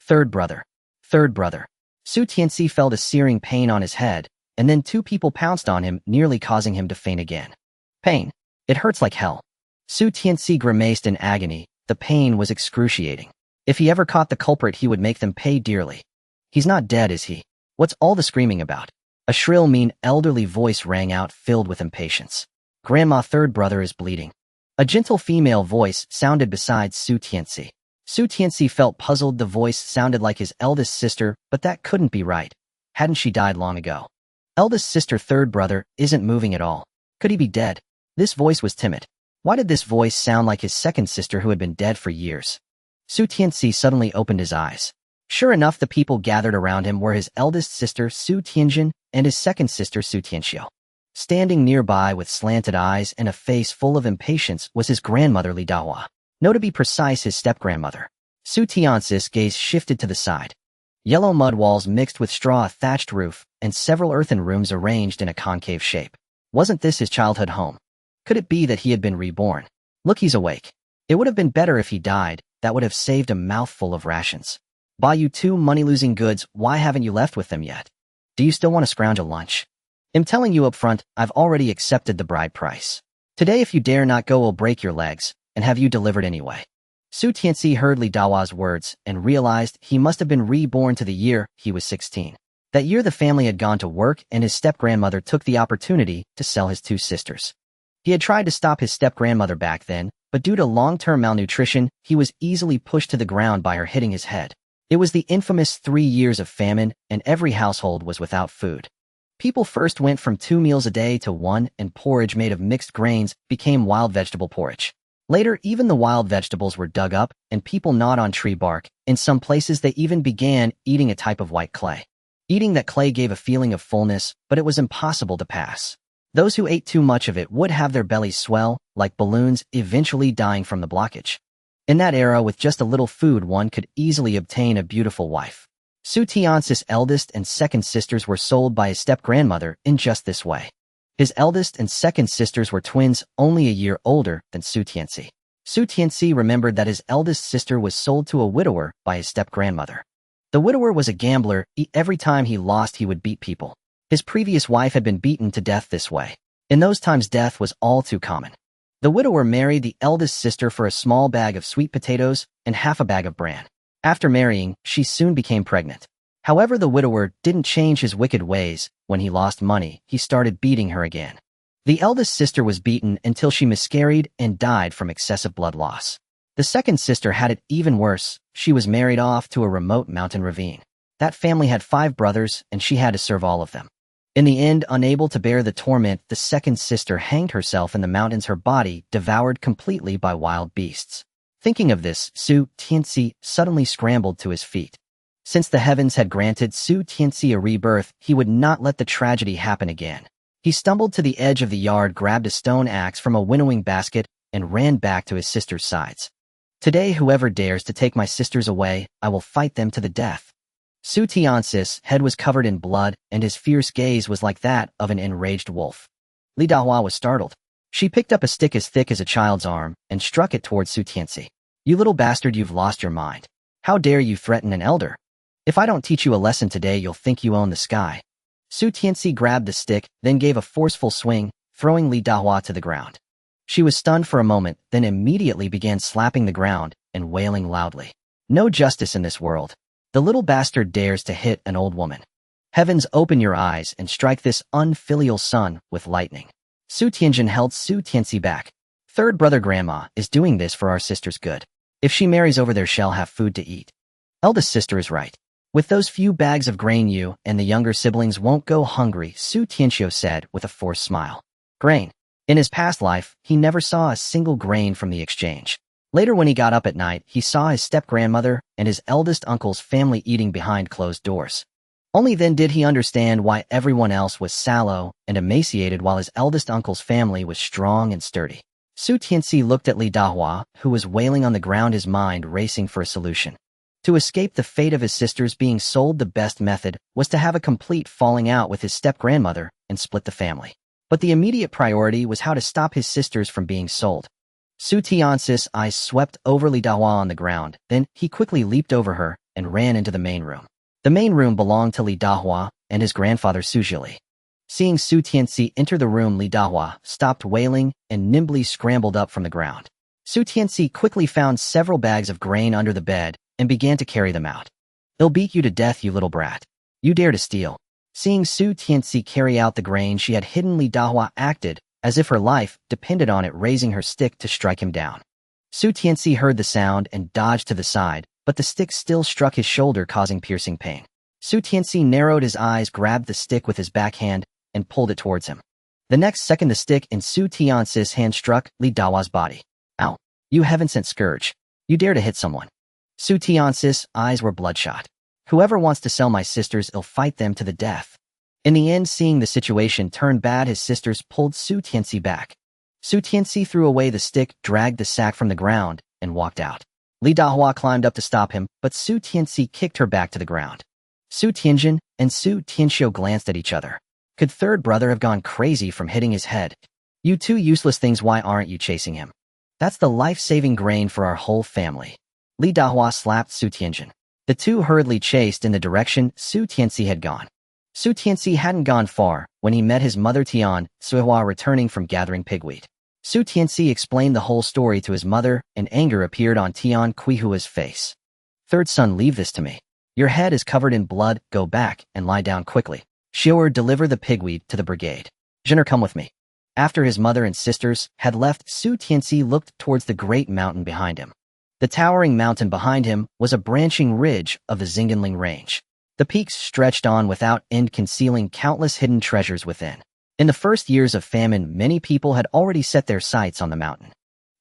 Third brother. Third brother. Su Tianci felt a searing pain on his head, and then two people pounced on him, nearly causing him to faint again. Pain. It hurts like hell. Su Tianci grimaced in agony. The pain was excruciating. If he ever caught the culprit, he would make them pay dearly. He's not dead, is he? What's all the screaming about? A shrill, mean, elderly voice rang out, filled with impatience. Grandma, third brother is bleeding. A gentle female voice sounded beside Su Tianci. Su Tianci felt puzzled. The voice sounded like his eldest sister, but that couldn't be right. Hadn't she died long ago? Eldest sister, third brother, isn't moving at all. Could he be dead? This voice was timid. Why did this voice sound like his second sister who had been dead for years? Su Tianci suddenly opened his eyes. Sure enough, the people gathered around him were his eldest sister, Su Tianjin, and his second sister, Su Tianxiu. Standing nearby with slanted eyes and a face full of impatience was his grandmother, Li Dahua. No, to be precise, his step-grandmother. Su Tianci's gaze shifted to the side. Yellow mud walls mixed with straw, a thatched roof, and several earthen rooms arranged in a concave shape. Wasn't this his childhood home? Could it be that he had been reborn? Look, he's awake. It would have been better if he died. That would have saved a mouthful of rations. Buy you 2 money-losing goods. Why haven't you left with them yet? Do you still want to scrounge a lunch? I'm telling you up front, I've already accepted the bride price. Today, if you dare not go, we'll break your legs, and have you delivered anyway. Su Tianci heard Li Dahua's words and realized he must have been reborn to the year he was 16. That year the family had gone to work and his step-grandmother took the opportunity to sell his 2 sisters. He had tried to stop his step-grandmother back then, but due to long-term malnutrition, he was easily pushed to the ground by her hitting his head. It was the infamous 3 years of famine, and every household was without food. People first went from 2 meals a day to 1, and porridge made of mixed grains became wild vegetable porridge. Later, even the wild vegetables were dug up, and people gnawed on tree bark. In some places, they even began eating a type of white clay. Eating that clay gave a feeling of fullness, but it was impossible to pass. Those who ate too much of it would have their bellies swell, like balloons, eventually dying from the blockage. In that era, with just a little food, one could easily obtain a beautiful wife. Su Tianci's eldest and second sisters were sold by his step-grandmother in just this way. His eldest and second sisters were twins, only a year older than Su Tianci. Su Tianci remembered that his eldest sister was sold to a widower by his step-grandmother. The widower was a gambler. Every time he lost, he would beat people. His previous wife had been beaten to death this way. In those times, death was all too common. The widower married the eldest sister for a small bag of sweet potatoes and half a bag of bran. After marrying, she soon became pregnant. However, the widower didn't change his wicked ways. When he lost money, he started beating her again. The eldest sister was beaten until she miscarried and died from excessive blood loss. The second sister had it even worse. She was married off to a remote mountain ravine. That family had 5 brothers, and she had to serve all of them. In the end, unable to bear the torment, the second sister hanged herself in the mountains, her body devoured completely by wild beasts. Thinking of this, Su Tianci suddenly scrambled to his feet. Since the heavens had granted Su Tianci a rebirth, he would not let the tragedy happen again. He stumbled to the edge of the yard, grabbed a stone axe from a winnowing basket, and ran back to his sister's sides. Today, whoever dares to take my sisters away, I will fight them to the death. Su Tianci's head was covered in blood, and his fierce gaze was like that of an enraged wolf. Li Dahua was startled. She picked up a stick as thick as a child's arm and struck it towards Su Tianci. You little bastard, you've lost your mind. How dare you threaten an elder? If I don't teach you a lesson today, you'll think you own the sky. Su Tianci grabbed the stick, then gave a forceful swing, throwing Li Dahua to the ground. She was stunned for a moment, then immediately began slapping the ground and wailing loudly. No justice in this world. The little bastard dares to hit an old woman. Heavens, open your eyes and strike this unfilial son with lightning. Su Tianjin held Su Tianci back. Third brother, grandma is doing this for our sister's good. If she marries over there, she'll have food to eat. Eldest sister is right. With those few bags of grain, you and the younger siblings won't go hungry, Su Tianxiu said with a forced smile. Grain. In his past life, he never saw a single grain from the exchange. Later, when he got up at night, he saw his step-grandmother and his eldest uncle's family eating behind closed doors. Only then did he understand why everyone else was sallow and emaciated while his eldest uncle's family was strong and sturdy. Su Tianci looked at Li Dahua, who was wailing on the ground, his mind racing for a solution. To escape the fate of his sisters being sold, the best method was to have a complete falling out with his step-grandmother and split the family. But the immediate priority was how to stop his sisters from being sold. Su Tianci's eyes swept over Li Dahua on the ground, then he quickly leaped over her, and ran into the main room. The main room belonged to Li Dahua and his grandfather Sujili. Seeing Su Tianci enter the room, Li Dahua stopped wailing and nimbly scrambled up from the ground. Su Tianci quickly found several bags of grain under the bed and began to carry them out. "They'll beat you to death, you little brat. You dare to steal." Seeing Su Tianci carry out the grain she had hidden, Li Dahua acted as if her life depended on it, raising her stick to strike him down. Su Tianci heard the sound and dodged to the side, but the stick still struck his shoulder, causing piercing pain. Su Tianci narrowed his eyes, grabbed the stick with his backhand, and pulled it towards him. The next second, the stick in Su Tianci's hand struck Li Dahua's body. "Ow! You heaven-sent scourge! You dare to hit someone!" Su Tianci's eyes were bloodshot. "Whoever wants to sell my sisters, I'll fight them to the death." In the end, seeing the situation turn bad, his sisters pulled Su Tianci back. Su Tianci threw away the stick, dragged the sack from the ground, and walked out. Li Dahua climbed up to stop him, but Su Tianci kicked her back to the ground. Su Tianjin and Su Tianxiu glanced at each other. Could third brother have gone crazy from hitting his head? "You two useless things, why aren't you chasing him? That's the life-saving grain for our whole family." Li Dahua slapped Su Tianjin. The two hurriedly chased in the direction Su Tianci had gone. Su Tianci hadn't gone far when he met his mother Tian Suihua returning from gathering pigweed. Su Tianci explained the whole story to his mother, and anger appeared on Tian Kuihua's face. "Third son, leave this to me. Your head is covered in blood, go back and lie down quickly. Xiu'er, deliver the pigweed to the brigade. Jin'er, come with me." After his mother and sisters had left, Su Tianci looked towards the great mountain behind him. The towering mountain behind him was a branching ridge of the Zinganling Range. The peaks stretched on without end, concealing countless hidden treasures within. In the first years of famine, many people had already set their sights on the mountain.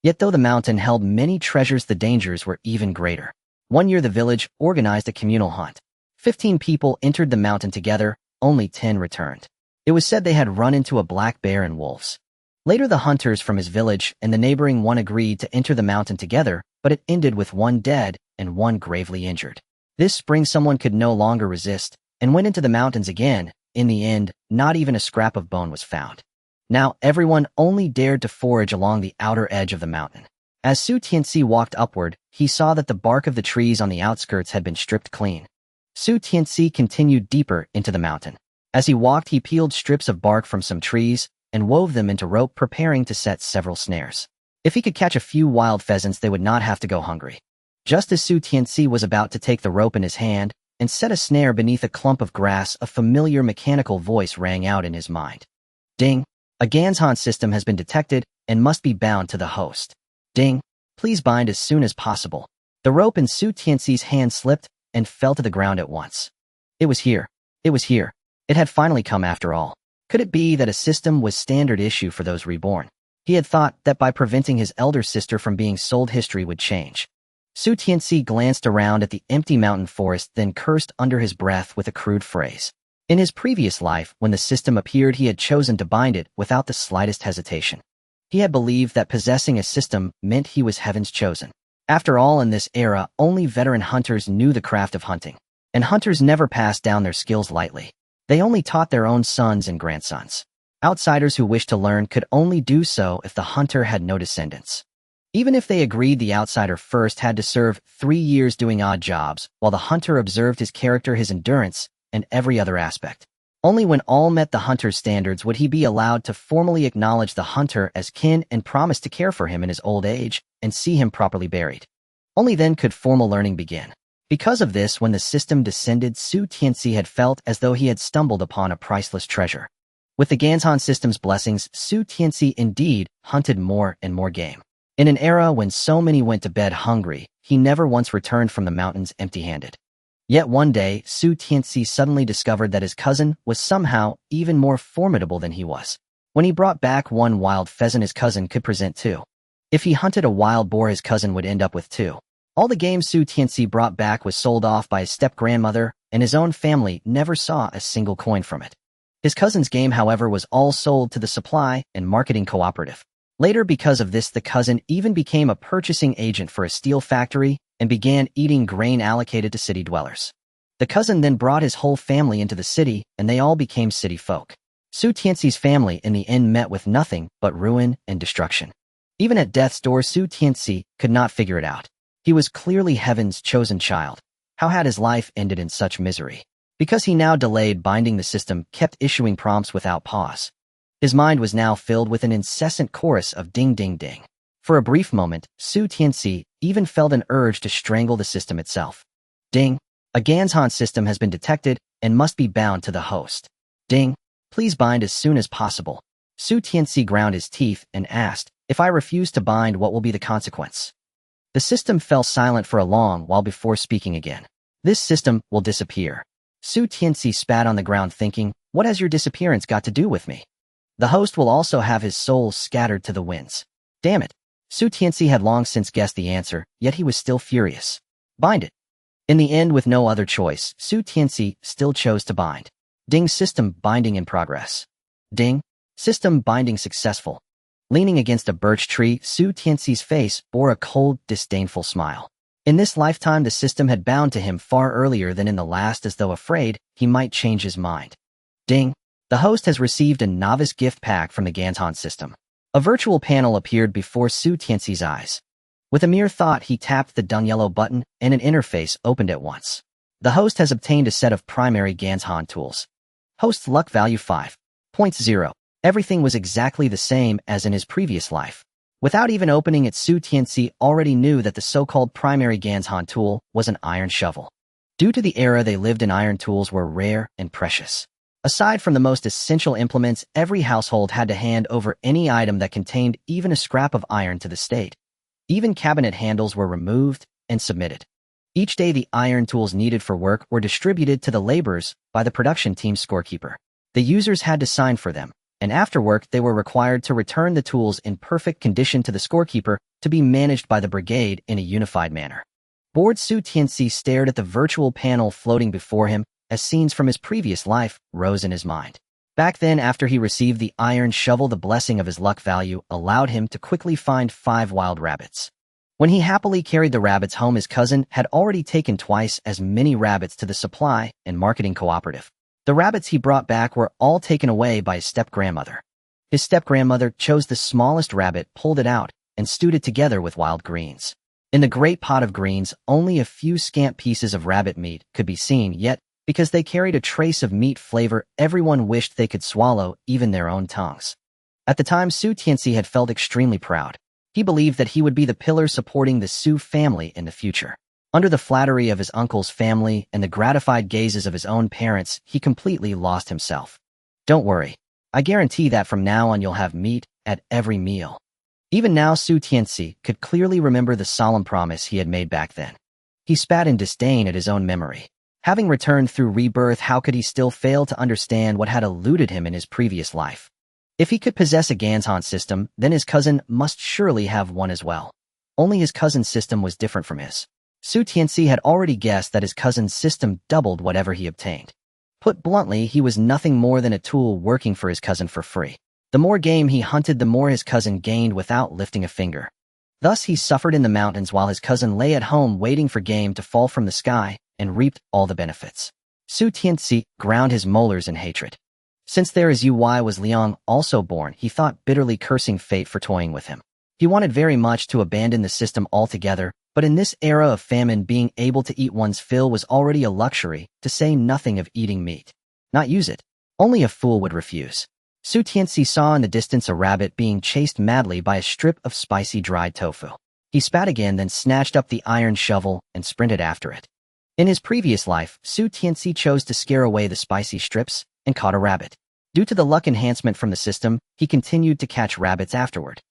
Yet though the mountain held many treasures, the dangers were even greater. One year the village organized a communal hunt. 15 people entered the mountain together, only 10 returned. It was said they had run into a black bear and wolves. Later the hunters from his village and the neighboring one agreed to enter the mountain together, but it ended with one dead and one gravely injured. This spring someone could no longer resist and went into the mountains again. In the end, not even a scrap of bone was found. Now everyone only dared to forage along the outer edge of the mountain. As Su Tianci walked upward, he saw that the bark of the trees on the outskirts had been stripped clean. Su Tianci continued deeper into the mountain. As he walked, he peeled strips of bark from some trees and wove them into rope, preparing to set several snares. If he could catch a few wild pheasants, they would not have to go hungry. Just as Su Tianci was about to take the rope in his hand and set a snare beneath a clump of grass, a familiar mechanical voice rang out in his mind. "Ding! A Ganzhan system has been detected and must be bound to the host. Ding! Please bind as soon as possible." The rope in Su Tianci's hand slipped and fell to the ground at once. It was here. It was here. It had finally come after all. Could it be that a system was standard issue for those reborn? He had thought that by preventing his elder sister from being sold, history would change. Su Tianci glanced around at the empty mountain forest, then cursed under his breath with a crude phrase. In his previous life, when the system appeared, he had chosen to bind it without the slightest hesitation. He had believed that possessing a system meant he was heaven's chosen. After all, in this era, only veteran hunters knew the craft of hunting, and hunters never passed down their skills lightly. They only taught their own sons and grandsons. Outsiders who wished to learn could only do so if the hunter had no descendants. Even if they agreed, the outsider first had to serve 3 years doing odd jobs, while the hunter observed his character, his endurance, and every other aspect. Only when all met the hunter's standards would he be allowed to formally acknowledge the hunter as kin and promise to care for him in his old age and see him properly buried. Only then could formal learning begin. Because of this, when the system descended, Su Tianci had felt as though he had stumbled upon a priceless treasure. With the Ganzhan system's blessings, Su Tianci indeed hunted more and more game. In an era when so many went to bed hungry, he never once returned from the mountains empty-handed. Yet one day, Su Tianci suddenly discovered that his cousin was somehow even more formidable than he was. When he brought back one wild pheasant, his cousin could present 2. If he hunted a wild boar, his cousin would end up with 2. All the game Su Tianci brought back was sold off by his step-grandmother, and his own family never saw a single coin from it. His cousin's game, however, was all sold to the supply and marketing cooperative. Later, because of this, the cousin even became a purchasing agent for a steel factory and began eating grain allocated to city dwellers. The cousin then brought his whole family into the city, and they all became city folk. Su Tianci's family in the end met with nothing but ruin and destruction. Even at death's door, Su Tianci could not figure it out. He was clearly heaven's chosen child. How had his life ended in such misery? Because he now delayed binding, the system kept issuing prompts without pause. His mind was now filled with an incessant chorus of ding ding ding. For a brief moment, Su Tianci even felt an urge to strangle the system itself. Ding. A Ganzhan system has been detected and must be bound to the host. Ding. Please bind as soon as possible. Su Tianci ground his teeth and asked, if I refuse to bind, what will be the consequence? The system fell silent for a long while before speaking again. This system will disappear. Su Tianci spat on the ground, thinking, what has your disappearance got to do with me? The host will also have his soul scattered to the winds. Damn it. Su Tianci had long since guessed the answer, yet he was still furious. Bind it. In the end, with no other choice, Su Tianci still chose to bind. Ding. System binding in progress. Ding. System binding successful. Leaning against a birch tree, Su Tianci's face bore a cold, disdainful smile. In this lifetime, the system had bound to him far earlier than in the last, as though afraid he might change his mind. Ding. The host has received a novice gift pack from the Ganzhan system. A virtual panel appeared before Su Tianci's eyes. With a mere thought, he tapped the dun yellow button, and an interface opened at once. The host has obtained a set of primary Ganzhan tools. Host's luck value 5.0. Everything was exactly the same as in his previous life. Without even opening it, Su Tianci already knew that the so-called primary Ganzhan tool was an iron shovel. Due to the era they lived in, iron tools were rare and precious. Aside from the most essential implements, every household had to hand over any item that contained even a scrap of iron to the state. Even cabinet handles were removed and submitted. Each day, the iron tools needed for work were distributed to the laborers by the production team's scorekeeper. The users had to sign for them, and after work they were required to return the tools in perfect condition to the scorekeeper to be managed by the brigade in a unified manner. Bored, Su Tianci stared at the virtual panel floating before him as scenes from his previous life rose in his mind. Back then, after he received the iron shovel, the blessing of his luck value allowed him to quickly find 5 wild rabbits. When he happily carried the rabbits home, his cousin had already taken twice as many rabbits to the supply and marketing cooperative. The rabbits he brought back were all taken away by his step-grandmother. His step-grandmother chose the smallest rabbit, pulled it out, and stewed it together with wild greens. In the great pot of greens, only a few scant pieces of rabbit meat could be seen, yet, because they carried a trace of meat flavor, everyone wished they could swallow even their own tongues. At the time, Su Tianci had felt extremely proud. He believed that he would be the pillar supporting the Su family in the future. Under the flattery of his uncle's family and the gratified gazes of his own parents, he completely lost himself. Don't worry. I guarantee that from now on you'll have meat at every meal. Even now, Su Tianci could clearly remember the solemn promise he had made back then. He spat in disdain at his own memory. Having returned through rebirth, how could he still fail to understand what had eluded him in his previous life? If he could possess a Ganzhan system, then his cousin must surely have one as well. Only his cousin's system was different from his. Su Tianci had already guessed that his cousin's system doubled whatever he obtained. Put bluntly, he was nothing more than a tool working for his cousin for free. The more game he hunted, the more his cousin gained without lifting a finger. Thus he suffered in the mountains while his cousin lay at home waiting for game to fall from the sky and reaped all the benefits. Su Tianci ground his molars in hatred. Since there as Uy was Liang also born, he thought bitterly, cursing fate for toying with him. He wanted very much to abandon the system altogether, but in this era of famine, being able to eat one's fill was already a luxury, to say nothing of eating meat. Not use it. Only a fool would refuse. Su Tianci saw in the distance a rabbit being chased madly by a strip of spicy dried tofu. He spat again, then snatched up the iron shovel and sprinted after it. In his previous life, Su Tianci chose to scare away the spicy strips and caught a rabbit. Due to the luck enhancement from the system, he continued to catch rabbits afterward.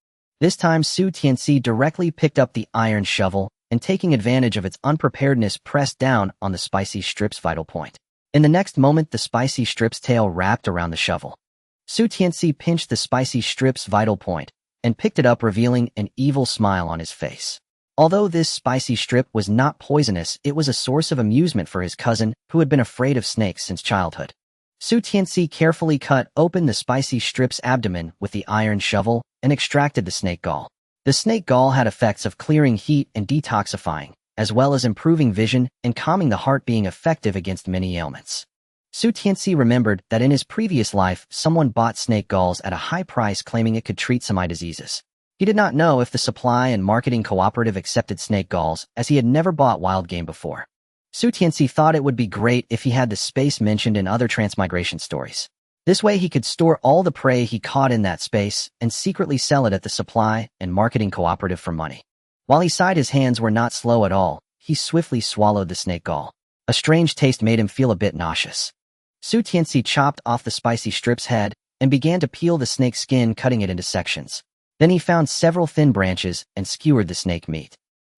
This time, Su Tianci directly picked up the iron shovel and, taking advantage of its unpreparedness, pressed down on the spicy strip's vital point. In the next moment, the spicy strip's tail wrapped around the shovel. Su Tianci pinched the spicy strip's vital point and picked it up, revealing an evil smile on his face. Although this spicy strip was not poisonous, it was a source of amusement for his cousin, who had been afraid of snakes since childhood. Su Tianci carefully cut open the spicy strip's abdomen with the iron shovel and extracted the snake gall. The snake gall had effects of clearing heat and detoxifying, as well as improving vision and calming the heart, being effective against many ailments. Su Tianci remembered that in his previous life, someone bought snake galls at a high price, claiming it could treat some eye diseases. He did not know if the supply and marketing cooperative accepted snake galls, as he had never bought wild game before. Su Tianci thought it would be great if he had the space mentioned in other transmigration stories. This way he could store all the prey he caught in that space and secretly sell it at the supply and marketing cooperative for money. While he sighed, his hands were not slow at all. He swiftly swallowed the snake gall. A strange taste made him feel a bit nauseous. Su Tianci chopped off the spicy strip's head and began to peel the snake's skin, cutting it into sections. Then he found several thin branches and skewered the snake meat.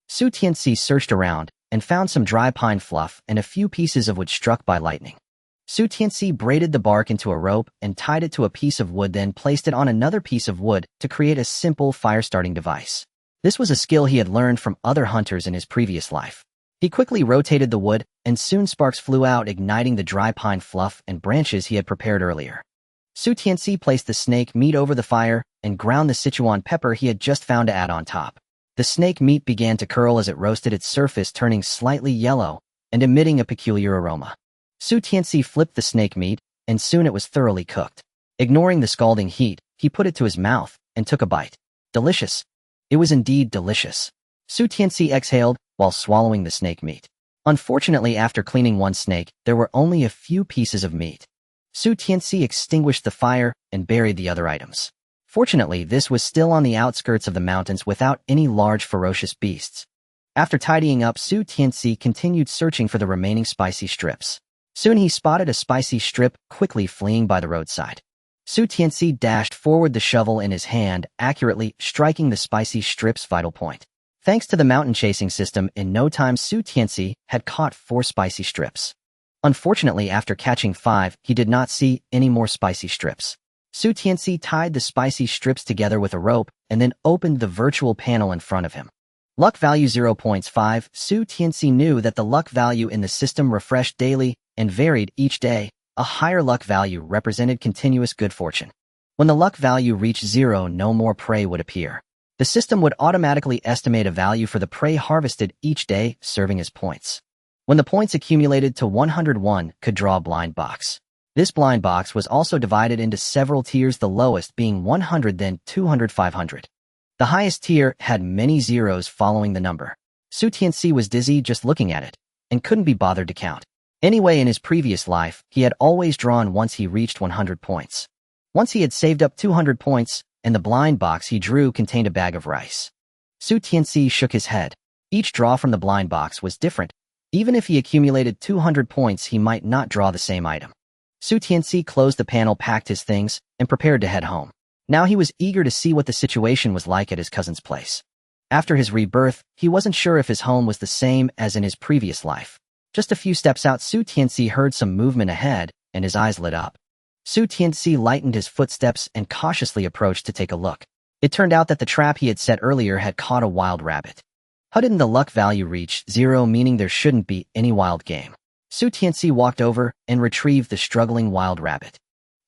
Su Tianci searched around and found some dry pine fluff and a few pieces of wood struck by lightning. Su Tianci braided the bark into a rope and tied it to a piece of wood, then placed it on another piece of wood to create a simple fire-starting device. This was a skill he had learned from other hunters in his previous life. He quickly rotated the wood, and soon sparks flew out, igniting the dry pine fluff and branches he had prepared earlier. Su Tianci placed the snake meat over the fire and ground the Sichuan pepper he had just found to add on top. The snake meat began to curl as it roasted, its surface turning slightly yellow and emitting a peculiar aroma. Su Tianci flipped the snake meat, and soon it was thoroughly cooked. Ignoring the scalding heat, he put it to his mouth and took a bite. Delicious. It was indeed delicious. Su Tianci exhaled while swallowing the snake meat. Unfortunately, after cleaning one snake, there were only a few pieces of meat. Su Tianci extinguished the fire and buried the other items. Fortunately, this was still on the outskirts of the mountains without any large ferocious beasts. After tidying up, Su Tianci continued searching for the remaining spicy strips. Soon he spotted a spicy strip quickly fleeing by the roadside. Su Tianci dashed forward, the shovel in his hand, accurately striking the spicy strip's vital point. Thanks to the mountain chasing system, in no time Su Tianci had caught 4 spicy strips. Unfortunately, after catching 5, he did not see any more spicy strips. Su Tianci tied the spicy strips together with a rope and then opened the virtual panel in front of him. Luck value 0.5. Su Tianci knew that the luck value in the system refreshed daily and varied each day. A higher luck value represented continuous good fortune. When the luck value reached 0, no more prey would appear. The system would automatically estimate a value for the prey harvested each day, serving as points. When the points accumulated to 101, could draw a blind box. This blind box was also divided into several tiers, the lowest being 100, then 200, 500. The highest tier had many zeros following the number. Su Tianci was dizzy just looking at it, and couldn't be bothered to count. Anyway, in his previous life, he had always drawn once he reached 100 points. Once he had saved up 200 points, and the blind box he drew contained a bag of rice. Su Tianci shook his head. Each draw from the blind box was different. Even if he accumulated 200 points, he might not draw the same item. Su Tianci closed the panel, packed his things, and prepared to head home. Now he was eager to see what the situation was like at his cousin's place. After his rebirth, he wasn't sure if his home was the same as in his previous life. Just a few steps out, Su Tianci heard some movement ahead, and his eyes lit up. Su Tianci lightened his footsteps and cautiously approached to take a look. It turned out that the trap he had set earlier had caught a wild rabbit. How didn't the luck value reach 0, meaning there shouldn't be any wild game? Su Tianci walked over and retrieved the struggling wild rabbit.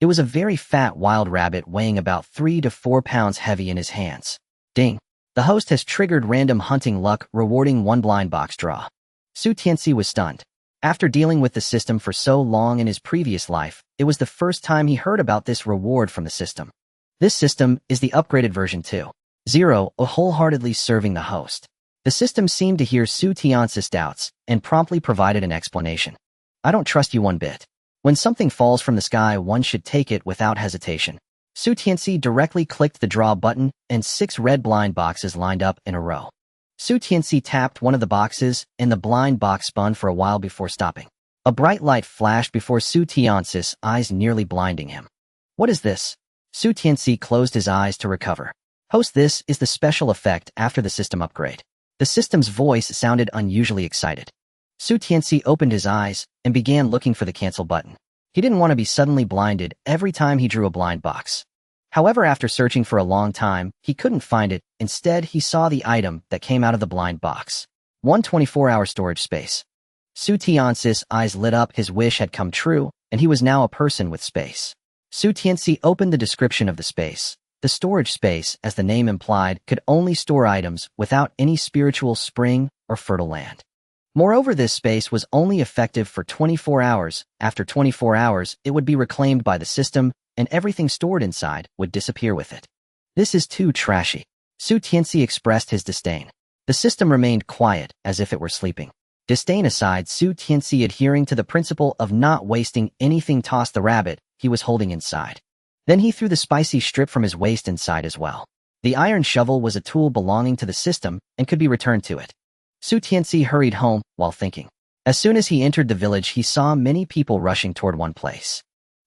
It was a very fat wild rabbit weighing about 3 to 4 pounds heavy in his hands. Ding! The host has triggered random hunting luck, rewarding 1 blind box draw. Su Tianci was stunned. After dealing with the system for so long in his previous life, it was the first time he heard about this reward from the system. This system is the upgraded version 2.0, wholeheartedly serving the host. The system seemed to hear Su Tianci's doubts and promptly provided an explanation. I don't trust you one bit. When something falls from the sky, one should take it without hesitation. Su Tianci directly clicked the draw button, and 6 red blind boxes lined up in a row. Su Tianci tapped one of the boxes, and the blind box spun for a while before stopping. A bright light flashed before Su Tianci's eyes, nearly blinding him. What is this? Su Tianci closed his eyes to recover. Host, this is the special effect after the system upgrade. The system's voice sounded unusually excited. Su Tianci opened his eyes and began looking for the cancel button. He didn't want to be suddenly blinded every time he drew a blind box. However, after searching for a long time, he couldn't find it. Instead, he saw the item that came out of the blind box. 124-hour storage space. Su Tianci's eyes lit up. His wish had come true, and he was now a person with space. Su Tianci opened the description of the space. The storage space, as the name implied, could only store items without any spiritual spring or fertile land. Moreover, this space was only effective for 24 hours. After 24 hours, it would be reclaimed by the system, and everything stored inside would disappear with it. This is too trashy. Su Tianci expressed his disdain. The system remained quiet, as if it were sleeping. Disdain aside, Su Tianci, adhering to the principle of not wasting anything, tossed the rabbit he was holding inside. Then he threw the spicy strip from his waist inside as well. The iron shovel was a tool belonging to the system and could be returned to it. Su Tianci hurried home while thinking. As soon as he entered the village, he saw many people rushing toward one place.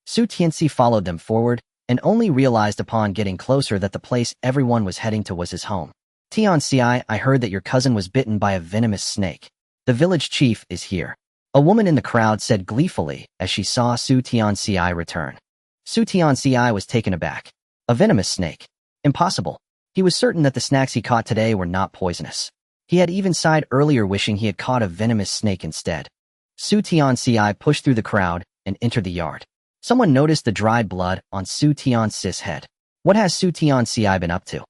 Su Tianci followed them forward and only realized upon getting closer that the place everyone was heading to was his home. Tianci, I heard that your cousin was bitten by a venomous snake. The village chief is here. A woman in the crowd said gleefully as she saw Su Tianci return. Su Tianci was taken aback. A venomous snake? Impossible. He was certain that the snacks he caught today were not poisonous. He had even sighed earlier wishing he had caught a venomous snake instead. Su Tianci pushed through the crowd and entered the yard. Someone noticed the dried blood on Su Tianci's head. What has Su Tianci been up to?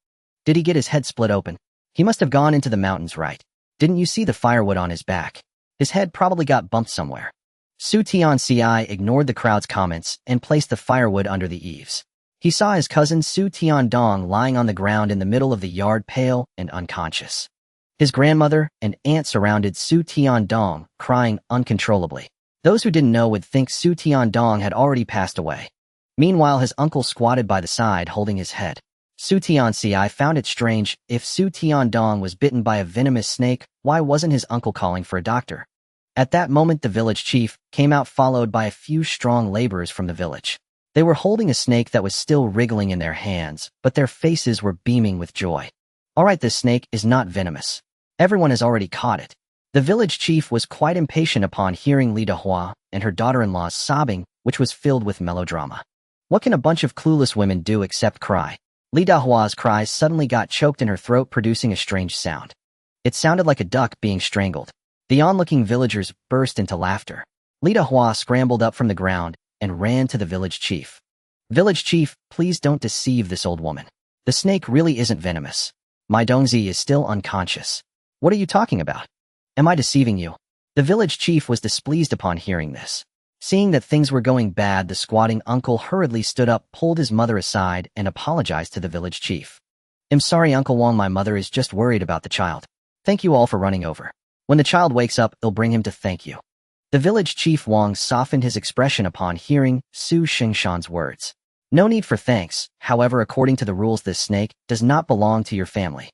Did he get his head split open? He must have gone into the mountains, right? Didn't you see the firewood on his back? His head probably got bumped somewhere. Su Tianci ignored the crowd's comments and placed the firewood under the eaves. He saw his cousin Su Tiandong lying on the ground in the middle of the yard, pale and unconscious. His grandmother and aunt surrounded Su Tiandong, crying uncontrollably. Those who didn't know would think Su Tiandong had already passed away. Meanwhile, his uncle squatted by the side holding his head. Su Tianci found it strange. If Su Tiandong was bitten by a venomous snake, why wasn't his uncle calling for a doctor? At that moment, the village chief came out, followed by a few strong laborers from the village. They were holding a snake that was still wriggling in their hands, but their faces were beaming with joy. All right, this snake is not venomous. Everyone has already caught it. The village chief was quite impatient upon hearing Li Dahua and her daughter-in-law's sobbing, which was filled with melodrama. What can a bunch of clueless women do except cry? Li Dahua's cries suddenly got choked in her throat, producing a strange sound. It sounded like a duck being strangled. The onlooking villagers burst into laughter. Li Dahua scrambled up from the ground and ran to the village chief. Village chief, please don't deceive this old woman. The snake really isn't venomous. My Dongzi is still unconscious. What are you talking about? Am I deceiving you? The village chief was displeased upon hearing this. Seeing that things were going bad, the squatting uncle hurriedly stood up, pulled his mother aside, and apologized to the village chief. I'm sorry, Uncle Wang, my mother is just worried about the child. Thank you all for running over. When the child wakes up, I'll bring him to thank you. The village chief Wang softened his expression upon hearing Su Xingshan's words. No need for thanks. However, according to the rules, this snake does not belong to your family.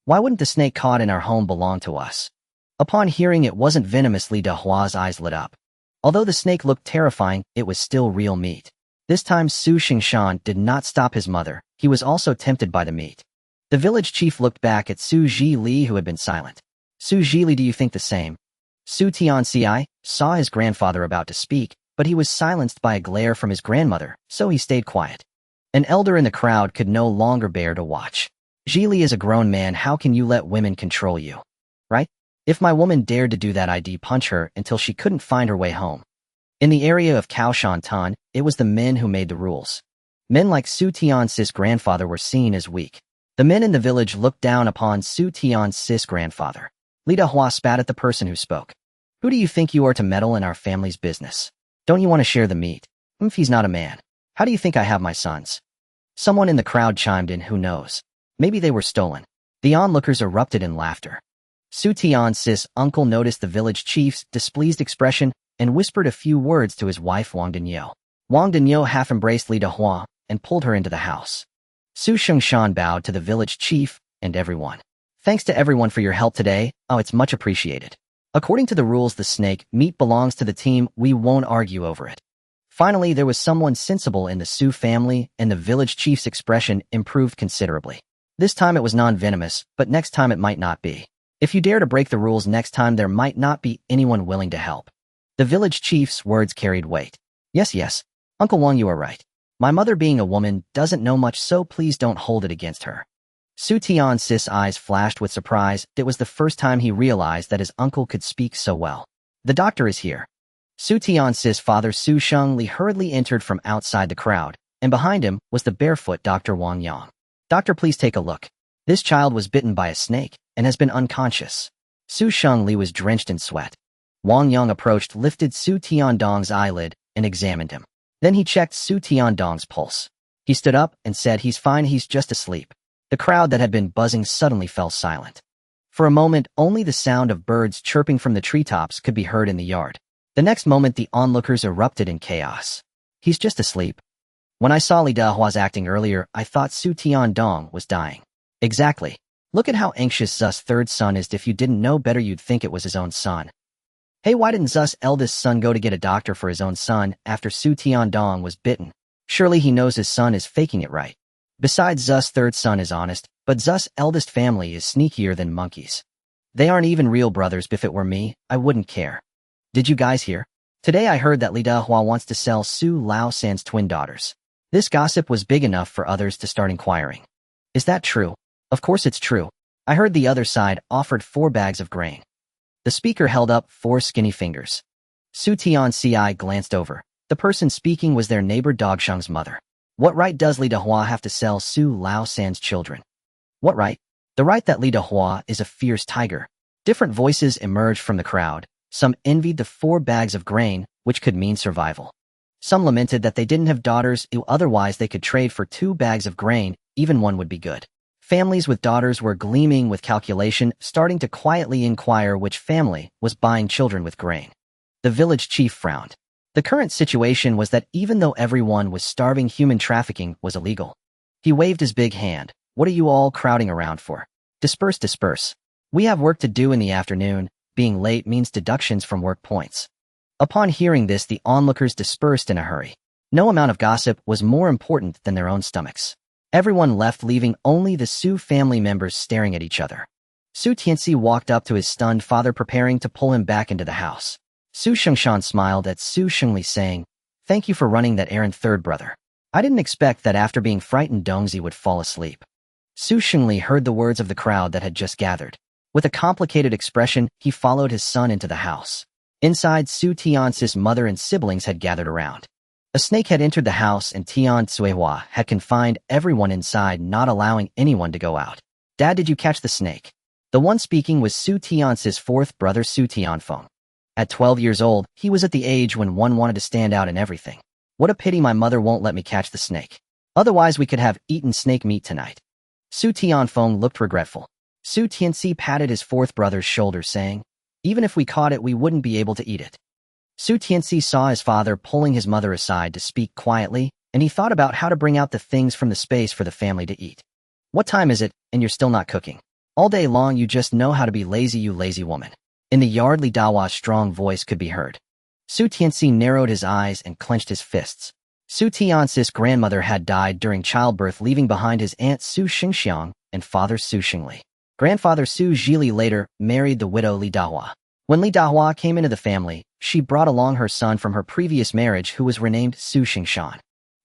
Why wouldn't the snake caught in our home belong to us? Upon hearing it wasn't venomous, Li Dahua's eyes lit up. Although the snake looked terrifying, it was still real meat. This time Su Xingshan did not stop his mother. He was also tempted by the meat. The village chief looked back at Su Zhili, who had been silent. Su Zhili, do you think the same? Su Tianci saw his grandfather about to speak, but he was silenced by a glare from his grandmother, so he stayed quiet. An elder in the crowd could no longer bear to watch. Zhili is a grown man. How can you let women control you? Right? If my woman dared to do that, I'd punch her until she couldn't find her way home. In the area of Kaoshantan, it was the men who made the rules. Men like Su Tianci's grandfather were seen as weak. The men in the village looked down upon Su Tianci's grandfather. Li Dahua spat at the person who spoke. Who do you think you are to meddle in our family's business? Don't you want to share the meat? If he's not a man, how do you think I have my sons? Someone in the crowd chimed in. Who knows? Maybe they were stolen. The onlookers erupted in laughter. Su Tianci's uncle noticed the village chief's displeased expression and whispered a few words to his wife Wang Dinyo. Wang Dinyo half embraced Li Dahua and pulled her into the house. Su Xingshan bowed to the village chief and everyone. Thanks to everyone for your help today. Oh, it's much appreciated. According to the rules, the snake meat belongs to the team. We won't argue over it. Finally, there was someone sensible in the Su family, and the village chief's expression improved considerably. This time it was non-venomous, but next time it might not be. If you dare to break the rules next time, there might not be anyone willing to help. The village chief's words carried weight. Yes, Uncle Wang, you are right. My mother, being a woman, doesn't know much, so please don't hold it against her. Su Tianci's eyes flashed with surprise. It was the first time he realized that his uncle could speak so well. The doctor is here. Su Tianci's father Su Shengli hurriedly entered from outside the crowd, and behind him was the barefoot Dr. Wang Yang. Doctor, please take a look. This child was bitten by a snake and has been unconscious. Su Shengli was drenched in sweat. Wang Yang approached, lifted Su Tiandong's eyelid, and examined him. Then he checked Su Tiandong's pulse. He stood up and said, "He's fine, he's just asleep." The crowd that had been buzzing suddenly fell silent. For a moment, only the sound of birds chirping from the treetops could be heard in the yard. The next moment, the onlookers erupted in chaos. He's just asleep. When I saw Li Dahua's acting earlier, I thought Su Tiandong was dying. Exactly. Look at how anxious Zu's third son is. If you didn't know better, you'd think it was his own son. Hey, why didn't Zu's eldest son go to get a doctor for his own son after Su Tiandong was bitten? Surely he knows his son is faking it, right? Besides, Zu's third son is honest, but Zu's eldest family is sneakier than monkeys. They aren't even real brothers. If it were me, I wouldn't care. Did you guys hear? Today I heard that Li Dahua wants to sell Su Lao San's twin daughters. This gossip was big enough for others to start inquiring. Is that true? Of course it's true. I heard the other side offered 4 bags of grain. The speaker held up 4 skinny fingers. Su Tianci glanced over. The person speaking was their neighbor Dogsheng's mother. What right does Li Dahua have to sell Su Lao San's children? What right? The right that Li Dahua is a fierce tiger. Different voices emerged from the crowd. Some envied the 4 bags of grain, which could mean survival. Some lamented that they didn't have daughters, otherwise they could trade for 2 bags of grain, even one would be good. Families with daughters were gleaming with calculation, starting to quietly inquire which family was buying children with grain. The village chief frowned. The current situation was that even though everyone was starving, human trafficking was illegal. He waved his big hand. What are you all crowding around for? Disperse, disperse. We have work to do in the afternoon. Being late means deductions from work points. Upon hearing this, the onlookers dispersed in a hurry. No amount of gossip was more important than their own stomachs. Everyone left, leaving only the Su family members staring at each other. Su Tianci walked up to his stunned father, preparing to pull him back into the house. Su Shengshan smiled at Su Shengli, saying, "Thank you for running that errand, third brother. I didn't expect that after being frightened Dongzi would fall asleep." Su Shengli heard the words of the crowd that had just gathered. With a complicated expression, he followed his son into the house. Inside, Su Tianci's mother and siblings had gathered around. A snake had entered the house, and Tian Cuihua had confined everyone inside, not allowing anyone to go out. "Dad, did you catch the snake?" The one speaking was Su Tianci's 4th brother, Su Tianfeng. At 12 years old, he was at the age when one wanted to stand out in everything. "What a pity my mother won't let me catch the snake. Otherwise we could have eaten snake meat tonight." Su Tianfeng looked regretful. Su Tianci patted his 4th brother's shoulder, saying, "Even if we caught it, we wouldn't be able to eat it." Su Tianci saw his father pulling his mother aside to speak quietly, and he thought about how to bring out the things from the space for the family to eat. "What time is it, and you're still not cooking? All day long you just know how to be lazy, you lazy woman." In the yard, Li Dahua's strong voice could be heard. Su Tianci narrowed his eyes and clenched his fists. Su Tianci's grandmother had died during childbirth, leaving behind his aunt Su Xingxiang and father Su Xingli. Grandfather Su Zhili later married the widow Li Dahua. When Li Dahua came into the family, she brought along her son from her previous marriage, who was renamed Su Xingshan.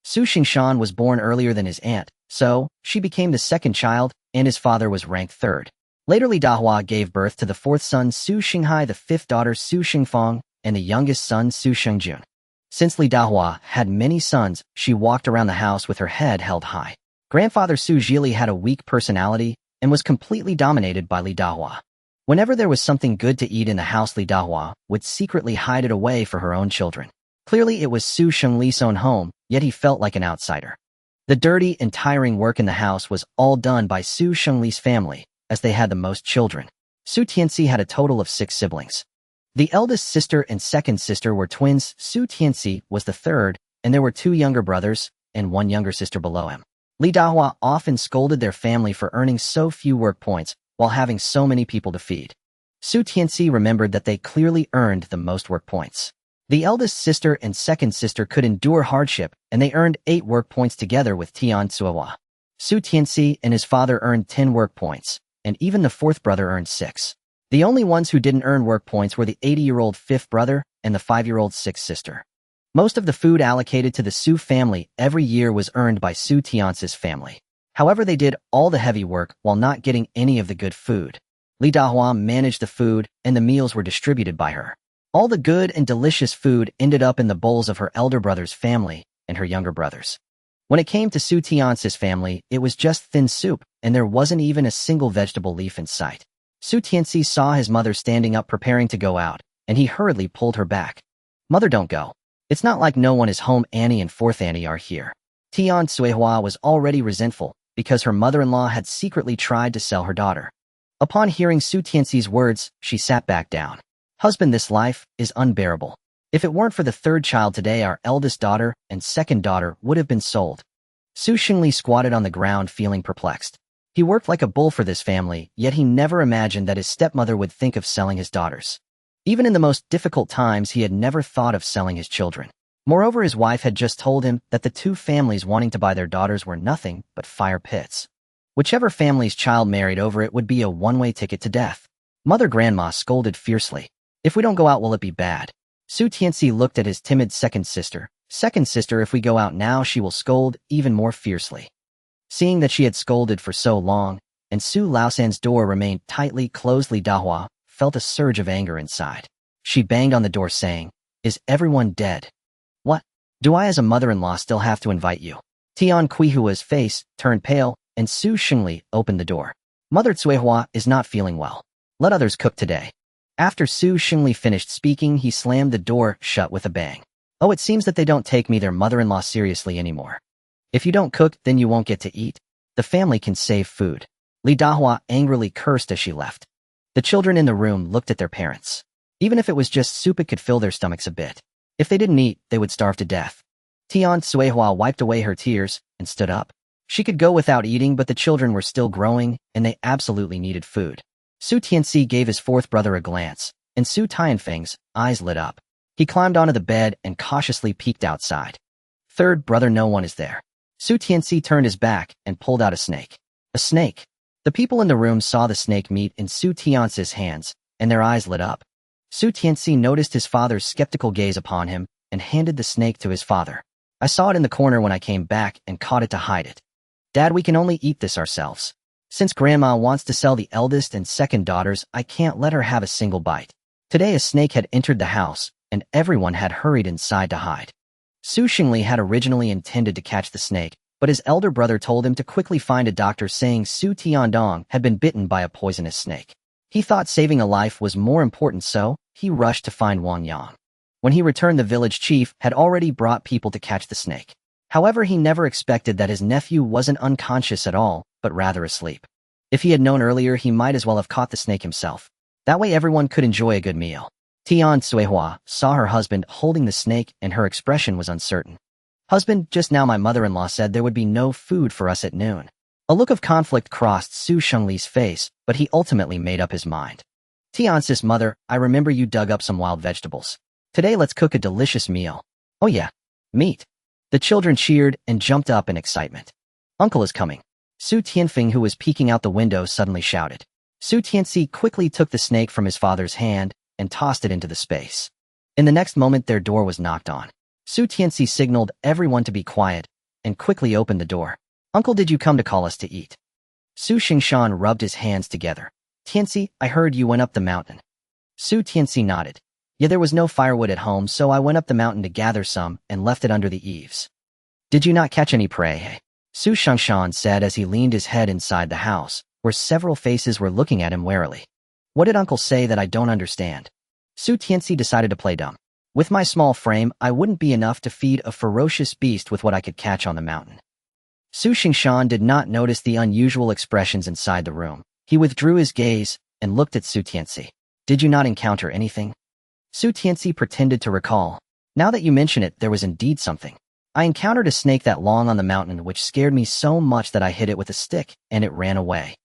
Su Xingshan was born earlier than his aunt, so she became the 2nd child, and his father was ranked 3rd. Later, Li Dahua gave birth to the 4th son, Su Xinghai, the 5th daughter, Su Xingfang, and the youngest son, Su Shengjun. Since Li Dahua had many sons, she walked around the house with her head held high. Grandfather Su Zhili had a weak personality and was completely dominated by Li Dahua. Whenever there was something good to eat in the house, Li Dahua would secretly hide it away for her own children. Clearly, it was Su Shengli's own home, yet he felt like an outsider. The dirty and tiring work in the house was all done by Su Shengli's family, as they had the most children. Su Tianci had a total of 6 siblings. The eldest sister and second sister were twins. Su Tianci was the 3rd, and there were 2 younger brothers and 1 younger sister below him. Li Dahua often scolded their family for earning so few work points while having so many people to feed. Su Tianci remembered that they clearly earned the most work points. The eldest sister and second sister could endure hardship, and they earned 8 work points together with Tian Cuihua. Su Tianci and his father earned 10 work points, and even the 4th brother earned 6. The only ones who didn't earn work points were the 80-year-old 5th brother and the 5-year-old 6th sister. Most of the food allocated to the Su family every year was earned by Su Tianci's family. However, they did all the heavy work while not getting any of the good food. Li Dahua managed the food, and the meals were distributed by her. All the good and delicious food ended up in the bowls of her elder brother's family and her younger brothers. When it came to Su Tianci's family, it was just thin soup, and there wasn't even a single vegetable leaf in sight. Su Tianci saw his mother standing up preparing to go out, and he hurriedly pulled her back. "Mother, don't go. It's not like no one is home. Annie and 4th Annie are here." Tian Cuihua was already resentful because her mother-in-law had secretly tried to sell her daughter. Upon hearing Su Tianxi's words, she sat back down. Husband, this life is unbearable. If it weren't for the third child today, our eldest daughter and second daughter would have been sold. Su Xingli squatted on the ground feeling perplexed. He worked like a bull for this family, yet he never imagined that his stepmother would think of selling his daughters. Even in the most difficult times, he had never thought of selling his children. Moreover, his wife had just told him that the two families wanting to buy their daughters were nothing but fire pits. Whichever family's child married over it would be a one-way ticket to death. Mother Grandma scolded fiercely. If we don't go out, will it be bad? Su Tianci looked at his timid second sister. Second sister, if we go out now, she will scold even more fiercely. Seeing that she had scolded for so long, and Su Laosan's door remained tightly closed, Li Dahua felt a surge of anger inside. She banged on the door saying, "Is everyone dead? What? Do I as a mother-in-law still have to invite you?" Tian Qihua's face turned pale, and Su Xingli opened the door. Mother Cuihua is not feeling well. Let others cook today. After Su Xingli finished speaking, he slammed the door shut with a bang. Oh, it seems that they don't take me, their mother-in-law, seriously anymore. If you don't cook, then you won't get to eat. The family can save food. Li Dahua angrily cursed as she left. The children in the room looked at their parents. Even if it was just soup, it could fill their stomachs a bit. If they didn't eat, they would starve to death. Tian Cuihua wiped away her tears and stood up. She could go without eating, but the children were still growing, and they absolutely needed food. Su Tianci gave his fourth brother a glance, and Su Tianfeng's eyes lit up. He climbed onto the bed and cautiously peeked outside. Third brother, no one is there. Su Tianci turned his back and pulled out a snake. A snake. The people in the room saw the snake meat in Su Tianci's hands, and their eyes lit up. Su Tianci noticed his father's skeptical gaze upon him and handed the snake to his father. I saw it in the corner when I came back and caught it to hide it. Dad, we can only eat this ourselves. Since Grandma wants to sell the eldest and second daughters, I can't let her have a single bite. Today a snake had entered the house, and everyone had hurried inside to hide. Su Xingli had originally intended to catch the snake, but his elder brother told him to quickly find a doctor, saying Su Tiandong had been bitten by a poisonous snake. He thought saving a life was more important, so he rushed to find Wang Yang. When he returned, the village chief had already brought people to catch the snake. However, he never expected that his nephew wasn't unconscious at all, but rather asleep. If he had known earlier, he might as well have caught the snake himself. That way everyone could enjoy a good meal. Tian Cuihua saw her husband holding the snake, and her expression was uncertain. Husband, just now my mother-in-law said there would be no food for us at noon. A look of conflict crossed Su Xingli's face, but he ultimately made up his mind. Tian's mother, I remember you dug up some wild vegetables. Today let's cook a delicious meal. Oh yeah, meat. The children cheered and jumped up in excitement. Uncle is coming. Su Tianfeng, who was peeking out the window, suddenly shouted. Su Tianci quickly took the snake from his father's hand and tossed it into the space. In the next moment, their door was knocked on. Su Tianci signaled everyone to be quiet and quickly opened the door. Uncle, did you come to call us to eat? Su Xingshan rubbed his hands together. Tianci, I heard you went up the mountain. Su Tianci nodded. Yeah, there was no firewood at home, so I went up the mountain to gather some and left it under the eaves. Did you not catch any prey? Su Xingshan said as he leaned his head inside the house, where several faces were looking at him warily. What did Uncle say that I don't understand? Su Tianci decided to play dumb. With my small frame, I wouldn't be enough to feed a ferocious beast with what I could catch on the mountain. Su Xingshan did not notice the unusual expressions inside the room. He withdrew his gaze and looked at Su Tianci. Did you not encounter anything? Su Tianci pretended to recall. Now that you mention it, there was indeed something. I encountered a snake that long on the mountain, which scared me so much that I hit it with a stick, and it ran away.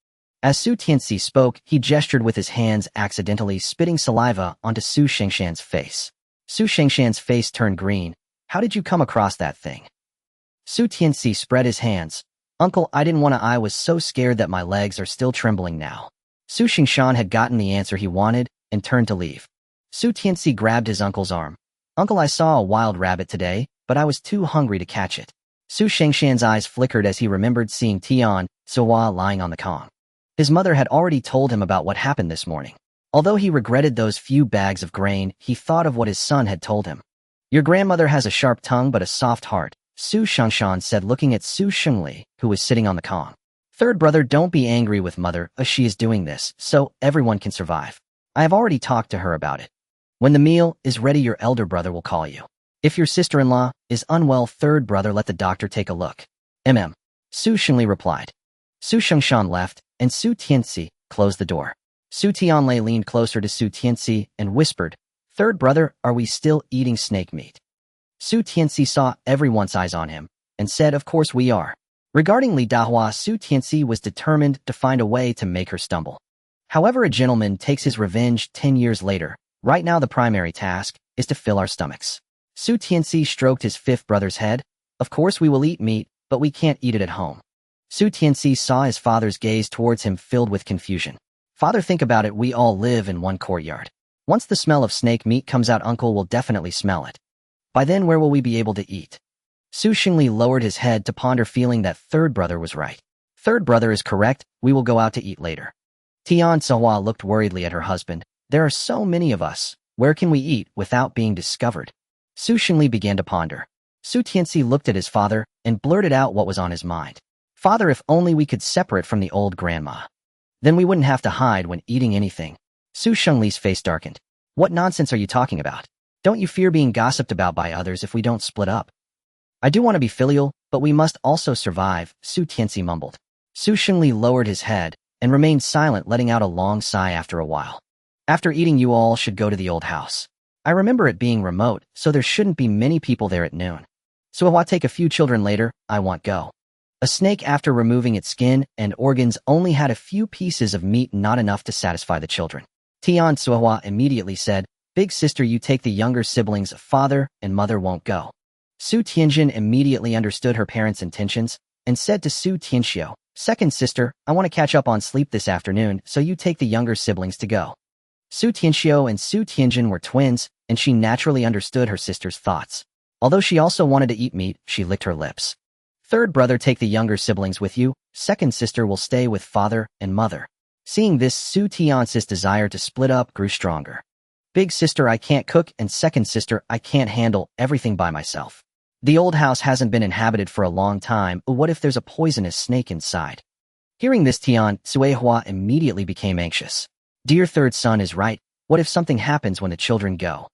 As Su Tianci spoke, he gestured with his hands, accidentally spitting saliva onto Su Xingshan's face. Su Xingshan's face turned green. How did you come across that thing? Su Tianci spread his hands. Uncle, I didn't want to. I was so scared that my legs are still trembling now. Su Xingshan had gotten the answer he wanted and turned to leave. Su Tianci grabbed his uncle's arm. Uncle, I saw a wild rabbit today, but I was too hungry to catch it. Su Xingshan's eyes flickered as he remembered seeing Tian Cuihua lying on the Kong. His mother had already told him about what happened this morning. Although he regretted those few bags of grain, he thought of what his son had told him. Your grandmother has a sharp tongue but a soft heart, Su Xingshan said, looking at Su Xingli, who was sitting on the Kong. Third brother, don't be angry with mother, as she is doing this, so everyone can survive. I have already talked to her about it. When the meal is ready, your elder brother will call you. If your sister-in-law is unwell, third brother, let the doctor take a look. Su Xingli replied. Su Xingshan left, and Su Tianci close the door. Su Tianlei leaned closer to Su Tianci and whispered, "Third brother, are we still eating snake meat?" Su Tianci saw everyone's eyes on him and said, "Of course we are." Regarding Li Dahua, Su Tianci was determined to find a way to make her stumble. However, a gentleman takes his revenge 10 years later. Right now the primary task is to fill our stomachs. Su Tianci stroked his fifth brother's head. "Of course we will eat meat, but we can't eat it at home." Su Tianci saw his father's gaze towards him filled with confusion. "Father, think about it, we all live in one courtyard. Once the smell of snake meat comes out, uncle will definitely smell it. By then, where will we be able to eat?" Su Xingli lowered his head to ponder, feeling that third brother was right. "Third brother is correct, we will go out to eat later." Tianci looked worriedly at her husband. "There are so many of us. Where can we eat without being discovered?" Su Xingli began to ponder. Su Tianci looked at his father and blurted out what was on his mind. "Father, if only we could separate from the old grandma. Then we wouldn't have to hide when eating anything." Su Xingli's face darkened. "What nonsense are you talking about? Don't you fear being gossiped about by others if we don't split up?" "I do want to be filial, but we must also survive," Su Tianci mumbled. Su Xingli lowered his head and remained silent, letting out a long sigh after a while. "After eating, you all should go to the old house. I remember it being remote, so there shouldn't be many people there at noon. So if I take a few children later, I want go." A snake, after removing its skin and organs, only had a few pieces of meat, not enough to satisfy the children. Tianci immediately said, "Big sister, you take the younger siblings, father and mother won't go." Su Tianjin immediately understood her parents' intentions and said to Su Tianxiu, "Second sister, I want to catch up on sleep this afternoon, so you take the younger siblings to go." Su Tianxiu and Su Tianjin were twins, and she naturally understood her sister's thoughts. Although she also wanted to eat meat, she licked her lips. "Third brother, take the younger siblings with you. Second sister will stay with father and mother." Seeing this, Su Tianci's desire to split up grew stronger. "Big sister, I can't cook, and second sister, I can't handle everything by myself. The old house hasn't been inhabited for a long time. What if there's a poisonous snake inside?" Hearing this, Tianci immediately became anxious. "Dear third son is right. What if something happens when the children go?"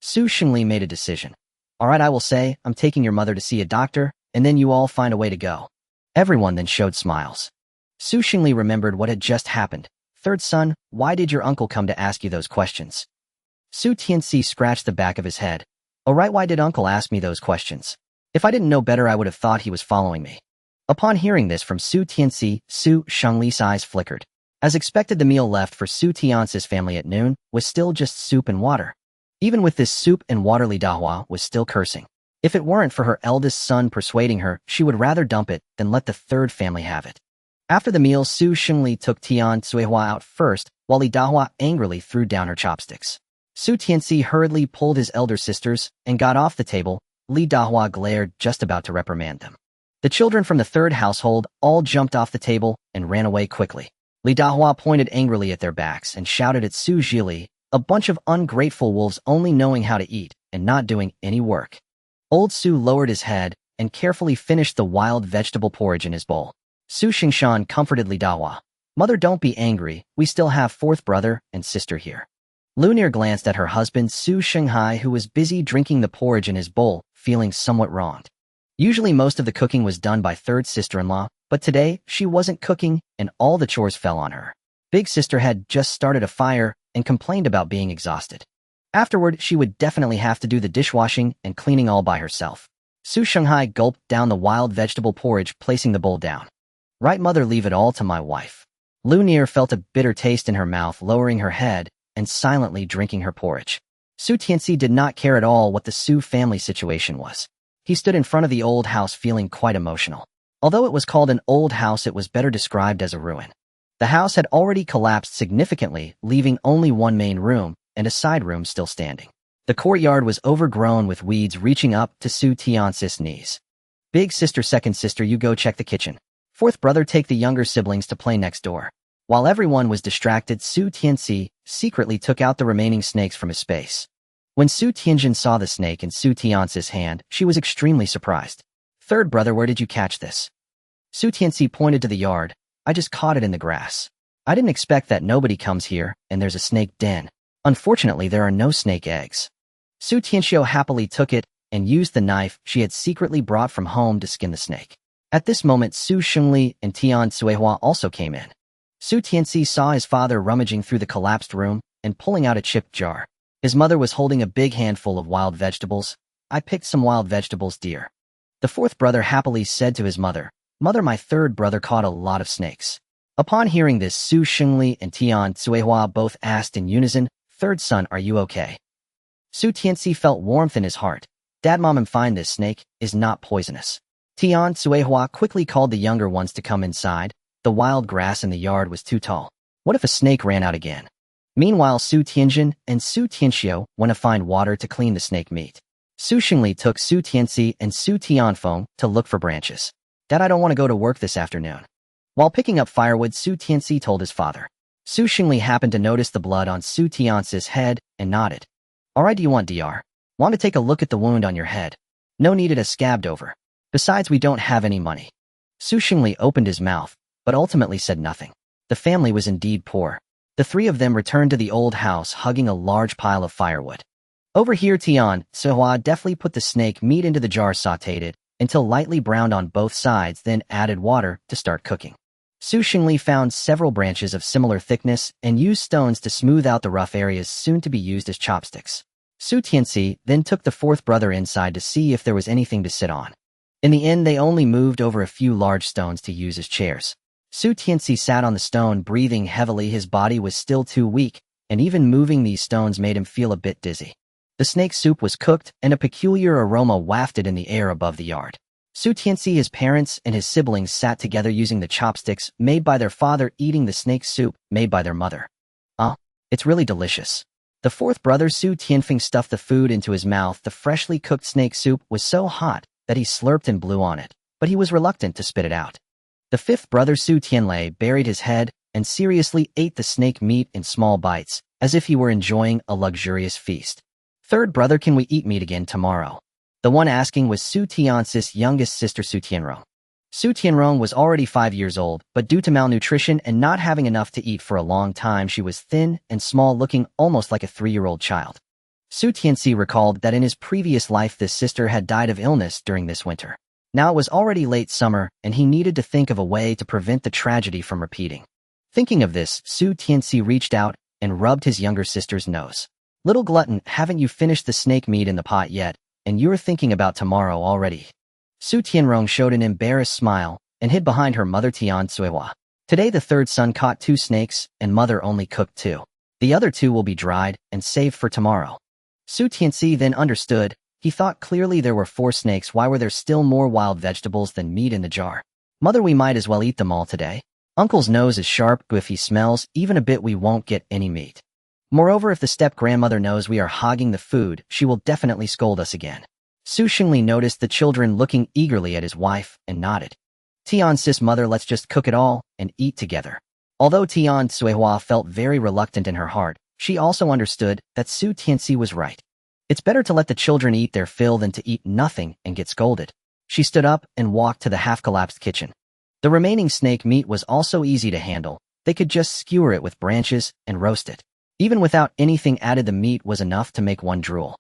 Su Xingli made a decision. "All right, I will say, I'm taking your mother to see a doctor, and then you all find a way to go." Everyone then showed smiles. Su Xingli remembered what had just happened. "Third son, why did your uncle come to ask you those questions?" Su Tianci scratched the back of his head. "Oh right, why did uncle ask me those questions? If I didn't know better, I would have thought he was following me." Upon hearing this from Su Tianci, Su Xingli's eyes flickered. As expected, the meal left for Su Tianci's family at noon was still just soup and water. Even with this soup and water, Li Dahua was still cursing. If it weren't for her eldest son persuading her, she would rather dump it than let the third family have it. After the meal, Su Xingli took Tianci out first, while Li Dahua angrily threw down her chopsticks. Su Tianci hurriedly pulled his elder sisters and got off the table. Li Dahua glared, just about to reprimand them. The children from the third household all jumped off the table and ran away quickly. Li Dahua pointed angrily at their backs and shouted at Su Zhili, "A bunch of ungrateful wolves, only knowing how to eat and not doing any work." Old Su lowered his head and carefully finished the wild vegetable porridge in his bowl. Su Xingshan comforted Li Dahua. "Mother, don't be angry. We still have fourth brother and sister here." Lunir glanced at her husband Su Xinghai, who was busy drinking the porridge in his bowl, feeling somewhat wronged. Usually most of the cooking was done by third sister-in-law, but today she wasn't cooking and all the chores fell on her. Big sister had just started a fire and complained about being exhausted. Afterward, she would definitely have to do the dishwashing and cleaning all by herself. Su Xinghai gulped down the wild vegetable porridge, placing the bowl down. "Right, mother, leave it all to my wife." Lunir felt a bitter taste in her mouth, lowering her head and silently drinking her porridge. Su Tianci did not care at all what the Su family situation was. He stood in front of the old house feeling quite emotional. Although it was called an old house, it was better described as a ruin. The house had already collapsed significantly, leaving only one main room and a side room still standing. The courtyard was overgrown with weeds reaching up to Su Tianci's knees. "Big sister, second sister, you go check the kitchen. Fourth brother, take the younger siblings to play next door." While everyone was distracted, Su Tianci secretly took out the remaining snakes from his space. When Su Tianjin saw the snake in Su Tianci's hand, she was extremely surprised. "Third brother, where did you catch this?" Su Tianci pointed to the yard. "I just caught it in the grass. I didn't expect that. Nobody comes here, and there's a snake den. Unfortunately, there are no snake eggs." Su Tianxiu happily took it and used the knife she had secretly brought from home to skin the snake. At this moment, Su Xingli and Tianci also came in. Su Tianci saw his father rummaging through the collapsed room and pulling out a chipped jar. His mother was holding a big handful of wild vegetables. I picked some wild vegetables, dear. The fourth brother happily said to his mother, Mother, my third brother caught a lot of snakes. Upon hearing this, Su Xingli and Tian Cuihua both asked in unison, Third son, are you okay? Su Tianci felt warmth in his heart. Dad, Mom, and find this snake is not poisonous. Tian Cuihua quickly called the younger ones to come inside. The wild grass in the yard was too tall. What if a snake ran out again? Meanwhile, Su Tianjin and Su Tianxiu went to find water to clean the snake meat. Su Xingli took Su Tianci and Su Tianfeng to look for branches. Dad, I don't want to go to work this afternoon. While picking up firewood, Su Tianci told his father. Su Xingli happened to notice the blood on Su Tianci's head and nodded. All right, do you want DR? Want to take a look at the wound on your head? No, needed a scabbed over. Besides, we don't have any money. Su Xingli opened his mouth, but ultimately said nothing. The family was indeed poor. The three of them returned to the old house, hugging a large pile of firewood. Over here, Tian Cuihua deftly put the snake meat into the jar, sautéed it until lightly browned on both sides, then added water to start cooking. Su Xingli found several branches of similar thickness and used stones to smooth out the rough areas soon to be used as chopsticks. Su Tianci then took the fourth brother inside to see if there was anything to sit on. In the end, they only moved over a few large stones to use as chairs. Su Tianci sat on the stone, breathing heavily. His body was still too weak, and even moving these stones made him feel a bit dizzy. The snake soup was cooked, and a peculiar aroma wafted in the air above the yard. Su Tianci, his parents, and his siblings sat together using the chopsticks made by their father, eating the snake soup made by their mother. It's really delicious. The fourth brother, Su Tianfeng, stuffed the food into his mouth. The freshly cooked snake soup was so hot that he slurped and blew on it, but he was reluctant to spit it out. The fifth brother, Su Tianlei, buried his head and seriously ate the snake meat in small bites, as if he were enjoying a luxurious feast. Third brother, can we eat meat again tomorrow? The one asking was Su Tianci's youngest sister, Su Tianrong. Su Tianrong was already 5 years old, but due to malnutrition and not having enough to eat for a long time, she was thin and small, looking almost like a 3-year-old child. Su Tianci recalled that in his previous life this sister had died of illness during this winter. Now it was already late summer, and he needed to think of a way to prevent the tragedy from repeating. Thinking of this, Su Tianci reached out and rubbed his younger sister's nose. Little glutton, haven't you finished the snake meat in the pot yet? And you're thinking about tomorrow already. Su Tianrong showed an embarrassed smile and hid behind her mother, Tian Cuihua. Today the third son caught 2 snakes, and mother only cooked 2. The other 2 will be dried and saved for tomorrow. Su Tianci then understood. He thought clearly. There were 4 snakes. Why were there still more wild vegetables than meat in the jar? Mother, we might as well eat them all today. Uncle's nose is sharp. If he smells even a bit, we won't get any meat. Moreover, if the step-grandmother knows we are hogging the food, she will definitely scold us again. Su Xingli noticed the children looking eagerly at his wife and nodded. Tian sis, mother, let's just cook it all and eat together. Although Tian Cuihua felt very reluctant in her heart, she also understood that Su Tianci was right. It's better to let the children eat their fill than to eat nothing and get scolded. She stood up and walked to the half-collapsed kitchen. The remaining snake meat was also easy to handle. They could just skewer it with branches and roast it. Even without anything added, the meat was enough to make one drool.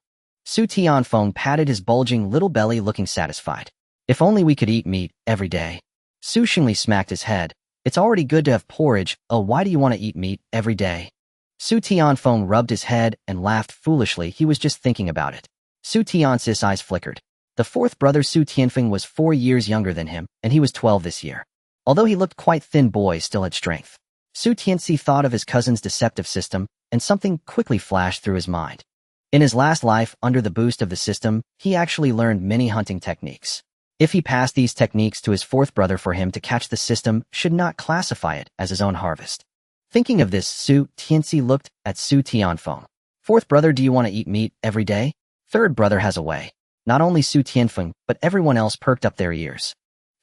Su Tianfeng patted his bulging little belly, looking satisfied. If only we could eat meat every day. Su Xingli smacked his head. It's already good to have porridge. Oh, why do you want to eat meat every day? Su Tianfeng rubbed his head and laughed foolishly. He was just thinking about it. Su Tiancis' eyes flickered. The fourth brother, Su Tianfeng, was 4 years younger than him, and he was 12 this year. Although he looked quite thin, boy still had strength. Su Tianci thought of his cousin's deceptive system, and something quickly flashed through his mind. In his last life, under the boost of the system, he actually learned many hunting techniques. If he passed these techniques to his fourth brother, for him to catch, the system should not classify it as his own harvest. Thinking of this, Su Tianci looked at Su Tianfeng. Fourth brother, do you want to eat meat every day? Third brother has a way. Not only Su Tianfeng, but everyone else perked up their ears.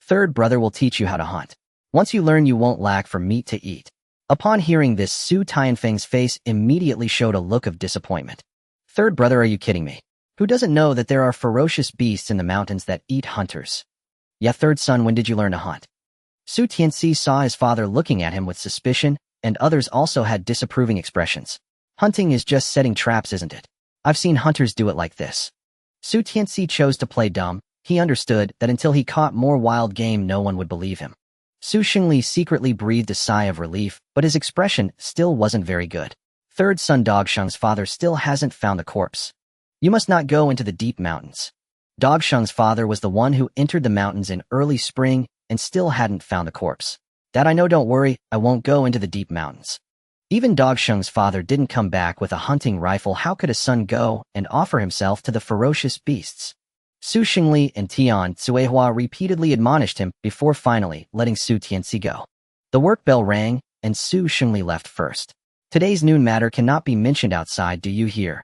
Third brother will teach you how to hunt. Once you learn, you won't lack for meat to eat. Upon hearing this, Su Tianfeng's face immediately showed a look of disappointment. Third brother, are you kidding me? Who doesn't know that there are ferocious beasts in the mountains that eat hunters? Yeah, third son, when did you learn to hunt? Su Tianci saw his father looking at him with suspicion, and others also had disapproving expressions. Hunting is just setting traps, isn't it? I've seen hunters do it like this. Su Tianci chose to play dumb. He understood that until he caught more wild game, no one would believe him. Su Xingli secretly breathed a sigh of relief, but his expression still wasn't very good. Third son Dogsheng's father still hasn't found the corpse. You must not go into the deep mountains. Dogsheng's father was the one who entered the mountains in early spring and still hadn't found the corpse. That I know, don't worry, I won't go into the deep mountains. Even Dogsheng's father didn't come back with a hunting rifle. How could a son go and offer himself to the ferocious beasts? Su Xingli and Tian Cuihua repeatedly admonished him before finally letting Su Tianci go. The work bell rang, and Su Xingli left first. Today's noon matter cannot be mentioned outside, do you hear?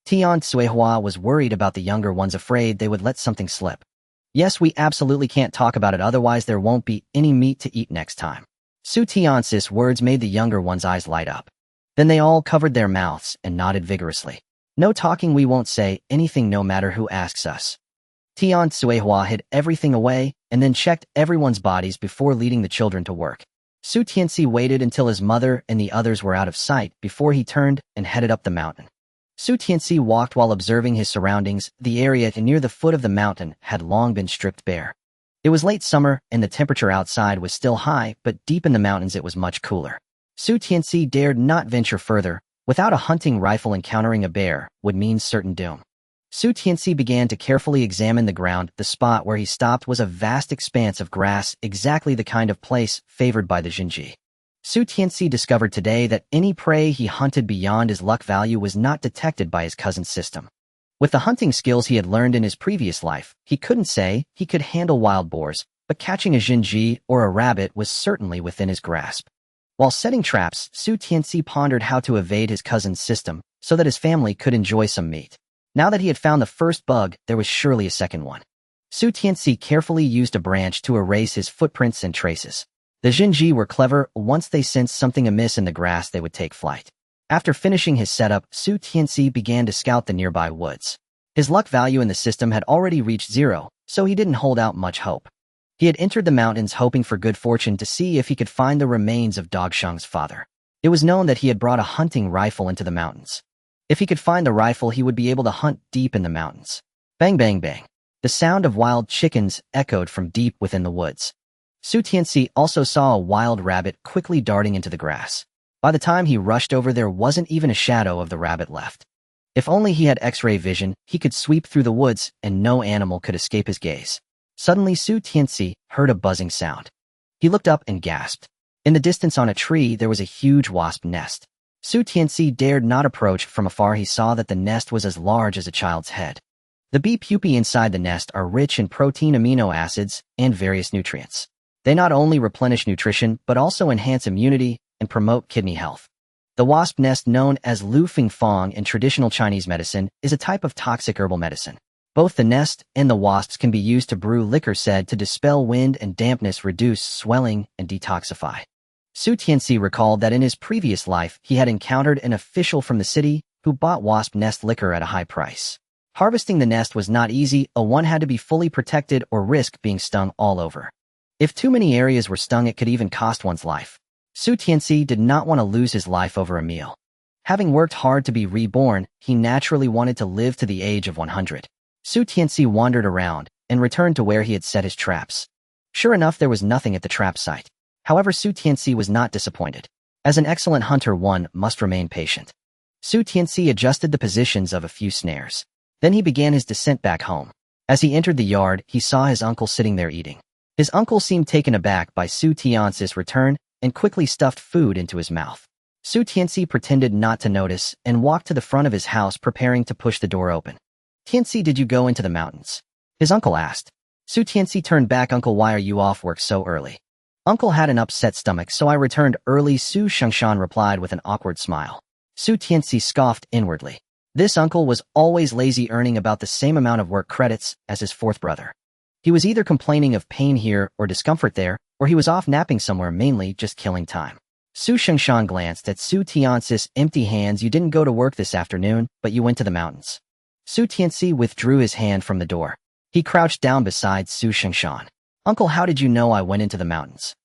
Tian Cuihua was worried about the younger ones, afraid they would let something slip. Yes, we absolutely can't talk about it, otherwise there won't be any meat to eat next time. Su Tiancis' words made the younger one's eyes light up. Then they all covered their mouths and nodded vigorously. No talking, we won't say anything no matter who asks us. Tian Cuihua hid everything away and then checked everyone's bodies before leading the children to work. Su Tianci waited until his mother and the others were out of sight before he turned and headed up the mountain. Su Tianci walked while observing his surroundings. The area near the foot of the mountain had long been stripped bare. It was late summer and the temperature outside was still high, but deep in the mountains it was much cooler. Su Tianci dared not venture further. Without a hunting rifle, encountering a bear would mean certain doom. Su Tianci began to carefully examine the ground. The spot where he stopped was a vast expanse of grass, exactly the kind of place favored by the Jinji. Su Tianci discovered today that any prey he hunted beyond his luck value was not detected by his cousin's system. With the hunting skills he had learned in his previous life, he couldn't say he could handle wild boars, but catching a Jinji or a rabbit was certainly within his grasp. While setting traps, Su Tianci pondered how to evade his cousin's system so that his family could enjoy some meat. Now that he had found the first bug, there was surely a second one. Su Tianci carefully used a branch to erase his footprints and traces. The Jinji were clever. Once they sensed something amiss in the grass, they would take flight. After finishing his setup, Su Tianci began to scout the nearby woods. His luck value in the system had already reached 0, so he didn't hold out much hope. He had entered the mountains hoping for good fortune to see if he could find the remains of Dogsheng's father. It was known that he had brought a hunting rifle into the mountains. If he could find the rifle, he would be able to hunt deep in the mountains. Bang, bang, bang. The sound of wild chickens echoed from deep within the woods. Su Tianci also saw a wild rabbit quickly darting into the grass. By the time he rushed over, there wasn't even a shadow of the rabbit left. If only he had X-ray vision, he could sweep through the woods and no animal could escape his gaze. Suddenly, Su Tianci heard a buzzing sound. He looked up and gasped. In the distance on a tree, there was a huge wasp nest. Su Tianci dared not approach. From afar, he saw that the nest was as large as a child's head. The bee pupae inside the nest are rich in protein, amino acids, and various nutrients. They not only replenish nutrition, but also enhance immunity and promote kidney health. The wasp nest, known as Lu Fing Fong in traditional Chinese medicine, is a type of toxic herbal medicine. Both the nest and the wasps can be used to brew liquor said to dispel wind and dampness, reduce swelling, and detoxify. Su Tianci recalled that in his previous life he had encountered an official from the city who bought wasp nest liquor at a high price. Harvesting the nest was not easy. One had to be fully protected or risk being stung all over. If too many areas were stung, it could even cost one's life. Su Tianci did not want to lose his life over a meal. Having worked hard to be reborn, he naturally wanted to live to the age of 100. Su Tianci wandered around and returned to where he had set his traps. Sure enough, there was nothing at the trap site. However, Su Tianci was not disappointed. As an excellent hunter, one must remain patient. Su Tianci adjusted the positions of a few snares. Then he began his descent back home. As he entered the yard, he saw his uncle sitting there eating. His uncle seemed taken aback by Su Tianci's return and quickly stuffed food into his mouth. Su Tianci pretended not to notice and walked to the front of his house, preparing to push the door open. "Tianci, did you go into the mountains?" his uncle asked. Su Tianci turned back. "Uncle, why are you off work so early?" "Uncle had an upset stomach, so I returned early," Su Shengshan replied with an awkward smile. Su Tianci scoffed inwardly. This uncle was always lazy, earning about the same amount of work credits as his fourth brother. He was either complaining of pain here or discomfort there, or he was off napping somewhere, mainly just killing time. Su Shengshan glanced at Su Tianci's empty hands. "You didn't go to work this afternoon, but you went to the mountains." Su Tianci withdrew his hand from the door. He crouched down beside Su Shengshan. "Uncle, how did you know I went into the mountains?"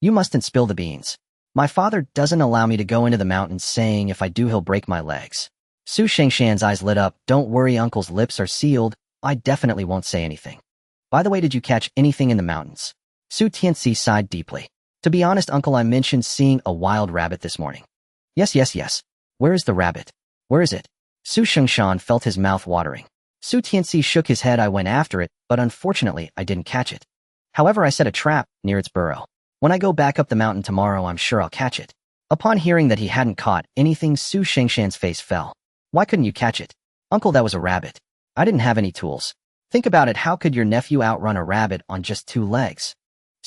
"You mustn't spill the beans. My father doesn't allow me to go into the mountains, saying if I do he'll break my legs." Su Shengshan's eyes lit up. "Don't worry, Uncle's lips are sealed. I definitely won't say anything. By the way, did you catch anything in the mountains?" Su Tianci sighed deeply. To be honest, uncle, I mentioned seeing a wild rabbit this morning. Yes, yes, yes. Where is the rabbit? Where is it? Su Shengshan felt his mouth watering. Su Tianci shook his head. I went after it, but unfortunately I didn't catch it. However, I set a trap near its burrow. When I go back up the mountain tomorrow, I'm sure I'll catch it. Upon hearing that he hadn't caught anything, Su Shengshan's face fell. Why couldn't you catch it? Uncle, that was a rabbit. I didn't have any tools. Think about it, how could your nephew outrun a rabbit on just 2 legs?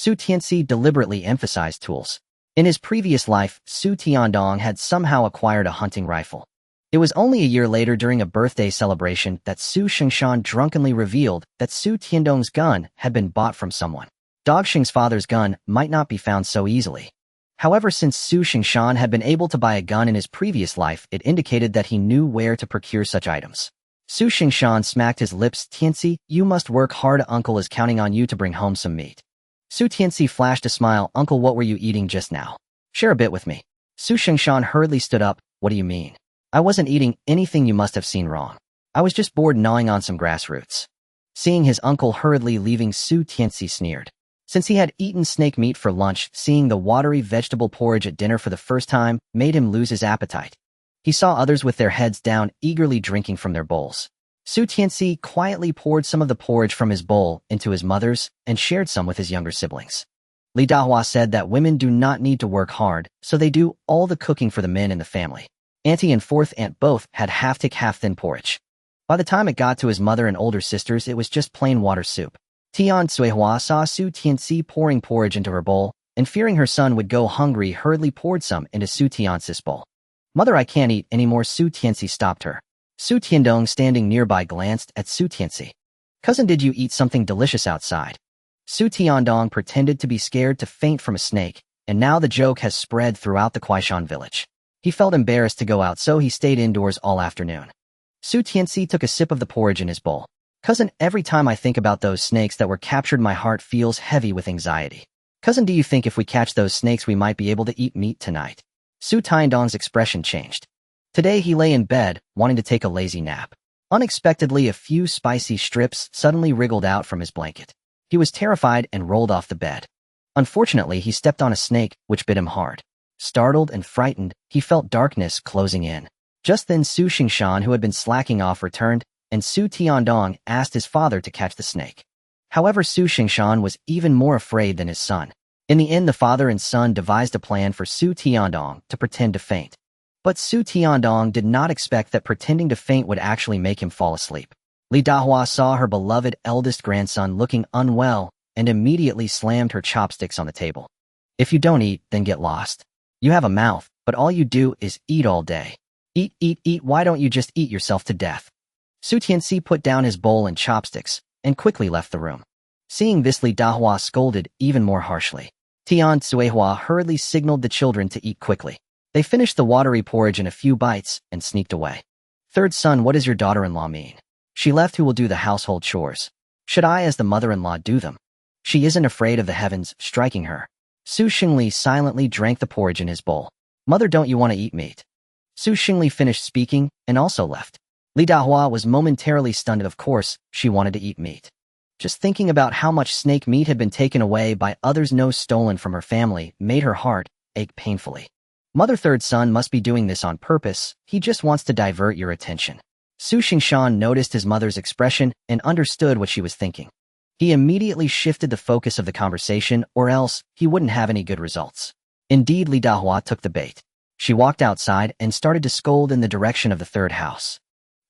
Su Tianci deliberately emphasized tools. In his previous life, Su Tiandong had somehow acquired a hunting rifle. It was only a year later during a birthday celebration that Su Shengshan drunkenly revealed that Su Tiandong's gun had been bought from someone. Dog Xing's father's gun might not be found so easily. However, since Su Shengshan had been able to buy a gun in his previous life, it indicated that he knew where to procure such items. Su Shengshan smacked his lips. Tianci, you must work hard. Uncle is counting on you to bring home some meat. Su Tianci flashed a smile. Uncle, what were you eating just now? Share a bit with me. Su Shengshan hurriedly stood up. What do you mean? I wasn't eating anything, you must have seen wrong. I was just bored gnawing on some grass roots. Seeing his uncle hurriedly leaving, Su Tianci sneered. Since he had eaten snake meat for lunch, seeing the watery vegetable porridge at dinner for the first time made him lose his appetite. He saw others with their heads down, eagerly drinking from their bowls. Su Tianci quietly poured some of the porridge from his bowl into his mother's and shared some with his younger siblings. Li Dahua said that women do not need to work hard, so they do all the cooking for the men in the family. Auntie and fourth aunt both had half-thick, half-thin porridge. By the time it got to his mother and older sisters, it was just plain water soup. Tian Cuihua saw Su Tianci pouring porridge into her bowl, and fearing her son would go hungry, hurriedly poured some into Su Tianci's bowl. Mother, I can't eat anymore. Su Tianci stopped her. Su Tiandong, standing nearby, glanced at Su Tianci. Cousin, did you eat something delicious outside? Su Tiandong pretended to be scared to faint from a snake, and now the joke has spread throughout the Kuaishan village. He felt embarrassed to go out, so he stayed indoors all afternoon. Su Tianci took a sip of the porridge in his bowl. Cousin, every time I think about those snakes that were captured, my heart feels heavy with anxiety. Cousin, do you think if we catch those snakes we might be able to eat meat tonight? Su Tiandong's expression changed. Today he lay in bed, wanting to take a lazy nap. Unexpectedly, a few spicy strips suddenly wriggled out from his blanket. He was terrified and rolled off the bed. Unfortunately, he stepped on a snake, which bit him hard. Startled and frightened, he felt darkness closing in. Just then Su Shengshan, who had been slacking off, returned, and Su Tiandong asked his father to catch the snake. However, Su Shengshan was even more afraid than his son. In the end, the father and son devised a plan for Su Tiandong to pretend to faint. But Su Tiandong did not expect that pretending to faint would actually make him fall asleep. Li Dahua saw her beloved eldest grandson looking unwell and immediately slammed her chopsticks on the table. If you don't eat, then get lost. You have a mouth, but all you do is eat all day. Eat, eat, eat, why don't you just eat yourself to death? Su Tianci put down his bowl and chopsticks and quickly left the room. Seeing this, Li Dahua scolded even more harshly. Tian Cuihua hurriedly signaled the children to eat quickly. They finished the watery porridge in a few bites and sneaked away. Third son, what does your daughter-in-law mean? She left. Who will do the household chores? Should I, as the mother-in-law, do them? She isn't afraid of the heavens striking her. Su Xingli silently drank the porridge in his bowl. Mother, don't you want to eat meat? Su Xingli finished speaking and also left. Li Dahua was momentarily stunned. Of course, she wanted to eat meat. Just thinking about how much snake meat had been taken away by others, no, stolen from her family, made her heart ache painfully. Mother, third son must be doing this on purpose. He just wants to divert your attention. Su Shengshan noticed his mother's expression and understood what she was thinking. He immediately shifted the focus of the conversation, or else he wouldn't have any good results. Indeed, Li Dahua took the bait. She walked outside and started to scold in the direction of the third house.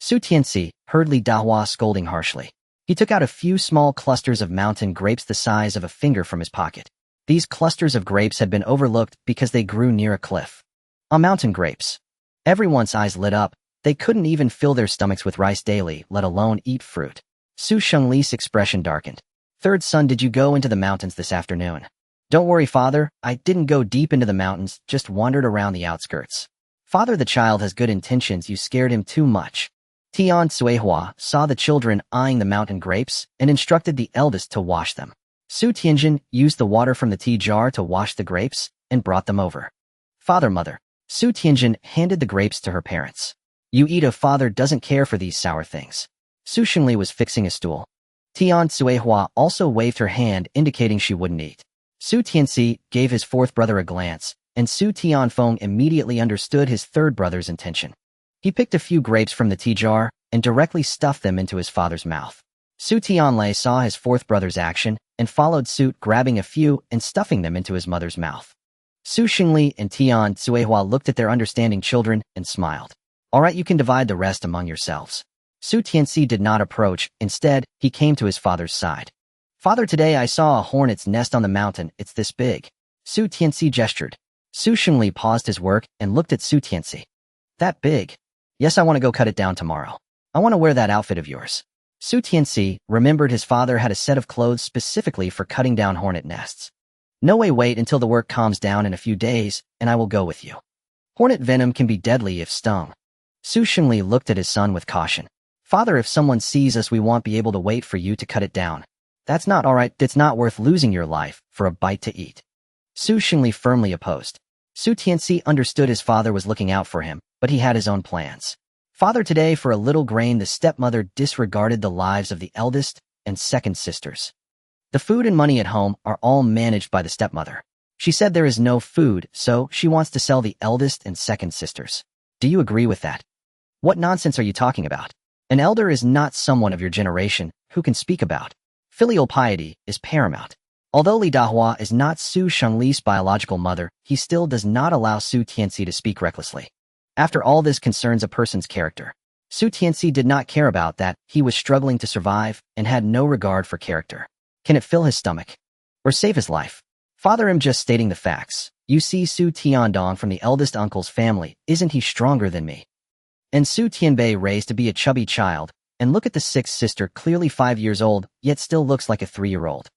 Su Tianci heard Li Dahua scolding harshly. He took out a few small clusters of mountain grapes the size of a finger from his pocket. These clusters of grapes had been overlooked because they grew near a cliff. Mountain grapes. Everyone's eyes lit up. They couldn't even fill their stomachs with rice daily, let alone eat fruit. Su Shengli's expression darkened. Third son, did you go into the mountains this afternoon? Don't worry, father, I didn't go deep into the mountains, just wandered around the outskirts. Father, the child has good intentions, you scared him too much. Tian Cuihua saw the children eyeing the mountain grapes and instructed the eldest to wash them. Su Tianjin used the water from the tea jar to wash the grapes and brought them over. Father, mother. Su Tianjin handed the grapes to her parents. You eat, a father doesn't care for these sour things. Su Xingli was fixing a stool. Tian Cuihua also waved her hand, indicating she wouldn't eat. Su Tianci gave his fourth brother a glance, and Su Tianfeng immediately understood his third brother's intention. He picked a few grapes from the tea jar and directly stuffed them into his father's mouth. Su Tianlei saw his fourth brother's action and followed suit, grabbing a few and stuffing them into his mother's mouth. Su Xingli and Tian Cuihua looked at their understanding children and smiled. All right, you can divide the rest among yourselves. Su Tianci did not approach. Instead, he came to his father's side. Father, today I saw a hornet's nest on the mountain. It's this big. Su Tianci gestured. Su Xingli paused his work and looked at Su Tianci. That big? Yes, I want to go cut it down tomorrow. I want to wear that outfit of yours. Su Tianci remembered his father had a set of clothes specifically for cutting down hornet nests. No way, wait until the work calms down in a few days, and I will go with you. Hornet venom can be deadly if stung. Su Xingli looked at his son with caution. Father, if someone sees us, we won't be able to wait for you to cut it down. That's not all right. It's not worth losing your life for a bite to eat. Su Xingli firmly opposed. Su Tianci understood his father was looking out for him, but he had his own plans. Father, today for a little grain, the stepmother disregarded the lives of the eldest and second sisters. The food and money at home are all managed by the stepmother. She said there is no food, so she wants to sell the eldest and second sisters. Do you agree with that? What nonsense are you talking about? An elder is not someone of your generation who can speak about. Filial piety is paramount. Although Li Dahua is not Su Shengli's biological mother, he still does not allow Su Tianci to speak recklessly. After all, this concerns a person's character. Su Tianci did not care about that. He was struggling to survive and had no regard for character. Can it fill his stomach? Or save his life? Father, I'm just stating the facts. You see, Su Tiandong from the eldest uncle's family, isn't he stronger than me? And Su Tianbei raised to be a chubby child, and look at the sixth sister, clearly 5 years old, yet still looks like a 3-year-old.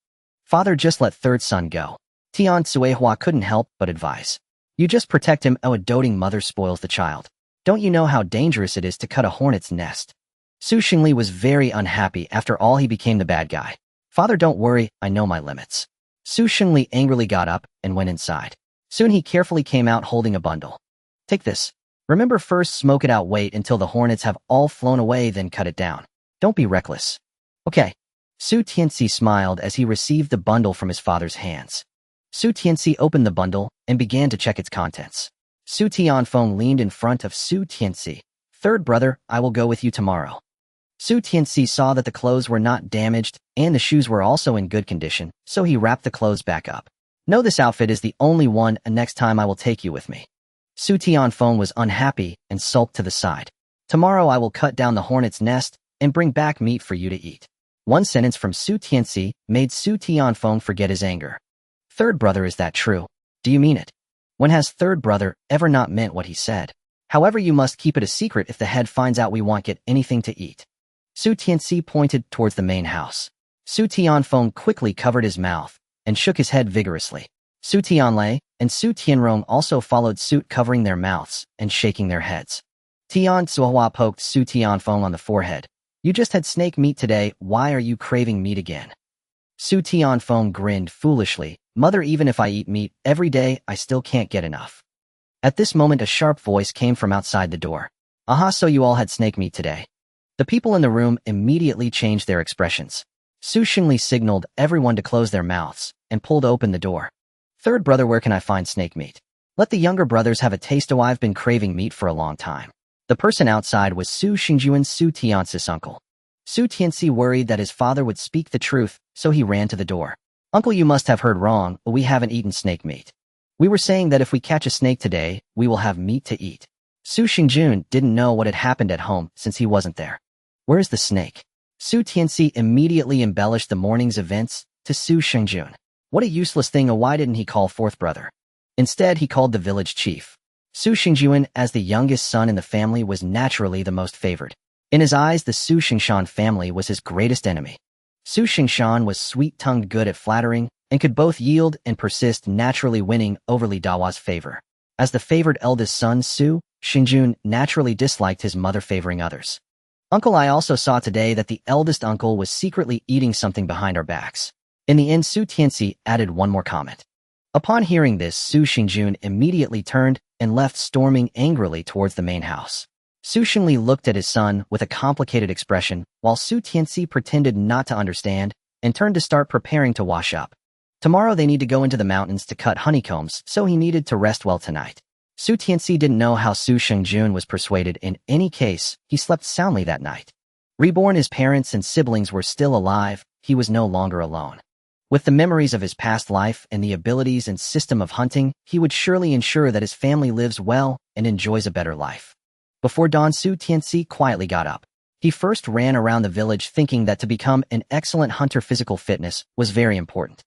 Father, just let third son go. Tian Cuihua couldn't help but advise. You just protect him. Oh, a doting mother spoils the child. Don't you know how dangerous it is to cut a hornet's nest? Su Xingli was very unhappy. After all, he became the bad guy. Father, don't worry, I know my limits. Su Xingli angrily got up and went inside. Soon he carefully came out holding a bundle. Take this. Remember, first smoke it out, wait until the hornets have all flown away, then cut it down. Don't be reckless. Okay. Su Tianci smiled as he received the bundle from his father's hands. Su Tianci opened the bundle and began to check its contents. Su Tianfeng leaned in front of Su Tianci. Third brother, I will go with you tomorrow. Su Tianci saw that the clothes were not damaged and the shoes were also in good condition, so he wrapped the clothes back up. No, this outfit is the only one, and next time I will take you with me. Su Tianfeng was unhappy and sulked to the side. Tomorrow I will cut down the hornet's nest and bring back meat for you to eat. One sentence from Su Tianci made Su Tianfeng forget his anger. Third brother, is that true? Do you mean it? When has third brother ever not meant what he said? However, you must keep it a secret. If the head finds out, we won't get anything to eat. Su Tianci pointed towards the main house. Su Tianfeng quickly covered his mouth and shook his head vigorously. Su Tianlei and Su Tianrong also followed suit, covering their mouths and shaking their heads. Tian Cuihua poked Su Tianfeng on the forehead. You just had snake meat today. Why are you craving meat again? Su Tianfeng grinned foolishly. Mother, even if I eat meat every day, I still can't get enough. At this moment, a sharp voice came from outside the door. Aha, so you all had snake meat today. The people in the room immediately changed their expressions. Su Xingli signaled everyone to close their mouths and pulled open the door. Third brother, where can I find snake meat? Let the younger brothers have a taste. Oh, I've been craving meat for a long time. The person outside was Su Xingjuan, Su Tianci's uncle. Su Tianci worried that his father would speak the truth, so he ran to the door. Uncle, you must have heard wrong, but we haven't eaten snake meat. We were saying that if we catch a snake today, we will have meat to eat. Su Xingjun didn't know what had happened at home since he wasn't there. Where's the snake? Su Tianci immediately embellished the morning's events to Su Xingjun. What a useless thing. Why didn't he call fourth brother? Instead, he called the village chief. Su Xingjun, as the youngest son in the family, was naturally the most favored. In his eyes, the Su Xingshan family was his greatest enemy. Su Xingshan was sweet-tongued, good at flattering, and could both yield and persist, naturally winning over Li Dawa's favor. As the favored eldest son, Su Xingjun naturally disliked his mother favoring others. Uncle, I also saw today that the eldest uncle was secretly eating something behind our backs. In the end, Su Tianci added one more comment. Upon hearing this, Su Xingjun immediately turned and left, storming angrily towards the main house. Su Xingli looked at his son with a complicated expression, while Su Tianci pretended not to understand and turned to start preparing to wash up. Tomorrow they need to go into the mountains to cut honeycombs, so he needed to rest well tonight. Su Tianci didn't know how Su Shengjun was persuaded. In any case, he slept soundly that night. Reborn, his parents and siblings were still alive. He was no longer alone. With the memories of his past life and the abilities and system of hunting, he would surely ensure that his family lives well and enjoys a better life. Before dawn, Su Tianci quietly got up. He first ran around the village thinking that to become an excellent hunter, physical fitness was very important.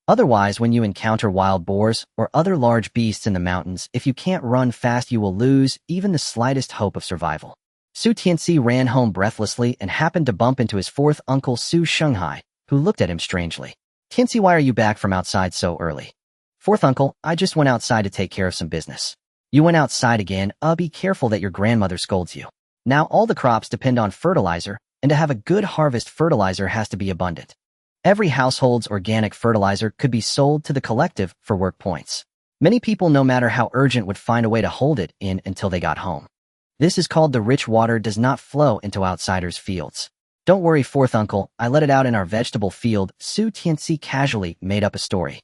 Otherwise, when you encounter wild boars or other large beasts in the mountains, if you can't run fast, you will lose even the slightest hope of survival. Su Tianci ran home breathlessly and happened to bump into his fourth uncle, Su Shenghai, who looked at him strangely. "Tianci, why are you back from outside so early?" "Fourth uncle, I just went outside to take care of some business." "You went outside again? Be careful that your grandmother scolds you. Now all the crops depend on fertilizer, and to have a good harvest, fertilizer has to be abundant. Every household's organic fertilizer could be sold to the collective for work points. Many people, no matter how urgent, would find a way to hold it in until they got home. This is called the rich water does not flow into outsiders' fields. Don't worry, fourth uncle, I let it out in our vegetable field." Su Tianci casually made up a story.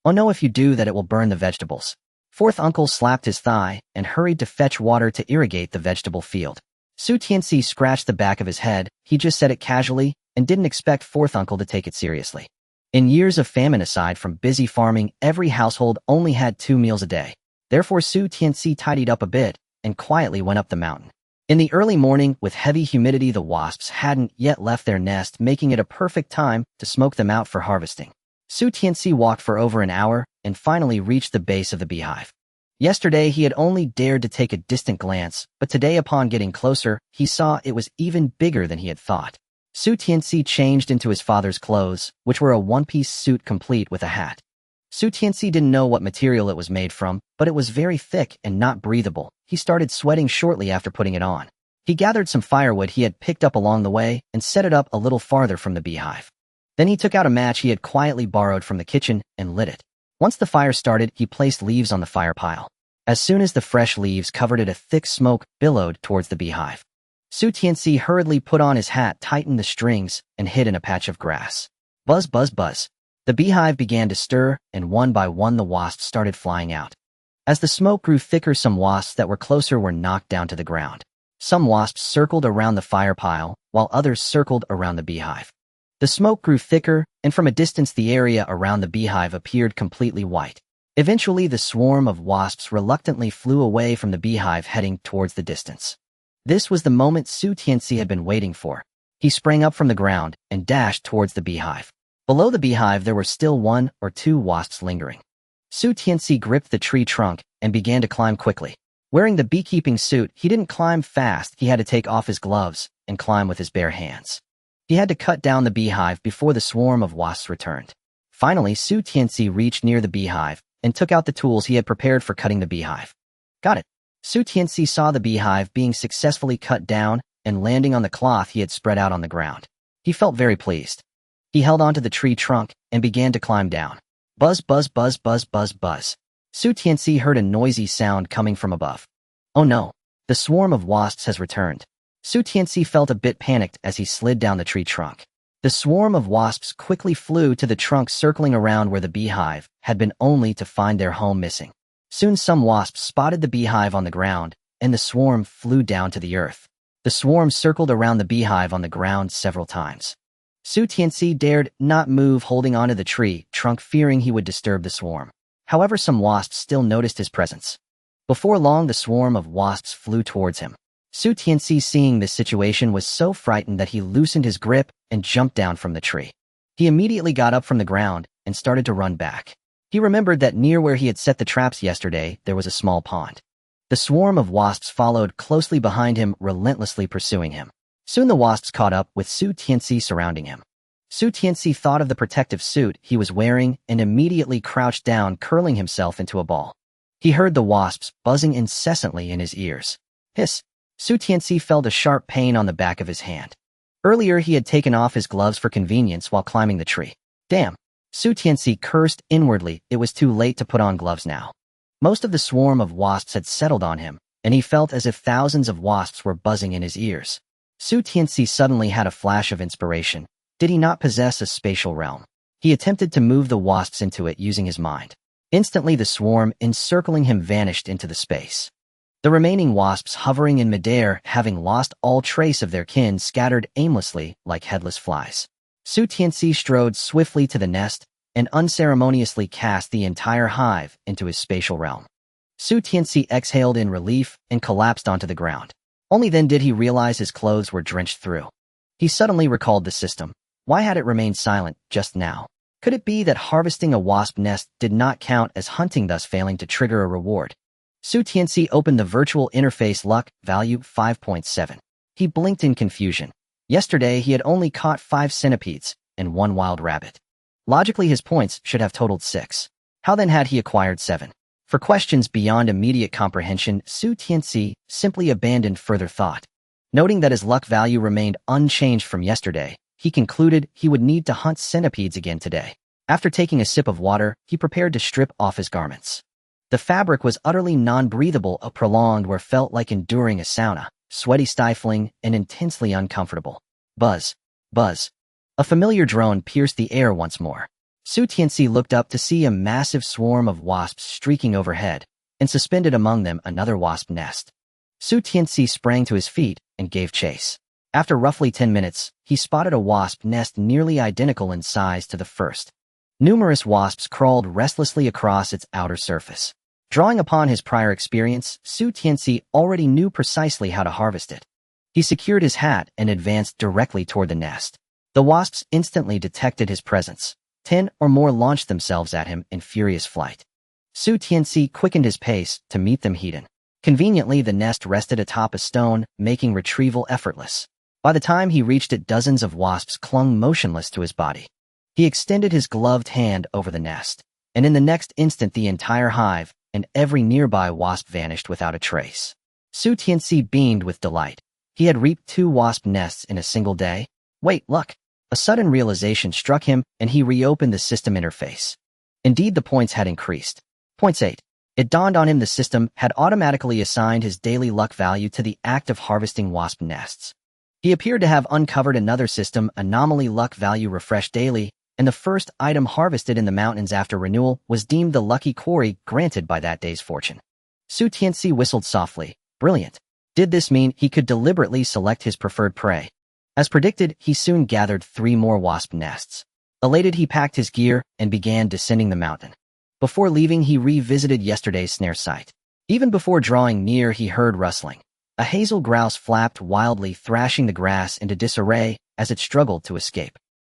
"Oh no, if you do that it will burn the vegetables." Fourth uncle slapped his thigh and hurried to fetch water to irrigate the vegetable field. Su Tianci scratched the back of his head. He just said it casually and didn't expect fourth uncle to take it seriously. In years of famine, aside from busy farming, every household only had 2 meals a day. Therefore, Su Tianci tidied up a bit and quietly went up the mountain. In the early morning, with heavy humidity, the wasps hadn't yet left their nest, making it a perfect time to smoke them out for harvesting. Su Tianci walked for over an hour and finally reached the base of the beehive. Yesterday, he had only dared to take a distant glance, but today, upon getting closer, he saw it was even bigger than he had thought. Su Tianci changed into his father's clothes, which were a one-piece suit complete with a hat. Su Tianci didn't know what material it was made from, but it was very thick and not breathable. He started sweating shortly after putting it on. He gathered some firewood he had picked up along the way and set it up a little farther from the beehive. Then he took out a match he had quietly borrowed from the kitchen and lit it. Once the fire started, he placed leaves on the fire pile. As soon as the fresh leaves covered it, a thick smoke billowed towards the beehive. Su Tianci hurriedly put on his hat, tightened the strings, and hid in a patch of grass. Buzz, buzz, buzz. The beehive began to stir, and one by one the wasps started flying out. As the smoke grew thicker, some wasps that were closer were knocked down to the ground. Some wasps circled around the fire pile, while others circled around the beehive. The smoke grew thicker, and from a distance the area around the beehive appeared completely white. Eventually, the swarm of wasps reluctantly flew away from the beehive, heading towards the distance. This was the moment Su Tianci had been waiting for. He sprang up from the ground and dashed towards the beehive. Below the beehive, there were still 1 or 2 wasps lingering. Su Tianci gripped the tree trunk and began to climb quickly. Wearing the beekeeping suit, he didn't climb fast. He had to take off his gloves and climb with his bare hands. He had to cut down the beehive before the swarm of wasps returned. Finally, Su Tianci reached near the beehive and took out the tools he had prepared for cutting the beehive. Got it. Su Tianci saw the beehive being successfully cut down and landing on the cloth he had spread out on the ground. He felt very pleased. He held onto the tree trunk and began to climb down. Buzz, buzz, buzz, buzz, buzz, buzz. Su Tianci heard a noisy sound coming from above. Oh no, the swarm of wasps has returned. Su Tianci felt a bit panicked as he slid down the tree trunk. The swarm of wasps quickly flew to the trunk, circling around where the beehive had been, only to find their home missing. Soon some wasps spotted the beehive on the ground, and the swarm flew down to the earth. The swarm circled around the beehive on the ground several times. Su Tianci dared not move, holding onto the tree trunk, fearing he would disturb the swarm. However, some wasps still noticed his presence. Before long, the swarm of wasps flew towards him. Su Tianci, seeing this situation, was so frightened that he loosened his grip and jumped down from the tree. He immediately got up from the ground and started to run back. He remembered that near where he had set the traps yesterday, there was a small pond. The swarm of wasps followed closely behind him, relentlessly pursuing him. Soon the wasps caught up, with Su Tianci surrounding him. Su Tianci thought of the protective suit he was wearing and immediately crouched down, curling himself into a ball. He heard the wasps buzzing incessantly in his ears. Hiss! Su Tianci felt a sharp pain on the back of his hand. Earlier, he had taken off his gloves for convenience while climbing the tree. Damn! Su Tianci cursed inwardly. It was too late to put on gloves now. Most of the swarm of wasps had settled on him, and he felt as if thousands of wasps were buzzing in his ears. Su Tianci suddenly had a flash of inspiration. Did he not possess a spatial realm? He attempted to move the wasps into it using his mind. Instantly, the swarm encircling him vanished into the space. The remaining wasps hovering in midair, having lost all trace of their kin, scattered aimlessly like headless flies. Su Tianci strode swiftly to the nest and unceremoniously cast the entire hive into his spatial realm. Su Tianci exhaled in relief and collapsed onto the ground. Only then did he realize his clothes were drenched through. He suddenly recalled the system. Why had it remained silent just now? Could it be that harvesting a wasp nest did not count as hunting, thus failing to trigger a reward? Su Tianci opened the virtual interface. Luck value 5.7. He blinked in confusion. Yesterday he had only caught 5 centipedes and 1 wild rabbit. Logically, his points should have totaled 6. How then had he acquired 7? For questions beyond immediate comprehension, Su Tianci simply abandoned further thought. Noting that his luck value remained unchanged from yesterday, he concluded he would need to hunt centipedes again today. After taking a sip of water, he prepared to strip off his garments. The fabric was utterly non-breathable, a prolonged wear felt like enduring a sauna, sweaty, stifling, and intensely uncomfortable. Buzz. Buzz. A familiar drone pierced the air once more. Su Tianci looked up to see a massive swarm of wasps streaking overhead, and suspended among them another wasp nest. Su Tianci sprang to his feet and gave chase. After roughly 10 minutes, he spotted a wasp nest nearly identical in size to the first. Numerous wasps crawled restlessly across its outer surface. Drawing upon his prior experience, Su Tianci already knew precisely how to harvest it. He secured his hat and advanced directly toward the nest. The wasps instantly detected his presence. 10 or more launched themselves at him in furious flight. Su Tianci quickened his pace to meet them head-on. Conveniently, the nest rested atop a stone, making retrieval effortless. By the time he reached it, dozens of wasps clung motionless to his body. He extended his gloved hand over the nest, and in the next instant the entire hive and every nearby wasp vanished without a trace. Su Tianci beamed with delight. He had reaped 2 wasp nests in a single day. Wait, look! A sudden realization struck him, and he reopened the system interface. Indeed, the points had increased. Points 8. It dawned on him the system had automatically assigned his daily luck value to the act of harvesting wasp nests. He appeared to have uncovered another system, anomaly luck value refreshed daily, and the first item harvested in the mountains after renewal was deemed the lucky quarry granted by that day's fortune. Su Tianci whistled softly. Brilliant. Did this mean he could deliberately select his preferred prey? As predicted, he soon gathered 3 more wasp nests. Elated, he packed his gear and began descending the mountain. Before leaving, he revisited yesterday's snare site. Even before drawing near, he heard rustling. A hazel grouse flapped wildly, thrashing the grass into disarray as it struggled to escape.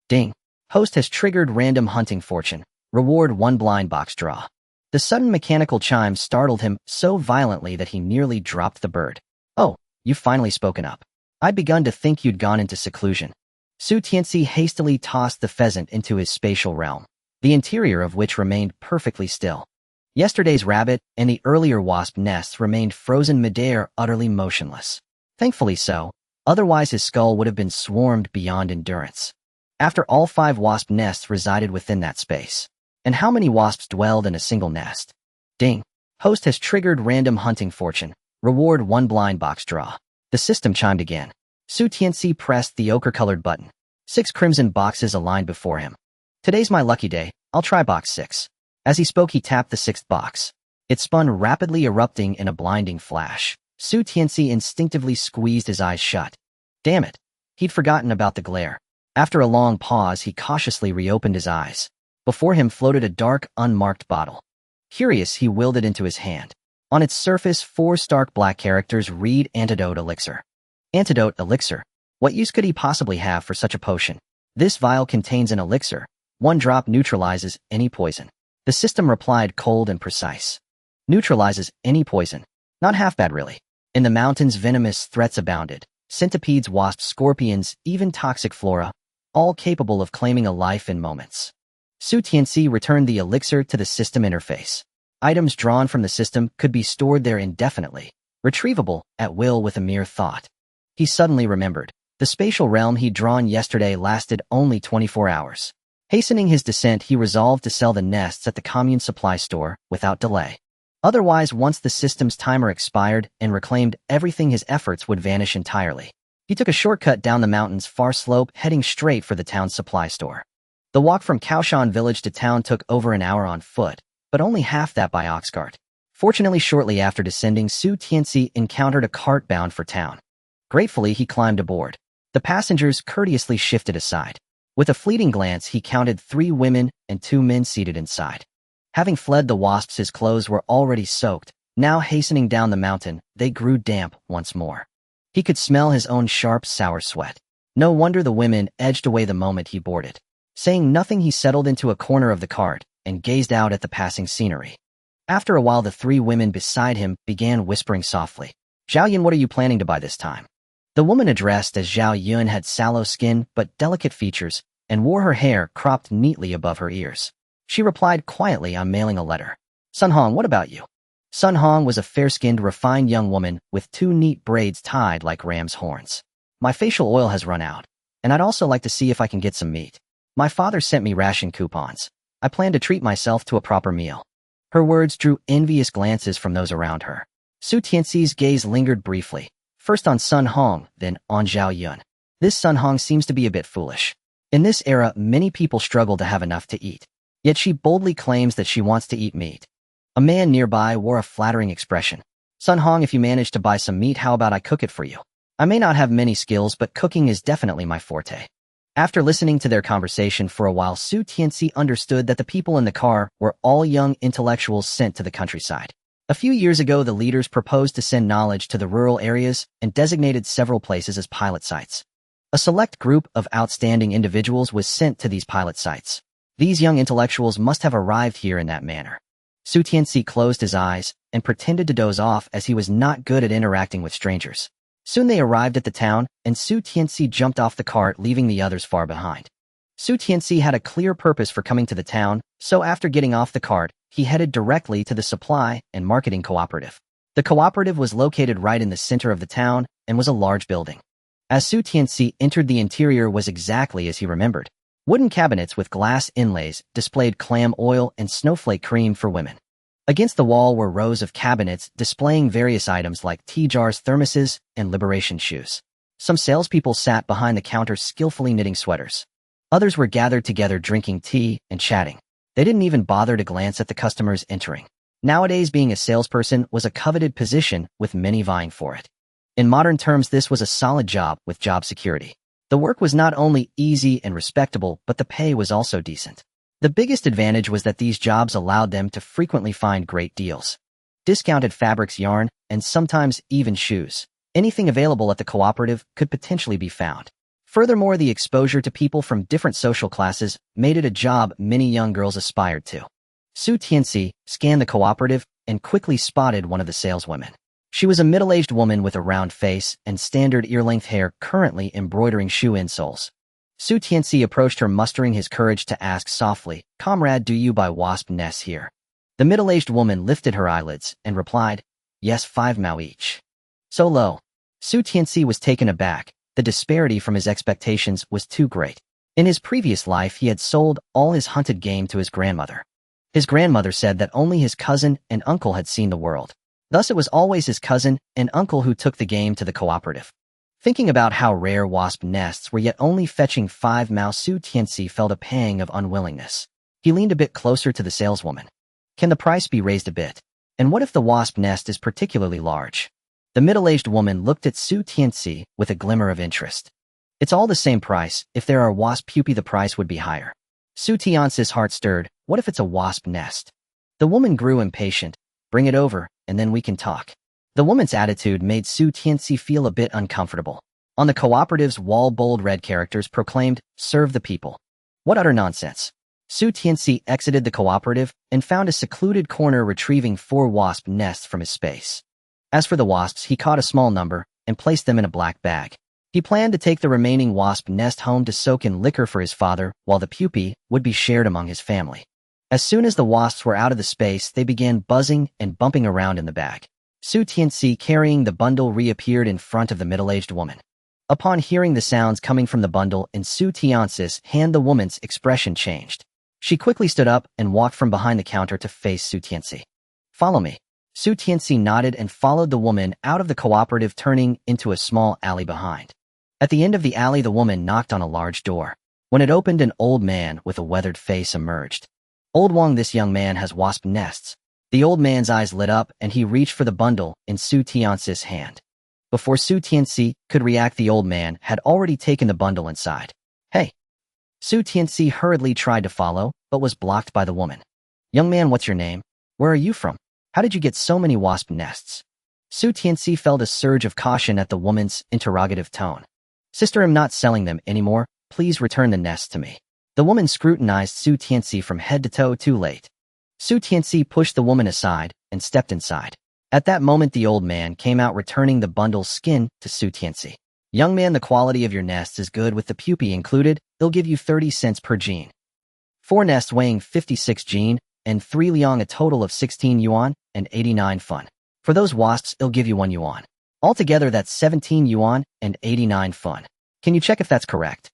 Ding. Host has triggered random hunting fortune. Reward 1 blind box draw. The sudden mechanical chime startled him so violently that he nearly dropped the bird. Oh, you've finally spoken up. I'd begun to think you'd gone into seclusion. Su Tianci hastily tossed the pheasant into his spatial realm, the interior of which remained perfectly still. Yesterday's rabbit and the earlier wasp nests remained frozen midair, utterly motionless. Thankfully so, otherwise his skull would have been swarmed beyond endurance. After all, 5 wasp nests resided within that space. And how many wasps dwelled in a single nest? Ding. Host has triggered random hunting fortune. Reward 1 blind box draw. The system chimed again. Su Tianci pressed the ochre-colored button. 6 crimson boxes aligned before him. Today's my lucky day. I'll try box 6. As he spoke, he tapped the 6th box. It spun rapidly, erupting in a blinding flash. Su Tianci instinctively squeezed his eyes shut. Damn it. He'd forgotten about the glare. After a long pause, he cautiously reopened his eyes. Before him floated a dark, unmarked bottle. Curious, he willed it into his hand. On its surface, 4 stark black characters read Antidote Elixir. Antidote Elixir. What use could he possibly have for such a potion? This vial contains an elixir. 1 drop neutralizes any poison. The system replied, cold and precise. Neutralizes any poison. Not half bad, really. In the mountains, venomous threats abounded. Centipedes, wasps, scorpions, even toxic flora, all capable of claiming a life in moments. Su Tianci returned the elixir to the system interface. Items drawn from the system could be stored there indefinitely, retrievable at will with a mere thought. He suddenly remembered. The spatial realm he'd drawn yesterday lasted only 24 hours. Hastening his descent, he resolved to sell the nests at the commune supply store without delay. Otherwise, once the system's timer expired and reclaimed everything, his efforts would vanish entirely. He took a shortcut down the mountain's far slope, heading straight for the town's supply store. The walk from Kaoshan village to town took over an hour on foot, but only half that by ox cart. Fortunately, shortly after descending, Su Tianci encountered a cart bound for town. Gratefully, he climbed aboard. The passengers courteously shifted aside. With a fleeting glance, he counted 3 women and 2 men seated inside. Having fled the wasps, his clothes were already soaked. Now hastening down the mountain, they grew damp once more. He could smell his own sharp, sour sweat. No wonder the women edged away the moment he boarded. Saying nothing, he settled into a corner of the cart and gazed out at the passing scenery. After a while, the 3 women beside him began whispering softly. "Zhao Yun, what are you planning to buy this time?" The woman addressed as Zhao Yun had sallow skin but delicate features and wore her hair cropped neatly above her ears. She replied quietly, "I'm mailing a letter." "Sun Hong, what about you?" Sun Hong was a fair-skinned, refined young woman with 2 neat braids tied like ram's horns. "My facial oil has run out, and I'd also like to see if I can get some meat. My father sent me ration coupons. I plan to treat myself to a proper meal." Her words drew envious glances from those around her. Su Tianci's gaze lingered briefly, first on Sun Hong, then on Zhao Yun. This Sun Hong seems to be a bit foolish. In this era, many people struggle to have enough to eat. Yet she boldly claims that she wants to eat meat. A man nearby wore a flattering expression. "Sun Hong, if you manage to buy some meat, how about I cook it for you? I may not have many skills, but cooking is definitely my forte." After listening to their conversation for a while, Su Tianci understood that the people in the car were all young intellectuals sent to the countryside. A few years ago, the leaders proposed to send knowledge to the rural areas and designated several places as pilot sites. A select group of outstanding individuals was sent to these pilot sites. These young intellectuals must have arrived here in that manner. Su Tianci closed his eyes and pretended to doze off as he was not good at interacting with strangers. Soon they arrived at the town, and Su Tianci jumped off the cart, leaving the others far behind. Su Tianci had a clear purpose for coming to the town, so after getting off the cart, he headed directly to the supply and marketing cooperative. The cooperative was located right in the center of the town and was a large building. As Su Tianci entered, the interior was exactly as he remembered. Wooden cabinets with glass inlays displayed clam oil and snowflake cream for women. Against the wall were rows of cabinets displaying various items like tea jars, thermoses, and liberation shoes. Some salespeople sat behind the counter skillfully knitting sweaters. Others were gathered together drinking tea and chatting. They didn't even bother to glance at the customers entering. Nowadays, being a salesperson was a coveted position with many vying for it. In modern terms, this was a solid job with job security. The work was not only easy and respectable, but the pay was also decent. The biggest advantage was that these jobs allowed them to frequently find great deals. Discounted fabrics, yarn, and sometimes even shoes. Anything available at the cooperative could potentially be found. Furthermore, the exposure to people from different social classes made it a job many young girls aspired to. Su Tianci scanned the cooperative and quickly spotted one of the saleswomen. She was a middle-aged woman with a round face and standard ear-length hair, currently embroidering shoe insoles. Su Tianci approached her, mustering his courage to ask softly, "Comrade, do you buy wasp nests here?" The middle-aged woman lifted her eyelids and replied, "Yes, 5 mao each." So low. Su Tianci was taken aback. The disparity from his expectations was too great. In his previous life, he had sold all his hunted game to his grandmother. His grandmother said that only his cousin and uncle had seen the world. Thus, it was always his cousin and uncle who took the game to the cooperative. Thinking about how rare wasp nests were yet only fetching 5 mao, Su Tianci felt a pang of unwillingness. He leaned a bit closer to the saleswoman. "Can the price be raised a bit? And what if the wasp nest is particularly large?" The middle-aged woman looked at Su Tianci with a glimmer of interest. "It's all the same price. If there are wasp pupae, the price would be higher." Su Tianci's heart stirred. What if it's a wasp nest? The woman grew impatient. "Bring it over, and then we can talk." The woman's attitude made Su Tianci feel a bit uncomfortable. On the cooperative's wall, bold red characters proclaimed, "Serve the people." What utter nonsense. Su Tianci exited the cooperative and found a secluded corner, retrieving 4 wasp nests from his space. As for the wasps, he caught a small number and placed them in a black bag. He planned to take the remaining wasp nest home to soak in liquor for his father, while the pupae would be shared among his family. As soon as the wasps were out of the space, they began buzzing and bumping around in the bag. Su Tianci, carrying the bundle, reappeared in front of the middle-aged woman. Upon hearing the sounds coming from the bundle in Su Tianci's hand, the woman's expression changed. She quickly stood up and walked from behind the counter to face Su Tianci. "Follow me." Su Tianci nodded and followed the woman out of the cooperative, turning into a small alley behind. At the end of the alley, the woman knocked on a large door. When it opened, an old man with a weathered face emerged. Old Wang, this young man has wasp nests. The old man's eyes lit up and he reached for the bundle in Su Tianci's hand. Before Su Tianci could react, the old man had already taken the bundle inside. Hey! Su Tianci hurriedly tried to follow, but was blocked by the woman. Young man, what's your name? Where are you from? How did you get so many wasp nests? Su Tianci felt a surge of caution at the woman's interrogative tone. Sister, I'm not selling them anymore. Please return the nests to me. The woman scrutinized Su Tianci from head to toe. Too late. Su Tianci pushed the woman aside and stepped inside. At that moment, the old man came out, returning the bundle's skin to Su Tianci. Young man, the quality of your nests is good with the pupae included. They'll give you 30 cents per gene. 4 nests weighing 56 gene and 3 liang, a total of 16 yuan and 89 fun. For those wasps, it'll give you 1 yuan. Altogether, that's 17 yuan and 89 fun. Can you check if that's correct?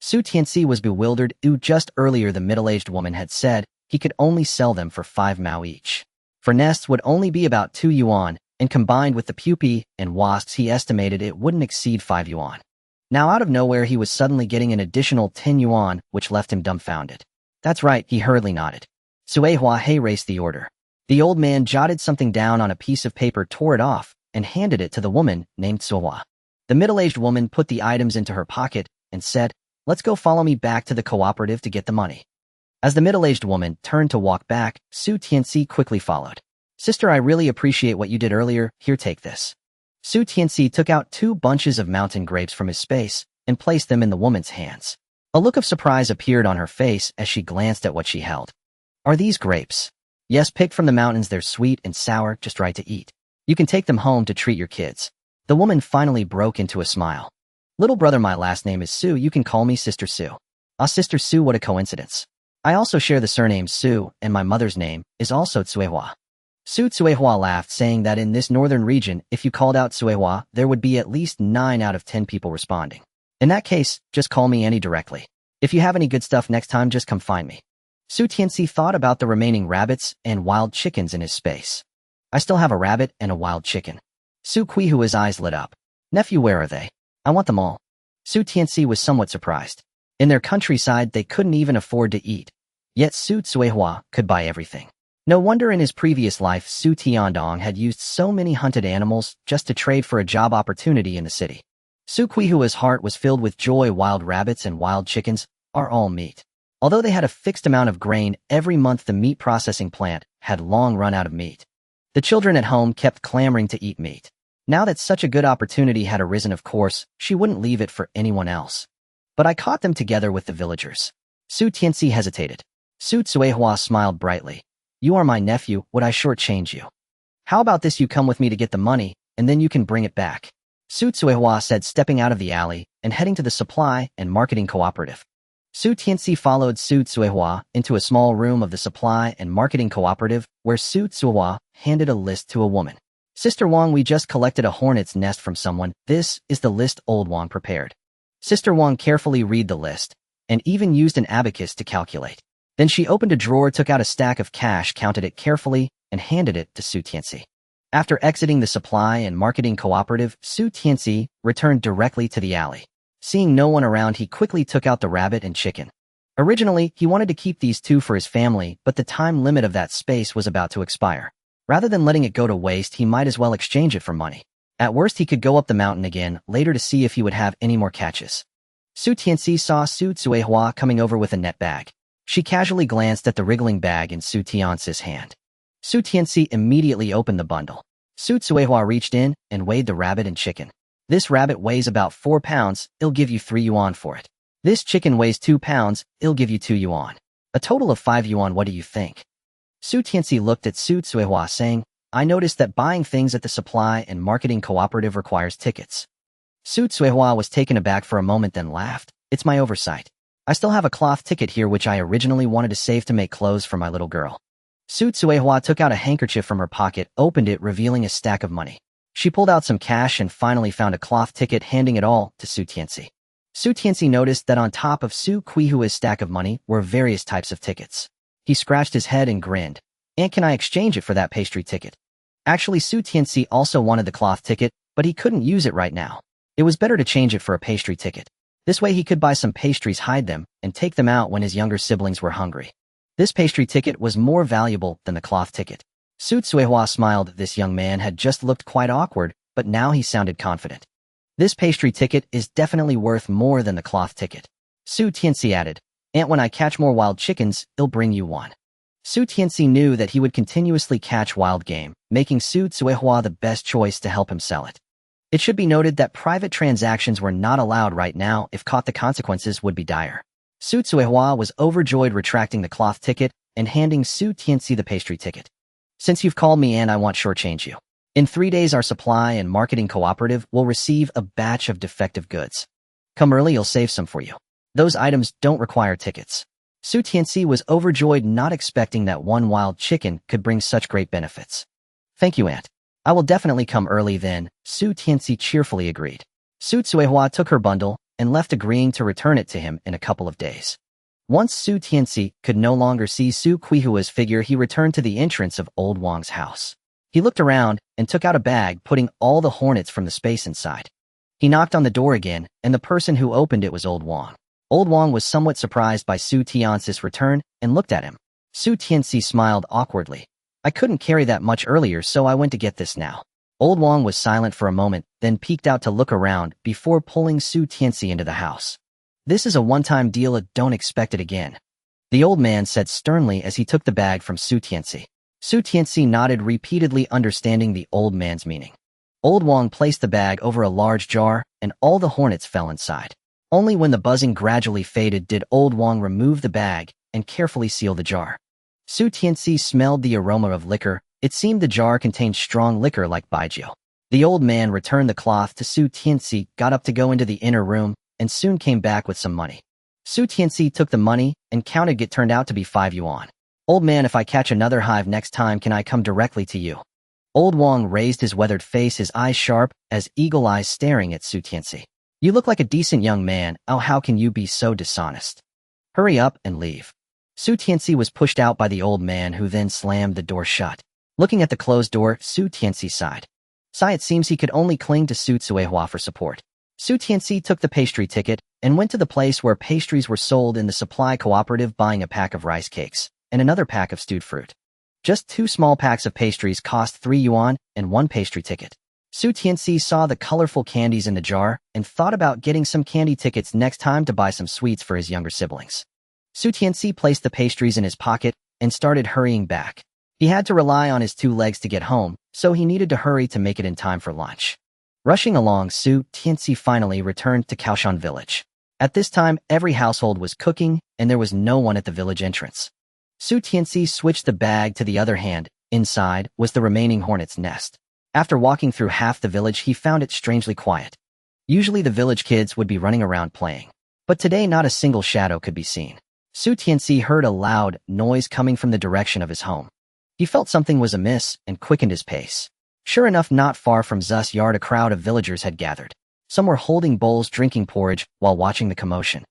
Su Tianci was bewildered. Just earlier, the middle-aged woman had said he could only sell them for 5 mao each. For nests would only be about 2 yuan, and combined with the pupae and wasps, he estimated it wouldn't exceed 5 yuan. Now, out of nowhere, he was suddenly getting an additional 10 yuan, which left him dumbfounded. That's right, he hurriedly nodded. Suehua He raced the order. The old man jotted something down on a piece of paper, tore it off, and handed it to the woman named Suehua. The middle-aged woman put the items into her pocket and said, "Let's go, follow me back to the cooperative to get the money." As the middle-aged woman turned to walk back, Su Tianci quickly followed. Sister, I really appreciate what you did earlier. Here, take this. Su Tianci took out 2 bunches of mountain grapes from his space and placed them in the woman's hands. A look of surprise appeared on her face as she glanced at what she held. Are these grapes? Yes, picked from the mountains. They're sweet and sour, just right to eat. You can take them home to treat your kids. The woman finally broke into a smile. Little brother, my last name is Su. You can call me Sister Su. Ah, Sister Su, what a coincidence. I also share the surname Su, and my mother's name is also Tsuehua. Su Tsuehua laughed, saying that in this northern region, if you called out Tsuehua, there would be at least 9 out of 10 people responding. In that case, just call me Annie directly. If you have any good stuff next time, just come find me. Su Tianci thought about the remaining rabbits and wild chickens in his space. I still have a rabbit and a wild chicken. Su Qihu, his eyes lit up. Nephew, where are they? I want them all. Su Tianci was somewhat surprised. In their countryside, they couldn't even afford to eat. Yet Su Tsuehua could buy everything. No wonder in his previous life Su Tiandong had used so many hunted animals just to trade for a job opportunity in the city. Su Qihua's heart was filled with joy. Wild rabbits and wild chickens are all meat. Although they had a fixed amount of grain every month, the meat processing plant had long run out of meat. The children at home kept clamoring to eat meat. Now that such a good opportunity had arisen, of course, she wouldn't leave it for anyone else. But I caught them together with the villagers. Su Tianci hesitated. Su Tsuehua smiled brightly. You are my nephew, would I shortchange you? How about this, you come with me to get the money, and then you can bring it back. Su Tsuehua said, stepping out of the alley and heading to the supply and marketing cooperative. Su Tianci followed Su Tsuehua into a small room of the supply and marketing cooperative where Su Tsuehua handed a list to a woman. Sister Wang, we just collected a hornet's nest from someone. This is the list old Wang prepared. Sister Wang carefully read the list and even used an abacus to calculate. Then she opened a drawer, took out a stack of cash, counted it carefully, and handed it to Su Tianci. After exiting the supply and marketing cooperative, Su Tianci returned directly to the alley. Seeing no one around, he quickly took out the rabbit and chicken. Originally, he wanted to keep these 2 for his family, but the time limit of that space was about to expire. Rather than letting it go to waste, he might as well exchange it for money. At worst, he could go up the mountain again later to see if he would have any more catches. Su Tianci saw Su Tsuehua coming over with a net bag. She casually glanced at the wriggling bag in Su Tianci's hand. Su Tianci immediately opened the bundle. Su Tsuehua reached in and weighed the rabbit and chicken. This rabbit weighs about 4 pounds, it'll give you 3 yuan for it. This chicken weighs 2 pounds, it'll give you 2 yuan. A total of 5 yuan, what do you think? Su Tianci looked at Su Tsuehua, saying, I noticed that buying things at the supply and marketing cooperative requires tickets. Su Tsuehua was taken aback for a moment, then laughed. It's my oversight. I still have a cloth ticket here which I originally wanted to save to make clothes for my little girl. Su Tsuehua took out a handkerchief from her pocket, opened it, revealing a stack of money. She pulled out some cash and finally found a cloth ticket, handing it all to Su Tianci. Su Tianci noticed that on top of Su Qihua's stack of money were various types of tickets. He scratched his head and grinned. And can I exchange it for that pastry ticket? Actually, Su Tianci also wanted the cloth ticket, but he couldn't use it right now. It was better to change it for a pastry ticket. This way he could buy some pastries, hide them, and take them out when his younger siblings were hungry. This pastry ticket was more valuable than the cloth ticket. Su Tsuehua smiled. This young man had just looked quite awkward, but now he sounded confident. This pastry ticket is definitely worth more than the cloth ticket. Su Tianci added, "And when I catch more wild chickens, I'll bring you one." Su Tianci knew that he would continuously catch wild game, making Su Tsuehua the best choice to help him sell it. It should be noted that private transactions were not allowed right now. If caught, the consequences would be dire. Su Tsuehua was overjoyed, retracting the cloth ticket and handing Su Tianci the pastry ticket. "Since you've called me and I want shortchange you. In 3 days our supply and marketing cooperative will receive a batch of defective goods. Come early, you'll save some for you. Those items don't require tickets." Su Tianci was overjoyed, not expecting that one wild chicken could bring such great benefits. "Thank you, Aunt. I will definitely come early then," Su Tianci cheerfully agreed. Su Tsuehua took her bundle and left, agreeing to return it to him in a couple of days. Once Su Tianci could no longer see Su Qihua's figure, he returned to the entrance of Old Wang's house. He looked around and took out a bag, putting all the hornets from the space inside. He knocked on the door again, and the person who opened it was Old Wang. Old Wang was somewhat surprised by Su Tianci's return and looked at him. Su Tianci smiled awkwardly. "I couldn't carry that much earlier, so I went to get this now." Old Wang was silent for a moment, then peeked out to look around before pulling Su Tianci into the house. "This is a one-time deal, don't expect it again," the old man said sternly as he took the bag from Su Tianci. Su Tianci nodded repeatedly, understanding the old man's meaning. Old Wang placed the bag over a large jar, and all the hornets fell inside. Only when the buzzing gradually faded did Old Wang remove the bag and carefully seal the jar. Su Tianci smelled the aroma of liquor. It seemed the jar contained strong liquor like baijiu. The old man returned the cloth to Su Tianci, got up to go into the inner room, and soon came back with some money. Su Tianci took the money and counted. It turned out to be 5 yuan. "Old man, if I catch another hive next time, can I come directly to you?" Old Wang raised his weathered face, his eyes sharp as eagle eyes staring at Su Tianci. "You look like a decent young man. Oh, how can you be so dishonest? Hurry up and leave." Su Tianci was pushed out by the old man, who then slammed the door shut. Looking at the closed door, Su Tianci sighed. It seems he could only cling to Su Tsuehua for support. Su Tianci took the pastry ticket and went to the place where pastries were sold in the supply cooperative, buying a pack of rice cakes and another pack of stewed fruit. Just 2 small packs of pastries cost 3 yuan and 1 pastry ticket. Su Tianci saw the colorful candies in the jar and thought about getting some candy tickets next time to buy some sweets for his younger siblings. Su Tianci placed the pastries in his pocket and started hurrying back. He had to rely on his 2 legs to get home, so he needed to hurry to make it in time for lunch. Rushing along, Su Tianci finally returned to Kaoshan village. At this time, every household was cooking, and there was no one at the village entrance. Su Tianci switched the bag to the other hand. Inside was the remaining hornet's nest. After walking through half the village, he found it strangely quiet. Usually the village kids would be running around playing, but today not a single shadow could be seen. Su Tianci heard a loud noise coming from the direction of his home. He felt something was amiss and quickened his pace. Sure enough, not far from Zu's yard, a crowd of villagers had gathered. Some were holding bowls, drinking porridge while watching the commotion.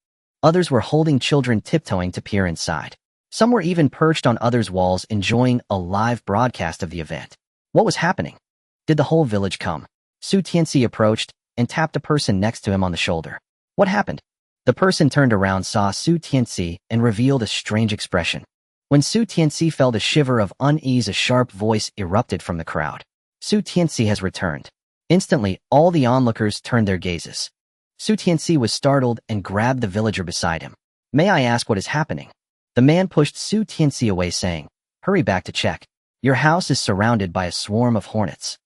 Others were holding children, tiptoeing to peer inside. Some were even perched on others' walls, enjoying a live broadcast of the event. What was happening? Did the whole village come? Su Tianci approached and tapped a person next to him on the shoulder. "What happened?" The person turned around, saw Su Tianci, and revealed a strange expression. When Su Tianci felt a shiver of unease, a sharp voice erupted from the crowd. "Su Tianci has returned." Instantly, all the onlookers turned their gazes. Su Tianci was startled and grabbed the villager beside him. "May I ask what is happening?" The man pushed Su Tianci away, saying, "Hurry back to check. Your house is surrounded by a swarm of hornets.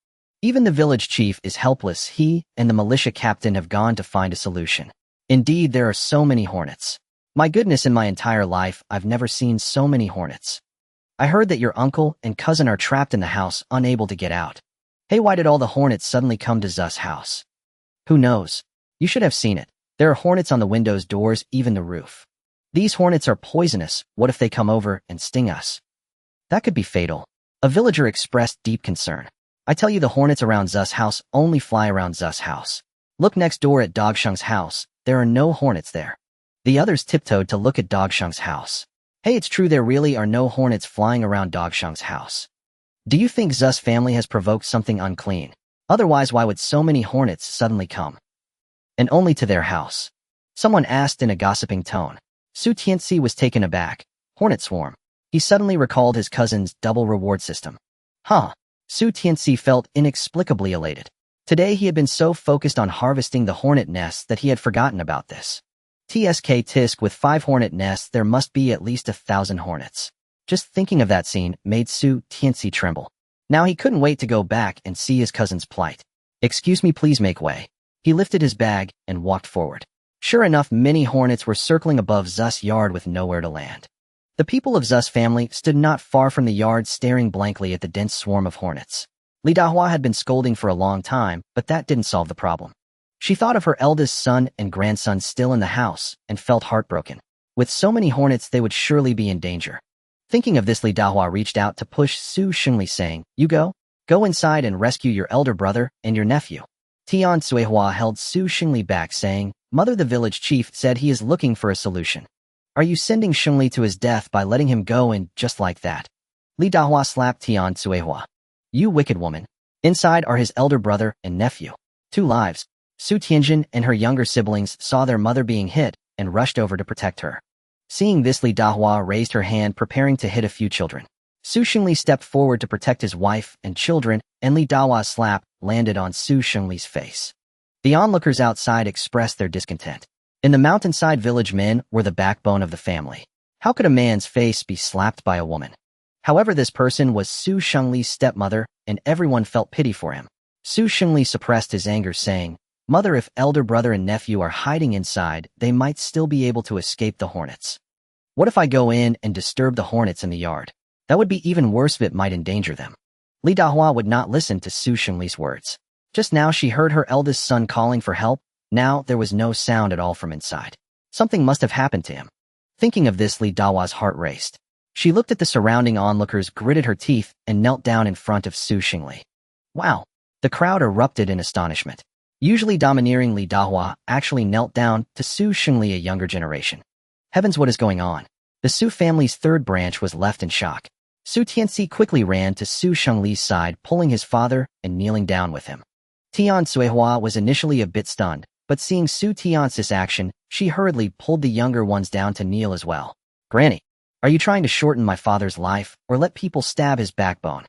Even the village chief is helpless. He and the militia captain have gone to find a solution. Indeed, there are so many hornets. My goodness, in my entire life, I've never seen so many hornets. I heard that your uncle and cousin are trapped in the house, unable to get out. Hey, why did all the hornets suddenly come to Zu's house? Who knows? You should have seen it. There are hornets on the windows, doors, even the roof. These hornets are poisonous. What if they come over and sting us? That could be fatal." A villager expressed deep concern. "I tell you, the hornets around Zu's house only fly around Zu's house. Look next door at Dogsheng's house. There are no hornets there." The others tiptoed to look at Dogsheng's house. "Hey, it's true, there really are no hornets flying around Dogsheng's house. Do you think Zu's family has provoked something unclean? Otherwise, why would so many hornets suddenly come? And only to their house?" Someone asked in a gossiping tone. Su Tianci was taken aback. Hornet swarm. He suddenly recalled his cousin's double reward system. Huh. Su Tianci felt inexplicably elated. Today he had been so focused on harvesting the hornet nests that he had forgotten about this. Tisk with 5 hornet nests, there must be at least 1,000 hornets. Just thinking of that scene made Su Tianci tremble. Now he couldn't wait to go back and see his cousin's plight. Excuse me, please make way. He lifted his bag and walked forward. Sure enough, many hornets were circling above Zu's yard with nowhere to land. The people of Zu's family stood not far from the yard staring blankly at the dense swarm of hornets. Li Dahua had been scolding for a long time, but that didn't solve the problem. She thought of her eldest son and grandson still in the house and felt heartbroken. With so many hornets, they would surely be in danger. Thinking of this, Li Dahua reached out to push Su Shengli, saying, "You go inside and rescue your elder brother and your nephew." Tianci held Su Shengli back, saying, "Mother, the village chief said he is looking for a solution. Are you sending Shengli to his death by letting him go in just like that?" Li Dahua slapped Tianci. "You wicked woman. Inside are his elder brother and nephew. 2 lives." Su Tianjin and her younger siblings saw their mother being hit and rushed over to protect her. Seeing this, Li Dahua raised her hand, preparing to hit a few children. Su Shengli stepped forward to protect his wife and children, and Li Dahua's slap landed on Su Shengli's face. The onlookers outside expressed their discontent. In the mountainside village, men were the backbone of the family. How could a man's face be slapped by a woman? However, this person was Su Shengli's stepmother, and everyone felt pity for him. Su Shengli suppressed his anger, saying, "Mother, if elder brother and nephew are hiding inside, they might still be able to escape the hornets. What if I go in and disturb the hornets in the yard? That would be even worse if it might endanger them." Li Dahua would not listen to Su Shengli's words. Just now she heard her eldest son calling for help. Now there was no sound at all from inside. Something must have happened to him. Thinking of this, Li Dahua's heart raced. She looked at the surrounding onlookers, gritted her teeth, and knelt down in front of Su Shengli. Wow! The crowd erupted in astonishment. Usually domineering, Li Dahua actually knelt down to Su Shengli, a younger generation. Heavens, what is going on? The Su family's 3rd branch was left in shock. Su Tianci quickly ran to Su Shengli's side, pulling his father and kneeling down with him. Tianci was initially a bit stunned, but seeing Su Tianci's action, she hurriedly pulled the younger ones down to kneel as well. "Granny, are you trying to shorten my father's life or let people stab his backbone?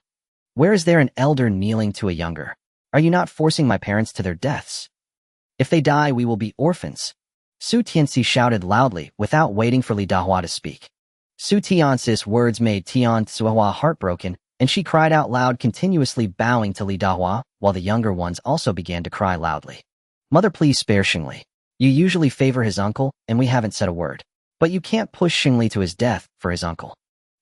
Where is there an elder kneeling to a younger? Are you not forcing my parents to their deaths? If they die, we will be orphans." Su Tianci shouted loudly without waiting for Li Dahua to speak. Su Tianci's words made Tianci heartbroken, and she cried out loud, continuously bowing to Li Dahua, while the younger ones also began to cry loudly. "Mother, please spare Shengli. You usually favor his uncle, and we haven't said a word. But you can't push Shengli to his death for his uncle."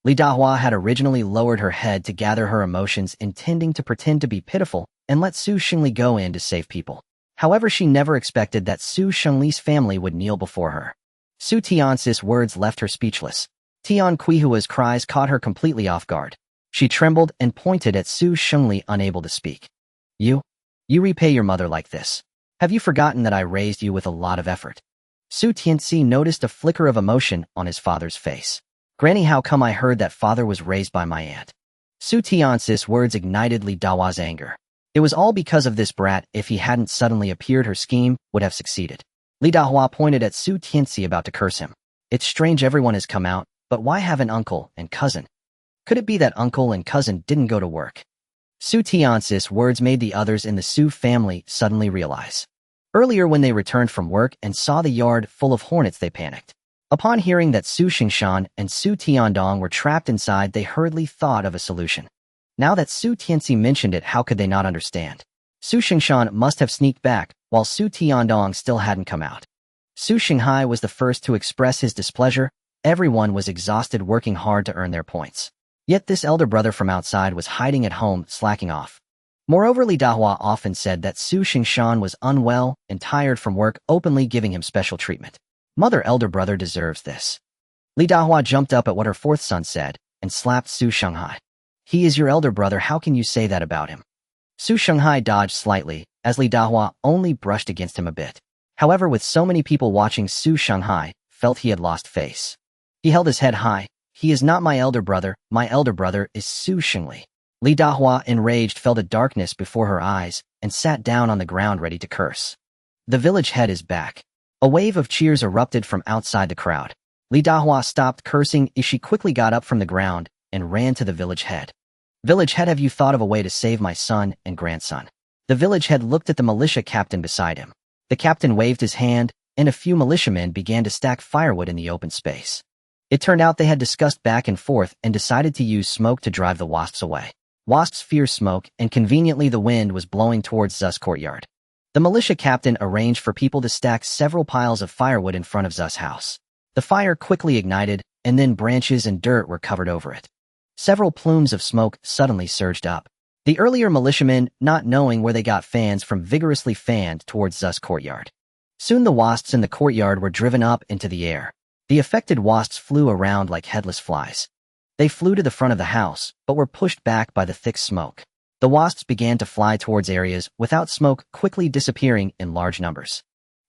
Li Dahua had originally lowered her head to gather her emotions, intending to pretend to be pitiful and let Su Shengli go in to save people. However, she never expected that Su Shengli's family would kneel before her. Su Tianci's words left her speechless. Tianqihua's cries caught her completely off guard. She trembled and pointed at Su Shengli, unable to speak. You repay your mother like this? Have you forgotten that I raised you with a lot of effort?" Su Tianci noticed a flicker of emotion on his father's face. "Granny, how come I heard that father was raised by my aunt?" Su Tianci's words ignited Li Dahua's anger. It was all because of this brat. If he hadn't suddenly appeared, her scheme would have succeeded. Li Dahua pointed at Su Tianci, about to curse him. "It's strange everyone has come out, but why haven't uncle and cousin? Could it be that uncle and cousin didn't go to work?" Su Tianci's words made the others in the Su family suddenly realize. Earlier, when they returned from work and saw the yard full of hornets, they panicked. Upon hearing that Su Xingshan and Su Tiandong were trapped inside, they hurriedly thought of a solution. Now that Su Tianci mentioned it, how could they not understand? Su Xingshan must have sneaked back, while Su Tiandong still hadn't come out. Su Xinghai was the first to express his displeasure. Everyone was exhausted, working hard to earn their points. Yet this elder brother from outside was hiding at home, slacking off. Moreover, Li Dahua often said that Su Xingshan was unwell and tired from work, openly giving him special treatment. Mother, elder brother deserves this. Li Dahua jumped up at what her 4th son said and slapped Su Shenghai. "He is your elder brother. How can you say that about him?" Su Shenghai dodged slightly, as Li Dahua only brushed against him a bit. However, with so many people watching, Su Shenghai felt he had lost face. He held his head high. "He is not my elder brother is Su Shengli." Li Dahua, enraged, felt a darkness before her eyes and sat down on the ground ready to curse. "The village head is back. A wave of cheers erupted from outside the crowd. Li Dahua stopped cursing as she quickly got up from the ground and ran to the village head. Village head, have you thought of a way to save my son and grandson? The village head looked at the militia captain beside him. The captain waved his hand, and a few militiamen began to stack firewood in the open space. It turned out they had discussed back and forth and decided to use smoke to drive the wasps away. Wasps fear smoke, and conveniently the wind was blowing towards Zus' courtyard. The militia captain arranged for people to stack several piles of firewood in front of Zus' house. The fire quickly ignited, and then branches and dirt were covered over it. Several plumes of smoke suddenly surged up. The earlier militiamen, not knowing where they got fans from, vigorously fanned towards Zus' courtyard. Soon the wasps in the courtyard were driven up into the air. The affected wasps flew around like headless flies. They flew to the front of the house, but were pushed back by the thick smoke. The wasps began to fly towards areas without smoke, quickly disappearing in large numbers.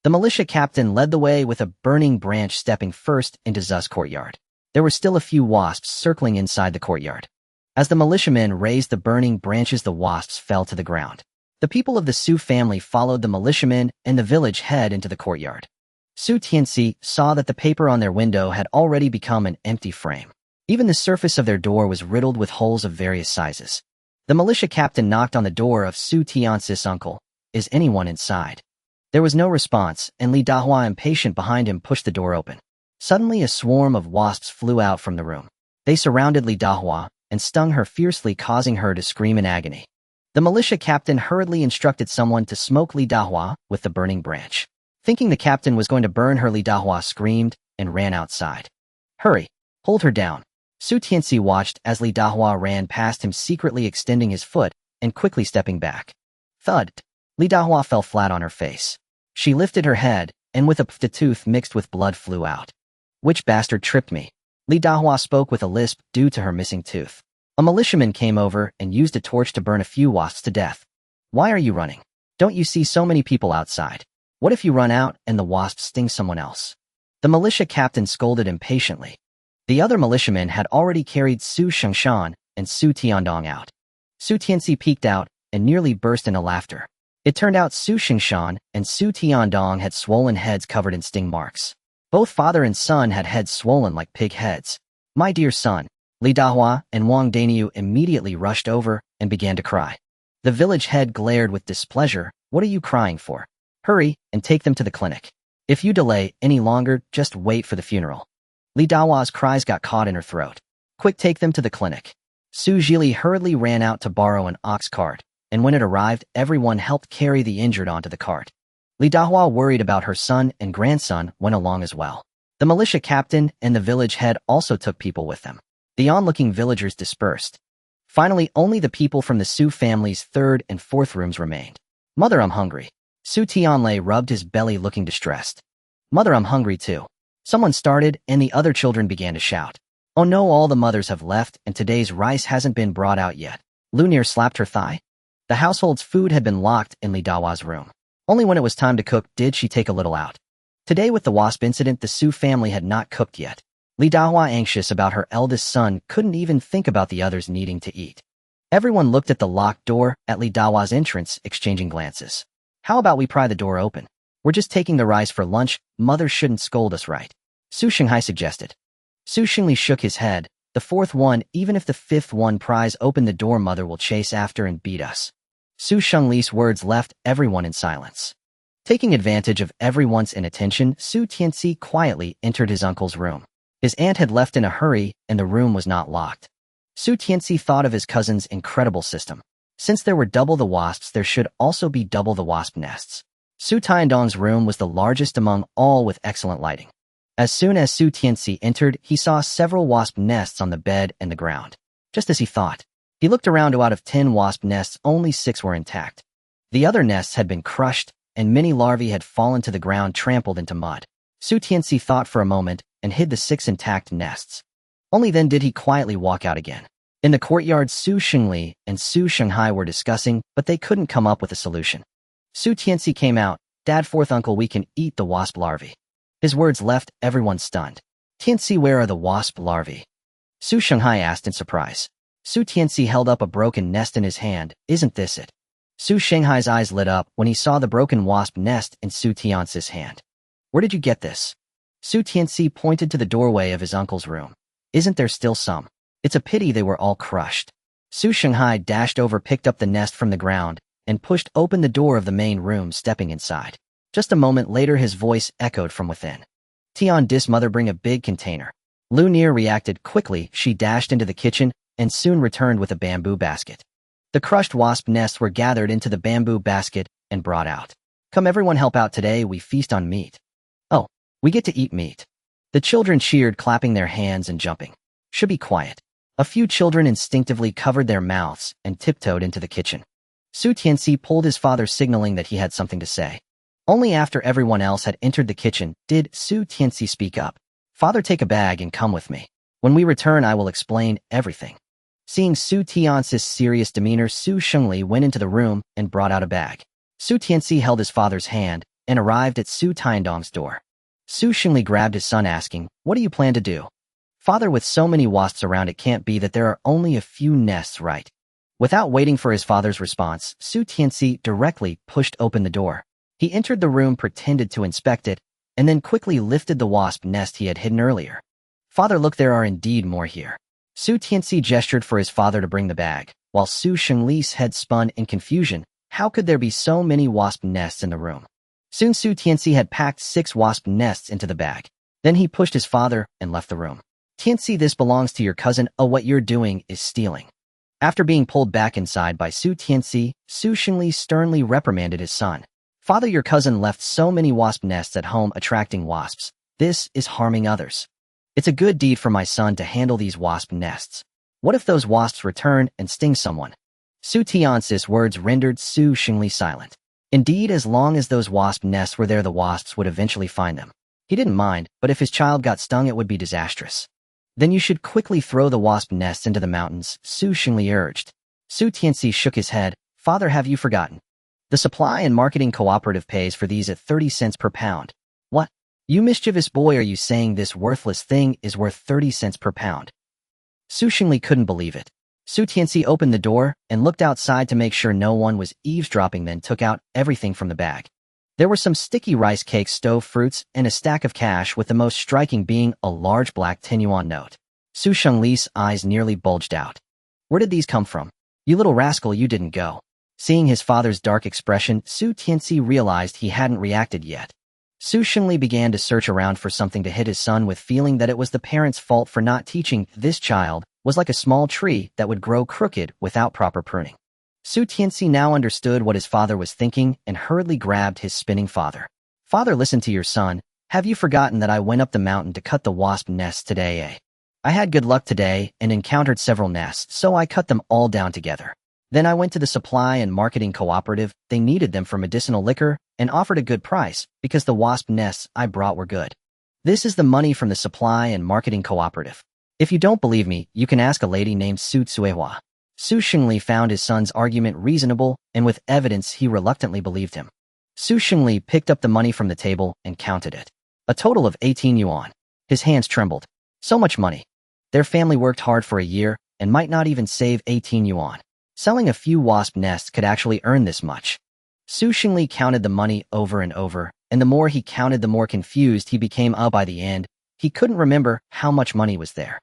The militia captain led the way with a burning branch, stepping first into Zus' courtyard. There were still a few wasps circling inside the courtyard. As the militiamen raised the burning branches, the wasps fell to the ground. The people of the Su family followed the militiamen and the village head into the courtyard. Su Tianci saw that the paper on their window had already become an empty frame. Even the surface of their door was riddled with holes of various sizes. The militia captain knocked on the door of Su Tianci's uncle. Is anyone inside? There was no response, and Li Dahua, impatient behind him, pushed the door open. Suddenly a swarm of wasps flew out from the room. They surrounded Li Dahua and stung her fiercely, causing her to scream in agony. The militia captain hurriedly instructed someone to smoke Li Dahua with the burning branch. Thinking the captain was going to burn her, Li Dahua screamed and ran outside. Hurry! Hold her down! Su Tianci watched as Li Dahua ran past him, secretly extending his foot and quickly stepping back. Thud! Li Dahua fell flat on her face. She lifted her head, and with a tooth mixed with blood flew out. Which bastard tripped me? Li Dahua spoke with a lisp due to her missing tooth. A militiaman came over and used a torch to burn a few wasps to death. Why are you running? Don't you see so many people outside? What if you run out and the wasps sting someone else? The militia captain scolded impatiently. The other militiamen had already carried Su Shengshan and Su Tiandong out. Su Tianci peeked out and nearly burst into laughter. It turned out Su Shengshan and Su Tiandong had swollen heads covered in sting marks. Both father and son had heads swollen like pig heads. My dear son, Li Dahua and Wang Daniu immediately rushed over and began to cry. The village head glared with displeasure. What are you crying for? Hurry and take them to the clinic. If you delay any longer, just wait for the funeral. Li Dahua's cries got caught in her throat. Quick, take them to the clinic. Su Zhili hurriedly ran out to borrow an ox cart, and when it arrived, everyone helped carry the injured onto the cart. Li Dahua, worried about her son and grandson, went along as well. The militia captain and the village head also took people with them. The onlooking villagers dispersed. Finally, only the people from the Su family's third and fourth rooms remained. Mother, I'm hungry. Su Tianlei rubbed his belly, looking distressed. Mother, I'm hungry too. Someone started, and the other children began to shout. Oh no, all the mothers have left, and today's rice hasn't been brought out yet. Lunir slapped her thigh. The household's food had been locked in Li Dahua's room. Only when it was time to cook did she take a little out. Today, with the wasp incident, the Su family had not cooked yet. Li Dahua, anxious about her eldest son, couldn't even think about the others needing to eat. Everyone looked at the locked door at Li Dahua's entrance, exchanging glances. How about we pry the door open? We're just taking the rice for lunch. Mother shouldn't scold us, right? Su Shanghai suggested. Su Xingli shook his head. The fourth one, even if the fifth one pries open the door, Mother will chase after and beat us. Su Shengli's words left everyone in silence. Taking advantage of everyone's inattention, Su Tianci quietly entered his uncle's room. His aunt had left in a hurry, and the room was not locked. Su Tianci thought of his cousin's incredible system. Since there were double the wasps, there should also be double the wasp nests. Su Tiandong's room was the largest among all, with excellent lighting. As soon as Su Tianci entered, he saw several wasp nests on the bed and the ground. Just as he thought. He looked around. Out of 10 wasp nests, only 6 were intact. The other nests had been crushed, and many larvae had fallen to the ground, trampled into mud. Su Tianci thought for a moment and hid the 6 intact nests. Only then did he quietly walk out again. In the courtyard, Su Xingli and Su Shanghai were discussing, but they couldn't come up with a solution. Su Tianci came out. Dad, fourth uncle, we can eat the wasp larvae. His words left everyone stunned. Tianci, where are the wasp larvae? Su Shanghai asked in surprise. Su Tianci held up a broken nest in his hand. Isn't this it? Su Shanghai's eyes lit up when he saw the broken wasp nest in Su Tianci's hand. Where did you get this? Su Tianci pointed to the doorway of his uncle's room. Isn't there still some? It's a pity they were all crushed. Su Shanghai dashed over, picked up the nest from the ground, and pushed open the door of the main room, stepping inside. Just a moment later, his voice echoed from within. Tian dis mother, bring a big container. Lu Nier reacted quickly. She dashed into the kitchen and soon returned with a bamboo basket. The crushed wasp nests were gathered into the bamboo basket and brought out. Come everyone, help out today, we feast on meat. Oh, we get to eat meat. The children cheered, clapping their hands and jumping. Should be quiet. A few children instinctively covered their mouths and tiptoed into the kitchen. Su Tianci pulled his father, signaling that he had something to say. Only after everyone else had entered the kitchen did Su Tianci speak up. Father, take a bag and come with me. When we return, I will explain everything. Seeing Su Tianci's serious demeanor, Su Shengli went into the room and brought out a bag. Su Tianci held his father's hand and arrived at Su Tiandong's door. Su Shengli grabbed his son, asking, what do you plan to do? Father, with so many wasps around, it can't be that there are only a few nests, right? Without waiting for his father's response, Su Tianci directly pushed open the door. He entered the room, pretended to inspect it, and then quickly lifted the wasp nest he had hidden earlier. Father, look, there are indeed more here. Su Tianci gestured for his father to bring the bag, while Su Shengli's head spun in confusion. How could there be so many wasp nests in the room? Soon Su Tianci had packed 6 wasp nests into the bag. Then he pushed his father and left the room. Tianci, this belongs to your cousin. Oh, what you're doing is stealing. After being pulled back inside by Su Tianci, Su Shengli sternly reprimanded his son. Father, your cousin left so many wasp nests at home, attracting wasps. This is harming others. It's a good deed for my son to handle these wasp nests. What if those wasps return and sting someone? Su Tianci's words rendered Su Shengli silent. Indeed, as long as those wasp nests were there, the wasps would eventually find them. He didn't mind, but if his child got stung, it would be disastrous. Then you should quickly throw the wasp nests into the mountains, Su Shengli urged. Su Tianci shook his head. Father, have you forgotten? The supply and marketing cooperative pays for these at 30 cents per pound. What? You mischievous boy, are you saying this worthless thing is worth 30 cents per pound? Su Shengli couldn't believe it. Su Tianci opened the door and looked outside to make sure no one was eavesdropping, then took out everything from the bag. There were some sticky rice cakes, stove fruits, and a stack of cash, with the most striking being a large black 10 yuan note. Su Shengli's eyes nearly bulged out. Where did these come from? You little rascal, you didn't go. Seeing his father's dark expression, Su Tianci realized he hadn't reacted yet. Su Shengli began to search around for something to hit his son with, feeling that it was the parents' fault for not teaching. This child was like a small tree that would grow crooked without proper pruning. Su Tianci now understood what his father was thinking and hurriedly grabbed his spinning father. Father, listen to your son. Have you forgotten that I went up the mountain to cut the wasp nests today, eh? I had good luck today and encountered several nests, so I cut them all down together. Then I went to the supply and marketing cooperative. They needed them for medicinal liquor and offered a good price because the wasp nests I brought were good. This is the money from the supply and marketing cooperative. If you don't believe me, you can ask a lady named Su Tsuehua. Su Shengli found his son's argument reasonable, and with evidence he reluctantly believed him. Su Shengli picked up the money from the table and counted it. A total of 18 yuan. His hands trembled. So much money. Their family worked hard for a year and might not even save 18 yuan. Selling a few wasp nests could actually earn this much. Su Shengli counted the money over and over, and the more he counted, the more confused he became. By the end, he couldn't remember how much money was there.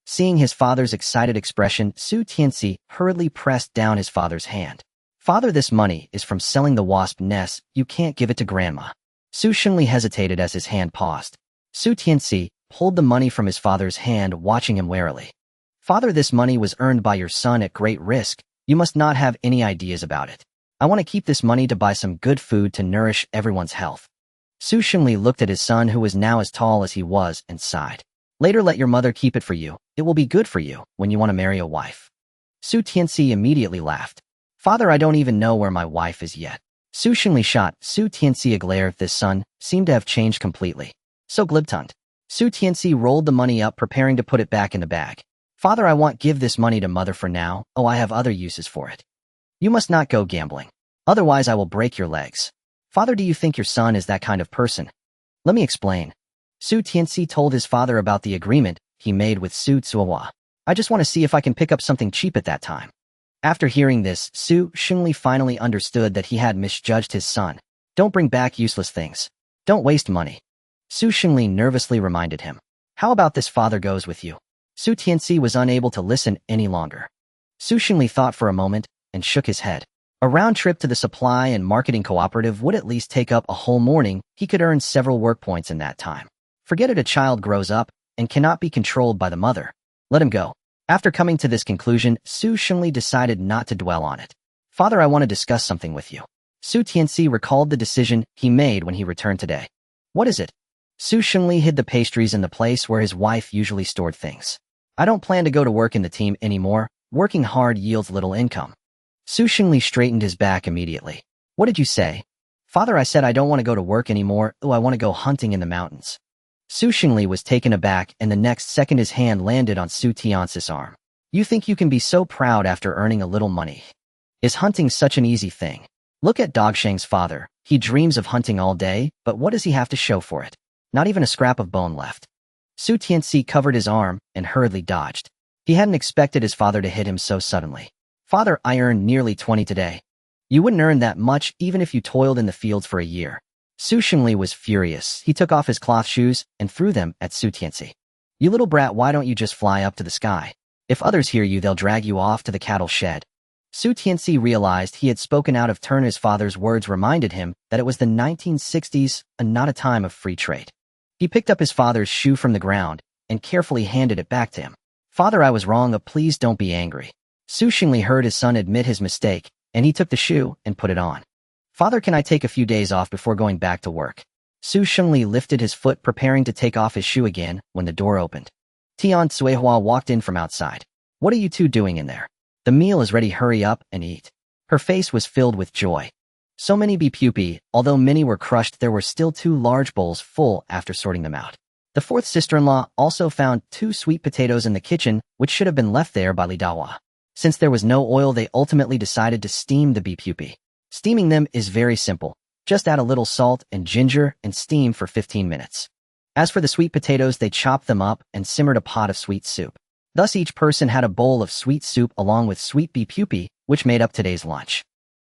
Seeing his father's excited expression, Su Tianci hurriedly pressed down his father's hand. Father, this money is from selling the wasp nests. You can't give it to Grandma. Su Shengli hesitated as his hand paused. Su Tianci pulled the money from his father's hand, watching him warily. Father, this money was earned by your son at great risk. You must not have any ideas about it. I want to keep this money to buy some good food to nourish everyone's health. Su Shengli looked at his son, who was now as tall as he was, and sighed. Later, let your mother keep it for you. It will be good for you when you want to marry a wife. Su Tianci immediately laughed. Father, I don't even know where my wife is yet. Su Shengli shot Su Tianci a glare. This son seemed to have changed completely. So glib-tongued. Su Tianci rolled the money up, preparing to put it back in the bag. Father, I won't give this money to mother for now. Oh, I have other uses for it. You must not go gambling. Otherwise, I will break your legs. Father, do you think your son is that kind of person? Let me explain. Su Tianci told his father about the agreement he made with Su Tsuehua. I just want to see if I can pick up something cheap at that time. After hearing this, Su Shengli finally understood that he had misjudged his son. Don't bring back useless things. Don't waste money. Su Xingli nervously reminded him. How about this father goes with you? Su Tianci was unable to listen any longer. Su Xingli thought for a moment and shook his head. A round trip to the supply and marketing cooperative would at least take up a whole morning. He could earn several work points in that time. Forget it, a child grows up and cannot be controlled by the mother. Let him go. After coming to this conclusion, Su Xingli decided not to dwell on it. Father, I want to discuss something with you. Su Tianci recalled the decision he made when he returned today. What is it? Su Xingli hid the pastries in the place where his wife usually stored things. I don't plan to go to work in the team anymore. Working hard yields little income. Su Xingli straightened his back immediately. What did you say? Father, I said I don't want to go to work anymore. I want to go hunting in the mountains. Su Xingli was taken aback, and the next second his hand landed on Su Tianci's arm. You think you can be so proud after earning a little money? Is hunting such an easy thing? Look at Dogshang's father. He dreams of hunting all day, but what does he have to show for it? Not even a scrap of bone left. Su Tianci covered his arm and hurriedly dodged. He hadn't expected his father to hit him so suddenly. Father, I earned nearly 20 today. You wouldn't earn that much even if you toiled in the fields for a year. Su Xingli was furious. He took off his cloth shoes and threw them at Su Tianci. You little brat, why don't you just fly up to the sky? If others hear you, they'll drag you off to the cattle shed. Su Tianci realized he had spoken out of turn. His father's words reminded him that it was the 1960s and not a time of free trade. He picked up his father's shoe from the ground and carefully handed it back to him. Father, I was wrong. Please don't be angry. Su Xingli heard his son admit his mistake, and he took the shoe and put it on. Father, can I take a few days off before going back to work? Su Xingli lifted his foot, preparing to take off his shoe again when the door opened. Tian Cuihua walked in from outside. What are you two doing in there? The meal is ready, hurry up and eat. Her face was filled with joy. So many bee pupae, although many were crushed, there were still 2 large bowls full after sorting them out. The 4th sister-in-law also found 2 sweet potatoes in the kitchen, which should have been left there by Li Dawa. Since there was no oil, they ultimately decided to steam the bee pupae. Steaming them is very simple. Just add a little salt and ginger and steam for 15 minutes. As for the sweet potatoes, they chopped them up and simmered a pot of sweet soup. Thus each person had a bowl of sweet soup along with sweet bee pupae, which made up today's lunch.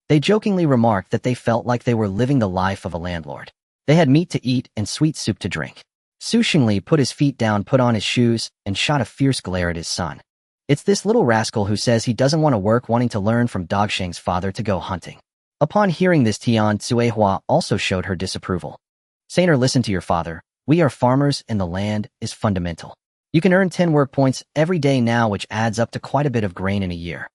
They jokingly remarked that they felt like they were living the life of a landlord. They had meat to eat and sweet soup to drink. Su Xingli put his feet down, put on his shoes, and shot a fierce glare at his son. It's this little rascal who says he doesn't want to work, wanting to learn from Dogshang's father to go hunting. Upon hearing this, Tian Cuihua also showed her disapproval. Sainer, listen to your father. We are farmers and the land is fundamental. You can earn 10 work points every day now, which adds up to quite a bit of grain in a year.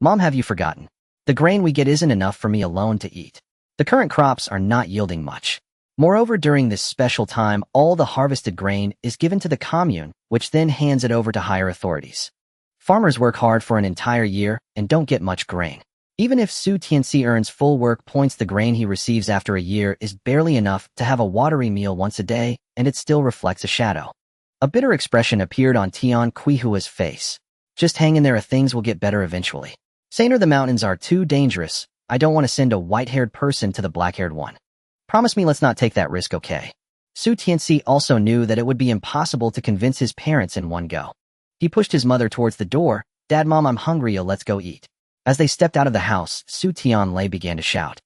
Mom, have you forgotten? The grain we get isn't enough for me alone to eat. The current crops are not yielding much. Moreover, during this special time, all the harvested grain is given to the commune, which then hands it over to higher authorities. Farmers work hard for an entire year and don't get much grain. Even if Su Tianci earns full work points, the grain he receives after a year is barely enough to have a watery meal once a day, and it still reflects a shadow. A bitter expression appeared on Tian Cuihua's face. Just hang in there, things will get better eventually. Sainer, the mountains are too dangerous. I don't want to send a white-haired person to the black-haired one. Promise me let's not take that risk, okay? Su Tianci also knew that it would be impossible to convince his parents in one go. He pushed his mother towards the door. Dad, Mom, I'm hungry, let's go eat. As they stepped out of the house, Su Tianlei began to shout.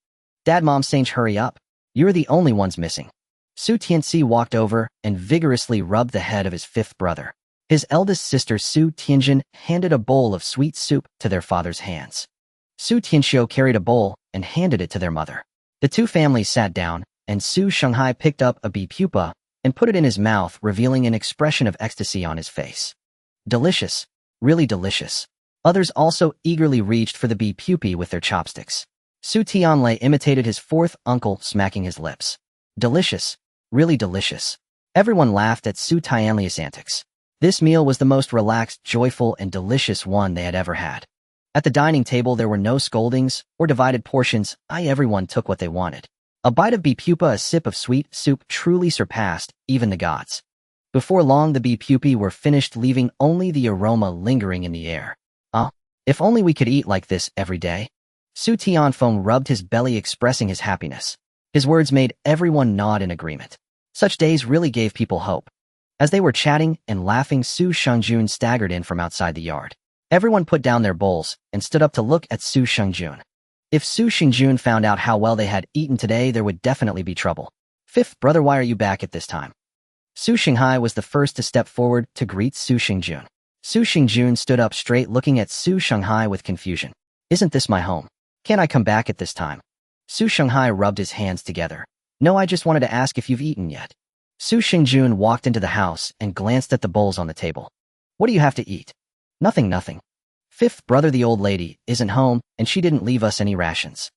Dad, Mom, Sange, hurry up. You're the only ones missing. Su Tianci walked over and vigorously rubbed the head of his 5th brother. His eldest sister, Su Tianjin, handed a bowl of sweet soup to their father's hands. Su Tianxiu carried a bowl and handed it to their mother. The 2 families sat down, and Su Shanghai picked up a bee pupa and put it in his mouth, revealing an expression of ecstasy on his face. Delicious. Really delicious. Others also eagerly reached for the bee pupae with their chopsticks. Su Tianlei imitated his 4th uncle, smacking his lips. Delicious. Really delicious. Everyone laughed at Su Tianlei's antics. This meal was the most relaxed, joyful, and delicious one they had ever had. At the dining table, there were no scoldings or divided portions. Everyone took what they wanted. A bite of bee pupa, a sip of sweet soup truly surpassed even the gods. Before long, the bee pupae were finished, leaving only the aroma lingering in the air. If only we could eat like this every day. Su Tianfeng rubbed his belly, expressing his happiness. His words made everyone nod in agreement. Such days really gave people hope. As they were chatting and laughing, Su Shengjun staggered in from outside the yard. Everyone put down their bowls and stood up to look at Su Shengjun. If Su Shengjun found out how well they had eaten today, there would definitely be trouble. 5th brother, why are you back at this time? Su Xinghai was the first to step forward to greet Su Xingjun. Su Xingjun stood up straight looking at Su Xinghai with confusion. Isn't this my home? Can't I come back at this time? Su Xinghai rubbed his hands together. No, I just wanted to ask if you've eaten yet. Su Xingjun walked into the house and glanced at the bowls on the table. What do you have to eat? Nothing. Fifth brother, the old lady, isn't home, and she didn't leave us any rations.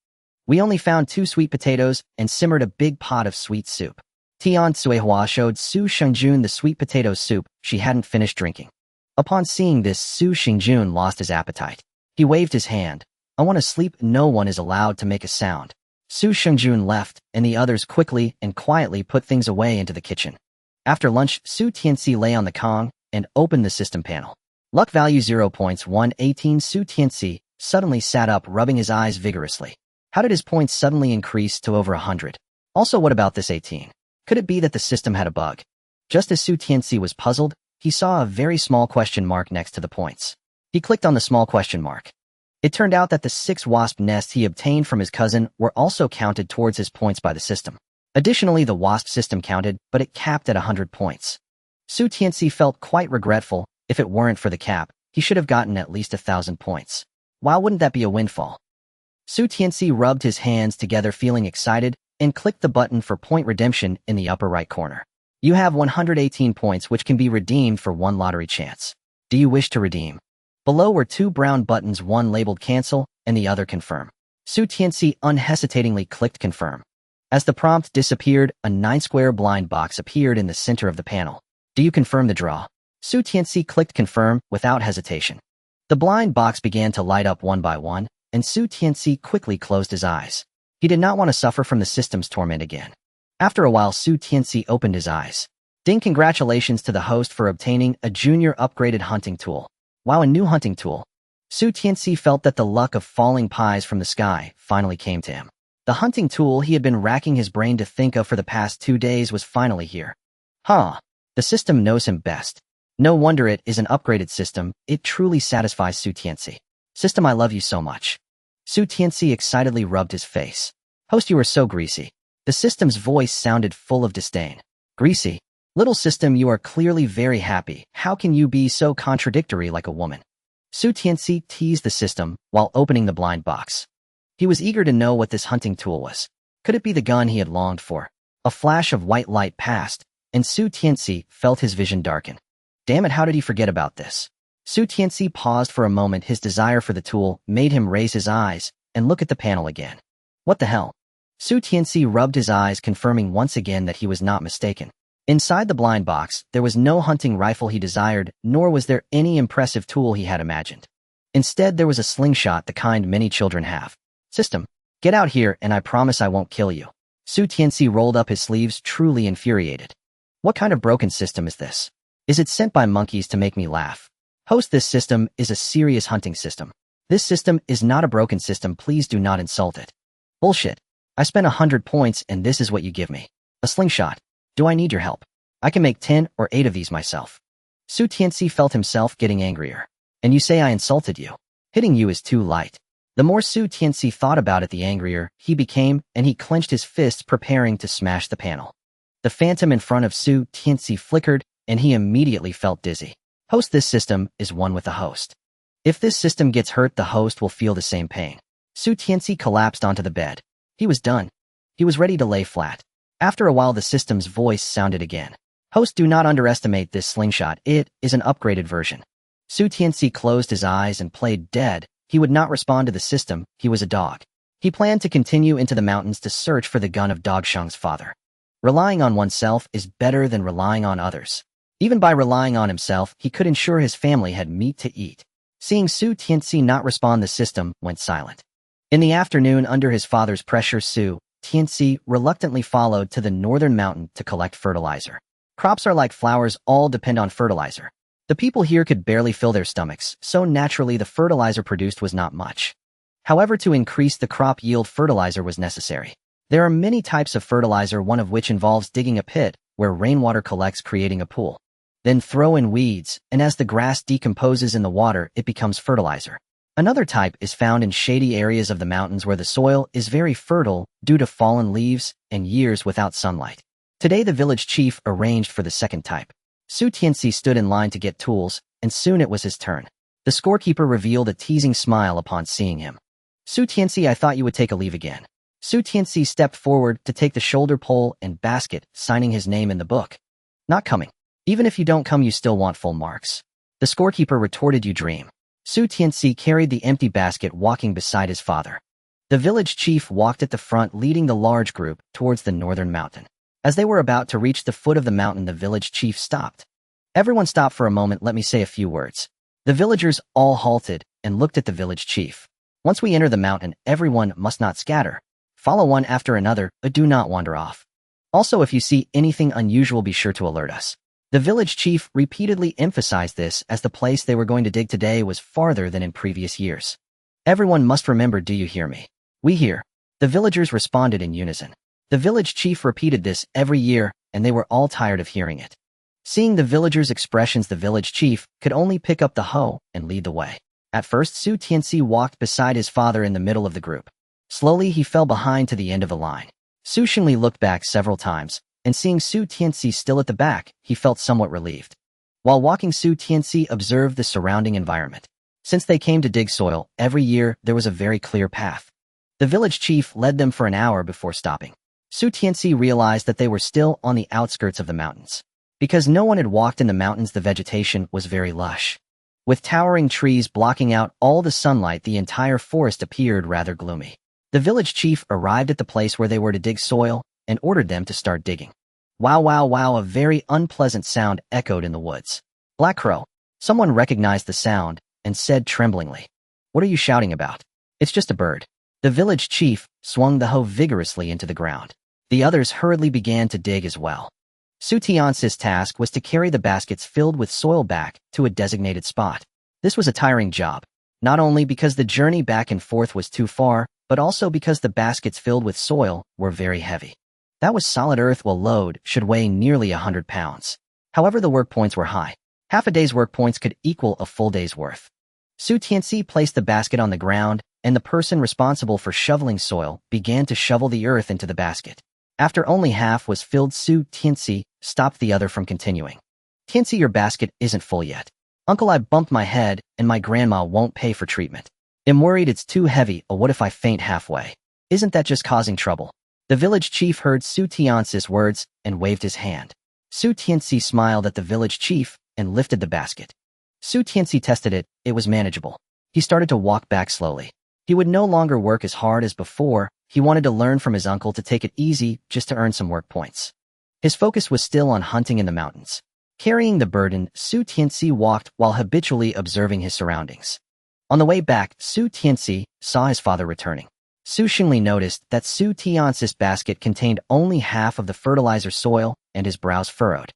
We only found 2 sweet potatoes and simmered a big pot of sweet soup. Tianci showed Su Xingjun the sweet potato soup she hadn't finished drinking. Upon seeing this, Su Xingjun lost his appetite. He waved his hand. I want to sleep. No one is allowed to make a sound. Su Xingjun left, and the others quickly and quietly put things away into the kitchen. After lunch, Su Tianci lay on the Kong and opened the system panel. Luck value 0.118. Su Tianci suddenly sat up, rubbing his eyes vigorously. How did his points suddenly increase to over 100? Also, what about this 18? Could it be that the system had a bug? Just as Su Tianci was puzzled, he saw a very small question mark next to the points. He clicked on the small question mark. It turned out that the 6 wasp nests he obtained from his cousin were also counted towards his points by the system. Additionally, the wasp system counted, but it capped at 100 points. Su Tianci felt quite regretful. If it weren't for the cap, he should have gotten at least 1,000 points. Why wouldn't that be a windfall? Su Tianci rubbed his hands together, feeling excited, and clicked the button for point redemption in the upper right corner. You have 118 points which can be redeemed for 1 lottery chance. Do you wish to redeem? Below were 2 brown buttons, one labeled cancel and the other confirm. Su Tianci unhesitatingly clicked confirm. As the prompt disappeared, a 9-square blind box appeared in the center of the panel. Do you confirm the draw? Su Tianci clicked confirm without hesitation. The blind box began to light up one by one, and Su Tianci quickly closed his eyes. He did not want to suffer from the system's torment again. After a while, Su Tianci opened his eyes. Ding! Congratulations to the host for obtaining a junior upgraded hunting tool. Wow, a new hunting tool. Su Tianci felt that the luck of falling pies from the sky finally came to him. The hunting tool he had been racking his brain to think of for the past 2 days was finally here. The system knows him best. No wonder it is an upgraded system. It truly satisfies Su Tianci. System, I love you so much. Su Tianci excitedly rubbed his face. Host, you are so greasy. The system's voice sounded full of disdain. Greasy? Little system, you are clearly very happy. How can you be so contradictory like a woman? Su Tianci teased the system while opening the blind box. He was eager to know what this hunting tool was. Could it be the gun he had longed for? A flash of white light passed, and Su Tianci felt his vision darken. Damn it, how did he forget about this? Su Tianci paused for a moment. His desire for the tool made him raise his eyes and look at the panel again. What the hell? Su Tianci rubbed his eyes, confirming once again that he was not mistaken. Inside the blind box, there was no hunting rifle he desired, nor was there any impressive tool he had imagined. Instead, there was a slingshot, the kind many children have. System, get out here and I promise I won't kill you. Su Tianci rolled up his sleeves, truly infuriated. What kind of broken system is this? Is it sent by monkeys to make me laugh? Host, this system is a serious hunting system. This system is not a broken system. Please do not insult it. Bullshit. I spent 100 points and this is what you give me. A slingshot. Do I need your help? I can make 10 or 8 of these myself. Su Tianci felt himself getting angrier. And you say I insulted you? Hitting you is too light. The more Su Tianci thought about it, the angrier he became, and he clenched his fists, preparing to smash the panel. The phantom in front of Su Tianci flickered, and he immediately felt dizzy. Host, this system is one with the host. If this system gets hurt, the host will feel the same pain. Su Tianci collapsed onto the bed. He was done. He was ready to lay flat. After a while, the system's voice sounded again. Host, do not underestimate this slingshot. It is an upgraded version. Su Tianci closed his eyes and played dead. He would not respond to the system. He was a dog. He planned to continue into the mountains to search for the gun of Dog Sheng's father. Relying on oneself is better than relying on others. Even by relying on himself, he could ensure his family had meat to eat. Seeing Su Tianci not respond, the system went silent. In the afternoon, under his father's pressure, Su Tianci reluctantly followed to the northern mountain to collect fertilizer. Crops are like flowers, all depend on fertilizer. The people here could barely fill their stomachs, so naturally the fertilizer produced was not much. However, to increase the crop yield, fertilizer was necessary. There are many types of fertilizer, one of which involves digging a pit where rainwater collects, creating a pool. Then throw in weeds, and as the grass decomposes in the water, it becomes fertilizer. Another type is found in shady areas of the mountains where the soil is very fertile due to fallen leaves and years without sunlight. Today the village chief arranged for the second type. Su Tianci stood in line to get tools, and soon it was his turn. The scorekeeper revealed a teasing smile upon seeing him. Su Tianci, I thought you would take a leave again. Su Tianci stepped forward to take the shoulder pole and basket, signing his name in the book. Not coming. Even if you don't come, you still want full marks. The scorekeeper retorted, you dream. Su Tianci carried the empty basket, walking beside his father. The village chief walked at the front, leading the large group towards the northern mountain. As they were about to reach the foot of the mountain, the village chief stopped. Everyone stop for a moment, let me say a few words. The villagers all halted and looked at the village chief. Once we enter the mountain, everyone must not scatter. Follow one after another, but do not wander off. Also, if you see anything unusual, be sure to alert us. The village chief repeatedly emphasized this, as the place they were going to dig today was farther than in previous years. Everyone must remember, do you hear me? We hear. The villagers responded in unison. The village chief repeated this every year, and they were all tired of hearing it. Seeing the villagers' expressions, the village chief could only pick up the hoe and lead the way. At first, Su Tianci walked beside his father in the middle of the group. Slowly, he fell behind to the end of the line. Su Xingli looked back several times, and seeing Su Tianci still at the back, he felt somewhat relieved. While walking, Su Tianci observed the surrounding environment. Since they came to dig soil, every year there was a very clear path. The village chief led them for an hour before stopping. Su Tianci realized that they were still on the outskirts of the mountains. Because no one had walked in the mountains, the vegetation was very lush. With towering trees blocking out all the sunlight, the entire forest appeared rather gloomy. The village chief arrived at the place where they were to dig soil and ordered them to start digging. Wow, wow, wow, a very unpleasant sound echoed in the woods. Black Crow. Someone recognized the sound and said tremblingly, "What are you shouting about? It's just a bird." The village chief swung the hoe vigorously into the ground. The others hurriedly began to dig as well. Su Tianci's task was to carry the baskets filled with soil back to a designated spot. This was a tiring job, not only because the journey back and forth was too far, but also because the baskets filled with soil were very heavy. That was solid earth, while load should weigh nearly 100 pounds. However, the work points were high. Half a day's work points could equal a full day's worth. Su Tianci placed the basket on the ground, and the person responsible for shoveling soil began to shovel the earth into the basket. After only half was filled, Su Tianci stopped the other from continuing. "Tianci, your basket isn't full yet. Uncle, I bumped my head, and my grandma won't pay for treatment. I'm worried it's too heavy, or what if I faint halfway? Isn't that just causing trouble?" The village chief heard Su Tianci's words and waved his hand. Su Tianci smiled at the village chief and lifted the basket. Su Tianci tested it, it was manageable. He started to walk back slowly. He would no longer work as hard as before. He wanted to learn from his uncle to take it easy just to earn some work points. His focus was still on hunting in the mountains. Carrying the burden, Su Tianci walked while habitually observing his surroundings. On the way back, Su Tianci saw his father returning. Su Xingli noticed that Su Tianci's basket contained only half of the fertilizer soil, and his brows furrowed.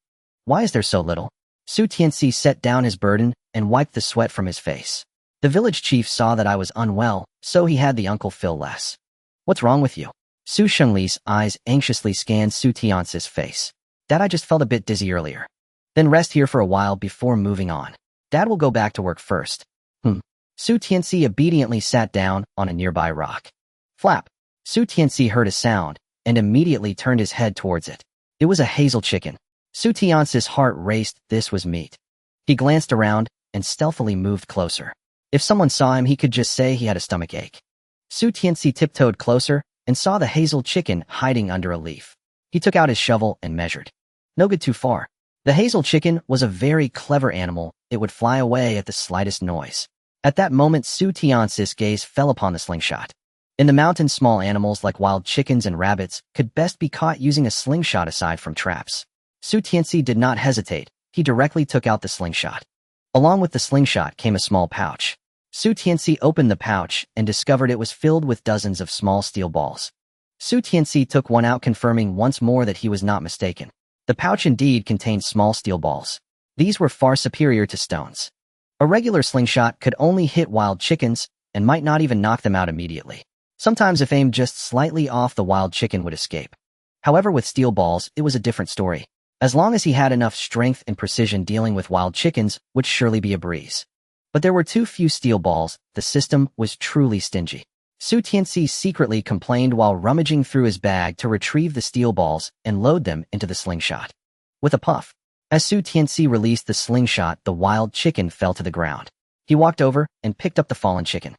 Why is there so little? Su Tianci set down his burden and wiped the sweat from his face. The village chief saw that I was unwell, so he had the uncle fill less. What's wrong with you? Su Xingli's eyes anxiously scanned Su Tianci's face. Dad, I just felt a bit dizzy earlier. Then rest here for a while before moving on. Dad will go back to work first. Su Tianci obediently sat down on a nearby rock. Flap. Su Tianci heard a sound and immediately turned his head towards it. It was a hazel chicken. Su Tianci's heart raced. This was meat. He glanced around and stealthily moved closer. If someone saw him, he could just say he had a stomach ache. Su Tianci tiptoed closer and saw the hazel chicken hiding under a leaf. He took out his shovel and measured. No good, too far. The hazel chicken was a very clever animal. It would fly away at the slightest noise. At that moment, Su Tianci's gaze fell upon the slingshot. In the mountains, small animals like wild chickens and rabbits could best be caught using a slingshot aside from traps. Su Tianci did not hesitate. He directly took out the slingshot. Along with the slingshot came a small pouch. Su Tianci opened the pouch and discovered it was filled with dozens of small steel balls. Su Tianci took one out, confirming once more that he was not mistaken. The pouch indeed contained small steel balls. These were far superior to stones. A regular slingshot could only hit wild chickens and might not even knock them out immediately. Sometimes if aimed just slightly off, the wild chicken would escape. However, with steel balls, it was a different story. As long as he had enough strength and precision, dealing with wild chickens would surely be a breeze. But there were too few steel balls. The system was truly stingy. Su Tianci secretly complained while rummaging through his bag to retrieve the steel balls and load them into the slingshot. With a puff, as Su Tianci released the slingshot, the wild chicken fell to the ground. He walked over and picked up the fallen chicken.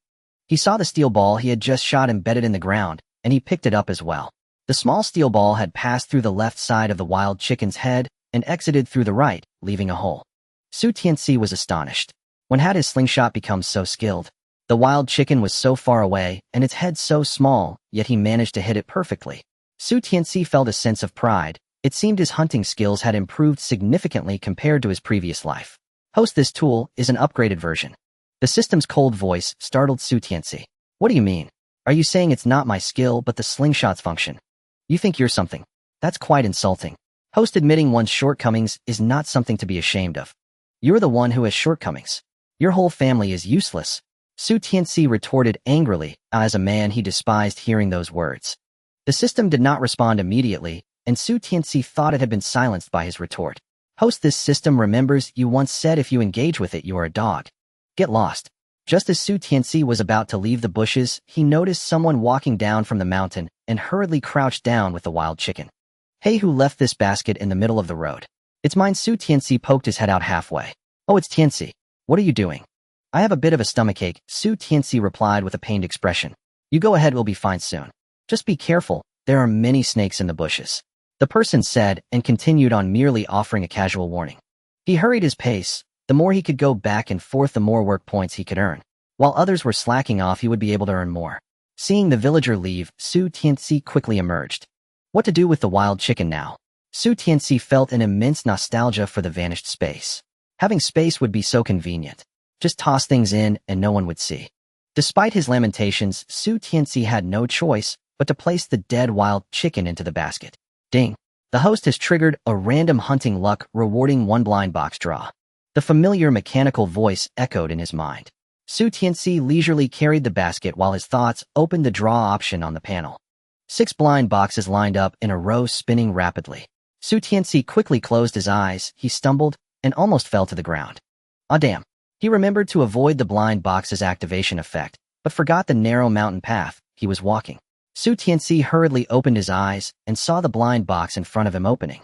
He saw the steel ball he had just shot embedded in the ground, and he picked it up as well. The small steel ball had passed through the left side of the wild chicken's head and exited through the right, leaving a hole. Su Tianci was astonished. When had his slingshot become so skilled? The wild chicken was so far away and its head so small, yet he managed to hit it perfectly. Su Tianci felt a sense of pride. It seemed his hunting skills had improved significantly compared to his previous life. Host, this tool is an upgraded version. The system's cold voice startled Su Tianci. What do you mean? Are you saying it's not my skill but the slingshot's function? You think you're something? That's quite insulting. Host, admitting one's shortcomings is not something to be ashamed of. You're the one who has shortcomings. Your whole family is useless. Su Tianci retorted angrily. As a man, he despised hearing those words. The system did not respond immediately, and Su Tianci thought it had been silenced by his retort. Host, this system remembers you once said if you engage with it, you are a dog. Get lost. Just as Su Tianci was about to leave the bushes, he noticed someone walking down from the mountain and hurriedly crouched down with the wild chicken. Hey, who left this basket in the middle of the road? It's mine. Su Tianci poked his head out halfway. Oh, it's Tianci. What are you doing? I have a bit of a stomachache, Su Tianci replied with a pained expression. You go ahead, we'll be fine soon. Just be careful, there are many snakes in the bushes. The person said and continued on, merely offering a casual warning. He hurried his pace. The more he could go back and forth, the more work points he could earn. While others were slacking off, he would be able to earn more. Seeing the villager leave, Su Tianci quickly emerged. What to do with the wild chicken now? Su Tianci felt an immense nostalgia for the vanished space. Having space would be so convenient. Just toss things in and no one would see. Despite his lamentations, Su Tianci had no choice but to place the dead wild chicken into the basket. Ding! The host has triggered a random hunting luck, rewarding 1 blind box draw. The familiar mechanical voice echoed in his mind. Su Tianci leisurely carried the basket while his thoughts opened the draw option on the panel. 6 blind boxes lined up in a row, spinning rapidly. Su Tianci quickly closed his eyes. He stumbled and almost fell to the ground. Ah, damn. He remembered to avoid the blind box's activation effect, but forgot the narrow mountain path he was walking. Su Tianci hurriedly opened his eyes and saw the blind box in front of him opening.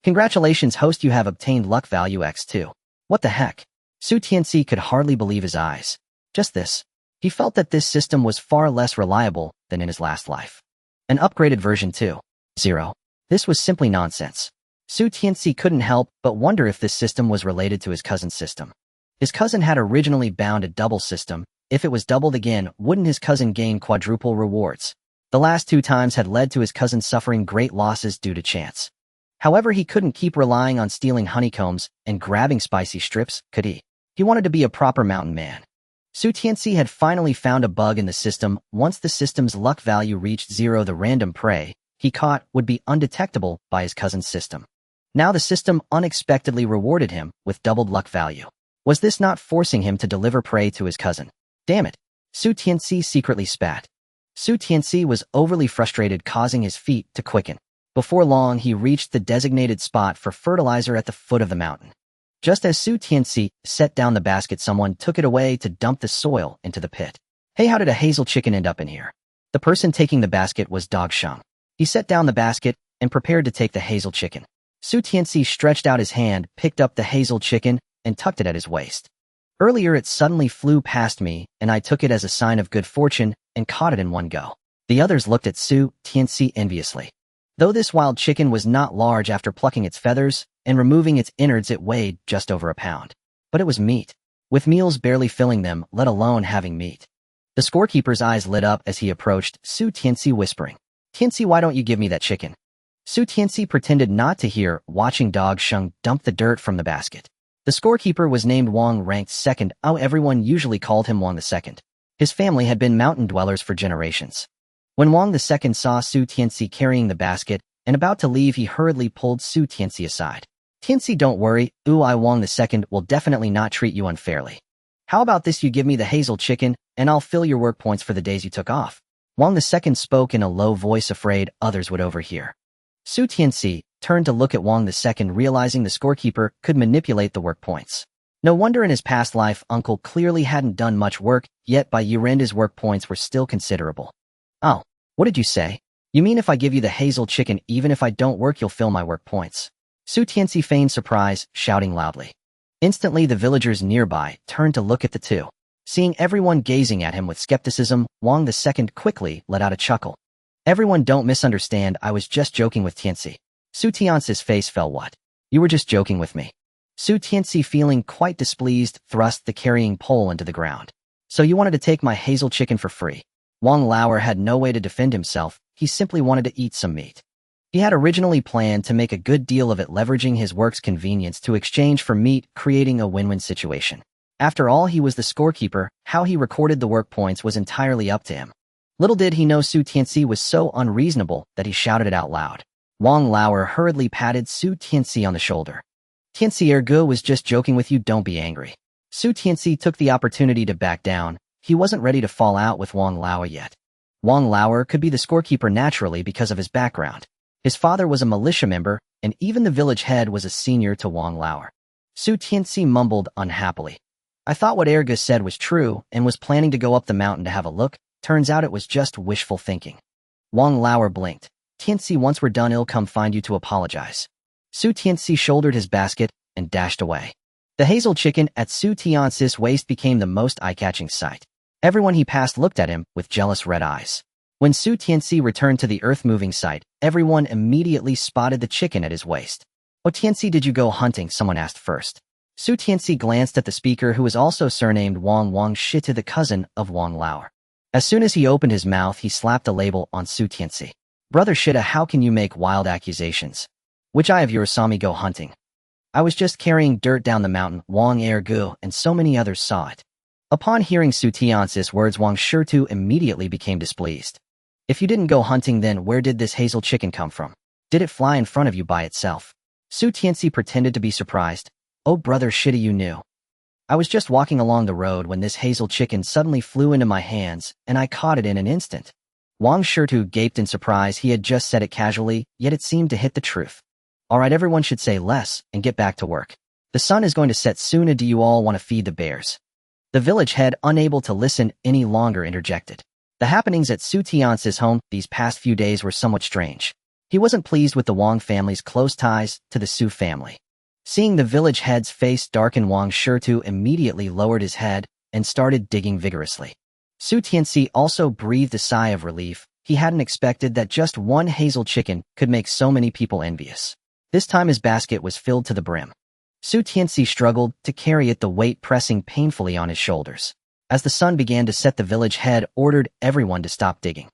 Congratulations, host, you have obtained luck value X2. What the heck? Su Tianci could hardly believe his eyes. Just this. He felt that this system was far less reliable than in his last life. An upgraded version 2.0. This was simply nonsense. Su Tianci couldn't help but wonder if this system was related to his cousin's system. His cousin had originally bound a double system. If it was doubled again, wouldn't his cousin gain quadruple rewards? The last 2 times had led to his cousin suffering great losses due to chance. However, he couldn't keep relying on stealing honeycombs and grabbing spicy strips, could he? He wanted to be a proper mountain man. Su Tianci had finally found a bug in the system. Once the system's luck value reached 0, the random prey he caught would be undetectable by his cousin's system. Now the system unexpectedly rewarded him with doubled luck value. Was this not forcing him to deliver prey to his cousin? Damn it! Su Tianci secretly spat. Su Tianci was overly frustrated, causing his feet to quicken. Before long, he reached the designated spot for fertilizer at the foot of the mountain. Just as Su Tianci set down the basket, someone took it away to dump the soil into the pit. Hey, how did a hazel chicken end up in here? The person taking the basket was Dog Sheng. He set down the basket and prepared to take the hazel chicken. Su Tianci stretched out his hand, picked up the hazel chicken, and tucked it at his waist. Earlier it suddenly flew past me, and I took it as a sign of good fortune and caught it in one go. The others looked at Su Tianci enviously. Though this wild chicken was not large, after plucking its feathers and removing its innards, it weighed just over a pound. But it was meat, with meals barely filling them, let alone having meat. The scorekeeper's eyes lit up as he approached Su Tianci, whispering, "Tianci, why don't you give me that chicken?" Su Tianci pretended not to hear, watching Dog Sheng dump the dirt from the basket. The scorekeeper was named Wang, ranked 2nd. Everyone usually called him Wang II. His family had been mountain dwellers for generations. When Wang II saw Su Tianci carrying the basket and about to leave, he hurriedly pulled Su Tianci aside. "Tianci, don't worry. I, Wang II, will definitely not treat you unfairly. How about this? You give me the hazel chicken, and I'll fill your work points for the days you took off." Wang II spoke in a low voice, afraid others would overhear. Su Tianci turned to look at Wang II, realizing the scorekeeper could manipulate the work points. No wonder in his past life Uncle clearly hadn't done much work, yet by year-end his work points were still considerable. Oh, what did you say? You mean if I give you the hazel chicken even if I don't work you'll fill my work points? Su Tianci feigned surprise, shouting loudly. Instantly the villagers nearby turned to look at the two. Seeing everyone gazing at him with skepticism, Wang II quickly let out a chuckle. Everyone don't misunderstand, I was just joking with Tianci. Su Tianci's face fell. What? You were just joking with me? Su Tianci, feeling quite displeased, thrust the carrying pole into the ground. So you wanted to take my hazel chicken for free? Wang Lauer had no way to defend himself, he simply wanted to eat some meat. He had originally planned to make a good deal of it, leveraging his work's convenience to exchange for meat, creating a win-win situation. After all, he was the scorekeeper, how he recorded the work points was entirely up to him. Little did he know Su Tianci was so unreasonable that he shouted it out loud. Wang Lauer hurriedly patted Su Tianci on the shoulder. Tianci ergo was just joking with you, don't be angry. Su Tianci took the opportunity to back down. He wasn't ready to fall out with Wang Lauer yet. Wang Lauer could be the scorekeeper naturally because of his background. His father was a militia member, and even the village head was a senior to Wang Lauer. Su Tianci mumbled unhappily. I thought what Ergus said was true and was planning to go up the mountain to have a look. Turns out it was just wishful thinking. Wang Lauer blinked. Tianci, once we're done, I'll come find you to apologize. Su Tianci shouldered his basket and dashed away. The hazel chicken at Su Tianci's waist became the most eye-catching sight. Everyone he passed looked at him with jealous red eyes. When Su Tianci returned to the earth-moving site, everyone immediately spotted the chicken at his waist. Oh Tianci, did you go hunting? Someone asked first. Su Tianci glanced at the speaker, who was also surnamed Wang Shita, the cousin of Wang Lauer. As soon as he opened his mouth, he slapped a label on Su Tianci. Brother Shita, how can you make wild accusations? Which eye of yours saw me go hunting? I was just carrying dirt down the mountain. Wang Ergu and so many others saw it. Upon hearing Su Tianci's words, Wang Shirtu immediately became displeased. If you didn't go hunting, then where did this hazel chicken come from? Did it fly in front of you by itself? Su Tianci pretended to be surprised. Oh brother Shita, you knew. I was just walking along the road when this hazel chicken suddenly flew into my hands, and I caught it in an instant. Wang Shirtu gaped in surprise. He had just said it casually, yet it seemed to hit the truth. Alright, everyone should say less and get back to work. The sun is going to set soon. Do you all want to feed the bears? The village head, unable to listen any longer, interjected. The happenings at Su Tianci's home these past few days were somewhat strange. He wasn't pleased with the Wang family's close ties to the Su family. Seeing the village head's face darken, Wang Shirtu immediately lowered his head and started digging vigorously. Su Tianci also breathed a sigh of relief. He hadn't expected that just one hazel chicken could make so many people envious. This time his basket was filled to the brim. Su Tianci struggled to carry it, the weight pressing painfully on his shoulders. As the sun began to set, the village head ordered everyone to stop digging.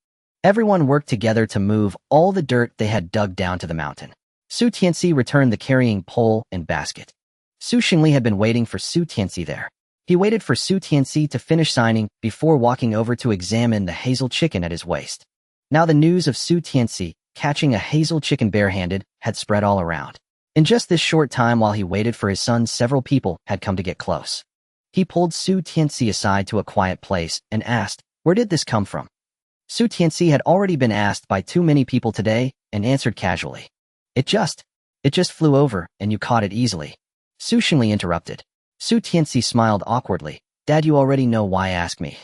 Everyone worked together to move all the dirt they had dug down to the mountain. Su Tianci returned the carrying pole and basket. Su Xingli had been waiting for Su Tianci there. He waited for Su Tianci to finish signing before walking over to examine the hazel chicken at his waist. Now the news of Su Tianci catching a hazel chicken barehanded had spread all around. In just this short time while he waited for his son, several people had come to get close. He pulled Su Tianci aside to a quiet place and asked, where did this come from? Su Tianci had already been asked by too many people today and answered casually. It just flew over and you caught it easily. Su Xingli interrupted. Su Tianci smiled awkwardly. Dad, you already know why ask me.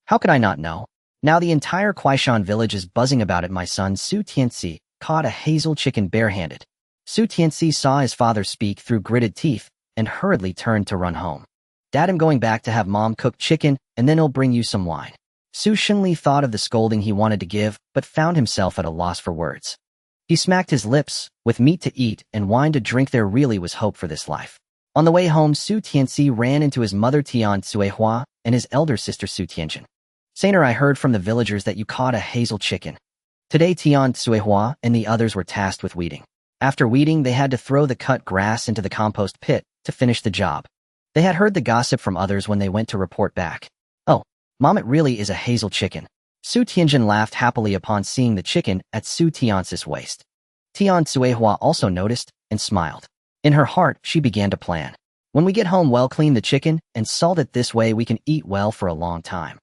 How could I not know? Now the entire Kuaishan village is buzzing about it. My son Su Tianci caught a hazel chicken barehanded. Su Tianci saw his father speak through gritted teeth and hurriedly turned to run home. Dad, I'm going back to have Mom cook chicken and then he'll bring you some wine. Su Xingli thought of the scolding he wanted to give, but found himself at a loss for words. He smacked his lips. With meat to eat and wine to drink, there really was hope for this life. On the way home, Su Tianci ran into his mother Tian Cuihua and his elder sister Su Tianjin. Sainer, I heard from the villagers that you caught a hazel chicken. Today Tian Cuihua and the others were tasked with weeding. After weeding, they had to throw the cut grass into the compost pit to finish the job. They had heard the gossip from others when they went to report back. Oh, Mom, it really is a hazel chicken. Su Tianjin laughed happily upon seeing the chicken at Su Tianci's waist. Tian Cuihua also noticed and smiled. In her heart, she began to plan. When we get home, we'll clean the chicken and salt it. This way we can eat well for a long time.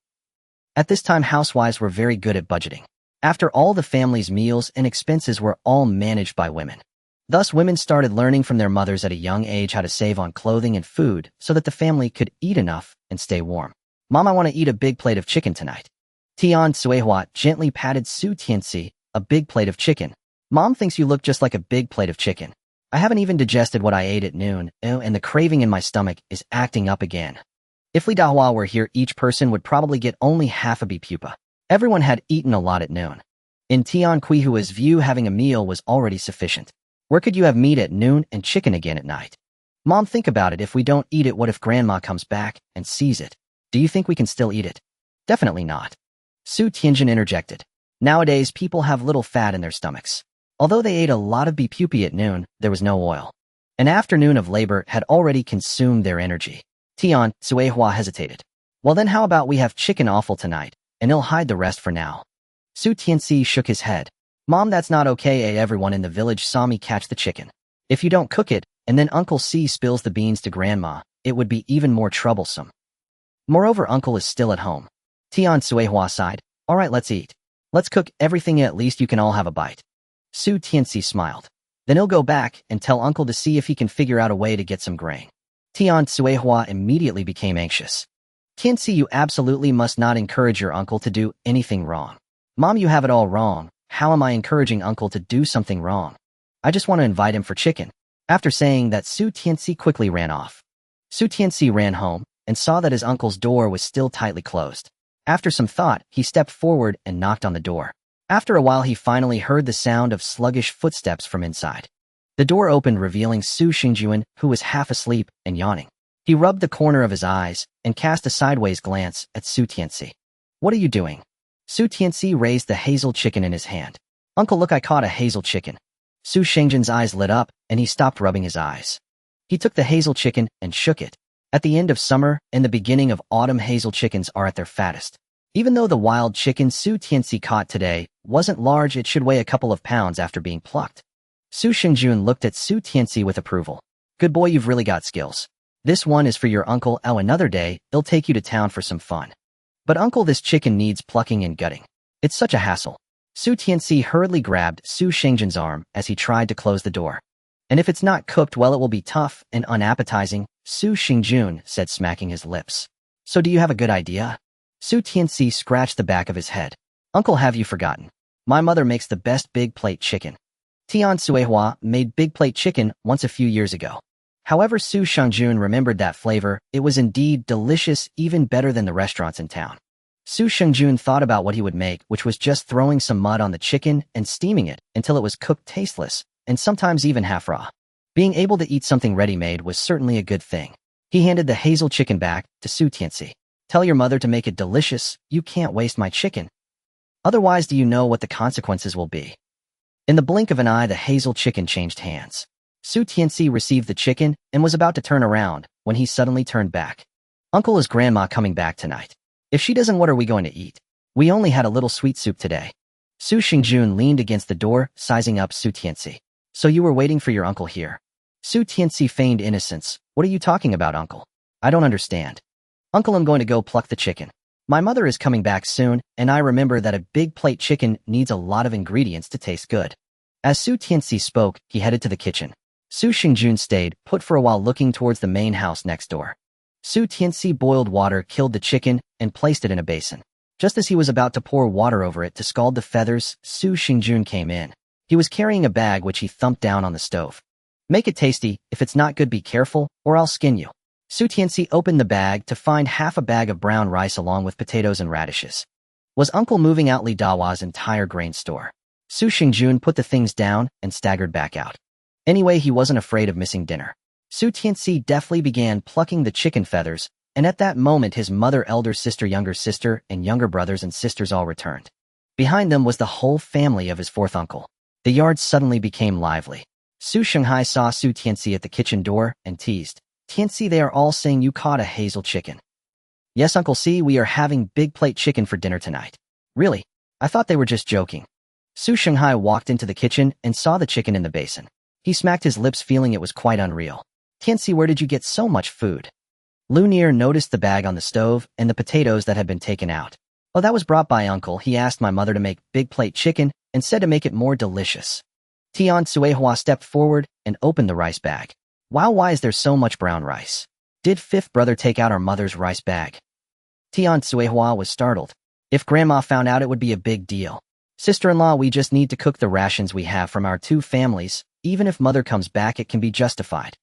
At this time, housewives were very good at budgeting. After all, the family's meals and expenses were all managed by women. Thus, women started learning from their mothers at a young age how to save on clothing and food so that the family could eat enough and stay warm. Mom, I want to eat a big plate of chicken tonight. Tianci gently patted Su Tianci a big plate of chicken. Mom thinks you look just like a big plate of chicken. I haven't even digested what I ate at noon, and the craving in my stomach is acting up again. If Li Dahua were here, each person would probably get only half a pupa. Everyone had eaten a lot at noon. In Tianqihua's view, having a meal was already sufficient. Where could you have meat at noon and chicken again at night? Mom, think about it. If we don't eat it, what if Grandma comes back and sees it? Do you think we can still eat it? Definitely not. Su Tianjin interjected. Nowadays, people have little fat in their stomachs. Although they ate a lot of pupae at noon, there was no oil. An afternoon of labor had already consumed their energy. Tianci hesitated. Well then, how about we have chicken offal tonight, and he'll hide the rest for now. Su Tianci shook his head. Mom, that's not okay. Everyone in the village saw me catch the chicken. If you don't cook it, and then Uncle C spills the beans to Grandma, it would be even more troublesome. Moreover, Uncle is still at home. Tianci sighed. All right, let's eat. Let's cook everything, at least you can all have a bite. Su Tianci smiled. Then he'll go back and tell Uncle to see if he can figure out a way to get some grain. Tianci immediately became anxious. Tianci, you absolutely must not encourage your uncle to do anything wrong. Mom, you have it all wrong. How am I encouraging Uncle to do something wrong? I just want to invite him for chicken. After saying that, Su Tianci quickly ran off. Su Tianci ran home and saw that his uncle's door was still tightly closed. After some thought, he stepped forward and knocked on the door. After a while, he finally heard the sound of sluggish footsteps from inside. The door opened, revealing Su Xingjuan, who was half asleep and yawning. He rubbed the corner of his eyes and cast a sideways glance at Su Tianci. What are you doing? Su Tianci raised the hazel chicken in his hand. Uncle, look, I caught a hazel chicken. Su Xingjuan's eyes lit up, and he stopped rubbing his eyes. He took the hazel chicken and shook it. At the end of summer and the beginning of autumn, hazel chickens are at their fattest. Even though the wild chicken Su Tianci caught today wasn't large, it should weigh a couple of pounds after being plucked. Su Xingjuan looked at Su Tianci with approval. Good boy, you've really got skills. This one is for your uncle. Oh, another day, he'll take you to town for some fun. But Uncle, this chicken needs plucking and gutting. It's such a hassle. Su Tianci hurriedly grabbed Su Xingjuan's arm as he tried to close the door. And if it's not cooked well, it will be tough and unappetizing, Su Xingjuan said, smacking his lips. So do you have a good idea? Su Tianci scratched the back of his head. Uncle, have you forgotten? My mother makes the best big plate chicken. Tianci made big plate chicken once a few years ago. However, Su Xingjuan remembered that flavor. It was indeed delicious, even better than the restaurants in town. Su Xingjuan thought about what he would make, which was just throwing some mud on the chicken and steaming it until it was cooked tasteless, and sometimes even half raw. Being able to eat something ready-made was certainly a good thing. He handed the hazel chicken back to Su Tianci. Tell your mother to make it delicious. You can't waste my chicken. Otherwise, do you know what the consequences will be? In the blink of an eye, the hazel chicken changed hands. Su Tianci received the chicken and was about to turn around when he suddenly turned back. Uncle, is Grandma coming back tonight? If she doesn't, what are we going to eat? We only had a little sweet soup today. Su Xingjuan leaned against the door, sizing up Su Tianci. So you were waiting for your uncle here? Su Tianci feigned innocence. What are you talking about, Uncle? I don't understand. Uncle, I'm going to go pluck the chicken. My mother is coming back soon, and I remember that a big plate chicken needs a lot of ingredients to taste good. As Su Tianci spoke, he headed to the kitchen. Su Xingjuan stayed put for a while, looking towards the main house next door. Su Tianci boiled water, killed the chicken, and placed it in a basin. Just as he was about to pour water over it to scald the feathers, Su Xingjuan came in. He was carrying a bag which he thumped down on the stove. Make it tasty. If it's not good, be careful, or I'll skin you. Su Tianci opened the bag to find half a bag of brown rice along with potatoes and radishes. Was Uncle moving out Li Dawa's entire grain store? Su Xingjuan put the things down and staggered back out. Anyway, he wasn't afraid of missing dinner. Su Tianci deftly began plucking the chicken feathers, and at that moment his mother, elder sister, younger sister, and younger brothers and sisters all returned. Behind them was the whole family of his fourth uncle. The yard suddenly became lively. Su Shanghai saw Su Tianci at the kitchen door and teased. Tianci, they are all saying you caught a hazel chicken. Yes, Uncle C, we are having big plate chicken for dinner tonight. Really? I thought they were just joking. Su Shanghai walked into the kitchen and saw the chicken in the basin. He smacked his lips, feeling it was quite unreal. Tianci, where did you get so much food? Lunier noticed the bag on the stove and the potatoes that had been taken out. Oh, that was brought by Uncle. He asked my mother to make big plate chicken and said to make it more delicious. Tian Suehua stepped forward and opened the rice bag. Wow, why is there so much brown rice? Did fifth brother take out our mother's rice bag? Tian Suehua was startled. If Grandma found out, it would be a big deal. Sister-in-law, we just need to cook the rations we have from our two families. Even if mother comes back, it can be justified.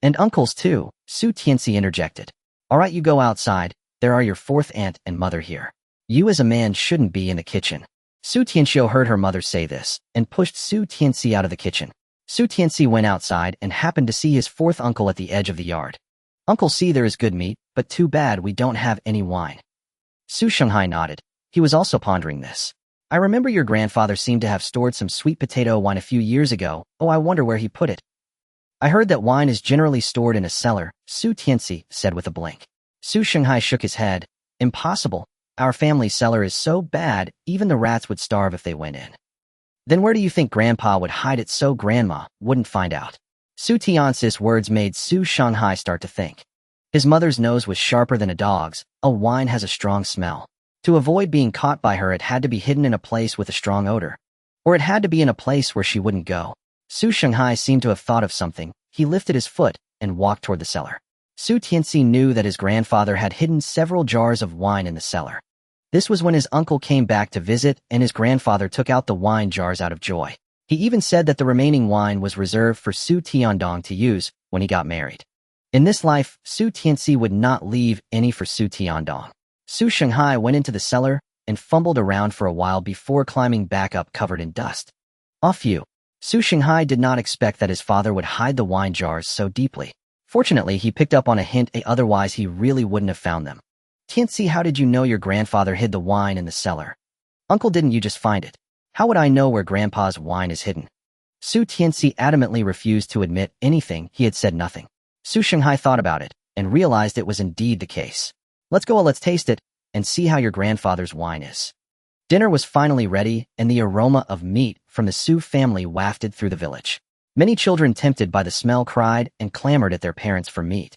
And uncles too, Su Tianci interjected. All right, you go outside. There are your fourth aunt and mother here. You as a man shouldn't be in the kitchen. Su Tianci heard her mother say this and pushed Su Tianci out of the kitchen. Su Tianci went outside and happened to see his fourth uncle at the edge of the yard. Uncle, see, there is good meat, but too bad we don't have any wine. Su Shanghai nodded. He was also pondering this. I remember your grandfather seemed to have stored some sweet potato wine a few years ago. Oh, I wonder where he put it. I heard that wine is generally stored in a cellar, Su Tianci said with a blink. Su Shanghai shook his head. Impossible. Our family cellar is so bad, even the rats would starve if they went in. Then where do you think Grandpa would hide it so Grandma wouldn't find out? Su Tianci's words made Su Shanghai start to think. His mother's nose was sharper than a dog's. A wine has a strong smell. To avoid being caught by her, it had to be hidden in a place with a strong odor. Or it had to be in a place where she wouldn't go. Su Shanghai seemed to have thought of something. He lifted his foot and walked toward the cellar. Su Tianci knew that his grandfather had hidden several jars of wine in the cellar. This was when his uncle came back to visit, and his grandfather took out the wine jars out of joy. He even said that the remaining wine was reserved for Su Tiandong to use when he got married. In this life, Su Tianci would not leave any for Su Tiandong. Su Shanghai went into the cellar and fumbled around for a while before climbing back up covered in dust. Off you. Su Shanghai did not expect that his father would hide the wine jars so deeply. Fortunately, he picked up on a hint, otherwise he really wouldn't have found them. Tianci, how did you know your grandfather hid the wine in the cellar? Uncle, didn't you just find it? How would I know where Grandpa's wine is hidden? Su Tianci adamantly refused to admit anything. He had said nothing. Su Shanghai thought about it and realized it was indeed the case. Let's go, let's taste it and see how your grandfather's wine is. Dinner was finally ready, and the aroma of meat from the Su family wafted through the village. Many children, tempted by the smell, cried and clamored at their parents for meat.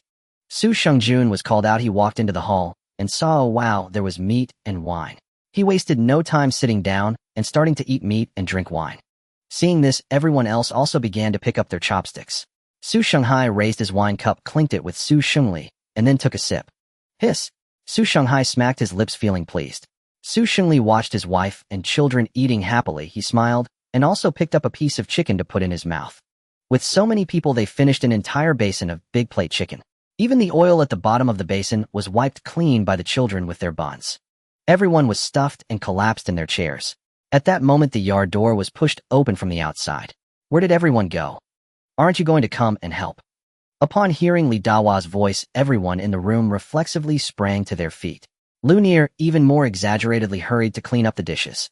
Su Shengjun was called out. He walked into the hall and saw, oh wow, there was meat and wine. He wasted no time sitting down and starting to eat meat and drink wine. Seeing this, everyone else also began to pick up their chopsticks. Su Shanghai raised his wine cup, clinked it with Su Shengli, and then took a sip. Hiss! Su Shanghai smacked his lips, feeling pleased. Su Shengli watched his wife and children eating happily. He smiled and also picked up a piece of chicken to put in his mouth. With so many people, they finished an entire basin of big plate chicken. Even the oil at the bottom of the basin was wiped clean by the children with their buns. Everyone was stuffed and collapsed in their chairs. At that moment, the yard door was pushed open from the outside. Where did everyone go? Aren't you going to come and help? Upon hearing Li Dahua's voice, everyone in the room reflexively sprang to their feet. Lunier, even more exaggeratedly, hurried to clean up the dishes.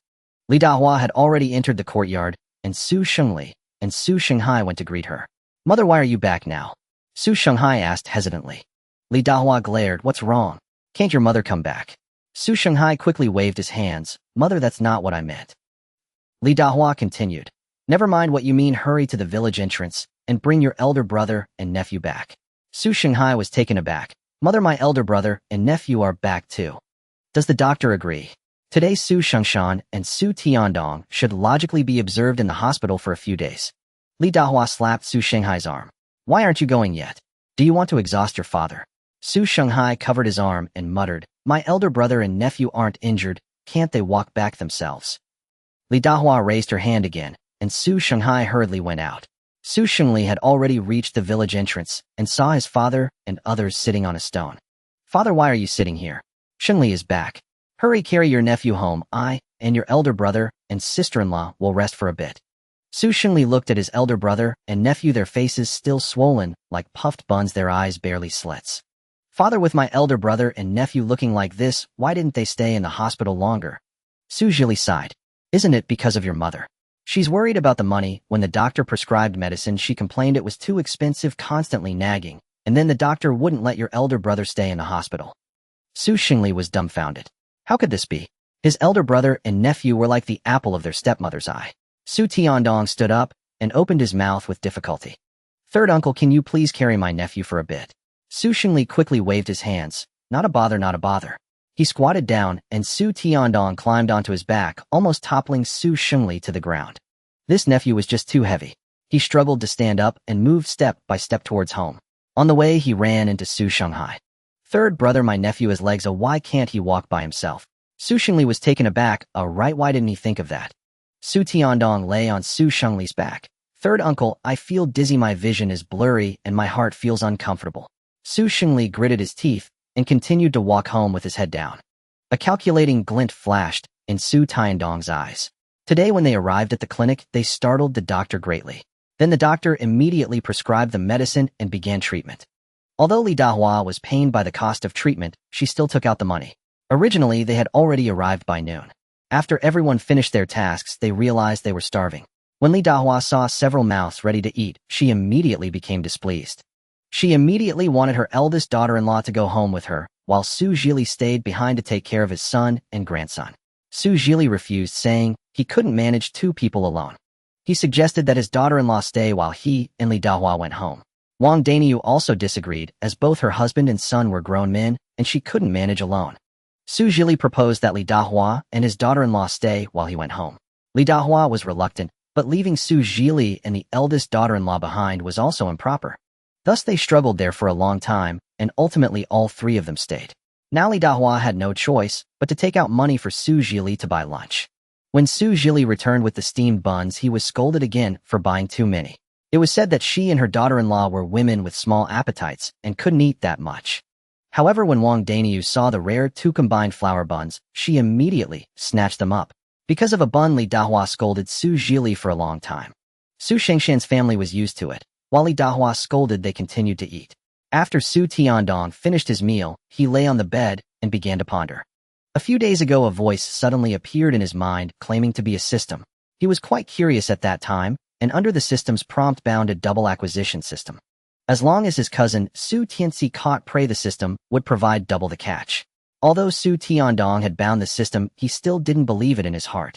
Li Dahua had already entered the courtyard, and Su Shengli and Su Shanghai went to greet her. Mother, why are you back now? Su Shanghai asked hesitantly. Li Dahua glared. What's wrong? Can't your mother come back? Su Shanghai quickly waved his hands. Mother, that's not what I meant. Li Dahua continued. Never mind what you mean. Hurry to the village entrance and bring your elder brother and nephew back. Su Shanghai was taken aback. Mother, my elder brother and nephew are back too. Does the doctor agree? Today, Su Shengshan and Su Tiandong should logically be observed in the hospital for a few days. Li Dahua slapped Su Shanghai's arm. Why aren't you going yet? Do you want to exhaust your father? Su Shanghai covered his arm and muttered, my elder brother and nephew aren't injured. Can't they walk back themselves? Li Dahua raised her hand again, and Su Shanghai hurriedly went out. Su Shengli had already reached the village entrance and saw his father and others sitting on a stone. Father, why are you sitting here? Shengli is back. Hurry, carry your nephew home. I and your elder brother and sister-in-law will rest for a bit. Su Shengli looked at his elder brother and nephew, their faces still swollen like puffed buns, their eyes barely slits. Father, with my elder brother and nephew looking like this, why didn't they stay in the hospital longer? Su Zhili sighed. Isn't it because of your mother? She's worried about the money. When the doctor prescribed medicine, she complained it was too expensive, constantly nagging, and then the doctor wouldn't let your elder brother stay in the hospital. Su Shengli was dumbfounded. How could this be? His elder brother and nephew were like the apple of their stepmother's eye. Su Tiandong stood up and opened his mouth with difficulty. Third uncle, can you please carry my nephew for a bit? Su Shengli quickly waved his hands. Not a bother, not a bother. He squatted down, and Su Tiandong climbed onto his back, almost toppling Su Shengli to the ground. This nephew was just too heavy. He struggled to stand up and moved step by step towards home. On the way, he ran into Su Shanghai. Third brother, my nephew has legs, why can't he walk by himself? Su Xingli was taken aback, right, why didn't he think of that? Su Tiandong lay on Su Shengli's back. Third uncle, I feel dizzy, my vision is blurry, and my heart feels uncomfortable. Su Xingli gritted his teeth and continued to walk home with his head down. A calculating glint flashed in Su Tiandong's eyes. Today when they arrived at the clinic, they startled the doctor greatly. Then the doctor immediately prescribed the medicine and began treatment. Although Li Dahua was pained by the cost of treatment, she still took out the money. Originally, they had already arrived by noon. After everyone finished their tasks, they realized they were starving. When Li Dahua saw several mouths ready to eat, she immediately became displeased. She immediately wanted her eldest daughter-in-law to go home with her, while Su Zhili stayed behind to take care of his son and grandson. Su Zhili refused, saying he couldn't manage 2 people alone. He suggested that his daughter-in-law stay while he and Li Dahua went home. Wang Daniu also disagreed, as both her husband and son were grown men, and she couldn't manage alone. Su Zhili proposed that Li Dahua and his daughter-in-law stay while he went home. Li Dahua was reluctant, but leaving Su Zhili and the eldest daughter-in-law behind was also improper. Thus they struggled there for a long time, and ultimately all 3 of them stayed. Now Li Dahua had no choice but to take out money for Su Zhili to buy lunch. When Su Zhili returned with the steamed buns, he was scolded again for buying too many. It was said that she and her daughter-in-law were women with small appetites and couldn't eat that much. However, when Wang Daniu saw the rare 2 combined flour buns, she immediately snatched them up. Because of a bun, Li Dahua scolded Su Zhili for a long time. Su Shengshan's family was used to it. While Li Dahua scolded, they continued to eat. After Su Tiandong finished his meal, he lay on the bed and began to ponder. A few days ago, a voice suddenly appeared in his mind, claiming to be a system. He was quite curious at that time, and under the system's prompt bounded double acquisition system. As long as his cousin Su Tianci caught prey, the system would provide double the catch. Although Su Tiandong had bound the system, he still didn't believe it in his heart.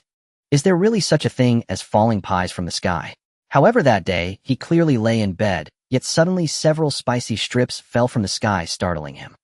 Is there really such a thing as falling pies from the sky? However, that day, he clearly lay in bed, yet suddenly several spicy strips fell from the sky, startling him.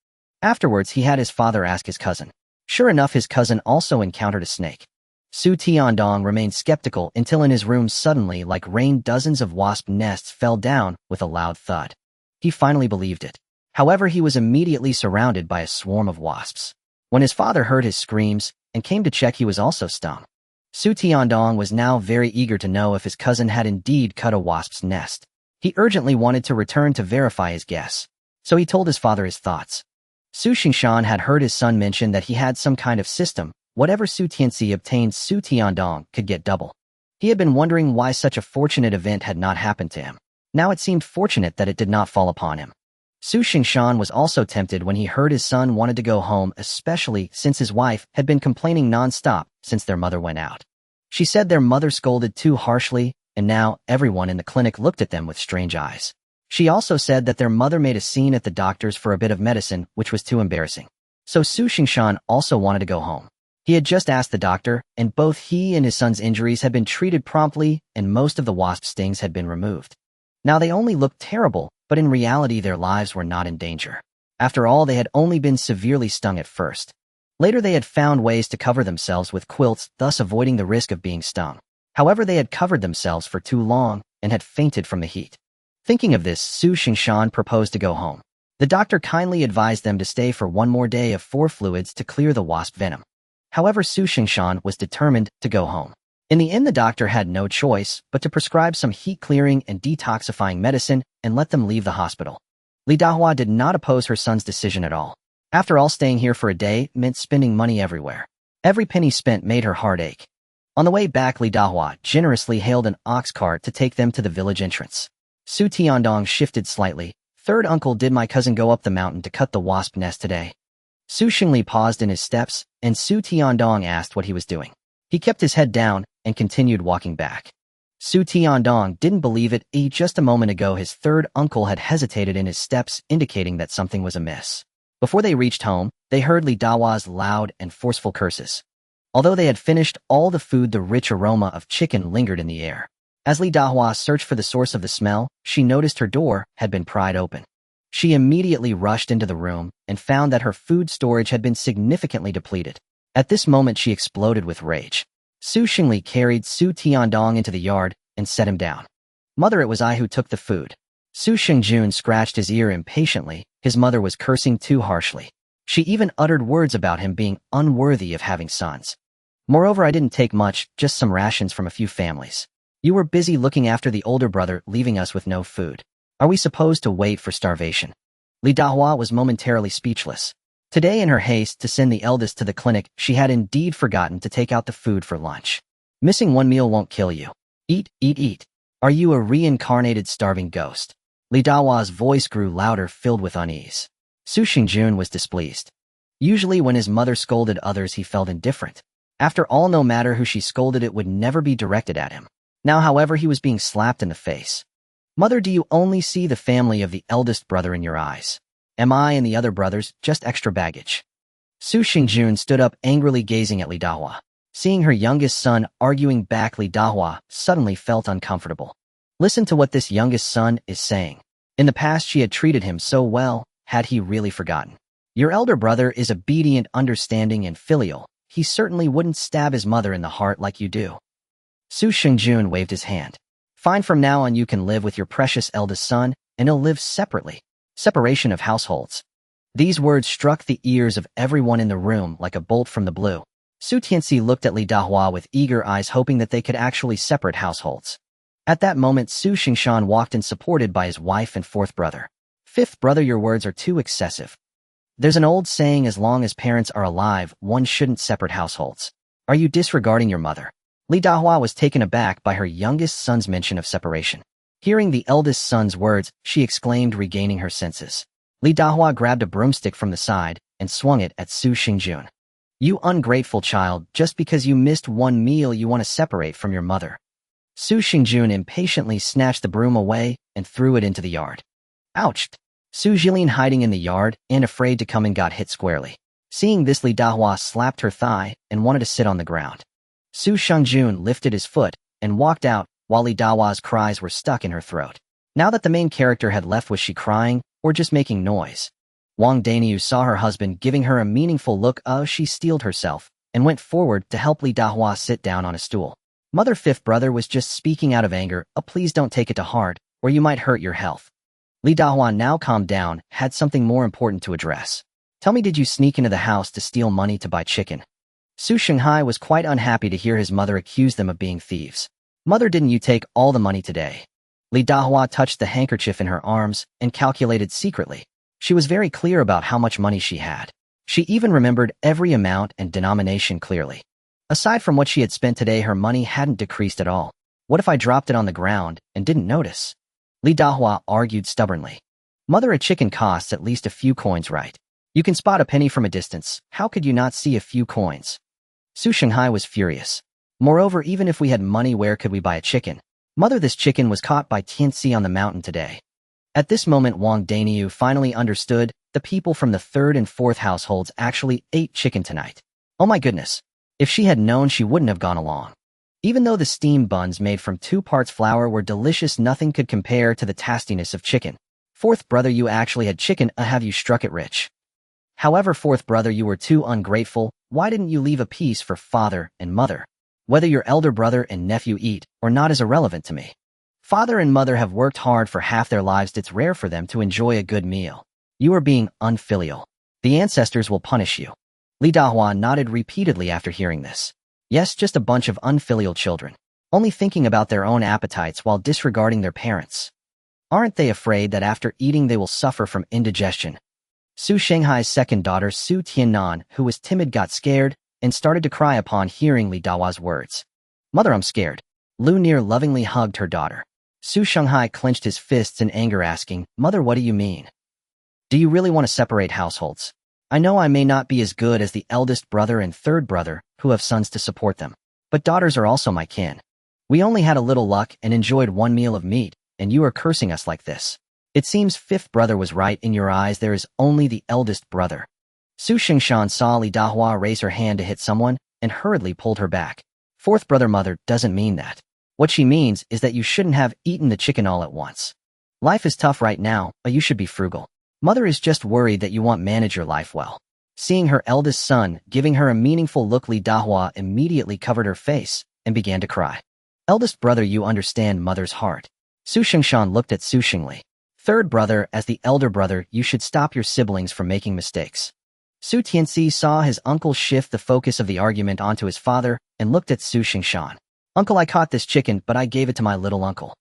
Afterwards, he had his father ask his cousin. Sure enough, his cousin also encountered a snake. Su Tiandong remained skeptical until in his room suddenly, like rain, dozens of wasp nests fell down with a loud thud. He finally believed it. However, he was immediately surrounded by a swarm of wasps. When his father heard his screams and came to check, he was also stung. Su Tiandong was now very eager to know if his cousin had indeed cut a wasp's nest. He urgently wanted to return to verify his guess, so he told his father his thoughts. Su Xingshan had heard his son mention that he had some kind of system. Whatever Su Tianci obtained, Su Tiandong could get double. He had been wondering why such a fortunate event had not happened to him. Now it seemed fortunate that it did not fall upon him. Su Xingshan was also tempted when he heard his son wanted to go home, especially since his wife had been complaining non-stop since their mother went out. She said their mother scolded too harshly, and now everyone in the clinic looked at them with strange eyes. She also said that their mother made a scene at the doctor's for a bit of medicine, which was too embarrassing. So Su Xingshan also wanted to go home. He had just asked the doctor, and both he and his son's injuries had been treated promptly, and most of the wasp stings had been removed. Now they only looked terrible, but in reality their lives were not in danger. After all, they had only been severely stung at first. Later they had found ways to cover themselves with quilts, thus avoiding the risk of being stung. However, they had covered themselves for too long and had fainted from the heat. Thinking of this, Su Xingshan proposed to go home. The doctor kindly advised them to stay for one more day of 4 fluids to clear the wasp venom. However, Su Xingshan was determined to go home. In the end, the doctor had no choice but to prescribe some heat-clearing and detoxifying medicine and let them leave the hospital. Li Dahua did not oppose her son's decision at all. After all, staying here for a day meant spending money everywhere. Every penny spent made her heart ache. On the way back, Li Dahua generously hailed an ox cart to take them to the village entrance. Su Tiandong shifted slightly. Third uncle, did my cousin go up the mountain to cut the wasp nest today? Su Xingli paused in his steps, and Su Tiandong asked what he was doing. He kept his head down and continued walking back. Su Tiandong didn't believe it. Just a moment ago, his third uncle had hesitated in his steps, indicating that something was amiss. Before they reached home, they heard Li Dahua's loud and forceful curses. Although they had finished all the food, the rich aroma of chicken lingered in the air. As Li Dahua searched for the source of the smell, she noticed her door had been pried open. She immediately rushed into the room and found that her food storage had been significantly depleted. At this moment, she exploded with rage. Su Xingli carried Su Tiandong into the yard and set him down. Mother, it was I who took the food. Su Xingjun scratched his ear impatiently. His mother was cursing too harshly. She even uttered words about him being unworthy of having sons. Moreover, I didn't take much, just some rations from a few families. You were busy looking after the older brother, leaving us with no food. Are we supposed to wait for starvation? Li Dahua was momentarily speechless. Today, in her haste to send the eldest to the clinic, she had indeed forgotten to take out the food for lunch. Missing one meal won't kill you. Eat, eat, eat. Are you a reincarnated starving ghost? Li Dahua's voice grew louder, filled with unease. Su Xingjun was displeased. Usually when his mother scolded others, he felt indifferent. After all, no matter who she scolded, it would never be directed at him. Now, however, he was being slapped in the face. Mother, do you only see the family of the eldest brother in your eyes? Am I and the other brothers just extra baggage? Su Xingjun stood up, angrily gazing at Li Dahua. Seeing her youngest son arguing back, Li Dahua suddenly felt uncomfortable. Listen to what this youngest son is saying. In the past, she had treated him so well. Had he really forgotten? Your elder brother is obedient, understanding, and filial. He certainly wouldn't stab his mother in the heart like you do. Su Xingjun waved his hand. Fine, from now on you can live with your precious eldest son, and he'll live separately. Separation of households. These words struck the ears of everyone in the room like a bolt from the blue. Su Tianci looked at Li Dahua with eager eyes, hoping that they could actually separate households. At that moment, Su Xingshan walked in, supported by his wife and fourth brother. Fifth brother, your words are too excessive. There's an old saying, as long as parents are alive, one shouldn't separate households. Are you disregarding your mother? Li Dahua was taken aback by her youngest son's mention of separation. Hearing the eldest son's words, she exclaimed, regaining her senses. Li Dahua grabbed a broomstick from the side and swung it at Su Xingjun. You ungrateful child, just because you missed one meal you want to separate from your mother. Su Xingjun impatiently snatched the broom away and threw it into the yard. Ouch! Su Jilin, hiding in the yard and afraid to come in, got hit squarely. Seeing this, Li Dahua slapped her thigh and wanted to sit on the ground. Su Xingjun lifted his foot and walked out, while Li Dahua's cries were stuck in her throat. Now that the main character had left, was she crying or just making noise? Wang Daniu saw her husband giving her a meaningful look. She steeled herself and went forward to help Li Dahua sit down on a stool. Mother, fifth brother was just speaking out of anger. Please don't take it to heart, or you might hurt your health. Li Dahua now calmed down, had something more important to address. Tell me, did you sneak into the house to steal money to buy chicken? Su Shanghai was quite unhappy to hear his mother accuse them of being thieves. Mother, didn't you take all the money today? Li Dahua touched the handkerchief in her arms and calculated secretly. She was very clear about how much money she had. She even remembered every amount and denomination clearly. Aside from what she had spent today, her money hadn't decreased at all. What if I dropped it on the ground and didn't notice? Li Dahua argued stubbornly. Mother, a chicken costs at least a few coins, right? You can spot a penny from a distance. How could you not see a few coins? Su Shanghai was furious. Moreover, even if we had money, where could we buy a chicken? Mother, this chicken was caught by Tianci on the mountain today. At this moment, Wang Daniu finally understood. The people from the third and fourth households actually ate chicken tonight. Oh my goodness. If she had known, she wouldn't have gone along. Even though the steamed buns made from 2 parts flour were delicious, nothing could compare to the tastiness of chicken. Fourth brother, you actually had chicken. Have you struck it rich? However, fourth brother, you were too ungrateful. Why didn't you leave a piece for father and mother? Whether your elder brother and nephew eat or not is irrelevant to me. Father and mother have worked hard for half their lives. It's rare for them to enjoy a good meal. You are being unfilial. The ancestors will punish you. Li Dahua nodded repeatedly after hearing this. Yes, just a bunch of unfilial children, only thinking about their own appetites while disregarding their parents. Aren't they afraid that after eating they will suffer from indigestion? Su Shanghai's second daughter, Su Tiannan, who was timid, got scared and started to cry upon hearing Li Dahua's words. Mother, I'm scared. Lu Nier lovingly hugged her daughter. Su Shanghai clenched his fists in anger, asking, Mother, what do you mean? Do you really want to separate households? I know I may not be as good as the eldest brother and third brother, who have sons to support them, but daughters are also my kin. We only had a little luck and enjoyed one meal of meat, and you are cursing us like this. It seems fifth brother was right. In your eyes, there is only the eldest brother. Su Xingshan saw Li Dahua raise her hand to hit someone and hurriedly pulled her back. Fourth brother, mother doesn't mean that. What she means is that you shouldn't have eaten the chicken all at once. Life is tough right now, but you should be frugal. Mother is just worried that you won't manage your life well. Seeing her eldest son giving her a meaningful look, Li Dahua immediately covered her face and began to cry. Eldest brother, you understand mother's heart. Su Xingshan looked at Su Xingli. Third brother, as the elder brother, you should stop your siblings from making mistakes. Su Tianci saw his uncle shift the focus of the argument onto his father and looked at Su Xingshan. Uncle, I caught this chicken, but I gave it to my little uncle.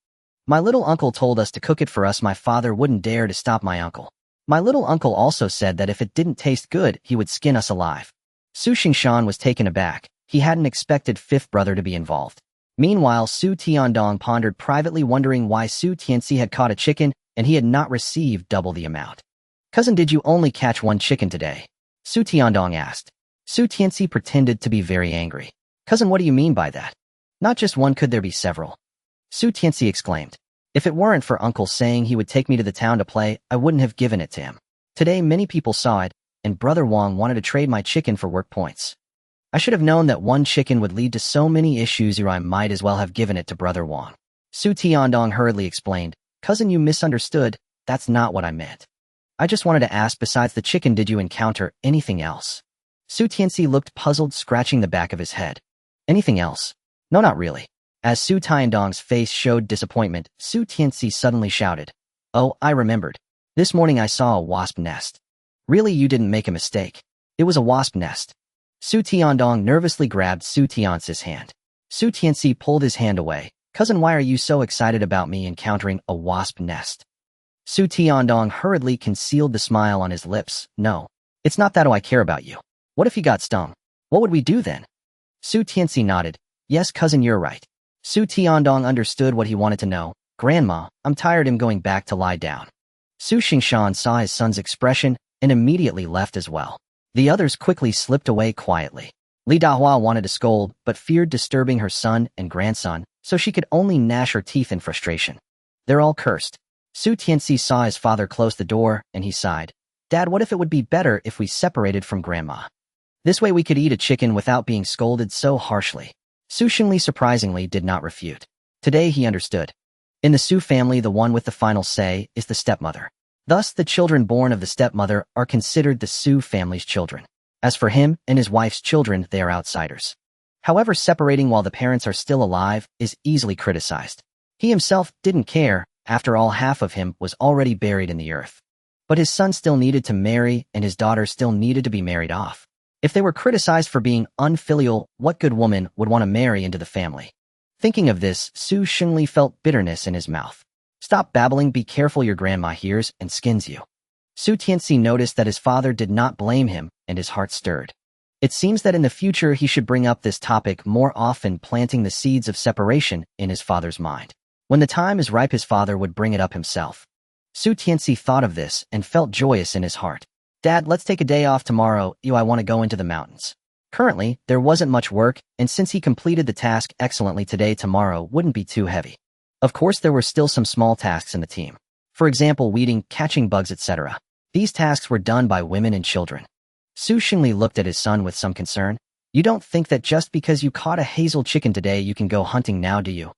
My little uncle told us to cook it for us. My father wouldn't dare to stop my uncle. My little uncle also said that if it didn't taste good, he would skin us alive. Su Xingshan was taken aback. He hadn't expected fifth brother to be involved. Meanwhile, Su Tiandong pondered privately, wondering why Su Tianci had caught a chicken and he had not received double the amount. Cousin, did you only catch one chicken today? Su Tiandong asked. Su Tianci pretended to be very angry. Cousin, what do you mean by that? Not just one, could there be several? Su Tianci exclaimed. If it weren't for Uncle saying he would take me to the town to play, I wouldn't have given it to him. Today many people saw it, and Brother Wang wanted to trade my chicken for work points. I should have known that one chicken would lead to so many issues, or I might as well have given it to Brother Wang. Su Tiandong hurriedly explained. Cousin, you misunderstood. That's not what I meant. I just wanted to ask, besides the chicken, did you encounter anything else? Su Tianci looked puzzled, scratching the back of his head. Anything else? No, not really. As Su Tiandong's face showed disappointment, Su Tianci suddenly shouted. Oh, I remembered. This morning I saw a wasp nest. Really, you didn't make a mistake. It was a wasp nest. Su Tiandong nervously grabbed Su Tianci's hand. Su Tianci pulled his hand away. Cousin, why are you so excited about me encountering a wasp nest? Su Tiandong hurriedly concealed the smile on his lips. No, it's not that. I care about you. What if he got stung? What would we do then? Su Tianci nodded. Yes, cousin, you're right. Su Tiandong understood what he wanted to know. Grandma, I'm tired. I'm going back to lie down. Su Xingshan saw his son's expression and immediately left as well. The others quickly slipped away quietly. Li Dahua wanted to scold, but feared disturbing her son and grandson, so she could only gnash her teeth in frustration. They're all cursed. Su Tianci saw his father close the door, and he sighed. Dad, what if it would be better if we separated from Grandma? This way we could eat a chicken without being scolded so harshly. Su Xingli surprisingly did not refute. Today he understood. In the Su family, the one with the final say is the stepmother. Thus, the children born of the stepmother are considered the Su family's children. As for him and his wife's children, they are outsiders. However, separating while the parents are still alive is easily criticized. He himself didn't care. After all, half of him was already buried in the earth. But his son still needed to marry, and his daughter still needed to be married off. If they were criticized for being unfilial, what good woman would want to marry into the family? Thinking of this, Su Xingli felt bitterness in his mouth. Stop babbling, be careful, your grandma hears and skins you. Su Tianci noticed that his father did not blame him, and his heart stirred. It seems that in the future he should bring up this topic more often, planting the seeds of separation in his father's mind. When the time is ripe, his father would bring it up himself. Su Tianci thought of this and felt joyous in his heart. Dad, let's take a day off tomorrow. I want to go into the mountains. Currently, there wasn't much work, and since he completed the task excellently today, tomorrow wouldn't be too heavy. Of course, there were still some small tasks in the team. For example, weeding, catching bugs, etc. These tasks were done by women and children. Su Xingli looked at his son with some concern. You don't think that just because you caught a hazel chicken today, you can go hunting now, do you?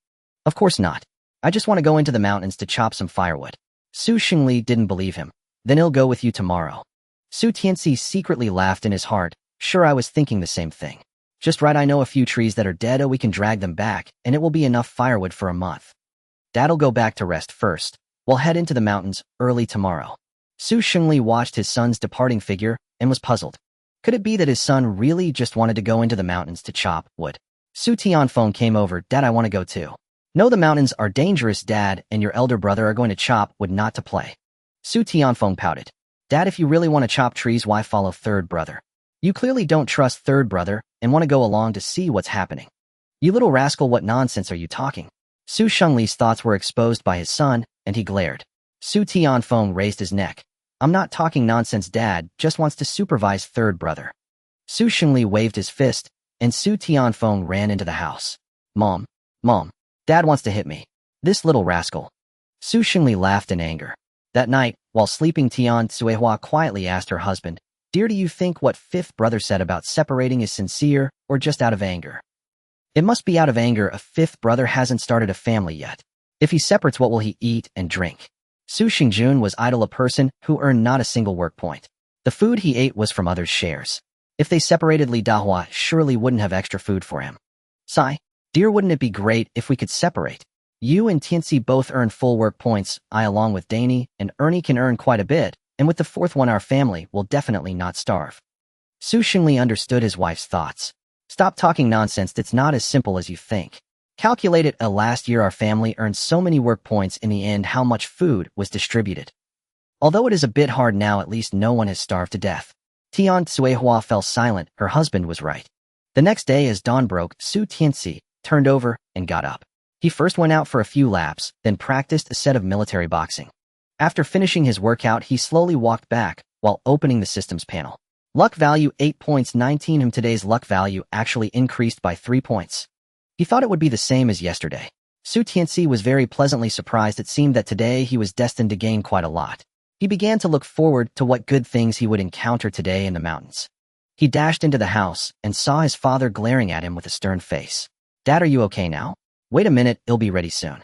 Of course not. I just want to go into the mountains to chop some firewood. Su Xingli didn't believe him. Then he'll go with you tomorrow. Su Tianci secretly laughed in his heart. Sure, I was thinking the same thing. Just right, I know a few trees that are dead. We can drag them back, and it will be enough firewood for a month. Dad'll go back to rest first. We'll head into the mountains early tomorrow. Su Xingli watched his son's departing figure and was puzzled. Could it be that his son really just wanted to go into the mountains to chop wood? Su Tianfeng came over. Dad, I want to go too. No, the mountains are dangerous, Dad, and your elder brother are going to chop wood, not to play. Su Tianfeng pouted. Dad, if you really want to chop trees, why follow third brother? You clearly don't trust third brother and want to go along to see what's happening. You little rascal, what nonsense are you talking? Su Xingli's thoughts were exposed by his son, and he glared. Su Tianfeng raised his neck. I'm not talking nonsense, Dad just wants to supervise third brother. Su Xingli waved his fist, and Su Tianfeng ran into the house. Mom, Dad wants to hit me. This little rascal. Su Xingli laughed in anger. That night, while sleeping, Tian Cuihua quietly asked her husband, Dear, do you think what fifth brother said about separating is sincere or just out of anger? It must be out of anger. A fifth brother hasn't started a family yet. If he separates, what will he eat and drink? Su Xingjun was idle, a person who earned not a single work point. The food he ate was from others' shares. If they separated, Li Dahua surely wouldn't have extra food for him. Sigh. "Dear, wouldn't it be great if we could separate? You and Tianci both earn full work points. I, along with Danny and Ernie, can earn quite a bit, and with the fourth one, our family will definitely not starve." Su Xingli understood his wife's thoughts. "Stop talking nonsense. It's not as simple as you think. Calculate it. Last year our family earned so many work points. In the end, how much food was distributed? Although it is a bit hard now, at least no one has starved to death." Tian fell silent. Her husband was right. The next day, as dawn broke, Su Tianci turned over and got up. He first went out for a few laps, then practiced a set of military boxing. After finishing his workout, he slowly walked back while opening the systems panel. Luck value 8 points 19 him. Today's luck value actually increased by 3 points. He thought it would be the same as yesterday. Su Tianci was very pleasantly surprised. It seemed that today he was destined to gain quite a lot. He began to look forward to what good things he would encounter today in the mountains. He dashed into the house and saw his father glaring at him with a stern face. "Dad, are you okay now? Wait a minute, it'll be ready soon."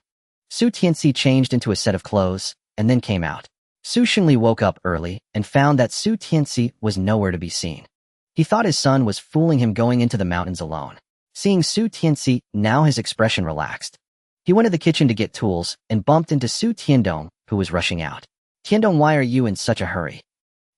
Su Tianci changed into a set of clothes and then came out. Su Xingli woke up early and found that Su Tianci was nowhere to be seen. He thought his son was fooling him going into the mountains alone. Seeing Su Tianci, now his expression relaxed. He went to the kitchen to get tools and bumped into Su Tiandong, who was rushing out. "Tiandong, why are you in such a hurry?"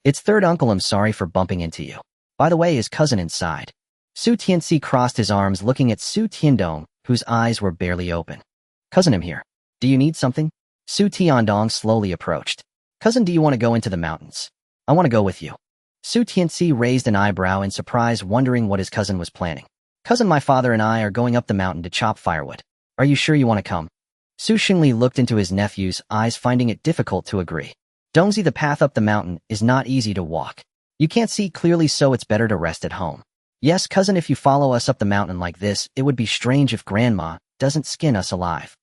"It's third uncle. I'm sorry for bumping into you. By the way, is cousin inside?" Su Tianci crossed his arms looking at Su Tiandong, whose eyes were barely open. "Cousin, I'm here. Do you need something?" Su Tiandong slowly approached. "Cousin, do you want to go into the mountains?" "I want to go with you." Su Tianci raised an eyebrow in surprise, wondering what his cousin was planning. "Cousin, my father and I are going up the mountain to chop firewood. Are you sure you want to come?" Su Xingli looked into his nephew's eyes, finding it difficult to agree. "Dongzi, the path up the mountain is not easy to walk. You can't see clearly, so it's better to rest at home." "Yes, cousin, if you follow us up the mountain like this, it would be strange if Grandma doesn't skin us alive."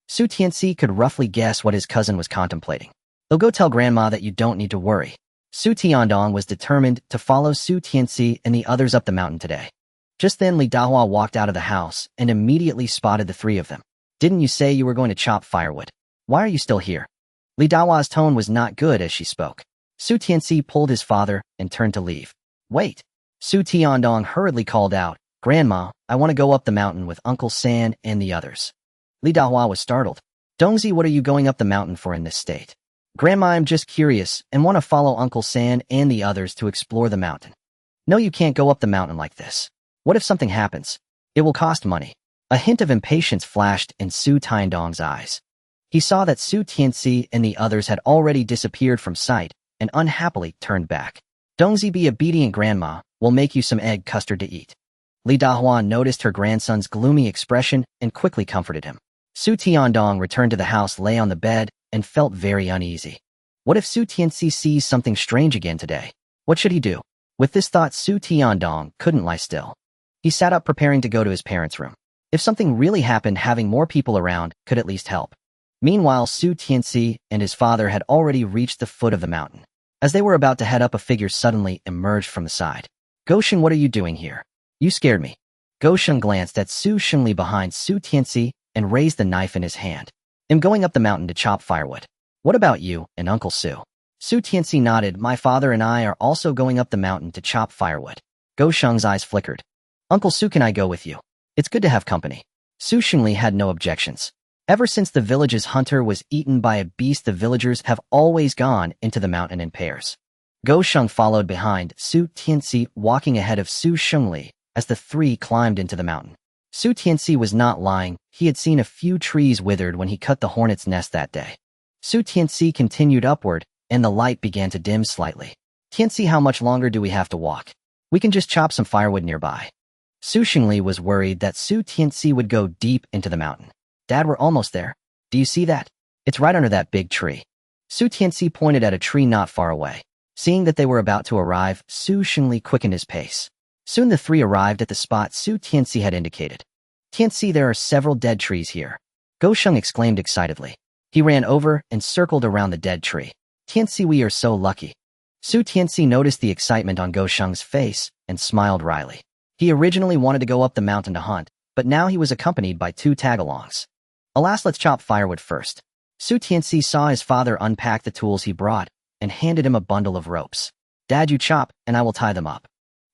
Su Tianci could roughly guess what his cousin was contemplating. "They'll go tell Grandma that you don't need to worry." Su Tiandong was determined to follow Su Tianci and the others up the mountain today. Just then, Li Dahua walked out of the house and immediately spotted the three of them. "Didn't you say you were going to chop firewood? Why are you still here?" Li Dahua's tone was not good as she spoke. Su Tianci pulled his father and turned to leave. "Wait." Su Tiandong hurriedly called out, "Grandma, I want to go up the mountain with Uncle San and the others." Li Dahua was startled. "Dongzi, what are you going up the mountain for in this state?" "Grandma, I'm just curious and want to follow Uncle San and the others to explore the mountain." "No, you can't go up the mountain like this. What if something happens? It will cost money." A hint of impatience flashed in Su Tiandong's eyes. He saw that Su Tianci and the others had already disappeared from sight and unhappily turned back. "Dongzi, be obedient. Grandma will make you some egg custard to eat." Li Dahua noticed her grandson's gloomy expression and quickly comforted him. Su Tiandong returned to the house, lay on the bed, and felt very uneasy. What if Su Tianci sees something strange again today? What should he do? With this thought, Su Tiandong couldn't lie still. He sat up, preparing to go to his parents' room. If something really happened, having more people around could at least help. Meanwhile, Su Tianci and his father had already reached the foot of the mountain. As they were about to head up, a figure suddenly emerged from the side. "Goshen, what are you doing here? You scared me." Goshen glanced at Su Xingli behind Su Tianci and raised the knife in his hand. "I'm going up the mountain to chop firewood. What about you and Uncle Su?" Su Tianci nodded. "My father and I are also going up the mountain to chop firewood." Goshen's eyes flickered. "Uncle Su, can I go with you? It's good to have company." Su Xingli had no objections. Ever since the village's hunter was eaten by a beast, the villagers have always gone into the mountain in pairs. Goshen followed behind Su Tianci, walking ahead of Su Xingli as the three climbed into the mountain. Su Tianci was not lying. He had seen a few trees withered when he cut the hornet's nest that day. Su Tianci continued upward, and the light began to dim slightly. "Tianci, how much longer do we have to walk? We can just chop some firewood nearby." Su Xingli was worried that Su Tianci would go deep into the mountain. "Dad, we're almost there. Do you see that? It's right under that big tree." Su Tianci pointed at a tree not far away. Seeing that they were about to arrive, Su Xingli quickened his pace. Soon the three arrived at the spot Su Tianci had indicated. "Tianci, there are several dead trees here," Goshen exclaimed excitedly. He ran over and circled around the dead tree. "Tianci, we are so lucky." Su Tianci noticed the excitement on Goshen's face and smiled wryly. He originally wanted to go up the mountain to hunt, but now he was accompanied by two tagalongs. "Alas, let's chop firewood first." Su Tianci saw his father unpack the tools he brought and handed him a bundle of ropes. "Dad, you chop, and I will tie them up."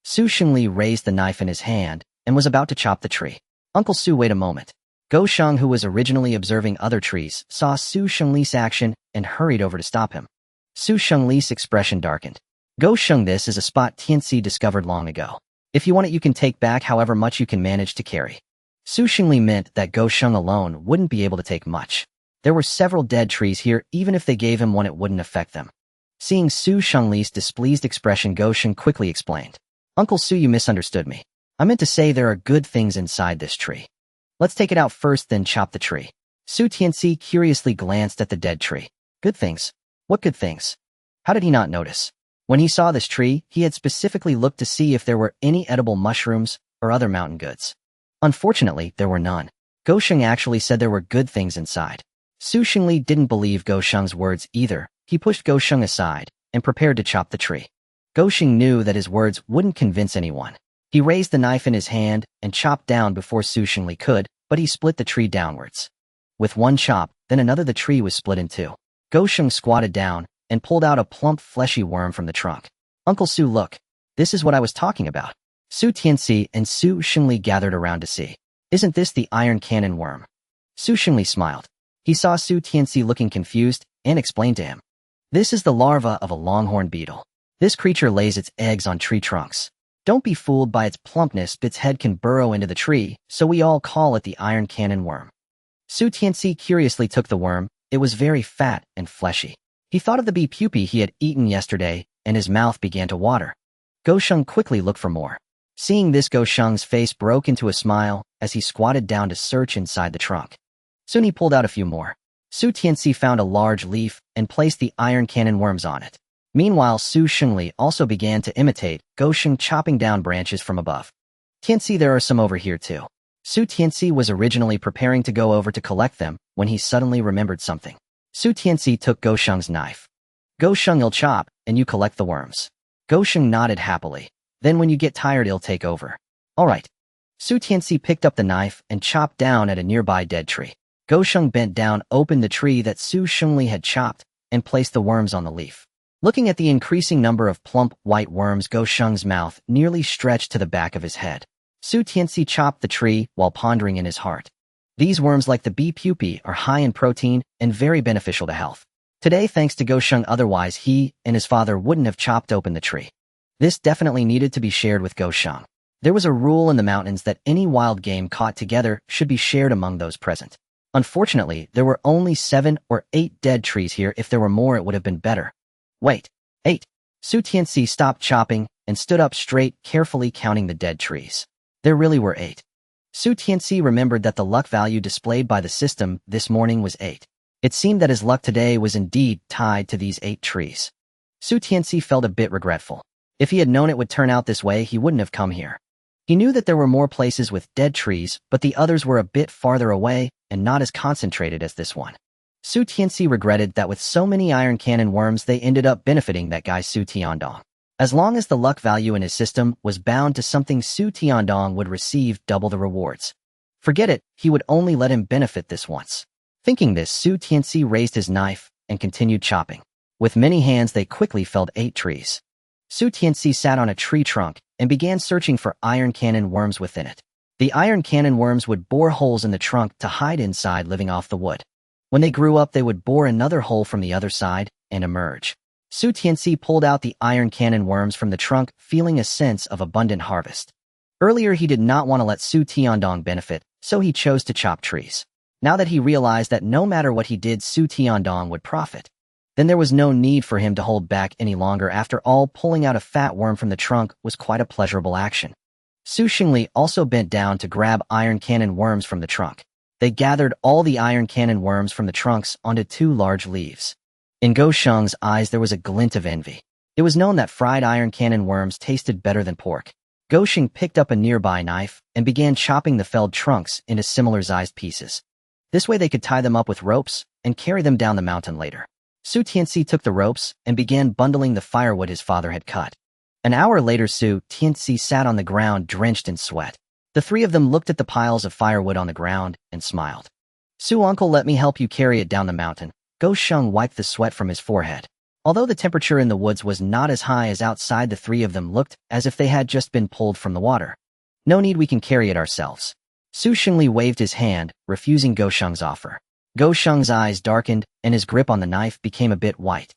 Su Xingli raised the knife in his hand and was about to chop the tree. Uncle Su, wait a moment. Go Sheng, who was originally observing other trees, saw Su Shengli's action and hurried over to stop him. Su Shengli's expression darkened. Go Sheng, this is a spot Tianci discovered long ago. If you want it, you can take back however much you can manage to carry. Su Shengli meant that Go Sheng alone wouldn't be able to take much. There were several dead trees here, even if they gave him one it wouldn't affect them. Seeing Su Shengli's displeased expression, Go Sheng quickly explained. Uncle Su, you misunderstood me. I meant to say there are good things inside this tree. Let's take it out first, then chop the tree. Su Tianci curiously glanced at the dead tree. Good things? What good things? How did he not notice? When he saw this tree, he had specifically looked to see if there were any edible mushrooms or other mountain goods. Unfortunately, there were none. Go Sheng actually said there were good things inside. Su Shengli didn't believe Go Sheng's words either. He pushed Go Sheng aside and prepared to chop the tree. Go Sheng knew that his words wouldn't convince anyone. He raised the knife in his hand and chopped down before Su Shengli could, but he split the tree downwards. With one chop, then another, the tree was split in two. Go Sheng squatted down and pulled out a plump, fleshy worm from the trunk. Uncle Su, look. This is what I was talking about. Su Tianci and Su Shengli gathered around to see. Isn't this the iron cannon worm? Su Shengli smiled. He saw Su Tianci looking confused and explained to him. This is the larva of a longhorn beetle. This creature lays its eggs on tree trunks. Don't be fooled by its plumpness, its head can burrow into the tree, so we all call it the iron cannon worm. Su Tianci curiously took the worm. It was very fat and fleshy. He thought of the bee pupae he had eaten yesterday, and his mouth began to water. Go Sheng quickly looked for more. Seeing this, Go Sheng's face broke into a smile as he squatted down to search inside the trunk. Soon he pulled out a few more. Su Tianci found a large leaf and placed the iron cannon worms on it. Meanwhile, Su Shengli also began to imitate Go Sheng, chopping down branches from above. Tianci, there are some over here too. Su Tianci was originally preparing to go over to collect them when he suddenly remembered something. Su Tianci took Go Sheng's knife. Go Sheng, you'll chop, and you collect the worms. Go Sheng nodded happily. Then when you get tired, he'll take over. All right. Su Tianci picked up the knife and chopped down at a nearby dead tree. Go Sheng bent down, opened the tree that Su Shengli had chopped, and placed the worms on the leaf. Looking at the increasing number of plump, white worms, Go Sheng's mouth nearly stretched to the back of his head. Su Tianci chopped the tree while pondering in his heart. These worms, like the bee pupae, are high in protein and very beneficial to health. Today, thanks to Go Sheng, otherwise he and his father wouldn't have chopped open the tree. This definitely needed to be shared with Go Sheng. There was a rule in the mountains that any wild game caught together should be shared among those present. Unfortunately, there were only 7 or 8 dead trees here. If there were more, it would have been better. Wait, 8. Su Tianci stopped chopping and stood up straight, carefully counting the dead trees. There really were 8. Su Tianci remembered that the luck value displayed by the system this morning was 8. It seemed that his luck today was indeed tied to these 8 trees. Su Tianci felt a bit regretful. If he had known it would turn out this way, he wouldn't have come here. He knew that there were more places with dead trees, but the others were a bit farther away and not as concentrated as this one. Su Tianci regretted that with so many iron cannon worms, they ended up benefiting that guy Su Tiandong. As long as the luck value in his system was bound to something, Su Tiandong would receive double the rewards. Forget it, he would only let him benefit this once. Thinking this, Su Tianci raised his knife and continued chopping. With many hands, they quickly felled 8 trees. Su Tianci sat on a tree trunk and began searching for iron cannon worms within it. The iron cannon worms would bore holes in the trunk to hide inside, living off the wood. When they grew up, they would bore another hole from the other side and emerge. Su Tianci pulled out the iron cannon worms from the trunk, feeling a sense of abundant harvest. Earlier, he did not want to let Su Tiandong benefit, so he chose to chop trees. Now that he realized that no matter what he did, Su Tiandong would profit, then there was no need for him to hold back any longer. After all, pulling out a fat worm from the trunk was quite a pleasurable action. Su Shengli also bent down to grab iron cannon worms from the trunk. They gathered all the iron cannon worms from the trunks onto 2 large leaves. In Go Sheng's eyes, there was a glint of envy. It was known that fried iron cannon worms tasted better than pork. Go Sheng picked up a nearby knife and began chopping the felled trunks into similar-sized pieces. This way they could tie them up with ropes and carry them down the mountain later. Su Tianci took the ropes and began bundling the firewood his father had cut. An hour later, Su Tianci sat on the ground drenched in sweat. The 3 of them looked at the piles of firewood on the ground and smiled. Su, uncle, let me help you carry it down the mountain. Go Sheng wiped the sweat from his forehead. Although the temperature in the woods was not as high as outside, the 3 of them looked as if they had just been pulled from the water. No need, we can carry it ourselves. Su Xingli waved his hand, refusing Go Sheng's offer. Go Sheng's eyes darkened, and his grip on the knife became a bit white.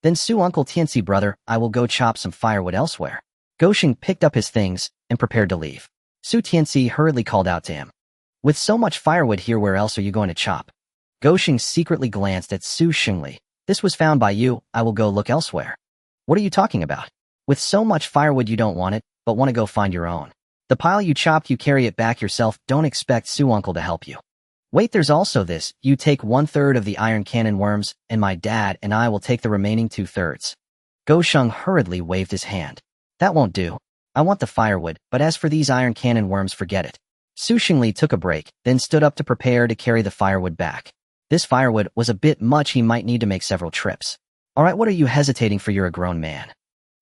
Then Su Uncle Tianci brother, I will go chop some firewood elsewhere. Go Sheng picked up his things and prepared to leave. Su Tianci hurriedly called out to him. With so much firewood here, where else are you going to chop? Go Sheng secretly glanced at Su Xingli. This was found by you, I will go look elsewhere. What are you talking about? With so much firewood you don't want it, but want to go find your own. The pile you chopped you carry it back yourself, don't expect Su Uncle to help you. Wait, there's also this, you take 1/3 of the iron cannon worms, and my dad and I will take the remaining 2/3. Go Sheng hurriedly waved his hand. That won't do. I want the firewood, but as for these iron cannon worms, forget it. Su Xingli took a break, then stood up to prepare to carry the firewood back. This firewood was a bit much, he might need to make several trips. Alright, what are you hesitating for, you're a grown man.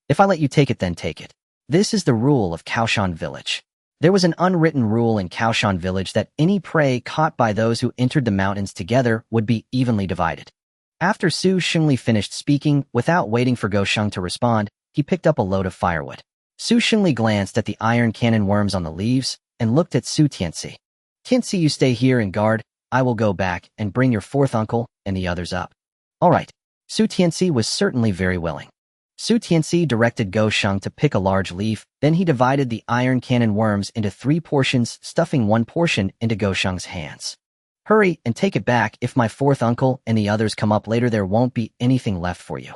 If I let you take it, then take it. This is the rule of Kaoshan Village. There was an unwritten rule in Kaoshan Village that any prey caught by those who entered the mountains together would be evenly divided. After Su Xingli finished speaking, without waiting for Go Sheng to respond, he picked up a load of firewood. Su Xingli glanced at the iron cannon worms on the leaves and looked at Su Tianci. Tianci, you stay here and guard. I will go back and bring your fourth uncle and the others up. All right. Su Tianci was certainly very willing. Su Tianci directed Go Sheng to pick a large leaf, then he divided the iron cannon worms into 3 portions, stuffing 1 portion into Go Sheng's hands. Hurry and take it back. If my fourth uncle and the others come up later, there won't be anything left for you.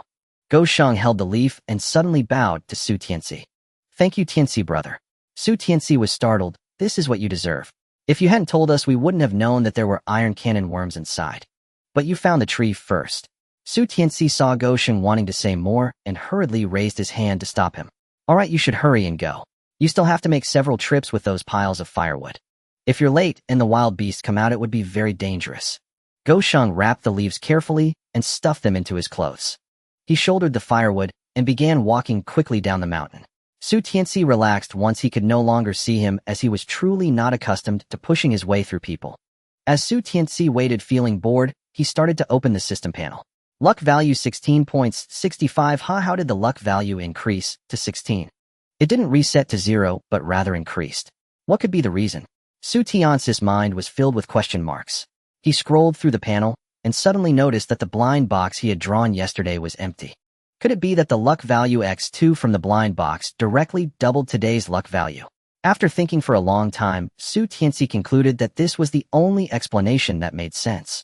Go Sheng held the leaf and suddenly bowed to Su Tianci. Thank you, Tianci brother. Su Tianci was startled. This is what you deserve. If you hadn't told us, we wouldn't have known that there were iron cannon worms inside. But you found the tree first. Su Tianci saw Go Sheng wanting to say more and hurriedly raised his hand to stop him. All right, you should hurry and go. You still have to make several trips with those piles of firewood. If you're late and the wild beasts come out, it would be very dangerous. Go Sheng wrapped the leaves carefully and stuffed them into his clothes. He shouldered the firewood and began walking quickly down the mountain. Su Tianci relaxed once he could no longer see him, as he was truly not accustomed to pushing his way through people. As Su Tianci waited feeling bored, he started to open the system panel. Luck value 16.65. How did the luck value increase to 16? It didn't reset to 0, but rather increased. What could be the reason? Su Tianci's mind was filled with question marks. He scrolled through the panel and suddenly noticed that the blind box he had drawn yesterday was empty. Could it be that the luck value x2 from the blind box directly doubled today's luck value? After thinking for a long time, Su Tianci concluded that this was the only explanation that made sense.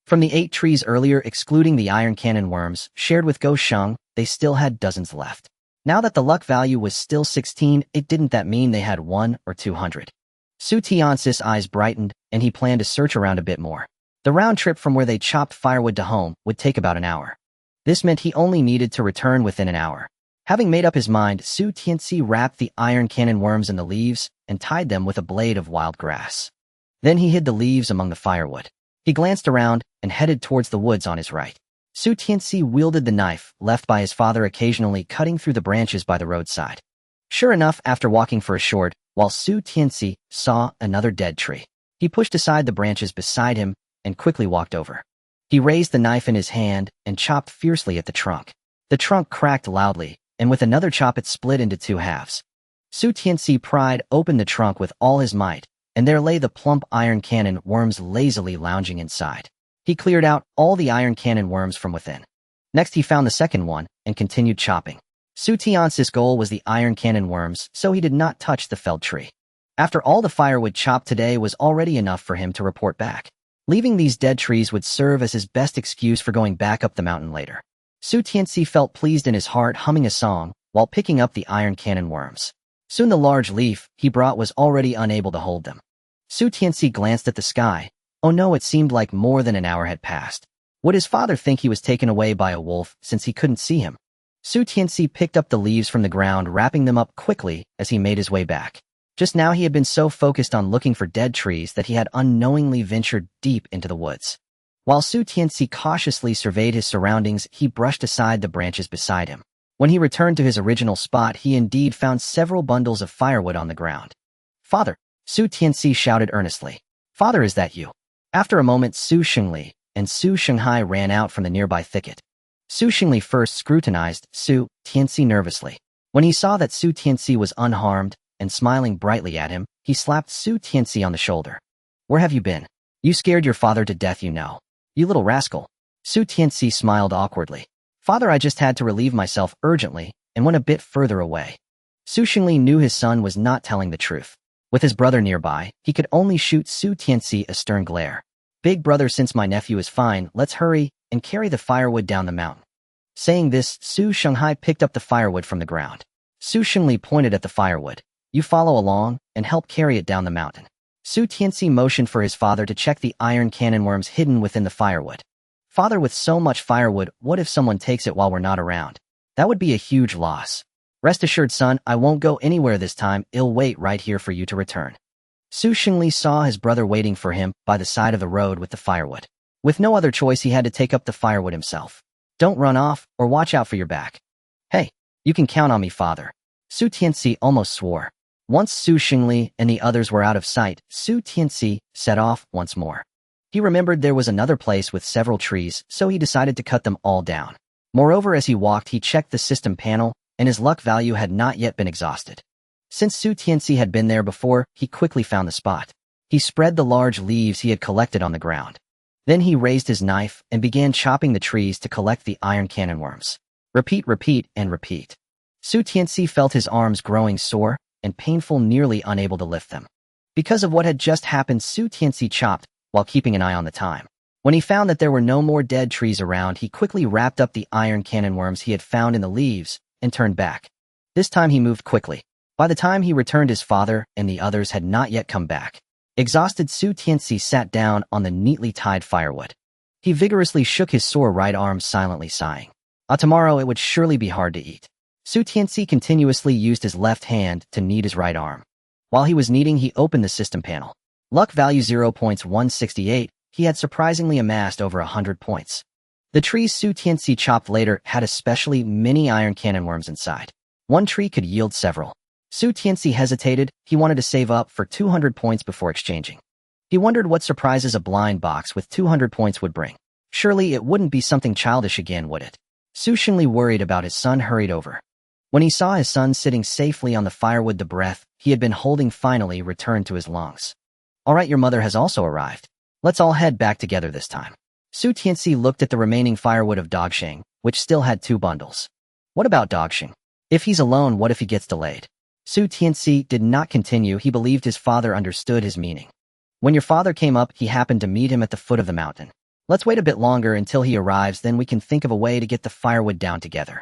From the 8 trees earlier, excluding the iron cannon worms shared with Go Sheng, they still had dozens left. Now that the luck value was still 16, it didn't that mean they had 1 or 200. Su Tianci's eyes brightened, and he planned to search around a bit more. The round trip from where they chopped firewood to home would take about an hour. This meant he only needed to return within an hour. Having made up his mind, Su Tianci wrapped the iron cannon worms in the leaves and tied them with a blade of wild grass. Then he hid the leaves among the firewood. He glanced around and headed towards the woods on his right. Su Tianci wielded the knife left by his father, occasionally cutting through the branches by the roadside. Sure enough, after walking for a short while, Su Tianci saw another dead tree. He pushed aside the branches beside him and quickly walked over. He raised the knife in his hand and chopped fiercely at the trunk. The trunk cracked loudly, and with another chop it split into 2 halves. Su Tianci pried open the trunk with all his might, and there lay the plump iron cannon worms lazily lounging inside. He cleared out all the iron cannon worms from within. Next he found the second one and continued chopping. Su Tianci's goal was the iron cannon worms, so he did not touch the felled tree. After all, the firewood chopped today was already enough for him to report back. Leaving these dead trees would serve as his best excuse for going back up the mountain later. Su Tianci felt pleased in his heart, humming a song while picking up the iron cannon worms. Soon the large leaf he brought was already unable to hold them. Su Tianci glanced at the sky. Oh no, it seemed like more than an hour had passed. Would his father think he was taken away by a wolf since he couldn't see him? Su Tianci picked up the leaves from the ground, wrapping them up quickly as he made his way back. Just now he had been so focused on looking for dead trees that he had unknowingly ventured deep into the woods. While Su Tianci cautiously surveyed his surroundings, he brushed aside the branches beside him. When he returned to his original spot, he indeed found several bundles of firewood on the ground. "Father!" Su Tianci shouted earnestly. "Father, is that you?" After a moment, Su Xingli and Su Shanghai ran out from the nearby thicket. Su Xingli first scrutinized Su Tianci nervously. When he saw that Su Tianci was unharmed and smiling brightly at him, He slapped Su Tianci on the shoulder. Where have you been? You scared your father to death, you know. You little rascal. Su Tianci smiled awkwardly. Father, I just had to relieve myself urgently and went a bit further away. Su Xingli knew his son was not telling the truth. With his brother nearby, he could only shoot Su Tianci a stern glare. Big brother, since my nephew is fine, let's hurry and carry the firewood down the mountain. Saying this, Su Shanghai picked up the firewood from the ground. Su Xingli pointed at the firewood. You follow along and help carry it down the mountain. Su Tianci motioned for his father to check the iron cannon worms hidden within the firewood. Father, with so much firewood, what if someone takes it while we're not around? That would be a huge loss. Rest assured, son, I won't go anywhere this time. I'll wait right here for you to return. Su Xingli saw his brother waiting for him by the side of the road with the firewood. With no other choice, he had to take up the firewood himself. Don't run off, or watch out for your back. Hey, you can count on me, father. Su Tianci almost swore. Once Su Xingli and the others were out of sight, Su Tianci set off once more. He remembered there was another place with several trees, so he decided to cut them all down. Moreover, as he walked, he checked the system panel, and his luck value had not yet been exhausted. Since Su Tianci had been there before, he quickly found the spot. He spread the large leaves he had collected on the ground. Then he raised his knife and began chopping the trees to collect the iron cannon worms. Repeat, repeat, and repeat. Su Tianci felt his arms growing sore and painful, nearly unable to lift them. Because of what had just happened, Su Tianci chopped while keeping an eye on the time. When he found that there were no more dead trees around, he quickly wrapped up the iron cannon worms he had found in the leaves and turned back. This time he moved quickly. By the time he returned, his father and the others had not yet come back. Exhausted, Su Tianci sat down on the neatly tied firewood. He vigorously shook his sore right arm, silently sighing. Tomorrow it would surely be hard to eat. Su Tianci continuously used his left hand to knead his right arm. While he was kneading, he opened the system panel. Luck value 0.168, he had surprisingly amassed over 100 points. The trees Su Tianci chopped later had especially many iron cannon worms inside. One tree could yield several. Su Tianci hesitated. He wanted to save up for 200 points before exchanging. He wondered what surprises a blind box with 200 points would bring. Surely it wouldn't be something childish again, would it? Su Xingli, worried about his son, hurried over. When he saw his son sitting safely on the firewood, the breath he had been holding finally returned to his lungs. All right, your mother has also arrived. Let's all head back together this time. Su Tianci looked at the remaining firewood of Dogsheng, which still had 2 bundles. What about Dogsheng? If he's alone, what if he gets delayed? Su Tianci did not continue. He believed his father understood his meaning. When your father came up, he happened to meet him at the foot of the mountain. Let's wait a bit longer until he arrives, then we can think of a way to get the firewood down together.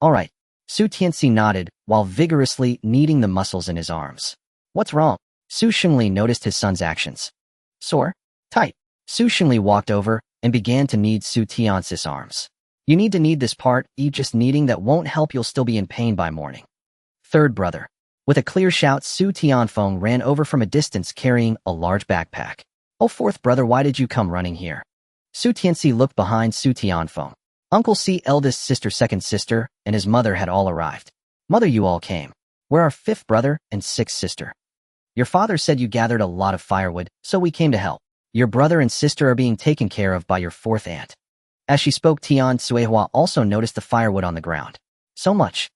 All right. Su Tianci nodded while vigorously kneading the muscles in his arms. What's wrong? Su Xingli noticed his son's actions. Sore? Tight. Su Xingli walked over and began to knead Su Tianci's arms. You need to knead this part. Just kneading that won't help. You'll still be in pain by morning. Third brother. With a clear shout, Su Tianfeng ran over from a distance carrying a large backpack. Oh, fourth brother, why did you come running here? Su Tianci looked behind Su Tianfeng. Uncle C, eldest sister, second sister, and his mother had all arrived. Mother, you all came. We're our 5th brother and 6th sister. Your father said you gathered a lot of firewood, so we came to help. Your brother and sister are being taken care of by your 4th aunt. As she spoke, Tian Suihua also noticed the firewood on the ground. So much.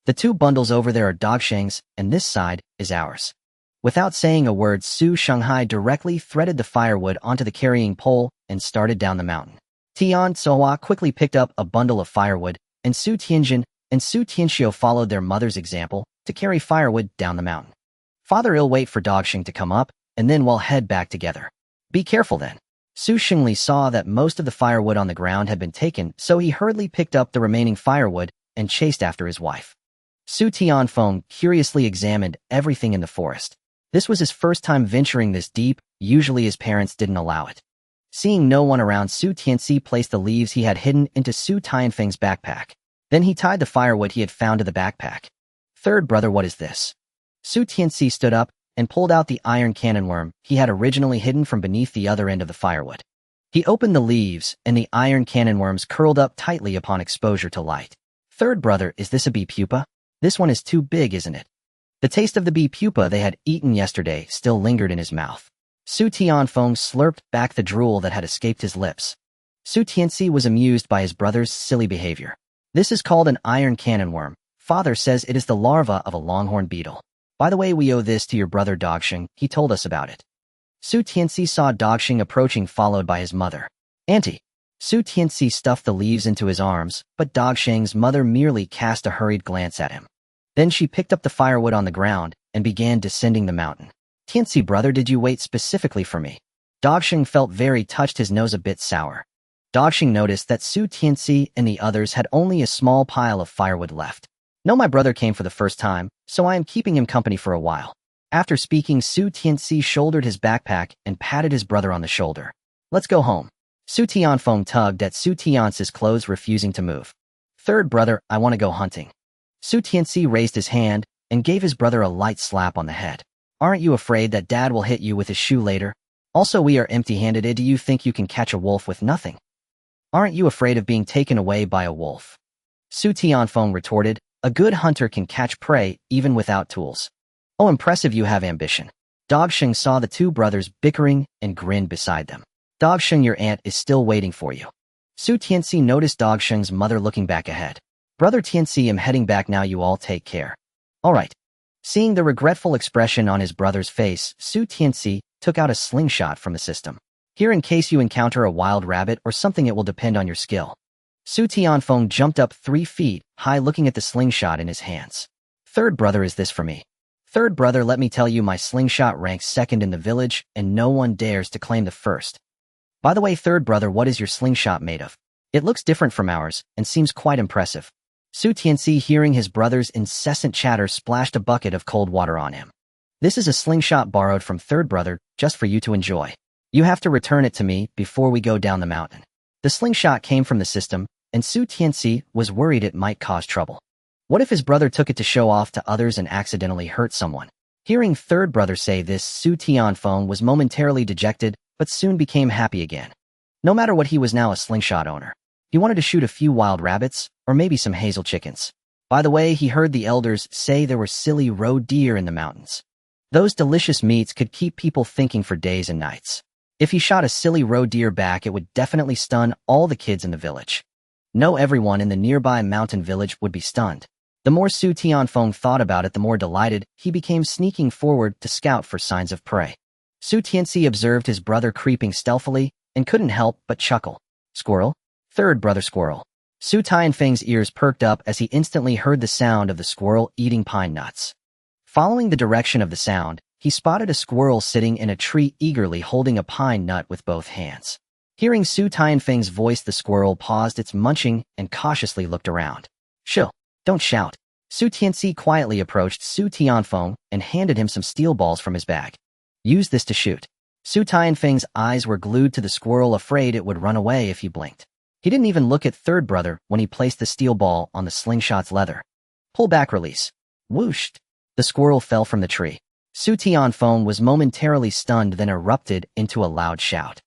The 2 bundles over there are Dogsheng's, and this side is ours. Without saying a word, Su Shanghai directly threaded the firewood onto the carrying pole and started down the mountain. Tian Suihua quickly picked up a bundle of firewood, and Su Tianjin and Su Tianxiu followed their mother's example to carry firewood down the mountain. Father, will wait for Dogsheng to come up, and then we'll head back together. Be careful then. Su Xingli saw that most of the firewood on the ground had been taken, so he hurriedly picked up the remaining firewood and chased after his wife. Su Tianfeng curiously examined everything in the forest. This was his first time venturing this deep. Usually his parents didn't allow it. Seeing no one around, Su Tianci placed the leaves he had hidden into Su Tianfeng's backpack. Then he tied the firewood he had found to the backpack. Third brother, what is this? Su Tianci stood up and pulled out the iron cannon worm he had originally hidden from beneath the other end of the firewood. He opened the leaves, and the iron cannon worms curled up tightly upon exposure to light. Third brother, is this a bee pupa? This one is too big, isn't it? The taste of the bee pupa they had eaten yesterday still lingered in his mouth. Su Tianfeng slurped back the drool that had escaped his lips. Su Tianci was amused by his brother's silly behavior. This is called an iron cannon worm. Father says it is the larva of a longhorn beetle. By the way, we owe this to your brother Dogsheng. He told us about it. Su Tianci saw Dogsheng approaching, followed by his mother. Auntie. Su Tianci stuffed the leaves into his arms, but Dogsheng's mother merely cast a hurried glance at him. Then she picked up the firewood on the ground and began descending the mountain. Tianci, brother, did you wait specifically for me? Dogsheng felt very touched, his nose a bit sour. Dogsheng noticed that Su Tianci and the others had only a small pile of firewood left. No, my brother came for the first time, so I am keeping him company for a while. After speaking, Su Tianci shouldered his backpack and patted his brother on the shoulder. Let's go home. Su Tianfeng tugged at Su Tiance's clothes, refusing to move. Third brother, I want to go hunting. Su Tianci raised his hand and gave his brother a light slap on the head. Aren't you afraid that Dad will hit you with his shoe later? Also, we are empty-handed. Do you think you can catch a wolf with nothing? Aren't you afraid of being taken away by a wolf? Su Tianfeng retorted, a good hunter can catch prey even without tools. Oh, impressive, you have ambition. Dogsheng saw the two brothers bickering and grinned beside them. Dogsheng, your aunt is still waiting for you. Su Tianci noticed Dogsheng's mother looking back ahead. Brother Tianci, I'm heading back now, you all take care. All right. Seeing the regretful expression on his brother's face, Su Tianci took out a slingshot from the system. Here, in case you encounter a wild rabbit or something, it will depend on your skill. Su Tianfeng jumped up 3 feet high, looking at the slingshot in his hands. Third brother, is this for me? Third brother, let me tell you, my slingshot ranks second in the village, and no one dares to claim the first. By the way, third brother, what is your slingshot made of? It looks different from ours, and seems quite impressive. Su Tianci, hearing his brother's incessant chatter, splashed a bucket of cold water on him. This is a slingshot borrowed from third brother, just for you to enjoy. You have to return it to me before we go down the mountain. The slingshot came from the system, and Su Tianci was worried it might cause trouble. What if his brother took it to show off to others and accidentally hurt someone? Hearing third brother say this, Su Tianfeng was momentarily dejected, but soon became happy again. No matter what, he was now a slingshot owner. He wanted to shoot a few wild rabbits, or maybe some hazel chickens. By the way, he heard the elders say there were silly roe deer in the mountains. Those delicious meats could keep people thinking for days and nights. If he shot a silly roe deer back, it would definitely stun all the kids in the village. No, everyone in the nearby mountain village would be stunned. The more Su Tianfeng thought about it, the more delighted he became, sneaking forward to scout for signs of prey. Su Tianci observed his brother creeping stealthily and couldn't help but chuckle. Squirrel? Third brother, squirrel. Su Tianfeng's ears perked up as he instantly heard the sound of the squirrel eating pine nuts. Following the direction of the sound, he spotted a squirrel sitting in a tree, eagerly holding a pine nut with both hands. Hearing Su Tianfeng's voice, the squirrel paused its munching and cautiously looked around. Chill. Don't shout. Su Tianci quietly approached Su Tianfeng and handed him some steel balls from his bag. Use this to shoot. Su Tianfeng's eyes were glued to the squirrel, afraid it would run away if he blinked. He didn't even look at third brother when he placed the steel ball on the slingshot's leather. Pull back, release. Whooshed. The squirrel fell from the tree. Su Tianfeng was momentarily stunned, then erupted into a loud shout.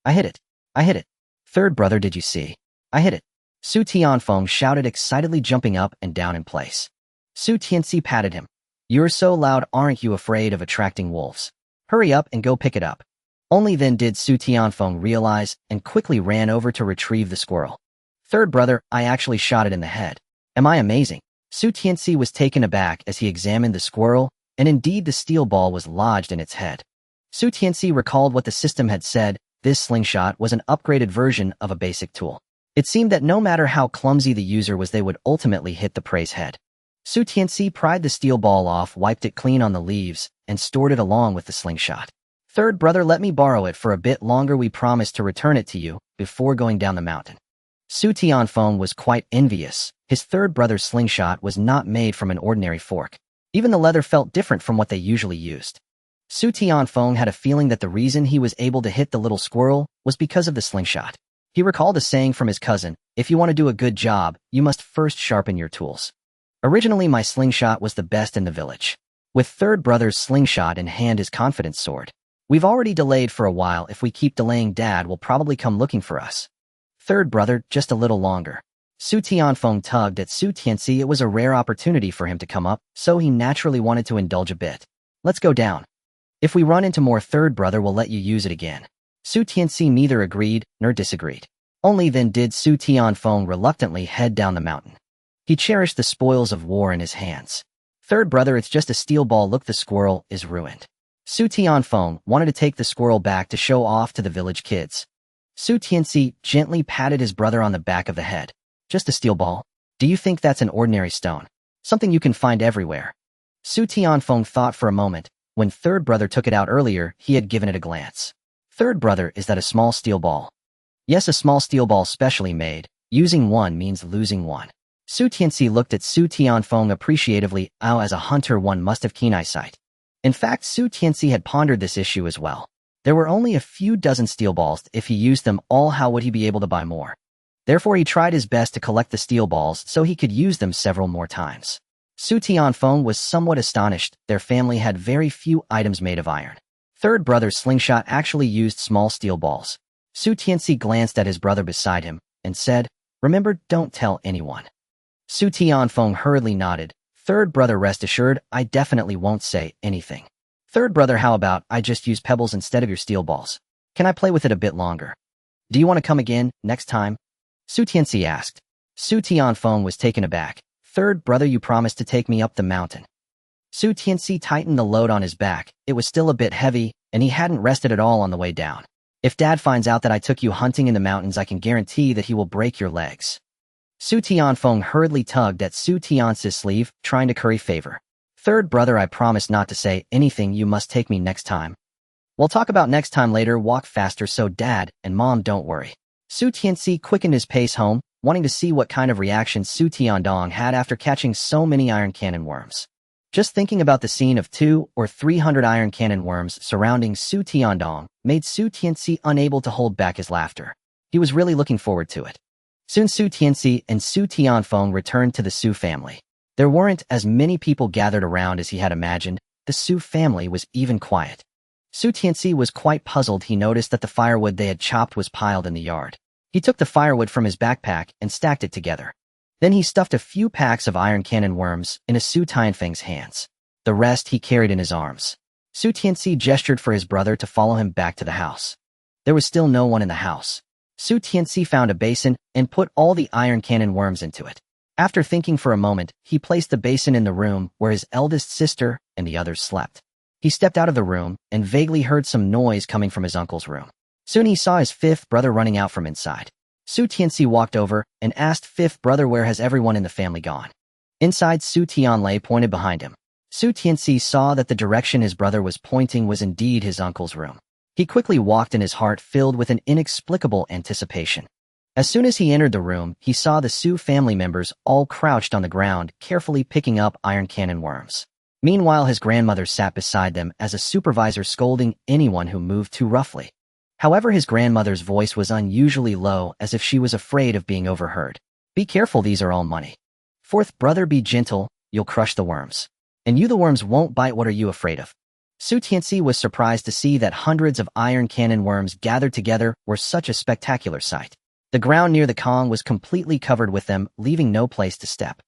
I hit it. I hit it. Third brother, did you see? I hit it. Su Tianfeng shouted excitedly, jumping up and down in place. Su Tianci patted him. You're so loud, aren't you afraid of attracting wolves? Hurry up and go pick it up. Only then did Su Tianfeng realize and quickly ran over to retrieve the squirrel. Third brother, I actually shot it in the head. Am I amazing? Su Tianci was taken aback as he examined the squirrel, and indeed the steel ball was lodged in its head. Su Tianci recalled what the system had said. This slingshot was an upgraded version of a basic tool. It seemed that no matter how clumsy the user was, they would ultimately hit the prey's head. Su Tianci pried the steel ball off, wiped it clean on the leaves, and stored it along with the slingshot. Third brother, let me borrow it for a bit longer. We promise to return it to you before going down the mountain. Su Tianfeng was quite envious. His third brother's slingshot was not made from an ordinary fork. Even the leather felt different from what they usually used. Su Tianfeng had a feeling that the reason he was able to hit the little squirrel was because of the slingshot. He recalled a saying from his cousin, if you want to do a good job, you must first sharpen your tools. Originally, my slingshot was the best in the village. With third brother's slingshot in hand, his confidence soared. We've already delayed for a while. If we keep delaying, Dad will probably come looking for us. Third brother, just a little longer. Su Tianfeng tugged at Su Tianci. It was a rare opportunity for him to come up, so he naturally wanted to indulge a bit. Let's go down. If we run into more, third brother will let you use it again. Su Tianci neither agreed nor disagreed. Only then did Su Tianfeng reluctantly head down the mountain. He cherished the spoils of war in his hands. Third brother, it's just a steel ball. Look, the squirrel is ruined. Su Tianfeng wanted to take the squirrel back to show off to the village kids. Su Tianci gently patted his brother on the back of the head. Just a steel ball? Do you think that's an ordinary stone? Something you can find everywhere. Su Tianfeng thought for a moment. When third brother took it out earlier, he had given it a glance. Third brother, is that a small steel ball? Yes, a small steel ball specially made. Using one means losing one. Su Tianci looked at Su Tianfeng appreciatively. Oh, as a hunter one must have keen eyesight. In fact, Su Tianci had pondered this issue as well. There were only a few dozen steel balls. If he used them all, how would he be able to buy more? Therefore, he tried his best to collect the steel balls so he could use them several more times. Su Tianfeng was somewhat astonished. Their family had very few items made of iron. Third brother's slingshot actually used small steel balls. Su Tianci glanced at his brother beside him and said, "Remember, don't tell anyone." Su Tianfeng hurriedly nodded. Third brother, rest assured, I definitely won't say anything. Third brother, how about I just use pebbles instead of your steel balls? Can I play with it a bit longer? Do you want to come again, next time? Su Tianci asked. Su Tianfeng was taken aback. Third brother, you promised to take me up the mountain. Su Tianci tightened the load on his back. It was still a bit heavy, and he hadn't rested at all on the way down. If Dad finds out that I took you hunting in the mountains, I can guarantee that he will break your legs. Su Tianfeng hurriedly tugged at Su Tianci's sleeve, trying to curry favor. Third brother, I promise not to say anything. You must take me next time. We'll talk about next time later. Walk faster so Dad and Mom don't worry. Su Tianci quickened his pace home, wanting to see what kind of reaction Su Tiandong had after catching so many iron cannon worms. Just thinking about the scene of 200 or 300 iron cannon worms surrounding Su Tiandong made Su Tianci unable to hold back his laughter. He was really looking forward to it. Soon Su Tianci and Su Tianfeng returned to the Su family. There weren't as many people gathered around as he had imagined. The Su family was even quiet. Su Tianci was quite puzzled. He noticed that the firewood they had chopped was piled in the yard. He took the firewood from his backpack and stacked it together. Then he stuffed a few packs of iron cannon worms into Su Tianfeng's hands. The rest he carried in his arms. Su Tianci gestured for his brother to follow him back to the house. There was still no one in the house. Su Tianci found a basin and put all the iron cannon worms into it. After thinking for a moment, he placed the basin in the room where his eldest sister and the others slept. He stepped out of the room and vaguely heard some noise coming from his uncle's room. Soon he saw his fifth brother running out from inside. Su Tianci walked over and asked fifth brother, where has everyone in the family gone? Inside, Su Tianlei pointed behind him. Su Tianci saw that the direction his brother was pointing was indeed his uncle's room. He quickly walked in, his heart filled with an inexplicable anticipation. As soon as he entered the room, he saw the Su family members all crouched on the ground, carefully picking up iron cannon worms. Meanwhile, his grandmother sat beside them as a supervisor, scolding anyone who moved too roughly. However, his grandmother's voice was unusually low, as if she was afraid of being overheard. Be careful, these are all money. Fourth brother, be gentle, you'll crush the worms. And you, the worms won't bite. What are you afraid of? Su Tianci was surprised to see that hundreds of iron cannon worms gathered together were such a spectacular sight. The ground near the Kong was completely covered with them, leaving no place to step.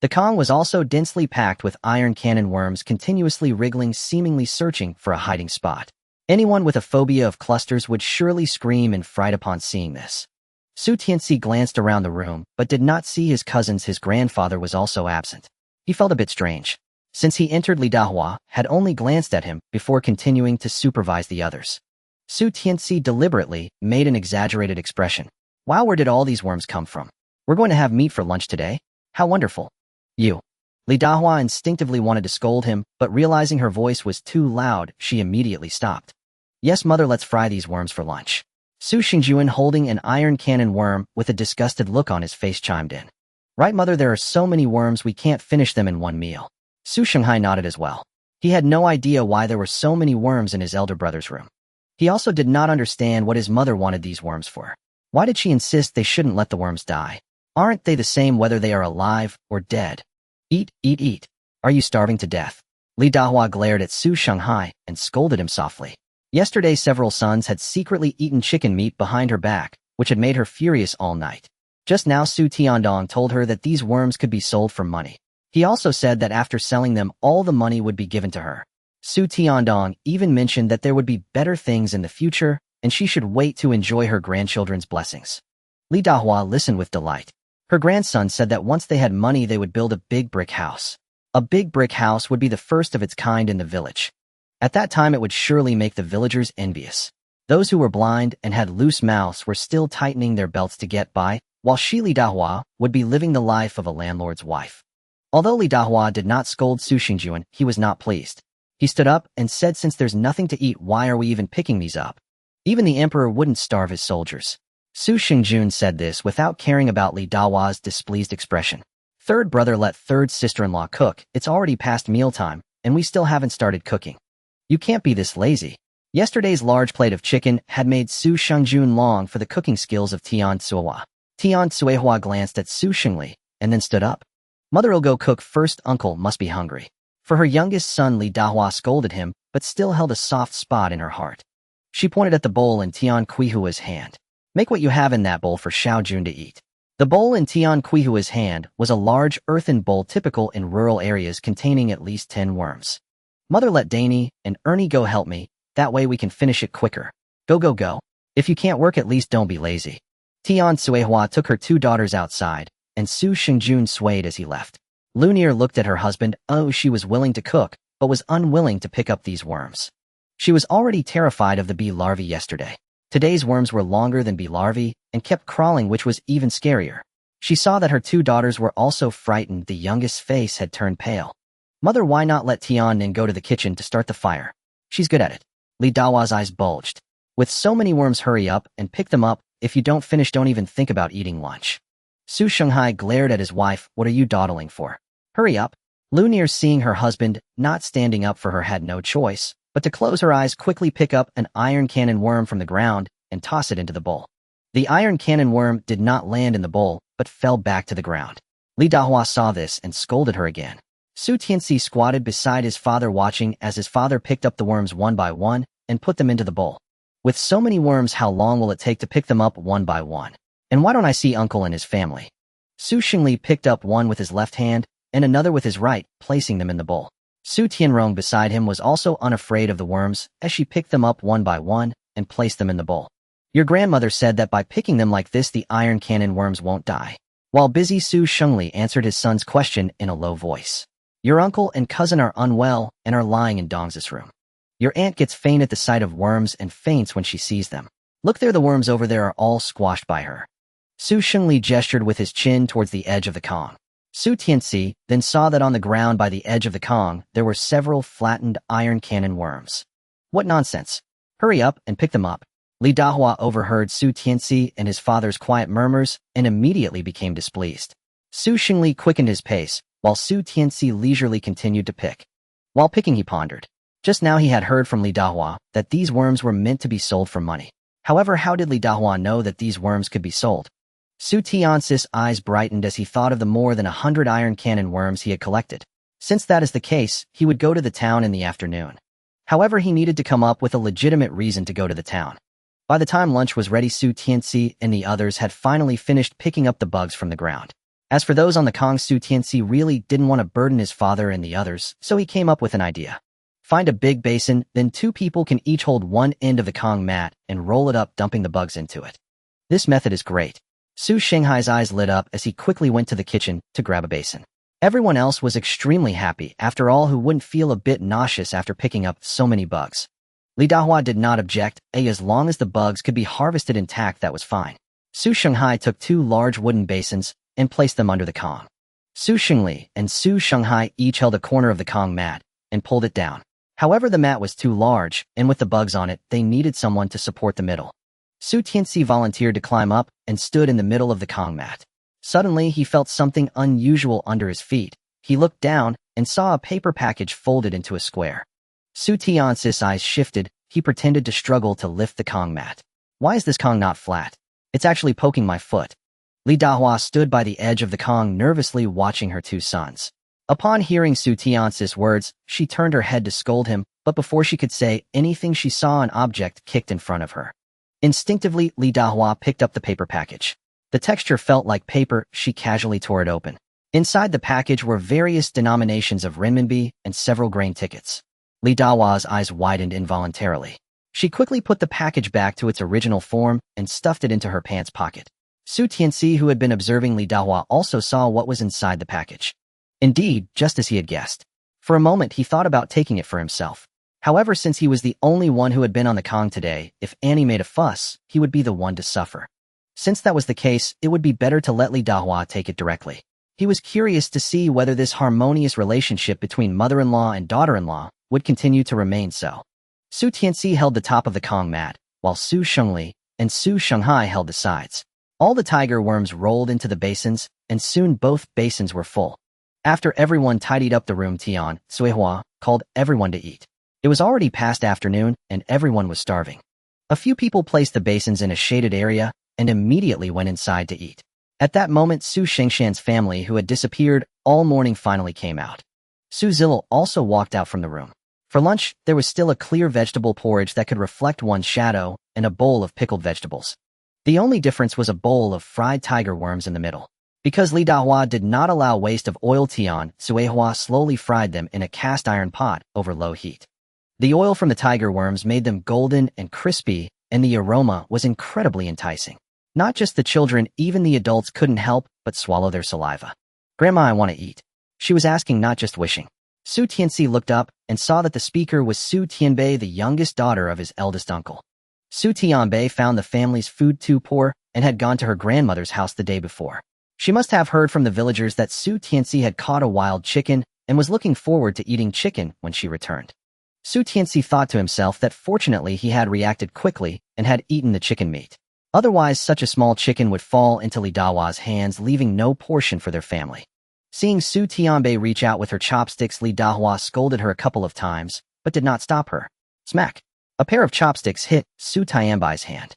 The Kong was also densely packed with iron cannon worms, continuously wriggling, seemingly searching for a hiding spot. Anyone with a phobia of clusters would surely scream in fright upon seeing this. Su Tianci glanced around the room, but did not see his cousins. His grandfather was also absent. He felt a bit strange. Since he entered, Li Dahua had only glanced at him before continuing to supervise the others. Su Tianci deliberately made an exaggerated expression. Wow, where did all these worms come from? We're going to have meat for lunch today? How wonderful. You. Li Dahua instinctively wanted to scold him, but realizing her voice was too loud, she immediately stopped. Yes, mother, let's fry these worms for lunch. Su Xingjuan, holding an iron cannon worm with a disgusted look on his face, chimed in. Right, mother, there are so many worms we can't finish them in one meal. Su Shanghai nodded as well. He had no idea why there were so many worms in his elder brother's room. He also did not understand what his mother wanted these worms for. Why did she insist they shouldn't let the worms die? Aren't they the same whether they are alive or dead? Eat, eat, eat. Are you starving to death? Li Dahua glared at Su Shanghai and scolded him softly. Yesterday, several sons had secretly eaten chicken meat behind her back, which had made her furious all night. Just now, Su Tiandong told her that these worms could be sold for money. He also said that after selling them, all the money would be given to her. Su Tiandong even mentioned that there would be better things in the future, and she should wait to enjoy her grandchildren's blessings. Li Dahua listened with delight. Her grandson said that once they had money, they would build a big brick house. A big brick house would be the first of its kind in the village. At that time, it would surely make the villagers envious. Those who were blind and had loose mouths were still tightening their belts to get by, while Li Dahua would be living the life of a landlord's wife. Although Li Dahua did not scold Su Xingjuan, he was not pleased. He stood up and said, "Since there's nothing to eat, why are we even picking these up? Even the emperor wouldn't starve his soldiers." Su Xingjun said this without caring about Li Dahua's displeased expression. Third brother let third sister-in-law cook. It's already past mealtime, and we still haven't started cooking. You can't be this lazy. Yesterday's large plate of chicken had made Su Xingjun long for the cooking skills of Tian Cuihua. Tian Cuihua glanced at Su Xingli and then stood up. Mother'll go cook first. Uncle must be hungry. For her youngest son, Li Dahua scolded him, but still held a soft spot in her heart. She pointed at the bowl in Tian Cuihua's hand. "Make what you have in that bowl for Xiao Jun to eat." The bowl in Tian Cuihua's hand was a large earthen bowl typical in rural areas containing at least 10 worms. "Mother, let Danny and Ernie go help me. That way we can finish it quicker. Go, go, go. If you can't work, at least don't be lazy." Tian Cuihua took her 2 daughters outside, and Su Xingjun swayed as he left. Lunir looked at her husband. Oh, she was willing to cook, but was unwilling to pick up these worms. She was already terrified of the bee larvae yesterday. Today's worms were longer than bee larvae and kept crawling, which was even scarier. She saw that her 2 daughters were also frightened. The youngest's face had turned pale. "Mother, why not let Tiannin go to the kitchen to start the fire? She's good at it." Li Dahua's eyes bulged. "With so many worms, hurry up and pick them up. If you don't finish, don't even think about eating lunch." Su Shanghai glared at his wife. "What are you dawdling for? Hurry up." Lunir, seeing her husband not standing up for her, had no choice but to close her eyes, quickly pick up an iron cannon worm from the ground and toss it into the bowl. The iron cannon worm did not land in the bowl, but fell back to the ground. Li Dahua saw this and scolded her again. Su Tianci squatted beside his father, watching as his father picked up the worms one by one and put them into the bowl. "With so many worms, how long will it take to pick them up one by one? And why don't I see uncle and his family?" Su Xingli picked up one with his left hand and another with his right, placing them in the bowl. Su Tianrong beside him was also unafraid of the worms as she picked them up one by one and placed them in the bowl. "Your grandmother said that by picking them like this, the iron cannon worms won't die." While busy, Su Shengli answered his son's question in a low voice. "Your uncle and cousin are unwell and are lying in Dong's room. Your aunt gets faint at the sight of worms and faints when she sees them. Look there, the worms over there are all squashed by her." Su Shengli gestured with his chin towards the edge of the Kong. Su Tianci then saw that on the ground by the edge of the Kong there were several flattened iron cannon worms. "What nonsense! Hurry up and pick them up." Li Dahua overheard Su Tianci and his father's quiet murmurs and immediately became displeased. Su Xingli quickened his pace, while Su Tianci leisurely continued to pick. While picking, he pondered. Just now he had heard from Li Dahua that these worms were meant to be sold for money. However, how did Li Dahua know that these worms could be sold? Su Tiancis' eyes brightened as he thought of the more than 100 iron cannon worms he had collected. Since that is the case, he would go to the town in the afternoon. However, he needed to come up with a legitimate reason to go to the town. By the time lunch was ready, Su Tianci and the others had finally finished picking up the bugs from the ground. As for those on the Kong, Su Tianci really didn't want to burden his father and the others, so he came up with an idea. Find a big basin, then 2 people can each hold one end of the Kong mat and roll it up, dumping the bugs into it. This method is great. Su Shanghai's eyes lit up as he quickly went to the kitchen to grab a basin. Everyone else was extremely happy. After all, who wouldn't feel a bit nauseous after picking up so many bugs? Li Dahua did not object. As long as the bugs could be harvested intact, that was fine. Su Shanghai took 2 large wooden basins and placed them under the Kong. Su Xingli and Su Shanghai each held a corner of the Kong mat and pulled it down. However, the mat was too large, and with the bugs on it, they needed someone to support the middle. Su Tianci volunteered to climb up and stood in the middle of the Kong mat. Suddenly, he felt something unusual under his feet. He looked down and saw a paper package folded into a square. Su Tiancis' eyes shifted. He pretended to struggle to lift the Kong mat. "Why is this Kong not flat? It's actually poking my foot." Li Dahua stood by the edge of the Kong, nervously watching her 2 sons. Upon hearing Su Tiancis' words, she turned her head to scold him, but before she could say anything, she saw an object kicked in front of her. Instinctively, Li Dahua picked up the paper package. The texture felt like paper. She casually tore it open. Inside the package were various denominations of renminbi and several grain tickets. Li Dahua's eyes widened involuntarily. She quickly put the package back to its original form and stuffed it into her pants pocket. Su Tianci, who had been observing Li Dahua, also saw what was inside the package. Indeed, just as he had guessed. For a moment, he thought about taking it for himself. However, since he was the only one who had been on the Kong today, if Annie made a fuss, he would be the one to suffer. Since that was the case, it would be better to let Li Dahua take it directly. He was curious to see whether this harmonious relationship between mother-in-law and daughter-in-law would continue to remain so. Su Tianci held the top of the Kong mat, while Su Shengli and Su Shanghai held the sides. All the tiger worms rolled into the basins, and soon both basins were full. After everyone tidied up the room, Tian Suihua called everyone to eat. It was already past afternoon, and everyone was starving. A few people placed the basins in a shaded area and immediately went inside to eat. At that moment, Su Shengshan's family, who had disappeared all morning, finally came out. Su Zilil also walked out from the room. For lunch, there was still a clear vegetable porridge that could reflect one's shadow and a bowl of pickled vegetables. The only difference was a bowl of fried tiger worms in the middle. Because Li Dahua did not allow waste of oil, Tian Suihua slowly fried them in a cast iron pot over low heat. The oil from the tiger worms made them golden and crispy, and the aroma was incredibly enticing. Not just the children, even the adults couldn't help but swallow their saliva. "Grandma, I want to eat." She was asking, not just wishing. Su Tianci looked up and saw that the speaker was Su Tianbei, the youngest daughter of his eldest uncle. Su Tianbei found the family's food too poor and had gone to her grandmother's house the day before. She must have heard from the villagers that Su Tianci had caught a wild chicken and was looking forward to eating chicken when she returned. Su Tianci thought to himself that fortunately he had reacted quickly and had eaten the chicken meat. Otherwise, such a small chicken would fall into Li Dahua's hands, leaving no portion for their family. Seeing Su Tianbei reach out with her chopsticks, Li Dahua scolded her a couple of times, but did not stop her. Smack! A pair of chopsticks hit Su Tianbei's hand.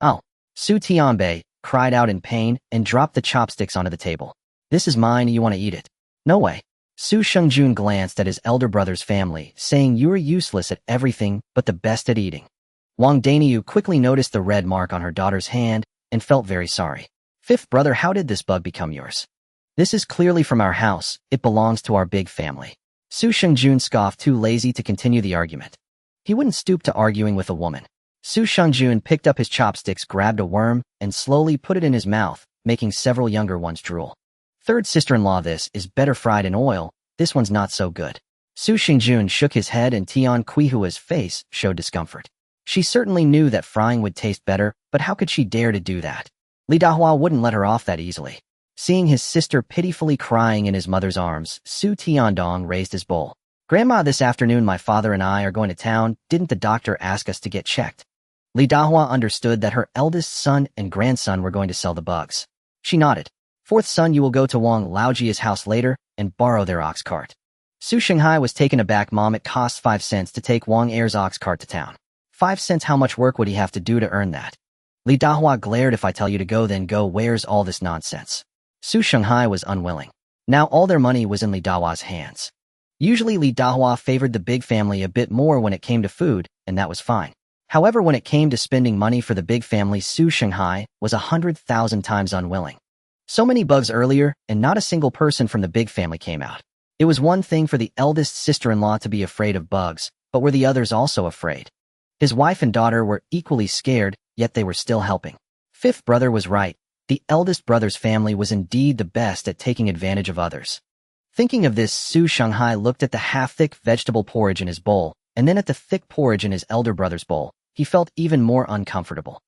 "Oh!" Su Tianbei cried out in pain and dropped the chopsticks onto the table. "This is mine, you want to eat it?" "No way." Su Shengjun glanced at his elder brother's family, saying, "You are useless at everything but the best at eating." Wang Daniu quickly noticed the red mark on her daughter's hand and felt very sorry. "Fifth brother, how did this bug become yours?" "This is clearly from our house. It belongs to our big family." Su Shengjun scoffed, too lazy to continue the argument. He wouldn't stoop to arguing with a woman. Su Shengjun picked up his chopsticks, grabbed a worm, and slowly put it in his mouth, making several younger ones drool. "Third sister-in-law, this is better fried in oil. This one's not so good." Su Shengjun shook his head and Tian Qihua's face showed discomfort. She certainly knew that frying would taste better, but how could she dare to do that? Li Dahua wouldn't let her off that easily. Seeing his sister pitifully crying in his mother's arms, Su Tiandong raised his bowl. "Grandma, this afternoon my father and I are going to town. Didn't the doctor ask us to get checked?" Li Dahua understood that her eldest son and grandson were going to sell the bugs. She nodded. "Fourth son, you will go to Wang Laojia's house later and borrow their ox cart." Su Shanghai was taken aback. "Mom, it costs 5 cents to take Wang Er's ox cart to town." 5 cents? How much work would he have to do to earn that? Li Dahua glared. "If I tell you to go, then go. Where's all this nonsense?" Su Shanghai was unwilling. Now all their money was in Li Dahua's hands. Usually Li Dahua favored the big family a bit more when it came to food, and that was fine. However, when it came to spending money for the big family, Su Shanghai was 100,000 times unwilling. So many bugs earlier, and not a single person from the big family came out. It was one thing for the eldest sister-in-law to be afraid of bugs, but were the others also afraid? His wife and daughter were equally scared, yet they were still helping. Fifth brother was right. The eldest brother's family was indeed the best at taking advantage of others. Thinking of this, Su Shanghai looked at the half-thick vegetable porridge in his bowl, and then at the thick porridge in his elder brother's bowl. He felt even more uncomfortable.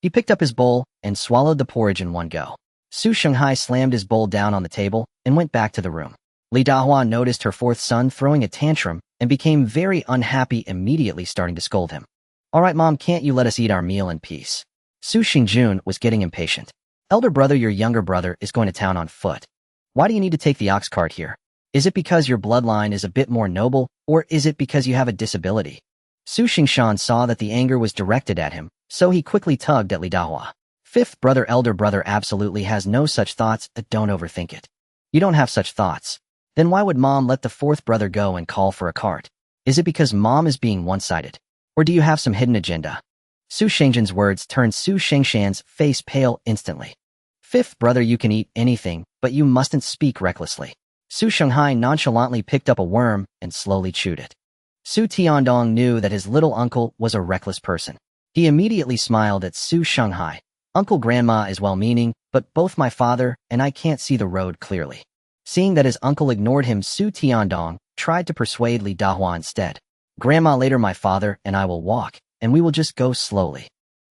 He picked up his bowl and swallowed the porridge in one go. Su Shanghai slammed his bowl down on the table and went back to the room. Li Dahua noticed her fourth son throwing a tantrum and became very unhappy, immediately starting to scold him. "All right, Mom, can't you let us eat our meal in peace?" Su Xingjun was getting impatient. "Elder brother, your younger brother is going to town on foot. Why do you need to take the ox cart here? Is it because your bloodline is a bit more noble, or is it because you have a disability?" Su Xingshan saw that the anger was directed at him, so he quickly tugged at Li Dahua. "Fifth brother, elder brother absolutely has no such thoughts. Don't overthink it. You don't have such thoughts. Then why would Mom let the fourth brother go and call for a cart? Is it because Mom is being one-sided? Or do you have some hidden agenda?" Su Shengzhen's words turned Su Shengshan's face pale instantly. "Fifth brother, you can eat anything, but you mustn't speak recklessly." Su Shanghai nonchalantly picked up a worm and slowly chewed it. Su Tiandong knew that his little uncle was a reckless person. He immediately smiled at Su Shanghai. "Uncle, grandma is well-meaning, but both my father and I can't see the road clearly." Seeing that his uncle ignored him, Su Tiandong tried to persuade Li Dahua instead. Grandma, later my father and I will walk, and we will just go slowly.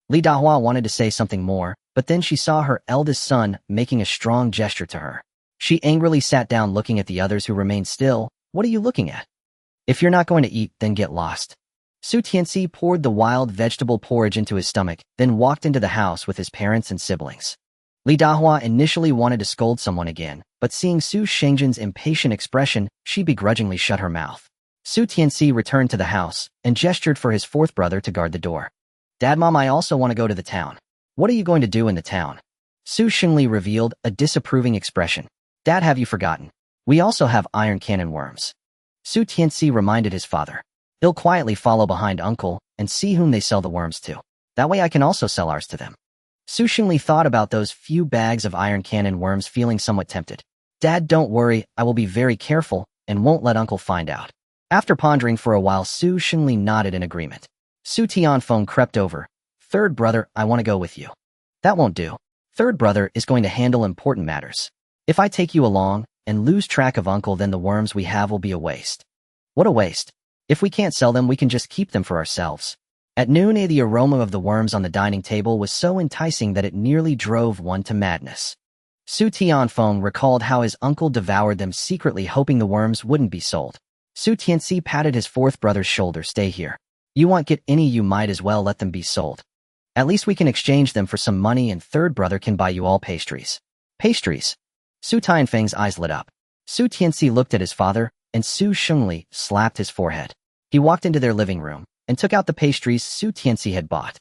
Li Dahua wanted to say something more, but then she saw her eldest son making a strong gesture to her. She angrily sat down looking at the others who remained still. What are you looking at? If you're not going to eat, then get lost. Su Tianci poured the wild vegetable porridge into his stomach, then walked into the house with his parents and siblings. Li Dahua initially wanted to scold someone again, but seeing Su Shengjin's impatient expression, she begrudgingly shut her mouth. Su Tianci returned to the house and gestured for his fourth brother to guard the door. Dad, Mom, I also want to go to the town. What are you going to do in the town? Su Shengli revealed a disapproving expression. Dad, have you forgotten? We also have iron cannon worms. Su Tianci reminded his father. He'll quietly follow behind uncle and see whom they sell the worms to. That way I can also sell ours to them. Su Shengli thought about those few bags of iron cannon worms, feeling somewhat tempted. Dad, don't worry, I will be very careful and won't let uncle find out. After pondering for a while, Su Shengli nodded in agreement. Su Tianfeng crept over. Third brother, I want to go with you. That won't do. Third brother is going to handle important matters. If I take you along and lose track of uncle, then the worms we have will be a waste. What a waste. If we can't sell them, we can just keep them for ourselves. At noon, the aroma of the worms on the dining table was so enticing that it nearly drove one to madness. Su Tianfeng recalled how his uncle devoured them secretly, hoping the worms wouldn't be sold. Su Tianci patted his fourth brother's shoulder. Stay here. You won't get any, you might as well let them be sold. At least we can exchange them for some money and third brother can buy you all pastries. Pastries? Su Tianfeng's eyes lit up. Su Tianci looked at his father, and Su Shengli slapped his forehead. He walked into their living room and took out the pastries Su Tianci had bought.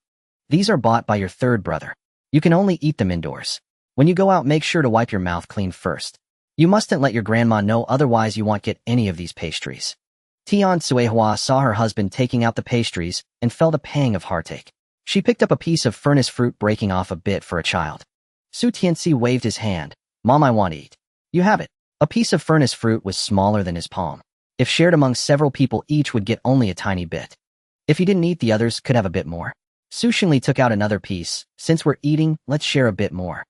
These are bought by your third brother. You can only eat them indoors. When you go out, make sure to wipe your mouth clean first. You mustn't let your grandma know, otherwise you won't get any of these pastries. Tian Suihua saw her husband taking out the pastries and felt a pang of heartache. She picked up a piece of furnace fruit, breaking off a bit for a child. Su Tianci waved his hand. Mom, I want to eat. You have it. A piece of furnace fruit was smaller than his palm. If shared among several people, each would get only a tiny bit. If he didn't eat, the others could have a bit more. Su Shengli took out another piece. Since we're eating, let's share a bit more.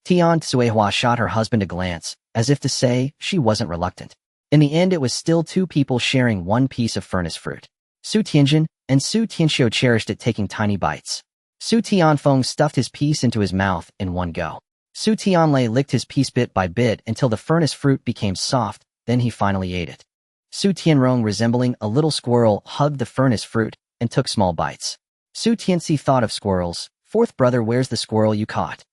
Tian Suihua shot her husband a glance, as if to say she wasn't reluctant. In the end, it was still two people sharing one piece of furnace fruit. Su Tianjin and Su Tianxiu cherished it, taking tiny bites. Su Tianfeng stuffed his piece into his mouth in one go. Su Tianlei licked his piece bit by bit until the furnace fruit became soft, then he finally ate it. Su Tianrong, resembling a little squirrel, hugged the furnace fruit and took small bites. Su Tianci thought of squirrels. Fourth brother, where's the squirrel you caught?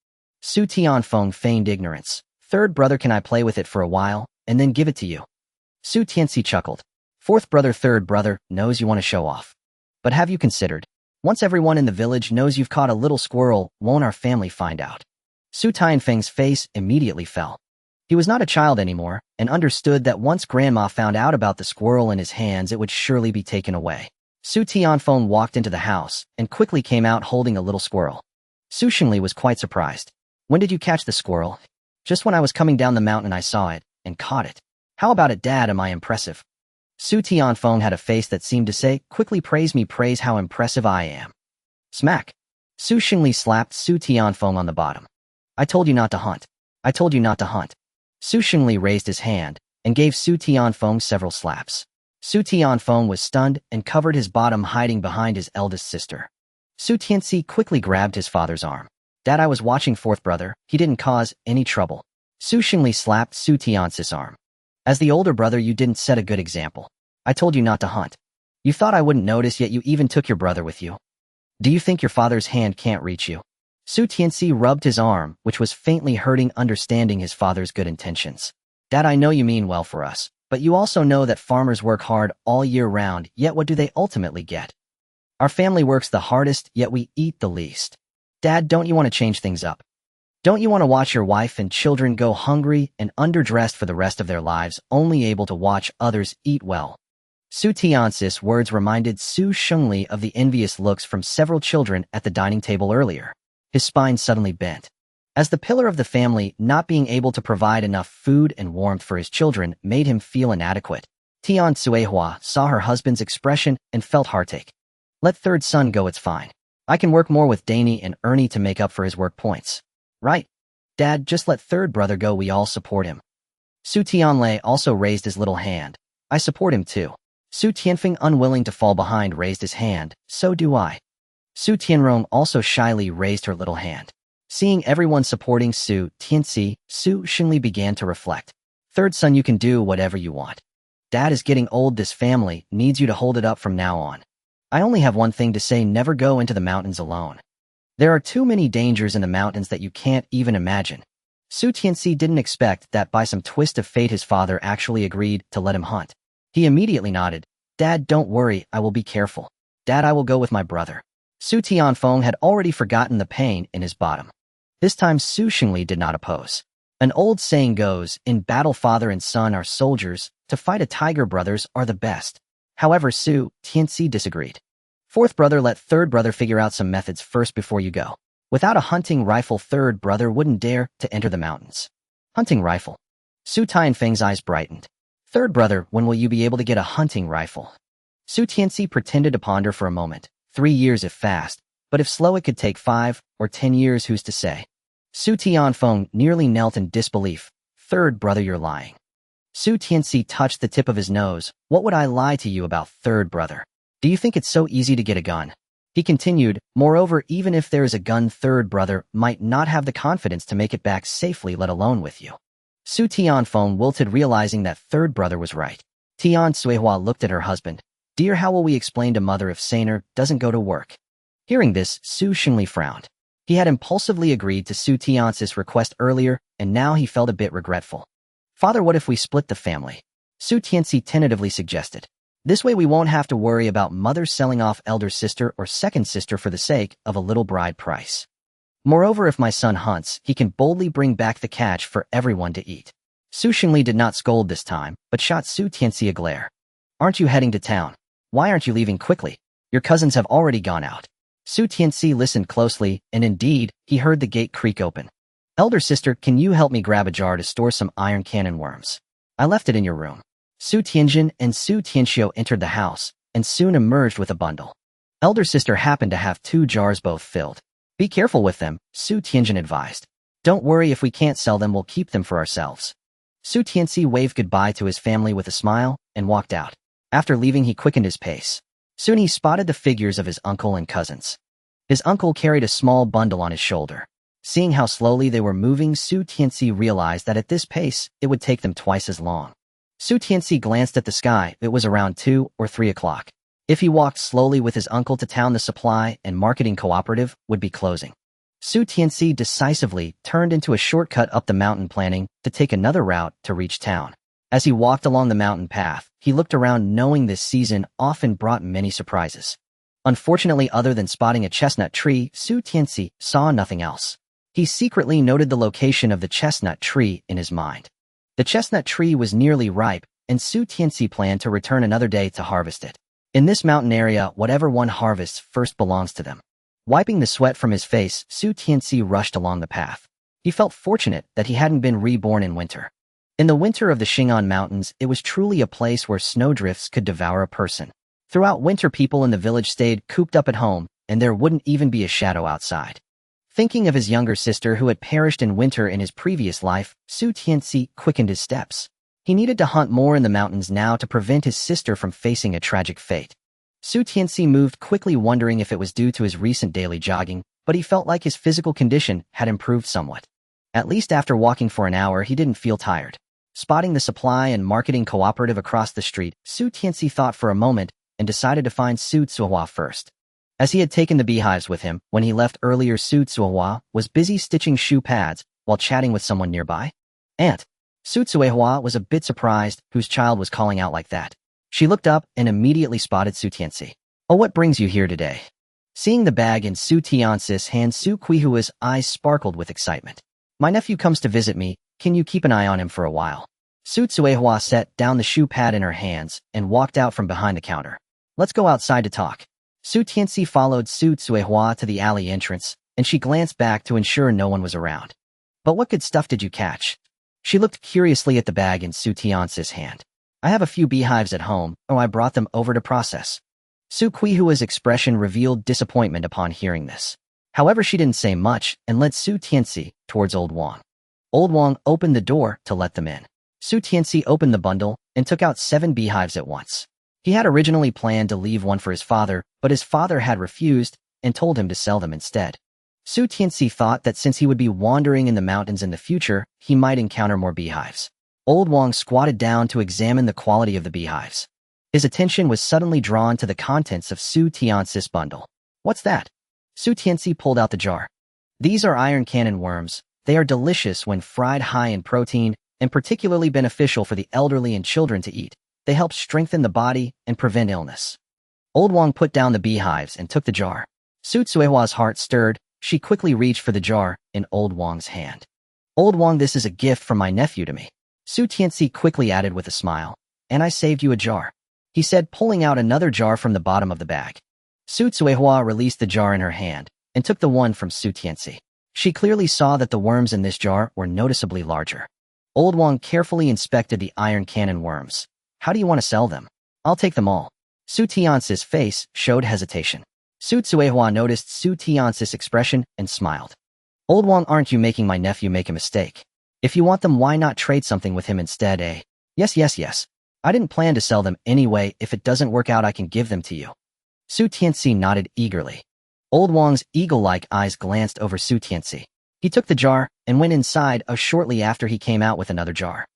Su Tianfeng feigned ignorance. Third brother, can I play with it for a while and then give it to you? Su Tianci chuckled. Fourth brother, third brother knows you want to show off. But have you considered? Once everyone in the village knows you've caught a little squirrel, won't our family find out? Su Tianfeng's face immediately fell. He was not a child anymore and understood that once grandma found out about the squirrel in his hands, it would surely be taken away. Su Tianfeng walked into the house and quickly came out holding a little squirrel. Su Shengli was quite surprised. When did you catch the squirrel? Just when I was coming down the mountain I saw it and caught it. How about it, Dad? Am I impressive? Su Tianfeng had a face that seemed to say, quickly praise me, praise how impressive I am. Smack. Su Shengli slapped Su Tianfeng on the bottom. I told you not to hunt. I told you not to hunt. Su Shengli raised his hand and gave Su Tianfeng several slaps. Su Tianfeng was stunned and covered his bottom, hiding behind his eldest sister. Su Tianci quickly grabbed his father's arm. Dad, I was watching fourth brother. He didn't cause any trouble. Su Shengli slapped Su Tianci's arm. As the older brother, you didn't set a good example. I told you not to hunt. You thought I wouldn't notice, yet you even took your brother with you. Do you think your father's hand can't reach you? Su Tianci rubbed his arm, which was faintly hurting, understanding his father's good intentions. Dad, I know you mean well for us, but you also know that farmers work hard all year round, yet what do they ultimately get? Our family works the hardest, yet we eat the least. Dad, don't you want to change things up? Don't you want to watch your wife and children go hungry and underdressed for the rest of their lives, only able to watch others eat well? Su Tianci's words reminded Su Shengli of the envious looks from several children at the dining table earlier. His spine suddenly bent. As the pillar of the family, not being able to provide enough food and warmth for his children made him feel inadequate. Tian Suihua saw her husband's expression and felt heartache. Let third son go, it's fine. I can work more with Danny and Ernie to make up for his work points. Right? Dad, just let third brother go, we all support him. Su Tianlei also raised his little hand. I support him too. Su Tianfeng, unwilling to fall behind, raised his hand. So do I. Su Tianrong also shyly raised her little hand. Seeing everyone supporting Su Tianci, Su Xinli began to reflect. Third son, you can do whatever you want. Dad is getting old. This family needs you to hold it up from now on. I only have one thing to say: never go into the mountains alone. There are too many dangers in the mountains that you can't even imagine. Su Tianci didn't expect that by some twist of fate his father actually agreed to let him hunt. He immediately nodded. Dad, don't worry, I will be careful. Dad, I will go with my brother. Su Tianfeng had already forgotten the pain in his bottom. This time Su Xingli did not oppose. An old saying goes, in battle father and son are soldiers, to fight a tiger brothers are the best. However, Su Tianci disagreed. Fourth brother, let third brother figure out some methods first before you go. Without a hunting rifle, third brother wouldn't dare to enter the mountains. Hunting rifle. Su Tianfeng's eyes brightened. Third brother, when will you be able to get a hunting rifle? Su Tianci pretended to ponder for a moment. 3 years if fast, but if slow it could take 5 or 10 years, who's to say? Su Tianfeng nearly knelt in disbelief. Third brother, you're lying. Su Tianci touched the tip of his nose. What would I lie to you about, third brother? Do you think it's so easy to get a gun? He continued, moreover, even if there is a gun, third brother might not have the confidence to make it back safely, let alone with you. Su Tianfeng wilted, realizing that third brother was right. Tian Suihua looked at her husband. Dear, how will we explain to mother if Sainer doesn't go to work? Hearing this, Su Xingli frowned. He had impulsively agreed to Su Tianci's request earlier, and now he felt a bit regretful. Father, what if we split the family? Su Tianci tentatively suggested. This way we won't have to worry about mother selling off elder sister or second sister for the sake of a little bride price. Moreover, if my son hunts, he can boldly bring back the catch for everyone to eat. Su Xingli did not scold this time, but shot Su Tianci a glare. Aren't you heading to town? Why aren't you leaving quickly? Your cousins have already gone out. Su Tianci listened closely, and indeed, he heard the gate creak open. Elder sister, can you help me grab a jar to store some iron cannon worms? I left it in your room. Su Tianjin and Su Tianxiu entered the house, and soon emerged with a bundle. Elder sister happened to have 2 jars both filled. Be careful with them, Su Tianjin advised. Don't worry, if we can't sell them, we'll keep them for ourselves. Su Tianci waved goodbye to his family with a smile, and walked out. After leaving, he quickened his pace. Soon he spotted the figures of his uncle and cousins. His uncle carried a small bundle on his shoulder. Seeing how slowly they were moving, Su Tianci realized that at this pace, it would take them twice as long. Su Tianci glanced at the sky. It was around 2 or 3 o'clock. If he walked slowly with his uncle to town, the supply and marketing cooperative would be closing. Su Tianci decisively turned into a shortcut up the mountain, planning to take another route to reach town. As he walked along the mountain path, he looked around, knowing this season often brought many surprises. Unfortunately, other than spotting a chestnut tree, Su Tianci saw nothing else. He secretly noted the location of the chestnut tree in his mind. The chestnut tree was nearly ripe, and Su Tianci planned to return another day to harvest it. In this mountain area, whatever one harvests first belongs to them. Wiping the sweat from his face, Su Tianci rushed along the path. He felt fortunate that he hadn't been reborn in winter. In the winter of the Xing'an Mountains, it was truly a place where snowdrifts could devour a person. Throughout winter, people in the village stayed cooped up at home, and there wouldn't even be a shadow outside. Thinking of his younger sister who had perished in winter in his previous life, Su Tianci quickened his steps. He needed to hunt more in the mountains now to prevent his sister from facing a tragic fate. Su Tianci moved quickly, wondering if it was due to his recent daily jogging, but he felt like his physical condition had improved somewhat. At least after walking for an hour, he didn't feel tired. Spotting the supply and marketing cooperative across the street, Su Tianci thought for a moment and decided to find Su Tsuhua first. As he had taken the beehives with him, when he left earlier, Su Tsuihua was busy stitching shoe pads while chatting with someone nearby. Aunt. Su Tsuihua was a bit surprised whose child was calling out like that. She looked up and immediately spotted Su Tianci. Oh, what brings you here today? Seeing the bag in Su Tianci's hand, Su Qihua's eyes sparkled with excitement. My nephew comes to visit me. Can you keep an eye on him for a while? Su Tsuihua set down the shoe pad in her hands and walked out from behind the counter. Let's go outside to talk. Su Tianci followed Su Tsuihua to the alley entrance, and she glanced back to ensure no one was around. But what good stuff did you catch? She looked curiously at the bag in Su Tianci's hand. I have a few beehives at home. Oh, I brought them over to process. Su Qihua's expression revealed disappointment upon hearing this. However, she didn't say much and led Su Tianci towards Old Wang. Old Wang opened the door to let them in. Su Tianci opened the bundle and took out 7 beehives at once. He had originally planned to leave one for his father, but his father had refused and told him to sell them instead. Su Tianci thought that since he would be wandering in the mountains in the future, he might encounter more beehives. Old Wang squatted down to examine the quality of the beehives. His attention was suddenly drawn to the contents of Su Tianci's bundle. What's that? Su Tianci pulled out the jar. These are iron cannon worms. They are delicious when fried, high in protein, and particularly beneficial for the elderly and children to eat. They help strengthen the body and prevent illness. Old Wang put down the beehives and took the jar. Su Tsuehua's heart stirred. She quickly reached for the jar in Old Wang's hand. Old Wang, this is a gift from my nephew to me. Su Tianci quickly added with a smile. And I saved you a jar, he said, pulling out another jar from the bottom of the bag. Su Tsuehua released the jar in her hand and took the one from Su Tianci. She clearly saw that the worms in this jar were noticeably larger. Old Wang carefully inspected the iron cannon worms. How do you want to sell them? I'll take them all. Su Tianci's face showed hesitation. Su Tsuehua noticed Su Tianci's expression and smiled. Old Wang, aren't you making my nephew make a mistake? If you want them, why not trade something with him instead, eh? Yes. I didn't plan to sell them anyway. If it doesn't work out, I can give them to you. Su Tianci nodded eagerly. Old Wang's eagle-like eyes glanced over Su Tianci. He took the jar and went inside shortly after he came out with another jar.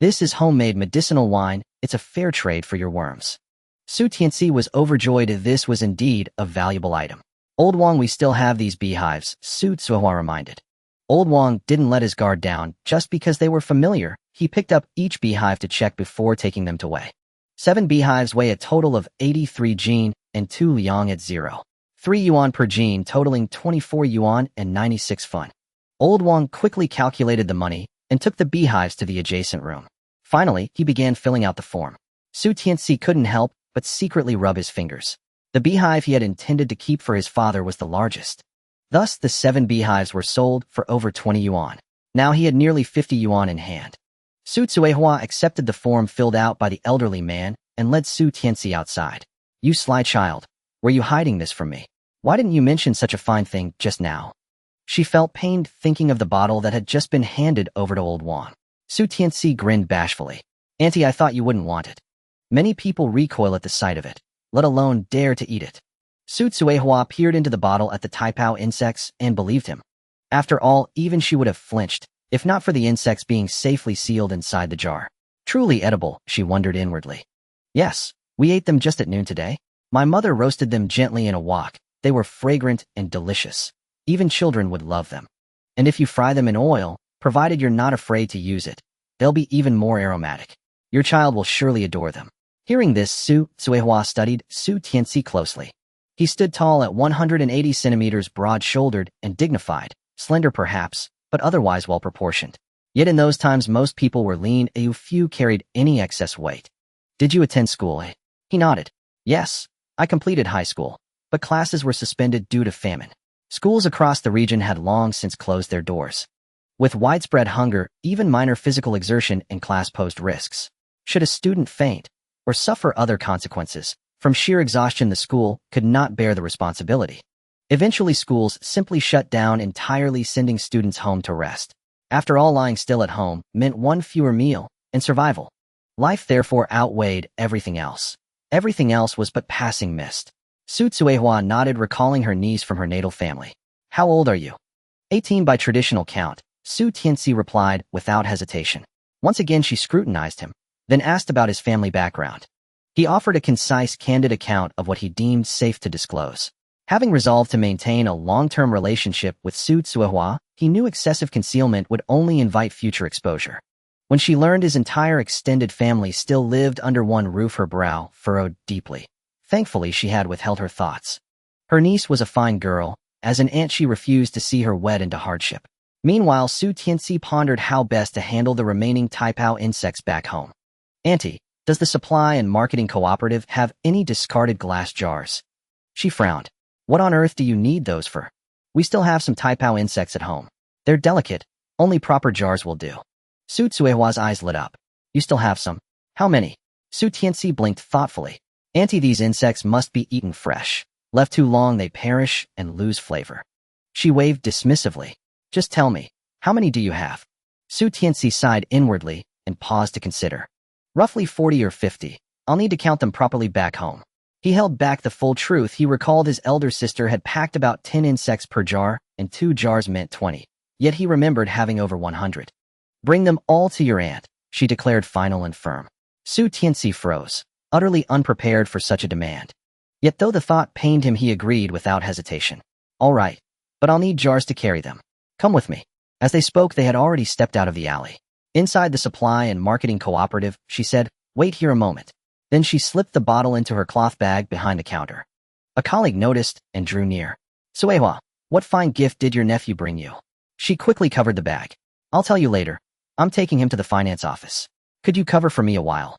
This is homemade medicinal wine. It's a fair trade for your worms. Su Tianci was overjoyed. This was indeed a valuable item. Old Wang, we still have these beehives, Su Tsuehua reminded. Old Wang didn't let his guard down just because they were familiar. He picked up each beehive to check before taking them to weigh. 7 beehives weigh a total of 83 jin and 2 liang at 0.3 yuan per jin, totaling 24 yuan and 96 fun. Old Wang quickly calculated the money and took the beehives to the adjacent room. Finally, he began filling out the form. Su Tianci couldn't help but secretly rub his fingers. The beehive he had intended to keep for his father was the largest. Thus, the 7 beehives were sold for over 20 yuan. Now he had nearly 50 yuan in hand. Su Tsuehua accepted the form filled out by the elderly man and led Su Tianci outside. You sly child, were you hiding this from me? Why didn't you mention such a fine thing just now? She felt pained thinking of the bottle that had just been handed over to Old Wang. Su Tianci grinned bashfully. Auntie, I thought you wouldn't want it. Many people recoil at the sight of it, let alone dare to eat it. Su Tsuehua peered into the bottle at the taipao insects and believed him. After all, even she would have flinched, if not for the insects being safely sealed inside the jar. Truly edible, she wondered inwardly. Yes, we ate them just at noon today. My mother roasted them gently in a wok. They were fragrant and delicious. Even children would love them. And if you fry them in oil, provided you're not afraid to use it, they'll be even more aromatic. Your child will surely adore them. Hearing this, Su Tsuehua studied Su Tianci closely. He stood tall at 180 centimeters, broad-shouldered and dignified, slender perhaps, but otherwise well-proportioned. Yet in those times most people were lean, and few carried any excess weight. Did you attend school, eh? He nodded. Yes, I completed high school, but classes were suspended due to famine. Schools across the region had long since closed their doors. With widespread hunger, even minor physical exertion in class posed risks. Should a student faint or suffer other consequences, from sheer exhaustion, the school could not bear the responsibility. Eventually, schools simply shut down entirely, sending students home to rest. After all, lying still at home meant one fewer meal and survival. Life therefore outweighed everything else. Everything else was but passing mist. Su Tsuehua nodded, recalling her niece from her natal family. How old are you? 18 by traditional count, Su Tianci replied without hesitation. Once again she scrutinized him, then asked about his family background. He offered a concise, candid account of what he deemed safe to disclose. Having resolved to maintain a long-term relationship with Su Tsuehua, he knew excessive concealment would only invite future exposure. When she learned his entire extended family still lived under one roof, her brow furrowed deeply. Thankfully, she had withheld her thoughts. Her niece was a fine girl. As an aunt, she refused to see her wed into hardship. Meanwhile, Su Tianci pondered how best to handle the remaining taipao insects back home. Auntie, does the supply and marketing cooperative have any discarded glass jars? She frowned. What on earth do you need those for? We still have some taipao insects at home. They're delicate. Only proper jars will do. Su Tsuehua's eyes lit up. You still have some? How many? Su Tianci blinked thoughtfully. Auntie, these insects must be eaten fresh. Left too long, they perish and lose flavor. She waved dismissively. Just tell me, how many do you have? Su Tianci sighed inwardly and paused to consider. Roughly 40 or 50. I'll need to count them properly back home. He held back the full truth. He recalled his elder sister had packed about 10 insects per jar, and 2 jars meant 20. Yet he remembered having over 100. Bring them all to your aunt, she declared final and firm. Su Tianci froze, utterly unprepared for such a demand. Yet though the thought pained him, he agreed without hesitation. All right, but I'll need jars to carry them. Come with me. As they spoke, they had already stepped out of the alley. Inside the supply and marketing cooperative, she said, "Wait here a moment." Then she slipped the bottle into her cloth bag behind the counter. A colleague noticed and drew near. "Suehua, what fine gift did your nephew bring you?" She quickly covered the bag. "I'll tell you later. I'm taking him to the finance office. Could you cover for me a while?"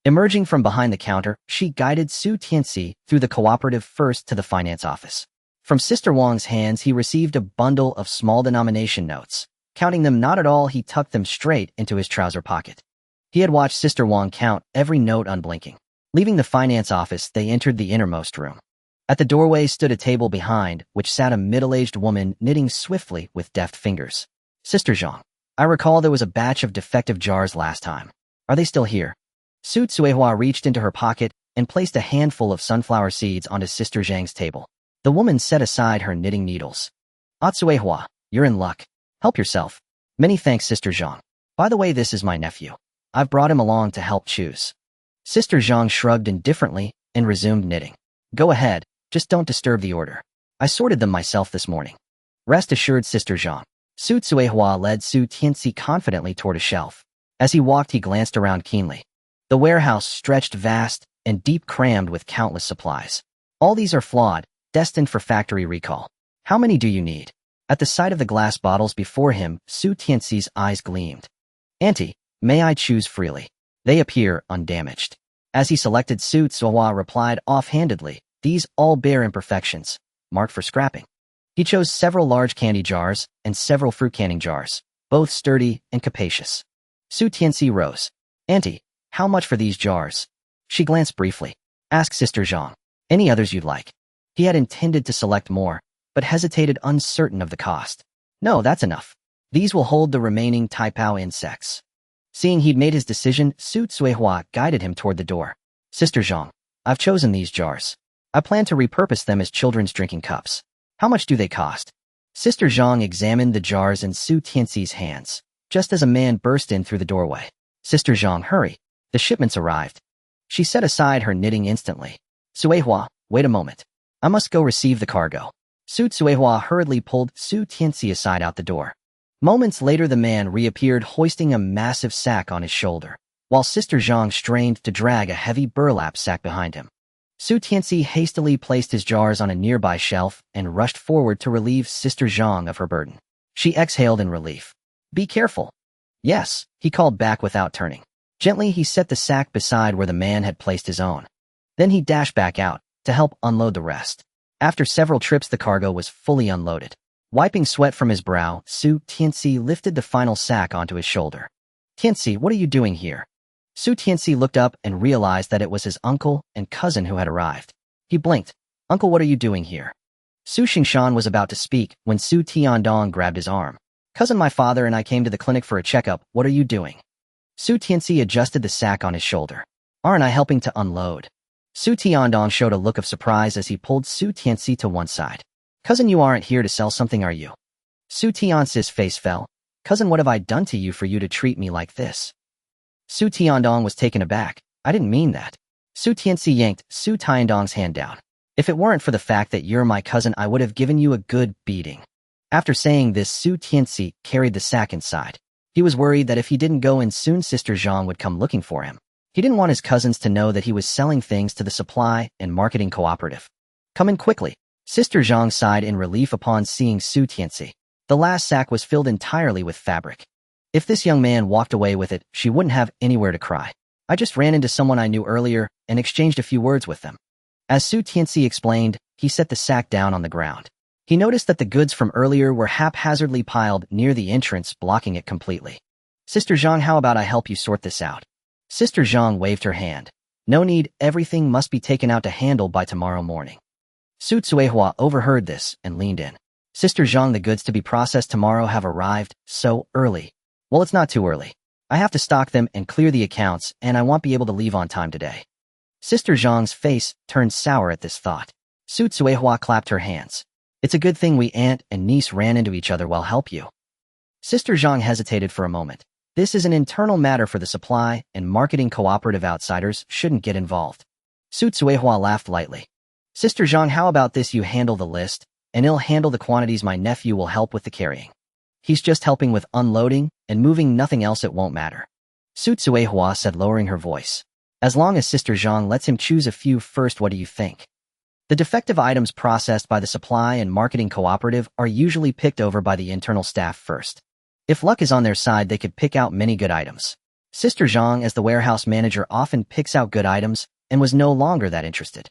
Emerging from behind the counter, she guided Su Tianci through the cooperative first to the finance office. From Sister Wang's hands, he received a bundle of small denomination notes. Counting them not at all, he tucked them straight into his trouser pocket. He had watched Sister Wang count every note unblinking. Leaving the finance office, they entered the innermost room. At the doorway stood a table behind, which sat a middle-aged woman knitting swiftly with deft fingers. "Sister Zhang, I recall there was a batch of defective jars last time. Are they still here?" Su Tsuehua reached into her pocket and placed a handful of sunflower seeds onto Sister Zhang's table. The woman set aside her knitting needles. "Ah, Tsuehua, you're in luck. Help yourself." "Many thanks, Sister Zhang. By the way, this is my nephew. I've brought him along to help choose." Sister Zhang shrugged indifferently and resumed knitting. "Go ahead, just don't disturb the order. I sorted them myself this morning." "Rest assured, Sister Zhang." Su Tsuehua led Su Tianci confidently toward a shelf. As he walked, he glanced around keenly. The warehouse stretched vast and deep, crammed with countless supplies. "All these are flawed, destined for factory recall. How many do you need?" At the sight of the glass bottles before him, Su Tianci's eyes gleamed. "Auntie, may I choose freely? They appear undamaged." As he selected, Su Tsuehua replied offhandedly, "These all bear imperfections, marked for scrapping." He chose several large candy jars and several fruit canning jars, both sturdy and capacious. Su Tianci rose. "Auntie, how much for these jars?" She glanced briefly. "Ask Sister Zhang. Any others you'd like?" He had intended to select more, but hesitated, uncertain of the cost. "No, that's enough. These will hold the remaining taipao insects." Seeing he'd made his decision, Su Tsuehua guided him toward the door. "Sister Zhang, I've chosen these jars. I plan to repurpose them as children's drinking cups. How much do they cost?" Sister Zhang examined the jars in Su Tianci's hands, just as a man burst in through the doorway. "Sister Zhang, hurry. The shipment's arrived." She set aside her knitting instantly. "Suehua, wait a moment. I must go receive the cargo." Su Tsuehua hurriedly pulled Su Tianci aside out the door. Moments later, the man reappeared hoisting a massive sack on his shoulder, while Sister Zhang strained to drag a heavy burlap sack behind him. Su Tianci hastily placed his jars on a nearby shelf and rushed forward to relieve Sister Zhang of her burden. She exhaled in relief. "Be careful." "Yes," he called back without turning. Gently, he set the sack beside where the man had placed his own. Then he dashed back out to help unload the rest. After several trips, the cargo was fully unloaded. Wiping sweat from his brow, Su Tianci lifted the final sack onto his shoulder. "Tianci, what are you doing here?" Su Tianci looked up and realized that it was his uncle and cousin who had arrived. He blinked. "Uncle, what are you doing here?" Su Xingshan was about to speak when Su Tiandong grabbed his arm. "Cousin, my father and I came to the clinic for a checkup. What are you doing?" Su Tianci adjusted the sack on his shoulder. "Aren't I helping to unload?" Su Tiandong showed a look of surprise as he pulled Su Tianci to one side. "Cousin, you aren't here to sell something, are you?" Su Tianci's face fell. "Cousin, what have I done to you for you to treat me like this?" Su Tiandong was taken aback. "I didn't mean that." Su Tianci yanked Su Tiandong's hand down. "If it weren't for the fact that you're my cousin, I would have given you a good beating." After saying this, Su Tianci carried the sack inside. He was worried that if he didn't go in soon, Sister Zhang would come looking for him. He didn't want his cousins to know that he was selling things to the supply and marketing cooperative. "Come in quickly." Sister Zhang sighed in relief upon seeing Su Tianci. The last sack was filled entirely with fabric. If this young man walked away with it, she wouldn't have anywhere to cry. "I just ran into someone I knew earlier and exchanged a few words with them." As Su Tianci explained, he set the sack down on the ground. He noticed that the goods from earlier were haphazardly piled near the entrance, blocking it completely. "Sister Zhang, how about I help you sort this out?" Sister Zhang waved her hand. "No need, everything must be taken out to handle by tomorrow morning." Su Tsuehua overheard this and leaned in. "Sister Zhang, the goods to be processed tomorrow have arrived so early." "Well, it's not too early. I have to stock them and clear the accounts, and I won't be able to leave on time today. Sister Zhang's face turned sour at this thought. Su Cuihua clapped her hands. It's a good thing we aunt and niece ran into each other while help you. Sister Zhang hesitated for a moment. This is an internal matter for the supply, and marketing cooperative outsiders shouldn't get involved. Su Cuihua laughed lightly. Sister Zhang, how about this? You handle the list, and I'll handle the quantities. My nephew will help with the carrying. He's just helping with unloading and moving, nothing else. It won't matter. Su Cuihua said, lowering her voice. As long as Sister Zhang lets him choose a few first, what do you think? The defective items processed by the supply and marketing cooperative are usually picked over by the internal staff first. If luck is on their side, they could pick out many good items. Sister Zhang, as the warehouse manager, often picks out good items and was no longer that interested.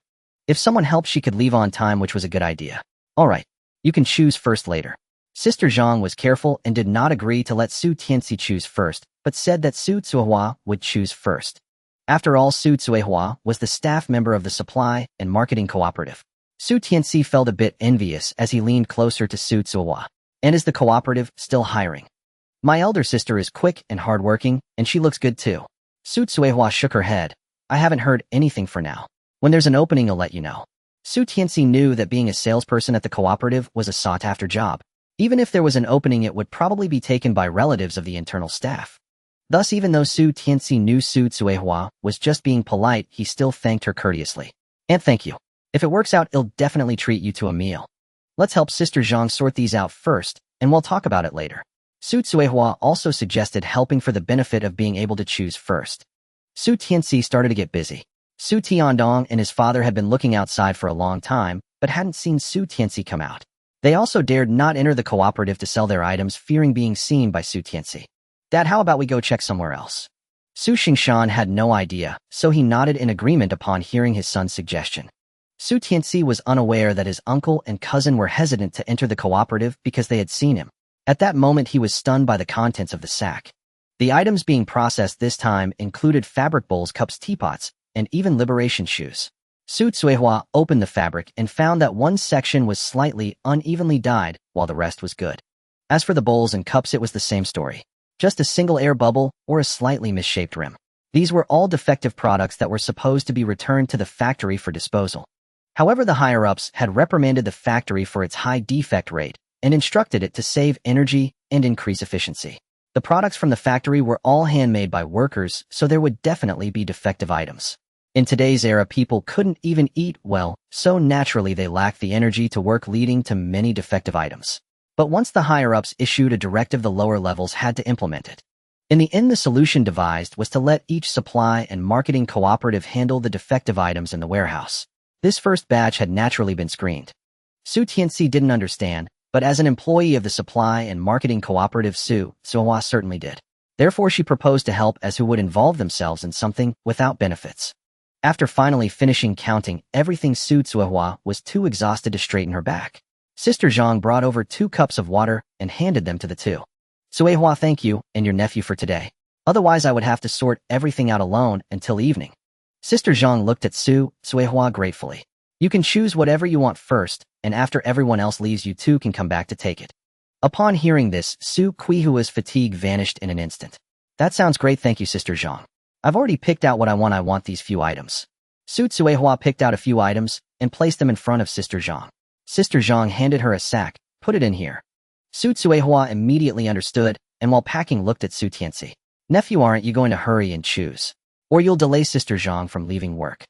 If someone helped, she could leave on time, which was a good idea. All right, you can choose first later. Sister Zhang was careful and did not agree to let Su Tianci choose first, but said that Su Cuihua would choose first. After all, Su Cuihua was the staff member of the supply and marketing cooperative. Su Tianci felt a bit envious as he leaned closer to Su Cuihua. And is the cooperative still hiring? My elder sister is quick and hardworking, and she looks good too. Su Cuihua shook her head. I haven't heard anything for now. When there's an opening, I'll let you know. Su Tianci knew that being a salesperson at the cooperative was a sought-after job. Even if there was an opening, it would probably be taken by relatives of the internal staff. Thus, even though Su Tianci knew Su Cuihua was just being polite, he still thanked her courteously. And thank you. If it works out, I'll definitely treat you to a meal. Let's help Sister Zhang sort these out first, and we'll talk about it later. Su Cuihua also suggested helping for the benefit of being able to choose first. Su Tianci started to get busy. Su Tiandong and his father had been looking outside for a long time, but hadn't seen Su Tianci come out. They also dared not enter the cooperative to sell their items, fearing being seen by Su Tianci. Dad, how about we go check somewhere else? Su Xingshan had no idea, so he nodded in agreement upon hearing his son's suggestion. Su Tianci was unaware that his uncle and cousin were hesitant to enter the cooperative because they had seen him. At that moment, he was stunned by the contents of the sack. The items being processed this time included fabric bowls, cups, teapots, and even liberation shoes. Su Cuihua opened the fabric and found that one section was slightly unevenly dyed, while the rest was good. As for the bowls and cups, it was the same story. Just a single air bubble or a slightly misshaped rim. These were all defective products that were supposed to be returned to the factory for disposal. However, the higher-ups had reprimanded the factory for its high defect rate and instructed it to save energy and increase efficiency. The products from the factory were all handmade by workers, so there would definitely be defective items. In today's era, people couldn't even eat well, so naturally they lacked the energy to work, leading to many defective items. But once the higher-ups issued a directive, the lower levels had to implement it. In the end, the solution devised was to let each supply and marketing cooperative handle the defective items in the warehouse. This first batch had naturally been screened. Su Tianci didn't understand, but as an employee of the supply and marketing cooperative, Su Cuihua certainly did. Therefore, she proposed to help as who would involve themselves in something without benefits. After finally finishing counting everything, Su Cuihua was too exhausted to straighten her back. Sister Zhang brought over 2 cups of water and handed them to the two. Cuihua, thank you and your nephew for today. Otherwise, I would have to sort everything out alone until evening. Sister Zhang looked at Su Cuihua gratefully. You can choose whatever you want first, and after everyone else leaves, you two can come back to take it. Upon hearing this, Su Cuihua's fatigue vanished in an instant. That sounds great, thank you, Sister Zhang. I've already picked out what I want. I want these few items. Su Cuihua picked out a few items and placed them in front of Sister Zhang. Sister Zhang handed her a sack. Put it in here. Su Cuihua immediately understood, and while packing looked at Su Tianci. Nephew, aren't you going to hurry and choose? Or you'll delay Sister Zhang from leaving work.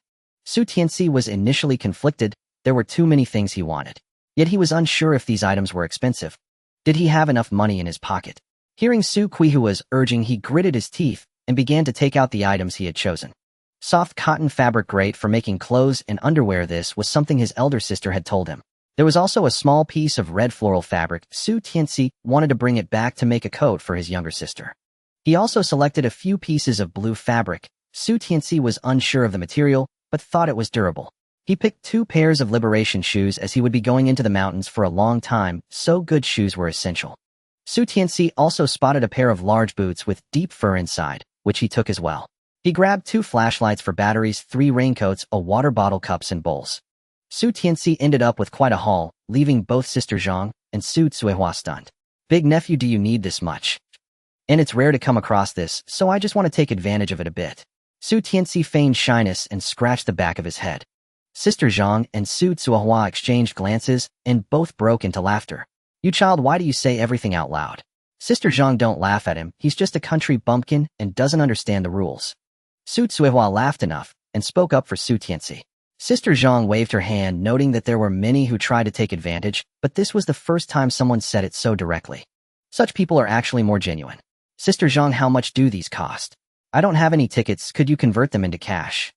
Su Tianci was initially conflicted. There were too many things he wanted. Yet he was unsure if these items were expensive. Did he have enough money in his pocket? Hearing Su Cuihua's urging, he gritted his teeth and began to take out the items he had chosen. Soft cotton fabric, great for making clothes and underwear. This was something his elder sister had told him. There was also a small piece of red floral fabric. Su Tianci wanted to bring it back to make a coat for his younger sister. He also selected a few pieces of blue fabric. Su Tianci was unsure of the material, but thought it was durable. He picked 2 pairs of liberation shoes as he would be going into the mountains for a long time, so good shoes were essential. Su Tianci also spotted a pair of large boots with deep fur inside, which he took as well. He grabbed 2 flashlights for batteries, 3 raincoats, a water bottle, cups, and bowls. Su Tianci ended up with quite a haul, leaving both Sister Zhang and Su Cuihua stunned. Big nephew, do you need this much? and it's rare to come across this, so I just want to take advantage of it a bit. Su Tianci feigned shyness and scratched the back of his head. Sister Zhang and Su Tsuohua exchanged glances, and both broke into laughter. You child, why do you say everything out loud? Sister Zhang, don't laugh at him, he's just a country bumpkin and doesn't understand the rules. Su Tsuohua laughed enough and spoke up for Su Tianci. Sister Zhang waved her hand, noting that there were many who tried to take advantage, but this was the first time someone said it so directly. Such people are actually more genuine. Sister Zhang, how much do these cost? I don't have any tickets, could you convert them into cash?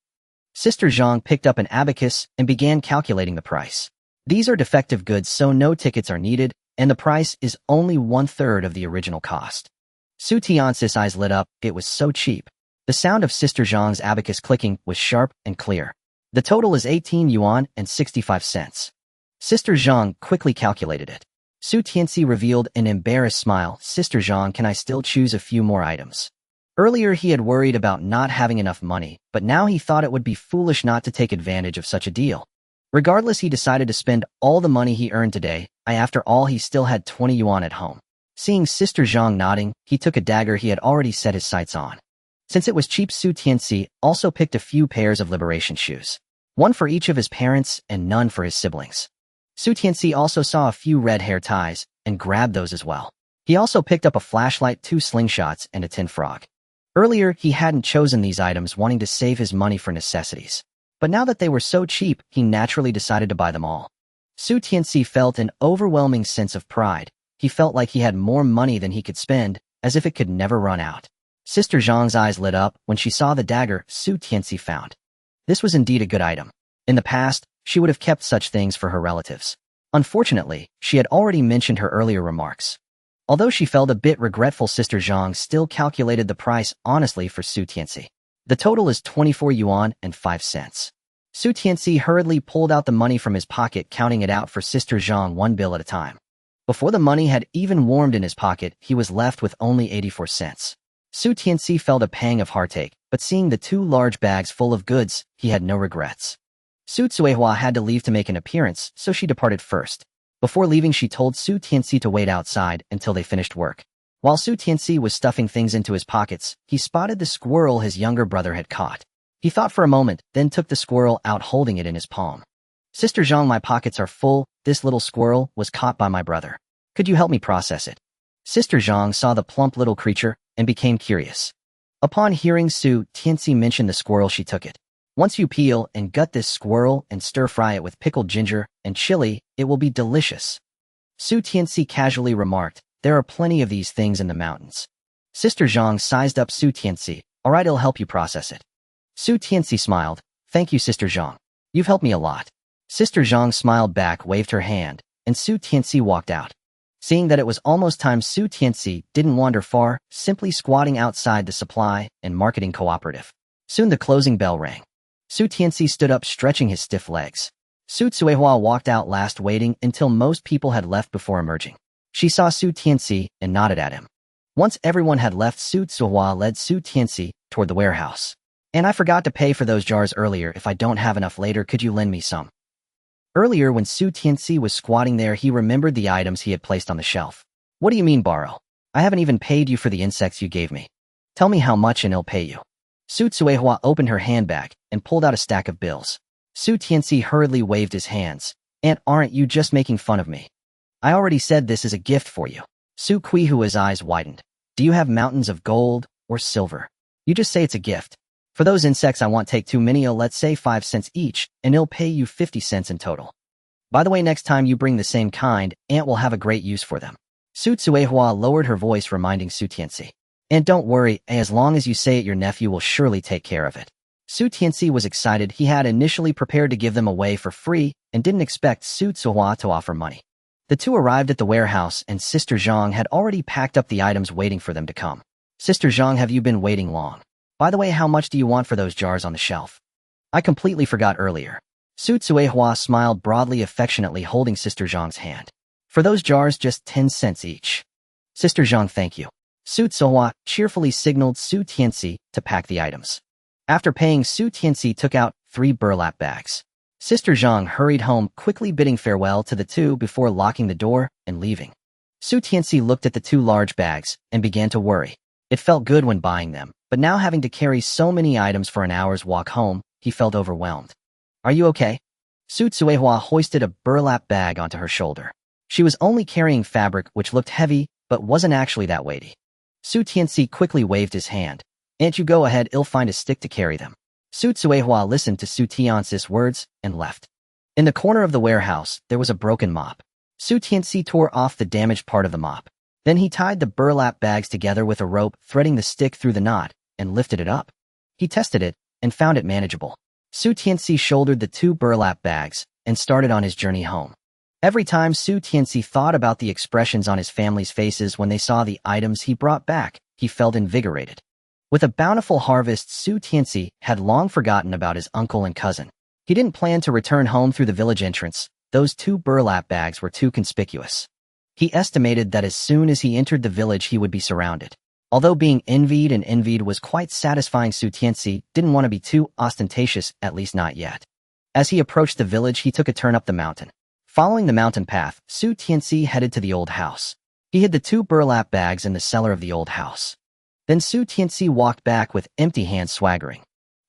Sister Zhang picked up an abacus and began calculating the price. These are defective goods, so no tickets are needed, and the price is only 1/3 of the original cost. Su Tianci's eyes lit up, it was so cheap. The sound of Sister Zhang's abacus clicking was sharp and clear. The total is 18 yuan and 65 cents. Sister Zhang quickly calculated it. Su Tianci revealed an embarrassed smile. Sister Zhang, can I still choose a few more items? Earlier he had worried about not having enough money, but now he thought it would be foolish not to take advantage of such a deal. Regardless, he decided to spend all the money he earned today. After all, he still had 20 yuan at home. Seeing Sister Zhang nodding, he took a dagger he had already set his sights on. Since it was cheap, Su Tianci also picked a few pairs of liberation shoes. One for each of his parents and none for his siblings. Su Tianci also saw a few red hair ties and grabbed those as well. He also picked up a flashlight, 2 slingshots, and a tin frog. Earlier, he hadn't chosen these items, wanting to save his money for necessities. But now that they were so cheap, he naturally decided to buy them all. Su Tianci felt an overwhelming sense of pride. He felt like he had more money than he could spend, as if it could never run out. Sister Zhang's eyes lit up when she saw the dagger Su Tianci found. This was indeed a good item. In the past, she would have kept such things for her relatives. Unfortunately, she had already mentioned her earlier remarks. Although she felt a bit regretful, Sister Zhang still calculated the price honestly for Su Tianci. The total is 24 yuan and 5 cents. Su Tianci hurriedly pulled out the money from his pocket, counting it out for Sister Zhang 1 bill at a time. Before the money had even warmed in his pocket, he was left with only 84 cents. Su Tianci felt a pang of heartache, but seeing the 2 large bags full of goods, he had no regrets. Su Tsuohua had to leave to make an appearance, so she departed first. Before leaving, she told Su Tianci to wait outside until they finished work. While Su Tianci was stuffing things into his pockets, he spotted the squirrel his younger brother had caught. He thought for a moment, then took the squirrel out, holding it in his palm. Sister Zhang, my pockets are full. This little squirrel was caught by my brother. Could you help me process it? Sister Zhang saw the plump little creature and became curious. Upon hearing Su Tianci mention the squirrel, she took it. Once you peel and gut this squirrel and stir-fry it with pickled ginger and chili, it will be delicious. Su Tianci casually remarked, there are plenty of these things in the mountains. Sister Zhang sized up Su Tianci. All right, I'll help you process it. Su Tianci smiled. Thank you, Sister Zhang. You've helped me a lot. Sister Zhang smiled back, waved her hand, and Su Tianci walked out. Seeing that it was almost time, Su Tianci didn't wander far, simply squatting outside the supply and marketing cooperative. Soon the closing bell rang. Su Tianci stood up, stretching his stiff legs. Su Tsuohua walked out last, waiting until most people had left before emerging. She saw Su Tianci and nodded at him. Once everyone had left, Su Tsuohua led Su Tianci toward the warehouse. And I forgot to pay for those jars earlier. If I don't have enough later, could you lend me some? Earlier, when Su Tianci was squatting there, he remembered the items he had placed on the shelf. What do you mean borrow? I haven't even paid you for the insects you gave me. Tell me how much and I'll pay you. Su Tsuohua opened her handbag and pulled out a stack of bills. Su Tianci hurriedly waved his hands. Aunt, aren't you just making fun of me? I already said this is a gift for you. Su Qihua's eyes widened. Do you have mountains of gold or silver? You just say it's a gift. For those insects I want, take too many, let's say 5 cents each, and I'll pay you 50 cents in total. By the way, next time you bring the same kind, Aunt will have a great use for them. Su Tsuohua lowered her voice, reminding Su Tianci. And don't worry, as long as you say it, your nephew will surely take care of it. Su Tianci was excited. He had initially prepared to give them away for free and didn't expect Su Tsuohua to offer money. The two arrived at the warehouse and Sister Zhang had already packed up the items, waiting for them to come. Sister Zhang, have you been waiting long? By the way, how much do you want for those jars on the shelf? I completely forgot earlier. Su Tsuohua smiled broadly, affectionately holding Sister Zhang's hand. For those jars, just 10 cents each. Sister Zhang, thank you. Su Tsuohua cheerfully signaled Su Tianci to pack the items. After paying, Su Tianci took out 3 burlap bags. Sister Zhang hurried home, quickly bidding farewell to the two before locking the door and leaving. Su Tianci looked at the 2 large bags and began to worry. It felt good when buying them, but now having to carry so many items for an hour's walk home, he felt overwhelmed. Are you okay? Su Tsuehua hoisted a burlap bag onto her shoulder. She was only carrying fabric which looked heavy, but wasn't actually that weighty. Su Tianci quickly waved his hand. Aunt, you go ahead, I'll find a stick to carry them. Su Tsuehua listened to Su Tianci's words and left. In the corner of the warehouse, there was a broken mop. Su Tianci tore off the damaged part of the mop. Then he tied the burlap bags together with a rope, threading the stick through the knot, and lifted it up. He tested it and found it manageable. Su Tianci shouldered the 2 burlap bags and started on his journey home. Every time Su Tianci thought about the expressions on his family's faces when they saw the items he brought back, he felt invigorated. With a bountiful harvest, Su Tianci had long forgotten about his uncle and cousin. He didn't plan to return home through the village entrance. Those 2 burlap bags were too conspicuous. He estimated that as soon as he entered the village he would be surrounded. Although being envied was quite satisfying, Su Tianci didn't want to be too ostentatious, at least not yet. As he approached the village, he took a turn up the mountain. Following the mountain path, Su Tianci headed to the old house. He hid the 2 burlap bags in the cellar of the old house. Then Su Tianci walked back with empty hands, swaggering.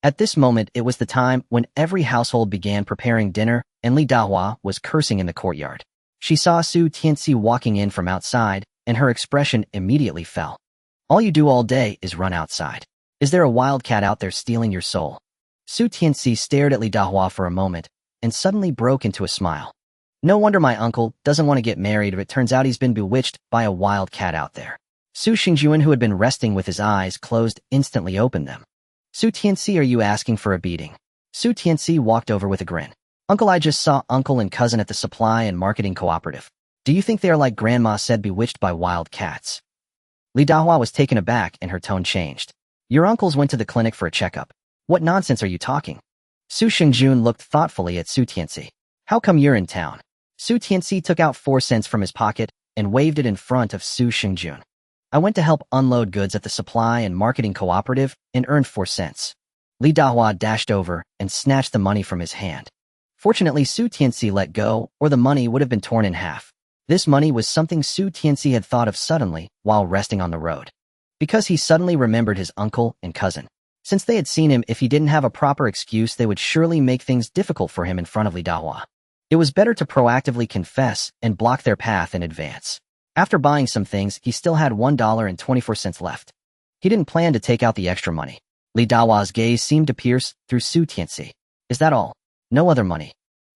At this moment, it was the time when every household began preparing dinner, and Li Dahua was cursing in the courtyard. She saw Su Tianci walking in from outside, and her expression immediately fell. All you do all day is run outside. Is there a wildcat out there stealing your soul? Su Tianci stared at Li Dahua for a moment, and suddenly broke into a smile. No wonder my uncle doesn't want to get married if it turns out he's been bewitched by a wildcat out there. Su Xingjuan, who had been resting with his eyes closed, instantly opened them. Su Tianci, are you asking for a beating? Su Tianci walked over with a grin. Uncle, I just saw uncle and cousin at the supply and marketing cooperative. Do you think they are like grandma said, bewitched by wild cats? Li Dahua was taken aback and her tone changed. Your uncles went to the clinic for a checkup. What nonsense are you talking? Su Xingjun looked thoughtfully at Su Tianci. How come you're in town? Su Tianci took out 4 cents from his pocket and waved it in front of Su Xingjun. I went to help unload goods at the supply and marketing cooperative and earned 4 cents. Li Dahua dashed over and snatched the money from his hand. Fortunately, Su Tianci let go, or the money would have been torn in half. This money was something Su Tianci had thought of suddenly while resting on the road. Because he suddenly remembered his uncle and cousin. Since they had seen him, if he didn't have a proper excuse, they would surely make things difficult for him in front of Li Dahua. It was better to proactively confess and block their path in advance. After buying some things, he still had $1.24 left. He didn't plan to take out the extra money. Li Dahua's gaze seemed to pierce through Su Tianci. Is that all? No other money?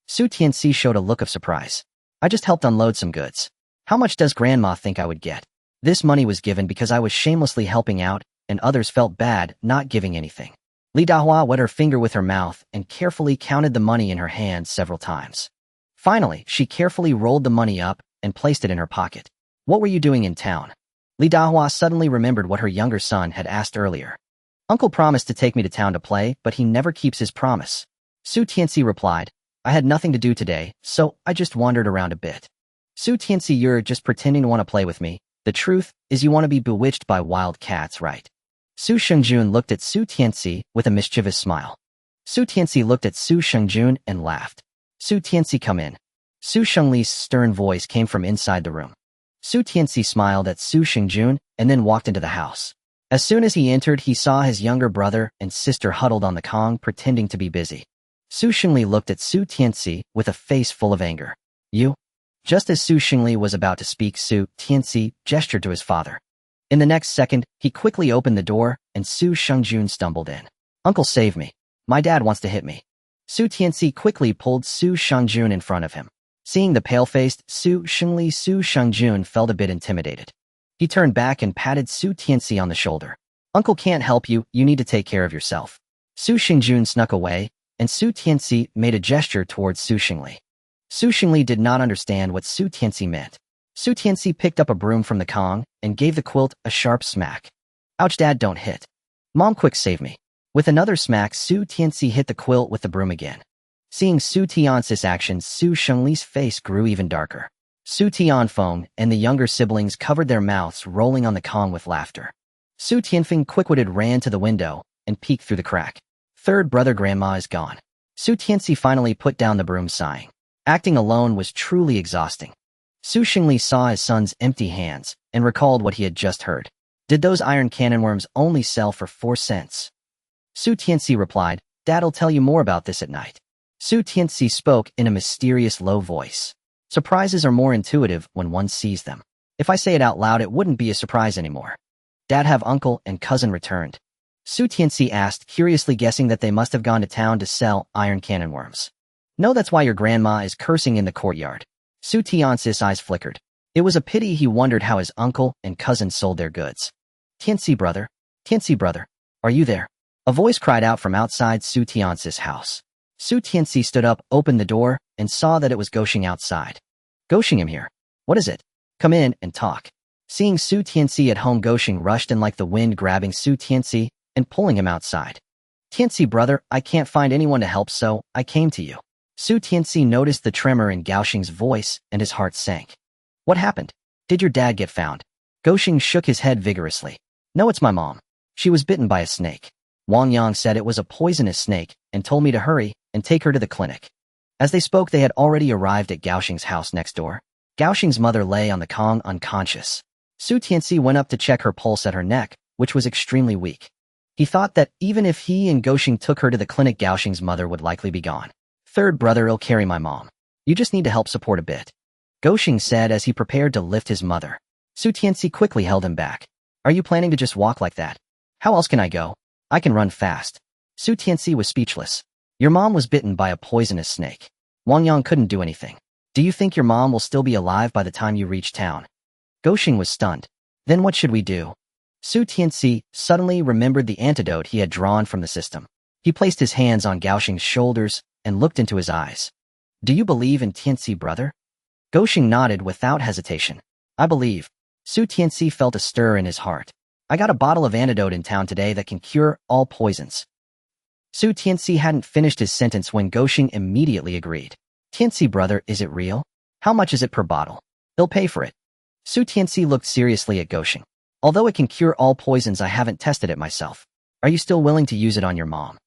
Su Tianci showed a look of surprise. I just helped unload some goods. How much does grandma think I would get? This money was given because I was shamelessly helping out, and others felt bad not giving anything. Li Dahua wet her finger with her mouth and carefully counted the money in her hand several times. Finally, she carefully rolled the money up and placed it in her pocket. What were you doing in town? Li Dahua suddenly remembered what her younger son had asked earlier. Uncle promised to take me to town to play, but he never keeps his promise. Su Tianci replied, I had nothing to do today, so I just wandered around a bit. Su Tianci, you're just pretending to want to play with me. The truth is you want to be bewitched by wild cats, right? Su Xingjun looked at Su Tianci with a mischievous smile. Su Tianci looked at Su Xingjun and laughed. Su Tianci, come in. Su Xingli's stern voice came from inside the room. Su Tianci smiled at Su Xingjun and then walked into the house. As soon as he entered, he saw his younger brother and sister huddled on the Kong pretending to be busy. Su Xingli looked at Su Tianci with a face full of anger. You? Just as Su Xingli was about to speak, Su Tianci gestured to his father. In the next second, he quickly opened the door and Su Xingjun stumbled in. Uncle, save me. My dad wants to hit me. Su Tianci quickly pulled Su Xingjun in front of him. Seeing the pale-faced Su Xingli, Su Xingjun felt a bit intimidated. He turned back and patted Su Tianci on the shoulder. Uncle can't help you, you need to take care of yourself. Su Xingjun snuck away, and Su Tianci made a gesture towards Su Xingli. Su Xingli did not understand what Su Tianci meant. Su Tianci picked up a broom from the Kong and gave the quilt a sharp smack. Ouch, Dad, don't hit. Mom, quick, save me. With another smack, Su Tianci hit the quilt with the broom again. Seeing Su Tianci's actions, Su Xingli's face grew even darker. Su Tianfeng and the younger siblings covered their mouths, rolling on the Kong with laughter. Su Tianfeng, quick-witted, ran to the window and peeked through the crack. Third brother, grandma is gone. Su Tianci finally put down the broom, sighing. Acting alone was truly exhausting. Su Xingli saw his son's empty hands and recalled what he had just heard. Did those iron cannon worms only sell for 4 cents? Su Tianci replied, Dad'll tell you more about this at night. Su Tianci spoke in a mysterious low voice. Surprises are more intuitive when one sees them. If I say it out loud, it wouldn't be a surprise anymore. Dad have uncle and cousin returned? Su Tianci asked, curiously guessing that they must have gone to town to sell iron cannon worms. No, that's why your grandma is cursing in the courtyard. Su Tianci's eyes flickered. It was a pity. He wondered how his uncle and cousin sold their goods. Tianci brother, are you there? A voice cried out from outside Su Tianci's house. Su Tianci stood up, opened the door, and saw that it was Goshing outside. Goshing, I'm here. What is it? Come in and talk. Seeing Su Tianci at home, Goshing rushed in like the wind, grabbing Su Tianci and pulling him outside. Tianci brother, I can't find anyone to help, so I came to you. Su Tianci noticed the tremor in Goshing's voice and his heart sank. What happened? Did your dad get found? Goshing shook his head vigorously. No, it's my mom. She was bitten by a snake. Wang Yang said it was a poisonous snake and told me to hurry and take her to the clinic. As they spoke, they had already arrived at Goshing's house next door. Goshing's mother lay on the Kong unconscious. Su Tianci went up to check her pulse at her neck, which was extremely weak. He thought that even if he and Goshing took her to the clinic, Goshing's mother would likely be gone. Third brother, he'll carry my mom. You just need to help support a bit, Goshing said as he prepared to lift his mother. Su Tianci quickly held him back. Are you planning to just walk like that? How else can I go? I can run fast. Su Tianci was speechless. Your mom was bitten by a poisonous snake. Wang Yang couldn't do anything. Do you think your mom will still be alive by the time you reach town? Goshing was stunned. Then what should we do? Su Tianci suddenly remembered the antidote he had drawn from the system. He placed his hands on Goshing's shoulders and looked into his eyes. Do you believe in Tianci brother? Goshing nodded without hesitation. I believe. Su Tianci felt a stir in his heart. I got a bottle of antidote in town today that can cure all poisons. Su Tianci hadn't finished his sentence when Goshing immediately agreed. Tianci brother, is it real? How much is it per bottle? They'll pay for it. Su Tianci looked seriously at Goshing. Although it can cure all poisons, I haven't tested it myself. Are you still willing to use it on your mom?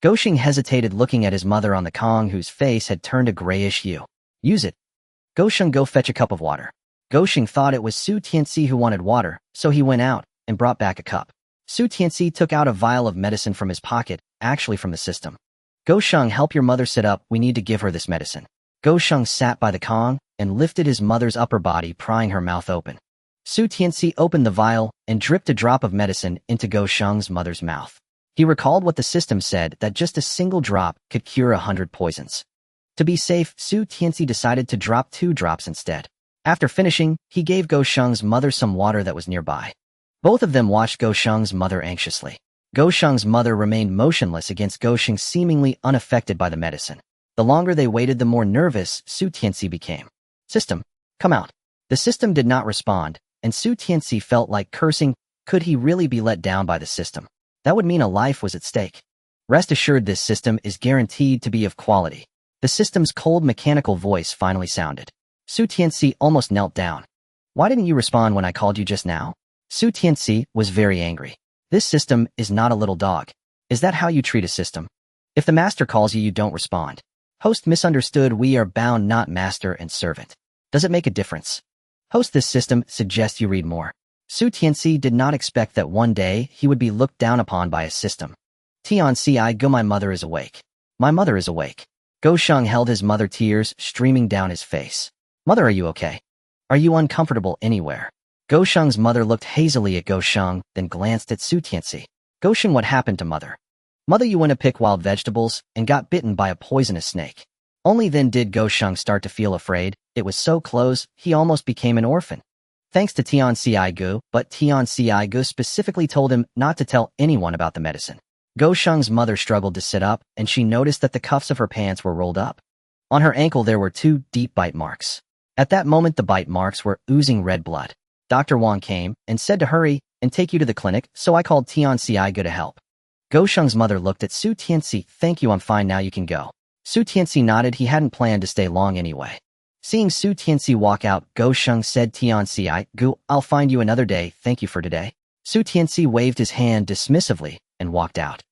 Goshing hesitated, looking at his mother on the Kong, whose face had turned a grayish hue. Use it. Goshing, go fetch a cup of water. Goshing thought it was Su Tianci who wanted water, so he went out and brought back a cup. Su Tianci took out a vial of medicine from his pocket, actually from the system. Gosheng, help your mother sit up, we need to give her this medicine. Gosheng sat by the Kong and lifted his mother's upper body, prying her mouth open. Su Tianci opened the vial and dripped a drop of medicine into Gosheng's mother's mouth. He recalled what the system said, that just a single drop could cure 100 poisons. To be safe, Su Tianci decided to drop 2 drops instead. After finishing, he gave Gosheng's mother some water that was nearby. Both of them watched Gosheng's mother anxiously. Gosheng's mother remained motionless against Gosheng, seemingly unaffected by the medicine. The longer they waited, the more nervous Su Tianci became. System, come out. The system did not respond, and Su Tianci felt like cursing. Could he really be let down by the system? That would mean a life was at stake. Rest assured, this system is guaranteed to be of quality. The system's cold mechanical voice finally sounded. Su Tianci almost knelt down. Why didn't you respond when I called you just now? Su Tianci was very angry. This system is not a little dog. Is that how you treat a system? If the master calls you, you don't respond. Host, misunderstood, we are bound, not master and servant. Does it make a difference? Host, this system suggests you read more. Su Tianci did not expect that one day he would be looked down upon by a system. Tianci, I go, my mother is awake. My mother is awake. Gosheng held his mother, tears streaming down his face. Mother, are you okay? Are you uncomfortable anywhere? Gosheng's mother looked hazily at Gosheng, then glanced at Su Tianci. Gosheng, what happened to mother? Mother, you went to pick wild vegetables and got bitten by a poisonous snake. Only then did Gosheng start to feel afraid. It was so close, he almost became an orphan. Thanks to Tianci Gu, but Tianci Gu specifically told him not to tell anyone about the medicine. Gosheng's mother struggled to sit up, and she noticed that the cuffs of her pants were rolled up. On her ankle there were 2 deep bite marks. At that moment the bite marks were oozing red blood. Dr. Wang came and said to hurry and take you to the clinic, so I called Tianci Gu to help. Gosheng's mother looked at Su Tianci. Thank you, I'm fine now, you can go. Su Tianci nodded. He hadn't planned to stay long anyway. Seeing Su Tianci walk out, Gosheng said, Tianci Gu, I'll find you another day, thank you for today. Su Tianci waved his hand dismissively and walked out.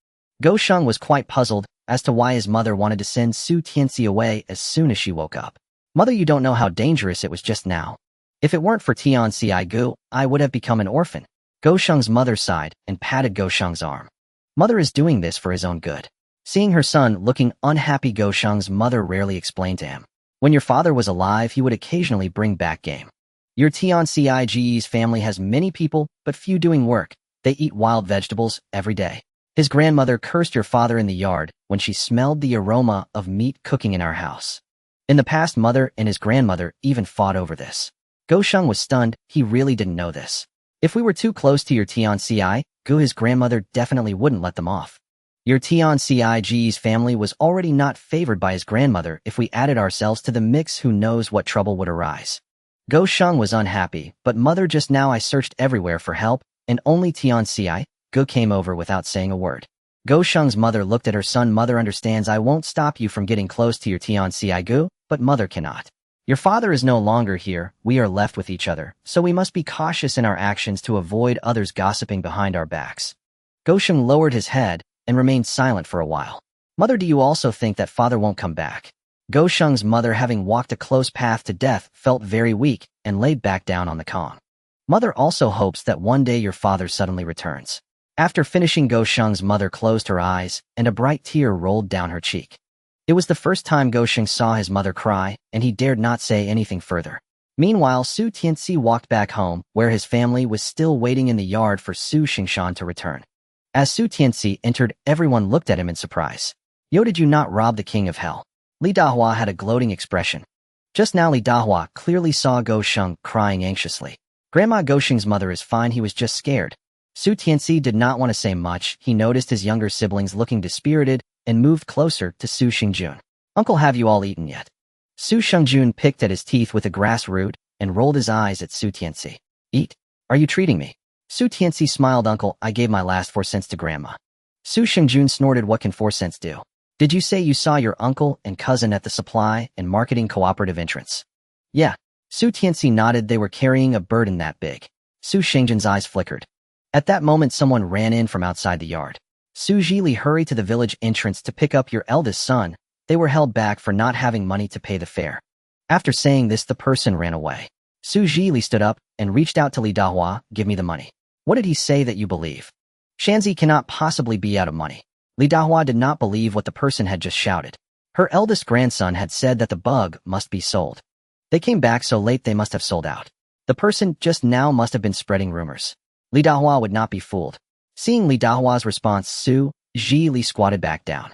Gosheng was quite puzzled as to why his mother wanted to send Su Tianci away as soon as she woke up. Mother, you don't know how dangerous it was just now. If it weren't for Tianci Gu, I would have become an orphan. Sheng's mother sighed and patted Sheng's arm. Mother is doing this for his own good. Seeing her son looking unhappy, Sheng's mother rarely explained to him. When your father was alive, he would occasionally bring back game. Your Tianci's family has many people, but few doing work. They eat wild vegetables every day. His grandmother cursed your father in the yard when she smelled the aroma of meat cooking in our house. In the past, mother and his grandmother even fought over this. Sheng was stunned. He really didn't know this. If we were too close to your Tianci, his grandmother definitely wouldn't let them off. Your Tianci's family was already not favored by his grandmother. If we added ourselves to the mix, who knows what trouble would arise. Sheng was unhappy, but mother, just now I searched everywhere for help, and only Tianci came over without saying a word. Sheng's mother looked at her son. Mother understands. I won't stop you from getting close to your Tianci, but mother cannot. Your father is no longer here. We are left with each other, so we must be cautious in our actions to avoid others gossiping behind our backs. Sheng lowered his head and remained silent for a while. Mother, do you also think that father won't come back? Sheng's mother, having walked a close path to death, felt very weak and laid back down on the Kong. Mother also hopes that one day your father suddenly returns. After finishing, Sheng's mother closed her eyes and a bright tear rolled down her cheek. It was the first time Sheng saw his mother cry, and he dared not say anything further. Meanwhile, Su Tianci walked back home, where his family was still waiting in the yard for Su Xingshan to return. As Su Tianci entered, everyone looked at him in surprise. Yo, did you not rob the king of hell? Li Dahua had a gloating expression. Just now Li Dahua clearly saw Sheng crying anxiously. Grandma, Sheng's mother is fine, he was just scared. Su Tianci did not want to say much. He noticed his younger siblings looking dispirited and moved closer to Su Xingjun. Uncle, have you all eaten yet? Su Xingjun picked at his teeth with a grass root and rolled his eyes at Su Tianci. Eat? Are you treating me? Su Tianci smiled. Uncle, I gave my last 4 cents to Grandma. Su Xingjun snorted. What can 4 cents do? Did you say you saw your uncle and cousin at the supply and marketing cooperative entrance? Yeah. Su Tianci nodded. They were carrying a burden that big. Su Xingjun's eyes flickered. At that moment, someone ran in from outside the yard. Su Zhili, hurry to the village entrance to pick up your eldest son. They were held back for not having money to pay the fare. After saying this, the person ran away. Su Zhili stood up and reached out to Li Dahua. Give me the money. What did he say that you believe? Shanzi cannot possibly be out of money. Li Dahua did not believe what the person had just shouted. Her eldest grandson had said that the bug must be sold. They came back so late they must have sold out. The person just now must have been spreading rumors. Li Dahua would not be fooled. Seeing Li Dahua's response, Su Zhili squatted back down.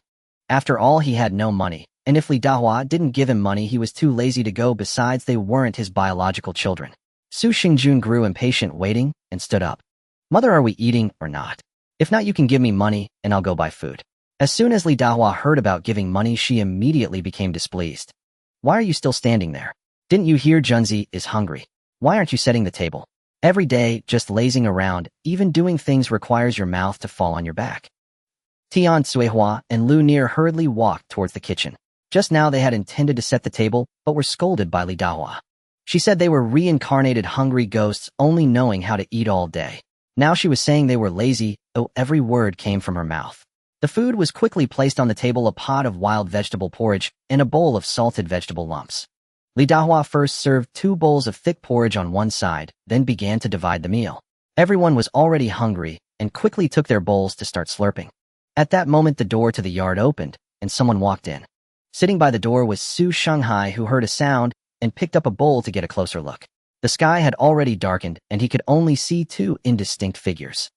After all, he had no money, and if Li Dahua didn't give him money, he was too lazy to go. Besides, they weren't his biological children. Su Xingjun grew impatient, waiting, and stood up. Mother, are we eating or not? If not, you can give me money, and I'll go buy food. As soon as Li Dahua heard about giving money, she immediately became displeased. Why are you still standing there? Didn't you hear Junzi is hungry? Why aren't you setting the table? Every day, just lazing around, even doing things requires your mouth to fall on your back. Tian Cuihua and Lu Nier hurriedly walked towards the kitchen. Just now they had intended to set the table, but were scolded by Li Dahua. She said they were reincarnated hungry ghosts only knowing how to eat all day. Now she was saying they were lazy. Oh, every word came from her mouth. The food was quickly placed on the table, a pot of wild vegetable porridge and a bowl of salted vegetable lumps. Li Dahua first served 2 bowls of thick porridge on one side, then began to divide the meal. Everyone was already hungry and quickly took their bowls to start slurping. At that moment, the door to the yard opened, and someone walked in. Sitting by the door was Su Shanghai, who heard a sound and picked up a bowl to get a closer look. The sky had already darkened, and he could only see 2 indistinct figures.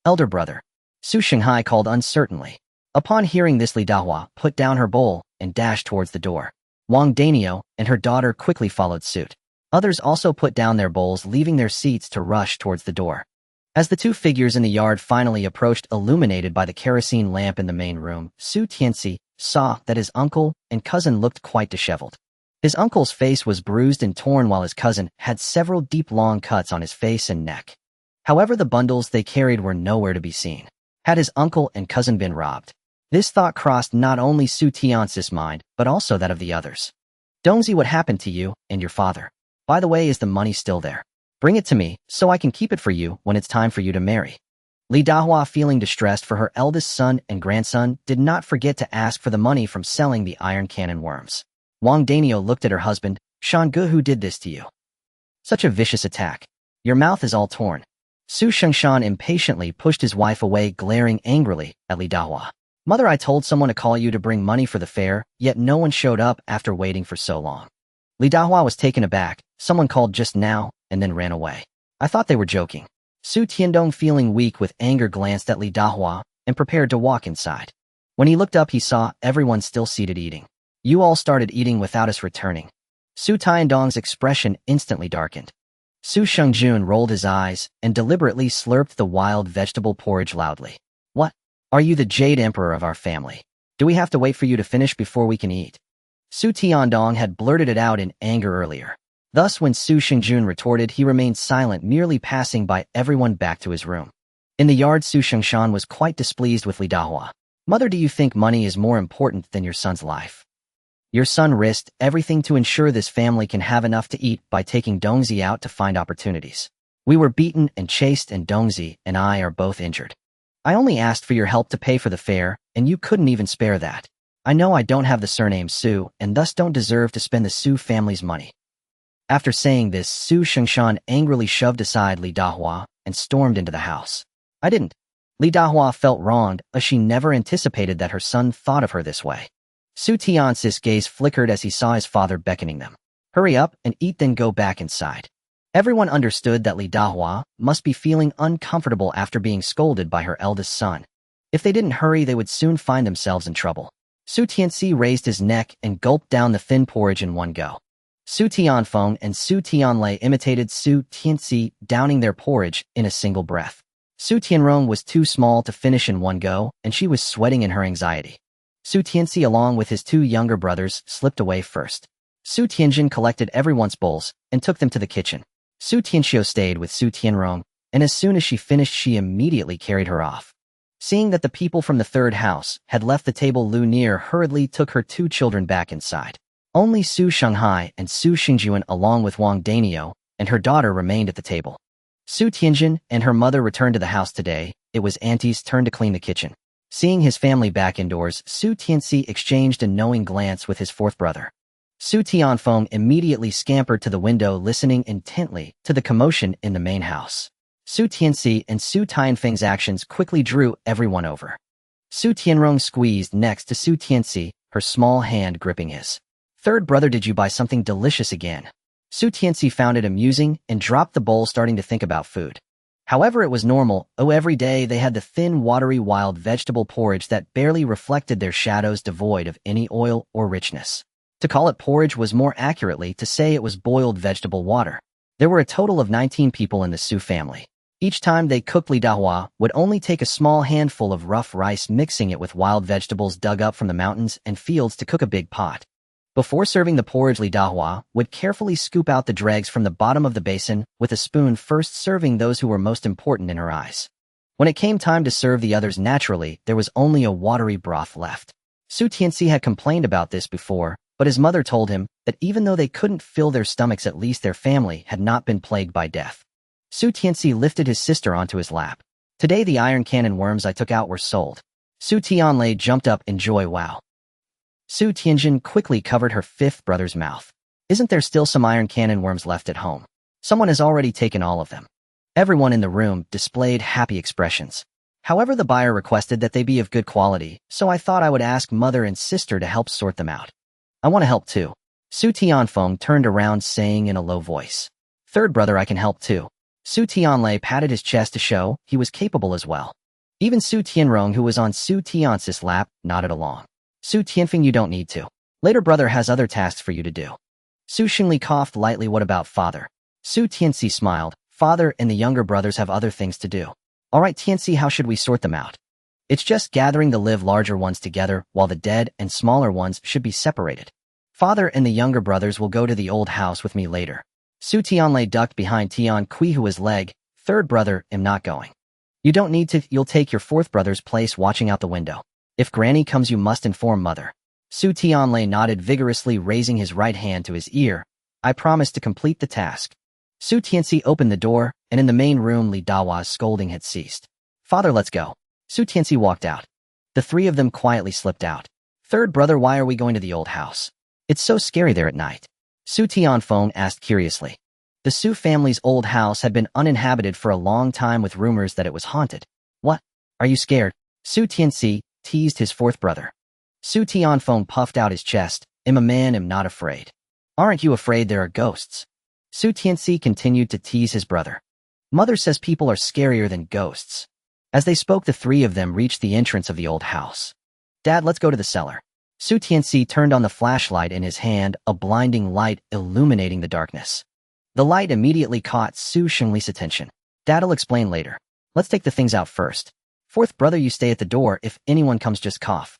Elder brother, Su Shanghai called uncertainly. Upon hearing this, Li Dahua put down her bowl and dashed towards the door. Wang Danio and her daughter quickly followed suit. Others also put down their bowls, leaving their seats to rush towards the door. As the 2 figures in the yard finally approached, illuminated by the kerosene lamp in the main room, Su Tianci saw that his uncle and cousin looked quite disheveled. His uncle's face was bruised and torn, while his cousin had several deep long cuts on his face and neck. However, the bundles they carried were nowhere to be seen. Had his uncle and cousin been robbed? This thought crossed not only Su Tianci's mind, but also that of the others. Dongzi, what happened to you and your father? By the way, is the money still there? Bring it to me, so I can keep it for you when it's time for you to marry. Li Dahua, feeling distressed for her eldest son and grandson, did not forget to ask for the money from selling the iron cannon worms. Wang Danio looked at her husband. Shangu, who did this to you? Such a vicious attack. Your mouth is all torn. Su Shengshan impatiently pushed his wife away, glaring angrily at Li Dahua. Mother, I told someone to call you to bring money for the fair, yet no one showed up after waiting for so long. Li Dahua was taken aback. Someone called just now and then ran away. I thought they were joking. Su Tiandong, feeling weak with anger, glanced at Li Dahua and prepared to walk inside. When he looked up, he saw everyone still seated eating. You all started eating without us returning. Su Tiandong's expression instantly darkened. Su Shengjun rolled his eyes and deliberately slurped the wild vegetable porridge loudly. What? Are you the Jade Emperor of our family? Do we have to wait for you to finish before we can eat? Su Tiandong had blurted it out in anger earlier. Thus, when Su Shengjun retorted, he remained silent, merely passing by everyone back to his room. In the yard, Su Shengshan was quite displeased with Li Dahua. Mother, do you think money is more important than your son's life? Your son risked everything to ensure this family can have enough to eat by taking Dongzi out to find opportunities. We were beaten and chased, and Dongzi and I are both injured. I only asked for your help to pay for the fare, and you couldn't even spare that. I know I don't have the surname Su, and thus don't deserve to spend the Su family's money. After saying this, Su Shengshan angrily shoved aside Li Dahua and stormed into the house. I didn't. Li Dahua felt wronged, as she never anticipated that her son thought of her this way. Su Tianci's gaze flickered as he saw his father beckoning them. Hurry up and eat, then go back inside. Everyone understood that Li Dahua must be feeling uncomfortable after being scolded by her eldest son. If they didn't hurry, they would soon find themselves in trouble. Su Tianci raised his neck and gulped down the thin porridge in one go. Su Tianfeng and Su Tianlei imitated Su Tianci, downing their porridge in a single breath. Su Tianrong was too small to finish in one go, and she was sweating in her anxiety. Su Tianci, along with his two younger brothers, slipped away first. Su Tianjin collected everyone's bowls and took them to the kitchen. Su Tianxiu stayed with Su Tianrong, and as soon as she finished, she immediately carried her off. Seeing that the people from the third house had left the table, Lu Nier hurriedly took her two children back inside. Only Su Shanghai and Su Xingjuan, along with Wang Danio and her daughter, remained at the table. Su Tianjin and her mother returned to the house today. It was Auntie's turn to clean the kitchen. Seeing his family back indoors, Su Tianci exchanged a knowing glance with his fourth brother. Su Tianfeng immediately scampered to the window, listening intently to the commotion in the main house. Su Tianci and Su Tianfeng's actions quickly drew everyone over. Su Tianrong squeezed next to Su Tianci, her small hand gripping his. Third brother, did you buy something delicious again? Su Tianci found it amusing and dropped the bowl, starting to think about food. However, it was normal. Every day they had the thin, watery, wild vegetable porridge that barely reflected their shadows, devoid of any oil or richness. To call it porridge was more accurately to say it was boiled vegetable water. There were a total of 19 people in the Su family. Each time they cooked, Li Dahua would only take a small handful of rough rice, mixing it with wild vegetables dug up from the mountains and fields to cook a big pot. Before serving the porridge, Li Dahua would carefully scoop out the dregs from the bottom of the basin with a spoon, first serving those who were most important in her eyes. When it came time to serve the others, naturally, there was only a watery broth left. Su Tianci had complained about this before, but his mother told him that even though they couldn't fill their stomachs, at least their family had not been plagued by death. Su Tianci lifted his sister onto his lap. Today the iron cannon worms I took out were sold. Su Tianlei jumped up in joy. Wow. Su Tianjin quickly covered her fifth brother's mouth. Isn't there still some iron cannon worms left at home? Someone has already taken all of them. Everyone in the room displayed happy expressions. However, the buyer requested that they be of good quality, so I thought I would ask mother and sister to help sort them out. I want to help too. Su Tianfeng turned around, saying in a low voice. Third brother, I can help too. Su Tianlei patted his chest to show he was capable as well. Even Su Tianrong, who was on Su Tianci's lap, nodded along. Su Tianfeng, you don't need to. Later brother has other tasks for you to do. Su Xingli coughed lightly. What about father? Su Tianci smiled. Father and the younger brothers have other things to do. All right, Tianci, how should we sort them out? It's just gathering the live larger ones together, while the dead and smaller ones should be separated. Father and the younger brothers will go to the old house with me later. Su Tianlei ducked behind Tian Kui, who was leg. Third brother, am not going. You don't need to. You'll take your fourth brother's place watching out the window. If Granny comes, you must inform mother. Su Tianlei nodded vigorously, raising his right hand to his ear. I promise to complete the task. Su Tianci opened the door, and in the main room, Li Dahua's scolding had ceased. Father, let's go. Su Tianci walked out. The three of them quietly slipped out. Third brother, why are we going to the old house? It's so scary there at night. Su Tianfeng asked curiously. The Su family's old house had been uninhabited for a long time with rumors that it was haunted. What? Are you scared? Su Tianci teased his fourth brother. Su Tianfeng puffed out his chest. I'm a man, am not afraid. Aren't you afraid there are ghosts? Su Tianci continued to tease his brother. Mother says people are scarier than ghosts. As they spoke, the three of them reached the entrance of the old house. Dad, let's go to the cellar. Su Tianci turned on the flashlight in his hand, a blinding light illuminating the darkness. The light immediately caught Su Xingli's attention. Dad'll explain later. Let's take the things out first. Fourth brother, you stay at the door. If anyone comes, just cough.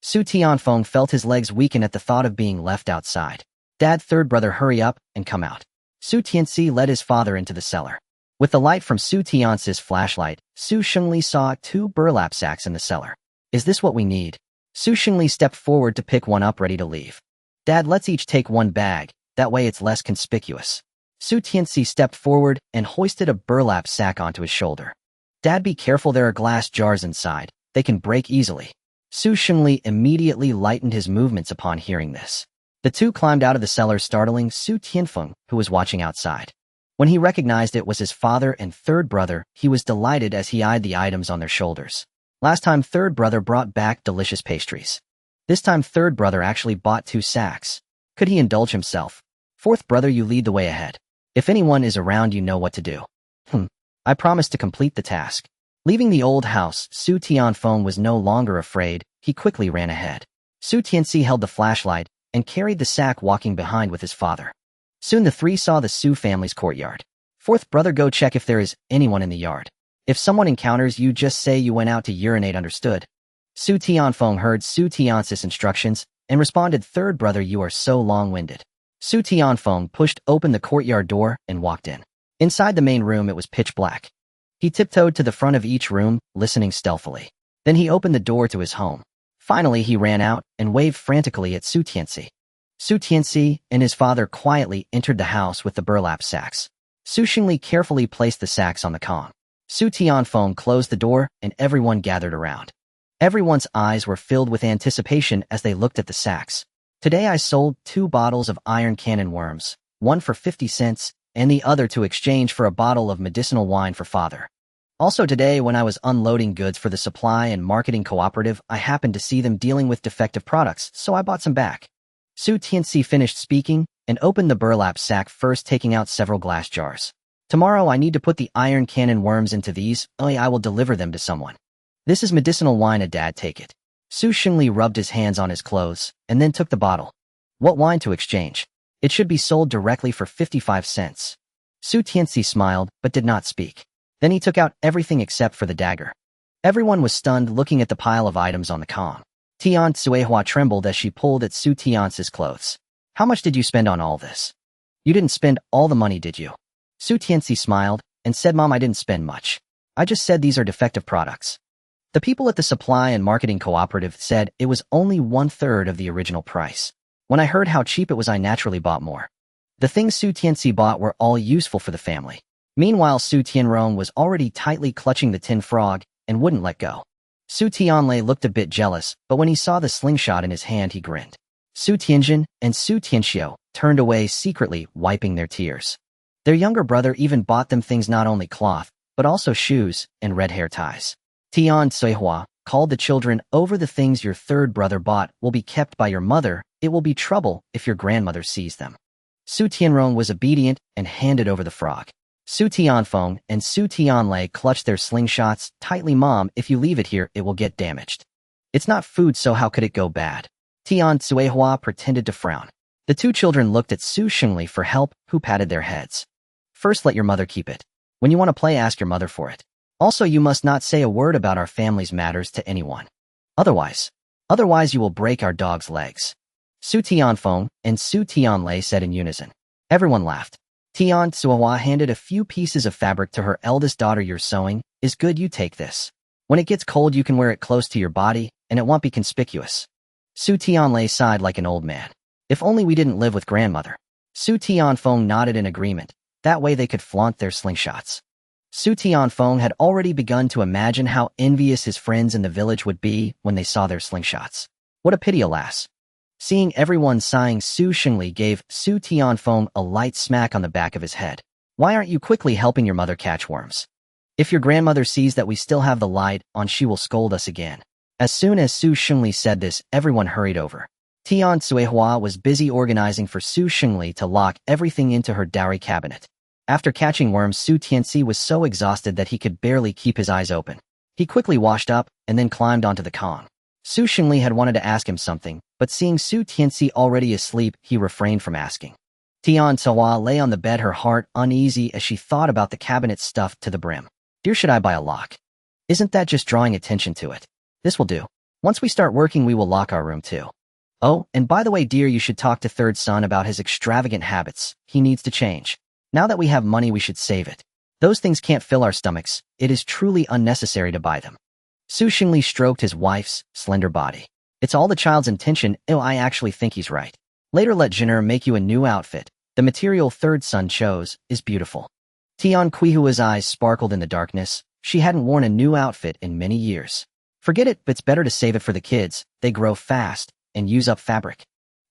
Su Tianfeng felt his legs weaken at the thought of being left outside. Dad, third brother, hurry up and come out. Su Tianci led his father into the cellar. With the light from Su Tianci's flashlight, Su Xingli saw 2 burlap sacks in the cellar. Is this what we need? Su Xingli stepped forward to pick one up, ready to leave. Dad, let's each take one bag. That way it's less conspicuous. Su Tianci stepped forward and hoisted a burlap sack onto his shoulder. Dad, be careful, there are glass jars inside. They can break easily. Su Xingli immediately lightened his movements upon hearing this. The two climbed out of the cellar, startling Su Tianfeng, who was watching outside. When he recognized it was his father and third brother, he was delighted as he eyed the items on their shoulders. Last time, third brother brought back delicious pastries. This time, third brother actually bought 2 sacks. Could he indulge himself? Fourth brother, you lead the way ahead. If anyone is around, you know what to do. I promise to complete the task. Leaving the old house, Su Tianfeng was no longer afraid. He quickly ran ahead. Su Tianci held the flashlight and carried the sack, walking behind with his father. Soon the three saw the Su family's courtyard. Fourth brother, go check if there is anyone in the yard. If someone encounters you, just say you went out to urinate, understood? Su Tianfeng heard Su Tianci's instructions and responded, third brother, you are so long-winded. Su Tianfeng pushed open the courtyard door and walked in. Inside the main room, it was pitch black. He tiptoed to the front of each room, listening stealthily. Then he opened the door to his home. Finally, he ran out and waved frantically at Su Tianci. Su Tianci and his father quietly entered the house with the burlap sacks. Su Xingli carefully placed the sacks on the Kong. Su Tianfeng closed the door and everyone gathered around. Everyone's eyes were filled with anticipation as they looked at the sacks. Today I sold 2 bottles of iron cannon worms, one for 50 cents and the other to exchange for a bottle of medicinal wine for father. Also today, when I was unloading goods for the supply and marketing cooperative, I happened to see them dealing with defective products, so I bought some back. Su Tianci finished speaking and opened the burlap sack first, taking out several glass jars. Tomorrow I need to put the iron cannon worms into these. I will deliver them to someone. This is medicinal wine, Dad, take it. Su Xingli rubbed his hands on his clothes and then took the bottle. What wine to exchange? It should be sold directly for 55 cents. Su Tianci smiled but did not speak. Then he took out everything except for the dagger. Everyone was stunned looking at the pile of items on the Kong. Tian Suihua trembled as she pulled at Su Tiance's clothes. How much did you spend on all this? You didn't spend all the money, did you? Su Tianci smiled and said, Mom, I didn't spend much. I just said these are defective products. The people at the supply and marketing cooperative said it was only 1/3 of the original price. When I heard how cheap it was, I naturally bought more. The things Su Tianci bought were all useful for the family. Meanwhile, Su Tianrong was already tightly clutching the tin frog and wouldn't let go. Su Tianlei looked a bit jealous, but when he saw the slingshot in his hand, he grinned. Su Tianjin and Su Tianxiu turned away secretly, wiping their tears. Their younger brother even bought them things, not only cloth, but also shoes and red hair ties. Tian Suihua called the children over. The things your third brother bought will be kept by your mother. It will be trouble if your grandmother sees them. Su Tianrong was obedient and handed over the frog. Su Tianfeng and Su Tianlei clutched their slingshots tightly. Mom, if you leave it here, it will get damaged. It's not food, so how could it go bad? Tian Suihua pretended to frown. The two children looked at Su Xingli for help, who patted their heads. First, let your mother keep it. When you want to play, ask your mother for it. Also, you must not say a word about our family's matters to anyone. Otherwise you will break our dog's legs. Su Tianfeng and Su Tianlei said in unison. Everyone laughed. Tian Suihua handed a few pieces of fabric to her eldest daughter. Your sewing is good, you take this. When it gets cold, you can wear it close to your body, and it won't be conspicuous. Su Tianlei sighed like an old man. If only we didn't live with grandmother. Su Tianfeng nodded in agreement. That way they could flaunt their slingshots. Su Tianfeng had already begun to imagine how envious his friends in the village would be when they saw their slingshots. What a pity, alas. Seeing everyone sighing, Su Xingli gave Su Tianfeng a light smack on the back of his head. Why aren't you quickly helping your mother catch worms? If your grandmother sees that we still have the light on, she will scold us again. As soon as Su Xingli said this, everyone hurried over. Tian Cuihua was busy organizing for Su Xingli to lock everything into her dowry cabinet. After catching worms, Su Tianci was so exhausted that he could barely keep his eyes open. He quickly washed up and then climbed onto the Kong. Su Xingli had wanted to ask him something, but seeing Su Tianci already asleep, he refrained from asking. Tian Cuihua lay on the bed, her heart uneasy as she thought about the cabinet stuffed to the brim. Dear, should I buy a lock? Isn't that just drawing attention to it? This will do. Once we start working, we will lock our room too. Oh, and by the way, dear, you should talk to third son about his extravagant habits. He needs to change. Now that we have money, we should save it. Those things can't fill our stomachs. It is truly unnecessary to buy them. Su Xingli stroked his wife's slender body. It's all the child's intention. Oh, I actually think he's right. Later, let Jenner make you a new outfit. The material third son chose is beautiful. Tian Cuihua's eyes sparkled in the darkness. She hadn't worn a new outfit in many years. Forget it, but it's better to save it for the kids. They grow fast and use up fabric.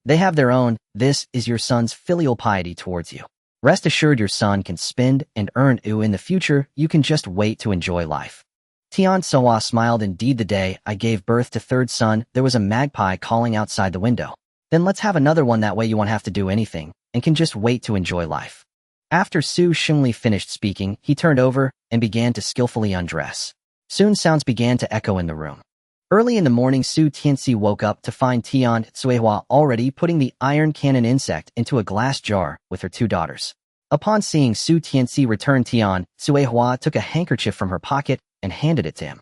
They have their own. This is your son's filial piety towards you. Rest assured your son can spend and earn in the future. You can just wait to enjoy life. Tian Cuihua smiled. Indeed, the day I gave birth to third son, there was a magpie calling outside the window. Then let's have another one, that way you won't have to do anything and can just wait to enjoy life. After Su Xingli finished speaking, he turned over and began to skillfully undress. Soon sounds began to echo in the room. Early in the morning, Su Tianci woke up to find Tian Cuihua already putting the iron cannon insect into a glass jar with her two daughters. Upon seeing Su Tianci return, Tian Cuihua took a handkerchief from her pocket and handed it to him.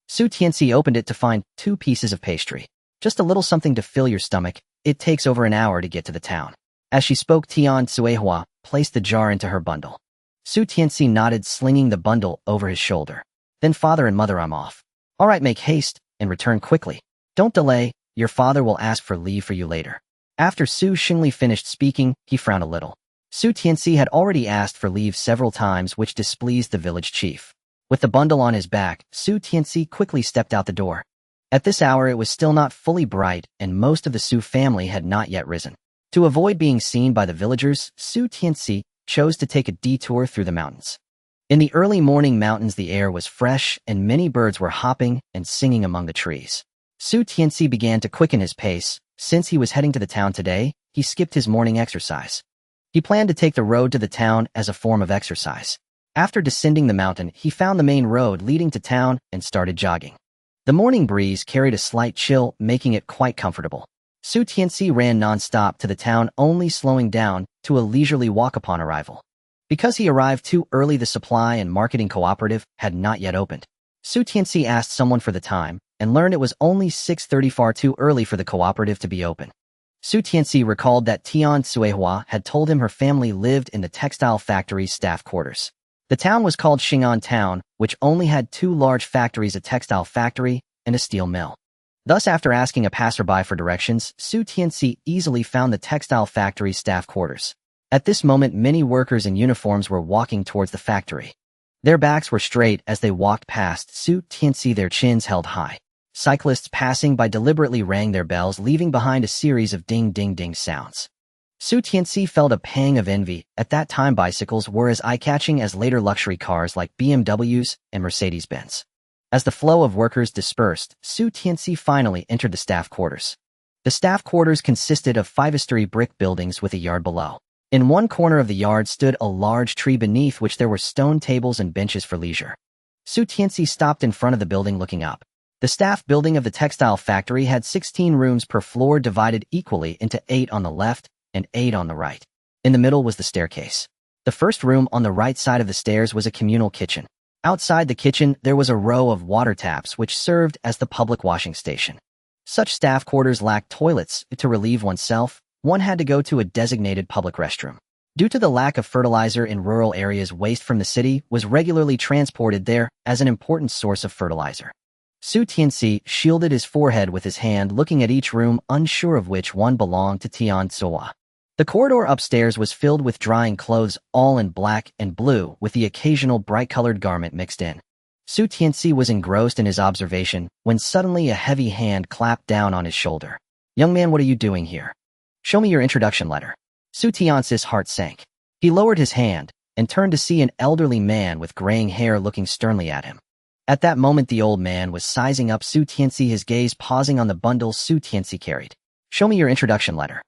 Su Tianci opened it to find 2 pieces of pastry. Just a little something to fill your stomach. It takes over an hour to get to the town. As she spoke, Tian Cuihua placed the jar into her bundle. Su Tianci nodded, slinging the bundle over his shoulder. Then, father and mother, I'm off. All right, make haste and return quickly. Don't delay. Your father will ask for leave for you later. After Su Xingli finished speaking, he frowned a little. Su Tianci had already asked for leave several times, which displeased the village chief. With the bundle on his back, Su Tianci quickly stepped out the door. At this hour, it was still not fully bright, and most of the Su family had not yet risen. To avoid being seen by the villagers, Su Tianci chose to take a detour through the mountains. In the early morning mountains, the air was fresh, and many birds were hopping and singing among the trees. Su Tianci began to quicken his pace. Since he was heading to the town today, he skipped his morning exercise. He planned to take the road to the town as a form of exercise. After descending the mountain, he found the main road leading to town and started jogging. The morning breeze carried a slight chill, making it quite comfortable. Su Tianci ran non-stop to the town, only slowing down to a leisurely walk upon arrival. Because he arrived too early, the supply and marketing cooperative had not yet opened. Su Tianci asked someone for the time and learned it was only 6:30, far too early for the cooperative to be open. Su Tianci recalled that Tian Cuihua had told him her family lived in the textile factory's staff quarters. The town was called Xing'an Town, which only had 2 large factories, a textile factory and a steel mill. Thus, after asking a passerby for directions, Su Tianci easily found the textile factory's staff quarters. At this moment, many workers in uniforms were walking towards the factory. Their backs were straight as they walked past Su Tianci, their chins held high. Cyclists passing by deliberately rang their bells, leaving behind a series of ding-ding-ding sounds. Su Tianci felt a pang of envy. At that time, bicycles were as eye-catching as later luxury cars like BMWs and Mercedes-Benz. As the flow of workers dispersed, Su Tianci finally entered the staff quarters. The staff quarters consisted of 5-story brick buildings with a yard below. In one corner of the yard stood a large tree, beneath which there were stone tables and benches for leisure. Su Tianci stopped in front of the building, looking up. The staff building of the textile factory had 16 rooms per floor, divided equally into 8 on the left and 8 on the right. In the middle was the staircase. The first room on the right side of the stairs was a communal kitchen. Outside the kitchen, there was a row of water taps which served as the public washing station. Such staff quarters lacked toilets. To relieve oneself, one had to go to a designated public restroom. Due to the lack of fertilizer in rural areas, waste from the city was regularly transported there as an important source of fertilizer. Su Tianci shielded his forehead with his hand, looking at each room, unsure of which one belonged to Tian Cuihua. The corridor upstairs was filled with drying clothes, all in black and blue, with the occasional bright-colored garment mixed in. Su Tianci was engrossed in his observation when suddenly a heavy hand clapped down on his shoulder. Young man, what are you doing here? Show me your introduction letter. Su Tianci's heart sank. He lowered his hand and turned to see an elderly man with graying hair looking sternly at him. At that moment, the old man was sizing up Su Tianci, his gaze pausing on the bundle Su Tianci carried. Show me your introduction letter.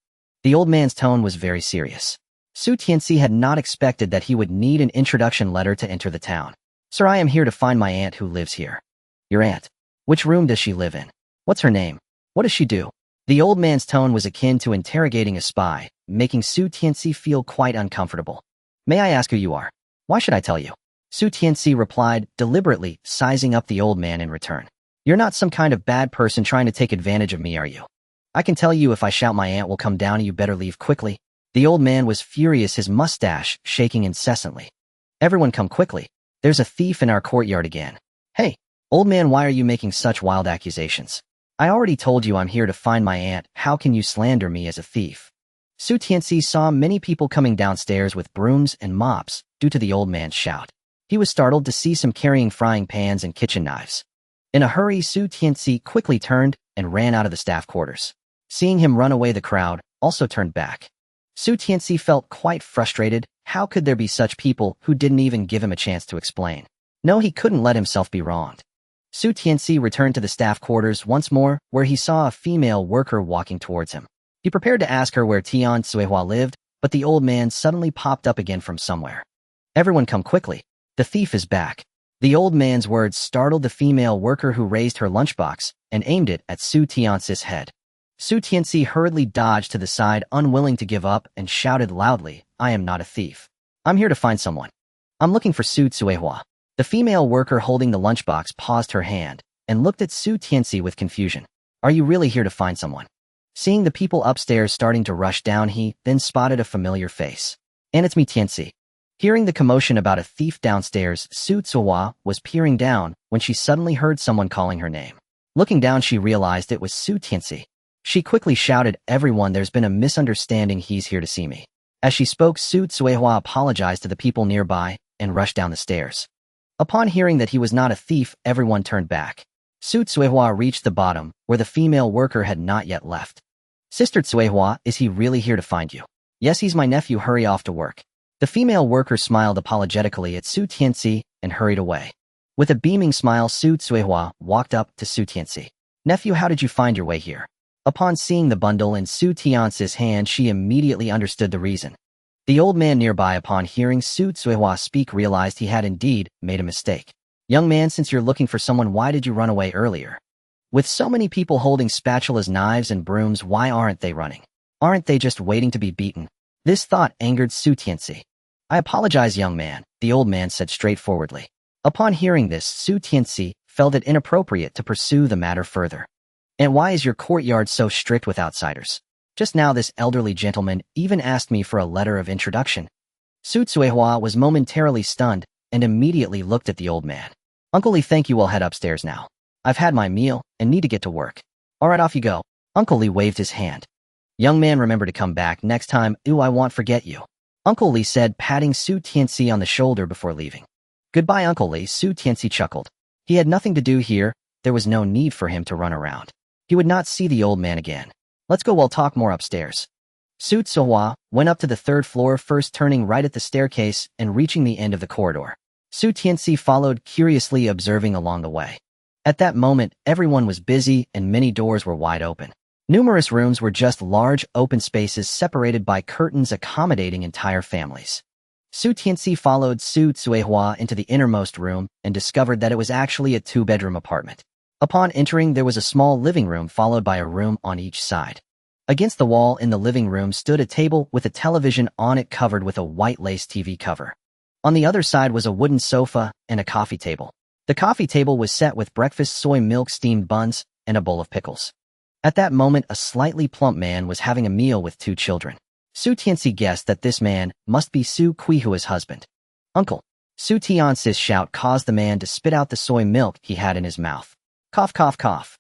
The old man's tone was very serious. Su Tianci had not expected that he would need an introduction letter to enter the town. Sir, I am here to find my aunt who lives here. Your aunt? Which room does she live in? What's her name? What does she do? The old man's tone was akin to interrogating a spy, making Su Tianci feel quite uncomfortable. May I ask who you are? Why should I tell you? Su Tianci replied, deliberately sizing up the old man in return. You're not some kind of bad person trying to take advantage of me, are you? I can tell you if I shout my aunt will come down, you better leave quickly. The old man was furious, his mustache shaking incessantly. Everyone come quickly. There's a thief in our courtyard again. Hey, old man, why are you making such wild accusations? I already told you I'm here to find my aunt. How can you slander me as a thief? Su Tianci saw many people coming downstairs with brooms and mops due to the old man's shout. He was startled to see some carrying frying pans and kitchen knives. In a hurry, Su Tianci quickly turned and ran out of the staff quarters. Seeing him run away, the crowd also turned back. Su Tianci felt quite frustrated. How could there be such people who didn't even give him a chance to explain? No, he couldn't let himself be wronged. Su Tianci returned to the staff quarters once more, where he saw a female worker walking towards him. He prepared to ask her where Tianci lived, but the old man suddenly popped up again from somewhere. Everyone come quickly. The thief is back. The old man's words startled the female worker, who raised her lunchbox and aimed it at Su Tianci's head. Su Tianci hurriedly dodged to the side, unwilling to give up, and shouted loudly, I am not a thief. I'm here to find someone. I'm looking for Su Tsuehua. The female worker holding the lunchbox paused her hand and looked at Su Tianci with confusion. Are you really here to find someone? Seeing the people upstairs starting to rush down, he then spotted a familiar face. And it's me, Tianci. Hearing the commotion about a thief downstairs, Su Tsuehua was peering down when she suddenly heard someone calling her name. Looking down, she realized it was Su Tianci. She quickly shouted, everyone, there's been a misunderstanding, he's here to see me. As she spoke, Su Tsuehua apologized to the people nearby and rushed down the stairs. Upon hearing that he was not a thief, everyone turned back. Su Tsuehua reached the bottom, where the female worker had not yet left. Sister Tsuehua, is he really here to find you? Yes, he's my nephew, hurry off to work. The female worker smiled apologetically at Su Tianci and hurried away. With a beaming smile, Su Tsuehua walked up to Su Tianci. Nephew, how did you find your way here? Upon seeing the bundle in Su Tianci's hand, she immediately understood the reason. The old man nearby, upon hearing Su Tsuehua speak, realized he had indeed made a mistake. Young man, since you're looking for someone, why did you run away earlier? With so many people holding spatulas, knives, and brooms, why aren't they running? Aren't they just waiting to be beaten? This thought angered Su Tianci. I apologize, young man, the old man said straightforwardly. Upon hearing this, Su Tianci felt it inappropriate to pursue the matter further. And why is your courtyard so strict with outsiders? Just now this elderly gentleman even asked me for a letter of introduction. Su Tsuehua was momentarily stunned and immediately looked at the old man. Uncle Li, thank you, I'll head upstairs now. I've had my meal and need to get to work. All right, off you go. Uncle Li waved his hand. Young man, remember to come back next time. Ooh, I won't forget you. Uncle Li said, patting Su Tianci on the shoulder before leaving. Goodbye, Uncle Li, Su Tianci chuckled. He had nothing to do here. There was no need for him to run around. He would not see the old man again. Let's go, we'll talk more upstairs. Su Tsuehua went up to the third floor, first turning right at the staircase and reaching the end of the corridor. Su Tianci followed, curiously observing along the way. At that moment, everyone was busy and many doors were wide open. Numerous rooms were just large open spaces separated by curtains accommodating entire families. Su Tianci followed Su Tsuehua into the innermost room and discovered that it was actually a two-bedroom apartment. Upon entering, there was a small living room followed by a room on each side. Against the wall in the living room stood a table with a television on it covered with a white lace TV cover. On the other side was a wooden sofa and a coffee table. The coffee table was set with breakfast soy milk steamed buns and a bowl of pickles. At that moment, a slightly plump man was having a meal with two children. Su Tianci guessed that this man must be Su Qihua's husband. Uncle. Su Tianci's shout caused the man to spit out the soy milk he had in his mouth. Cough, cough, cough.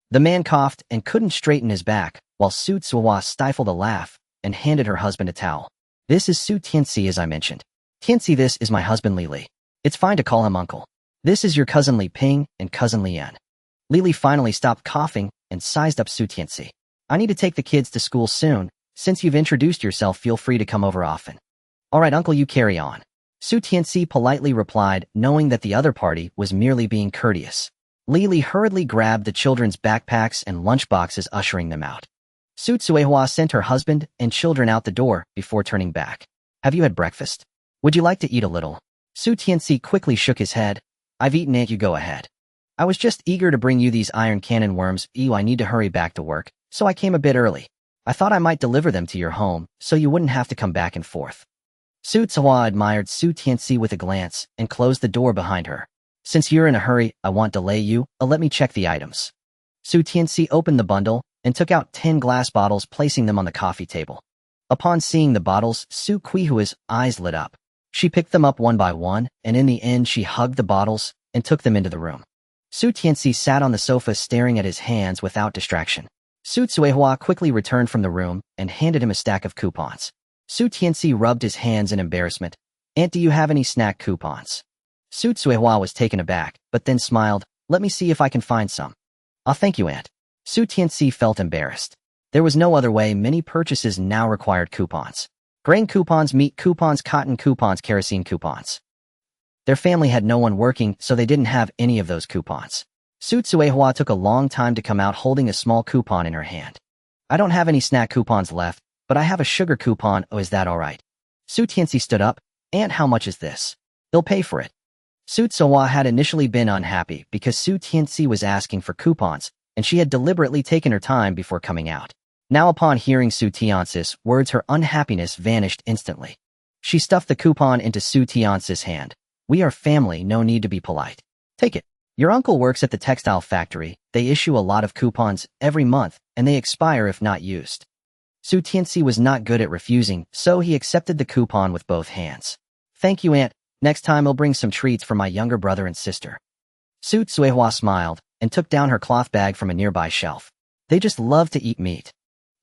The man coughed and couldn't straighten his back, while Su Tsuehua stifled a laugh and handed her husband a towel. This is Su Tianci, as I mentioned. Tianci, this is my husband Li Li. It's fine to call him uncle. This is your cousin Li Ping and cousin Lian. Li Li finally stopped coughing and sized up Su Tianci. I need to take the kids to school soon. Since you've introduced yourself, feel free to come over often. All right, uncle, you carry on. Su Tianci politely replied, knowing that the other party was merely being courteous. Li hurriedly grabbed the children's backpacks and lunchboxes, ushering them out. Su Tsuehua sent her husband and children out the door before turning back. Have you had breakfast? Would you like to eat a little? Su Tianci quickly shook his head. I've eaten it, you go ahead. I was just eager to bring you these iron cannon worms. I need to hurry back to work, so I came a bit early. I thought I might deliver them to your home, so you wouldn't have to come back and forth. Su Tsuehua admired Su Tianci with a glance and closed the door behind her. Since you're in a hurry, I won't delay you. Let me check the items. Su Tianci opened the bundle and took out 10 glass bottles, placing them on the coffee table. Upon seeing the bottles, Su Qihua's eyes lit up. She picked them up one by one, and in the end she hugged the bottles and took them into the room. Su Tianci sat on the sofa staring at his hands without distraction. Su Tsuehua quickly returned from the room and handed him a stack of coupons. Su Tianci rubbed his hands in embarrassment. Aunt, do you have any snack coupons? Su Tsuehua was taken aback, but then smiled. Let me see if I can find some. Oh, thank you, Aunt. Su Tianci felt embarrassed. There was no other way. Many purchases now required coupons. Grain coupons, meat coupons, cotton coupons, kerosene coupons. Their family had no one working, so they didn't have any of those coupons. Su Tsuehua took a long time to come out holding a small coupon in her hand. I don't have any snack coupons left, but I have a sugar coupon. Oh, is that all right? Su Tianci stood up. Aunt, how much is this? They'll pay for it. Su Tsuehua had initially been unhappy because Su Tianci was asking for coupons, and she had deliberately taken her time before coming out. Now upon hearing Su Tianci's words, her unhappiness vanished instantly. She stuffed the coupon into Su Tianci's hand. We are family, no need to be polite. Take it. Your uncle works at the textile factory. They issue a lot of coupons every month, and they expire if not used. Su Tianci was not good at refusing, so he accepted the coupon with both hands. Thank you, Aunt. Next time I'll bring some treats for my younger brother and sister. Su Tsuehua smiled and took down her cloth bag from a nearby shelf. They just love to eat meat.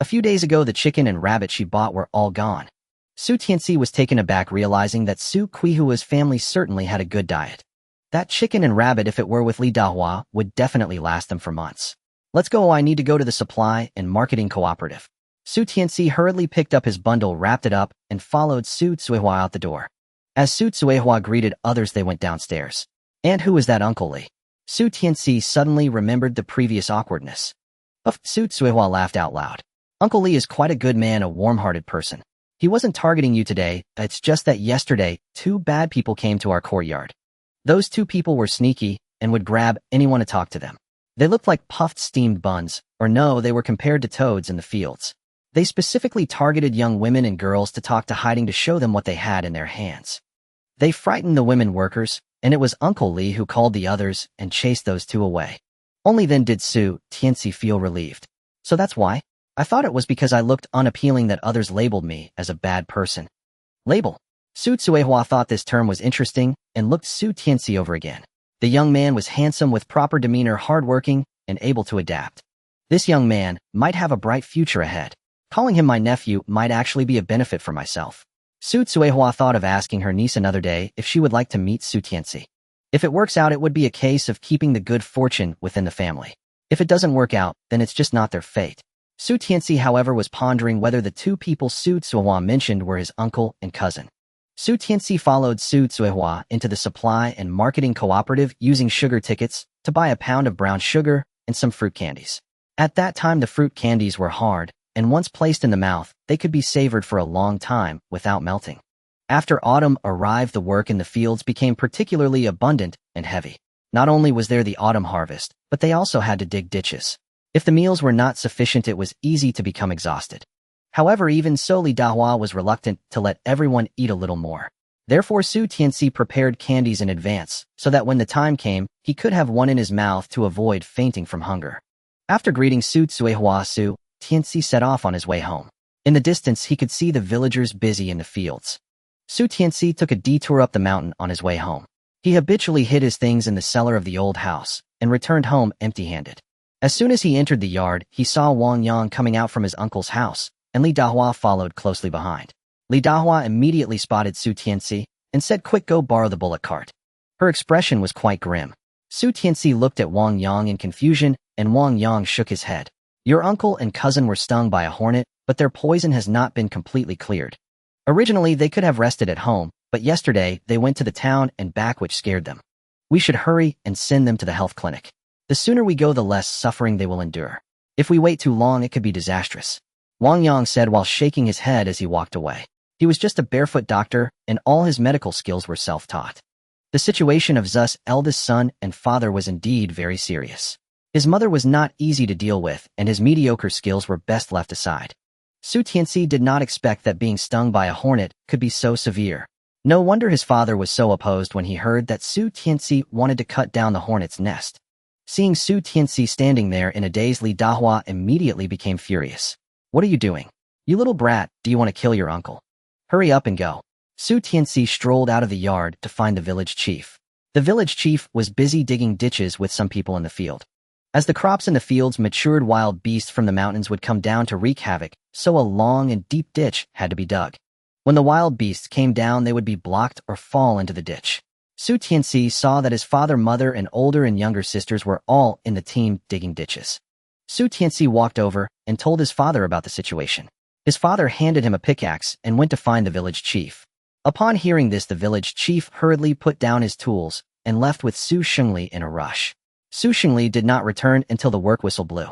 A few days ago, the chicken and rabbit she bought were all gone. Su Tianci was taken aback, realizing that Su Qihua's family certainly had a good diet. That chicken and rabbit, if it were with Li Dahua, would definitely last them for months. Let's go, I need to go to the supply and marketing cooperative. Su Tianci hurriedly picked up his bundle, wrapped it up, and followed Su Tsuehua out the door. As Su Tsuehua greeted others, they went downstairs. And who was that, Uncle Li? Su Tianci suddenly remembered the previous awkwardness. Su Tsuehua laughed out loud. Uncle Li is quite a good man, a warm-hearted person. He wasn't targeting you today, it's just that yesterday, 2 bad people came to our courtyard. Those 2 people were sneaky and would grab anyone to talk to them. They looked like puffed steamed buns, or no, they were compared to toads in the fields. They specifically targeted young women and girls to talk to, hiding to show them what they had in their hands. They frightened the women workers, and it was Uncle Li who called the others and chased those 2 away. Only then did Su Tianci feel relieved. So that's why? I thought it was because I looked unappealing that others labeled me as a bad person. Label. Su Tsuehua thought this term was interesting and looked Su Tianci over again. The young man was handsome with proper demeanor, hardworking, and able to adapt. This young man might have a bright future ahead. Calling him my nephew might actually be a benefit for myself. Su Tsuehua thought of asking her niece another day if she would like to meet Su Tianci. If it works out, it would be a case of keeping the good fortune within the family. If it doesn't work out, then it's just not their fate. Su Tianci, however, was pondering whether the 2 people Su Tsuehua mentioned were his uncle and cousin. Su Tianci followed Su Tsuehua into the supply and marketing cooperative using sugar tickets to buy a pound of brown sugar and some fruit candies. At that time, the fruit candies were hard, and once placed in the mouth, they could be savored for a long time without melting. After autumn arrived, the work in the fields became particularly abundant and heavy. Not only was there the autumn harvest, but they also had to dig ditches. If the meals were not sufficient, it was easy to become exhausted. However, even so, Li Dahua was reluctant to let everyone eat a little more. Therefore, Su Tianci prepared candies in advance, so that when the time came, he could have one in his mouth to avoid fainting from hunger. After greeting Su Tsuehua, Su Tianci set off on his way home. In the distance, he could see the villagers busy in the fields. Su Tianci took a detour up the mountain on his way home. He habitually hid his things in the cellar of the old house and returned home empty-handed. As soon as he entered the yard, he saw Wang Yang coming out from his uncle's house, and Li Dahua followed closely behind. Li Dahua immediately spotted Su Tianci and said, "Quick, go borrow the bullock cart." Her expression was quite grim. Su Tianci looked at Wang Yang in confusion, and Wang Yang shook his head. Your uncle and cousin were stung by a hornet, but their poison has not been completely cleared. Originally, they could have rested at home, but yesterday they went to the town and back, which scared them. We should hurry and send them to the health clinic. The sooner we go, the less suffering they will endure. If we wait too long, it could be disastrous. Wang Yang said while shaking his head as he walked away. He was just a barefoot doctor, and all his medical skills were self-taught. The situation of Zu's eldest son and father was indeed very serious. His mother was not easy to deal with, and his mediocre skills were best left aside. Su Tianci did not expect that being stung by a hornet could be so severe. No wonder his father was so opposed when he heard that Su Tianci wanted to cut down the hornet's nest. Seeing Su Tianci standing there in a daze, Li Dahua immediately became furious. What are you doing? You little brat, do you want to kill your uncle? Hurry up and go. Su Tianci strolled out of the yard to find the village chief. The village chief was busy digging ditches with some people in the field. As the crops in the fields matured, wild beasts from the mountains would come down to wreak havoc, so a long and deep ditch had to be dug. When the wild beasts came down, they would be blocked or fall into the ditch. Su Tianci saw that his father, mother, and older and younger sisters were all in the team digging ditches. Su Tianci walked over and told his father about the situation. His father handed him a pickaxe and went to find the village chief. Upon hearing this, the village chief hurriedly put down his tools and left with Su Shengli in a rush. Su Shengli did not return until the work whistle blew.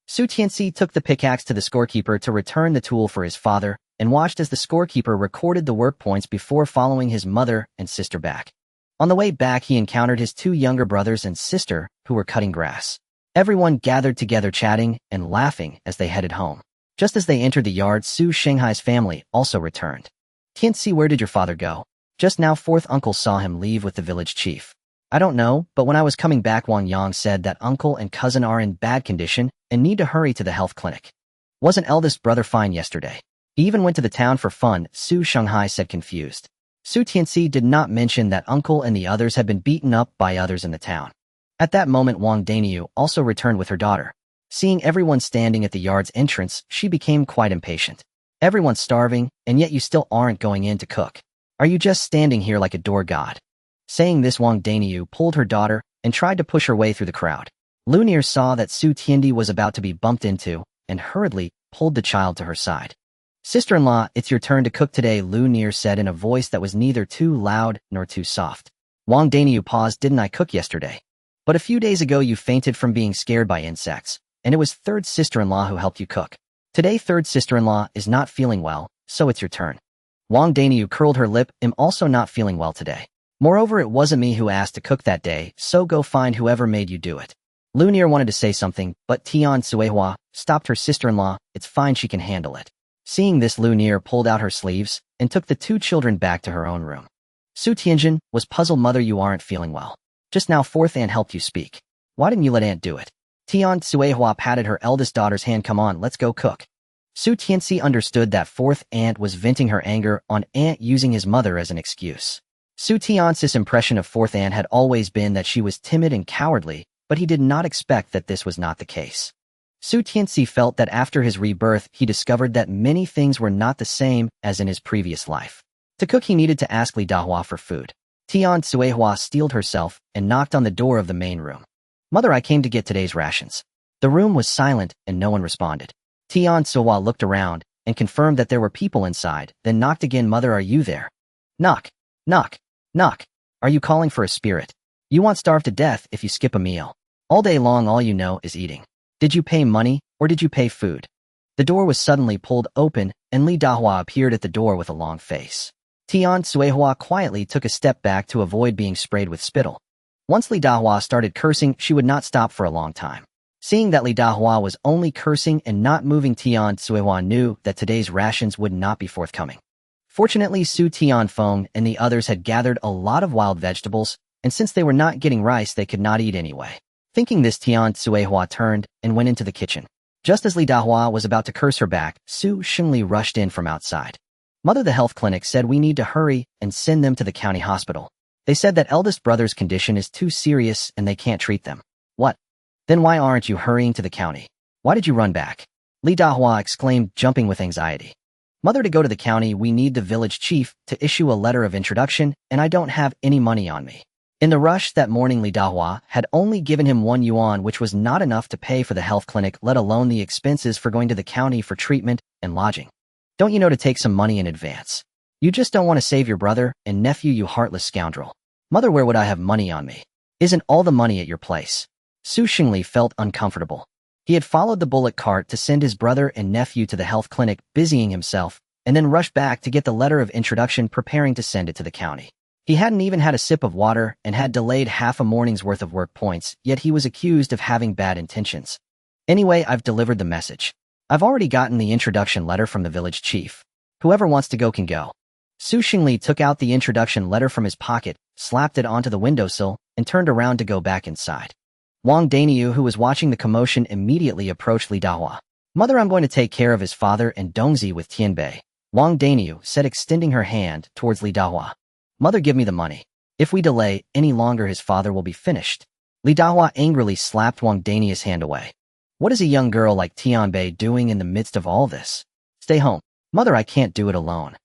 Su Tianci took the pickaxe to the scorekeeper to return the tool for his father and watched as the scorekeeper recorded the work points before following his mother and sister back. On the way back, he encountered his two younger brothers and sister who were cutting grass. Everyone gathered together, chatting and laughing as they headed home. Just as they entered the yard, Su Shanghai's family also returned. Tianci, where did your father go? Just now, fourth uncle saw him leave with the village chief. I don't know, but when I was coming back, Wang Yang said that uncle and cousin are in bad condition and need to hurry to the health clinic. Wasn't eldest brother fine yesterday? He even went to the town for fun, Su Shanghai said, confused. Su Tianci did not mention that uncle and the others had been beaten up by others in the town. At that moment, Wang Daniu also returned with her daughter. Seeing everyone standing at the yard's entrance, she became quite impatient. Everyone's starving, and yet you still aren't going in to cook. Are you just standing here like a door god? Saying this, Wang Daniu pulled her daughter and tried to push her way through the crowd. Lunir saw that Su Tiandi was about to be bumped into and hurriedly pulled the child to her side. Sister-in-law, it's your turn to cook today, Lunir said in a voice that was neither too loud nor too soft. Wang Daniu paused. Didn't I cook yesterday? But a few days ago you fainted from being scared by insects, and it was third sister-in-law who helped you cook. Today third sister-in-law is not feeling well, so it's your turn. Wang Daniu curled her lip. I'm also not feeling well today. Moreover, it wasn't me who asked to cook that day, so go find whoever made you do it. Lunir wanted to say something, but Tian Suehua stopped her sister-in-law. It's fine, she can handle it. Seeing this, Lunir pulled out her sleeves and took the two children back to her own room. Su Tianjin was puzzled. Mother, you aren't feeling well. Just now fourth aunt helped you speak. Why didn't you let aunt do it? Tian Suehua patted her eldest daughter's hand. Come on, let's go cook. Su Tianci understood that fourth aunt was venting her anger on aunt using his mother as an excuse. Su Tianci's impression of fourth aunt had always been that she was timid and cowardly, but he did not expect that this was not the case. Su Tianci felt that after his rebirth, he discovered that many things were not the same as in his previous life. To cook, he needed to ask Li Dahua for food. Tian Suehua steeled herself and knocked on the door of the main room. Mother, I came to get today's rations. The room was silent and no one responded. Tian Suehua looked around and confirmed that there were people inside, then knocked again. Mother, are you there? Knock, knock, knock. Are you calling for a spirit? You won't starve to death if you skip a meal. All day long all you know is eating. Did you pay money or did you pay food? The door was suddenly pulled open and Li Dahua appeared at the door with a long face. Tian Suehua quietly took a step back to avoid being sprayed with spittle. Once Li Dahua started cursing, she would not stop for a long time. Seeing that Li Dahua was only cursing and not moving, Tian Suehua knew that today's rations would not be forthcoming. Fortunately, Su Tianfeng and the others had gathered a lot of wild vegetables, and since they were not getting rice, they could not eat anyway. Thinking this, Tian Suehua turned and went into the kitchen. Just as Li Dahua was about to curse her back, Su Shengli rushed in from outside. Mother, the health clinic said we need to hurry and send them to the county hospital. They said that eldest brother's condition is too serious and they can't treat them. What? Then why aren't you hurrying to the county? Why did you run back? Li Dahua exclaimed, jumping with anxiety. Mother, to go to the county, we need the village chief to issue a letter of introduction, and I don't have any money on me. In the rush that morning, Li Dahua had only given him 1 yuan, which was not enough to pay for the health clinic, let alone the expenses for going to the county for treatment and lodging. Don't you know to take some money in advance? You just don't want to save your brother and nephew, you heartless scoundrel. Mother, where would I have money on me? Isn't all the money at your place? Su Xingli felt uncomfortable. He had followed the bullock cart to send his brother and nephew to the health clinic, busying himself, and then rushed back to get the letter of introduction, preparing to send it to the county. He hadn't even had a sip of water and had delayed half a morning's worth of work points, yet he was accused of having bad intentions. Anyway, I've delivered the message. I've already gotten the introduction letter from the village chief. Whoever wants to go can go. Su Xingli took out the introduction letter from his pocket, slapped it onto the windowsill, and turned around to go back inside. Wang Daniu, who was watching the commotion, immediately approached Li Dahua. Mother, I'm going to take care of his father and Dongzi with Tianbei, Wang Daniu said, extending her hand towards Li Dahua. Mother, give me the money. If we delay any longer, his father will be finished. Li Dahua angrily slapped Wang Daniu's hand away. What is a young girl like Tianbei doing in the midst of all this? Stay home. Mother, I can't do it alone.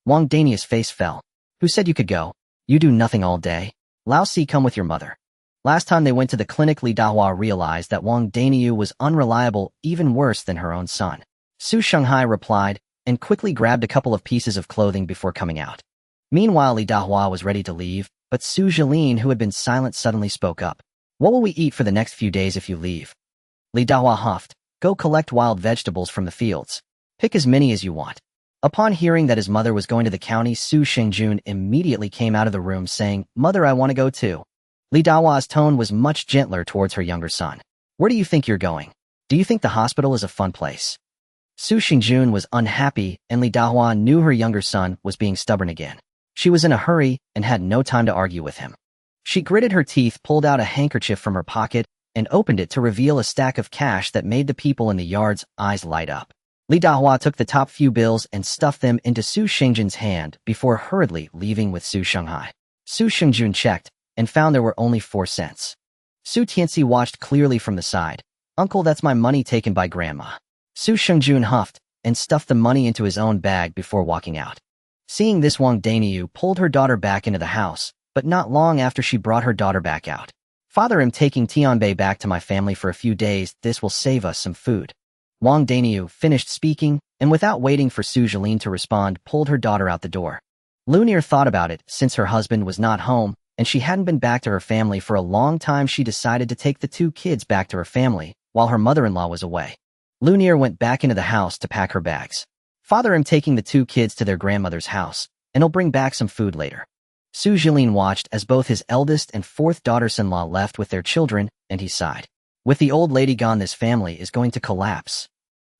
Wang Daniu's face fell. Who said you could go? You do nothing all day. Lao Si, come with your mother. Last time they went to the clinic, Li Dahua realized that Wang Daniu was unreliable, even worse than her own son. Su Shanghai replied, and quickly grabbed a couple of pieces of clothing before coming out. Meanwhile, Li Dahua was ready to leave, but Su Jilin, who had been silent, suddenly spoke up. What will we eat for the next few days if you leave? Li Dahua huffed. Go collect wild vegetables from the fields. Pick as many as you want. Upon hearing that his mother was going to the county, Su Shengjun immediately came out of the room saying, Mother, I want to go too. Li Dahua's tone was much gentler towards her younger son. Where do you think you're going? Do you think the hospital is a fun place? Su Shengjun was unhappy, and Li Dahua knew her younger son was being stubborn again. She was in a hurry and had no time to argue with him. She gritted her teeth, pulled out a handkerchief from her pocket, and opened it to reveal a stack of cash that made the people in the yard's eyes light up. Li Dahua took the top few bills and stuffed them into Su Shengjun's hand before hurriedly leaving with Su Shanghai. Su Shengjun checked and found there were only 4 cents. Su Tianci watched clearly from the side. Uncle, that's my money taken by Grandma. Su Shengjun huffed and stuffed the money into his own bag before walking out. Seeing this, Wang Daniu pulled her daughter back into the house, but not long after she brought her daughter back out. Father, I'm taking Tianbei back to my family for a few days. This will save us some food. Wang Daniu finished speaking, and without waiting for Su Jilin to respond, pulled her daughter out the door. Lunir thought about it. Since her husband was not home, and she hadn't been back to her family for a long time, she decided to take the 2 kids back to her family, while her mother-in-law was away. Lunir went back into the house to pack her bags. Father, I'm taking the 2 kids to their grandmother's house, and he'll bring back some food later. Su Jilin watched as both his eldest and 4th daughters-in-law left with their children, and he sighed. With the old lady gone, this family is going to collapse.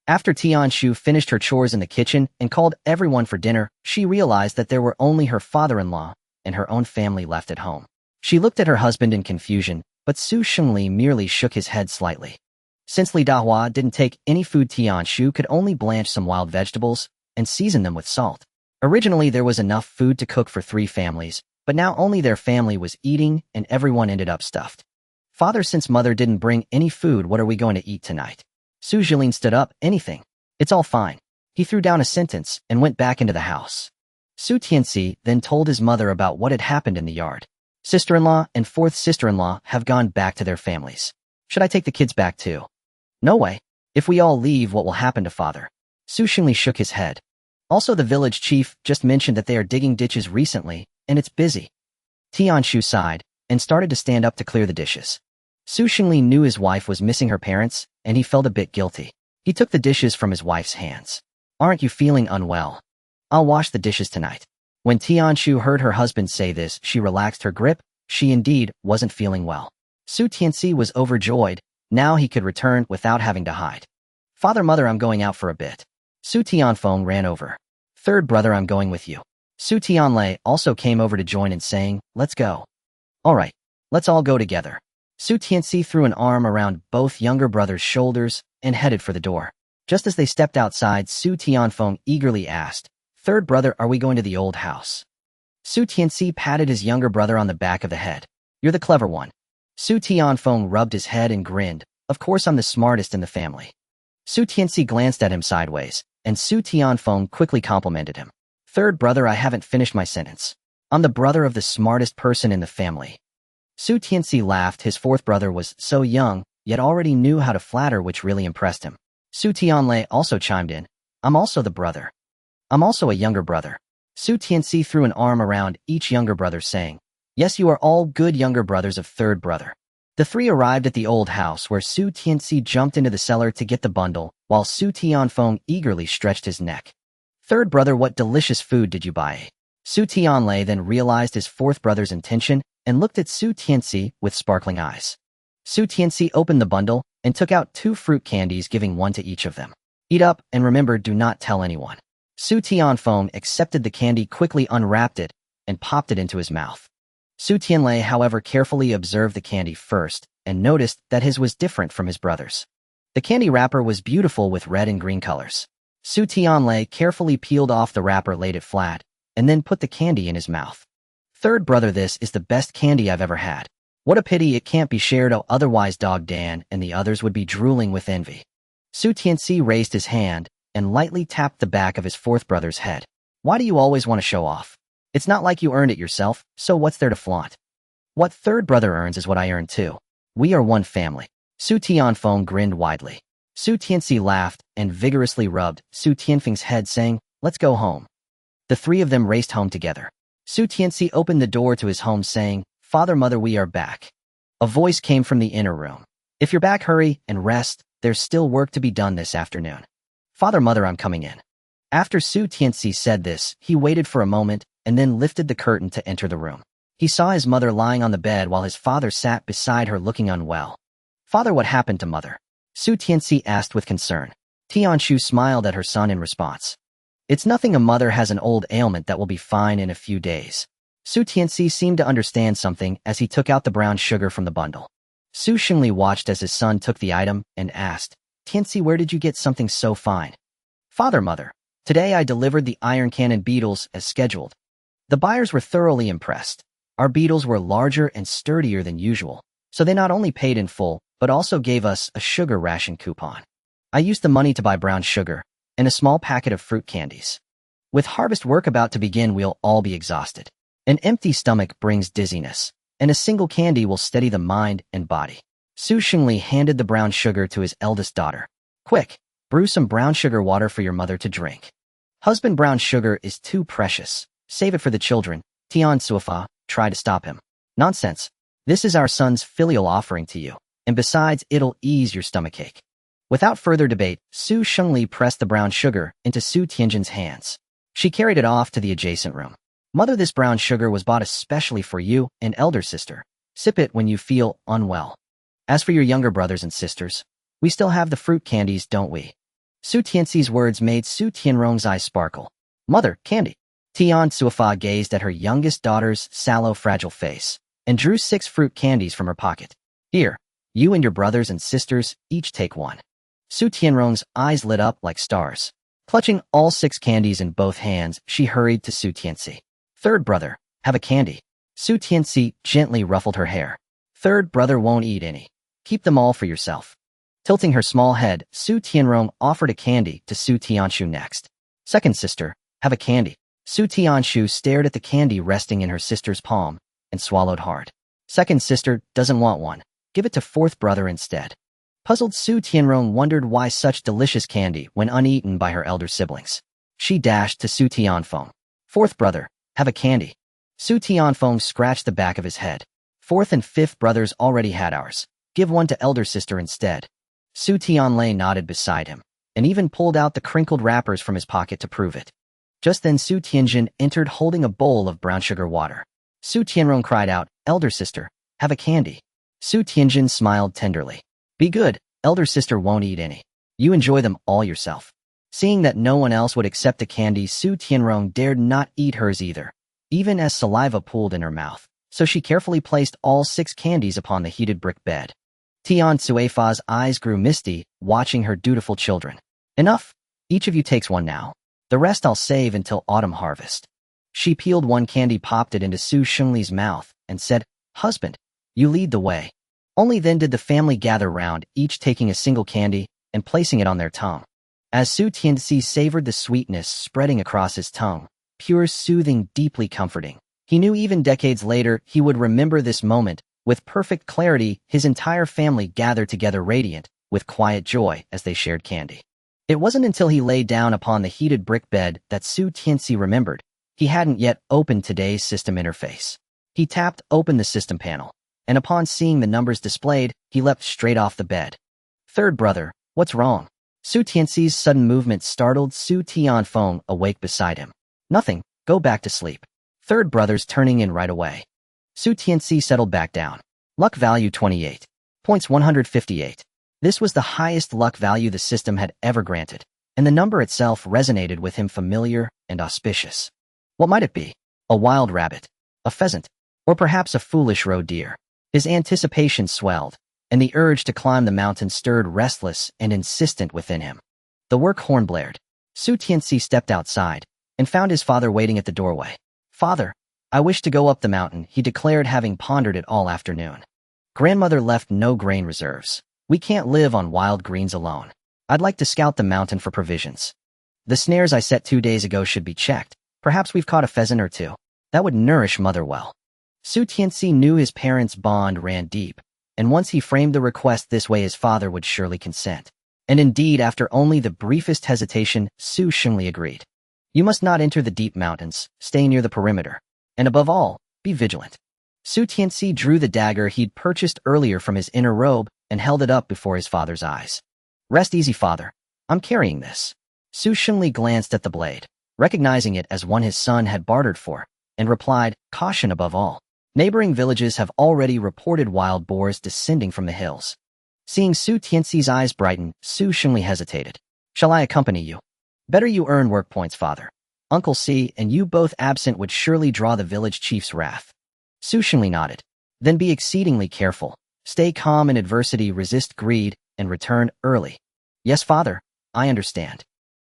After Tianci finished her chores in the kitchen and called everyone for dinner, she realized that there were only her father-in-law and her own family left at home. She looked at her husband in confusion, but Su Xingli merely shook his head slightly. Since Li Dahua didn't take any food, Tianci could only blanch some wild vegetables and season them with salt. Originally, there was enough food to cook for 3 families, but now only their family was eating, and everyone ended up stuffed. Father, since Mother didn't bring any food, what are we going to eat tonight? Su Jilin stood up. Anything. It's all fine. He threw down a sentence and went back into the house. Su Tianci then told his mother about what had happened in the yard. Sister-in-law and 4th sister-in-law have gone back to their families. Should I take the kids back too? No way. If we all leave, what will happen to Father? Su Xingli shook his head. Also, the village chief just mentioned that they are digging ditches recently, and it's busy. Tianci sighed and started to stand up to clear the dishes. Su Xingli knew his wife was missing her parents, and he felt a bit guilty. He took the dishes from his wife's hands. Aren't you feeling unwell? I'll wash the dishes tonight. When Tianci heard her husband say this, she relaxed her grip. She indeed wasn't feeling well. Su Tianci was overjoyed. Now he could return without having to hide. Father, Mother, I'm going out for a bit. Su Tianfeng ran over. 3rd brother, I'm going with you. Su Tianlei also came over to join in, saying, let's go. All right, let's all go together. Su Tianci threw an arm around both younger brothers' shoulders and headed for the door. Just as they stepped outside, Su Tianfeng eagerly asked, 3rd brother, are we going to the old house? Su Tianci patted his younger brother on the back of the head. You're the clever one. Su Tianfeng rubbed his head and grinned. Of course, I'm the smartest in the family. Su Tianci glanced at him sideways, and Su Tianfeng quickly complimented him. 3rd brother, I haven't finished my sentence. I'm the brother of the smartest person in the family. Su Tianci laughed. His fourth brother was so young, yet already knew how to flatter, which really impressed him. Su Tianlei also chimed in. I'm also the brother. I'm also a younger brother. Su Tianci threw an arm around each younger brother, saying, Yes, you are all good younger brothers of third brother. The three arrived at the old house, where Su Tianci jumped into the cellar to get the bundle, while Su Tianfeng eagerly stretched his neck. Third brother, what delicious food did you buy? Su Tianlei then realized his fourth brother's intention and looked at Su Tianci with sparkling eyes. Su Tianci opened the bundle and took out 2 fruit candies, giving one to each of them. Eat up, and remember, do not tell anyone. Su Tianfeng accepted the candy, quickly unwrapped it, and popped it into his mouth. Su Tianlei, however, carefully observed the candy first and noticed that his was different from his brother's. The candy wrapper was beautiful with red and green colors. Su Tianlei carefully peeled off the wrapper, laid it flat, and then put the candy in his mouth. Third brother, this is the best candy I've ever had. What a pity it can't be shared, otherwise Dog Dan and the others would be drooling with envy. Su Tianci raised his hand and lightly tapped the back of his fourth brother's head. Why do you always want to show off? It's not like you earned it yourself, so what's there to flaunt? What third brother earns is what I earn too. We are one family. Su Tianfeng grinned widely. Su Tianci laughed and vigorously rubbed Su Tianfeng's head, saying, Let's go home. The 3 of them raced home together. Su Tianci opened the door to his home, saying, Father, Mother, we are back. A voice came from the inner room. If you're back, hurry and rest. There's still work to be done this afternoon. Father, Mother, I'm coming in. After Su Tianci said this, he waited for a moment and then lifted the curtain to enter the room. He saw his mother lying on the bed while his father sat beside her, looking unwell. Father, what happened to Mother? Su Tianci asked with concern. Tianci smiled at her son in response. It's nothing. A mother has an old ailment that will be fine in a few days. Su Tianci seemed to understand something as he took out the brown sugar from the bundle. Su Xingli watched as his son took the item and asked, Tianci, where did you get something so fine? Father, Mother, today I delivered the iron cannon beetles as scheduled. The buyers were thoroughly impressed. Our beetles were larger and sturdier than usual, so they not only paid in full, but also gave us a sugar ration coupon. I used the money to buy brown sugar and a small packet of fruit candies. With harvest work about to begin, we'll all be exhausted. An empty stomach brings dizziness, and a single candy will steady the mind and body. Su Xingli handed the brown sugar to his eldest daughter. Quick, brew some brown sugar water for your mother to drink. Husband, brown sugar is too precious. Save it for the children. Tian Suifa tried to stop him. Nonsense. This is our son's filial offering to you, and besides, it'll ease your stomachache. Without further debate, Su Xingli pressed the brown sugar into Su Tianjin's hands. She carried it off to the adjacent room. Mother, this brown sugar was bought especially for you and elder sister. Sip it when you feel unwell. As for your younger brothers and sisters, we still have the fruit candies, don't we? Su Tianxi's words made Su Tianrong's eyes sparkle. Mother, candy. Tian Suifa gazed at her youngest daughter's sallow, fragile face and drew 6 fruit candies from her pocket. Here, you and your brothers and sisters each take one. Su Tianrong's eyes lit up like stars. Clutching all 6 candies in both hands, she hurried to Su Tianci. Third brother, have a candy. Su Tianci gently ruffled her hair. Third brother won't eat any. Keep them all for yourself. Tilting her small head, Su Tianrong offered a candy to Su Tianxu next. Second sister, have a candy. Su Tianxu stared at the candy resting in her sister's palm and swallowed hard. Second sister doesn't want one. Give it to fourth brother instead. Puzzled, Su Tianrong wondered why such delicious candy went uneaten by her elder siblings. She dashed to Su Tianfeng. Fourth brother, have a candy. Su Tianfeng scratched the back of his head. Fourth and fifth brothers already had ours. Give one to elder sister instead. Su Tianlei nodded beside him and even pulled out the crinkled wrappers from his pocket to prove it. Just then Su Tianjin entered holding a bowl of brown sugar water. Su Tianrong cried out, Elder sister, have a candy. Su Tianjin smiled tenderly. Be good, elder sister won't eat any. You enjoy them all yourself. Seeing that no one else would accept the candy, Su Tianrong dared not eat hers either, even as saliva pooled in her mouth, so she carefully placed all 6 candies upon the heated brick bed. Tian Suifa's eyes grew misty, watching her dutiful children. Enough, each of you takes one now. The rest I'll save until autumn harvest. She peeled one candy, popped it into Su Xingli's mouth, and said, Husband, you lead the way. Only then did the family gather round, each taking a single candy and placing it on their tongue. As Su Tianxi savored the sweetness spreading across his tongue, pure, soothing, deeply comforting, he knew even decades later he would remember this moment With perfect clarity, his entire family gathered together radiant, with quiet joy as they shared candy. It wasn't until he lay down upon the heated brick bed that Su Tianci remembered he hadn't yet opened today's system interface. He tapped open the system panel, and upon seeing the numbers displayed, he leapt straight off the bed. Third brother, what's wrong? Su Tianci's sudden movement startled Su Tianfeng awake beside him. Nothing, go back to sleep. Third brother's turning in right away. Su Tianci settled back down. Luck value 28. Points 158. This was the highest luck value the system had ever granted, and the number itself resonated with him familiar and auspicious. What might it be? A wild rabbit? A pheasant? Or perhaps a foolish roe deer? His anticipation swelled, and the urge to climb the mountain stirred restless and insistent within him. The work horn blared. Su Tianci stepped outside and found his father waiting at the doorway. Father, I wish to go up the mountain, he declared, having pondered it all afternoon. Grandmother left no grain reserves. We can't live on wild greens alone. I'd like to scout the mountain for provisions. The snares I set 2 days ago should be checked. Perhaps we've caught a pheasant or two. That would nourish Mother well. Su Tianci knew his parents' bond ran deep, and once he framed the request this way his father would surely consent. And indeed, after only the briefest hesitation, Su Shengli agreed. You must not enter the deep mountains, stay near the perimeter. And above all, be vigilant. Su Tianci drew the dagger he'd purchased earlier from his inner robe and held it up before his father's eyes. Rest easy, father. I'm carrying this. Su Shengli glanced at the blade, recognizing it as one his son had bartered for, and replied, caution above all. Neighboring villages have already reported wild boars descending from the hills. Seeing Su Tianci's eyes brighten, Su Shengli hesitated. Shall I accompany you? Better you earn work points, father. Uncle Si and you both absent would surely draw the village chief's wrath. Su Shengli nodded. Then be exceedingly careful. Stay calm in adversity, resist greed, and return early. Yes, father, I understand.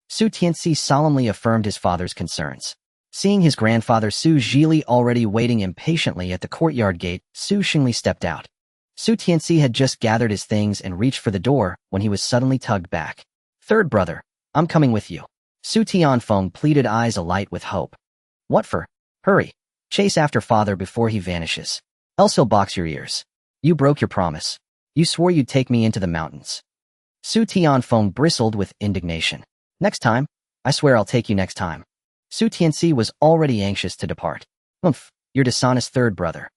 Su Tianci solemnly affirmed his father's concerns. Seeing his grandfather Su Zhili already waiting impatiently at the courtyard gate, Su Shengli stepped out. Su Tianci had just gathered his things and reached for the door when he was suddenly tugged back. Third brother, I'm coming with you. Su Tianfeng pleaded, eyes alight with hope. What for? Hurry. Chase after father before he vanishes. Else he'll box your ears. You broke your promise. You swore you'd take me into the mountains. Su Tianfeng bristled with indignation. Next time? I swear I'll take you next time. Su Tianci was already anxious to depart. Umph, your dishonest third brother.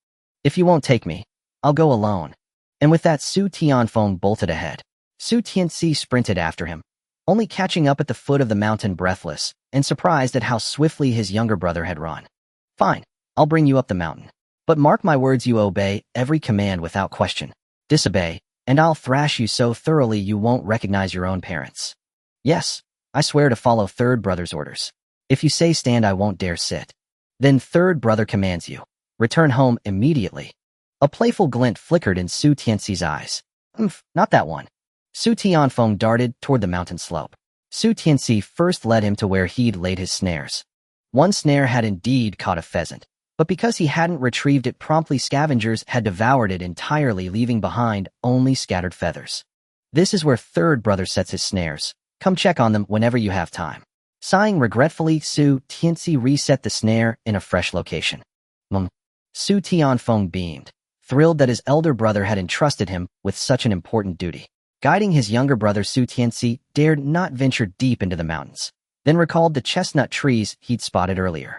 If you won't take me, I'll go alone. And with that, Su Tianfeng bolted ahead. Su Tianci sprinted after him, only catching up at the foot of the mountain breathless and surprised at how swiftly his younger brother had run. Fine, I'll bring you up the mountain. But mark my words, you obey every command without question. Disobey, and I'll thrash you so thoroughly you won't recognize your own parents. Yes, I swear to follow third brother's orders. If you say stand, I won't dare sit. Then third brother commands you. Return home immediately. A playful glint flickered in Su Tianci's eyes. Not that one. Su Tianfeng darted toward the mountain slope. Su Tianci first led him to where he'd laid his snares. One snare had indeed caught a pheasant, but because he hadn't retrieved it promptly, scavengers had devoured it entirely, leaving behind only scattered feathers. This is where third brother sets his snares. Come check on them whenever you have time. Sighing regretfully, Su Tianci reset the snare in a fresh location. Su Tianfeng beamed, thrilled that his elder brother had entrusted him with such an important duty. Guiding his younger brother, Su Tianci dared not venture deep into the mountains, then recalled the chestnut trees he'd spotted earlier.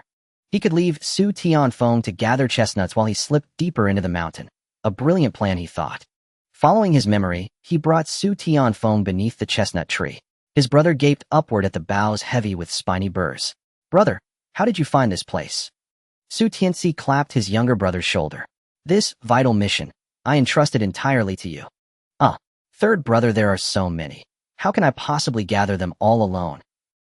He could leave Su Tianfeng to gather chestnuts while he slipped deeper into the mountain. A brilliant plan, he thought. Following his memory, he brought Su Tianfeng beneath the chestnut tree. His brother gaped upward at the boughs heavy with spiny burrs. Brother, how did you find this place? Su Tianci clapped his younger brother's shoulder. This vital mission, I entrusted entirely to you. Third brother, there are so many. How can I possibly gather them all alone?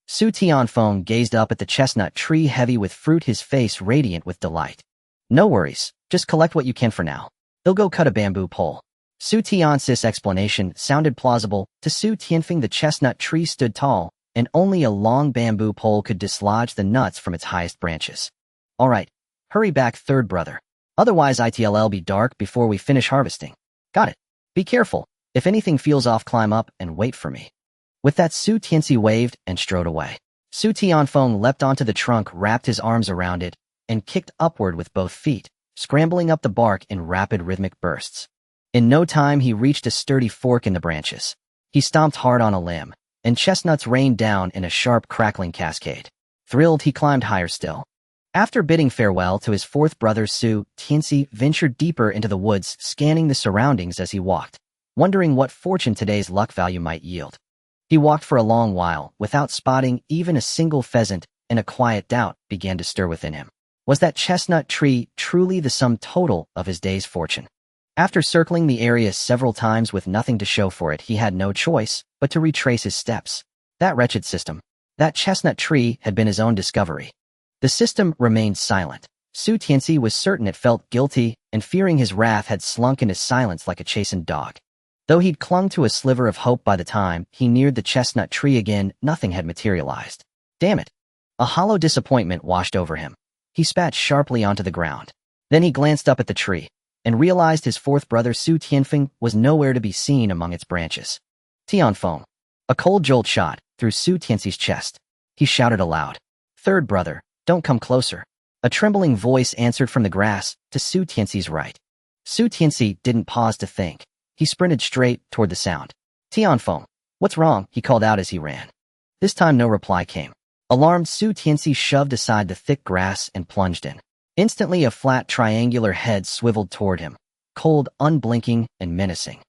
Su Tianfeng gazed up at the chestnut tree heavy with fruit, his face radiant with delight. No worries, just collect what you can for now. They'll go cut a bamboo pole. Su Tianci's explanation sounded plausible. To Su Tianfeng, the chestnut tree stood tall, and only a long bamboo pole could dislodge the nuts from its highest branches. All right, hurry back, third brother. Otherwise it'll be dark before we finish harvesting. Got it. Be careful. If anything feels off, climb up and wait for me. With that, Su Tianci waved and strode away. Su Tianfeng leapt onto the trunk, wrapped his arms around it, and kicked upward with both feet, scrambling up the bark in rapid rhythmic bursts. In no time, he reached a sturdy fork in the branches. He stomped hard on a limb, and chestnuts rained down in a sharp, crackling cascade. Thrilled, he climbed higher still. After bidding farewell to his fourth brother, Tianci ventured deeper into the woods, scanning the surroundings as he walked, wondering what fortune today's luck value might yield. He walked for a long while, without spotting even a single pheasant, and a quiet doubt began to stir within him. Was that chestnut tree truly the sum total of his day's fortune? After circling the area several times with nothing to show for it, he had no choice but to retrace his steps. That wretched system, that chestnut tree, had been his own discovery. The system remained silent. Tianci was certain it felt guilty, and fearing his wrath had slunk into silence like a chastened dog. Though he'd clung to a sliver of hope, by the time he neared the chestnut tree again, nothing had materialized. Damn it! A hollow disappointment washed over him. He spat sharply onto the ground. Then he glanced up at the tree, and realized his fourth brother Tianfeng was nowhere to be seen among its branches. Tianfeng. A cold jolt shot through Tianci's chest. He shouted aloud, "Third brother, don't come closer." A trembling voice answered from the grass to Tianci's right. Tianci didn't pause to think. He sprinted straight toward the sound. "Tianfeng, what's wrong?" he called out as he ran. This time no reply came. Alarmed, Tianci shoved aside the thick grass and plunged in. Instantly, a flat, triangular head swiveled toward him, cold, unblinking, and menacing.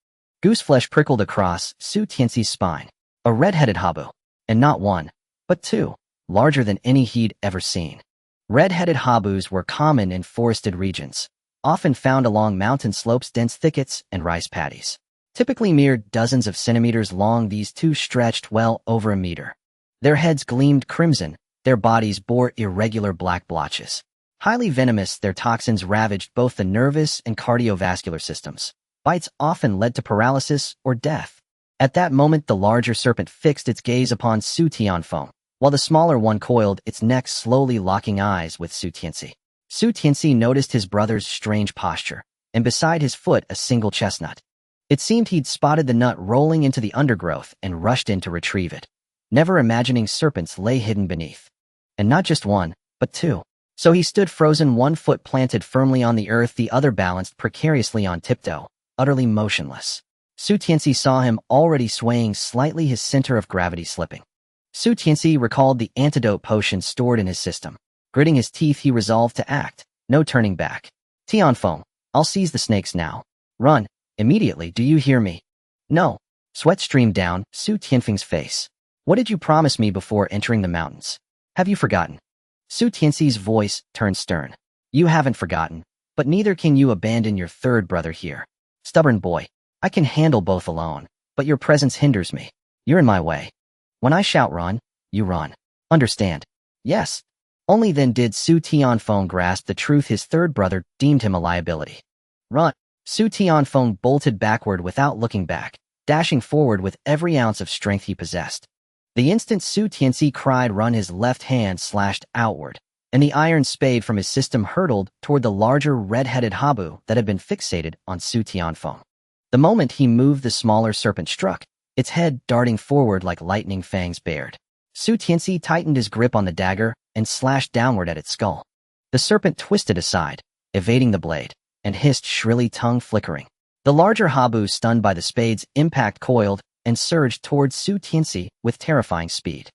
Goose flesh prickled across Tianci's spine. A red-headed habu. And not one, but two, larger than any he'd ever seen. Red-headed habus were common in forested regions, often found along mountain slopes, dense thickets, and rice paddies. Typically mere dozens of centimeters long, these two stretched well over a meter. Their heads gleamed crimson, their bodies bore irregular black blotches. Highly venomous, their toxins ravaged both the nervous and cardiovascular systems. Bites often led to paralysis or death. At that moment, the larger serpent fixed its gaze upon Tianfeng, while the smaller one coiled its neck, slowly locking eyes with Tianci. Tianci noticed his brother's strange posture, and beside his foot a single chestnut. It seemed he'd spotted the nut rolling into the undergrowth and rushed in to retrieve it, never imagining serpents lay hidden beneath. And not just one, but two. So he stood frozen, one foot planted firmly on the earth, the other balanced precariously on tiptoe, utterly motionless. Tianci saw him already swaying slightly, his center of gravity slipping. Tianci recalled the antidote potion stored in his system. Gritting his teeth, he resolved to act. No turning back. "Tianfeng, I'll seize the snakes now. Run, immediately, do you hear me?" "No." Sweat streamed down Tianfeng's face. "What did you promise me before entering the mountains? Have you forgotten?" Tianci's voice turned stern. "You haven't forgotten, but neither can you abandon your third brother here. Stubborn boy, I can handle both alone, but your presence hinders me. You're in my way. When I shout run, you run. Understand?" "Yes." Only then did Tianfeng grasp the truth. His third brother deemed him a liability. "Run." Tianfeng bolted backward without looking back, dashing forward with every ounce of strength he possessed. The instant Tianci cried run, his left hand slashed outward, and the iron spade from his system hurtled toward the larger red-headed habu that had been fixated on Tianfeng. The moment he moved, the smaller serpent struck, its head darting forward like lightning fangs bared. Tianci tightened his grip on the dagger and slashed downward at its skull. The serpent twisted aside, evading the blade, and hissed shrilly, tongue flickering. The larger habu, stunned by the spade's impact, coiled and surged towards Tianci with terrifying speed.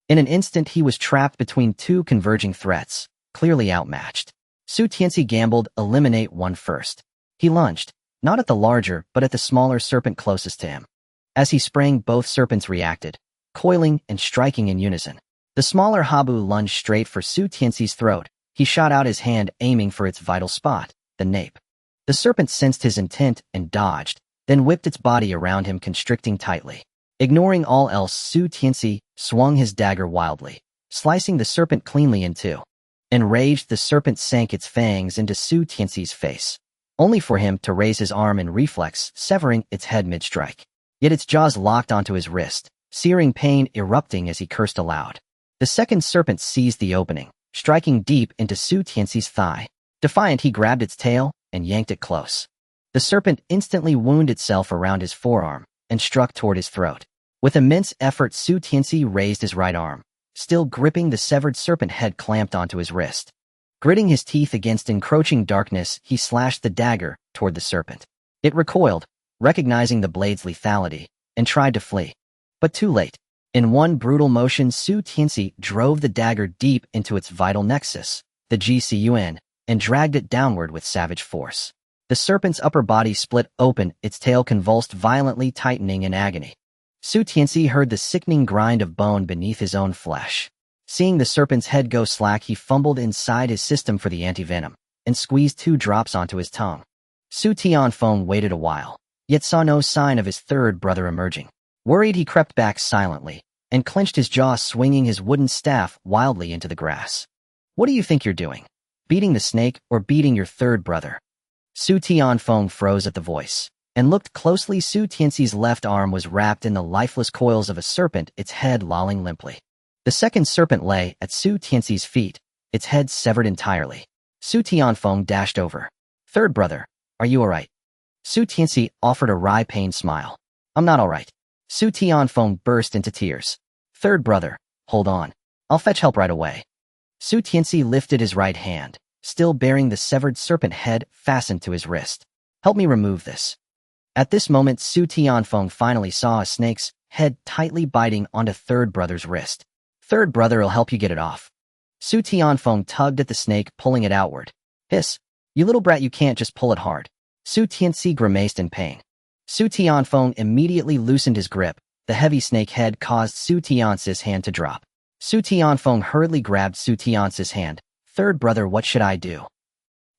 In an instant, he was trapped between two converging threats, clearly outmatched. Tianci gambled, eliminate one first. He lunged, not at the larger, but at the smaller serpent closest to him. As he sprang, both serpents reacted, coiling and striking in unison. The smaller habu lunged straight for Tianci's throat. He shot out his hand, aiming for its vital spot, the nape. The serpent sensed his intent and dodged, then whipped its body around him, constricting tightly. Ignoring all else, Tianci swung his dagger wildly, slicing the serpent cleanly in two. Enraged, the serpent sank its fangs into Tianci's face, only for him to raise his arm in reflex, severing its head mid-strike. Yet its jaws locked onto his wrist, searing pain erupting as he cursed aloud. The second serpent seized the opening, striking deep into Tianci's thigh. Defiant, he grabbed its tail and yanked it close. The serpent instantly wound itself around his forearm and struck toward his throat. With immense effort, Tianci raised his right arm, still gripping the severed serpent head clamped onto his wrist. Gritting his teeth against encroaching darkness, he slashed the dagger toward the serpent. It recoiled, recognizing the blade's lethality, and tried to flee. But too late. In one brutal motion, Su Tianci drove the dagger deep into its vital nexus, the GCUN, and dragged it downward with savage force. The serpent's upper body split open, its tail convulsed violently, tightening in agony. Su Tianci heard the sickening grind of bone beneath his own flesh. Seeing the serpent's head go slack, he fumbled inside his system for the anti-venom and squeezed 2 drops onto his tongue. Su Tianfeng waited a while, yet saw no sign of his third brother emerging. Worried, he crept back silently and clenched his jaw, swinging his wooden staff wildly into the grass. What do you think you're doing? Beating the snake or beating your third brother? Su Tianfeng froze at the voice and looked closely. Su Tianci's left arm was wrapped in the lifeless coils of a serpent, its head lolling limply. The second serpent lay at Su Tianci's feet, its head severed entirely. Su Tianfeng dashed over. Third brother, are you all right? Su Tianci offered a wry, pained smile. I'm not all right. Su Tianfeng burst into tears. Third brother, hold on. I'll fetch help right away. Su Tianci lifted his right hand, still bearing the severed serpent head fastened to his wrist. Help me remove this. At this moment, Su Tianfeng finally saw a snake's head tightly biting onto third brother's wrist. Third brother'll help you get it off. Su Tianfeng tugged at the snake, pulling it outward. Hiss. You little brat, you can't just pull it hard. Su Tianci grimaced in pain. Su Tianfeng immediately loosened his grip. The heavy snake head caused Su Tianci's hand to drop. Su Tianfeng hurriedly grabbed Su Tianci's hand. Third brother, what should I do?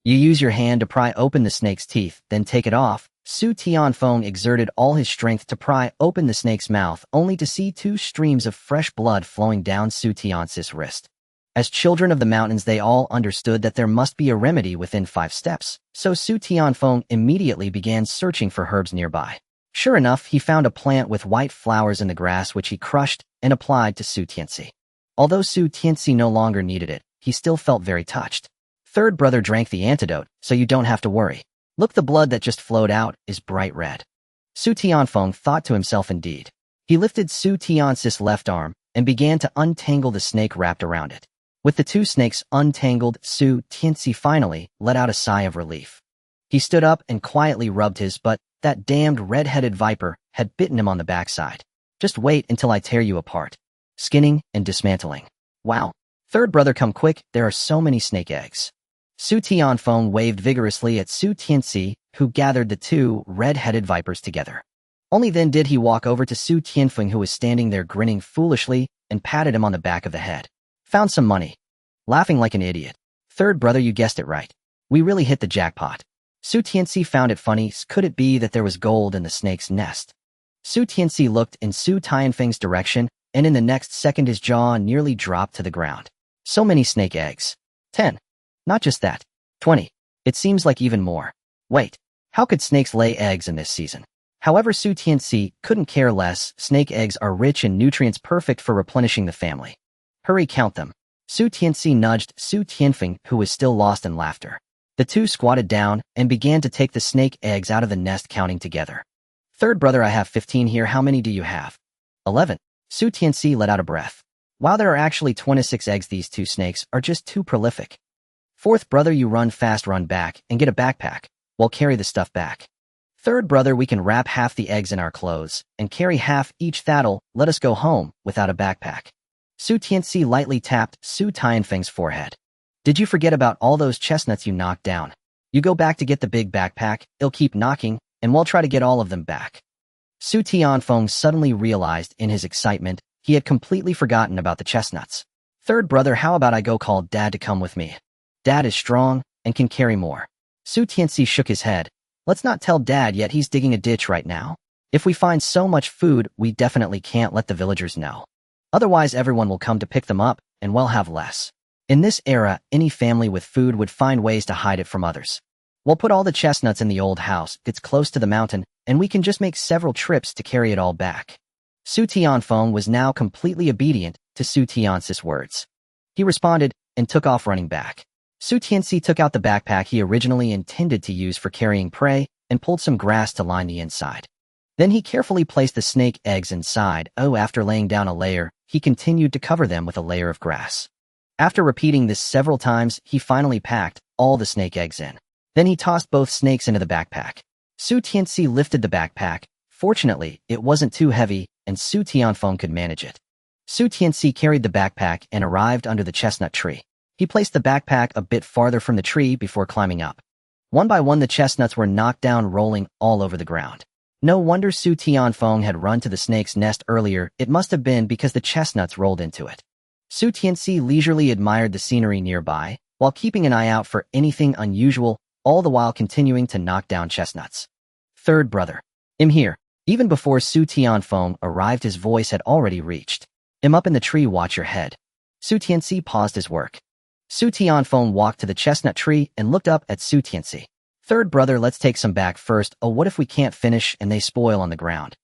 You use your hand to pry open the snake's teeth, then take it off. Su Tianfeng exerted all his strength to pry open the snake's mouth, only to see 2 streams of fresh blood flowing down Su Tianci's wrist. As children of the mountains, they all understood that there must be a remedy within 5 steps, so Su Tianfeng immediately began searching for herbs nearby. Sure enough, he found a plant with white flowers in the grass, which he crushed and applied to Su Tianci. Although Su Tianci no longer needed it, he still felt very touched. Third brother drank the antidote, so you don't have to worry. Look, the blood that just flowed out is bright red. Su Tianfeng thought to himself indeed. He lifted Su Tianci's left arm and began to untangle the snake wrapped around it. With the 2 snakes untangled, Su Tianci finally let out a sigh of relief. He stood up and quietly rubbed his butt. That damned red-headed viper had bitten him on the backside. Just wait until I tear you apart. Skinning and dismantling. Wow. Third brother, come quick, there are so many snake eggs. Su Tianfeng waved vigorously at Su Tianci, who gathered the 2 red-headed vipers together. Only then did he walk over to Su Tianfeng, who was standing there grinning foolishly, and patted him on the back of the head. Found some money. Laughing like an idiot. Third brother, you guessed it right. We really hit the jackpot. Su Tianci found it funny. Could it be that there was gold in the snake's nest? Su Tianci looked in Su Tianfeng's direction, and in the next second his jaw nearly dropped to the ground. So many snake eggs. 10. Not just that. 20. It seems like even more. Wait. How could snakes lay eggs in this season? However, Su Tianci couldn't care less. Snake eggs are rich in nutrients, perfect for replenishing the family. Hurry, count them. Su Tianci nudged Su Tianfeng, who was still lost in laughter. The 2 squatted down and began to take the snake eggs out of the nest, counting together. Third brother, I have 15 here. How many do you have? 11. Su Tianci let out a breath. Wow, there are actually 26 eggs. These 2 snakes are just too prolific. Fourth brother, you run fast, run back, and get a backpack. We'll carry the stuff back. Third brother, we can wrap half the eggs in our clothes and carry half each. That'll let us go home without a backpack. Su Tianci lightly tapped Su Tianfeng's forehead. Did you forget about all those chestnuts you knocked down? You go back to get the big backpack, it'll keep knocking, and we'll try to get all of them back. Su Tianfeng suddenly realized in his excitement he had completely forgotten about the chestnuts. Third brother, how about I go call Dad to come with me? Dad is strong and can carry more. Su Tianci shook his head. Let's not tell Dad yet, he's digging a ditch right now. If we find so much food, we definitely can't let the villagers know. Otherwise everyone will come to pick them up, and we'll have less. In this era, any family with food would find ways to hide it from others. We'll put all the chestnuts in the old house. It's close to the mountain, and we can just make several trips to carry it all back. Su Tianfeng was now completely obedient to Su Tianci's words. He responded and took off running back. Su Tianci took out the backpack he originally intended to use for carrying prey and pulled some grass to line the inside. Then he carefully placed the snake eggs inside. After laying down a layer, he continued to cover them with a layer of grass. After repeating this several times, he finally packed all the snake eggs in. Then he tossed both snakes into the backpack. Su Tianci lifted the backpack. Fortunately, it wasn't too heavy, and Su Tianfeng could manage it. Su Tianci carried the backpack and arrived under the chestnut tree. He placed the backpack a bit farther from the tree before climbing up. One by one, the chestnuts were knocked down, rolling all over the ground. No wonder Su Tianfeng had run to the snake's nest earlier. It must have been because the chestnuts rolled into it. Su Tianci leisurely admired the scenery nearby, while keeping an eye out for anything unusual, all the while continuing to knock down chestnuts. Third brother. I'm here. Even before Su Tianfeng arrived, his voice had already reached. I'm up in the tree, watch your head. Su Tianci paused his work. Su Tianfeng walked to the chestnut tree and looked up at Su Tianci. Third brother, let's take some back first. Oh, what if we can't finish and they spoil on the ground?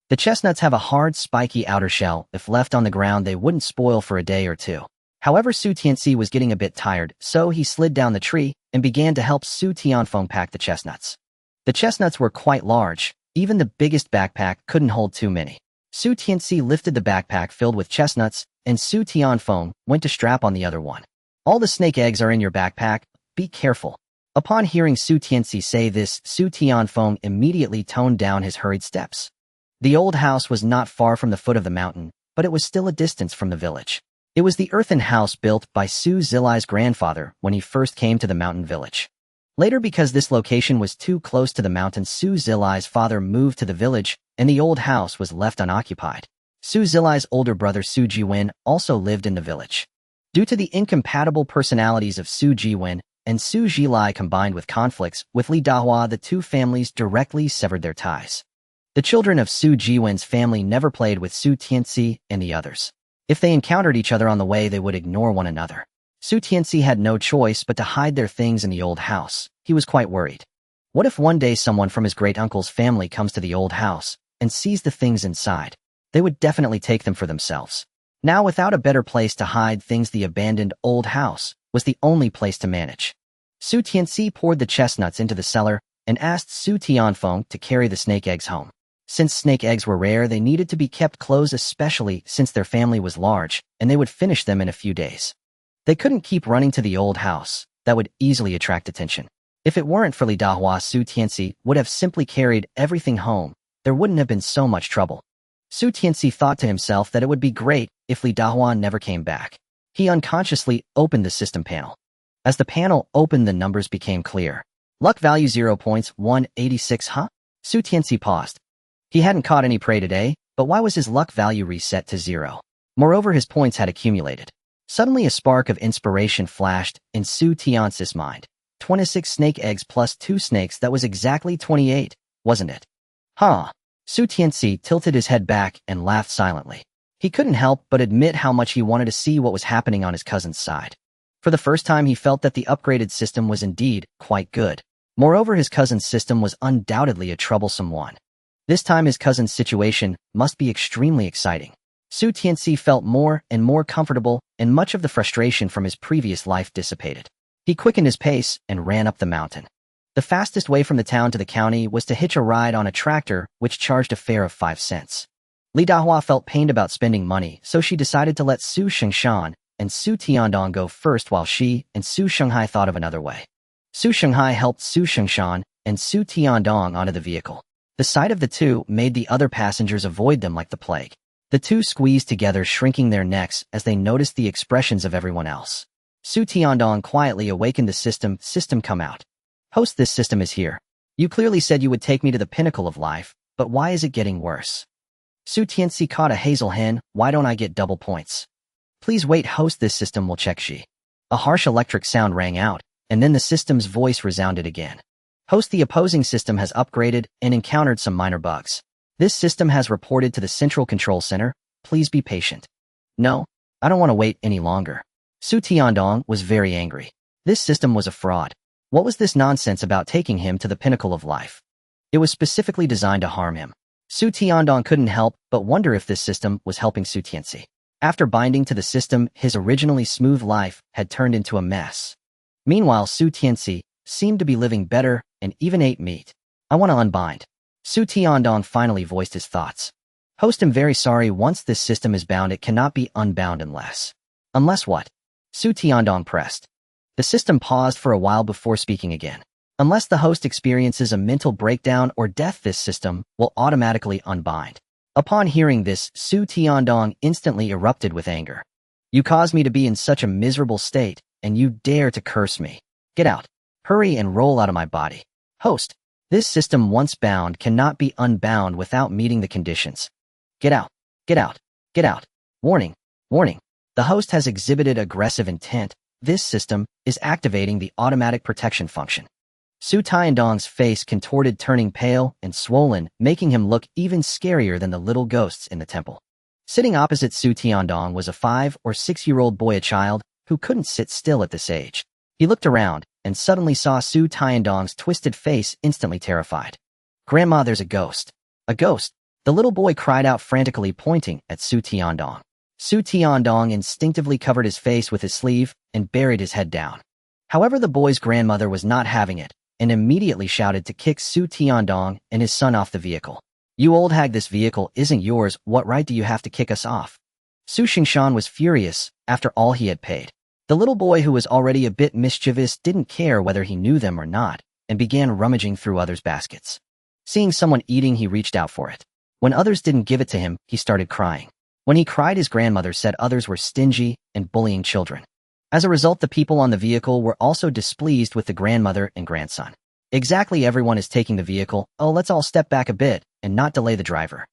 The chestnuts have a hard, spiky outer shell. If left on the ground, they wouldn't spoil for a day or two. However, Su Tianci was getting a bit tired, so he slid down the tree and began to help Su Tianfeng pack the chestnuts. The chestnuts were quite large. Even the biggest backpack couldn't hold too many. Su Tianci lifted the backpack filled with chestnuts, and Su Tianfeng went to strap on the other one. All the snake eggs are in your backpack. Be careful. Upon hearing Su Tianci say this, Su Tianfeng immediately toned down his hurried steps. The old house was not far from the foot of the mountain, but it was still a distance from the village. It was the earthen house built by Su Zilai's grandfather when he first came to the mountain village. Later, because this location was too close to the mountain, Su Zilai's father moved to the village, and the old house was left unoccupied. Su Zilai's older brother Su Jiwen also lived in the village. Due to the incompatible personalities of Su Jiwen and Su Zilai combined with conflicts with Li Dahua, the two families directly severed their ties. The children of Su Jiwen's family never played with Su Tianci and the others. If they encountered each other on the way, they would ignore one another. Su Tianci had no choice but to hide their things in the old house. He was quite worried. What if one day someone from his great-uncle's family comes to the old house and sees the things inside? They would definitely take them for themselves. Now, without a better place to hide things, the abandoned old house was the only place to manage. Su Tianci poured the chestnuts into the cellar and asked Su Tianfeng to carry the snake eggs home. Since snake eggs were rare, they needed to be kept close, especially since their family was large, and they would finish them in a few days. They couldn't keep running to the old house. That would easily attract attention. If it weren't for Li Dahua, Su Tianci would have simply carried everything home. There wouldn't have been so much trouble. Su Tianci thought to himself that it would be great if Li Dahua never came back. He unconsciously opened the system panel. As the panel opened, the numbers became clear. Luck value 0.186. Huh? Su Tianci paused. He hadn't caught any prey today, but why was his luck value reset to 0? Moreover, his points had accumulated. Suddenly, a spark of inspiration flashed in Su Tianci's mind. 26 snake eggs plus 2 snakes, that was exactly 28, wasn't it? Huh? Su Tianci tilted his head back and laughed silently. He couldn't help but admit how much he wanted to see what was happening on his cousin's side. For the first time, he felt that the upgraded system was indeed quite good. Moreover, his cousin's system was undoubtedly a troublesome one. This time, his cousin's situation must be extremely exciting. Su Tianci felt more and more comfortable, and much of the frustration from his previous life dissipated. He quickened his pace and ran up the mountain. The fastest way from the town to the county was to hitch a ride on a tractor, which charged a fare of 5 cents. Li Dahua felt pained about spending money, so she decided to let Su Shengshan and Su Tiandong go first while she and Su Shenghai thought of another way. Su Shenghai helped Su Shengshan and Su Tiandong onto the vehicle. The sight of the two made the other passengers avoid them like the plague. The two squeezed together, shrinking their necks as they noticed the expressions of everyone else. Su Tiandong quietly awakened the system. System, come out. Host, this system is here. You clearly said you would take me to the pinnacle of life, but why is it getting worse? Su Tianci caught a hazel hen. Why don't I get double points? Please wait, host, this system will check she. A harsh electric sound rang out, and then the system's voice resounded again. Host, the opposing system has upgraded and encountered some minor bugs. This system has reported to the Central Control Center. Please be patient. No, I don't want to wait any longer. Su Tiandong was very angry. This system was a fraud. What was this nonsense about taking him to the pinnacle of life? It was specifically designed to harm him. Su Tiandong couldn't help but wonder if this system was helping Su Tianci. After binding to the system, his originally smooth life had turned into a mess. Meanwhile, Su Tianci seemed to be living better and even ate meat. I want to unbind. Su Tiandong finally voiced his thoughts. Host, I'm very sorry. Once this system is bound, it cannot be unbound unless... Unless what? Su Tiandong pressed. The system paused for a while before speaking again. Unless the host experiences a mental breakdown or death, this system will automatically unbind. Upon hearing this, Su Tiandong instantly erupted with anger. You caused me to be in such a miserable state, and you dare to curse me. Get out. Hurry and roll out of my body. Host, this system once bound cannot be unbound without meeting the conditions. Get out. Get out. Get out. Warning. Warning. The host has exhibited aggressive intent. This system is activating the automatic protection function. Su Tiandong's face contorted, turning pale and swollen, making him look even scarier than the little ghosts in the temple. Sitting opposite Su Tiandong was a 5 or 6-year-old boy, a child who couldn't sit still at this age. He looked around and suddenly saw Su Tiandong's twisted face, instantly terrified. Grandma, there's a ghost. A ghost! The little boy cried out frantically, pointing at Su Tiandong. Su Tiandong instinctively covered his face with his sleeve and buried his head down. However, the boy's grandmother was not having it, and immediately shouted to kick Su Tiandong and his son off the vehicle. You old hag, this vehicle isn't yours. What right do you have to kick us off? Su Xingshan was furious after all he had paid. The little boy, who was already a bit mischievous, didn't care whether he knew them or not, and began rummaging through others' baskets. Seeing someone eating, he reached out for it. When others didn't give it to him, he started crying. When he cried, his grandmother said others were stingy and bullying children. As a result, the people on the vehicle were also displeased with the grandmother and grandson. Exactly, everyone is taking the vehicle. Oh, let's all step back a bit and not delay the driver.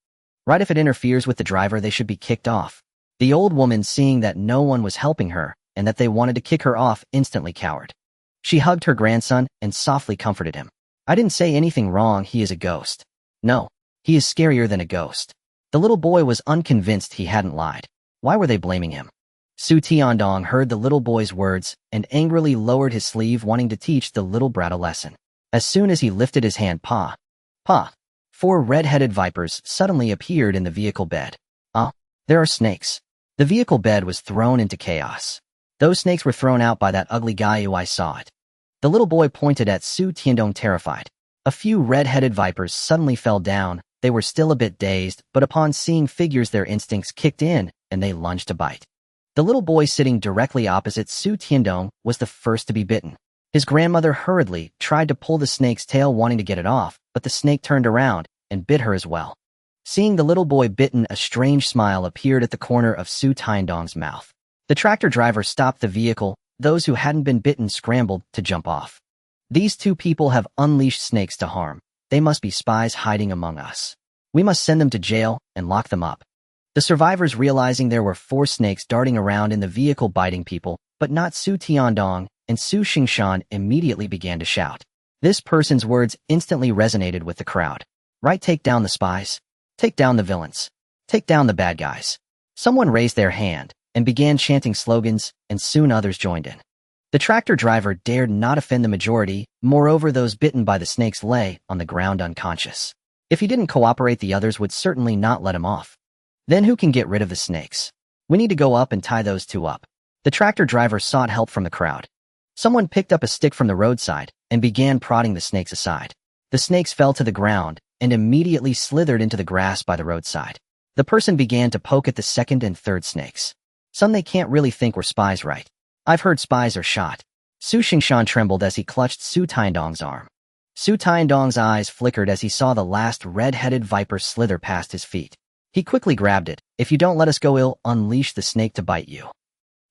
Right, if it interferes with the driver, they should be kicked off. The old woman, seeing that no one was helping her and that they wanted to kick her off, instantly cowered. She hugged her grandson and softly comforted him. I didn't say anything wrong. He is a ghost. No, he is scarier than a ghost. The little boy was unconvinced he hadn't lied. Why were they blaming him? Su Tiandong heard the little boy's words and angrily lowered his sleeve, wanting to teach the little brat a lesson. As soon as he lifted his hand, Pa! 4 red-headed vipers suddenly appeared in the vehicle bed. There are snakes. The vehicle bed was thrown into chaos. Those snakes were thrown out by that ugly guy who I saw it. The little boy pointed at Su Tiandong, terrified. A few red-headed vipers suddenly fell down. They were still a bit dazed, but upon seeing figures, their instincts kicked in, and they lunged to bite. The little boy sitting directly opposite Su Tiandong was the first to be bitten. His grandmother hurriedly tried to pull the snake's tail, wanting to get it off, but the snake turned around and bit her as well. Seeing the little boy bitten, a strange smile appeared at the corner of Su Tiandong's mouth. The tractor driver stopped the vehicle. Those who hadn't been bitten scrambled to jump off. These 2 people have unleashed snakes to harm. They must be spies hiding among us. We must send them to jail and lock them up. The survivors, realizing there were 4 snakes darting around in the vehicle biting people, but not Su Tiandong and Su Xingshan, immediately began to shout. This person's words instantly resonated with the crowd. Right, take down the spies. Take down the villains. Take down the bad guys. Someone raised their hand and began chanting slogans, and soon others joined in. The tractor driver dared not offend the majority. Moreover, those bitten by the snakes lay on the ground unconscious. If he didn't cooperate, the others would certainly not let him off. Then who can get rid of the snakes? We need to go up and tie those 2 up. The tractor driver sought help from the crowd. Someone picked up a stick from the roadside and began prodding the snakes aside. The snakes fell to the ground and immediately slithered into the grass by the roadside. The person began to poke at the 2nd and 3rd snakes. Some they can't really think were spies, right? I've heard spies are shot. Su Xingshan trembled as he clutched Su Tiandong's arm. Su Tiandong's eyes flickered as he saw the last red-headed viper slither past his feet. He quickly grabbed it. If you don't let us go, I'll unleash the snake to bite you.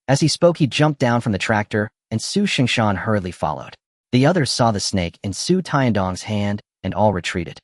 As he spoke, he jumped down from the tractor, and Su Xingshan hurriedly followed. The others saw the snake in Su Tiandong's hand, and all retreated.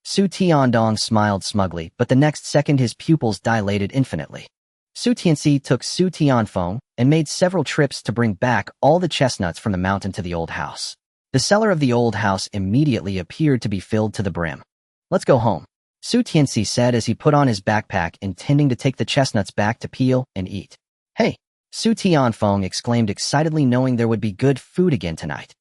Su Tiandong smiled smugly, but the next second his pupils dilated infinitely. Su Tianci took Su Tianfeng and made several trips to bring back all the chestnuts from the mountain to the old house. The cellar of the old house immediately appeared to be filled to the brim. Let's go home, Su Tianci said as he put on his backpack, intending to take the chestnuts back to peel and eat. Hey, Su Tianfeng exclaimed excitedly, knowing there would be good food again tonight.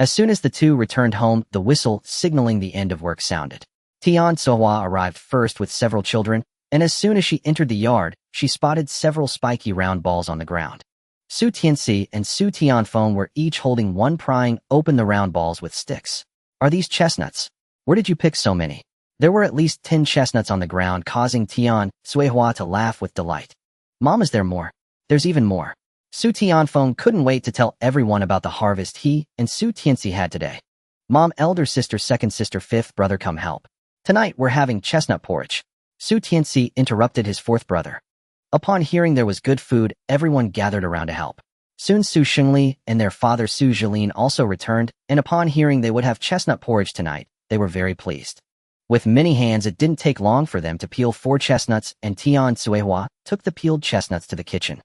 As soon as the 2 returned home, the whistle signaling the end of work sounded. Tian Sohua arrived first with several children, and as soon as she entered the yard, she spotted several spiky round balls on the ground. Su Tianci and Su Tianfeng were each holding one, prying open the round balls with sticks. Are these chestnuts? Where did you pick so many? There were at least 10 chestnuts on the ground, causing Tian Sohua to laugh with delight. Mom, is there more? There's even more. Su Tianfeng couldn't wait to tell everyone about the harvest he and Su Tianci had today. Mom, elder sister, second sister, fifth brother, come help. Tonight we're having chestnut porridge. Su Tianci interrupted his fourth brother. Upon hearing there was good food, everyone gathered around to help. Soon Su Shengli and their father Su Jilin also returned, and upon hearing they would have chestnut porridge tonight, they were very pleased. With many hands, it didn't take long for them to peel 4 chestnuts, and Tian Suehua took the peeled chestnuts to the kitchen.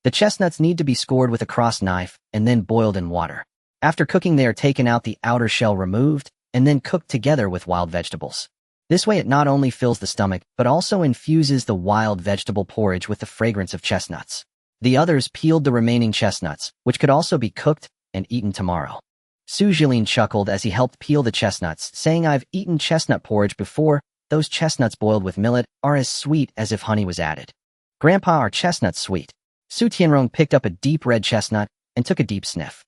The chestnuts need to be scored with a cross knife and then boiled in water. After cooking, they are taken out, the outer shell removed, and then cooked together with wild vegetables. This way it not only fills the stomach, but also infuses the wild vegetable porridge with the fragrance of chestnuts. The others peeled the remaining chestnuts, which could also be cooked and eaten tomorrow. Su Jilin chuckled as he helped peel the chestnuts, saying, "I've eaten chestnut porridge before. Those chestnuts boiled with millet are as sweet as if honey was added." "Grandpa, are chestnuts sweet?" Su Tianrong picked up a deep red chestnut and took a deep sniff.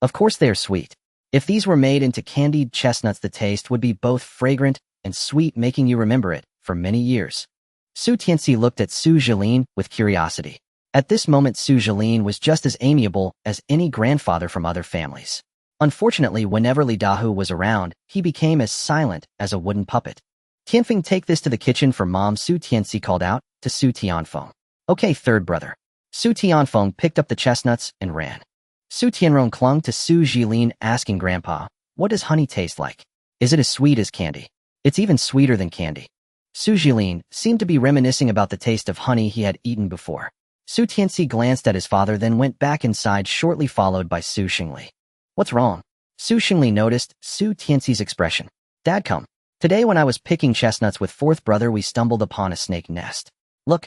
"Of course they are sweet. If these were made into candied chestnuts, the taste would be both fragrant and sweet, making you remember it for many years." Su Tianci looked at Su Jilin with curiosity. At this moment, Su Jilin was just as amiable as any grandfather from other families. Unfortunately, whenever Li Dahu was around, he became as silent as a wooden puppet. "Tianfeng, take this to the kitchen for Mom," Su Tianci called out to Su Tianfeng. "Okay, third brother." Su Tianfeng picked up the chestnuts and ran. Su Tianrong clung to Su Jilin, asking, "Grandpa, what does honey taste like? Is it as sweet as candy?" "It's even sweeter than candy." Su Jilin seemed to be reminiscing about the taste of honey he had eaten before. Su Tianci glanced at his father, then went back inside, shortly followed by Su Shengli. "What's wrong?" Su Shengli noticed Su Tianci's expression. "Dad, come. Today when I was picking chestnuts with fourth brother, we stumbled upon a snake nest. Look."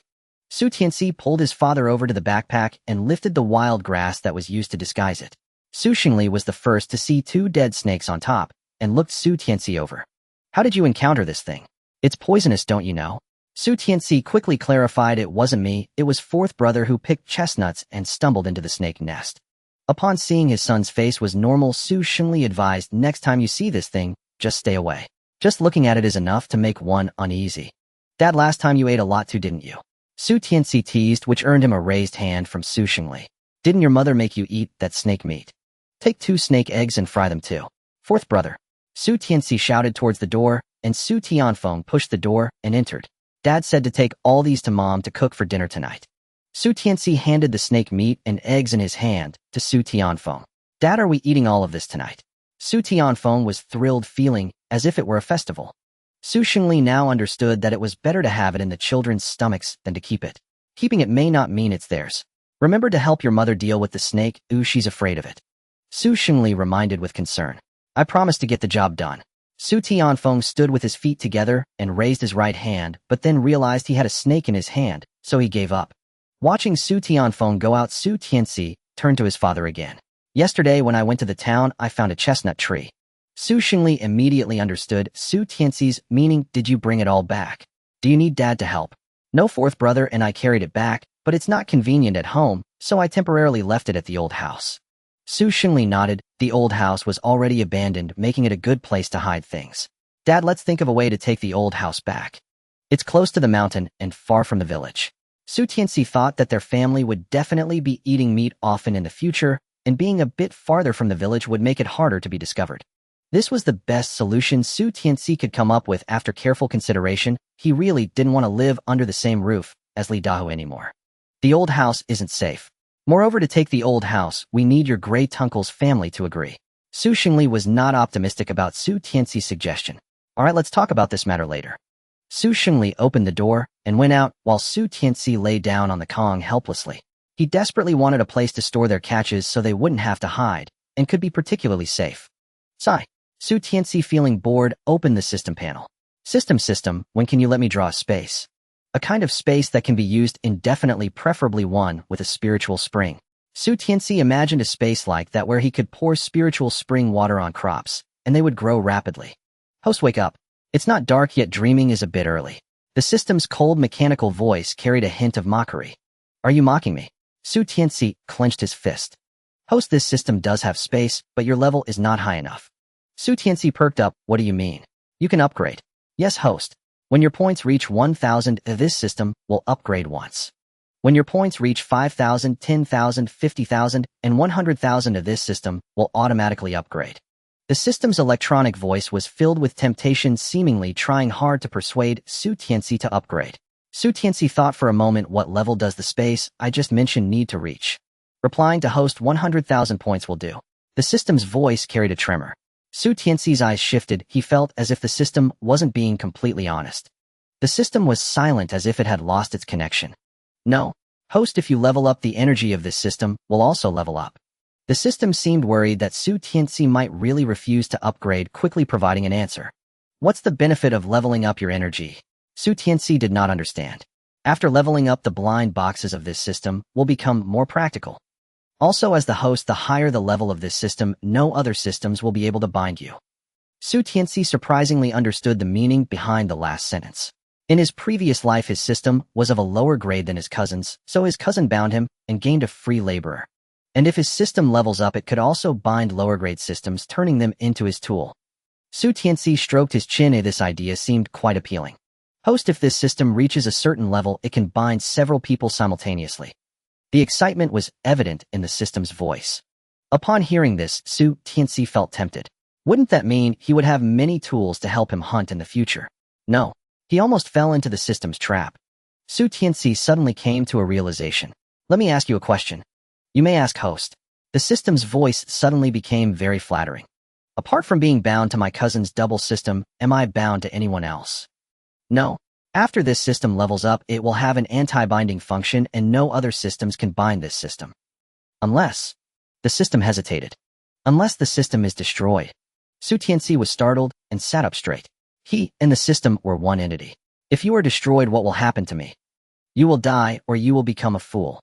Su Tianci pulled his father over to the backpack and lifted the wild grass that was used to disguise it. Su Shengli was the first to see 2 dead snakes on top and looked Su Tianci over. "How did you encounter this thing? It's poisonous, don't you know?" Su Tianci quickly clarified, "It wasn't me, it was fourth brother who picked chestnuts and stumbled into the snake nest." Upon seeing his son's face was normal, Su Shengli advised, "Next time you see this thing, just stay away. Just looking at it is enough to make one uneasy." "Dad, last time you ate a lot too, didn't you?" Su Tianci teased, which earned him a raised hand from Su Shengli. "Didn't your mother make you eat that snake meat? Take 2 snake eggs and fry them too." "Fourth brother." Su Tianci shouted towards the door, and Su Tianfeng pushed the door and entered. "Dad said to take all these to Mom to cook for dinner tonight." Su Tianci handed the snake meat and eggs in his hand to Su Tianfeng. "Dad, are we eating all of this tonight?" Su Tianfeng was thrilled, feeling as if it were a festival. Su Shengli now understood that it was better to have it in the children's stomachs than to keep it. Keeping it may not mean it's theirs. "Remember to help your mother deal with the snake. Ooh, she's afraid of it." Su Shengli reminded with concern. "I promise to get the job done." Su Tianfeng stood with his feet together and raised his right hand, but then realized he had a snake in his hand, so he gave up. Watching Su Tianfeng go out, Su Tianci turned to his father again. "Yesterday when I went to the town, I found a chestnut tree." Su Shengli immediately understood Su Tianci's meaning. "Did you bring it all back? Do you need Dad to help?" "No, fourth brother, and I carried it back, but it's not convenient at home, so I temporarily left it at the old house." Su Shengli nodded. The old house was already abandoned, making it a good place to hide things. "Dad, let's think of a way to take the old house back. It's close to the mountain and far from the village." Su Tianci thought that their family would definitely be eating meat often in the future, and being a bit farther from the village would make it harder to be discovered. This was the best solution Su Tianci could come up with after careful consideration. He really didn't want to live under the same roof as Li Dahu anymore. The old house isn't safe. Moreover, to take the old house, we need your great-uncle's family to agree. Su Shengli was not optimistic about Su Tianci's suggestion. "All right, let's talk about this matter later." Su Shengli opened the door and went out while Su Tianci lay down on the Kong helplessly. He desperately wanted a place to store their catches so they wouldn't have to hide and could be particularly safe. Sigh. Su Tianci, feeling bored, opened the system panel. System, when can you let me draw a space? A kind of space that can be used indefinitely, preferably one with a spiritual spring. Su Tianci imagined a space like that where he could pour spiritual spring water on crops, and they would grow rapidly. "Host, wake up. It's not dark yet, dreaming is a bit early." The system's cold mechanical voice carried a hint of mockery. "Are you mocking me?" Su Tianci clenched his fist. "Host, this system does have space, but your level is not high enough." Su Tianci perked up. "What do you mean?" "You can upgrade." "Yes, host. When your points reach 1,000, this system will upgrade once." When your points reach 5,000, 10,000, 50,000, and 100,000 of this system will automatically upgrade. The system's electronic voice was filled with temptation, seemingly trying hard to persuade Su Tianci to upgrade. Su Tianci thought for a moment, what level does the space I just mentioned need to reach? Replying to host 100,000 points will do. The system's voice carried a tremor. Su Tianci's eyes shifted. He felt as if the system wasn't being completely honest. The system was silent, as if it had lost its connection. No. Host, if you level up, the energy of this system will also level up. The system seemed worried that Su Tianci might really refuse to upgrade, quickly providing an answer. What's the benefit of leveling up your energy? Su Tianci did not understand. After leveling up, the blind boxes of this system will become more practical. Also, as the host, the higher the level of this system, no other systems will be able to bind you. Su Tianci surprisingly understood the meaning behind the last sentence. In his previous life, his system was of a lower grade than his cousin's, so his cousin bound him and gained a free laborer. And if his system levels up, it could also bind lower grade systems, turning them into his tool. Su Tianci stroked his chin. This idea seemed quite appealing. Host, if this system reaches a certain level, it can bind several people simultaneously. The excitement was evident in the system's voice. Upon hearing this, Su Tianci felt tempted. Wouldn't that mean he would have many tools to help him hunt in the future? No. He almost fell into the system's trap. Su Tianci suddenly came to a realization. Let me ask you a question. You may ask, host. The system's voice suddenly became very flattering. Apart from being bound to my cousin's double system, am I bound to anyone else? No. After this system levels up, it will have an anti-binding function, and no other systems can bind this system. Unless... The system hesitated. Unless the system is destroyed. Su Tianci was startled and sat up straight. He and the system were one entity. If you are destroyed, what will happen to me? You will die, or you will become a fool.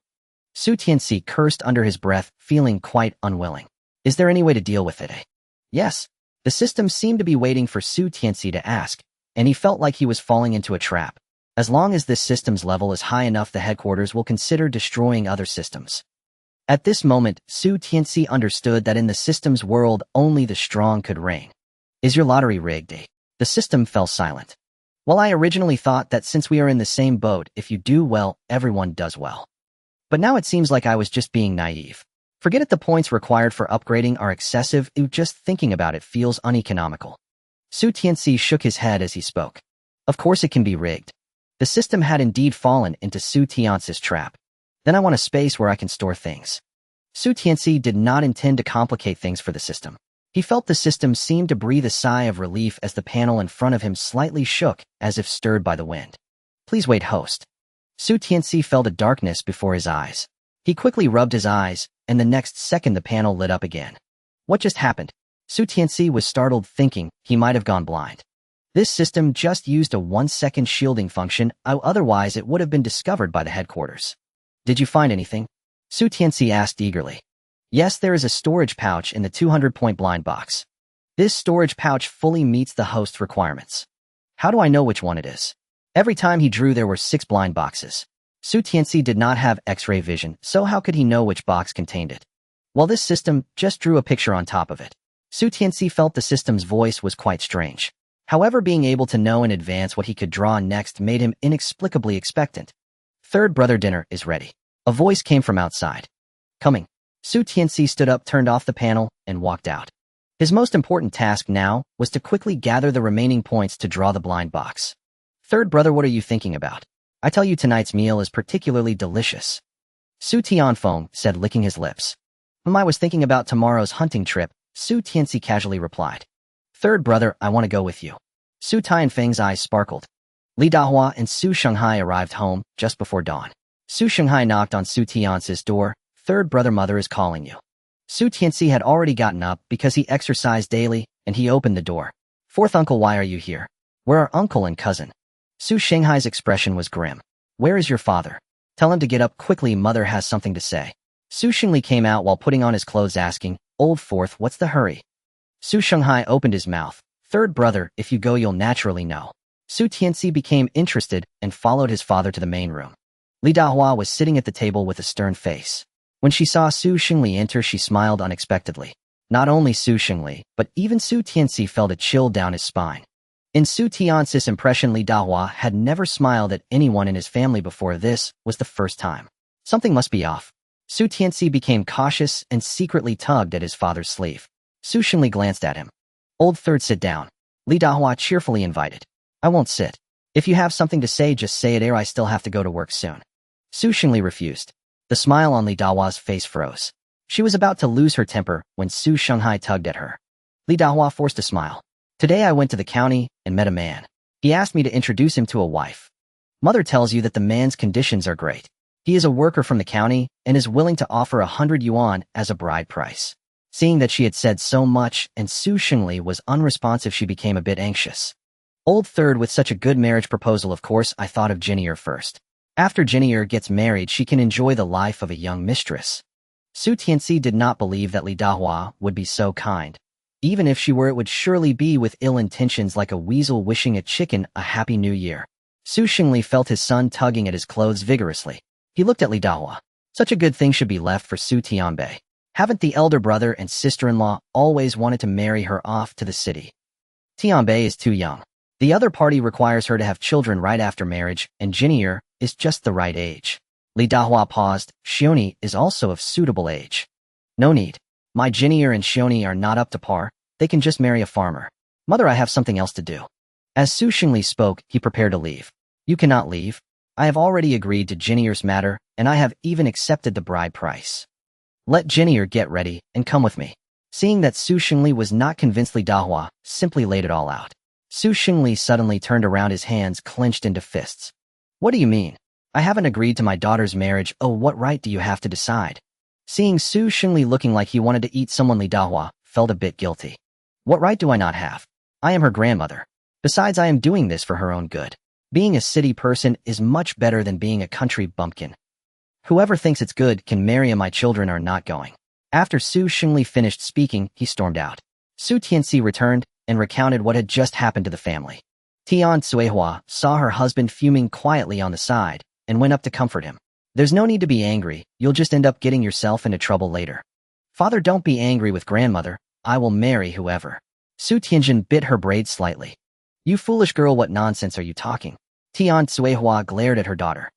Su Tianci cursed under his breath, feeling quite unwilling. Is there any way to deal with it, eh? Yes. The system seemed to be waiting for Su Tianci to ask, and he felt like he was falling into a trap. As long as this system's level is high enough, the headquarters will consider destroying other systems. At this moment, Su Tianci understood that in the system's world, only the strong could reign. Is your lottery rigged, eh? The system fell silent. Well, I originally thought that since we are in the same boat, if you do well, everyone does well. But now it seems like I was just being naive. Forget it, the points required for upgrading are excessive. Just thinking about it feels uneconomical. Su Tianci shook his head as he spoke. Of course it can be rigged. The system had indeed fallen into Su Tianci's trap. Then I want a space where I can store things. Su Tianci did not intend to complicate things for the system. He felt the system seemed to breathe a sigh of relief as the panel in front of him slightly shook, as if stirred by the wind. Please wait, host. Su Tianci felt a darkness before his eyes. He quickly rubbed his eyes, and the next second the panel lit up again. What just happened? Su Tianci was startled, thinking he might have gone blind. This system just used a 1-second shielding function, otherwise it would have been discovered by the headquarters. Did you find anything? Su Tianci asked eagerly. Yes, there is a storage pouch in the 200-point blind box. This storage pouch fully meets the host's requirements. How do I know which one it is? Every time he drew, there were 6 blind boxes. Su Tianci did not have X-ray vision, so how could he know which box contained it? Well, this system just drew a picture on top of it. Su Tianci felt the system's voice was quite strange. However, being able to know in advance what he could draw next made him inexplicably expectant. Third brother, dinner is ready. A voice came from outside. Coming. Su Tianci stood up, turned off the panel, and walked out. His most important task now was to quickly gather the remaining points to draw the blind box. Third brother, what are you thinking about? I tell you, tonight's meal is particularly delicious. Su Tianfeng said, licking his lips. I was thinking about tomorrow's hunting trip, Su Tianci casually replied. Third brother, I want to go with you. Su Tianfeng's eyes sparkled. Li Dahua and Su Shenghai arrived home just before dawn. Su Shenghai knocked on Su Tianci's door. Third brother, mother is calling you. Su Tianci had already gotten up because he exercised daily, and he opened the door. Fourth uncle, why are you here? Where are uncle and cousin? Su Shenghai's expression was grim. Where is your father? Tell him to get up quickly, mother has something to say. Su Shengli came out while putting on his clothes, asking, Old fourth, what's the hurry? Su Shenghai opened his mouth. Third brother, if you go you'll naturally know. Su Tianci became interested and followed his father to the main room. Li Dahua was sitting at the table with a stern face. When she saw Su Shengli enter, she smiled unexpectedly. Not only Su Shengli, but even Su Tianci felt a chill down his spine. In Su Tiancis' impression, Li Dahua had never smiled at anyone in his family before. This was the first time. Something must be off. Su Tianci became cautious and secretly tugged at his father's sleeve. Su Shengli glanced at him. Old third, sit down. Li Dahua cheerfully invited. I won't sit. If you have something to say, just say it, or I still have to go to work soon. Su Shengli refused. The smile on Li Dahua's face froze. She was about to lose her temper when Su Shanghai tugged at her. Li Dahua forced a smile. Today I went to the county and met a man. He asked me to introduce him to a wife. Mother tells you that the man's conditions are great. He is a worker from the county and is willing to offer 100 yuan as a bride price. Seeing that she had said so much and Su Shengli was unresponsive, she became a bit anxious. Old third, with such a good marriage proposal, of course I thought of Jinier first. After Jinier gets married, she can enjoy the life of a young mistress. Su Tianci did not believe that Li Dahua would be so kind. Even if she were, it would surely be with ill intentions, like a weasel wishing a chicken a happy new year. Su Shengli felt his son tugging at his clothes vigorously. He looked at Li Dahua. Such a good thing should be left for Su Tianbei. Haven't the elder brother and sister-in-law always wanted to marry her off to the city? Tianbei is too young. The other party requires her to have children right after marriage, and Jinier is just the right age. Li Dahua paused. Xioni is also of suitable age. No need. My Jinier and Xioni are not up to par. They can just marry a farmer. Mother, I have something else to do. As Su Shengli spoke, he prepared to leave. You cannot leave. I have already agreed to Jinier's matter, and I have even accepted the bride price. Let Jinier get ready and come with me. Seeing that Su Shengli was not convinced, Li Dahua simply laid it all out. Su Shengli suddenly turned around, his hands clenched into fists. What do you mean? I haven't agreed to my daughter's marriage. Oh, what right do you have to decide? Seeing Su Shengli looking like he wanted to eat someone, Li Dahua felt a bit guilty. What right do I not have? I am her grandmother. Besides, I am doing this for her own good. Being a city person is much better than being a country bumpkin. Whoever thinks it's good can marry, and my children are not going. After Su Shengli finished speaking, he stormed out. Su Tianci returned and recounted what had just happened to the family. Tian Cuihua saw her husband fuming quietly on the side and went up to comfort him. There's no need to be angry. You'll just end up getting yourself into trouble later. Father, don't be angry with grandmother. I will marry whoever. Su Tianjin bit her braids slightly. You foolish girl, what nonsense are you talking? Tian Cuihua glared at her daughter.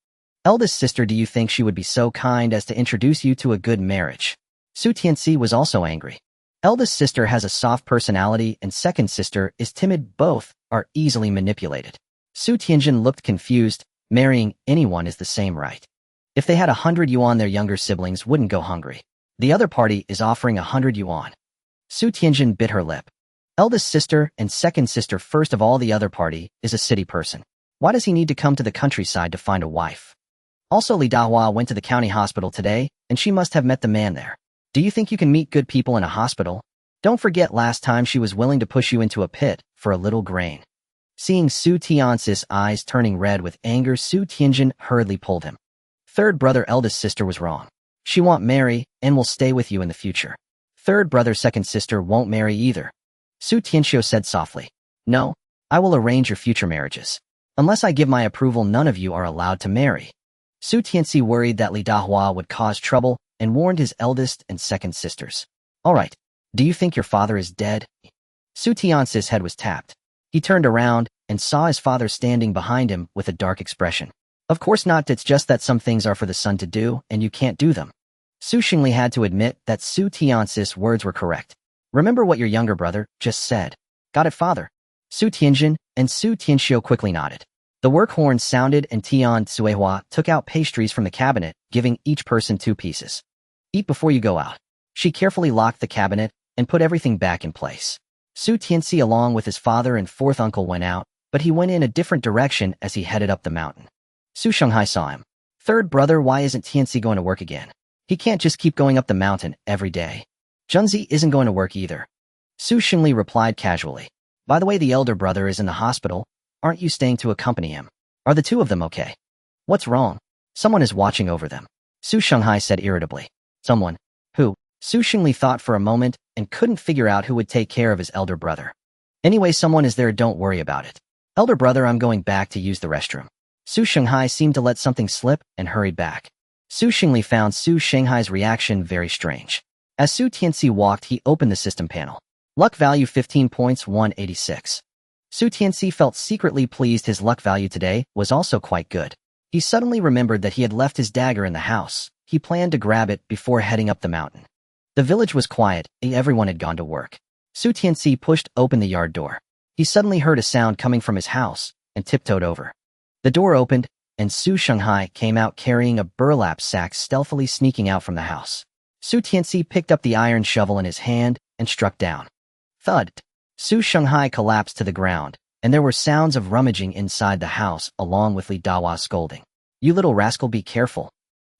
Eldest sister, do you think she would be so kind as to introduce you to a good marriage? Su Tianci was also angry. Eldest sister has a soft personality and second sister is timid. Both are easily manipulated. Su Tianjin looked confused. Marrying anyone is the same right. If they had 100 yuan, their younger siblings wouldn't go hungry. The other party is offering 100 yuan. Su Tianjin bit her lip. Eldest sister and second sister first of all, the other party is a city person. Why does he need to come to the countryside to find a wife? Also, Li Dahua went to the county hospital today, and she must have met the man there. Do you think you can meet good people in a hospital? Don't forget last time she was willing to push you into a pit for a little grain. Seeing Su Tiancis' eyes turning red with anger, Su Tianjin hurriedly pulled him. Third brother, eldest sister was wrong. She won't marry and will stay with you in the future. Third brother, second sister won't marry either. Su Tianxiu said softly. No, I will arrange your future marriages. Unless I give my approval, none of you are allowed to marry. Su Tianci worried that Li Dahua would cause trouble and warned his eldest and second sisters. All right, do you think your father is dead? Su Tiancis' head was tapped. He turned around and saw his father standing behind him with a dark expression. Of course not, it's just that some things are for the son to do and you can't do them. Su Shengli had to admit that Su Tiancis' words were correct. Remember what your younger brother just said. Got it, father? Su Tianjin and Su Tianxiu quickly nodded. The work horn sounded and Tian Cuihua took out pastries from the cabinet, giving each person 2 pieces. Eat before you go out. She carefully locked the cabinet and put everything back in place. Su Tianci along with his father and fourth uncle went out, but he went in a different direction as he headed up the mountain. Su Shanghai saw him. Third brother, why isn't Tianci going to work again? He can't just keep going up the mountain every day. Junzi isn't going to work either. Su Shengli replied casually. By the way, the elder brother is in the hospital. Aren't you staying to accompany him? Are the two of them okay? What's wrong? Someone is watching over them. Su Shanghai said irritably. Someone? Who? Su Shengli thought for a moment and couldn't figure out who would take care of his elder brother. Anyway, someone is there, don't worry about it. Elder brother, I'm going back to use the restroom. Su Shanghai seemed to let something slip and hurried back. Su Shengli found Su Shanghai's reaction very strange. As Su Tianci walked, he opened the system panel. Luck value 15 points, 186. Su Tianci felt secretly pleased his luck value today was also quite good. He suddenly remembered that he had left his dagger in the house. He planned to grab it before heading up the mountain. The village was quiet, everyone had gone to work. Su Tianci pushed open the yard door. He suddenly heard a sound coming from his house and tiptoed over. The door opened, and Su Shanghai came out carrying a burlap sack, stealthily sneaking out from the house. Su Tianci picked up the iron shovel in his hand and struck down. Thud! Su Shanghai collapsed to the ground, and there were sounds of rummaging inside the house along with Li Dahua scolding. "You little rascal, be careful."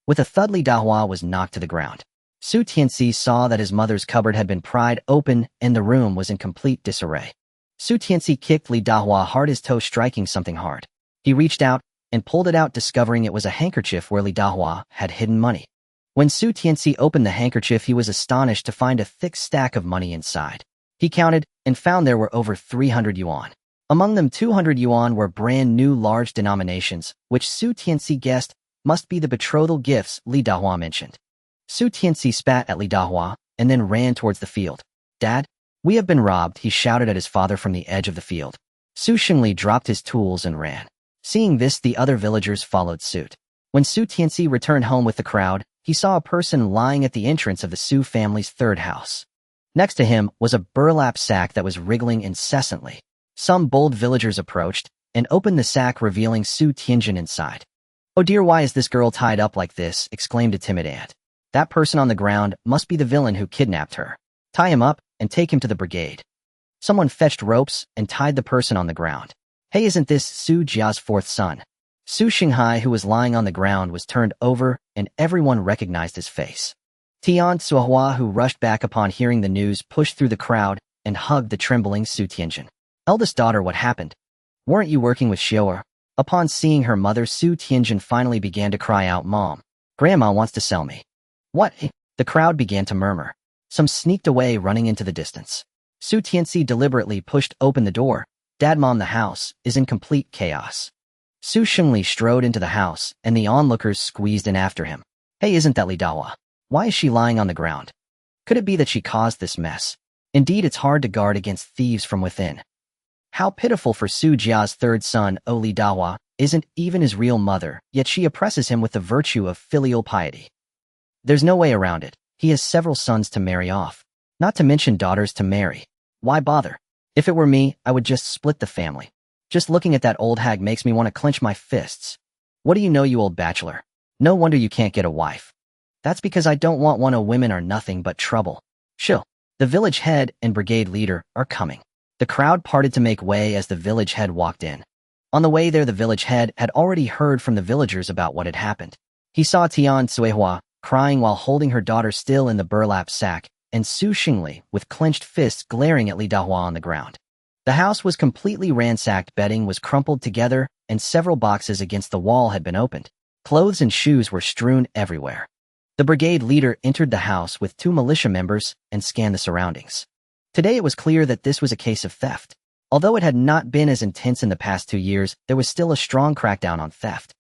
With a thud, Li Dahua was knocked to the ground. Su Tianci saw that his mother's cupboard had been pried open and the room was in complete disarray. Su Tianci kicked Li Dahua hard, his toe striking something hard. He reached out and pulled it out, discovering it was a handkerchief where Li Dahua had hidden money. When Su Tianci opened the handkerchief, he was astonished to find a thick stack of money inside. He counted and found there were over 300 yuan. Among them, 200 yuan were brand new large denominations, which Su Tianci guessed must be the betrothal gifts Li Dahua mentioned. Su Tianci spat at Li Dahua and then ran towards the field. "Dad, we have been robbed," he shouted at his father from the edge of the field. Su Shengli dropped his tools and ran. Seeing this, the other villagers followed suit. When Su Tianci returned home with the crowd, he saw a person lying at the entrance of the Su family's third house. Next to him was a burlap sack that was wriggling incessantly. Some bold villagers approached and opened the sack, revealing Su Tianjin inside. "Oh dear, why is this girl tied up like this?" exclaimed a timid aunt. "That person on the ground must be the villain who kidnapped her. Tie him up and take him to the brigade." Someone fetched ropes and tied the person on the ground. "Hey, isn't this Su Jia's fourth son?" Su Shanghai, who was lying on the ground, was turned over, and everyone recognized his face. Tianci, who rushed back upon hearing the news, pushed through the crowd and hugged the trembling Su Tianjin. "Eldest daughter, what happened? Weren't you working with Xiaoer?" Upon seeing her mother, Su Tianjin finally began to cry out, "Mom, Grandma wants to sell me." "What?" The crowd began to murmur. Some sneaked away, running into the distance. Su Tianci deliberately pushed open the door. "Dad, Mom, the house is in complete chaos." Su Shengli strode into the house, and the onlookers squeezed in after him. "Hey, isn't that Li Dahua? Why is she lying on the ground? Could it be that she caused this mess? Indeed, it's hard to guard against thieves from within." How pitiful for Su Jia's third son. Li Dahua isn't even his real mother, yet she oppresses him with the virtue of filial piety. There's no way around it. He has several sons to marry off, not to mention daughters to marry. Why bother? If it were me, I would just split the family. Just looking at that old hag makes me want to clench my fists. What do you know, you old bachelor? No wonder you can't get a wife. That's because I don't want one. Women are nothing but trouble. Shill. The village head and brigade leader are coming. The crowd parted to make way as the village head walked in. On the way there, the village head had already heard from the villagers about what had happened. He saw Tianci crying while holding her daughter still in the burlap sack, and Su Shengli with clenched fists glaring at Li Dahua on the ground. The house was completely ransacked, bedding was crumpled together, and several boxes against the wall had been opened. Clothes and shoes were strewn everywhere. The brigade leader entered the house with 2 militia members and scanned the surroundings. Today it was clear that this was a case of theft. Although it had not been as intense in the past 2 years, there was still a strong crackdown on theft.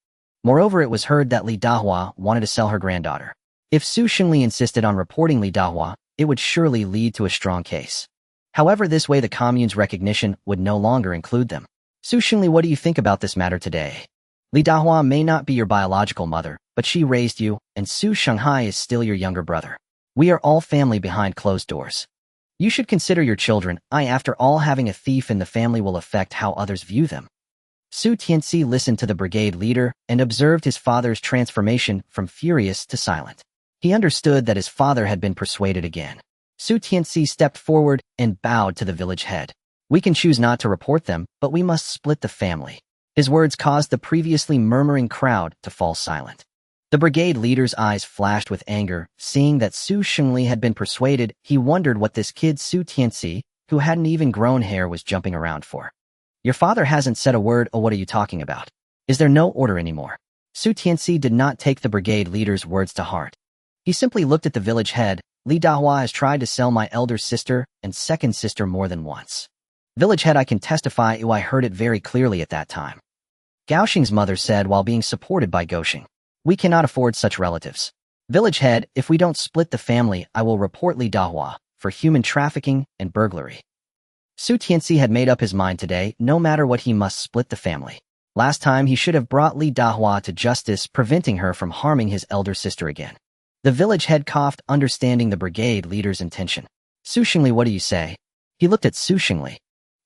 Moreover, it was heard that Li Dahua wanted to sell her granddaughter. If Su Shengli insisted on reporting Li Dahua, it would surely lead to a strong case. However, this way the commune's recognition would no longer include them. "Su Shengli, what do you think about this matter today? Li Dahua may not be your biological mother, but she raised you, and Su Shanghai is still your younger brother. We are all family behind closed doors. You should consider your children. After all, having a thief in the family will affect how others view them." Su Tianci listened to the brigade leader and observed his father's transformation from furious to silent. He understood that his father had been persuaded again. Su Tianci stepped forward and bowed to the village head. "We can choose not to report them, but we must split the family." His words caused the previously murmuring crowd to fall silent. The brigade leader's eyes flashed with anger. Seeing that Su Shengli had been persuaded, he wondered what this kid Su Tianci, who hadn't even grown hair, was jumping around for. "Your father hasn't said a word. Oh, what are you talking about? Is there no order anymore?" Su Tianci did not take the brigade leader's words to heart. He simply looked at the village head. "Li Dahua has tried to sell my elder sister and second sister more than once. Village head, I can testify. I heard it very clearly at that time." Gaoxing's mother said while being supported by Gaoxing. "We cannot afford such relatives. Village head, if we don't split the family, I will report Li Dahua for human trafficking and burglary." Su Tianci had made up his mind today, no matter what he must split the family. Last time he should have brought Li Dahua to justice, preventing her from harming his elder sister again. The village head coughed, understanding the brigade leader's intention. Su Xingli, what do you say? He looked at Su Xingli.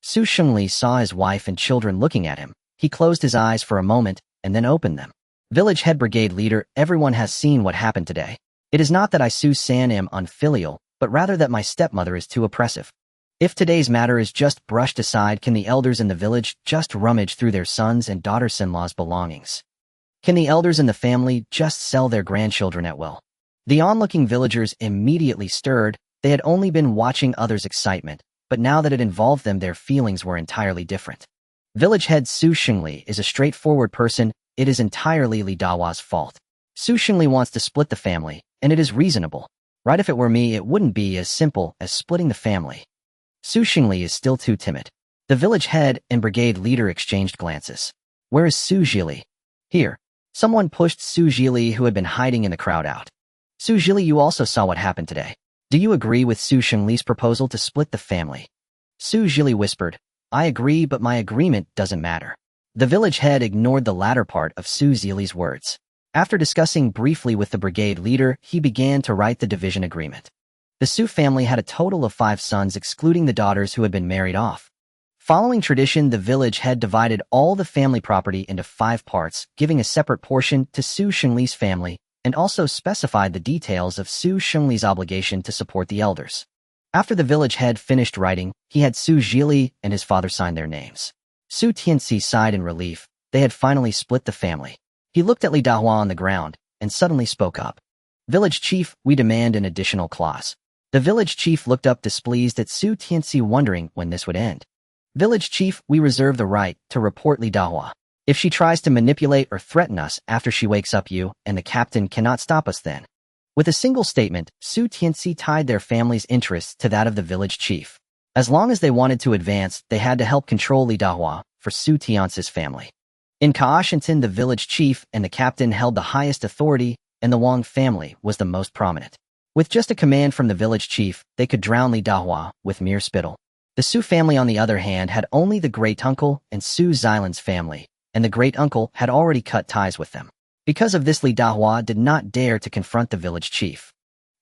Su Xingli saw his wife and children looking at him. He closed his eyes for a moment and then opened them. Village head brigade leader, everyone has seen what happened today. It is not that I Su San am unfilial, but rather that my stepmother is too oppressive. If today's matter is just brushed aside, can the elders in the village just rummage through their sons' and daughters-in-law's belongings? Can the elders in the family just sell their grandchildren at will? The onlooking villagers immediately stirred. They had only been watching others' excitement, but now that it involved them, their feelings were entirely different. Village head Su Xingli is a straightforward person. It is entirely Li Dahua's fault. Su Xingli wants to split the family, and it is reasonable. Right, if it were me, it wouldn't be as simple as splitting the family. Su Xingli is still too timid. The village head and brigade leader exchanged glances. Where is Su Zhili? Here. Someone pushed Su Zhili, who had been hiding in the crowd, out. Su Zhili, you also saw what happened today. Do you agree with Su Xingli's proposal to split the family? Su Zhili whispered, I agree, but my agreement doesn't matter. The village head ignored the latter part of Su Zhili's words. After discussing briefly with the brigade leader, he began to write the division agreement. The Su family had a total of 5 sons, excluding the daughters who had been married off. Following tradition, the village head divided all the family property into 5 parts, giving a separate portion to Su Xingli's family, and also specified the details of Su Xingli's obligation to support the elders. After the village head finished writing, he had Su Zhili and his father sign their names. Su Tianci sighed in relief. They had finally split the family. He looked at Li Dahua on the ground and suddenly spoke up. Village chief, we demand an additional clause. The village chief looked up displeased at Su Tianci, wondering when this would end. Village chief, we reserve the right to report Li Dahua. If she tries to manipulate or threaten us after she wakes up, you and the captain cannot stop us then. With a single statement, Su Tianci tied their family's interests to that of the village chief. As long as they wanted to advance, they had to help control Li Dahua for Su Tianci's family. In Kaoshinton, the village chief and the captain held the highest authority, and the Wang family was the most prominent. With just a command from the village chief, they could drown Li Dahua with mere spittle. The Su family, on the other hand, had only the great-uncle and Su Xilan's family, and the great-uncle had already cut ties with them. Because of this, Li Dahua did not dare to confront the village chief.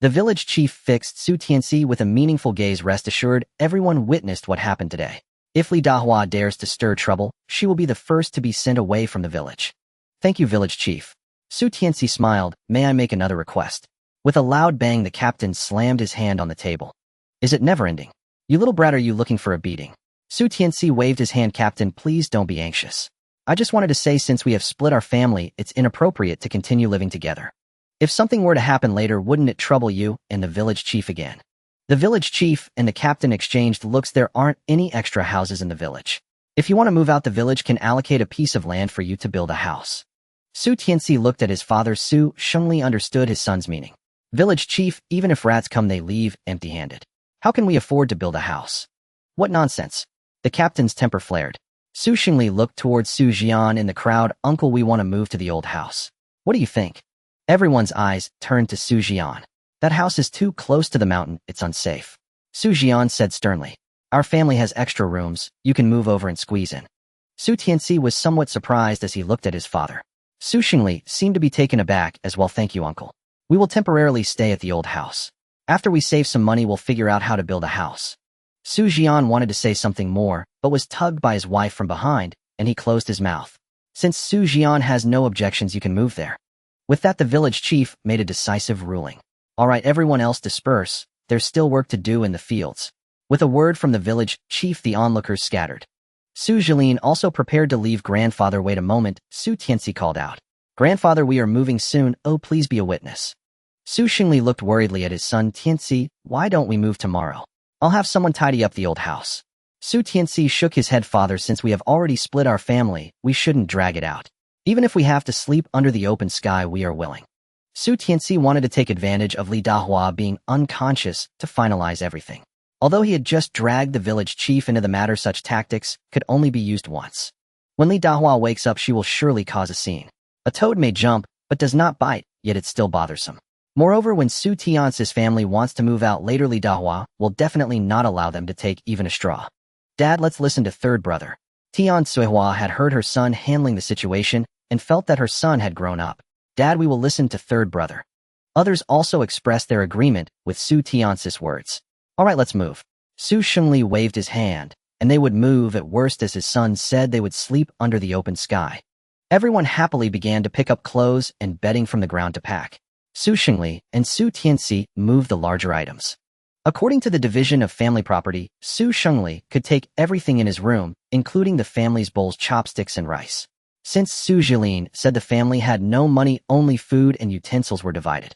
The village chief fixed Su Tianci with a meaningful gaze. Rest assured, everyone witnessed what happened today. If Li Dahua dares to stir trouble, she will be the first to be sent away from the village. Thank you, village chief. Su Tianci smiled. May I make another request? With a loud bang, the captain slammed his hand on the table. Is it never-ending? You little brat, are you looking for a beating? Su Tianci waved his hand. Captain, please don't be anxious. I just wanted to say, since we have split our family, it's inappropriate to continue living together. If something were to happen later, wouldn't it trouble you and the village chief again? The village chief and the captain exchanged looks. There aren't any extra houses in the village. If you want to move out, the village can allocate a piece of land for you to build a house. Su Tianci looked at his father. Su Xingli understood his son's meaning. Village chief, even if rats come, they leave empty-handed. How can we afford to build a house? What nonsense. The captain's temper flared. Su Xingli looked towards Su Jian in the crowd. Uncle, we want to move to the old house. What do you think? Everyone's eyes turned to Su Jian. That house is too close to the mountain. It's unsafe. Su Jian said sternly. Our family has extra rooms. You can move over and squeeze in. Su Tianci was somewhat surprised as he looked at his father. Su Xingli seemed to be taken aback as well. Thank you, uncle. We will temporarily stay at the old house. After we save some money, we'll figure out how to build a house. Su Jian wanted to say something more, but was tugged by his wife from behind, and he closed his mouth. Since Su Jian has no objections, you can move there. With that, the village chief made a decisive ruling. All right, everyone else disperse. There's still work to do in the fields. With a word from the village chief, the onlookers scattered. Su Zhilin also prepared to leave. Grandfather, wait a moment, Su Tianci called out. Grandfather, we are moving soon. Oh, please be a witness. Su Xingli looked worriedly at his son. Tianci, why don't we move tomorrow? I'll have someone tidy up the old house. Su Tianci shook his head. Father, since we have already split our family, we shouldn't drag it out. Even if we have to sleep under the open sky, we are willing. Su Tianci wanted to take advantage of Li Dahua being unconscious to finalize everything. Although he had just dragged the village chief into the matter, such tactics could only be used once. When Li Dahua wakes up, she will surely cause a scene. A toad may jump, but does not bite, yet it's still bothersome. Moreover, when Su Tianci's family wants to move out later, Li Dahua will definitely not allow them to take even a straw. Dad, let's listen to third brother. Tian Suihua had heard her son handling the situation and felt that her son had grown up. Dad, we will listen to third brother. Others also expressed their agreement with Su Tiancis' words. All right, let's move. Su Shengli waved his hand, and they would move at worst as his son said they would sleep under the open sky. Everyone happily began to pick up clothes and bedding from the ground to pack. Su Shengli and Su Tianci moved the larger items. According to the division of family property, Su Shengli could take everything in his room, including the family's bowls, chopsticks, and rice. Since Su Jilin said the family had no money, only food and utensils were divided.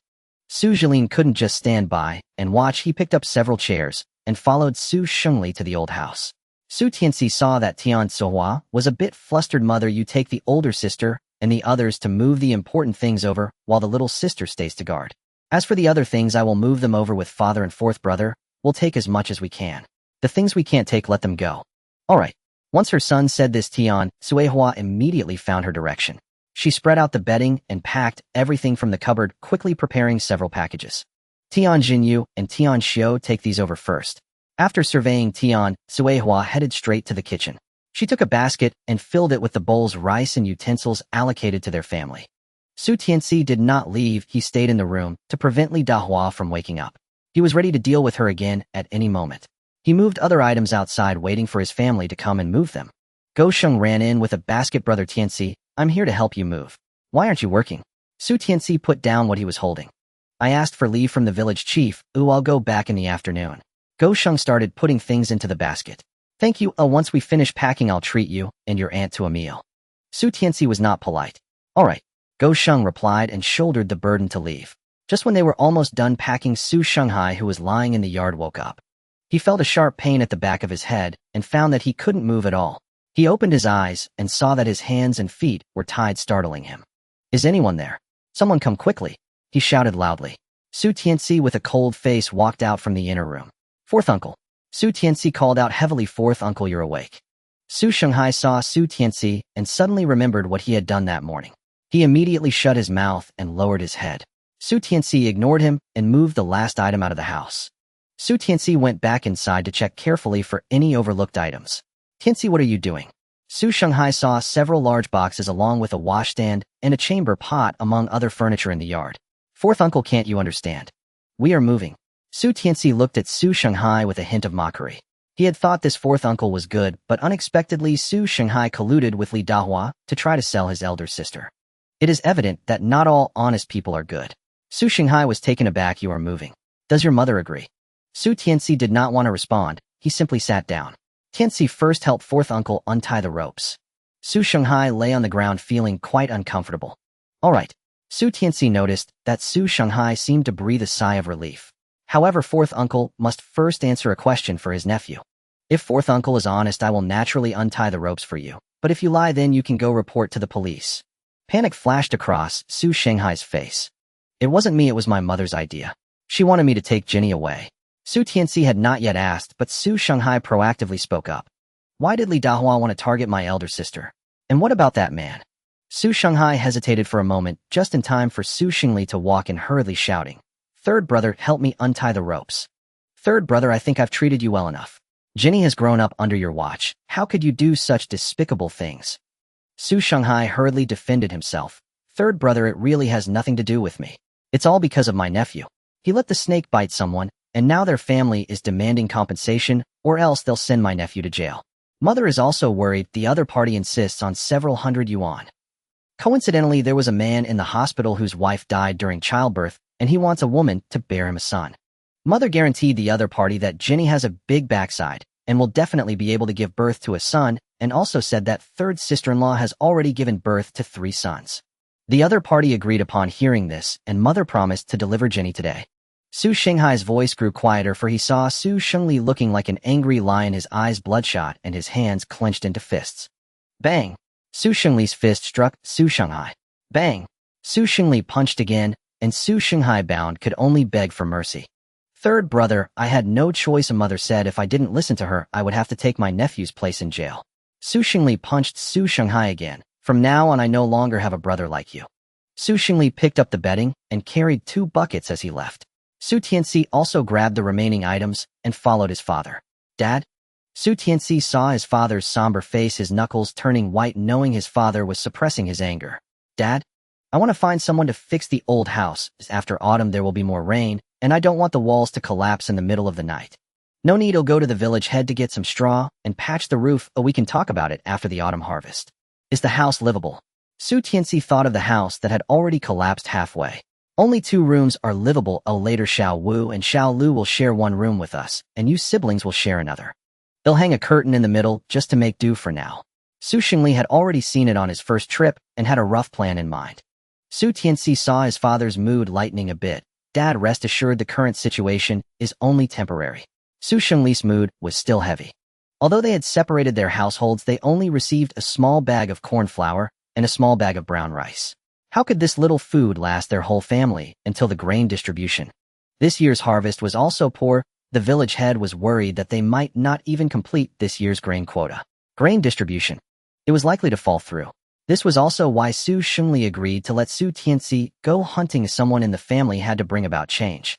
Su Jilin couldn't just stand by and watch. He picked up several chairs and followed Su Shengli to the old house. Su Tianci saw that Tian Suihua was a bit flustered. Mother, you take the older sister and the others to move the important things over while the little sister stays to guard. As for the other things, I will move them over with father and fourth brother. We'll take as much as we can. The things we can't take, let them go. All right. Once her son said this, Tian Suihua immediately found her direction. She spread out the bedding and packed everything from the cupboard, quickly preparing several packages. Tian Jinyu and Tian Xiu take these over first. After surveying, Tian Suihua headed straight to the kitchen. She took a basket and filled it with the bowls, rice, and utensils allocated to their family. Su Tianci did not leave. He stayed in the room to prevent Li Dahua from waking up. He was ready to deal with her again at any moment. He moved other items outside, waiting for his family to come and move them. Go Sheng ran in with a basket. Brother Tianci, I'm here to help you move. Why aren't you working? Su Tianci put down what he was holding. I asked for leave from the village chief. I'll go back in the afternoon. Go Sheng started putting things into the basket. Thank you. Once we finish packing, I'll treat you and your aunt to a meal. Su Tianci was not polite. All right. Go Sheng replied and shouldered the burden to leave. Just when they were almost done packing, Su Shenghai, who was lying in the yard, woke up. He felt a sharp pain at the back of his head and found that he couldn't move at all. He opened his eyes and saw that his hands and feet were tied, startling him. Is anyone there? Someone come quickly, he shouted loudly. Su Tianci, with a cold face, walked out from the inner room. Fourth uncle. Su Tianci called out heavily. Fourth uncle, you're awake. Su Shenghai saw Su Tianci and suddenly remembered what he had done that morning. He immediately shut his mouth and lowered his head. Su Tianci ignored him and moved the last item out of the house. Su Tianci went back inside to check carefully for any overlooked items. Tianci, what are you doing? Su Shenghai saw several large boxes along with a washstand and a chamber pot among other furniture in the yard. Fourth uncle, can't you understand? We are moving. Su Tianci looked at Su Shenghai with a hint of mockery. He had thought this fourth uncle was good, but unexpectedly Su Shenghai colluded with Li Dahua to try to sell his elder sister. It is evident that not all honest people are good. Su Shenghai was taken aback. You are moving. Does your mother agree? Su Tianci did not want to respond. He simply sat down. Tianci first helped fourth uncle untie the ropes. Su Shenghai lay on the ground feeling quite uncomfortable. All right. Su Tianci noticed that Su Shenghai seemed to breathe a sigh of relief. However, fourth uncle must first answer a question for his nephew. If fourth uncle is honest, I will naturally untie the ropes for you. But if you lie, then you can go report to the police. Panic flashed across Su Shenghai's face. It wasn't me, it was my mother's idea. She wanted me to take Jenny away. Su Tianci had not yet asked, but Su Shenghai proactively spoke up. Why did Li Dahua want to target my elder sister? And what about that man? Su Shenghai hesitated for a moment, just in time for Su Shengli to walk in hurriedly, shouting, Third brother, help me untie the ropes. Third brother, I think I've treated you well enough. Jenny has grown up under your watch. How could you do such despicable things? Su Shenghai hurriedly defended himself. Third brother, it really has nothing to do with me. It's all because of my nephew. He let the snake bite someone, and now their family is demanding compensation, or else they'll send my nephew to jail. Mother is also worried. The other party insists on several hundred yuan. Coincidentally, there was a man in the hospital whose wife died during childbirth, and he wants a woman to bear him a son. Mother guaranteed the other party that Jenny has a big backside and will definitely be able to give birth to a son, and also said that third sister-in-law has already given birth to 3 sons. The other party agreed upon hearing this, and mother promised to deliver Jenny today. Su Shenghai's voice grew quieter, for he saw Su Shengli looking like an angry lion, his eyes bloodshot and his hands clenched into fists. Bang! Su Shengli's fist struck Su Shenghai. Bang! Su Shengli punched again, and Su Shenghai bound could only beg for mercy. Third brother, I had no choice. A mother said if I didn't listen to her, I would have to take my nephew's place in jail. Su Shengli punched Su Shenghai again. From now on, I no longer have a brother like you. Su Shengli picked up the bedding and carried 2 buckets as he left. Su Tianci also grabbed the remaining items and followed his father. Dad? Su Tianci saw his father's somber face, his knuckles turning white, knowing his father was suppressing his anger. Dad, I want to find someone to fix the old house. After autumn there will be more rain, and I don't want the walls to collapse in the middle of the night. No need, I'll go to the village head to get some straw and patch the roof. We can talk about it after the autumn harvest. Is the house livable? Su Tianci thought of the house that had already collapsed halfway. Only 2 rooms are livable. Later Xiao Wu and Xiao Lu will share 1 room with us, and you siblings will share another. They'll hang a curtain in the middle just to make do for now. Su Xingli had already seen it on his first trip and had a rough plan in mind. Su Tianci saw his father's mood lightening a bit. Dad, rest assured the current situation is only temporary. Su Xingli's mood was still heavy. Although they had separated their households, they only received a small bag of corn flour and a small bag of brown rice. How could this little food last their whole family until the grain distribution? This year's harvest was also poor. The village head was worried that they might not even complete this year's grain quota. Grain distribution. It was likely to fall through. This was also why Su Xingli agreed to let Su Tianci go hunting. Someone in the family had to bring about change.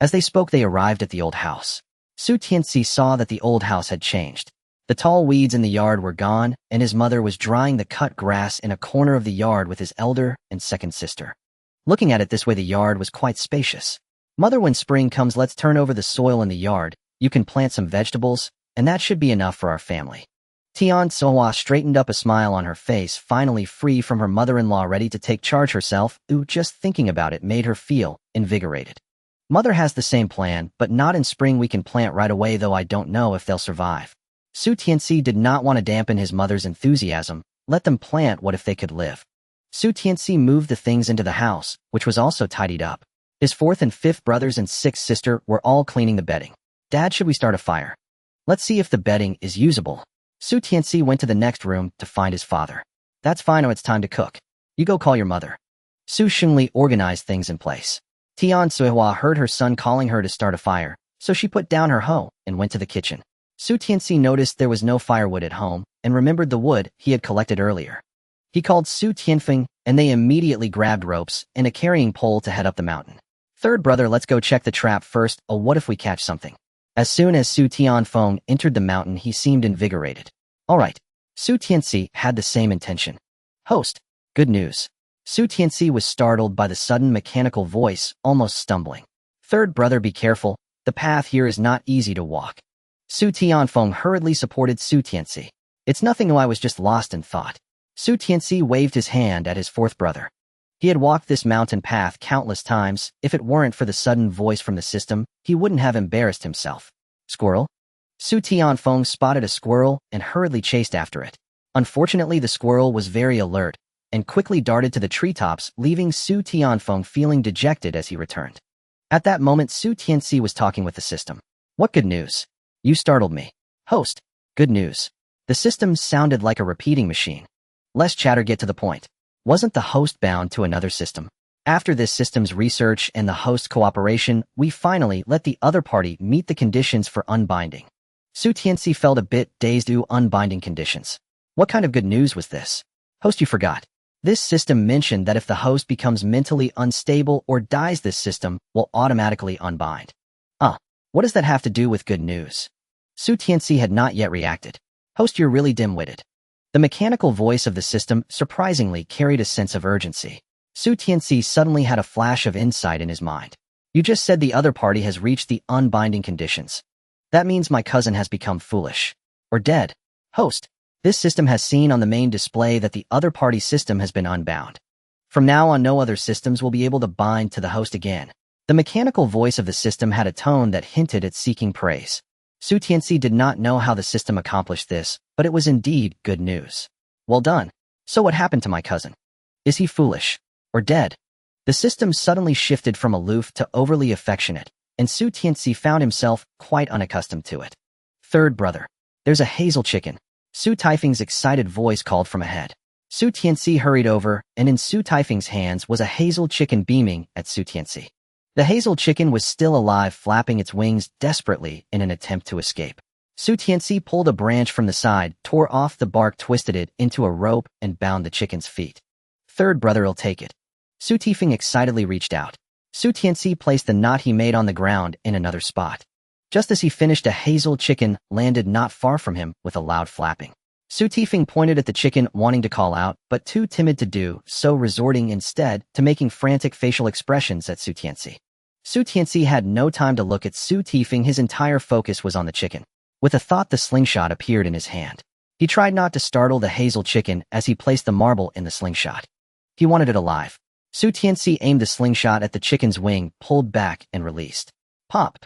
As they spoke, they arrived at the old house. Su Tianci saw that the old house had changed. The tall weeds in the yard were gone, and his mother was drying the cut grass in a corner of the yard with his elder and second sister. Looking at it this way, the yard was quite spacious. Mother, when spring comes, let's turn over the soil in the yard. You can plant some vegetables, and that should be enough for our family. Tianci straightened up, a smile on her face, finally free from her mother-in-law, ready to take charge herself. Just thinking about it made her feel invigorated. Mother has the same plan, but not in spring. We can plant right away, though I don't know if they'll survive. Su Tianci did not want to dampen his mother's enthusiasm. Let them plant. What if they could live? Su Tianci moved the things into the house, which was also tidied up. His 4th and 5th brothers and 6th sister were all cleaning the bedding. Dad, should we start a fire? Let's see if the bedding is usable. Su Tianci went to the next room to find his father. That's fine. It's time to cook. You go call your mother. Su Xingli organized things in place. Tianci heard her son calling her to start a fire, so she put down her hoe and went to the kitchen. Su Tianci noticed there was no firewood at home and remembered the wood he had collected earlier. He called Su Tianfeng, and they immediately grabbed ropes and a carrying pole to head up the mountain. 3rd brother, let's go check the trap first. What if we catch something? As soon as Su Tianfeng entered the mountain, he seemed invigorated. All right. Su Tianci had the same intention. Host, good news. Su Tianci was startled by the sudden mechanical voice, almost stumbling. 3rd brother, be careful. The path here is not easy to walk. Su Tianfeng hurriedly supported Su Tianci. It's nothing. I was just lost in thought. Su Tianci waved his hand at his 4th brother. He had walked this mountain path countless times. If it weren't for the sudden voice from the system, he wouldn't have embarrassed himself. Squirrel? Su Tianfeng spotted a squirrel and hurriedly chased after it. Unfortunately, the squirrel was very alert and quickly darted to the treetops, leaving Su Tianfeng feeling dejected as he returned. At that moment, Su Tianci was talking with the system. What good news? You startled me. Host, good news. The system sounded like a repeating machine. Less chatter, get to the point. Wasn't the host bound to another system? After this system's research and the host cooperation, we finally let the other party meet the conditions for unbinding. Su Tianci felt a bit dazed. Unbinding conditions. What kind of good news was this? Host, you forgot. This system mentioned that if the host becomes mentally unstable or dies, this system will automatically unbind. What does that have to do with good news? Su Tianci had not yet reacted. Host, you're really dim-witted. The mechanical voice of the system surprisingly carried a sense of urgency. Su Tianci suddenly had a flash of insight in his mind. You just said the other party has reached the unbinding conditions. That means my cousin has become foolish. Or dead. Host, this system has seen on the main display that the other party system has been unbound. From now on, no other systems will be able to bind to the host again. The mechanical voice of the system had a tone that hinted at seeking praise. Su Tianci did not know how the system accomplished this, but it was indeed good news. Well done. So what happened to my cousin? Is he foolish? Or dead? The system suddenly shifted from aloof to overly affectionate, and Su Tianci found himself quite unaccustomed to it. 3rd brother. There's a hazel chicken. Su Taifeng's excited voice called from ahead. Su Tianci hurried over, and in Su Taifeng's hands was a hazel chicken beaming at Su Tianci. The hazel chicken was still alive, flapping its wings desperately in an attempt to escape. Su Tianci pulled a branch from the side, tore off the bark, twisted it into a rope, and bound the chicken's feet. 3rd brother, will take it. Su Taifeng excitedly reached out. Su Tianci placed the knot he made on the ground in another spot. Just as he finished, a hazel chicken landed not far from him with a loud flapping. Su Tifeng pointed at the chicken, wanting to call out, but too timid to do so, resorting instead to making frantic facial expressions at Su Tianci. Su Tianci had no time to look at Su Tifeng. His entire focus was on the chicken. With a thought, the slingshot appeared in his hand. He tried not to startle the hazel chicken as he placed the marble in the slingshot. He wanted it alive. Su Tianci aimed the slingshot at the chicken's wing, pulled back, and released. Pop!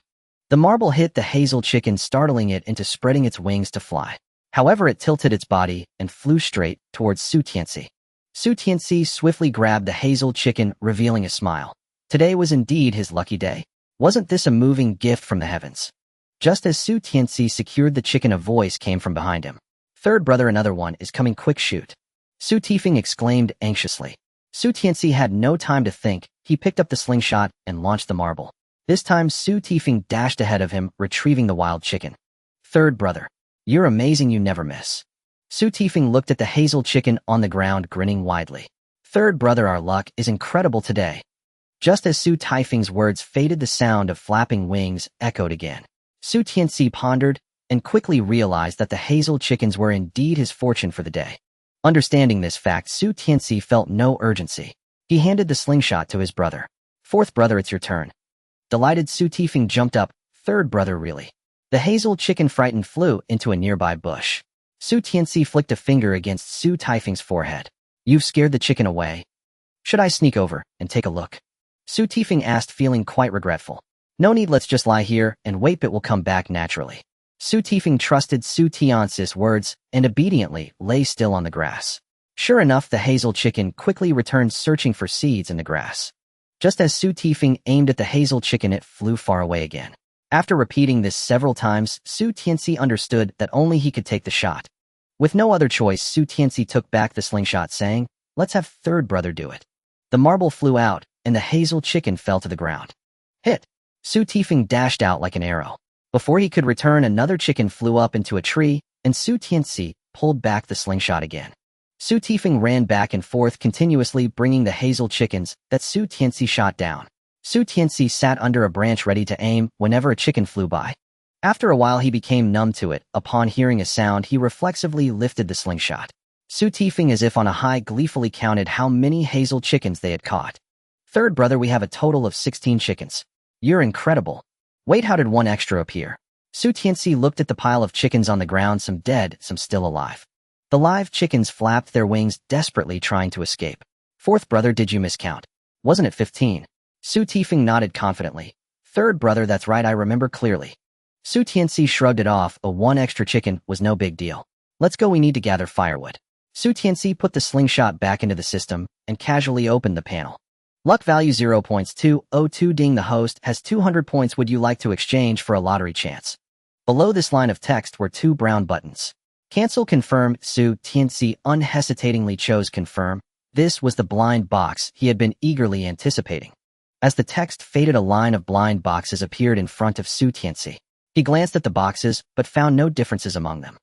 The marble hit the hazel chicken, startling it into spreading its wings to fly. However, it tilted its body and flew straight towards Su Tianci. Su Tianci swiftly grabbed the hazel chicken, revealing a smile. Today was indeed his lucky day. Wasn't this a moving gift from the heavens? Just as Su Tianci secured the chicken, a voice came from behind him. Third brother, another one is coming, quick shoot. Su Tifeng exclaimed anxiously. Su Tianci had no time to think. He picked up the slingshot and launched the marble. This time, Su Tifeng dashed ahead of him, retrieving the wild chicken. Third brother, you're amazing, you never miss. Su Tifeng looked at the hazel chicken on the ground, grinning widely. Third brother, our luck is incredible today. Just as Su Tifeng's words faded, the sound of flapping wings echoed again. Su Tianci pondered and quickly realized that the hazel chickens were indeed his fortune for the day. Understanding this fact, Su Tianci felt no urgency. He handed the slingshot to his brother. Fourth brother, it's your turn. Delighted, Su Tifeng jumped up. Third brother, really? The hazel chicken, frightened, flew into a nearby bush. Su Tianci flicked a finger against Su Tifeng's forehead. You've scared the chicken away. Should I sneak over and take a look? Su Tifeng asked, feeling quite regretful. No need, let's just lie here and wait, it will come back naturally. Su Tifeng trusted Su Tianci's words and obediently lay still on the grass. Sure enough, the hazel chicken quickly returned, searching for seeds in the grass. Just as Su Tifeng aimed at the hazel chicken, it flew far away again. After repeating this several times, Su Tianci understood that only he could take the shot. With no other choice, Su Tianci took back the slingshot, saying, let's have third brother do it. The marble flew out, and the hazel chicken fell to the ground. Hit! Su Tifeng dashed out like an arrow. Before he could return, another chicken flew up into a tree, and Su Tianci pulled back the slingshot again. Su Tifeng ran back and forth, continuously bringing the hazel chickens that Su Tianci shot down. Su Tianci sat under a branch ready to aim whenever a chicken flew by. After a while, he became numb to it. Upon hearing a sound, he reflexively lifted the slingshot. Su Tifeng, as if on a high, gleefully counted how many hazel chickens they had caught. Third brother, we have a total of 16 chickens. You're incredible. Wait, how did one extra appear? Su Tianci looked at the pile of chickens on the ground, some dead, some still alive. The live chickens flapped their wings, desperately trying to escape. Fourth brother, did you miscount? Wasn't it 15? Su Tifeng nodded confidently. Third brother, that's right, I remember clearly. Su Tianci shrugged it off. One extra chicken was no big deal. Let's go, we need to gather firewood. Su Tianci put the slingshot back into the system and casually opened the panel. Luck value 0.202. Ding, the host has 200 points. Would you like to exchange for a lottery chance? Below this line of text were two brown buttons. Cancel, confirm. Su Tianci unhesitatingly chose confirm. This was the blind box he had been eagerly anticipating. As the text faded, a line of blind boxes appeared in front of Su Tianci. He glanced at the boxes, but found no differences among them.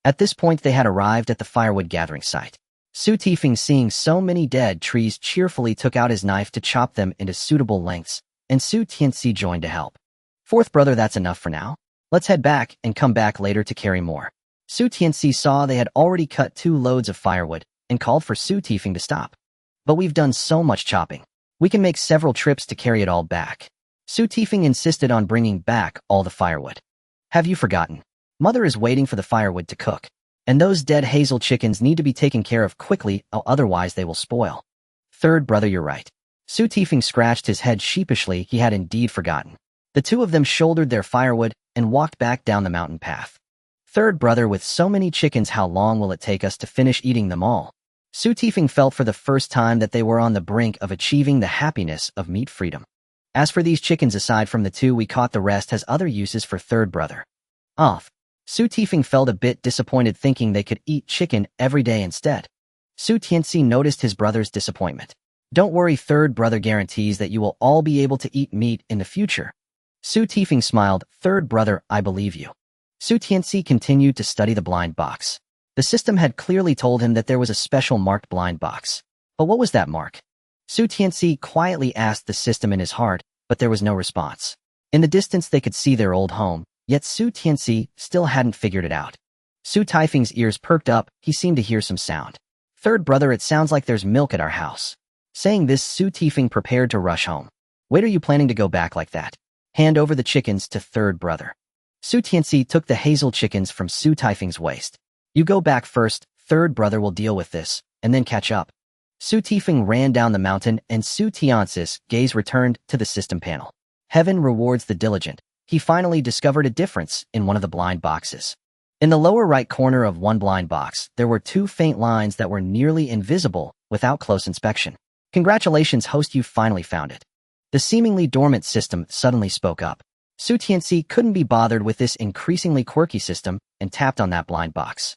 At this point, they had arrived at the firewood gathering site. Su Tifeng, seeing so many dead trees, cheerfully took out his knife to chop them into suitable lengths, and Su Tianci joined to help. Fourth brother, that's enough for now. Let's head back and come back later to carry more. Su Tianci saw they had already cut 2 loads of firewood and called for Su Tifeng to stop. But we've done so much chopping. We can make several trips to carry it all back. Su Tifeng insisted on bringing back all the firewood. Have you forgotten? Mother is waiting for the firewood to cook. And those dead hazel chickens need to be taken care of quickly, or otherwise they will spoil. Third brother, you're right. Su Tifeng scratched his head sheepishly. He had indeed forgotten. The two of them shouldered their firewood and walked back down the mountain path. Third brother, with so many chickens, how long will it take us to finish eating them all? Su Tifeng felt for the first time that they were on the brink of achieving the happiness of meat freedom. As for these chickens, aside from the 2 we caught, the rest has other uses for third brother. Off. Su Tifeng felt a bit disappointed, thinking they could eat chicken every day instead. Su Tianci noticed his brother's disappointment. Don't worry, third brother guarantees that you will all be able to eat meat in the future. Su Tifeng smiled. Third brother, I believe you. Su Tianci continued to study the blind box. The system had clearly told him that there was a special marked blind box. But what was that mark? Su Tianci quietly asked the system in his heart, but there was no response. In the distance they could see their old home, Yet Su Tianci still hadn't figured it out. Su Taifeng's ears perked up, he seemed to hear some sound. "Third brother, it sounds like there's milk at our house." Saying this, Su Taifeng prepared to rush home. "Wait, are you planning to go back like that? Hand over the chickens to third brother." Su Tianci took the hazel chickens from Su Taifeng's waist. "You go back first, third brother will deal with this, and then catch up." Su Taifeng ran down the mountain and Su Tianci's gaze returned to the system panel. Heaven rewards the diligent. He finally discovered a difference in one of the blind boxes. In the lower right corner of one blind box, there were two faint lines that were nearly invisible without close inspection. "Congratulations, host, you finally found it." The seemingly dormant system suddenly spoke up. Su Tianci couldn't be bothered with this increasingly quirky system and tapped on that blind box.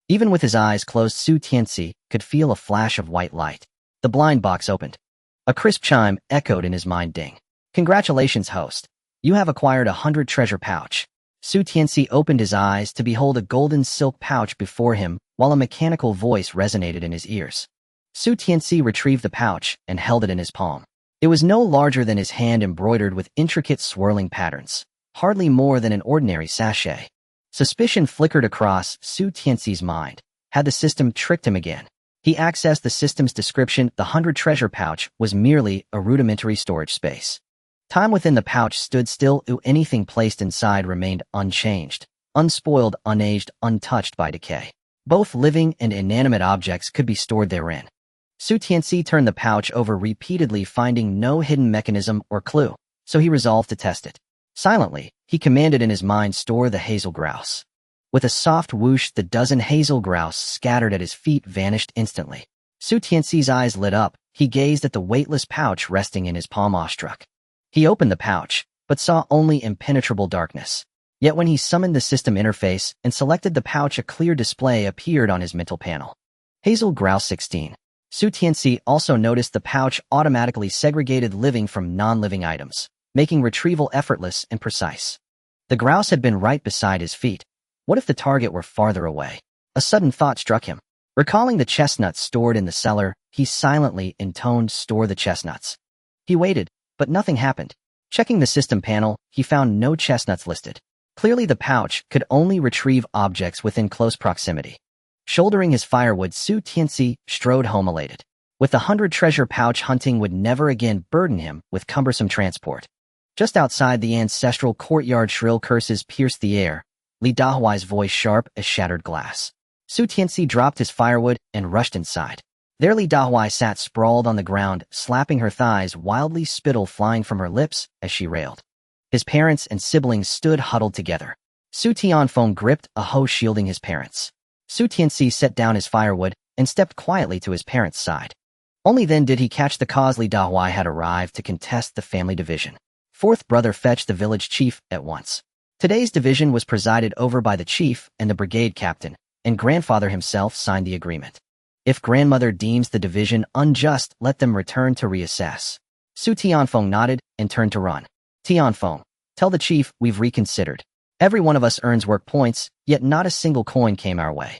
Even with his eyes closed, Su Tianci could feel a flash of white light. The blind box opened. A crisp chime echoed in his mind. "Ding. Congratulations, host. You have acquired 100 treasure pouch." Su Tianci opened his eyes to behold a golden silk pouch before him while a mechanical voice resonated in his ears. Su Tianci retrieved the pouch and held it in his palm. It was no larger than his hand, embroidered with intricate swirling patterns, hardly more than an ordinary sachet. Suspicion flickered across Su Tianci's mind. Had the system tricked him again? He accessed the system's description. The 100 treasure pouch was merely a rudimentary storage space. Time within the pouch stood still. Anything placed inside remained unchanged, unspoiled, unaged, untouched by decay. Both living and inanimate objects could be stored therein. Su Tianci turned the pouch over repeatedly, finding no hidden mechanism or clue, so he resolved to test it. Silently, he commanded in his mind, "Store the hazel grouse." With a soft whoosh, the dozen hazel grouse scattered at his feet vanished instantly. Su Tianci's eyes lit up. He gazed at the weightless pouch resting in his palm, awestruck. He opened the pouch, but saw only impenetrable darkness. Yet when he summoned the system interface and selected the pouch, a clear display appeared on his mental panel. Hazel grouse 16. Su Tianci also noticed the pouch automatically segregated living from non-living items, making retrieval effortless and precise. The grouse had been right beside his feet. What if the target were farther away? A sudden thought struck him. Recalling the chestnuts stored in the cellar, he silently intoned, "Store the chestnuts." He waited, but nothing happened. Checking the system panel, he found no chestnuts listed. Clearly the pouch could only retrieve objects within close proximity. Shouldering his firewood, Su Tianci strode home elated. With the 100 treasure pouch, hunting would never again burden him with cumbersome transport. Just outside the ancestral courtyard, shrill curses pierced the air, Li Dahuai's voice sharp as shattered glass. Su Tianci dropped his firewood and rushed inside. There Li Dahuai sat sprawled on the ground, slapping her thighs, wildly, spittle flying from her lips as she railed. His parents and siblings stood huddled together. Su Tianfeng gripped a hoe, shielding his parents. Su Tianci set down his firewood and stepped quietly to his parents' side. Only then did he catch the cause. Li Dahuai had arrived to contest the family division. Fourth brother fetched the village chief at once. Today's division was presided over by the chief and the brigade captain, and grandfather himself signed the agreement. If grandmother deems the division unjust, let them return to reassess. Su Tianfeng nodded and turned to run. "Tianfeng, tell the chief we've reconsidered. Every one of us earns work points, yet not a single coin came our way.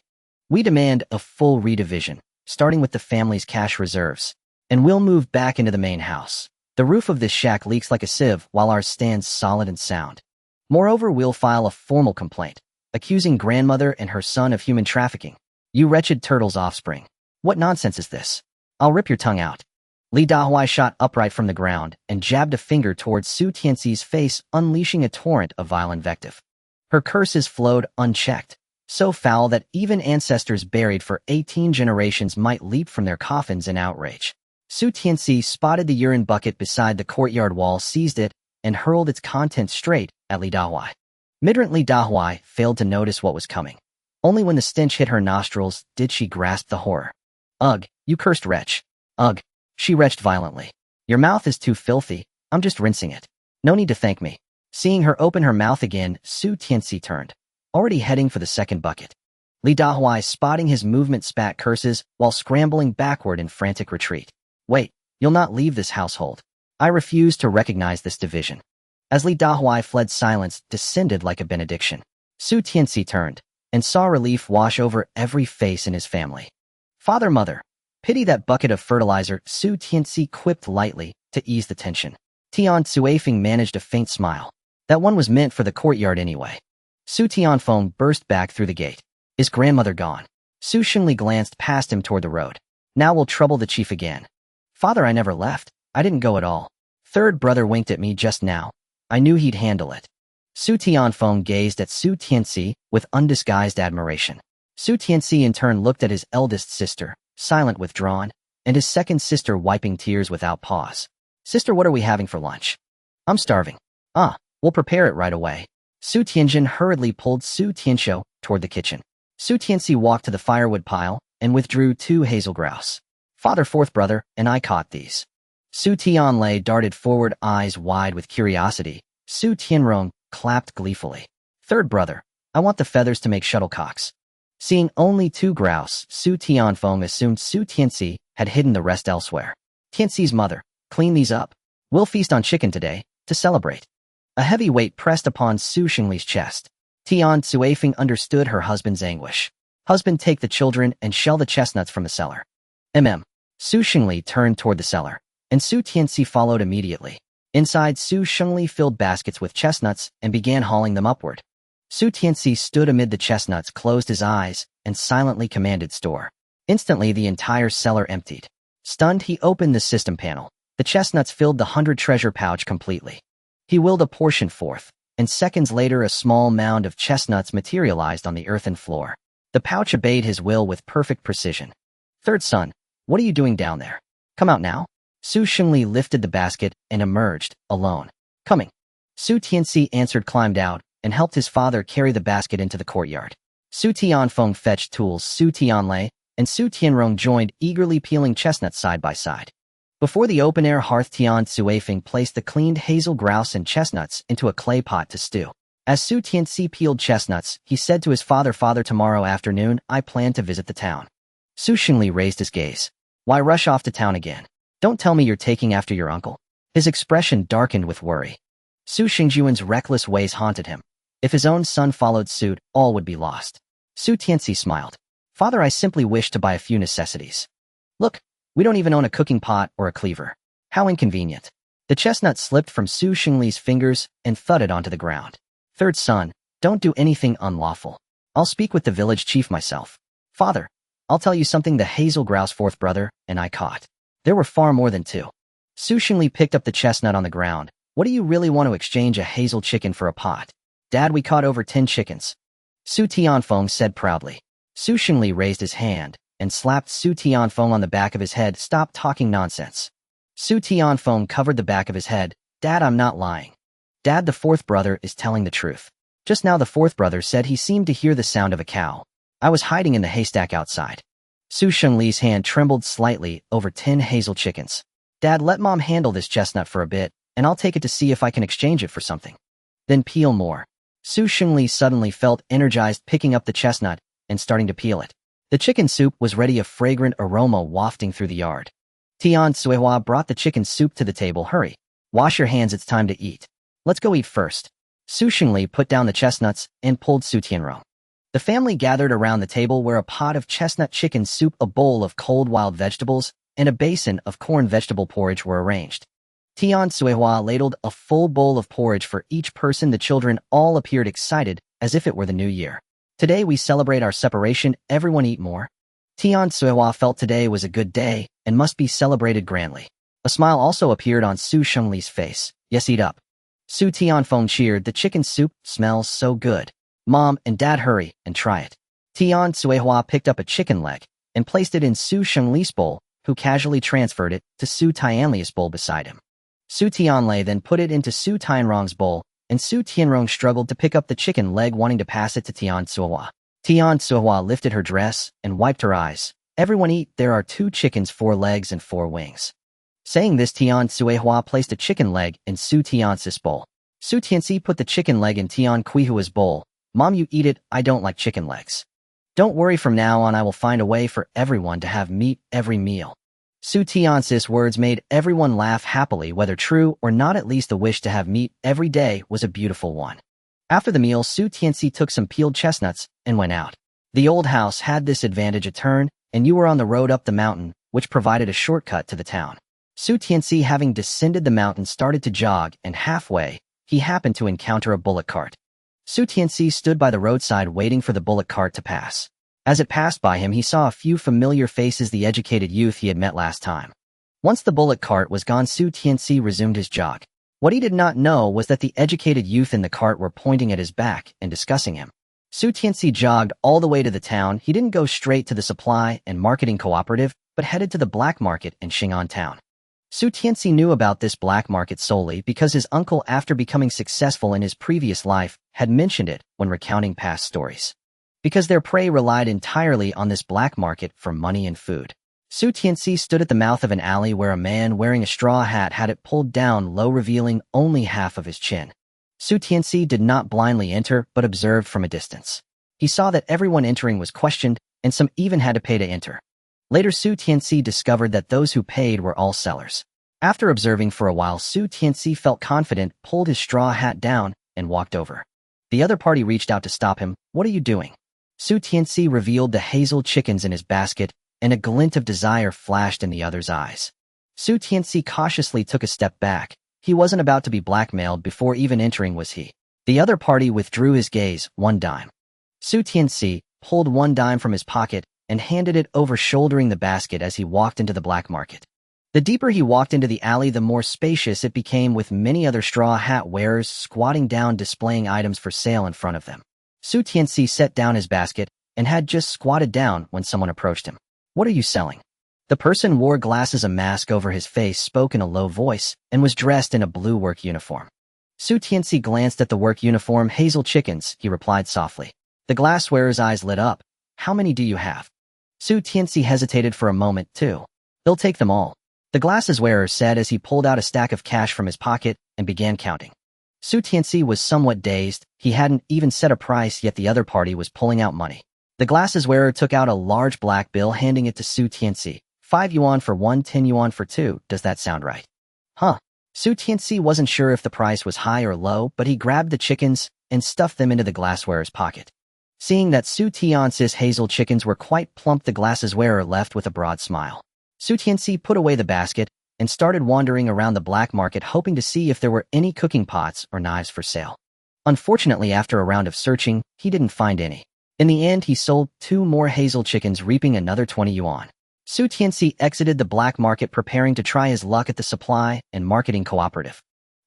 We demand a full redivision, starting with the family's cash reserves, and we'll move back into the main house. The roof of this shack leaks like a sieve while ours stands solid and sound. Moreover, we'll file a formal complaint, accusing grandmother and her son of human trafficking. You wretched turtle's offspring. What nonsense is this? I'll rip your tongue out." Li Dahuai shot upright from the ground and jabbed a finger towards Su Tianci's face, unleashing a torrent of vile invective. Her curses flowed unchecked, so foul that even ancestors buried for 18 generations might leap from their coffins in outrage. Su Tianci spotted the urine bucket beside the courtyard wall, seized it, and hurled its contents straight at Li Dahuai. Midrant Li Dahuai failed to notice what was coming. Only when the stench hit her nostrils did she grasp the horror. "Ugh, you cursed wretch. Ugh," she retched violently. "Your mouth is too filthy. I'm just rinsing it. No need to thank me." Seeing her open her mouth again, Su Tianci turned, already heading for the second bucket. Li Dahuai, spotting his movement, spat curses while scrambling backward in frantic retreat. "Wait, you'll not leave this household. I refuse to recognize this division." As Li Dahuai fled, silence descended like a benediction. Su Tianci turned and saw relief wash over every face in his family. "Father, mother, pity that bucket of fertilizer," Su Tianci quipped lightly to ease the tension. Tian Cuifing managed a faint smile. That one was meant for the courtyard anyway. Su Tianfeng burst back through the gate. Is grandmother gone? Su Shengli glanced past him toward the road. Now we'll trouble the chief again. Father, I never left. I didn't go at all. Third brother winked at me just now. I knew he'd handle it. Su Tianfeng gazed at Su Tianci with undisguised admiration. Su Tianci in turn looked at his eldest sister, silent, withdrawn, and his second sister wiping tears without pause. Sister, what are we having for lunch? I'm starving. We'll prepare it right away. Su Tianjin hurriedly pulled Su Tianxiu toward the kitchen. Su Tianci walked to the firewood pile and withdrew 2 hazel grouse. Father, fourth brother, and I caught these. Su Tianlei darted forward, eyes wide with curiosity. Su Tianrong clapped gleefully. Third brother, I want the feathers to make shuttlecocks. Seeing only 2 grouse, Su Tianfeng assumed Su Tianci had hidden the rest elsewhere. Tianci's mother, clean these up. We'll feast on chicken today, to celebrate. A heavy weight pressed upon Su Shengli's chest. Tian Cuifing understood her husband's anguish. Husband, take the children and shell the chestnuts from the cellar. Su Shengli turned toward the cellar, and Su Tianci followed immediately. Inside, Su Shengli filled baskets with chestnuts and began hauling them upward. Su Tianci stood amid the chestnuts, closed his eyes, and silently commanded store. Instantly, the entire cellar emptied. Stunned, he opened the system panel. The chestnuts filled the 100 treasure pouch completely. He willed a portion forth, and seconds later a small mound of chestnuts materialized on the earthen floor. The pouch obeyed his will with perfect precision. Third son, what are you doing down there? Come out now. Su Shengli lifted the basket and emerged, alone. Coming. Su Tianci answered, climbed out, and helped his father carry the basket into the courtyard. Su Tianfeng fetched tools. Su Tianlei and Su Tianrong joined, eagerly peeling chestnuts side by side. Before the open-air hearth, Tian Cuifing placed the cleaned hazel grouse and chestnuts into a clay pot to stew. As Su Tianci peeled chestnuts, he said to his father, Father, tomorrow afternoon, I plan to visit the town. Su Shengli raised his gaze. Why rush off to town again? Don't tell me you're taking after your uncle. His expression darkened with worry. Su Shengjuan's reckless ways haunted him. If his own son followed suit, all would be lost. Su Tianci smiled. Father, I simply wish to buy a few necessities. Look, we don't even own a cooking pot or a cleaver. How inconvenient. The chestnut slipped from Su Shengli's fingers and thudded onto the ground. Third son, don't do anything unlawful. I'll speak with the village chief myself. Father, I'll tell you something the hazel grouse fourth brother and I caught. There were far more than 2. Su Shengli picked up the chestnut on the ground. What do you really want to exchange a hazel chicken for a pot? Dad, we caught over 10 chickens. Su Tianfeng said proudly. Su Shengli raised his hand and slapped Su Tianfeng on the back of his head. Stop talking nonsense. Su Tianfeng covered the back of his head. Dad, I'm not lying. Dad, the fourth brother is telling the truth. Just now the fourth brother said he seemed to hear the sound of a cow. I was hiding in the haystack outside. Su Shengli's hand trembled slightly over 10 hazel chickens. Dad, let Mom handle this chestnut for a bit, and I'll take it to see if I can exchange it for something. Then peel more. Su Shengli suddenly felt energized, picking up the chestnut and starting to peel it. The chicken soup was ready, a fragrant aroma wafting through the yard. Tian Cuihua brought the chicken soup to the table. Hurry. Wash your hands, it's time to eat. Let's go eat first. Su Shengli put down the chestnuts and pulled Su Tianrong. The family gathered around the table where a pot of chestnut chicken soup, a bowl of cold wild vegetables, and a basin of corn vegetable porridge were arranged. Tian Cuihua ladled a full bowl of porridge for each person. The children all appeared excited, as if it were the new year. Today we celebrate our separation, everyone eat more. Tian Cuihua felt today was a good day and must be celebrated grandly. A smile also appeared on Su Shengli's face. Yes, eat up. Su Tianfeng cheered. The chicken soup smells so good. Mom and Dad, hurry and try it. Tian Cuihua picked up a chicken leg and placed it in Su Shengli's bowl, who casually transferred it to Su Tianli's bowl beside him. Su Tianlei then put it into Su Tianrong's bowl, and Su Tianrong struggled to pick up the chicken leg, wanting to pass it to Tian Cuihua. Tian Cuihua lifted her dress and wiped her eyes. Everyone eat, there are 2 chickens, 4 legs and 4 wings. Saying this, Tian Cuihua placed a chicken leg in Su Tianci's bowl. Su Tianci put the chicken leg in Tian Cuihua's bowl. Mom, you eat it, I don't like chicken legs. Don't worry, from now on I will find a way for everyone to have meat every meal. Su Tianci's words made everyone laugh happily. Whether true or not, at least the wish to have meat every day was a beautiful one. After the meal, Su Tianci took some peeled chestnuts and went out. The old house had this advantage: a turn, and you were on the road up the mountain, which provided a shortcut to the town. Su Tianci, having descended the mountain, started to jog, and halfway, he happened to encounter a bullock cart. Su Tianci stood by the roadside waiting for the bullock cart to pass. As it passed by him, he saw a few familiar faces, the educated youth he had met last time. Once the bullock cart was gone, Su Tianci resumed his jog. What he did not know was that the educated youth in the cart were pointing at his back and discussing him. Su Tianci jogged all the way to the town. He didn't go straight to the supply and marketing cooperative, but headed to the black market in Xing'an town. Su Tianci knew about this black market solely because his uncle, after becoming successful in his previous life, had mentioned it when recounting past stories. Because their prey relied entirely on this black market for money and food. Su Tianci stood at the mouth of an alley where a man wearing a straw hat had it pulled down low, revealing only half of his chin. Su Tianci did not blindly enter, but observed from a distance. He saw that everyone entering was questioned, and some even had to pay to enter. Later, Su Tianci discovered that those who paid were all sellers. After observing for a while, Su Tianci felt confident, pulled his straw hat down, and walked over. The other party reached out to stop him. "What are you doing?" Su Tianci revealed the hazel chickens in his basket, and a glint of desire flashed in the other's eyes. Su Tianci cautiously took a step back. He wasn't about to be blackmailed before even entering, was he? The other party withdrew his gaze. 1 dime. Su Tianci pulled 1 dime from his pocket and handed it over, shouldering the basket as he walked into the black market. The deeper he walked into the alley, the more spacious it became, with many other straw hat wearers squatting down, displaying items for sale in front of them. Su Tianci set down his basket and had just squatted down when someone approached him. "What are you selling?" The person wore glasses, a mask over his face, spoke in a low voice, and was dressed in a blue work uniform. Su Tianci glanced at the work uniform. "Hazel chickens," he replied softly. The glass wearer's eyes lit up. "How many do you have?" Su Tianci hesitated for a moment. 2. "They'll take them all," the glasses wearer said as he pulled out a stack of cash from his pocket and began counting. Su Tianci was somewhat dazed. He hadn't even set a price, yet the other party was pulling out money. The glasses wearer took out a large black bill, handing it to Su Tianci. 5 yuan for 1, 10 yuan for 2. Does that sound right? Huh. Su Tianci wasn't sure if the price was high or low, but he grabbed the chickens and stuffed them into the glasswearer's pocket. Seeing that Su Tianci's hazel chickens were quite plump, the glasses wearer left with a broad smile. Su Tianci put away the basket and started wandering around the black market, hoping to see if there were any cooking pots or knives for sale. Unfortunately, after a round of searching, he didn't find any. In the end, he sold 2 more hazel chickens, reaping another 20 yuan. Su Tianci exited the black market, preparing to try his luck at the supply and marketing cooperative.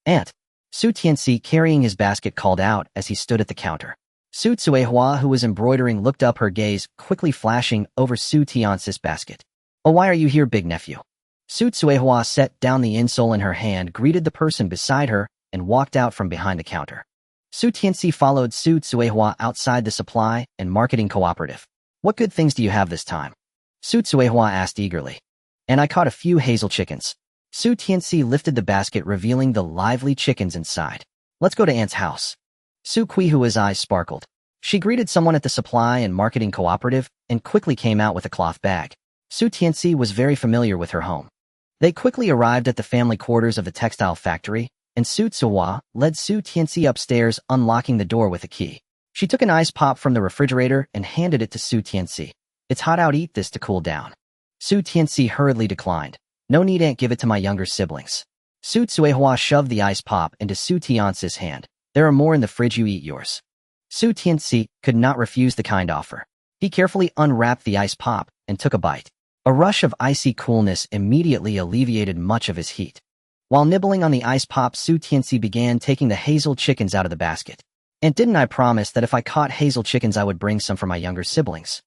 "Aunt!" Su Tianci, carrying his basket, called out as he stood at the counter. Su Tsuehua, who was embroidering, looked up, her gaze quickly flashing over Su Tianci's basket. "Oh, why are you here, big nephew?" Su Tsuehua set down the insole in her hand, greeted the person beside her, and walked out from behind the counter. Su Tianci followed Su Tsuehua outside the supply and marketing cooperative. "What good things do you have this time?" Su Tsuehua asked eagerly. "And I caught a few hazel chickens." Su Tianci lifted the basket, revealing the lively chickens inside. "Let's go to Aunt's house." Su Qihua's eyes sparkled. She greeted someone at the supply and marketing cooperative and quickly came out with a cloth bag. Su Tianci was very familiar with her home. They quickly arrived at the family quarters of the textile factory, and Su Tsuehua led Su Tianci upstairs, unlocking the door with a key. She took an ice pop from the refrigerator and handed it to Su Tianci. "It's hot out, eat this to cool down." Su Tianci hurriedly declined. "No need, Aunt, give it to my younger siblings." Su Tsuehua shoved the ice pop into Su Tianci's hand. "There are more in the fridge, you eat yours." Su Tianci could not refuse the kind offer. He carefully unwrapped the ice pop and took a bite. A rush of icy coolness immediately alleviated much of his heat. While nibbling on the ice pop, Su Tianci began taking the hazel chickens out of the basket. "And didn't I promise that if I caught hazel chickens I would bring some for my younger siblings?"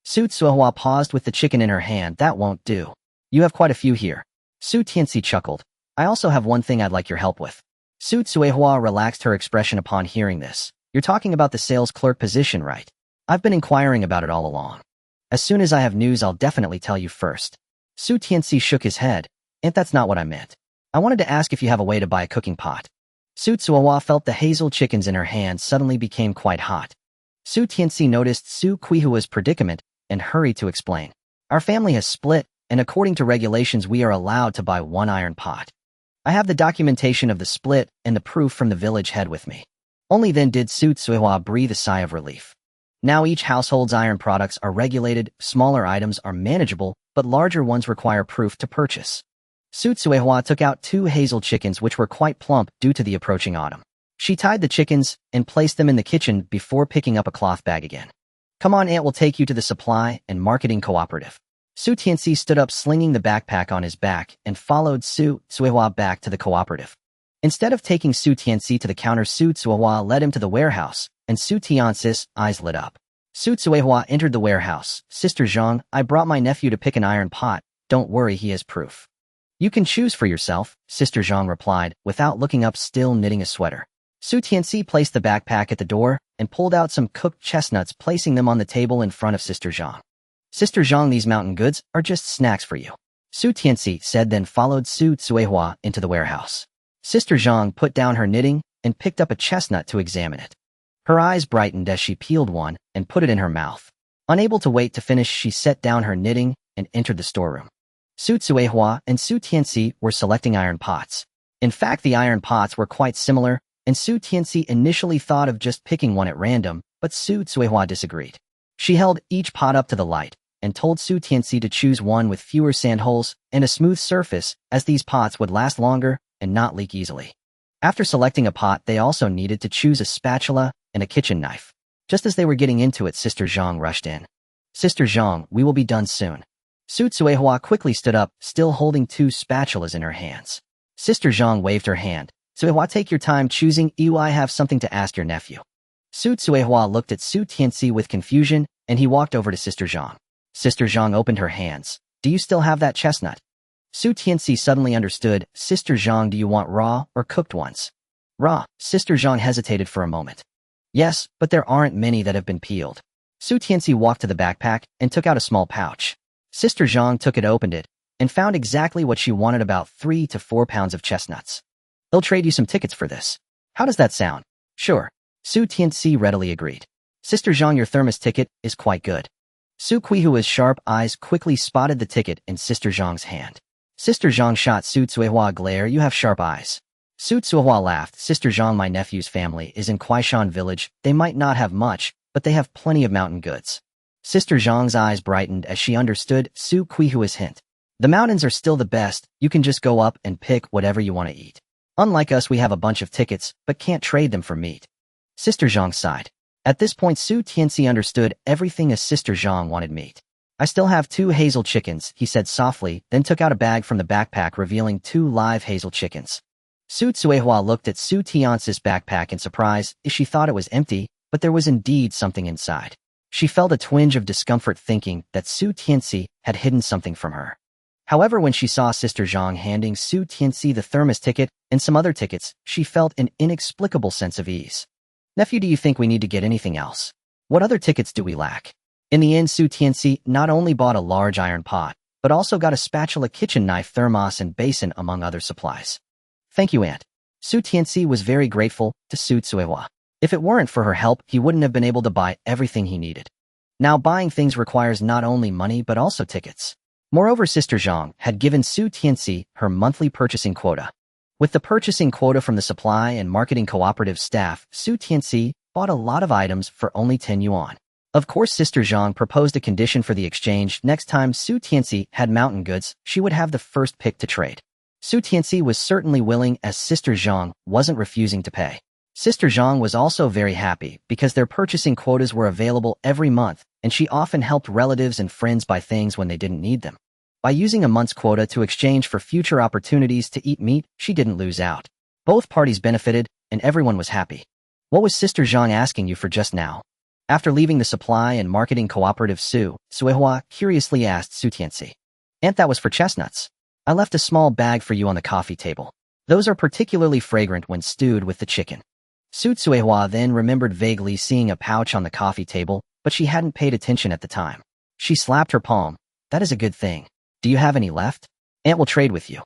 Su Tsuehua paused with the chicken in her hand. "That won't do. You have quite a few here." Su Tianci chuckled. "I also have one thing I'd like your help with." Su Tsuehua relaxed her expression upon hearing this. "You're talking about the sales clerk position, right? I've been inquiring about it all along. As soon as I have news, I'll definitely tell you first." Su Tianci shook his head. "And that's not what I meant. I wanted to ask if you have a way to buy a cooking pot." Su Tsuehua felt the hazel chickens in her hand suddenly became quite hot. Su Tianci noticed Su Qihua's predicament and hurried to explain. "Our family has split, and according to regulations we are allowed to buy 1 iron pot. I have the documentation of the split and the proof from the village head with me." Only then did Su Tsuehua breathe a sigh of relief. Now each household's iron products are regulated, smaller items are manageable, but larger ones require proof to purchase. Su Tsuehua took out 2 hazel chickens which were quite plump due to the approaching autumn. She tied the chickens and placed them in the kitchen before picking up a cloth bag again. Come on, Aunt will take you to the supply and marketing cooperative. Su Tianci stood up slinging the backpack on his back and followed Su Cuihua back to the cooperative. Instead of taking Su Tianci to the counter, Su Cuihua led him to the warehouse, and Su Tianci's eyes lit up. Su Cuihua entered the warehouse. Sister Zhang, I brought my nephew to pick an iron pot. Don't worry, he has proof. You can choose for yourself, Sister Zhang replied, without looking up, still knitting a sweater. Su Tianci placed the backpack at the door and pulled out some cooked chestnuts, placing them on the table in front of Sister Zhang. Sister Zhang, these mountain goods are just snacks for you, Su Tianci said, then followed Su Cuihua into the warehouse. Sister Zhang put down her knitting and picked up a chestnut to examine it. Her eyes brightened as she peeled one and put it in her mouth. Unable to wait to finish, she set down her knitting and entered the storeroom. Su Cuihua and Su Tianci were selecting iron pots. In fact, the iron pots were quite similar, and Su Tianci initially thought of just picking one at random, but Su Cuihua disagreed. She held each pot up to the light and told Su Tianci to choose one with fewer sandholes and a smooth surface, as these pots would last longer and not leak easily. After selecting a pot, they also needed to choose a spatula and a kitchen knife. Just as they were getting into it, Sister Zhang rushed in. Sister Zhang, we will be done soon. Su Cuihua quickly stood up, still holding 2 spatulas in her hands. Sister Zhang waved her hand. Cuihua, take your time choosing. I have something to ask your nephew. Su Cuihua looked at Su Tianci with confusion, and he walked over to Sister Zhang. Sister Zhang opened her hands. Do you still have that chestnut? Su Tianci suddenly understood. Sister Zhang, do you want raw or cooked ones? Raw. Sister Zhang hesitated for a moment. Yes, but there aren't many that have been peeled. Su Tianci walked to the backpack and took out a small pouch. Sister Zhang took it, opened it, and found exactly what she wanted, about 3 to 4 pounds of chestnuts. They'll trade you some tickets for this. How does that sound? Sure. Su Tianci readily agreed. Sister Zhang, your thermos ticket is quite good. Su Cuihua's sharp eyes quickly spotted the ticket in Sister Zhang's hand. Sister Zhang shot Su Cuihua a glare. You have sharp eyes. Su Cuihua laughed. Sister Zhang, my nephew's family is in Kuaishan village. They might not have much, but they have plenty of mountain goods. Sister Zhang's eyes brightened as she understood Su Cuihua's hint. The mountains are still the best. You can just go up and pick whatever you want to eat. Unlike us, we have a bunch of tickets, but can't trade them for meat. Sister Zhang sighed. At this point, Su Tianci understood everything, as Sister Zhang wanted meat. I still have 2 hazel chickens, he said softly, then took out a bag from the backpack, revealing 2 live hazel chickens. Su Cuihua looked at Su Tianci's backpack in surprise, as she thought it was empty, but there was indeed something inside. She felt a twinge of discomfort, thinking that Su Tianci had hidden something from her. However, when she saw Sister Zhang handing Su Tianci the thermos ticket and some other tickets, she felt an inexplicable sense of ease. Nephew, do you think we need to get anything else? What other tickets do we lack? In the end, Su Tianci not only bought a large iron pot, but also got a spatula, kitchen knife, thermos, and basin, among other supplies. Thank you, Aunt. Su Tianci was very grateful to Su Cuihua. If it weren't for her help, he wouldn't have been able to buy everything he needed. Now, buying things requires not only money but also tickets. Moreover, Sister Zhang had given Su Tianci her monthly purchasing quota. With the purchasing quota from the supply and marketing cooperative staff, Su Tianci bought a lot of items for only 10 yuan. Of course, Sister Zhang proposed a condition for the exchange. Next time Su Tianci had mountain goods, she would have the first pick to trade. Su Tianci was certainly willing, as Sister Zhang wasn't refusing to pay. Sister Zhang was also very happy because their purchasing quotas were available every month, and she often helped relatives and friends buy things when they didn't need them. By using a month's quota to exchange for future opportunities to eat meat, she didn't lose out. Both parties benefited, and everyone was happy. What was Sister Zhang asking you for just now? After leaving the supply and marketing cooperative, Su Cuihua curiously asked Su Tianci. Aunt, that was for chestnuts. I left a small bag for you on the coffee table. Those are particularly fragrant when stewed with the chicken. Su Cuihua then remembered vaguely seeing a pouch on the coffee table, but she hadn't paid attention at the time. She slapped her palm. That is a good thing. Do you have any left? Aunt will trade with you.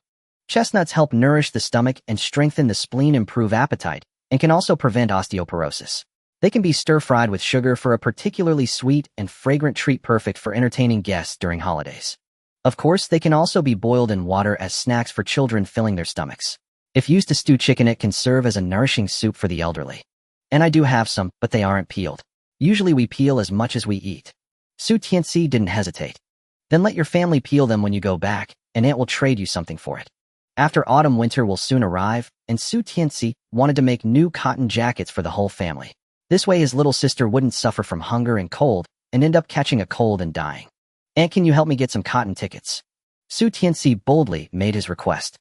Chestnuts help nourish the stomach and strengthen the spleen, improve appetite, and can also prevent osteoporosis. They can be stir-fried with sugar for a particularly sweet and fragrant treat, perfect for entertaining guests during holidays. Of course, they can also be boiled in water as snacks for children, filling their stomachs. If used to stew chicken, it can serve as a nourishing soup for the elderly. And I do have some, but they aren't peeled. Usually we peel as much as we eat. Su Tianci didn't hesitate. Then let your family peel them when you go back, and Aunt will trade you something for it. After autumn winter will soon arrive, and Su Tianci wanted to make new cotton jackets for the whole family. This way his little sister wouldn't suffer from hunger and cold and end up catching a cold and dying. "Aunt, can you help me get some cotton tickets?" Su Tianci boldly made his request.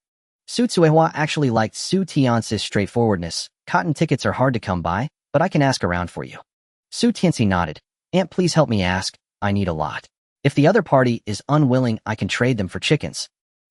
Su Tsuehua actually liked Su Tianci's straightforwardness. "Cotton tickets are hard to come by, but I can ask around for you." Su Tianci nodded. "Aunt, please help me ask. I need a lot. If the other party is unwilling, I can trade them for chickens."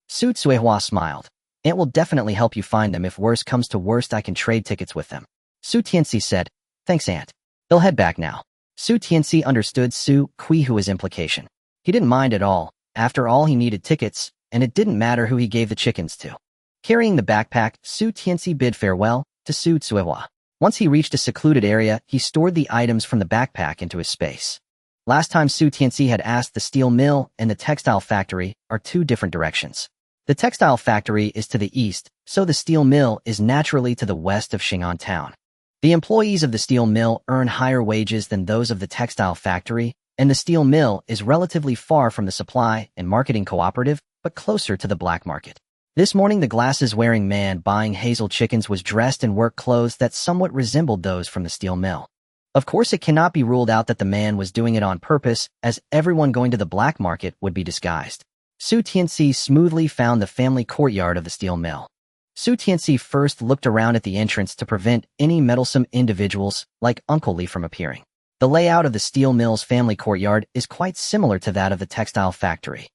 Su Tsuehua smiled. "Aunt will definitely help you find them. If worst comes to worst, I can trade tickets with them." Su Tianci said, "Thanks, Aunt." They'll head back now. Su Tianci understood Su Qihua's implication. He didn't mind at all. After all, he needed tickets, and it didn't matter who he gave the chickens to. Carrying the backpack, Su Tianci bid farewell to Su Tsuehua. Once he reached a secluded area, he stored the items from the backpack into his space. Last time Su Tianci had asked, the steel mill and the textile factory are two different directions. The textile factory is to the east, so the steel mill is naturally to the west of Xing'an town. The employees of the steel mill earn higher wages than those of the textile factory, and the steel mill is relatively far from the supply and marketing cooperative, but closer to the black market. This morning, the glasses-wearing man buying hazel chickens was dressed in work clothes that somewhat resembled those from the steel mill. Of course, it cannot be ruled out that the man was doing it on purpose, as everyone going to the black market would be disguised. Su Tianci smoothly found the family courtyard of the steel mill. Su Tianci first looked around at the entrance to prevent any meddlesome individuals like Uncle Li from appearing. The layout of the steel mill's family courtyard is quite similar to that of the textile factory.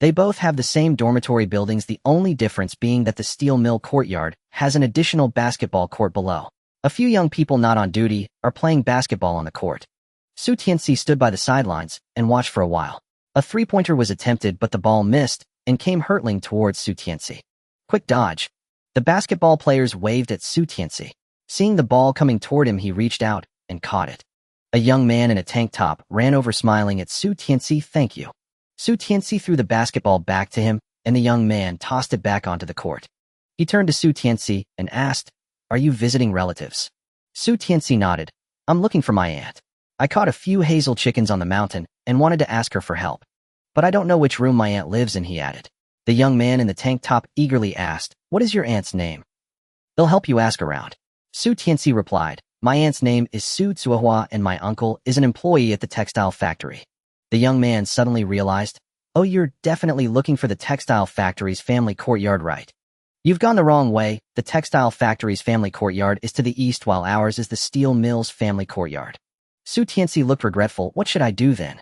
They both have the same dormitory buildings, the only difference being that the steel mill courtyard has an additional basketball court below. A few young people not on duty are playing basketball on the court. Su Tianci stood by the sidelines and watched for a while. A three-pointer was attempted, but the ball missed and came hurtling towards Su Tianci. Quick dodge. The basketball players waved at Su Tianci. Seeing the ball coming toward him, he reached out and caught it. A young man in a tank top ran over smiling at Su Tianci. "Thank you." Su Tianci threw the basketball back to him, and the young man tossed it back onto the court. He turned to Su Tianci and asked, "Are you visiting relatives?" Su Tianci nodded. "I'm looking for my aunt. I caught a few hazel chickens on the mountain and wanted to ask her for help. But I don't know which room my aunt lives in," he added. The young man in the tank top eagerly asked, "What is your aunt's name?" "They'll help you ask around." Su Tianci replied, "My aunt's name is Su Tsuehua and my uncle is an employee at the textile factory." The young man suddenly realized, "Oh, you're definitely looking for the textile factory's family courtyard, right? You've gone the wrong way. The textile factory's family courtyard is to the east, while ours is the steel mill's family courtyard." Su Tianci looked regretful. "What should I do then?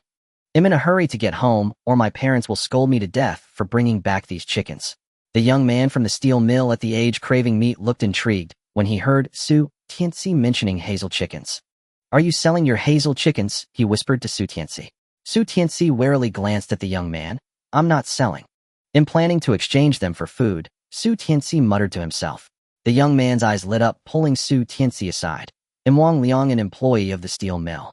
I'm in a hurry to get home, or my parents will scold me to death for bringing back these chickens." The young man from the steel mill, at the age craving meat, looked intrigued when he heard Su Tianci mentioning hazel chickens. "Are you selling your hazel chickens?" he whispered to Su Tianci. Su Tianci warily glanced at the young man. "I'm not selling. I'm planning to exchange them for food," Su Tianci muttered to himself. The young man's eyes lit up, pulling Su Tianci aside. "I'm Wang Liang, an employee of the steel mill.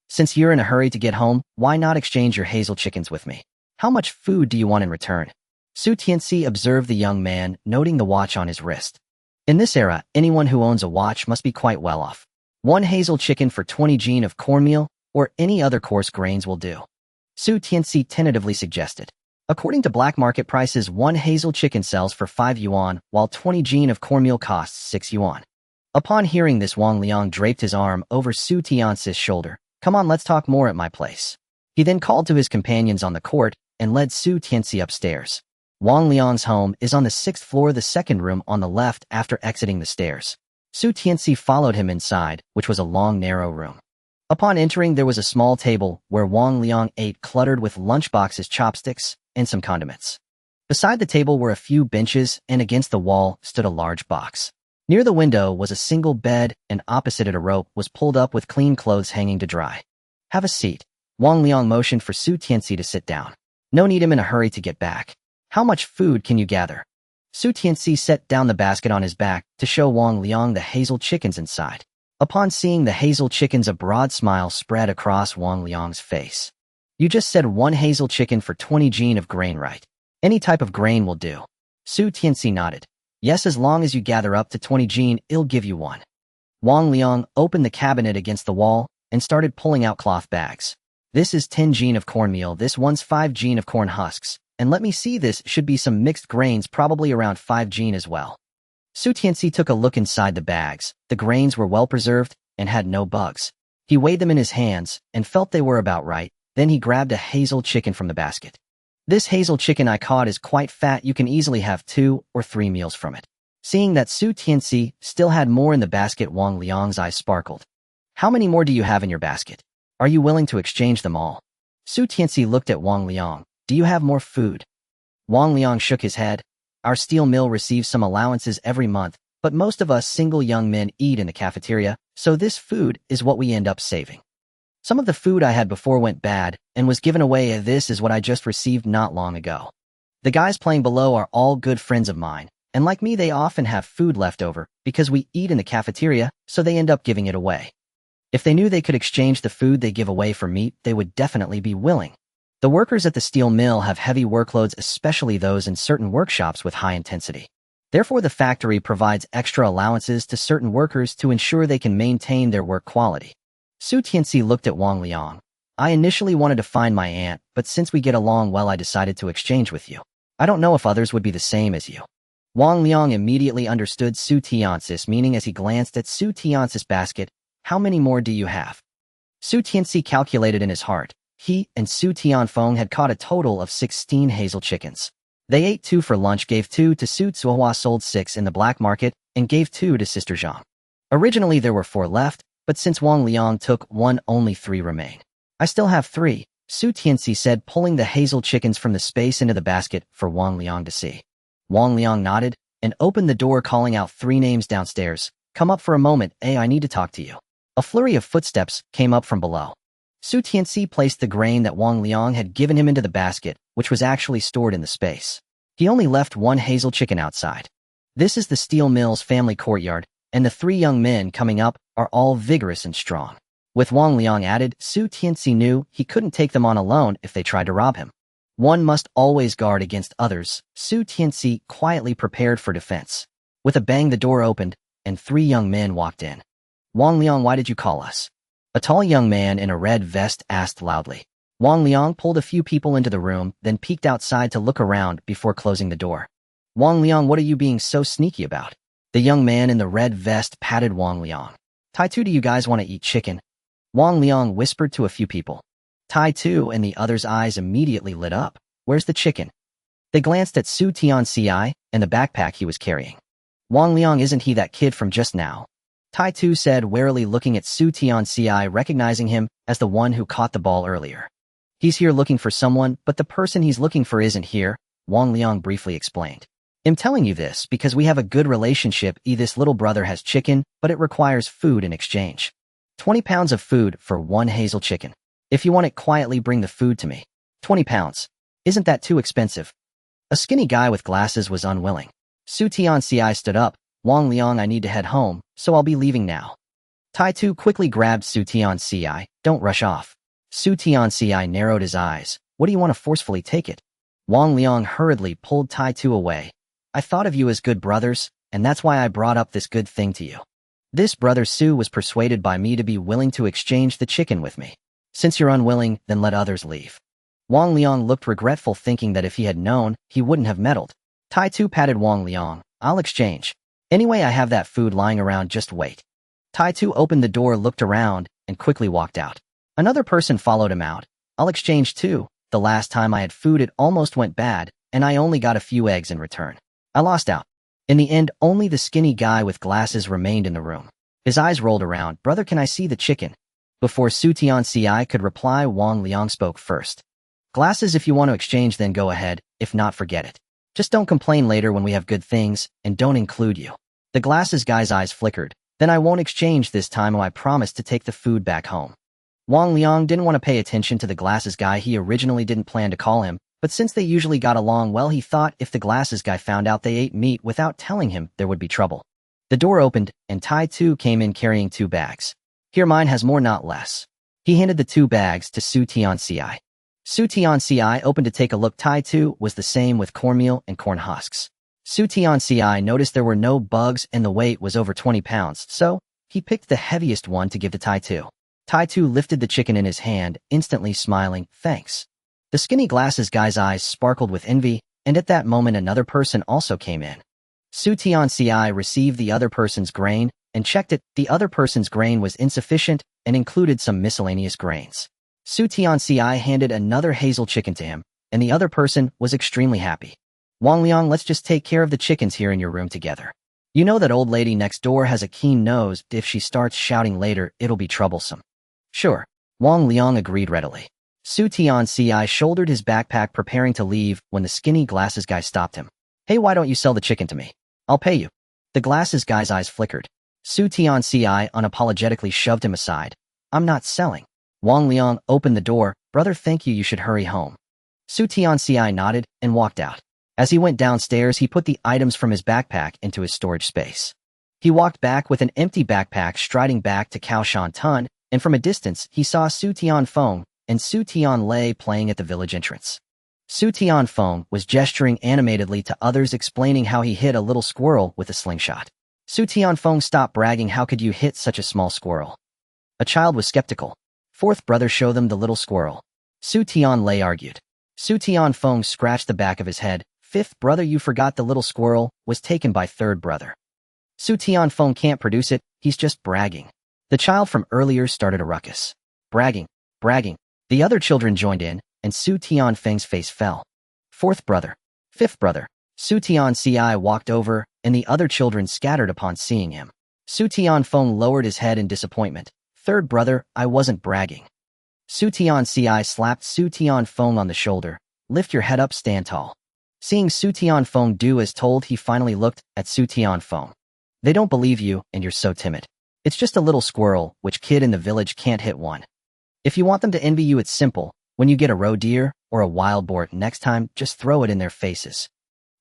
Since you're in a hurry to get home, why not exchange your hazel chickens with me? How much food do you want in return?" Su Tianci observed the young man, noting the watch on his wrist. In this era, anyone who owns a watch must be quite well off. One hazel chicken for 20 jin of cornmeal, or any other coarse grains will do, Su Tianci tentatively suggested. According to black market prices, one hazel chicken sells for 5 yuan, while 20 jin of cornmeal costs 6 yuan. Upon hearing this, Wang Liang draped his arm over Su Tianci's shoulder. "Come on, let's talk more at my place." He then called to his companions on the court and led Su Tianci upstairs. Wang Liang's home is on the 6th floor, the second room on the left after exiting the stairs. Su Tianci followed him inside, which was a long, narrow room. Upon entering, there was a small table where Wang Liang ate, cluttered with lunchboxes, chopsticks, and some condiments. Beside the table were a few benches, and against the wall stood a large box. Near the window was a single bed, and opposite it a rope was pulled up with clean clothes hanging to dry. "Have a seat." Wang Liang motioned for Su Tianci to sit down. "No need, I'm in a hurry to get back." "How much food can you gather?" Su Tianci set down the basket on his back to show Wang Liang the hazel chickens inside. Upon seeing the hazel chickens, a broad smile spread across Wang Liang's face. "You just said one hazel chicken for 20 jin of grain, right? Any type of grain will do." Su Tianci nodded. "Yes, as long as you gather up to 20 jin, I'll give you one." Wang Liang opened the cabinet against the wall and started pulling out cloth bags. "This is 10 jin of cornmeal, this one's 5 jin of corn husks, And let me see, this should be some mixed grains, probably around 5 gene as well. Su Tianci took a look inside the bags. The grains were well preserved and had no bugs. He weighed them in his hands and felt they were about right. Then he grabbed a hazel chicken from the basket. This hazel chicken I caught is quite fat. You can easily have 2 or 3 meals from it. Seeing that Su Tianci still had more in the basket, Wang Liang's eyes sparkled. How many more do you have in your basket? Are you willing to exchange them all? Su Tianci looked at Wang Liang. Do you have more food? Wang Liang shook his head. Our steel mill receives some allowances every month, but most of us single young men eat in the cafeteria, so this food is what we end up saving. Some of the food I had before went bad and was given away. This is what I just received not long ago. The guys playing below are all good friends of mine, and like me, they often have food left over because we eat in the cafeteria, so they end up giving it away. If they knew they could exchange the food they give away for meat, they would definitely be willing. The workers at the steel mill have heavy workloads, especially those in certain workshops with high intensity. Therefore, the factory provides extra allowances to certain workers to ensure they can maintain their work quality. Su Tianci looked at Wang Liang. I initially wanted to find my aunt, but since we get along well, I decided to exchange with you. I don't know if others would be the same as you. Wang Liang immediately understood Su Tianci's meaning as he glanced at Su Tianci's basket. How many more do you have? Su Tianci calculated in his heart. He and Su Tianfeng had caught a total of 16 hazel chickens. They ate 2 for lunch, gave 2 to Su Zuohua, sold 6 in the black market, and gave 2 to Sister Zhang. Originally there were 4 left, but since Wang Liang took 1, only 3 remain. I still have 3, Su Tianci said, pulling the hazel chickens from the space into the basket for Wang Liang to see. Wang Liang nodded and opened the door, calling out 3 names downstairs. Come up for a moment, I need to talk to you. A flurry of footsteps came up from below. Su Tianci placed the grain that Wang Liang had given him into the basket, which was actually stored in the space. He only left 1 hazel chicken outside. This is the steel mill's family courtyard, and the 3 young men coming up are all vigorous and strong. With Wang Liang added, Su Tianci knew he couldn't take them on alone if they tried to rob him. One must always guard against others. Su Tianci quietly prepared for defense. With a bang, the door opened, and 3 young men walked in. Wang Liang, why did you call us? A tall young man in a red vest asked loudly. Wang Liang pulled a few people into the room, then peeked outside to look around before closing the door. Wang Liang, what are you being so sneaky about? The young man in the red vest patted Wang Liang. Tai-Tu, do you guys want to eat chicken? Wang Liang whispered to a few people. Tai-Tu and the others' eyes immediately lit up. Where's the chicken? They glanced at Su Tianci and the backpack he was carrying. Wang Liang, isn't he that kid from just now? Tai-Tu said, warily looking at Su Tianci, recognizing him as the one who caught the ball earlier. He's here looking for someone, but the person he's looking for isn't here, Wang Liang briefly explained. I'm telling you this because we have a good relationship. This little brother has chicken, but it requires food in exchange. 20 pounds of food for 1 hazel chicken. If you want it quietly, bring the food to me. 20 pounds. Isn't that too expensive? A skinny guy with glasses was unwilling. Su Tianci stood up. Wang Liang, I need to head home, so I'll be leaving now. Tai-Tu quickly grabbed Su Tianci. Don't rush off. Su Tianci narrowed his eyes. What do you want to forcefully take it? Wang Liang hurriedly pulled Tai-Tu away. I thought of you as good brothers, and that's why I brought up this good thing to you. This brother Su was persuaded by me to be willing to exchange the chicken with me. Since you're unwilling, then let others leave. Wang Liang looked regretful, thinking that if he had known, he wouldn't have meddled. Tai-Tu patted Wang Liang. I'll exchange. Anyway, I have that food lying around, just wait. Tai-Tu opened the door, looked around, and quickly walked out. Another person followed him out. I'll exchange too. The last time I had food, it almost went bad, and I only got a few eggs in return. I lost out. In the end, only the skinny guy with glasses remained in the room. His eyes rolled around. Brother, can I see the chicken? Before Su Tianci could reply, Wang Liang spoke first. Glasses, if you want to exchange, then go ahead. If not, forget it. Just don't complain later when we have good things, and don't include you. The glasses guy's eyes flickered. Then I won't exchange this time, I promise to take the food back home. Wang Liang didn't want to pay attention to the glasses guy. He originally didn't plan to call him, but since they usually got along well, he thought if the glasses guy found out they ate meat without telling him, there would be trouble. The door opened, and Tai-Tu came in carrying 2 bags. Here, mine has more, not less. He handed the 2 bags to Su Tianci. Su Tianci opened to take a look. Tai-Tu was the same with cornmeal and corn husks. Su Tianci noticed there were no bugs and the weight was over 20 pounds, so he picked the heaviest one to give to Tai-Tu. Tai-Tu lifted the chicken in his hand, instantly smiling. Thanks. The skinny glasses guy's eyes sparkled with envy, and at that moment another person also came in. Su Tianci received the other person's grain and checked it. The other person's grain was insufficient and included some miscellaneous grains. Su Tianci handed another hazel chicken to him, and the other person was extremely happy. Wang Liang, let's just take care of the chickens here in your room together. You know that old lady next door has a keen nose. If she starts shouting later, it'll be troublesome. Sure. Wang Liang agreed readily. Su Tianci shouldered his backpack preparing to leave when the skinny glasses guy stopped him. Hey, why don't you sell the chicken to me? I'll pay you. The glasses guy's eyes flickered. Su Tianci unapologetically shoved him aside. I'm not selling. Wang Liang opened the door. Brother, thank you, you should hurry home. Su Tianci nodded and walked out. As he went downstairs, he put the items from his backpack into his storage space. He walked back with an empty backpack, striding back to Kaoshan Tun, and from a distance, he saw Su Tianfeng and Su Tianlei playing at the village entrance. Su Tianfeng was gesturing animatedly to others, explaining how he hit a little squirrel with a slingshot. Su Tianfeng, stop bragging, how could you hit such a small squirrel? A child was skeptical. Fourth brother, show them the little squirrel. Su Tianlei argued. Su Tianfeng scratched the back of his head. Fifth brother, you forgot the little squirrel was taken by third brother. Su Tianfeng can't produce it, he's just bragging. The child from earlier started a ruckus. Bragging, bragging. The other children joined in, and Su Tianfeng's face fell. Fourth brother. Fifth brother. Su Tianci walked over, and the other children scattered upon seeing him. Su Tianfeng lowered his head in disappointment. Third brother, I wasn't bragging. Su Tianci slapped Su Tianfeng on the shoulder. Lift your head up, stand tall. Seeing Su Tianfeng do as told, he finally looked at Su Tianfeng. They don't believe you, and you're so timid. It's just a little squirrel, which kid in the village can't hit one? If you want them to envy you, it's simple. When you get a roe deer or a wild boar next time, just throw it in their faces.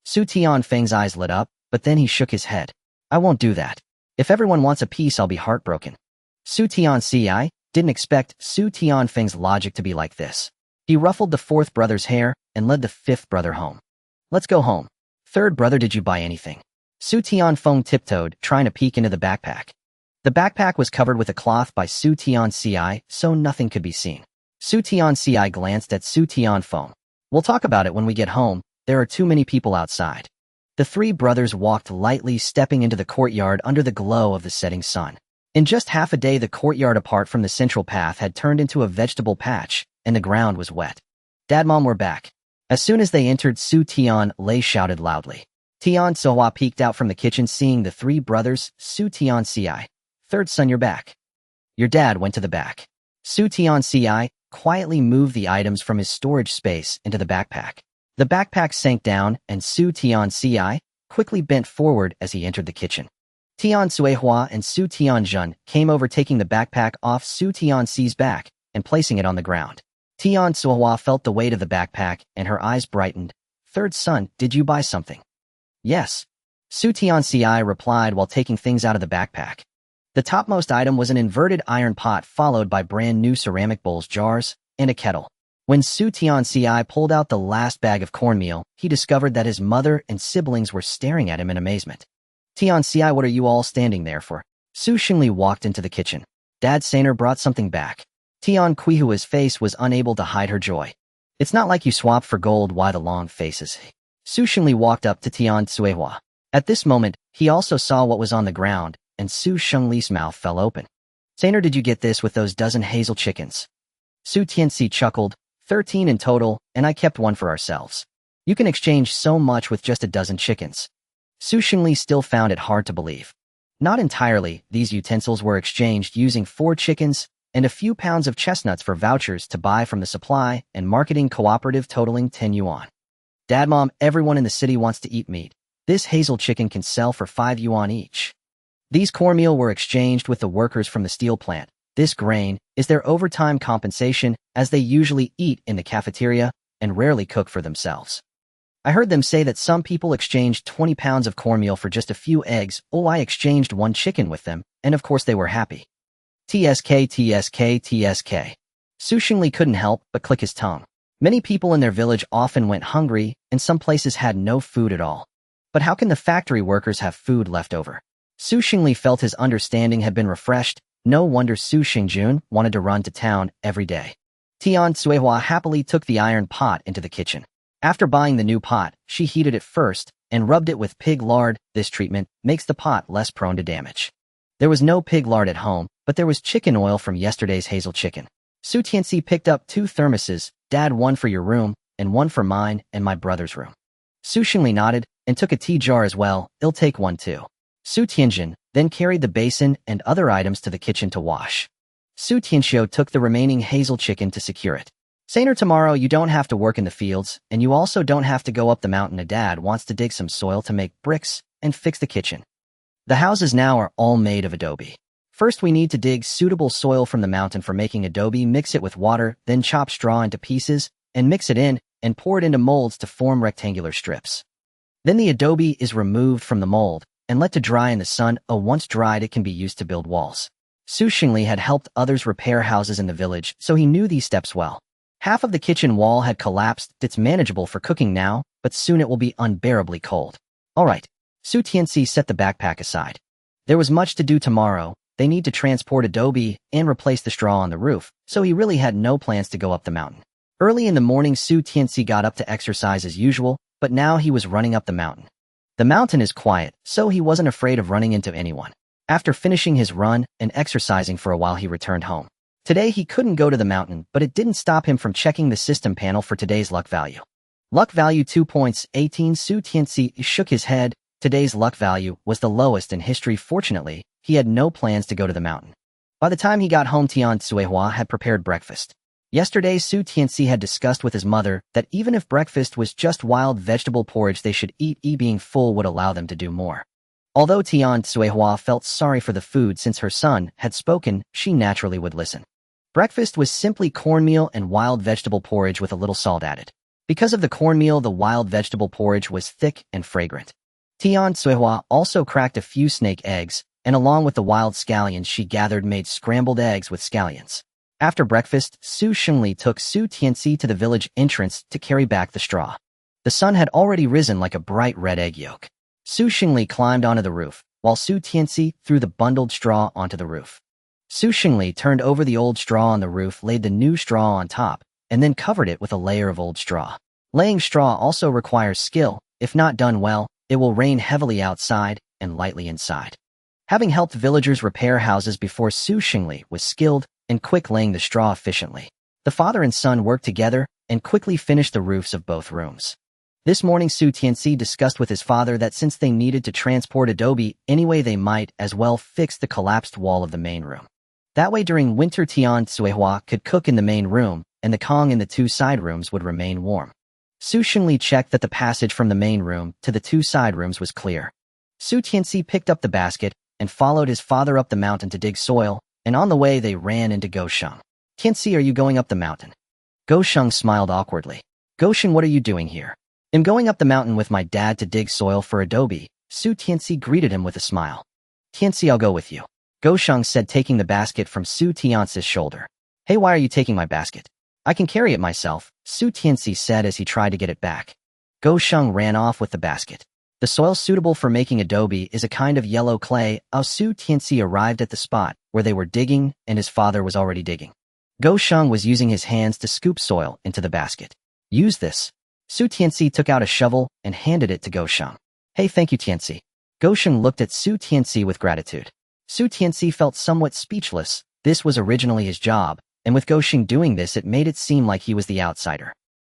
Su Tianfeng's eyes lit up, but then he shook his head. I won't do that. If everyone wants a piece, I'll be heartbroken. Su Tianci didn't expect Su Tianfeng's logic to be like this. He ruffled the fourth brother's hair and led the fifth brother home. Let's go home. Third brother, did you buy anything? Su Tianfeng tiptoed, trying to peek into the backpack. The backpack was covered with a cloth by Su Tianci, so nothing could be seen. Su Tianci glanced at Su Tianfeng. We'll talk about it when we get home. There are too many people outside. The three brothers walked lightly, stepping into the courtyard under the glow of the setting sun. In just half a day, the courtyard apart from the central path had turned into a vegetable patch, and the ground was wet. Dad, Mom, we're back. As soon as they entered, Su Tianlei shouted loudly. Tianci peeked out from the kitchen, seeing the three brothers. Su Tianci. Third son, you're back. Your dad went to the back. Su Tianci quietly moved the items from his storage space into the backpack. The backpack sank down, and Su Tianci quickly bent forward as he entered the kitchen. Tian Suihua and Su Tianjun came over, taking the backpack off Su Tianci's back and placing it on the ground. Tian Suihua felt the weight of the backpack, and her eyes brightened. Third son, did you buy something? Yes. Su Tianci replied while taking things out of the backpack. The topmost item was an inverted iron pot, followed by brand new ceramic bowls, jars, and a kettle. When Su Tianci pulled out the last bag of cornmeal, he discovered that his mother and siblings were staring at him in amazement. Tianci, what are you all standing there for? Su Xingli walked into the kitchen. Dad Sainer brought something back. Tian Quihua's face was unable to hide her joy. It's not like you swapped for gold. Why the long faces? Su Xingli walked up to Tian Suihua. At this moment, he also saw what was on the ground, and Su Xingli's mouth fell open. Sainer, did you get this with those dozen hazel chickens? Su Tianci chuckled. 13 in total, and I kept one for ourselves. You can exchange so much with just a dozen chickens. Su Xingli still found it hard to believe. Not entirely. These utensils were exchanged using 4 chickens and a few pounds of chestnuts for vouchers to buy from the supply and marketing cooperative totaling 10 yuan. Dad, Mom, everyone in the city wants to eat meat. This hazel chicken can sell for 5 yuan each. These cornmeal were exchanged with the workers from the steel plant. This grain is their overtime compensation, as they usually eat in the cafeteria and rarely cook for themselves. I heard them say that some people exchanged 20 pounds of cornmeal for just a few eggs. Oh, I exchanged 1 chicken with them, and of course they were happy. TSK, TSK, TSK. Su Xingli couldn't help but click his tongue. Many people in their village often went hungry, and some places had no food at all. But how can the factory workers have food left over? Su Xingli felt his understanding had been refreshed. No wonder Su Xingjun wanted to run to town every day. Tianci happily took the iron pot into the kitchen. After buying the new pot, she heated it first and rubbed it with pig lard. This treatment makes the pot less prone to damage. There was no pig lard at home, but there was chicken oil from yesterday's hazel chicken. Tianci picked up 2 thermoses, Dad, one for your room, and one for mine and my brother's room. Xingli nodded and took a tea jar as well. I'll take one too. Tianjin then carried the basin and other items to the kitchen to wash. Tianxiu took the remaining hazel chicken to secure it. Sainer, tomorrow you don't have to work in the fields, and you also don't have to go up the mountain. Dad wants to dig some soil to make bricks and fix the kitchen. The houses now are all made of adobe. First we need to dig suitable soil from the mountain for making adobe, mix it with water, then chop straw into pieces, and mix it in, and pour it into molds to form rectangular strips. Then the adobe is removed from the mold, and let to dry in the sun. Once dried it can be used to build walls. Xingli had helped others repair houses in the village, so he knew these steps well. Half of the kitchen wall had collapsed. It's manageable for cooking now, but soon it will be unbearably cold. All right. Tianci set the backpack aside. There was much to do tomorrow. They need to transport adobe and replace the straw on the roof, so he really had no plans to go up the mountain. Early in the morning, Tianci got up to exercise as usual, but now he was running up the mountain. The mountain is quiet, so he wasn't afraid of running into anyone. After finishing his run and exercising for a while, he returned home. Today he couldn't go to the mountain, but it didn't stop him from checking the system panel for today's luck value. Luck value 2 points, 18. Tianci shook his head. Today's luck value was the lowest in history. Fortunately, he had no plans to go to the mountain. By the time he got home, Tianci had prepared breakfast. Yesterday, Tianci had discussed with his mother that even if breakfast was just wild vegetable porridge, they should eat. Being full would allow them to do more. Although Tianci felt sorry for the food since her son had spoken, she naturally would listen. Breakfast was simply cornmeal and wild vegetable porridge with a little salt added. Because of the cornmeal, the wild vegetable porridge was thick and fragrant. Tianci also cracked a few snake eggs, and along with the wild scallions she gathered, made scrambled eggs with scallions. After breakfast, Xingli took Tianci to the village entrance to carry back the straw. The sun had already risen like a bright red egg yolk. Xingli climbed onto the roof, while Tianci threw the bundled straw onto the roof. Xingli turned over the old straw on the roof, laid the new straw on top, and then covered it with a layer of old straw. Laying straw also requires skill. If not done well, it will rain heavily outside and lightly inside. Having helped villagers repair houses before, Xingli was skilled and quick laying the straw efficiently. The father and son worked together and quickly finished the roofs of both rooms. This morning, Tianci discussed with his father that since they needed to transport adobe anyway, they might as well fix the collapsed wall of the main room. That way during winter, Tianci could cook in the main room, and the Kong in the 2 side rooms would remain warm. Xingli checked that the passage from the main room to the 2 side rooms was clear. Tianci picked up the basket and followed his father up the mountain to dig soil, and on the way they ran into Gosheng. Tianci, are you going up the mountain? Gosheng smiled awkwardly. Gosheng, what are you doing here? I'm going up the mountain with my dad to dig soil for adobe. Tianci greeted him with a smile. Tianci, I'll go with you. Gosheng said, taking the basket from Tianci's shoulder. Hey, why are you taking my basket? I can carry it myself, Tianci said as he tried to get it back. Gosheng ran off with the basket. The soil suitable for making adobe is a kind of yellow clay. Tianci arrived at the spot where they were digging, and his father was already digging. Gosheng was using his hands to scoop soil into the basket. Use this. Tianci took out a shovel and handed it to Gosheng. Hey, thank you, Tianci. Gosheng looked at Tianci with gratitude. Tianci felt somewhat speechless. This was originally his job, and with Gosheng doing this, it made it seem like he was the outsider.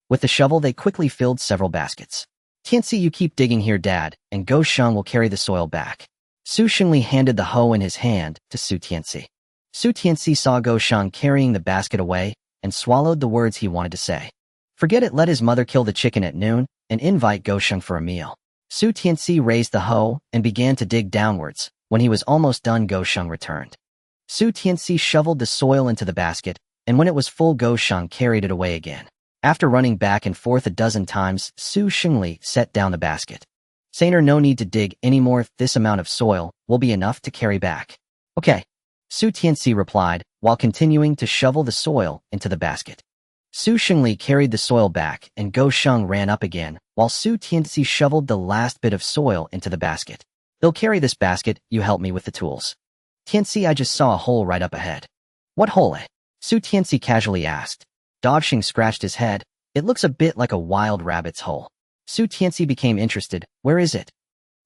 With the shovel, they quickly filled several baskets. Tianci, you keep digging here, Dad, and Gosheng will carry the soil back. Xingli handed the hoe in his hand to Tianci. Tianci saw Gosheng carrying the basket away and swallowed the words he wanted to say. Forget it, let his mother kill the chicken at noon and invite Gosheng for a meal. Tianci raised the hoe and began to dig downwards. When he was almost done, Gosheng returned. Tianci shoveled the soil into the basket, and when it was full, Gosheng carried it away again. After running back and forth a dozen times, Xingli set down the basket. Sainer, no need to dig anymore. This amount of soil will be enough to carry back. Okay. Tianci replied, while continuing to shovel the soil into the basket. Xingli carried the soil back, and Gosheng ran up again, while Tianci shoveled the last bit of soil into the basket. They'll carry this basket, you help me with the tools. Tianci, I just saw a hole right up ahead. What hole? Tianci casually asked. Dogxing scratched his head. It looks a bit like a wild rabbit's hole. Su Tianci became interested. Where is it?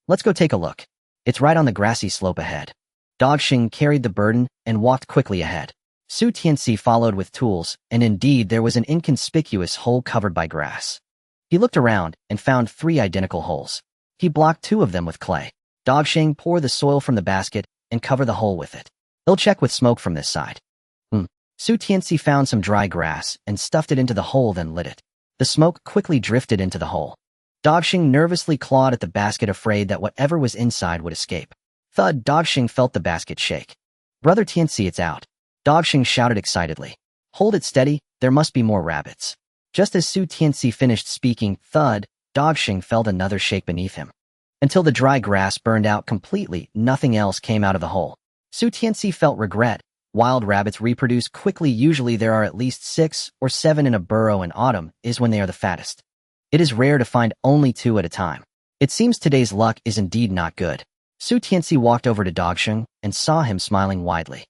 Let's go take a look. It's right on the grassy slope ahead. Dogxing carried the burden and walked quickly ahead. Su Tianci followed with tools, and indeed there was an inconspicuous hole covered by grass. He looked around and found 3 identical holes. He blocked 2 of them with clay. Dogxing poured the soil from the basket and covered the hole with it. He'll check with smoke from this side. Su Tianci found some dry grass and stuffed it into the hole, then lit it. The smoke quickly drifted into the hole. Dogxing nervously clawed at the basket, afraid that whatever was inside would escape. Thud! Dogxing felt the basket shake. Brother Tianci, it's out. Dogxing shouted excitedly. Hold it steady, there must be more rabbits. Just as Su Tianci finished speaking, thud, Dogxing felt another shake beneath him. Until the dry grass burned out completely, nothing else came out of the hole. Su Tianci felt regret. Wild rabbits reproduce quickly. Usually there are at least 6 or 7 in a burrow, and autumn is when they are the fattest. It is rare to find only 2 at a time. It seems today's luck is indeed not good. Su Tianci walked over to Dogxing and saw him smiling widely.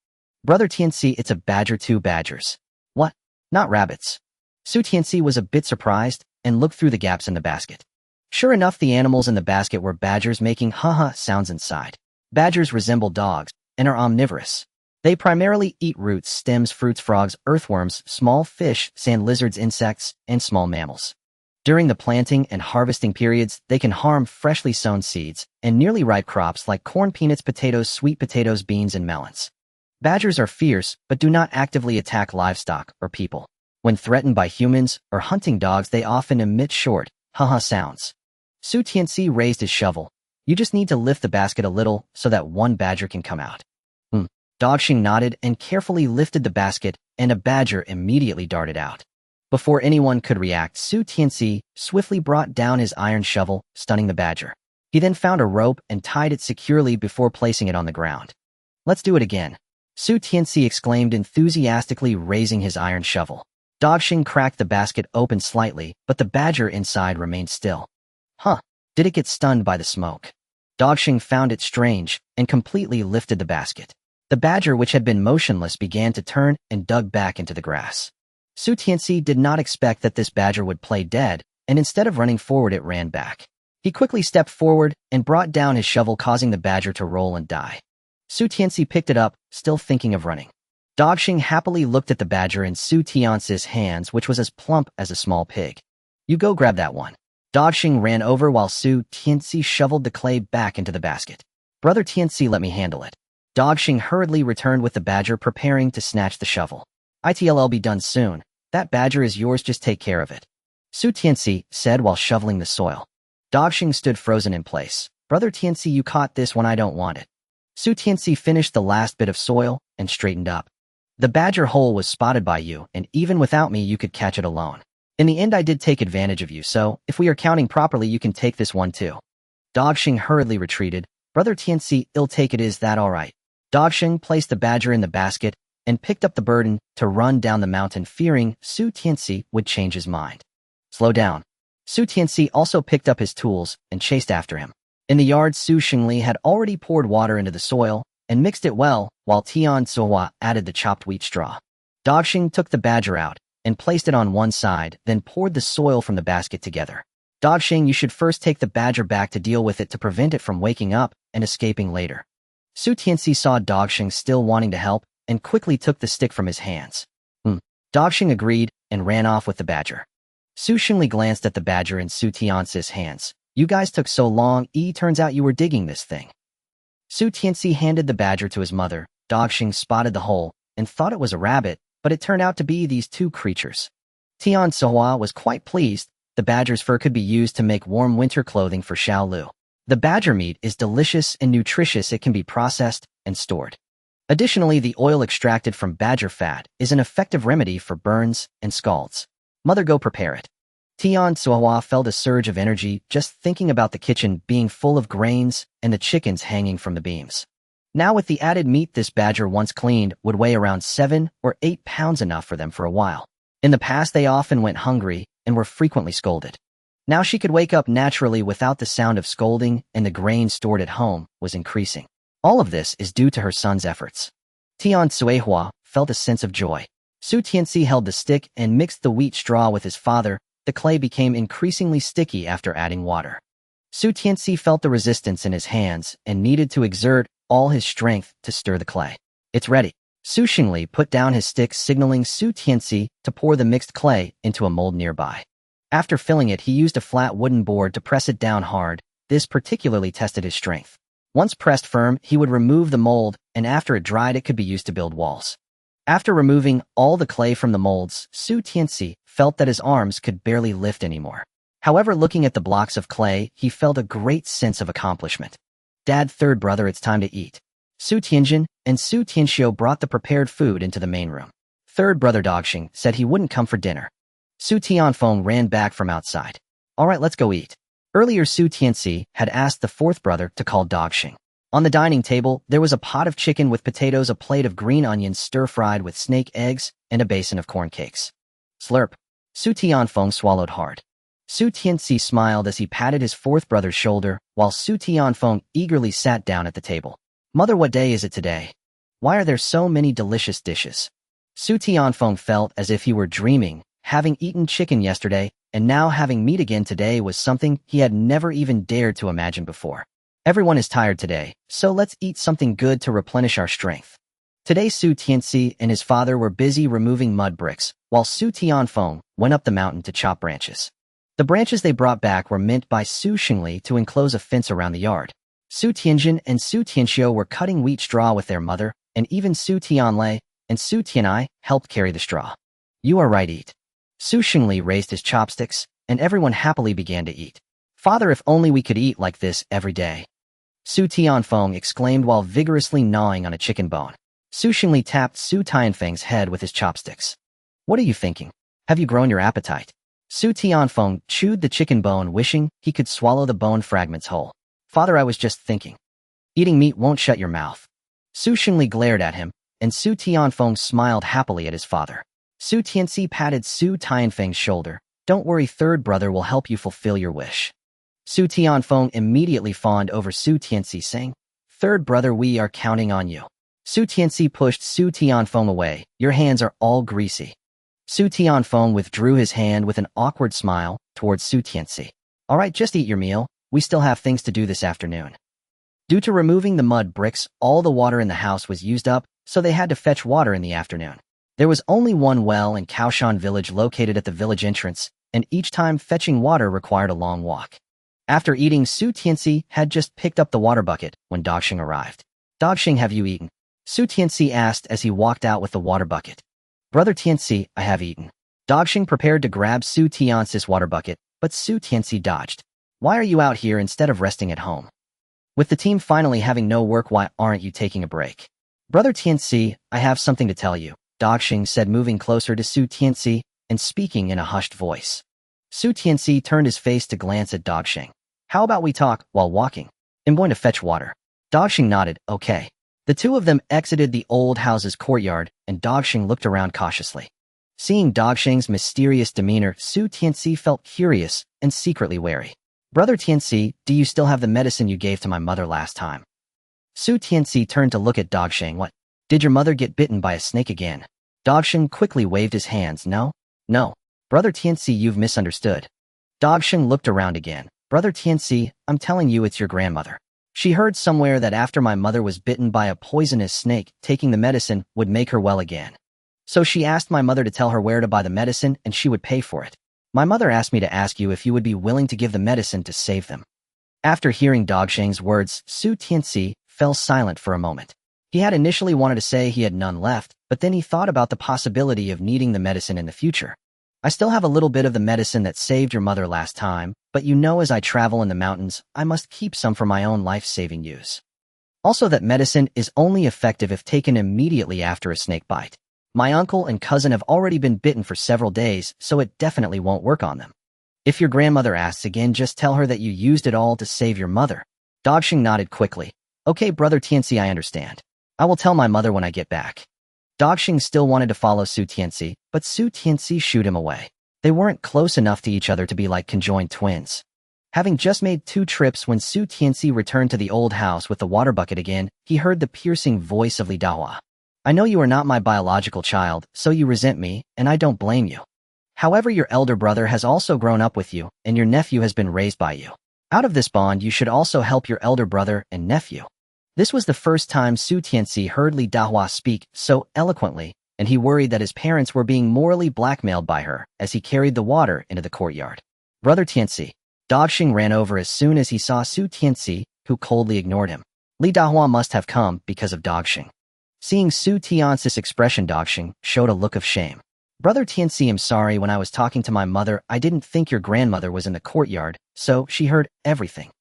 Brother Tianci, it's a badger, 2 badgers. What? Not rabbits. Su Tianci was a bit surprised and looked through the gaps in the basket. Sure enough, the animals in the basket were badgers, making ha-ha sounds inside. Badgers resemble dogs and are omnivorous. They primarily eat roots, stems, fruits, frogs, earthworms, small fish, sand lizards, insects, and small mammals. During the planting and harvesting periods, they can harm freshly sown seeds and nearly ripe crops like corn, peanuts, potatoes, sweet potatoes, beans, and melons. Badgers are fierce but do not actively attack livestock or people. When threatened by humans or hunting dogs, they often emit short, ha-ha sounds. Su Tianci raised his shovel. You just need to lift the basket a little so that 1 badger can come out. Dogxing nodded and carefully lifted the basket, and a badger immediately darted out. Before anyone could react, Su Tianci swiftly brought down his iron shovel, stunning the badger. He then found a rope and tied it securely before placing it on the ground. Let's do it again. Su Tianci exclaimed enthusiastically, raising his iron shovel. Dogxing cracked the basket open slightly, but the badger inside remained still. Did it get stunned by the smoke? Dogxing found it strange and completely lifted the basket. The badger, which had been motionless, began to turn and dug back into the grass. Su Tianci did not expect that this badger would play dead, and instead of running forward, it ran back. He quickly stepped forward and brought down his shovel, causing the badger to roll and die. Su Tianci picked it up, still thinking of running. Dogxing happily looked at the badger in Su Tianci's hands, which was as plump as a small pig. You go grab that one. Dogxing ran over while Su Tianci shoveled the clay back into the basket. Brother Tianci, let me handle it. Dogxing hurriedly returned with the badger, preparing to snatch the shovel. It'll be done soon. That badger is yours, just take care of it. Su Tianci said while shoveling the soil. Dogxing stood frozen in place. Brother Tianci, you caught this one, I don't want it. Su Tianci finished the last bit of soil and straightened up. The badger hole was spotted by you, and even without me you could catch it alone. In the end I did take advantage of you, so if we are counting properly you can take this one too. Dogxing hurriedly retreated. Brother Tianci, I'll take it, is that alright? Dogxing placed the badger in the basket and picked up the burden to run down the mountain, fearing Su Tianci would change his mind. Slow down. Su Tianci also picked up his tools and chased after him. In the yard, Su Xingli had already poured water into the soil and mixed it well, while Tianci added the chopped wheat straw. Dogxing took the badger out and placed it on one side, then poured the soil from the basket together. Dogxing, you should first take the badger back to deal with it to prevent it from waking up and escaping later. Su Tianci saw Dogxing still wanting to help and quickly took the stick from his hands. Dogxing agreed and ran off with the badger. Su Xingli glanced at the badger in Su Tianci's hands. You guys took so long, turns out you were digging this thing. Su Tianci handed the badger to his mother. Dogxing spotted the hole and thought it was a rabbit, but it turned out to be these 2 creatures. Tianci was quite pleased. The badger's fur could be used to make warm winter clothing for Xiaolu. The badger meat is delicious and nutritious. It can be processed and stored. Additionally, the oil extracted from badger fat is an effective remedy for burns and scalds. Mother, go prepare it. Tianci felt a surge of energy just thinking about the kitchen being full of grains and the chickens hanging from the beams. Now with the added meat, this badger, once cleaned, would weigh around 7 or 8 pounds, enough for them for a while. In the past, they often went hungry and were frequently scolded. Now she could wake up naturally without the sound of scolding, and the grain stored at home was increasing. All of this is due to her son's efforts. Tianci felt a sense of joy. Su Tianci held the stick and mixed the wheat straw with his father. The clay became increasingly sticky after adding water. Su Tianci felt the resistance in his hands and needed to exert all his strength to stir the clay. It's ready. Su Xingli put down his stick, signaling Su Tianci to pour the mixed clay into a mold nearby. After filling it, he used a flat wooden board to press it down hard. This particularly tested his strength. Once pressed firm, he would remove the mold, and after it dried, it could be used to build walls. After removing all the clay from the molds, Su Tianci felt that his arms could barely lift anymore. However, looking at the blocks of clay, he felt a great sense of accomplishment. Dad, third brother, it's time to eat. Su Tianjin and Su Tianxiu brought the prepared food into the main room. Third brother Dogxing said he wouldn't come for dinner. Su Tianfeng ran back from outside. All right, let's go eat. Earlier, Su Tianci had asked the fourth brother to call Dogxing. On the dining table, there was a pot of chicken with potatoes, a plate of green onions stir-fried with snake eggs, and a basin of corn cakes. Slurp. Su Tianfeng swallowed hard. Su Tianci smiled as he patted his fourth brother's shoulder, while Su Tianfeng eagerly sat down at the table. Mother, what day is it today? Why are there so many delicious dishes? Su Tianfeng felt as if he were dreaming. Having eaten chicken yesterday, and now having meat again today was something he had never even dared to imagine before. Everyone is tired today, so let's eat something good to replenish our strength. Today, Su Tianci and his father were busy removing mud bricks, while Su Tianfeng went up the mountain to chop branches. The branches they brought back were meant by Su Xingli to enclose a fence around the yard. Su Tianjin and Su Tianxiu were cutting wheat straw with their mother, and even Su Tianlei and Su Tianai helped carry the straw. You are right, eat. Su Xingli raised his chopsticks, and everyone happily began to eat. Father, if only we could eat like this every day. Su Tianfeng exclaimed while vigorously gnawing on a chicken bone. Su Xingli tapped Su Tianfeng's head with his chopsticks. What are you thinking? Have you grown your appetite? Su Tianfeng chewed the chicken bone, wishing he could swallow the bone fragments whole. Father, I was just thinking. Eating meat won't shut your mouth. Su Xingli glared at him, and Su Tianfeng smiled happily at his father. Su Tianci patted Su Tianfeng's shoulder. Don't worry, third brother will help you fulfill your wish. Su Tianfeng immediately fawned over Su Tianci, saying, Third brother, we are counting on you. Su Tianci pushed Su Tianfeng away. Your hands are all greasy. Su Tianfeng withdrew his hand with an awkward smile towards Su Tianci. All right, just eat your meal. We still have things to do this afternoon. Due to removing the mud bricks, all the water in the house was used up, so they had to fetch water in the afternoon. There was only one well in Kaoshan village located at the village entrance, and each time fetching water required a long walk. After eating, Su Tianci had just picked up the water bucket when Dogxing arrived. Dogxing, have you eaten? Su Tianci asked as he walked out with the water bucket. Brother Tianci, I have eaten. Dogxing prepared to grab Su Tianci's water bucket, but Su Tianci dodged. Why are you out here instead of resting at home? With the team finally having no work, why aren't you taking a break? Brother Tianci, I have something to tell you, Dogxing said, moving closer to Su Tianci and speaking in a hushed voice. Su Tianci turned his face to glance at Dogxing. How about we talk while walking? I'm going to fetch water. Dogxing nodded, okay. The two of them exited the old house's courtyard, and Dogxing looked around cautiously. Seeing Dogxing's mysterious demeanor, Su Tianci felt curious and secretly wary. Brother Tianci, do you still have the medicine you gave to my mother last time? Su Tianci turned to look at Dogxing. What? Did your mother get bitten by a snake again? Dogxing quickly waved his hands. No. Brother Tianci, you've misunderstood. Dogxing looked around again. Brother Tianci, I'm telling you it's your grandmother. She heard somewhere that after my mother was bitten by a poisonous snake, taking the medicine would make her well again. So she asked my mother to tell her where to buy the medicine and she would pay for it. My mother asked me to ask you if you would be willing to give the medicine to save them. After hearing Dogxing's words, Su Tianci fell silent for a moment. He had initially wanted to say he had none left, but then he thought about the possibility of needing the medicine in the future. I still have a little bit of the medicine that saved your mother last time, but you know, as I travel in the mountains, I must keep some for my own life-saving use. Also, that medicine is only effective if taken immediately after a snake bite. My uncle and cousin have already been bitten for several days, so it definitely won't work on them. If your grandmother asks again, just tell her that you used it all to save your mother. Dogxing nodded quickly. Okay, Brother Tianci, I understand. I will tell my mother when I get back. Dogxing still wanted to follow Su Tianci, but Su Tianci shooed him away. They weren't close enough to each other to be like conjoined twins. Having just made 2 trips, when Su Tianci returned to the old house with the water bucket again, he heard the piercing voice of Li Dahua. I know you are not my biological child, so you resent me, and I don't blame you. However, your elder brother has also grown up with you, and your nephew has been raised by you. Out of this bond, you should also help your elder brother and nephew. This was the first time Su Tianci heard Li Dahua speak so eloquently, and he worried that his parents were being morally blackmailed by her as he carried the water into the courtyard. Brother Tianci. Dogxing ran over as soon as he saw Su Tianci, who coldly ignored him. Li Dahua must have come because of Dogxing. Seeing Su Tianci's expression, Dogxing showed a look of shame. Brother Tianci, I'm sorry, when I was talking to my mother, I didn't think your grandmother was in the courtyard, so she heard everything.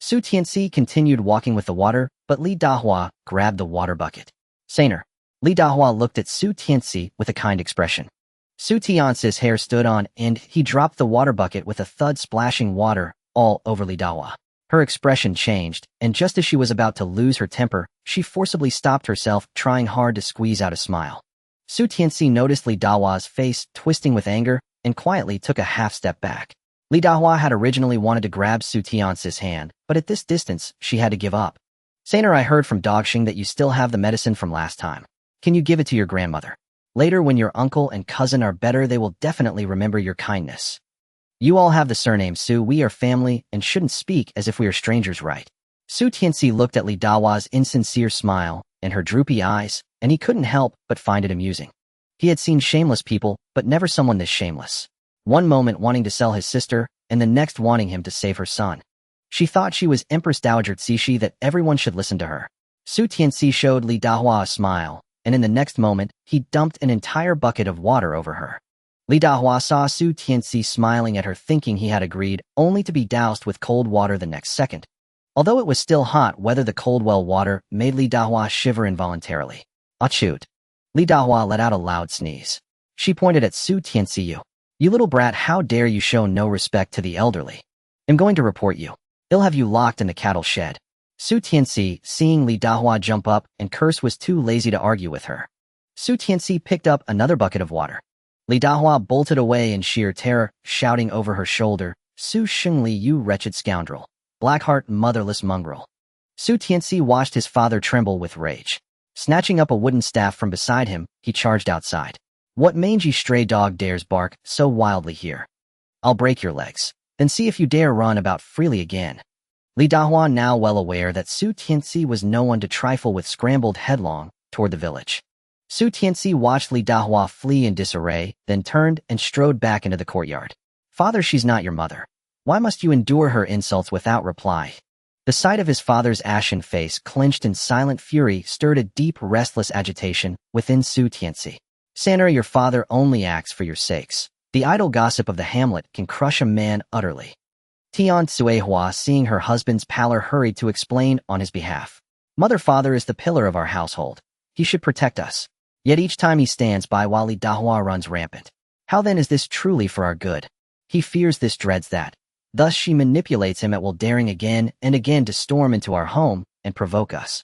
Su Tianci continued walking with the water, but Li Dahua grabbed the water bucket. Saner. Li Dahua looked at Su Tianci with a kind expression. Su Tianci's hair stood on and he dropped the water bucket with a thud, splashing water all over Li Dahua. Her expression changed, and just as she was about to lose her temper, she forcibly stopped herself, trying hard to squeeze out a smile. Su Tianci noticed Li Dahua's face twisting with anger and quietly took a half step back. Li Dahua had originally wanted to grab Su Tianci's hand, but at this distance, she had to give up. Saner, I heard from Dogxing that you still have the medicine from last time. Can you give it to your grandmother? Later, when your uncle and cousin are better, they will definitely remember your kindness. You all have the surname Su. We are family and shouldn't speak as if we are strangers, right? Su Tianci looked at Li Dahua's insincere smile and her droopy eyes, and he couldn't help but find it amusing. He had seen shameless people, but never someone this shameless. One moment wanting to sell his sister, and the next wanting him to save her son. She thought she was Empress Dowager Cixi, that everyone should listen to her. Su Tianci showed Li Dahua a smile, and in the next moment, he dumped an entire bucket of water over her. Li Dahua saw Su Tianci smiling at her, thinking he had agreed, only to be doused with cold water the next second. Although it was still hot, whether the cold well water made Li Dahua shiver involuntarily. Achut. Li Dahua let out a loud sneeze. She pointed at Su Tianci. You little brat, how dare you show no respect to the elderly? I'm going to report you. I'll have you locked in the cattle shed. Su Tianci, seeing Li Dahua jump up and curse, was too lazy to argue with her. Su Tianci picked up another bucket of water. Li Dahua bolted away in sheer terror, shouting over her shoulder, Su Shengli, you wretched scoundrel. Blackheart, motherless mongrel. Su Tianci watched his father tremble with rage. Snatching up a wooden staff from beside him, he charged outside. What mangy stray dog dares bark so wildly here? I'll break your legs. Then see if you dare run about freely again. Li Dahua, now well aware that Su Tianci was no one to trifle with, scrambled headlong toward the village. Su Tianci watched Li Dahua flee in disarray, then turned and strode back into the courtyard. Father, she's not your mother. Why must you endure her insults without reply? The sight of his father's ashen face, clenched in silent fury, stirred a deep, restless agitation within Su Tianci. Saner, your father only acts for your sakes. The idle gossip of the hamlet can crush a man utterly. Tian, seeing her husband's pallor, hurried to explain on his behalf. Mother, father is the pillar of our household. He should protect us. Yet each time he stands by while Li Dahua runs rampant. How then is this truly for our good? He fears this, dreads that. Thus she manipulates him at will, daring again and again to storm into our home and provoke us.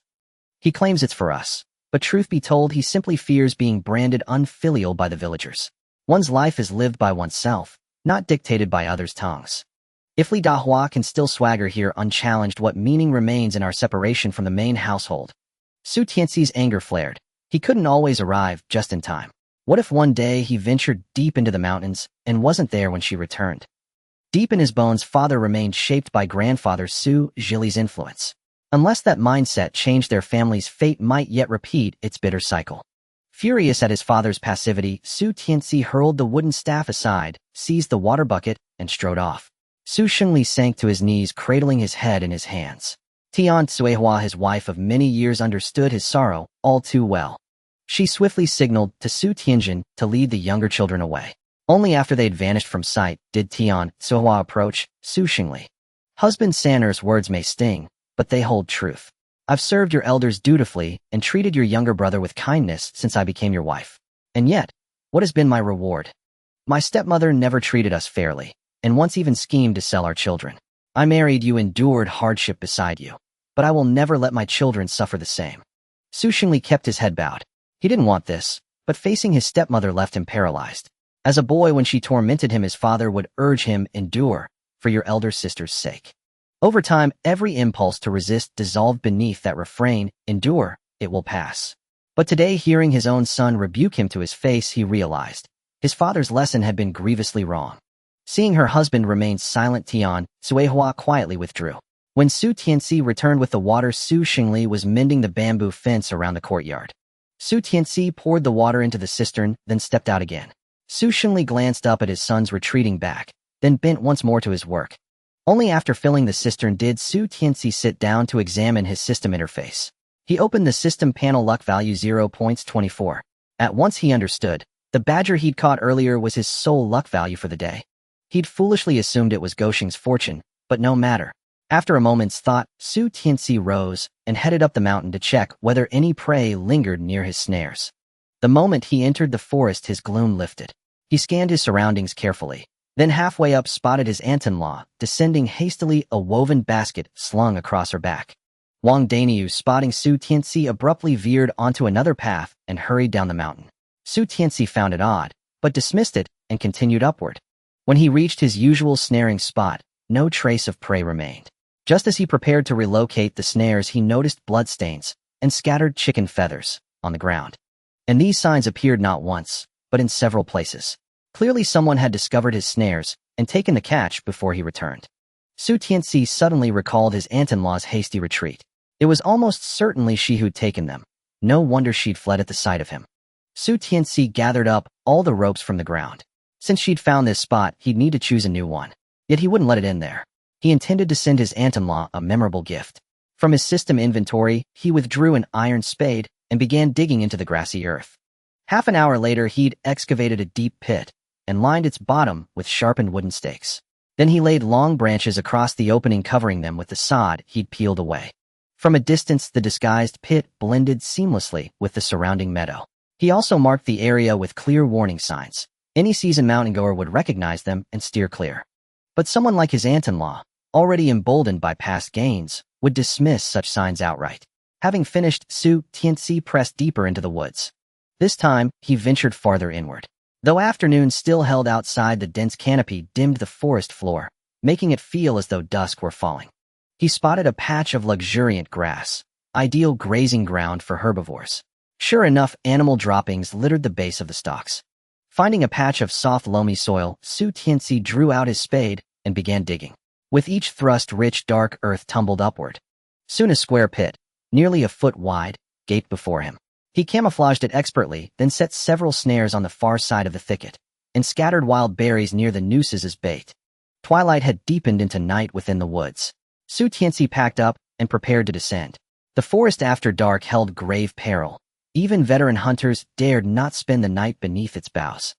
He claims it's for us, but truth be told, he simply fears being branded unfilial by the villagers. One's life is lived by oneself, not dictated by others' tongues. If Li Dahua can still swagger here unchallenged, what meaning remains in our separation from the main household? Su Tianci's anger flared. He couldn't always arrive just in time. What if one day he ventured deep into the mountains and wasn't there when she returned? Deep in his bones, father remained shaped by grandfather Su Zhili's influence. Unless that mindset changed, their family's fate might yet repeat its bitter cycle. Furious at his father's passivity, Su Tianci hurled the wooden staff aside, seized the water bucket, and strode off. Su Shengli sank to his knees, cradling his head in his hands. Tian, his wife of many years, understood his sorrow all too well. She swiftly signaled to Su Tianjin to lead the younger children away. Only after they had vanished from sight did Tian approach Su Shengli. Husband Saner's words may sting, but they hold truth. I've served your elders dutifully and treated your younger brother with kindness since I became your wife. And yet, what has been my reward? My stepmother never treated us fairly, and once even schemed to sell our children. I married you, endured hardship beside you, but I will never let my children suffer the same. Su Shengli kept his head bowed. He didn't want this, but facing his stepmother left him paralyzed. As a boy, when she tormented him, his father would urge him, endure, for your elder sister's sake. Over time, every impulse to resist dissolved beneath that refrain, endure, it will pass. But today, hearing his own son rebuke him to his face, he realized his father's lesson had been grievously wrong. Seeing her husband remain silent, Suehua quietly withdrew. When Su Tianci returned with the water, Su Xingli was mending the bamboo fence around the courtyard. Su Tianci poured the water into the cistern, then stepped out again. Su Xingli glanced up at his son's retreating back, then bent once more to his work. Only after filling the cistern did Su Tianci sit down to examine his system interface. He opened the system panel, luck value 0.24. At once he understood. The badger he'd caught earlier was his sole luck value for the day. He'd foolishly assumed it was Goshing's fortune, but no matter. After a moment's thought, Su Tianci rose and headed up the mountain to check whether any prey lingered near his snares. The moment he entered the forest, his gloom lifted. He scanned his surroundings carefully, then halfway up spotted his aunt-in-law descending hastily, a woven basket slung across her back. Wang Daniu, spotting Su Tianci, abruptly veered onto another path and hurried down the mountain. Su Tianci found it odd, but dismissed it and continued upward. When he reached his usual snaring spot, no trace of prey remained. Just as he prepared to relocate the snares, he noticed bloodstains and scattered chicken feathers on the ground. And these signs appeared not once, but in several places. Clearly someone had discovered his snares and taken the catch before he returned. Su Tianci suddenly recalled his aunt-in-law's hasty retreat. It was almost certainly she who'd taken them. No wonder she'd fled at the sight of him. Su Tianci gathered up all the ropes from the ground. Since she'd found this spot, he'd need to choose a new one. Yet he wouldn't let it end there. He intended to send his aunt-in-law a memorable gift. From his system inventory, he withdrew an iron spade and began digging into the grassy earth. Half an hour later, he'd excavated a deep pit and lined its bottom with sharpened wooden stakes. Then he laid long branches across the opening, covering them with the sod he'd peeled away. From a distance, the disguised pit blended seamlessly with the surrounding meadow. He also marked the area with clear warning signs. Any seasoned mountain-goer would recognize them and steer clear. But someone like his aunt-in-law, already emboldened by past gains, would dismiss such signs outright. Having finished, Su Tianci pressed deeper into the woods. This time, he ventured farther inward. Though afternoon still held outside, the dense canopy dimmed the forest floor, making it feel as though dusk were falling. He spotted a patch of luxuriant grass, ideal grazing ground for herbivores. Sure enough, animal droppings littered the base of the stalks. Finding a patch of soft, loamy soil, Su Tianci drew out his spade and began digging. With each thrust, rich, dark earth tumbled upward. Soon a square pit, nearly a foot wide, gaped before him. He camouflaged it expertly, then set several snares on the far side of the thicket, and scattered wild berries near the nooses as bait. Twilight had deepened into night within the woods. Su Tianci packed up and prepared to descend. The forest after dark held grave peril. Even veteran hunters dared not spend the night beneath its boughs.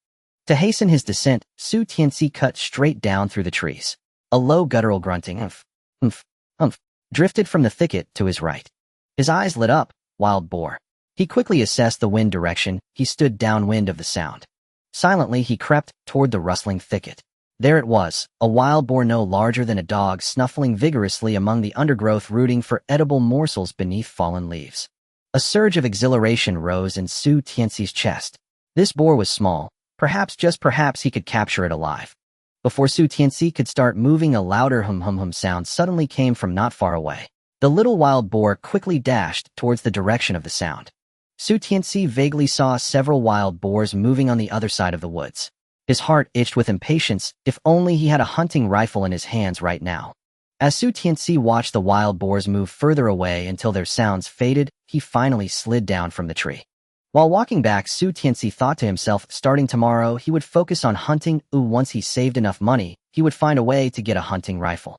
To hasten his descent, Su Tianci cut straight down through the trees. A low guttural grunting, humph, drifted from the thicket to his right. His eyes lit up. Wild boar. He quickly assessed the wind direction. He stood downwind of the sound. Silently, he crept toward the rustling thicket. There it was, a wild boar no larger than a dog, snuffling vigorously among the undergrowth, rooting for edible morsels beneath fallen leaves. A surge of exhilaration rose in Su Tianci's chest. This boar was small. Perhaps, just perhaps, he could capture it alive. Before Su Tianci could start moving, a louder hum sound suddenly came from not far away. The little wild boar quickly dashed towards the direction of the sound. Su Tianci vaguely saw several wild boars moving on the other side of the woods. His heart itched with impatience. If only he had a hunting rifle in his hands right now. As Su Tianci watched the wild boars move further away until their sounds faded, he finally slid down from the tree. While walking back, Su Tianci thought to himself, starting tomorrow, he would focus on hunting. Once he saved enough money, he would find a way to get a hunting rifle.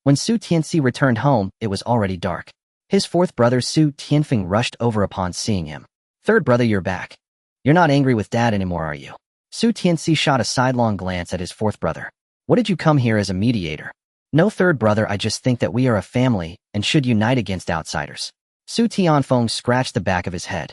When Su Tianci returned home, it was already dark. His fourth brother, Su Tianfeng, rushed over upon seeing him. "Third brother, you're back. You're not angry with Dad anymore, are you?" Su Tianci shot a sidelong glance at his fourth brother. "What did you come here as a mediator?" "No, third brother, I just think that we are a family and should unite against outsiders." Su Tianfeng scratched the back of his head.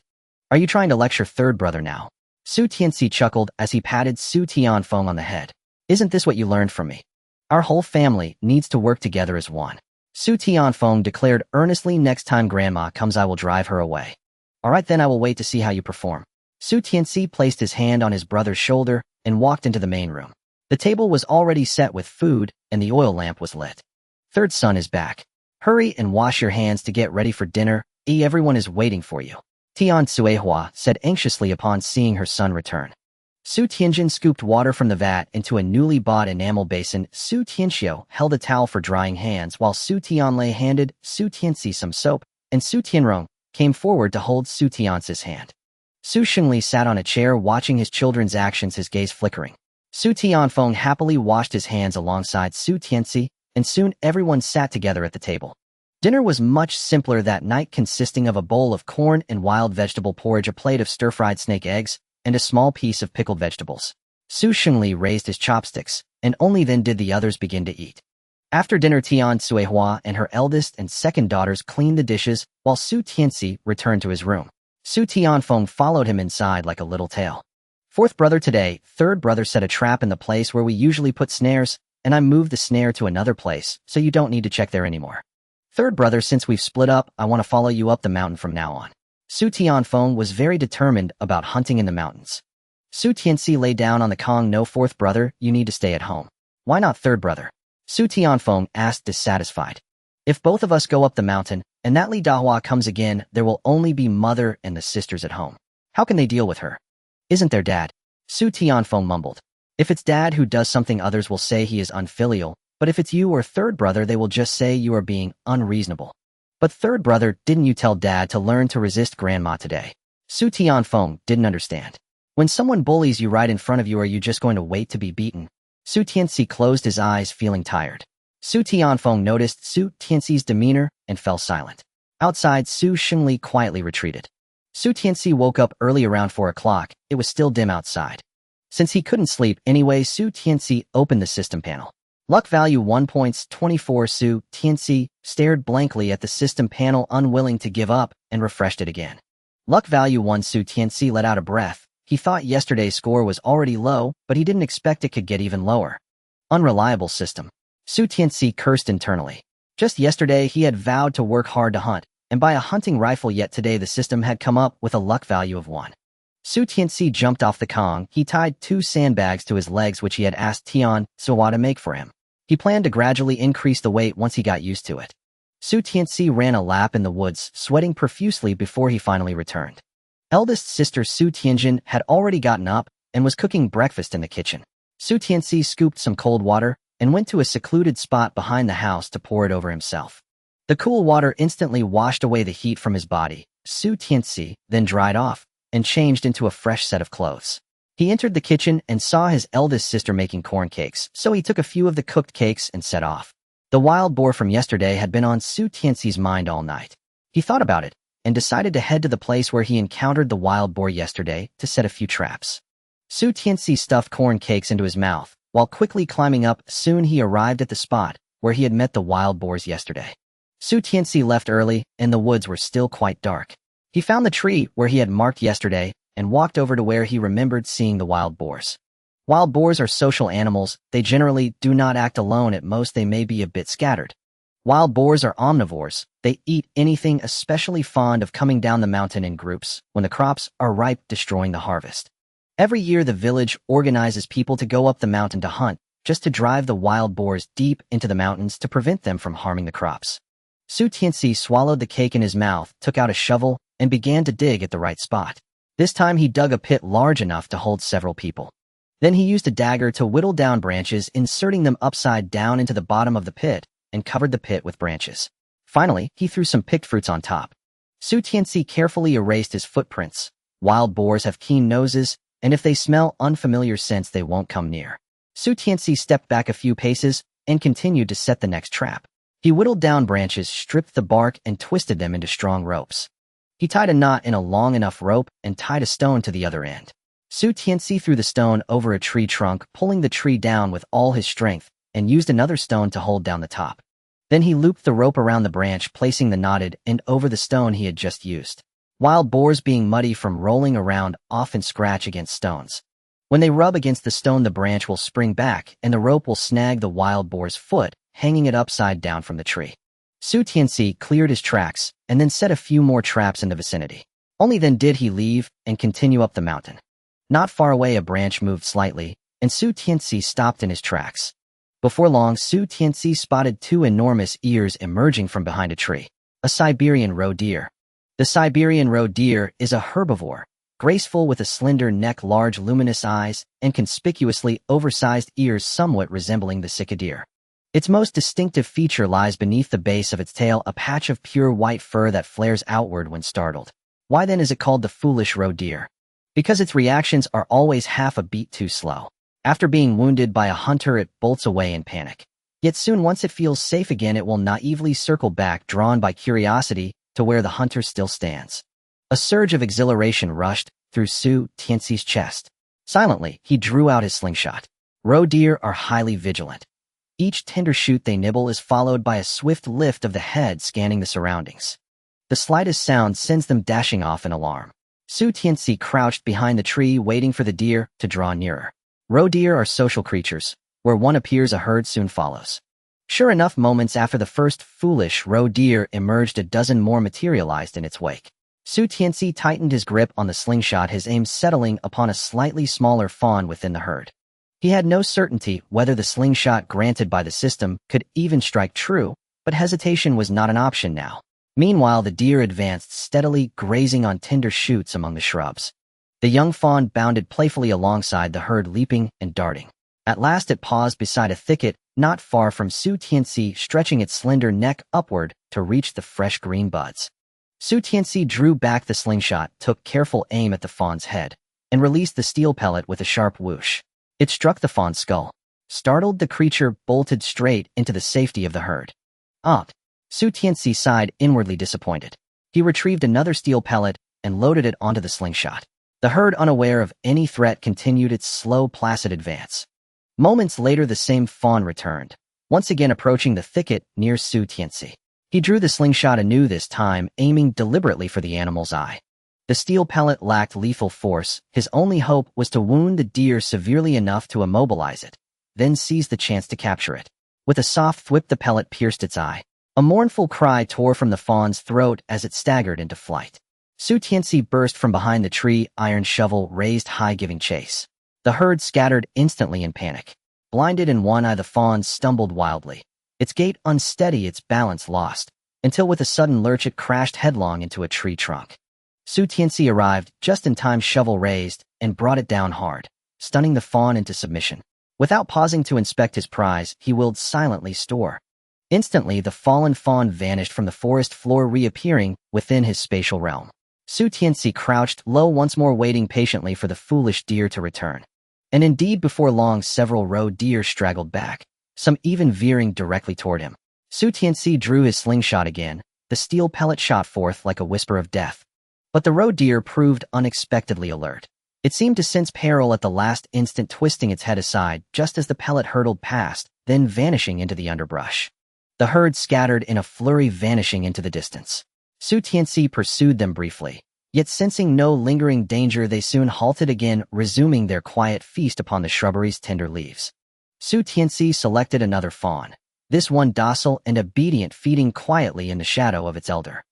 "Are you trying to lecture third brother now?" Su Tianci chuckled as he patted Su Tianfeng on the head. "Isn't this what you learned from me? Our whole family needs to work together as one." Su Tianfeng declared earnestly, "Next time Grandma comes, I will drive her away." "All right, then I will wait to see how you perform." Su Tianci placed his hand on his brother's shoulder and walked into the main room. The table was already set with food and the oil lamp was lit. "Third son is back. Hurry and wash your hands to get ready for dinner. Everyone is waiting for you." Tian Suehua said anxiously upon seeing her son return. Su Tianjin scooped water from the vat into a newly bought enamel basin. Su Tianxiu held a towel for drying hands while Su Tianlei handed Su Tianci some soap, and Su Tianrong came forward to hold Su Tiance's hand. Su Shengli sat on a chair watching his children's actions, his gaze flickering. Su Tianfeng happily washed his hands alongside Su Tianci, and soon everyone sat together at the table. Dinner was much simpler that night, consisting of a bowl of corn and wild vegetable porridge, a plate of stir-fried snake eggs, and a small piece of pickled vegetables. Su Shengli raised his chopsticks, and only then did the others begin to eat. After dinner, Tian Suehua and her eldest and second daughters cleaned the dishes, while Su Tianci returned to his room. Su Tianfeng followed him inside like a little tail. Fourth brother, today, third brother set a trap in the place where we usually put snares, and I moved the snare to another place, so you don't need to check there anymore. Third brother, since we've split up, I want to follow you up the mountain from now on. Su Tianfeng was very determined about hunting in the mountains. Su Tianci lay down on the Kong. No, fourth brother, you need to stay at home. Why not, third brother? Su Tianfeng asked, dissatisfied. If both of us go up the mountain, and that Li Dahua comes again, there will only be mother and the sisters at home. How can they deal with her? Isn't there dad? Su Tianfeng mumbled. If it's dad who does something, others will say he is unfilial, but if it's you or third brother, they will just say you are being unreasonable. But third brother, didn't you tell dad to learn to resist grandma today? Su Tianfeng didn't understand. When someone bullies you right in front of you, are you just going to wait to be beaten? Su Tianci closed his eyes, feeling tired. Su Tianfeng noticed Su Tianci's demeanor and fell silent. Outside, Su Shengli quietly retreated. Su Tianci woke up early around 4 o'clock. It was still dim outside. Since he couldn't sleep anyway, Su Tianci opened the system panel. Luck value 1.24. Su Tianci stared blankly at the system panel, unwilling to give up, and refreshed it again. Luck value 1. Su Tianci let out a breath. He thought yesterday's score was already low, but he didn't expect it could get even lower. Unreliable system. Su Tianci cursed internally. Just yesterday he had vowed to work hard to hunt, and buy a hunting rifle, yet today the system had come up with a luck value of 1. Su Tianci jumped off the Kong. He tied 2 sandbags to his legs, which he had asked Tian Suehua to make for him. He planned to gradually increase the weight once he got used to it. Su Tianci ran a lap in the woods, sweating profusely before he finally returned. Eldest sister Su Tianjin had already gotten up and was cooking breakfast in the kitchen. Su Tianci scooped some cold water and went to a secluded spot behind the house to pour it over himself. The cool water instantly washed away the heat from his body. Su Tianci then dried off and changed into a fresh set of clothes. He entered the kitchen and saw his eldest sister making corn cakes, so he took a few of the cooked cakes and set off. The wild boar from yesterday had been on Su Tianci's mind all night. He thought about it and decided to head to the place where he encountered the wild boar yesterday to set a few traps. Su Tianci stuffed corn cakes into his mouth while quickly climbing up. Soon he arrived at the spot where he had met the wild boars yesterday. Su Tianci left early, and the woods were still quite dark. He found the tree where he had marked yesterday and walked over to where he remembered seeing the wild boars. Wild boars are social animals. They generally do not act alone. At most, they may be a bit scattered. Wild boars are omnivores. They eat anything, especially fond of coming down the mountain in groups when the crops are ripe, destroying the harvest. Every year, the village organizes people to go up the mountain to hunt, just to drive the wild boars deep into the mountains to prevent them from harming the crops. Su Tianci swallowed the cake in his mouth, took out a shovel, and began to dig at the right spot. This time he dug a pit large enough to hold several people. Then he used a dagger to whittle down branches, inserting them upside down into the bottom of the pit, and covered the pit with branches. Finally, he threw some picked fruits on top. Su Tianci carefully erased his footprints. Wild boars have keen noses, and if they smell unfamiliar scents, they won't come near. Su Tianci stepped back a few paces and continued to set the next trap. He whittled down branches, stripped the bark, and twisted them into strong ropes. He tied a knot in a long enough rope and tied a stone to the other end. Su Tianci threw the stone over a tree trunk, pulling the tree down with all his strength, and used another stone to hold down the top. Then he looped the rope around the branch, placing the knotted end over the stone he had just used. Wild boars, being muddy from rolling around, often scratch against stones. When they rub against the stone, the branch will spring back, and the rope will snag the wild boar's foot, hanging it upside down from the tree. Su Tianci cleared his tracks and then set a few more traps in the vicinity. Only then did he leave and continue up the mountain. Not far away, a branch moved slightly, and Su Tianci stopped in his tracks. Before long, Su Tianci spotted 2 enormous ears emerging from behind a tree. A Siberian roe deer. The Siberian roe deer is a herbivore, graceful with a slender neck, large luminous eyes, and conspicuously oversized ears somewhat resembling the sika deer. Its most distinctive feature lies beneath the base of its tail, a patch of pure white fur that flares outward when startled. Why then is it called the foolish roe deer? Because its reactions are always half a beat too slow. After being wounded by a hunter, it bolts away in panic. Yet soon, once it feels safe again, it will naively circle back, drawn by curiosity to where the hunter still stands. A surge of exhilaration rushed through Su Tianci's chest. Silently, he drew out his slingshot. Roe deer are highly vigilant. Each tender shoot they nibble is followed by a swift lift of the head, scanning the surroundings. The slightest sound sends them dashing off in alarm. Su Tianci crouched behind the tree, waiting for the deer to draw nearer. Roe deer are social creatures. Where one appears, a herd soon follows. Sure enough, moments after the first foolish roe deer emerged, a dozen more materialized in its wake. Su Tianci tightened his grip on the slingshot, his aim settling upon a slightly smaller fawn within the herd. He had no certainty whether the slingshot granted by the system could even strike true, but hesitation was not an option now. Meanwhile, the deer advanced steadily, grazing on tender shoots among the shrubs. The young fawn bounded playfully alongside the herd, leaping and darting. At last it paused beside a thicket not far from Su Tianci, stretching its slender neck upward to reach the fresh green buds. Su Tianci drew back the slingshot, took careful aim at the fawn's head, and released the steel pellet with a sharp whoosh. It struck the fawn's skull. Startled, the creature bolted straight into the safety of the herd. Su Tianci sighed, inwardly disappointed. He retrieved another steel pellet and loaded it onto the slingshot. The herd, unaware of any threat, continued its slow, placid advance. Moments later, the same fawn returned, once again approaching the thicket near Su Tianci. He drew the slingshot anew, this time aiming deliberately for the animal's eye. The steel pellet lacked lethal force. His only hope was to wound the deer severely enough to immobilize it, then seize the chance to capture it. With a soft thwip, the pellet pierced its eye. A mournful cry tore from the fawn's throat as it staggered into flight. Su Tianci burst from behind the tree, iron shovel raised high, giving chase. The herd scattered instantly in panic. Blinded in one eye, the fawn stumbled wildly. Its gait unsteady, its balance lost, until with a sudden lurch it crashed headlong into a tree trunk. Su Tianci arrived just in time, shovel raised, and brought it down hard, stunning the fawn into submission. Without pausing to inspect his prize, he willed silently store. Instantly, the fallen fawn vanished from the forest floor, reappearing within his spatial realm. Su Tianci crouched low once more, waiting patiently for the foolish deer to return. And indeed, before long, several roe deer straggled back, some even veering directly toward him. Su Tianci drew his slingshot again. The steel pellet shot forth like a whisper of death. But the roe deer proved unexpectedly alert. It seemed to sense peril at the last instant, twisting its head aside just as the pellet hurtled past, then vanishing into the underbrush. The herd scattered in a flurry, vanishing into the distance. Su Tianci pursued them briefly, yet sensing no lingering danger, they soon halted again, resuming their quiet feast upon the shrubbery's tender leaves. Su Tianci selected another fawn, this one docile and obedient, feeding quietly in the shadow of its elder.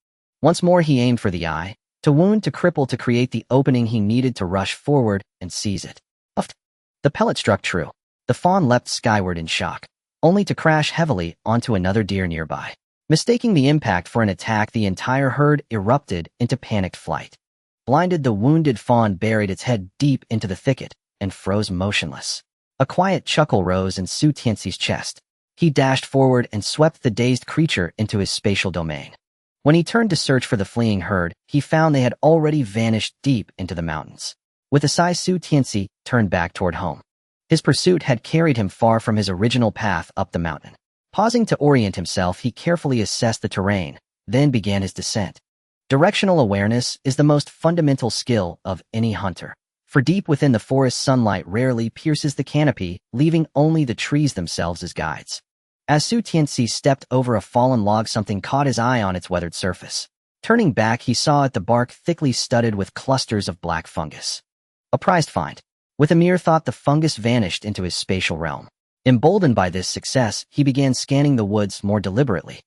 Once more he aimed for the eye, to wound, to cripple, to create the opening he needed to rush forward and seize it. Puffed. The pellet struck true. The fawn leapt skyward in shock, only to crash heavily onto another deer nearby. Mistaking the impact for an attack, the entire herd erupted into panicked flight. Blinded, the wounded fawn buried its head deep into the thicket and froze motionless. A quiet chuckle rose in Su Tianci's chest. He dashed forward and swept the dazed creature into his spatial domain. When he turned to search for the fleeing herd, he found they had already vanished deep into the mountains. With a sigh, Su Tianci turned back toward home. His pursuit had carried him far from his original path up the mountain. Pausing to orient himself, he carefully assessed the terrain, then began his descent. Directional awareness is the most fundamental skill of any hunter, for deep within the forest, sunlight rarely pierces the canopy, leaving only the trees themselves as guides. As Su Tianci stepped over a fallen log, something caught his eye on its weathered surface. Turning back, he saw it, the bark thickly studded with clusters of black fungus. A prized find. With a mere thought, the fungus vanished into his spatial realm. Emboldened by this success, he began scanning the woods more deliberately.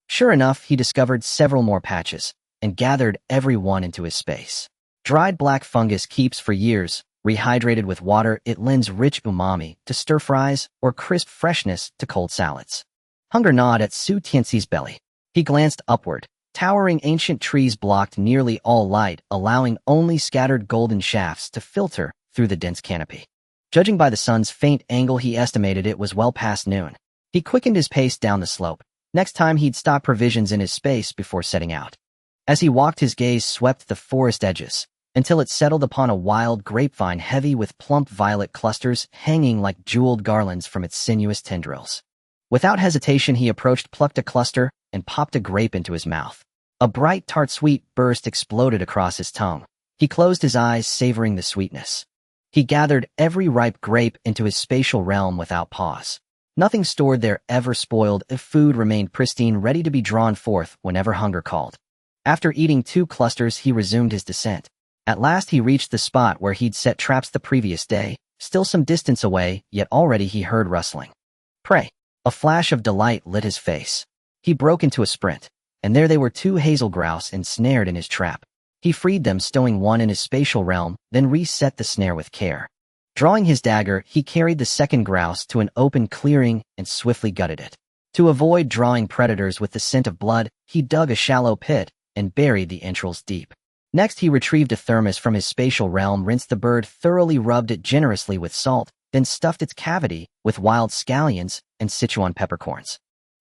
Sure enough, he discovered several more patches, and gathered every one into his space. Dried black fungus keeps for years. Rehydrated with water, it lends rich umami to stir-fries or crisp freshness to cold salads. Hunger gnawed at Su Tianci's belly. He glanced upward, Towering ancient trees blocked nearly all light, allowing only scattered golden shafts to filter through the dense canopy. Judging by the sun's faint angle, he estimated it was well past noon. He quickened his pace down the slope. Next time he'd stock provisions in his space before setting out. As he walked, his gaze swept the forest edges, until it settled upon a wild grapevine heavy with plump violet clusters hanging like jeweled garlands from its sinuous tendrils. Without hesitation, he approached, plucked a cluster, and popped a grape into his mouth. A bright, tart sweet burst exploded across his tongue. He closed his eyes, savoring the sweetness. He gathered every ripe grape into his spatial realm without pause. Nothing stored there ever spoiled if food remained pristine, ready to be drawn forth whenever hunger called. After eating 2 clusters, he resumed his descent. At last he reached the spot where he'd set traps the previous day, still some distance away, yet already he heard rustling. Prey! A flash of delight lit his face. He broke into a sprint, and there they were, 2 hazel grouse ensnared in his trap. He freed them, stowing one in his spatial realm, then reset the snare with care. Drawing his dagger, he carried the second grouse to an open clearing and swiftly gutted it. To avoid drawing predators with the scent of blood, he dug a shallow pit and buried the entrails deep. Next, he retrieved a thermos from his spatial realm, rinsed the bird thoroughly, rubbed it generously with salt, then stuffed its cavity with wild scallions and Sichuan peppercorns.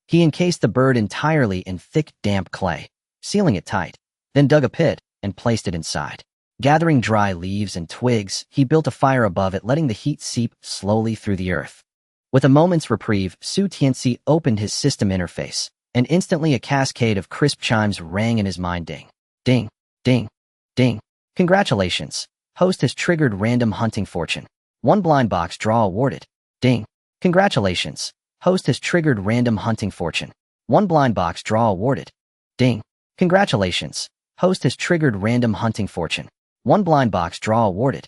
He encased the bird entirely in thick, damp clay, sealing it tight, then dug a pit and placed it inside. Gathering dry leaves and twigs, he built a fire above it, letting the heat seep slowly through the earth. With a moment's reprieve, Tianci opened his system interface, and instantly a cascade of crisp chimes rang in his mind. Ding, ding, ding, ding. Congratulations. Host has triggered random hunting fortune. 1 blind box draw awarded. Ding. Congratulations. Host has triggered random hunting fortune. 1 blind box draw awarded. Ding. Congratulations. Host has triggered random hunting fortune. 1 blind box draw awarded.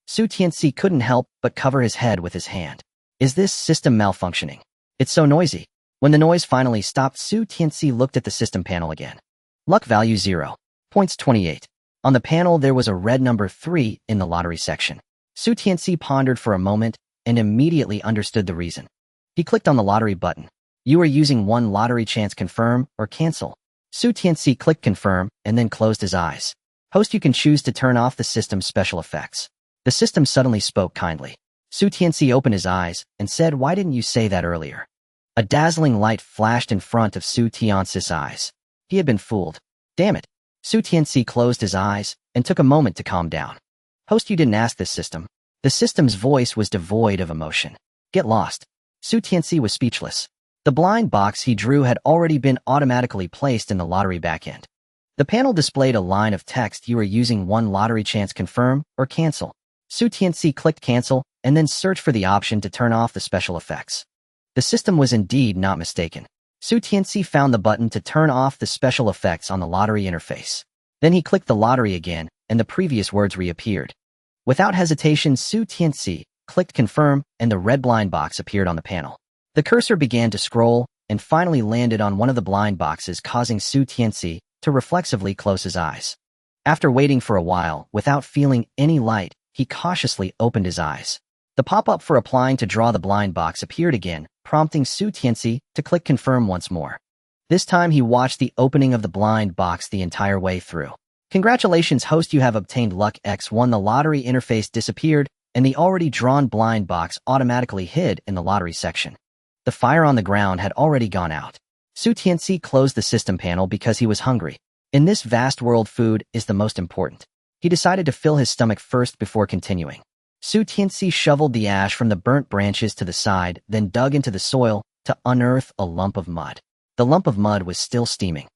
Tianci couldn't help but cover his head with his hand. Is this system malfunctioning? It's so noisy. When the noise finally stopped, Tianci looked at the system panel again. Luck value 0. Points 28. On the panel there was a red number 3 in the lottery section. Tianci pondered for a moment and immediately understood the reason. He clicked on the lottery button. You are using 1 lottery chance. Confirm or cancel. Tianci clicked confirm and then closed his eyes. Host, you can choose to turn off the system's special effects. The system suddenly spoke kindly. Tianci opened his eyes and said, why didn't you say that earlier? A dazzling light flashed in front of Tianci's eyes. He had been fooled. Damn it. Tianci closed his eyes and took a moment to calm down. Host, you didn't ask this system. The system's voice was devoid of emotion. Get lost. Tianci was speechless. The blind box he drew had already been automatically placed in the lottery backend. The panel displayed a line of text. You are using 1 lottery chance. Confirm or cancel. Tianci clicked cancel and then searched for the option to turn off the special effects. The system was indeed not mistaken. Tianci found the button to turn off the special effects on the lottery interface. Then he clicked the lottery again, and the previous words reappeared. Without hesitation, Tianci clicked confirm, and the red blind box appeared on the panel. The cursor began to scroll, and finally landed on one of the blind boxes, causing Tianci to reflexively close his eyes. After waiting for a while, without feeling any light, he cautiously opened his eyes. The pop-up for applying to draw the blind box appeared again, prompting Tianci to click confirm once more. This time he watched the opening of the blind box the entire way through. Congratulations, host, you have obtained luck X1. The lottery interface disappeared, and the already drawn blind box automatically hid in the lottery section. The fire on the ground had already gone out. Tianci closed the system panel because he was hungry. In this vast world, food is the most important. He decided to fill his stomach first before continuing. Tianci shoveled the ash from the burnt branches to the side, then dug into the soil to unearth a lump of mud. The lump of mud was still steaming.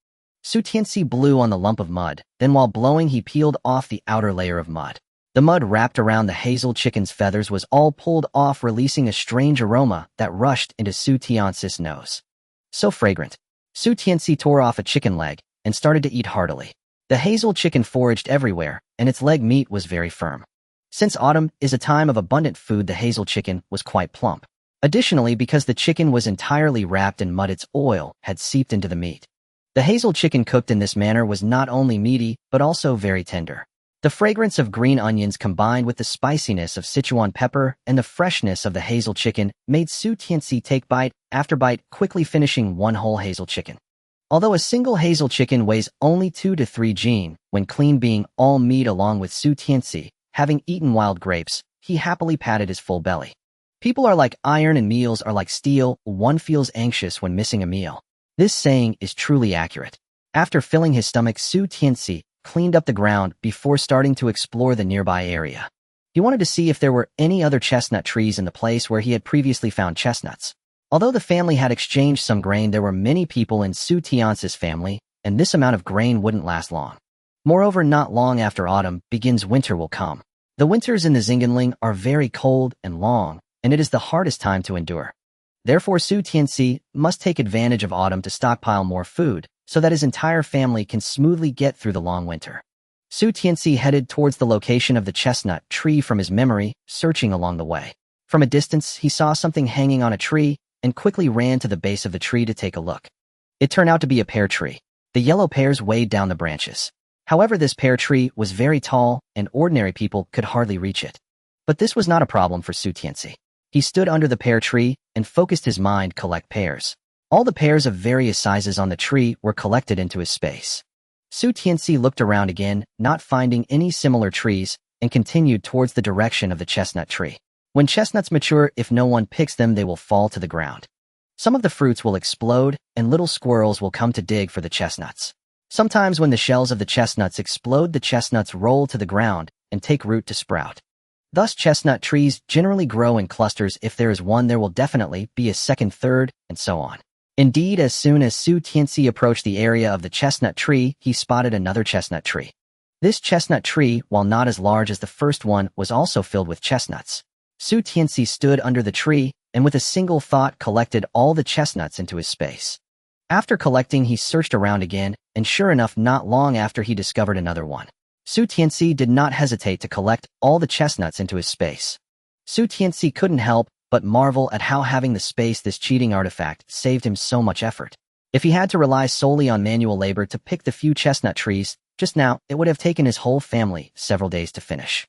Tianci blew on the lump of mud, then while blowing he peeled off the outer layer of mud. The mud wrapped around the hazel chicken's feathers was all pulled off, releasing a strange aroma that rushed into Tianci's nose. So fragrant. Tianci tore off a chicken leg and started to eat heartily. The hazel chicken foraged everywhere, and its leg meat was very firm. Since autumn is a time of abundant food, the hazel chicken was quite plump. Additionally, because the chicken was entirely wrapped in mud, its oil had seeped into the meat. The hazel chicken cooked in this manner was not only meaty, but also very tender. The fragrance of green onions combined with the spiciness of Sichuan pepper and the freshness of the hazel chicken made Tianci take bite after bite, quickly finishing 1 whole hazel chicken. Although a single hazel chicken weighs only 2 to 3 gene, when clean being all meat along with Su Tianci, having eaten wild grapes, he happily patted his full belly. People are like iron and meals are like steel, one feels anxious when missing a meal. This saying is truly accurate. After filling his stomach, Su Tianci cleaned up the ground before starting to explore the nearby area. He wanted to see if there were any other chestnut trees in the place where he had previously found chestnuts. Although the family had exchanged some grain, there were many people in Su Tianci's family, and this amount of grain wouldn't last long. Moreover, not long after autumn begins, winter will come. The winters in the Zinganling are very cold and long, and it is the hardest time to endure. Therefore, Su Tianci must take advantage of autumn to stockpile more food, so that his entire family can smoothly get through the long winter. Su Tianci headed towards the location of the chestnut tree from his memory, searching along the way. From a distance, he saw something hanging on a tree and quickly ran to the base of the tree to take a look. It turned out to be a pear tree. The yellow pears weighed down the branches. However, this pear tree was very tall, and ordinary people could hardly reach it. But this was not a problem for Su Tianci. He stood under the pear tree and focused his mind collect pears. All the pears of various sizes on the tree were collected into his space. Su Tianci looked around again, not finding any similar trees, and continued towards the direction of the chestnut tree. When chestnuts mature, if no one picks them, they will fall to the ground. Some of the fruits will explode, and little squirrels will come to dig for the chestnuts. Sometimes when the shells of the chestnuts explode, the chestnuts roll to the ground and take root to sprout. Thus, chestnut trees generally grow in clusters. If there is one, there will definitely be a second, third, and so on. Indeed, as soon as Su Tianci approached the area of the chestnut tree, he spotted another chestnut tree. This chestnut tree, while not as large as the first one, was also filled with chestnuts. Su Tianci stood under the tree and with a single thought collected all the chestnuts into his space. After collecting, he searched around again, and sure enough, not long after he discovered another one. Su Tianci did not hesitate to collect all the chestnuts into his space. Su Tianci couldn't help but marvel at how having the space, this cheating artifact, saved him so much effort. If he had to rely solely on manual labor to pick the few chestnut trees, just now, it would have taken his whole family several days to finish.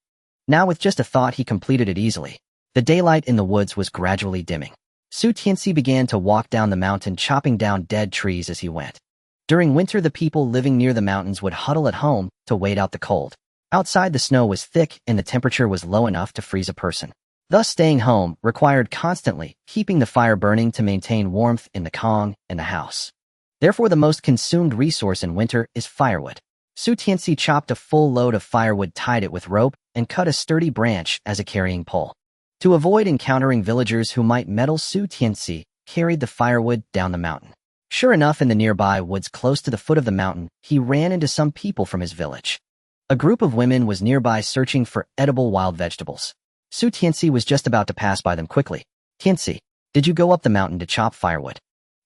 Now with just a thought, he completed it easily. The daylight in the woods was gradually dimming. Su Tianci began to walk down the mountain, chopping down dead trees as he went. During winter, the people living near the mountains would huddle at home to wait out the cold. Outside, the snow was thick and the temperature was low enough to freeze a person. Thus, staying home required constantly keeping the fire burning to maintain warmth in the kong and the house. Therefore, the most consumed resource in winter is firewood. Su Tianci chopped a full load of firewood, tied it with rope, and cut a sturdy branch as a carrying pole. To avoid encountering villagers who might meddle, Su Tianci carried the firewood down the mountain. Sure enough, in the nearby woods close to the foot of the mountain, he ran into some people from his village. A group of women was nearby searching for edible wild vegetables. Su Tianci was just about to pass by them quickly. "Tianci, did you go up the mountain to chop firewood?"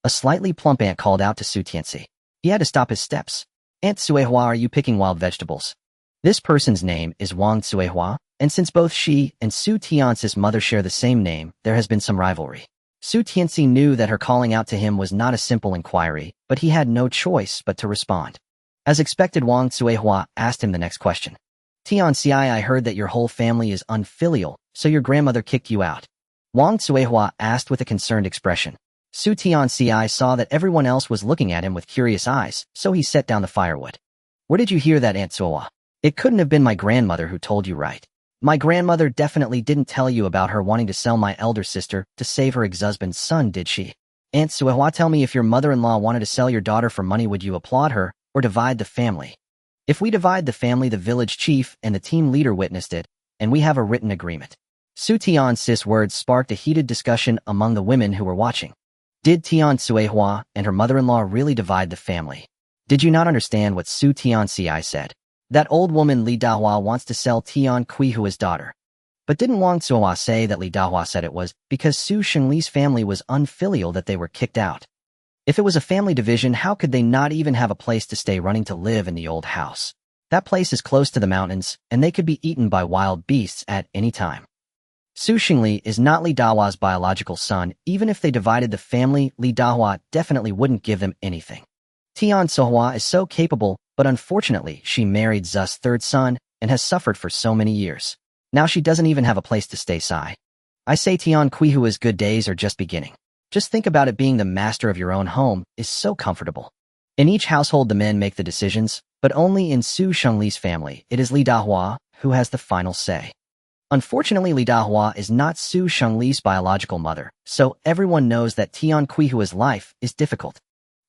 A slightly plump ant called out to Su Tianci. He had to stop his steps. "Aunt Suehua, are you picking wild vegetables?" This person's name is Wang Suehua, and since both she and Su Tianci's mother share the same name, there has been some rivalry. Su Tianci knew that her calling out to him was not a simple inquiry, but he had no choice but to respond. As expected, Wang Suehua asked him the next question. "Tianci, I heard that your whole family is unfilial, so your grandmother kicked you out." Wang Suehua asked with a concerned expression. Su Tianci saw that everyone else was looking at him with curious eyes, so he set down the firewood. "Where did you hear that, Aunt Suehua?" "It couldn't have been my grandmother who told you, right?" "My grandmother definitely didn't tell you about her wanting to sell my elder sister to save her ex-husband's son, did she?" "Aunt Suehua, tell me, if your mother-in-law wanted to sell your daughter for money, would you applaud her or divide the family?" "If we divide the family, the village chief and the team leader witnessed it, and we have a written agreement." Su Tianci's words sparked a heated discussion among the women who were watching. Did Tian Suehua and her mother-in-law really divide the family? Did you not understand what Su Tianci said? That old woman Li Dahua wants to sell Tian Kuihua's daughter. But didn't Wang Suehua say that Li Dahua said it was because Su Xingli's family was unfilial that they were kicked out? If it was a family division, how could they not even have a place to stay, running to live in the old house? That place is close to the mountains, and they could be eaten by wild beasts at any time. Su Xingli is not Li Dahua's biological son. Even if they divided the family, Li Dahua definitely wouldn't give them anything. Tian Suehua is so capable, but unfortunately, she married Zu's third son and has suffered for so many years. Now she doesn't even have a place to stay. I say Tian Kuihua's good days are just beginning. Just think about it, being the master of your own home is so comfortable. In each household the men make the decisions, but only in Su Shengli's family, it is Li Dahua who has the final say. Unfortunately, Li Dahua is not Su Shengli's biological mother, so everyone knows that Tian Qihua's life is difficult.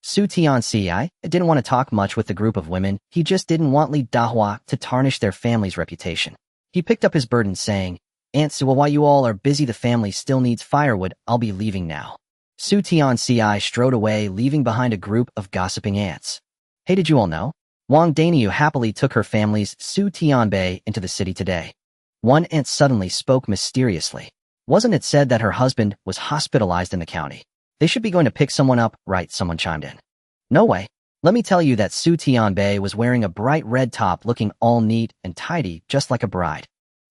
Su Tianci didn't want to talk much with the group of women, he just didn't want Li Dahua to tarnish their family's reputation. He picked up his burden saying, Aunt Su, while you all are busy the family still needs firewood, I'll be leaving now. Su Tianci strode away, leaving behind a group of gossiping ants. Hey, did you all know? Wang Daniu happily took her family's Su Tianbei into the city today. One ant suddenly spoke mysteriously. Wasn't it said that her husband was hospitalized in the county? They should be going to pick someone up, right? Someone chimed in. No way. Let me tell you that Su Tianbei was wearing a bright red top looking all neat and tidy, just like a bride.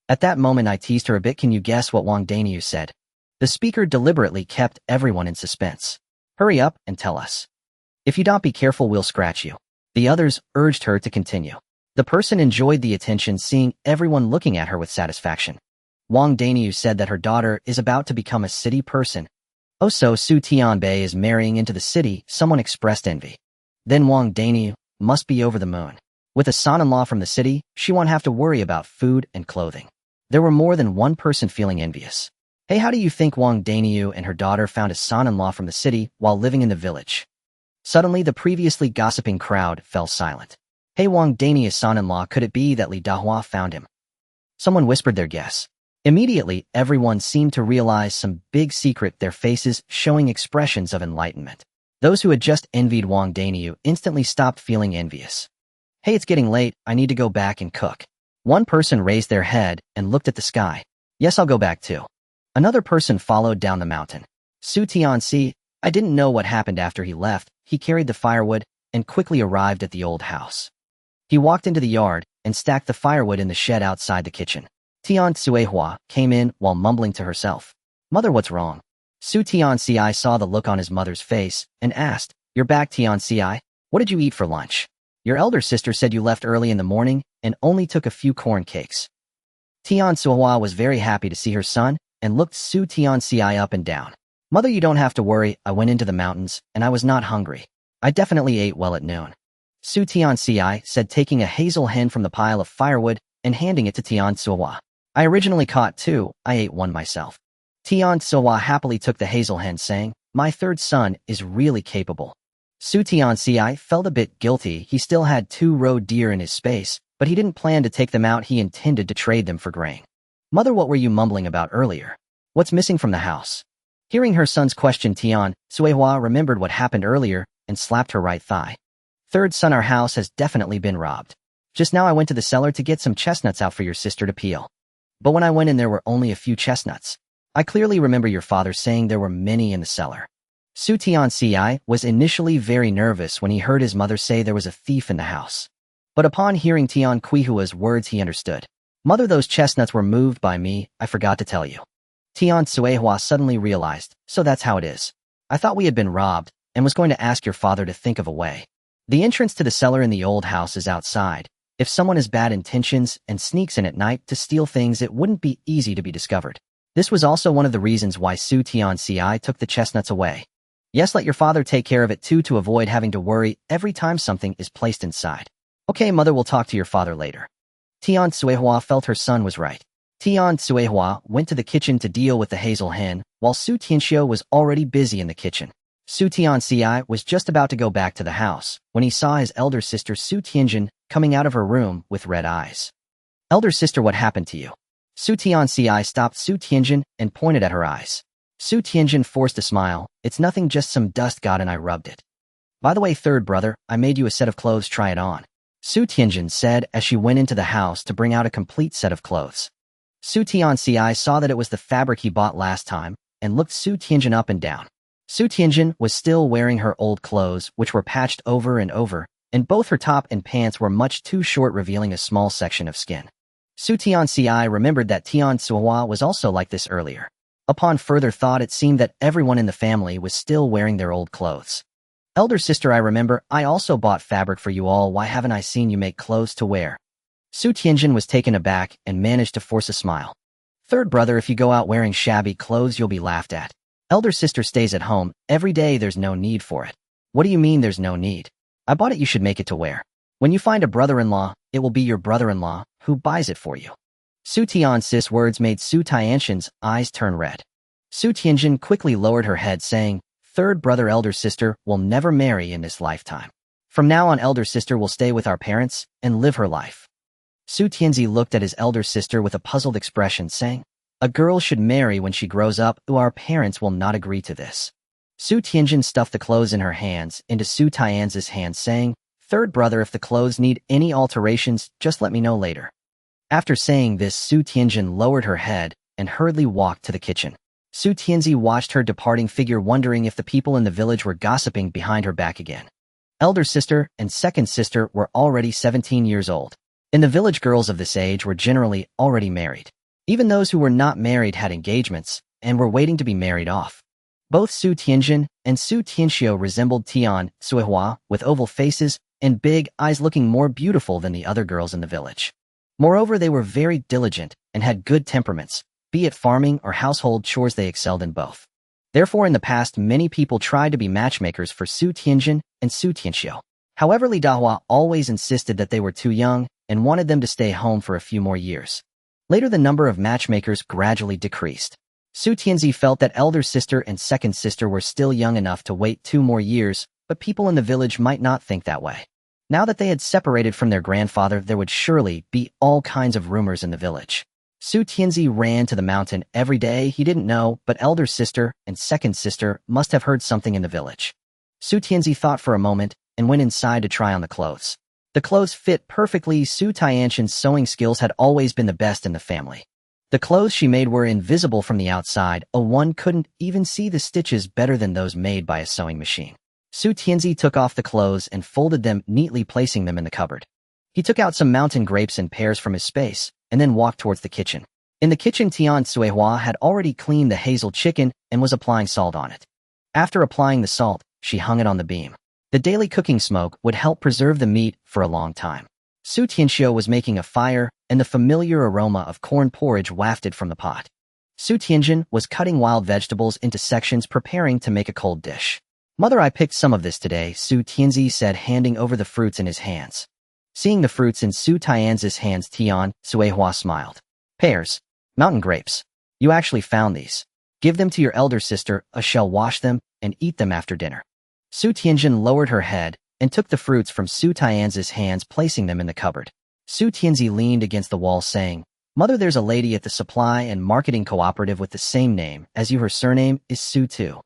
At that moment I teased her a bit. Can you guess what Wang Daniu said? The speaker deliberately kept everyone in suspense. Hurry up and tell us. If you don't be careful, we'll scratch you. The others urged her to continue. The person enjoyed the attention, seeing everyone looking at her with satisfaction. Wang Daniu said that her daughter is about to become a city person. Oh, so Su Tianbei is marrying into the city, someone expressed envy. Then Wang Daniu must be over the moon. With a son-in-law from the city, she won't have to worry about food and clothing. There were more than one person feeling envious. Hey, how do you think Wang Daniu and her daughter found a son-in-law from the city while living in the village? Suddenly, the previously gossiping crowd fell silent. Hey, Wang Daniu's son-in-law, could it be that Li Dahua found him? Someone whispered their guess. Immediately, everyone seemed to realize some big secret, their faces showing expressions of enlightenment. Those who had just envied Wang Daniu instantly stopped feeling envious. Hey, it's getting late, I need to go back and cook. One person raised their head and looked at the sky. Yes, I'll go back too. Another person followed down the mountain. Su Tianci, I didn't know what happened after he left. He carried the firewood and quickly arrived at the old house. He walked into the yard and stacked the firewood in the shed outside the kitchen. Tian Suehua came in while mumbling to herself. Mother, what's wrong? Su Tianci saw the look on his mother's face and asked, You're back, Tianci? What did you eat for lunch? Your elder sister said you left early in the morning and only took a few corn cakes. Tian Suehua was very happy to see her son and looked Su Tianci up and down. Mother, you don't have to worry, I went into the mountains and I was not hungry. I definitely ate well at noon. Su Tianci said, taking a hazel hen from the pile of firewood and handing it to Tian Suehua. I originally caught two, I ate one myself. Tian Suehua happily took the hazel hen, saying, My third son is really capable. Su Tianci felt a bit guilty. He still had 2 roe deer in his space, but he didn't plan to take them out. He intended to trade them for grain. Mother, what were you mumbling about earlier? What's missing from the house? Hearing her son's question, Tian Suehua remembered what happened earlier and slapped her right thigh. Third son, our house has definitely been robbed. Just now I went to the cellar to get some chestnuts out for your sister to peel. But when I went in there were only a few chestnuts. I clearly remember your father saying there were many in the cellar. Su Tianci was initially very nervous when he heard his mother say there was a thief in the house. But upon hearing Tian Qihua's words he understood. Mother, those chestnuts were moved by me, I forgot to tell you. Tian Suehua suddenly realized, so that's how it is. I thought we had been robbed, and was going to ask your father to think of a way. The entrance to the cellar in the old house is outside. If someone has bad intentions and sneaks in at night to steal things, it wouldn't be easy to be discovered. This was also one of the reasons why Su Tianci took the chestnuts away. Yes, let your father take care of it too, to avoid having to worry every time something is placed inside. Okay, mother, we'll talk to your father later. Tian Suehua felt her son was right. Tian Suehua went to the kitchen to deal with the hazel hen, while Su Tianxio was already busy in the kitchen. Su Tianci was just about to go back to the house when he saw his elder sister Su Tianjin coming out of her room with red eyes. Elder sister, what happened to you? Su Tianci stopped Su Tianjin and pointed at her eyes. Su Tianjin forced a smile. It's nothing, just some dust got and I rubbed it. By the way, third brother, I made you a set of clothes, try it on. Su Tianjin said as she went into the house to bring out a complete set of clothes. Su Tianci saw that it was the fabric he bought last time and looked Su Tianjin up and down. Su Tianjin was still wearing her old clothes, which were patched over and over, and both her top and pants were much too short, revealing a small section of skin. Su Tianci remembered that Tian Suehua was also like this earlier. Upon further thought, it seemed that everyone in the family was still wearing their old clothes. Elder sister, I remember, I also bought fabric for you all. Why haven't I seen you make clothes to wear? Su Tianjin was taken aback and managed to force a smile. Third brother, if you go out wearing shabby clothes, you'll be laughed at. Elder sister stays at home every day. There's no need for it. What do you mean there's no need? I bought it, you should make it to wear. When you find a brother-in-law, it will be your brother-in-law who buys it for you. Su Tianci's words made Su Tianxian's eyes turn red. Su Tianjin quickly lowered her head, saying, "Third brother, elder sister will never marry in this lifetime. From now on, elder sister will stay with our parents and live her life." Su Tianzi looked at his elder sister with a puzzled expression, saying, "A girl should marry when she grows up, or our parents will not agree to this." Su Tianjin stuffed the clothes in her hands into Su Tianzi's hands, saying, "Third brother, if the clothes need any alterations, just let me know later." After saying this, Su Tianjin lowered her head and hurriedly walked to the kitchen. Su Tianzi watched her departing figure, wondering if the people in the village were gossiping behind her back again. Elder sister and second sister were already 17 years old. In the village, girls of this age were generally already married. Even those who were not married had engagements and were waiting to be married off. Both Su Tianjin and Su Tianxiu resembled Tian Suihua, with oval faces and big eyes, looking more beautiful than the other girls in the village. Moreover, they were very diligent and had good temperaments. Be it farming or household chores, they excelled in both. Therefore, in the past, many people tried to be matchmakers for Su Tianjin and Su Tianxiu. However, Li Dahua always insisted that they were too young and wanted them to stay home for a few more years. Later, the number of matchmakers gradually decreased. Su Tianzi felt that elder sister and second sister were still young enough to wait 2 more years, but people in the village might not think that way. Now that they had separated from their grandfather, there would surely be all kinds of rumors in the village. Su Tianzi ran to the mountain every day. He didn't know, but elder sister and second sister must have heard something in the village. Su Tianzi thought for a moment and went inside to try on the clothes. The clothes fit perfectly. Su Tianxian's sewing skills had always been the best in the family. The clothes she made were invisible from the outside. One couldn't even see the stitches better than those made by a sewing machine. Su Tianzi took off the clothes and folded them neatly, placing them in the cupboard. He took out some mountain grapes and pears from his space, and then walked towards the kitchen. In the kitchen, Tian Suihua had already cleaned the hazel chicken and was applying salt on it. After applying the salt, she hung it on the beam. The daily cooking smoke would help preserve the meat for a long time. Su Tianxiu was making a fire, and the familiar aroma of corn porridge wafted from the pot. Su Tianjin was cutting wild vegetables into sections, preparing to make a cold dish. "Mother, I picked some of this today," Su Tianzi said, handing over the fruits in his hands. Seeing the fruits in Su Tianzi's hands, Tian Suihua smiled. "Pears, mountain grapes. You actually found these. Give them to your elder sister. She'll wash them and eat them after dinner." Su Tianjin lowered her head and took the fruits from Su Tianzi's hands, placing them in the cupboard. Su Tianzi leaned against the wall, saying, "Mother, there's a lady at the supply and marketing cooperative with the same name as you. Her surname is Su too."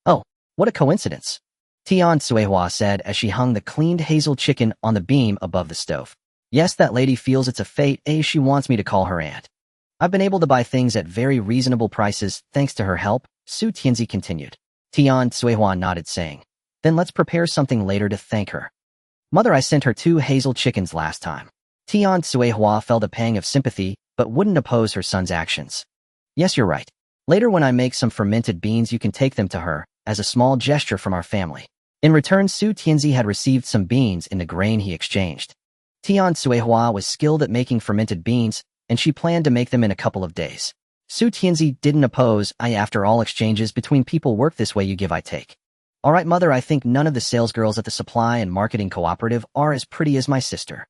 "Oh, what a coincidence," Tian Suihua said as she hung the cleaned hazel chicken on the beam above the stove. "Yes, that lady feels it's a fate. She wants me to call her aunt. I've been able to buy things at very reasonable prices thanks to her help," Su Tianzi continued. Tian Suihua nodded, saying, "Then let's prepare something later to thank her." "Mother, I sent her 2 hazel chickens last time." Tian Suihua felt a pang of sympathy, but wouldn't oppose her son's actions. "Yes, you're right. Later, when I make some fermented beans, you can take them to her as a small gesture from our family." In return, Su Tianzi had received some beans in the grain he exchanged. Tian Suihua was skilled at making fermented beans, and she planned to make them in a couple of days. Su Tianzi didn't oppose. After all, exchanges between people work this way: you give, I take. "All right, Mother, I think none of the salesgirls at the supply and marketing cooperative are as pretty as my sister."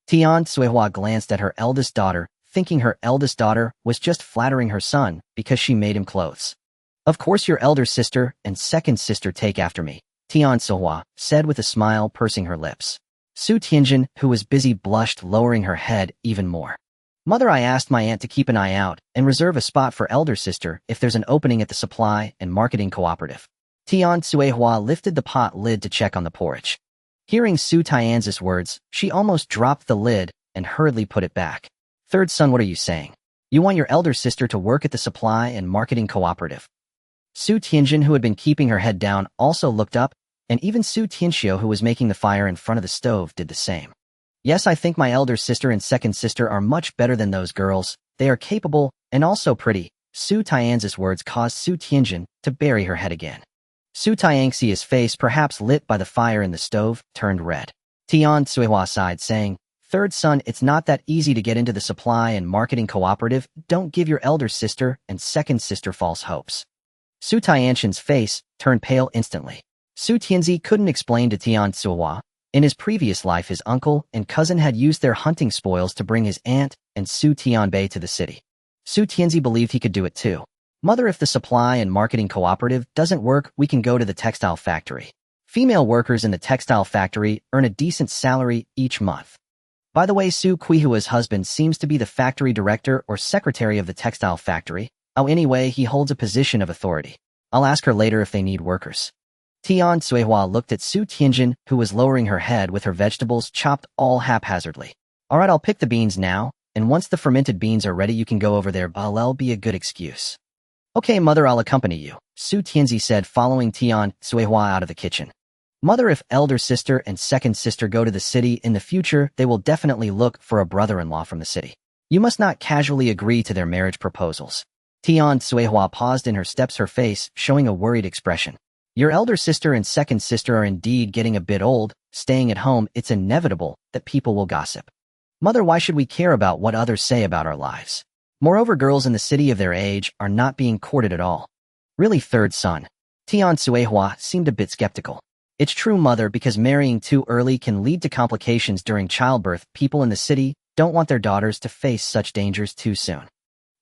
Tian Suihua glanced at her eldest daughter, thinking her eldest daughter was just flattering her son because she made him clothes. "Of course your elder sister and second sister take after me," Tian Suihua said with a smile, pursing her lips. Su Tianjin, who was busy, blushed, lowering her head even more. "Mother, I asked my aunt to keep an eye out and reserve a spot for elder sister if there's an opening at the supply and marketing cooperative." Tian Suihua lifted the pot lid to check on the porridge. Hearing Su Tianzi's words, she almost dropped the lid and hurriedly put it back. "Third son, what are you saying? You want your elder sister to work at the supply and marketing cooperative?" Su Tianjin, who had been keeping her head down, also looked up, and even Su Tianxiu, who was making the fire in front of the stove, did the same. "Yes, I think my elder sister and second sister are much better than those girls. They are capable and also pretty." Su Tianzi's words caused Su Tianjin to bury her head again. Su Tianxi's face, perhaps lit by the fire in the stove, turned red. Tian Suihua sighed, saying, "Third son, it's not that easy to get into the supply and marketing cooperative. Don't give your elder sister and second sister false hopes." Su Tianxian's face turned pale instantly. Su Tianzi couldn't explain to Tian Suihua In his previous life, his uncle and cousin had used their hunting spoils to bring his aunt and Su Tianbei to the city. Su Tianzi believed he could do it too. Mother, if the supply and marketing cooperative doesn't work, we can go to the textile factory. Female workers in the textile factory earn a decent salary each month. By the way, Su Qihua's husband seems to be the factory director or secretary of the textile factory. Oh, anyway, he holds a position of authority. I'll ask her later if they need workers. Tian Suihua looked at Su Tianjin, who was lowering her head with her vegetables chopped all haphazardly. All right, I'll pick the beans now, and once the fermented beans are ready, you can go over there. That'll be a good excuse. Okay, Mother, I'll accompany you, Su Tianzi said, following Tian Suihua out of the kitchen. Mother, if elder sister and second sister go to the city in the future, they will definitely look for a brother-in-law from the city. You must not casually agree to their marriage proposals. Tian Suihua paused in her steps, her face showing a worried expression. Your elder sister and second sister are indeed getting a bit old, staying at home. It's inevitable that people will gossip. Mother, why should we care about what others say about our lives? Moreover, girls in the city of their age are not being courted at all. Really, third son? Tian Suihua seemed a bit skeptical. It's true, Mother, because marrying too early can lead to complications during childbirth. People in the city don't want their daughters to face such dangers too soon.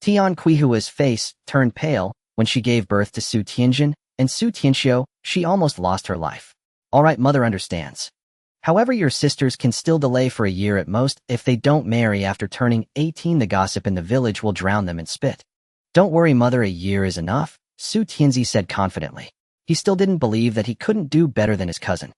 Tian Qihua's face turned pale when she gave birth to Su Tianjin, and Su Tianxiu, she almost lost her life. All right, Mother understands. However, your sisters can still delay for a year at most. If they don't marry after turning 18, the gossip in the village will drown them in spit. Don't worry, Mother, a year is enough, Su Tianzi said confidently. He still didn't believe that he couldn't do better than his cousin.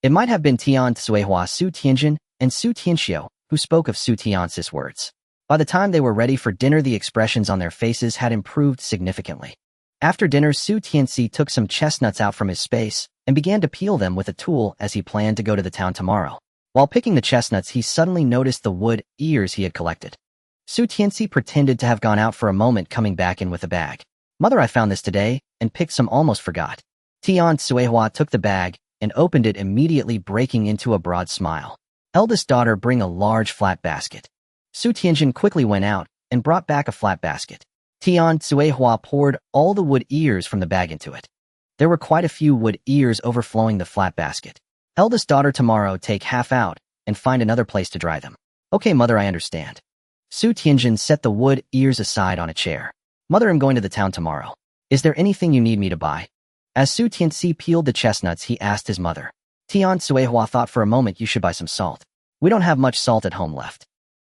It might have been Tian Suihua, Su Tianjin, and Su Tianxiu who spoke of Su Tianzi's words. By the time they were ready for dinner, the expressions on their faces had improved significantly. After dinner, Su Tianci took some chestnuts out from his space and began to peel them with a tool as he planned to go to the town tomorrow. While picking the chestnuts, he suddenly noticed the wood ears he had collected. Su Tianci pretended to have gone out for a moment, coming back in with a bag. Mother, I found this today and picked some, almost forgot. Tian Suihua took the bag and opened it, immediately breaking into a broad smile. Eldest daughter, bring a large flat basket. Su Tianjin quickly went out and brought back a flat basket. Tian Suihua poured all the wood ears from the bag into it. There were quite a few wood ears overflowing the flat basket. Eldest daughter, tomorrow take half out and find another place to dry them. Okay, Mother, I understand. Su Tianjin set the wood ears aside on a chair. Mother, I'm going to the town tomorrow. Is there anything you need me to buy? As Su Tianci peeled the chestnuts, he asked his mother. Tian Suihua thought for a moment. You should buy some salt. We don't have much salt at home left.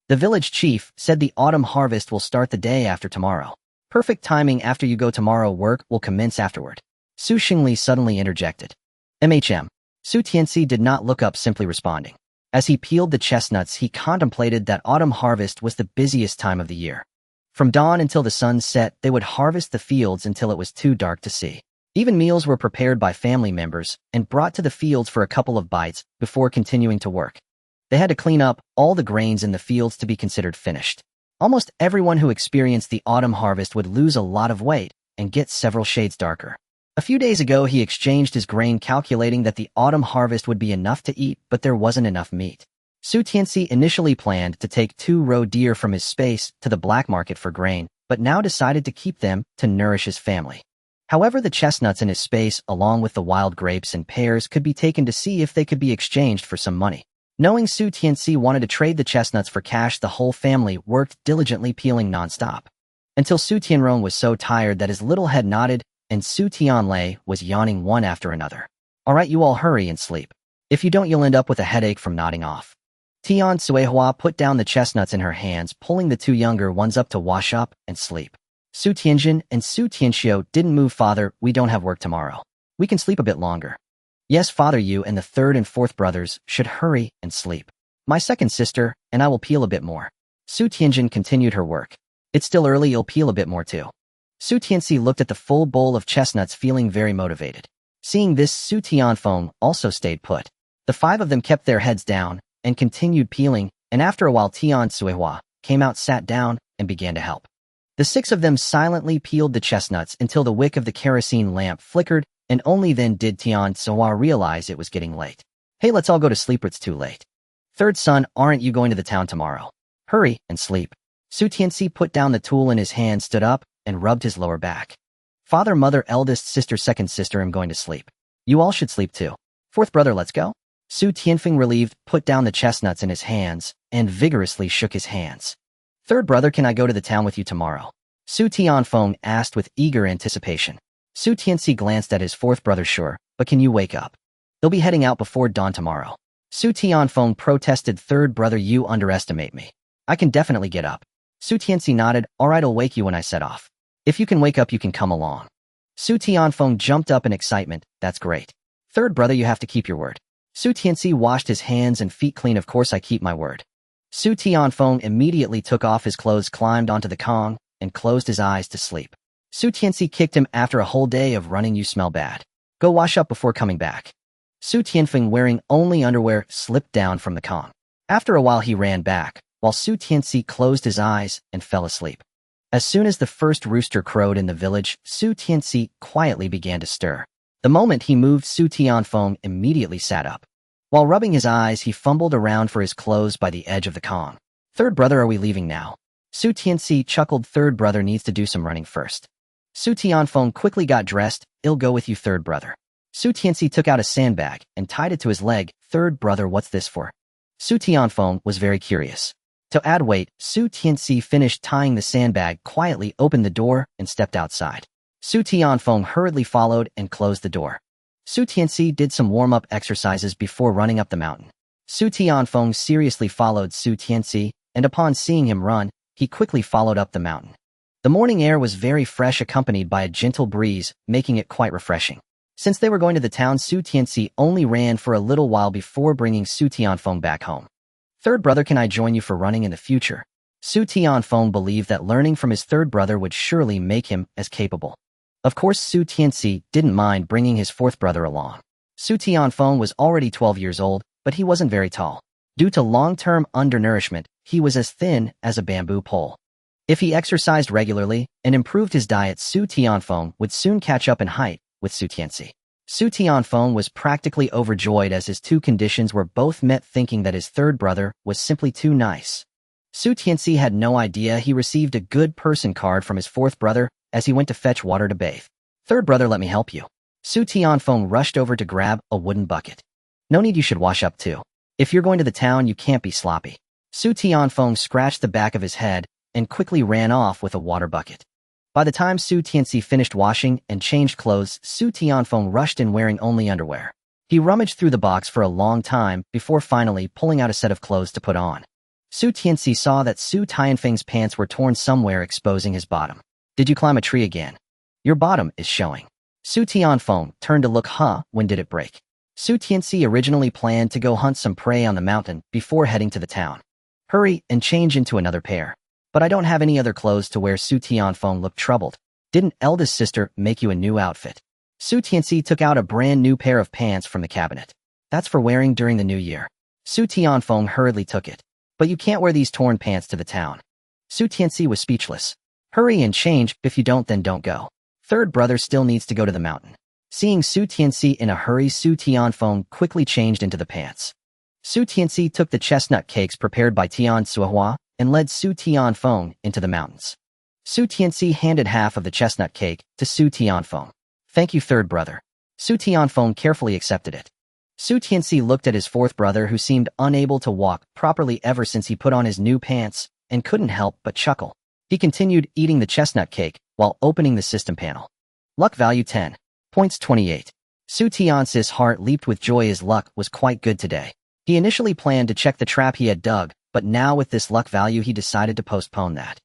The village chief said the autumn harvest will start the day after tomorrow. Perfect timing. After you go tomorrow, work will commence afterward. Su Xingli suddenly interjected. Su Tianci did not look up, simply responding. As he peeled the chestnuts, he contemplated that autumn harvest was the busiest time of the year. From dawn until the sun set, they would harvest the fields until it was too dark to see. Even meals were prepared by family members and brought to the fields for a couple of bites before continuing to work. They had to clean up all the grains in the fields to be considered finished. Almost everyone who experienced the autumn harvest would lose a lot of weight and get several shades darker. A few days ago, he exchanged his grain, calculating that the autumn harvest would be enough to eat, but there wasn't enough meat. Su Tianci initially planned to take 2 roe deer from his space to the black market for grain, but now decided to keep them to nourish his family. However, the chestnuts in his space, along with the wild grapes and pears, could be taken to see if they could be exchanged for some money. Knowing Su Tianci wanted to trade the chestnuts for cash, the whole family worked diligently, peeling nonstop, until Su Tianrong was so tired that his little head nodded and Su Tianlei was yawning one after another. All right, you all hurry and sleep. If you don't, you'll end up with a headache from nodding off. Tian Suihua put down the chestnuts in her hands, pulling the 2 younger ones up to wash up and sleep. Su Tianjin and Su Tianxiu didn't move. Father, we don't have work tomorrow. We can sleep a bit longer. Yes, Father, you and the 3rd and 4th brothers should hurry and sleep. My second sister and I will peel a bit more. Su Tianjin continued her work. It's still early, you'll peel a bit more too. Su Tianci looked at the full bowl of chestnuts, feeling very motivated. Seeing this, Su Tianfeng also stayed put. The 5 of them kept their heads down and continued peeling, and after a while Tian Suihua came out, sat down, and began to help. The 6 of them silently peeled the chestnuts until the wick of the kerosene lamp flickered, and only then did Tian Suihua realize it was getting late. Hey, let's all go to sleep, it's too late. Third son, aren't you going to the town tomorrow? Hurry and sleep. Su Tianci put down the tool in his hand, stood up, and rubbed his lower back. Father, mother, eldest sister, second sister, I'm going to sleep. You all should sleep too. 4th brother, let's go. Su Tianfeng, relieved, put down the chestnuts in his hands and vigorously shook his hands. Third brother, can I go to the town with you tomorrow? Su Tianfeng asked with eager anticipation. Su Tianci glanced at his fourth brother. Sure, but can you wake up? They'll be heading out before dawn tomorrow. Su Tianfeng protested. Third brother, you underestimate me. I can definitely get up. Su Tianci nodded. All right, I'll wake you when I set off. If you can wake up, you can come along. Su Tianfeng jumped up in excitement. That's great. Third brother, you have to keep your word. Su Tianci washed his hands and feet clean. Of course I keep my word. Su Tianfeng immediately took off his clothes, climbed onto the Kong, and closed his eyes to sleep. Su Tianci kicked him. After a whole day of running, you smell bad. Go wash up before coming back. Su Tianfeng, wearing only underwear, slipped down from the Kong. After a while he ran back, while Su Tianci closed his eyes and fell asleep. As soon as the first rooster crowed in the village, Su Tianci quietly began to stir. The moment he moved, Su Tianfeng immediately sat up. While rubbing his eyes, he fumbled around for his clothes by the edge of the Kong. Third brother, are we leaving now? Su Tianci chuckled. Third brother needs to do some running first. Su Tianfeng quickly got dressed. I'll go with you, third brother. Su Tianci took out a sandbag and tied it to his leg. Third brother, what's this for? Su Tianfeng was very curious. To add weight, Su Tianci finished tying the sandbag, quietly opened the door, and stepped outside. Su Tianfeng hurriedly followed and closed the door. Su Tianci did some warm-up exercises before running up the mountain. Su Tianfeng seriously followed Su Tianci, and upon seeing him run, he quickly followed up the mountain. The morning air was very fresh, accompanied by a gentle breeze, making it quite refreshing. Since they were going to the town, Su Tianci only ran for a little while before bringing Su Tianfeng back home. Third brother, can I join you for running in the future? Su Tianfeng believed that learning from his third brother would surely make him as capable. Of course, Su Tianci didn't mind bringing his fourth brother along. Su Tianfeng was already 12 years old, but he wasn't very tall. Due to long-term undernourishment, he was as thin as a bamboo pole. If he exercised regularly and improved his diet, Su Tianfeng would soon catch up in height with Su Tianci. Su Tianfeng was practically overjoyed as his two conditions were both met, thinking that his third brother was simply too nice. Su Tianci had no idea he received a good person card from his fourth brother as he went to fetch water to bathe. Third brother, let me help you. Su Tianfeng rushed over to grab a wooden bucket. No need, you should wash up too. If you're going to the town, you can't be sloppy. Su Tianfeng scratched the back of his head and quickly ran off with a water bucket. By the time Su Tianci finished washing and changed clothes, Su Tianfeng rushed in wearing only underwear. He rummaged through the box for a long time before finally pulling out a set of clothes to put on. Su Tianci saw that Su Tianfeng's pants were torn somewhere, exposing his bottom. Did you climb a tree again? Your bottom is showing. Su Tianfeng turned to look. When did it break? Su Tianci originally planned to go hunt some prey on the mountain before heading to the town. Hurry and change into another pair. But I don't have any other clothes to wear. Su Tianfeng looked troubled. Didn't eldest sister make you a new outfit? Su Tianci took out a brand new pair of pants from the cabinet. That's for wearing during the new year. Su Tianfeng hurriedly took it. But you can't wear these torn pants to the town. Su Tianci was speechless. Hurry and change, if you don't, then don't go. Third brother still needs to go to the mountain. Seeing Su Tianci in a hurry, Su Tianfeng quickly changed into the pants. Su Tianci took the chestnut cakes prepared by Tianci and led Su Tianfeng into the mountains. Su Tianci handed half of the chestnut cake to Su Tianfeng. Thank you, third brother. Su Tianfeng carefully accepted it. Su Tianci looked at his fourth brother, who seemed unable to walk properly ever since he put on his new pants, and couldn't help but chuckle. He continued eating the chestnut cake while opening the system panel. Luck value 10. Points 28. Su Tianci's heart leaped with joy. His luck was quite good today. He initially planned to check the trap he had dug, but now with this luck value he decided to postpone that.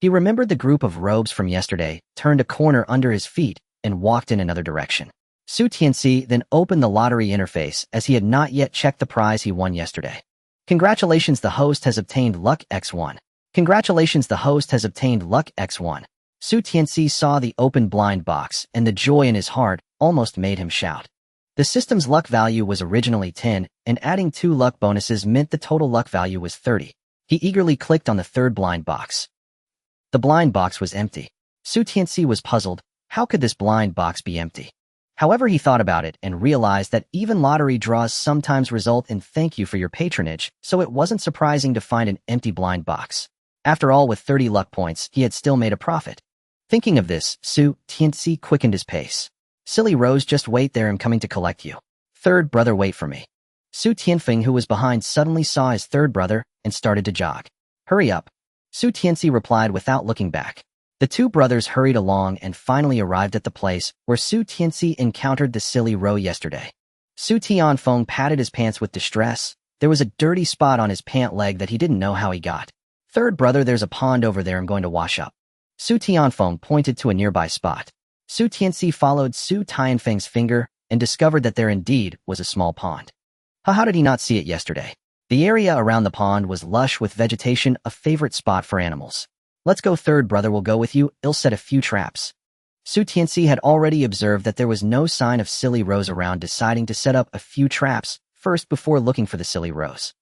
He remembered the group of robes from yesterday, turned a corner under his feet, and walked in another direction. Su Tianci then opened the lottery interface as he had not yet checked the prize he won yesterday. Congratulations, the host has obtained Luck X1. Congratulations, the host has obtained Luck X1. Su Tianci saw the open blind box, and the joy in his heart almost made him shout. The system's luck value was originally 10, and adding 2 luck bonuses meant the total luck value was 30. He eagerly clicked on the third blind box. The blind box was empty. Su Tianci was puzzled. How could this blind box be empty? However, he thought about it and realized that even lottery draws sometimes result in thank you for your patronage, so it wasn't surprising to find an empty blind box. After all, with 30 luck points, he had still made a profit. Thinking of this, Su Tianci quickened his pace. Silly Rose, just wait there, I'm coming to collect you. Third brother, wait for me. Su Tianfeng, who was behind, suddenly saw his third brother and started to jog. Hurry up. Su Tianci replied without looking back. The two brothers hurried along and finally arrived at the place where Su Tianci encountered the silly roe yesterday. Su Tianfeng patted his pants with distress. There was a dirty spot on his pant leg that he didn't know how he got. Third brother, there's a pond over there I'm going to wash up. Su Tianfeng pointed to a nearby spot. Su Tianci followed Su Tianfeng's finger and discovered that there indeed was a small pond. How did he not see it yesterday? The area around the pond was lush with vegetation, a favorite spot for animals. Let's go, third brother will go with you, I'll set a few traps. Su Tianci had already observed that there was no sign of silly roes around, deciding to set up a few traps first before looking for the silly roes.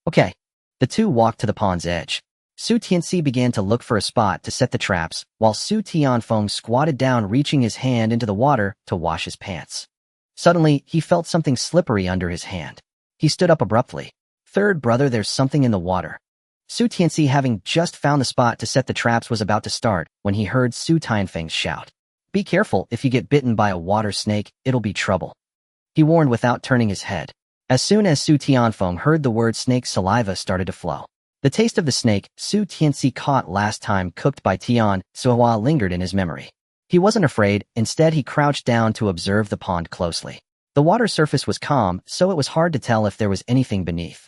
Okay. The two walked to the pond's edge. Su Tianci began to look for a spot to set the traps, while Su Tianfeng squatted down, reaching his hand into the water to wash his pants. Suddenly, he felt something slippery under his hand. He stood up abruptly. Third brother, there's something in the water. Su Tianci, having just found the spot to set the traps, was about to start when he heard Su Tianfeng shout. Be careful, if you get bitten by a water snake, it'll be trouble. He warned without turning his head. As soon as Su Tianfeng heard the word snake, saliva started to flow. The taste of the snake Su Tianci caught last time cooked by Tian, so a while lingered in his memory. He wasn't afraid, instead he crouched down to observe the pond closely. The water surface was calm, so it was hard to tell if there was anything beneath.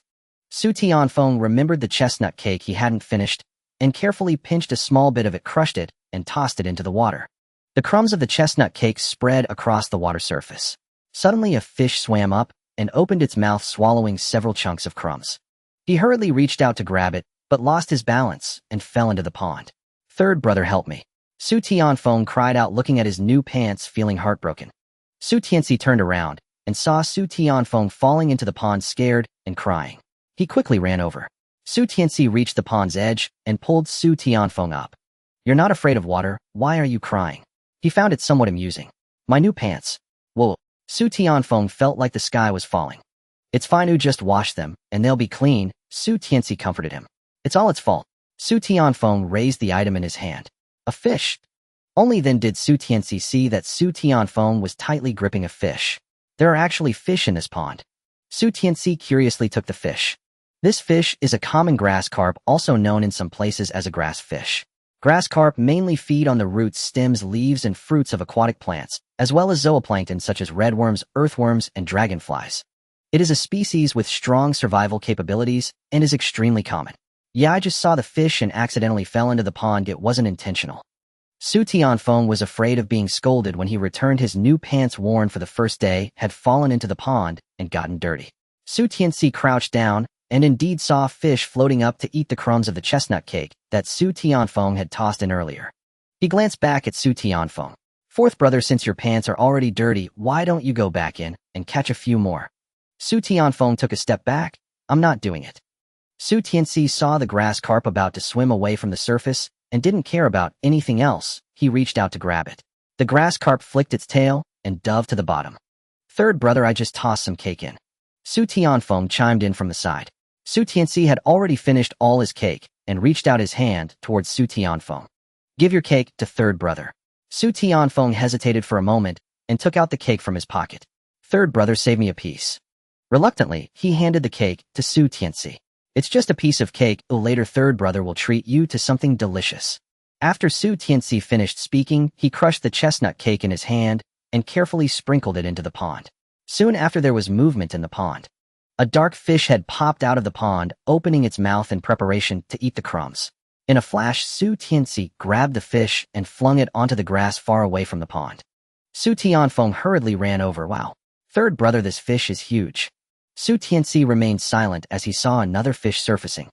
Su Tianfeng remembered the chestnut cake he hadn't finished, and carefully pinched a small bit of it, crushed it, and tossed it into the water. The crumbs of the chestnut cake spread across the water surface. Suddenly a fish swam up and opened its mouth, swallowing several chunks of crumbs. He hurriedly reached out to grab it, but lost his balance and fell into the pond. Third brother, help me. Su Tianfeng cried out, looking at his new pants, feeling heartbroken. Su Tianci turned around and saw Su Tianfeng falling into the pond, scared and crying. He quickly ran over. Su Tianci reached the pond's edge and pulled Su Tianfeng up. You're not afraid of water, why are you crying? He found it somewhat amusing. My new pants. Whoa. Su Tianfeng felt like the sky was falling. It's fine, you just wash them, and they'll be clean, Su Tianci comforted him. It's all its fault. Su Tianfeng raised the item in his hand. A fish. Only then did Su Tianci see that Su Tianfeng was tightly gripping a fish. There are actually fish in this pond. Su Tianci curiously took the fish. This fish is a common grass carp, also known in some places as a grass fish. Grass carp mainly feed on the roots, stems, leaves, and fruits of aquatic plants, as well as zooplankton such as redworms, earthworms, and dragonflies. It is a species with strong survival capabilities and is extremely common. Yeah, I just saw the fish and accidentally fell into the pond. It wasn't intentional. Su Tianfeng was afraid of being scolded when he returned. His new pants, worn for the first day, had fallen into the pond and gotten dirty. Su Tianci crouched down and indeed saw a fish floating up to eat the crumbs of the chestnut cake that Su Tianfeng had tossed in earlier. He glanced back at Su Tianfeng. Fourth brother, since your pants are already dirty, why don't you go back in and catch a few more? Su Tianfeng took a step back. I'm not doing it. Su Tianci saw the grass carp about to swim away from the surface and didn't care about anything else. He reached out to grab it. The grass carp flicked its tail and dove to the bottom. Third brother, I just tossed some cake in. Su Tianfeng chimed in from the side. Su Tianci had already finished all his cake and reached out his hand towards Su Tianfeng. Give your cake to third brother. Su Tianfeng hesitated for a moment and took out the cake from his pocket. Third brother, save me a piece. Reluctantly, he handed the cake to Su Tianci. It's just a piece of cake. Later, third brother will treat you to something delicious. After Su Tianci finished speaking, he crushed the chestnut cake in his hand and carefully sprinkled it into the pond. Soon after, there was movement in the pond. A dark fish had popped out of the pond, opening its mouth in preparation to eat the crumbs. In a flash, Su Tianci grabbed the fish and flung it onto the grass far away from the pond. Su Tianfeng hurriedly ran over. Wow. Third brother, this fish is huge. Su Tianci remained silent as he saw another fish surfacing.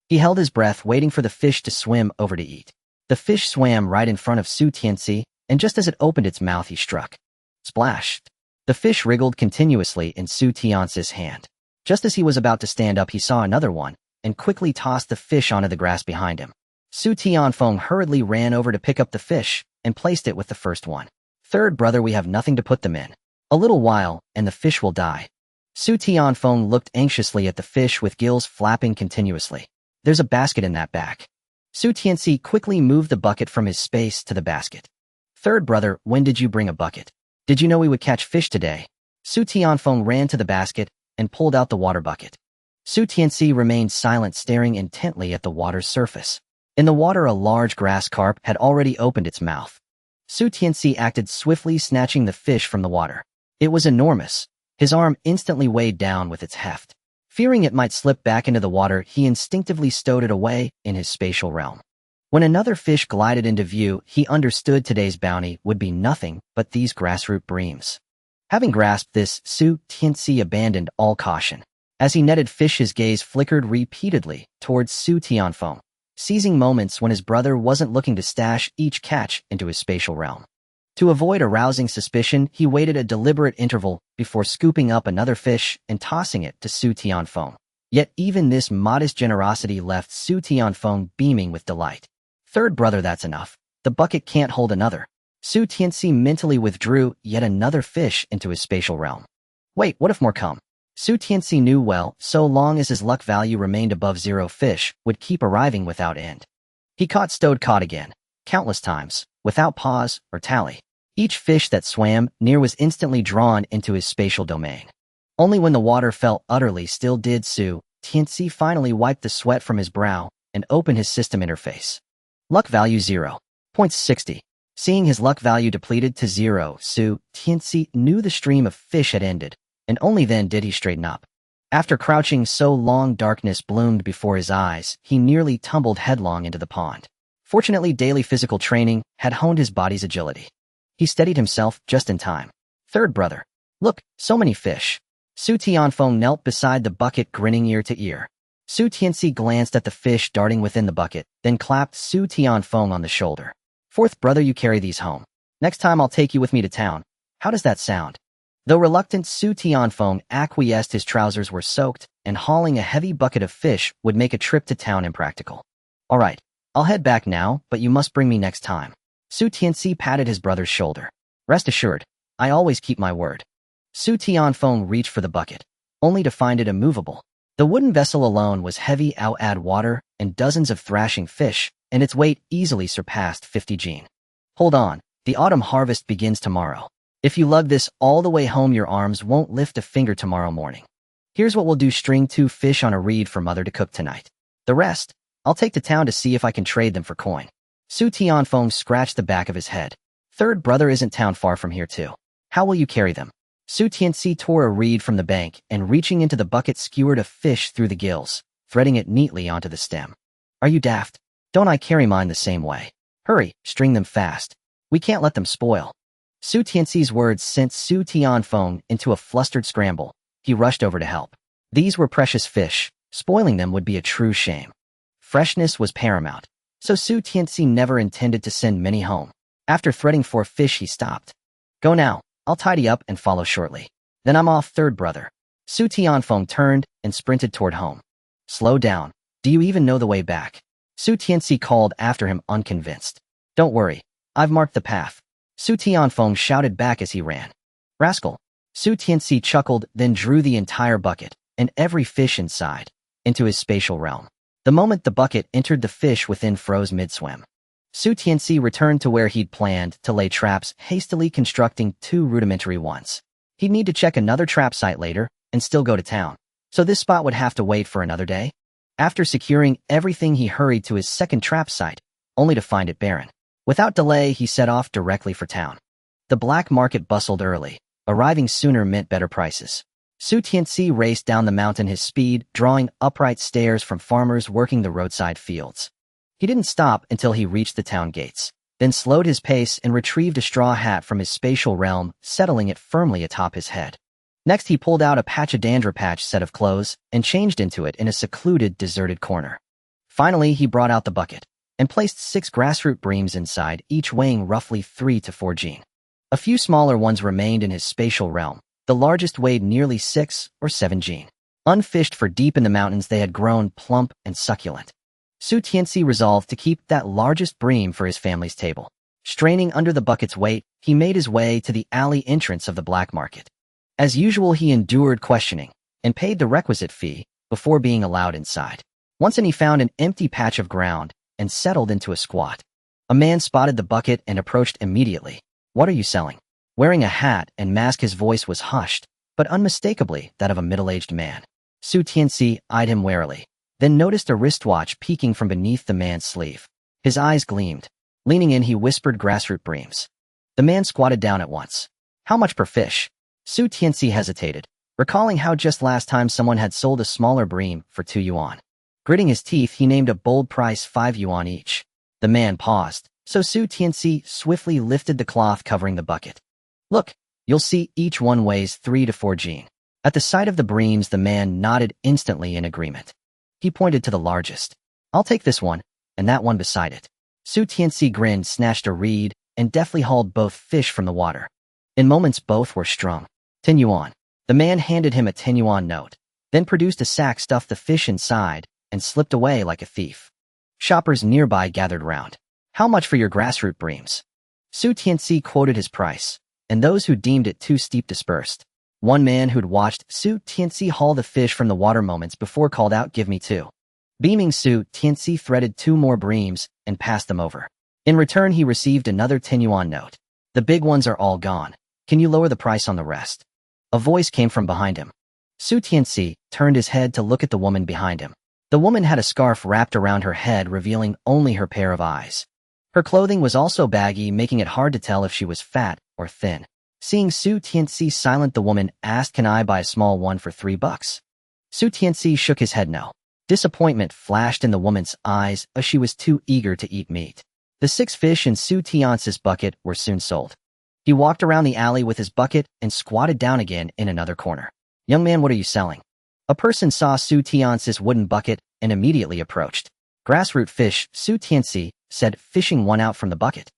He held his breath, waiting for the fish to swim over to eat. The fish swam right in front of Su Tianci, and just as it opened its mouth, he struck. Splash! The fish wriggled continuously in Su Tianci's hand. Just as he was about to stand up, he saw another one, and quickly tossed the fish onto the grass behind him. Su Tianfeng hurriedly ran over to pick up the fish, and placed it with the first one. Third brother, we have nothing to put them in. A little while, and the fish will die. Su Tianfeng looked anxiously at the fish with gills flapping continuously. There's a basket in that bag. Su Tianci quickly moved the bucket from his space to the basket. Third brother, when did you bring a bucket? Did you know we would catch fish today? Su Tianfeng ran to the basket and pulled out the water bucket. Su Tianci remained silent, staring intently at the water's surface. In the water, a large grass carp had already opened its mouth. Su Tianci acted swiftly, snatching the fish from the water. It was enormous. His arm instantly weighed down with its heft. Fearing it might slip back into the water, he instinctively stowed it away in his spatial realm. When another fish glided into view, he understood today's bounty would be nothing but these grassroot breams. Having grasped this, Su Tianci abandoned all caution. As he netted fish, his gaze flickered repeatedly towards Su Tianfeng, seizing moments when his brother wasn't looking to stash each catch into his spatial realm. To avoid arousing suspicion, he waited a deliberate interval before scooping up another fish and tossing it to Su Tianfeng. Yet even this modest generosity left Su Tianfeng beaming with delight. Third brother, that's enough. The bucket can't hold another. Su Tianci mentally withdrew yet another fish into his spatial realm. Wait, what if more come? Su Tianci knew well, so long as his luck value remained above 0, fish would keep arriving without end. He caught again, countless times, without pause or tally. Each fish that swam near was instantly drawn into his spatial domain. Only when the water felt utterly still did Su Tianci finally wipe the sweat from his brow and open his system interface. Luck value 0.60. Seeing his luck value depleted to 0, Su Tianci knew the stream of fish had ended, and only then did he straighten up. After crouching so long, darkness bloomed before his eyes. He nearly tumbled headlong into the pond. Fortunately, daily physical training had honed his body's agility. He steadied himself just in time. Third brother. Look, so many fish. Su Tianfeng knelt beside the bucket, grinning ear to ear. Su Tianci glanced at the fish darting within the bucket, then clapped Su Tianfeng on the shoulder. Fourth brother, you carry these home. Next time I'll take you with me to town. How does that sound? Though reluctant, Su Tianfeng acquiesced. His trousers were soaked, and hauling a heavy bucket of fish would make a trip to town impractical. All right, I'll head back now, but you must bring me next time. Su Tianci patted his brother's shoulder. Rest assured, I always keep my word. Su Tianfeng reached for the bucket, only to find it immovable. The wooden vessel alone was heavy. Add water and dozens of thrashing fish, and its weight easily surpassed 50 jin. Hold on, the autumn harvest begins tomorrow. If you lug this all the way home, your arms won't lift a finger tomorrow morning. Here's what we'll do: string 2 fish on a reed for mother to cook tonight. The rest, I'll take to town to see if I can trade them for coin. Su Tianfeng scratched the back of his head. Third brother, isn't town far from here too? How will you carry them? Su Tianci tore a reed from the bank and, reaching into the bucket, skewered a fish through the gills, threading it neatly onto the stem. Are you daft? Don't I carry mine the same way? Hurry, string them fast. We can't let them spoil. Su Tianci's words sent Su Tianfeng into a flustered scramble. He rushed over to help. These were precious fish. Spoiling them would be a true shame. Freshness was paramount, so Su Tianci never intended to send many home. After threading 4 fish, he stopped. Go now, I'll tidy up and follow shortly. Then I'm off, third brother. Su Tianfeng turned and sprinted toward home. Slow down. Do you even know the way back? Su Tianci called after him, unconvinced. Don't worry, I've marked the path. Su Tianfeng shouted back as he ran. Rascal. Su Tianci chuckled, then drew the entire bucket, and every fish inside, into his spatial realm. The moment the bucket entered, the fish within froze mid-swim. Su Tianci returned to where he'd planned to lay traps, hastily constructing 2 rudimentary ones. He'd need to check another trap site later and still go to town, so this spot would have to wait for another day. After securing everything, he hurried to his second trap site, only to find it barren. Without delay, he set off directly for town. The black market bustled early. Arriving sooner meant better prices. Su Tianci raced down the mountain, his speed drawing upright stares from farmers working the roadside fields. He didn't stop until he reached the town gates, then slowed his pace and retrieved a straw hat from his spatial realm, settling it firmly atop his head. Next, he pulled out a patch set of clothes and changed into it in a secluded, deserted corner. Finally, he brought out the bucket and placed 6 grassroot breams inside, each weighing roughly 3 to 4 jin. A few smaller ones remained in his spatial realm. The largest weighed nearly 6 or 7 jin. Unfished for deep in the mountains, they had grown plump and succulent. Su Tianci resolved to keep that largest bream for his family's table. Straining under the bucket's weight, he made his way to the alley entrance of the black market. As usual, he endured questioning and paid the requisite fee before being allowed inside. Once in, he found an empty patch of ground and settled into a squat. A man spotted the bucket and approached immediately. What are you selling? Wearing a hat and mask, his voice was hushed, but unmistakably that of a middle-aged man. Su Tianci eyed him warily, then noticed a wristwatch peeking from beneath the man's sleeve. His eyes gleamed. Leaning in, he whispered grassroot breams. The man squatted down at once. How much per fish? Su Tianci hesitated, recalling how just last time someone had sold a smaller bream for 2 yuan. Gritting his teeth, he named a bold price, 5 yuan each. The man paused, so Su Tianci swiftly lifted the cloth covering the bucket. Look, you'll see each one weighs 3 to 4 jin. At the sight of the breams, the man nodded instantly in agreement. He pointed to the largest. I'll take this one, and that one beside it. Su Tianci grinned, snatched a reed, and deftly hauled both fish from the water. In moments, both were strung. 10 yuan. The man handed him a 10 yuan note, then produced a sack, stuffed the fish inside, and slipped away like a thief. Shoppers nearby gathered round. How much for your grassroot breams? Su Tianci quoted his price, and those who deemed it too steep dispersed. One man who'd watched Su Tianci haul the fish from the water moments before called out, "Give me 2." Beaming, Su Tianci threaded 2 more breams and passed them over. In return, he received another 10 yuan note. The big ones are all gone. Can you lower the price on the rest? A voice came from behind him. Su Tianci turned his head to look at the woman behind him. The woman had a scarf wrapped around her head, revealing only her pair of eyes. Her clothing was also baggy, making it hard to tell if she was fat or thin. Seeing Su Tianci silent, the woman asked, "Can I buy a small one for $3?" Su Tianci shook his head no. Disappointment flashed in the woman's eyes, as she was too eager to eat meat. The 6 fish in Su Tianci's bucket were soon sold. He walked around the alley with his bucket and squatted down again in another corner. "Young man, what are you selling?" A person saw Su Tianci's wooden bucket and immediately approached. "Grassroot fish," Su Tianci said, fishing one out from the bucket.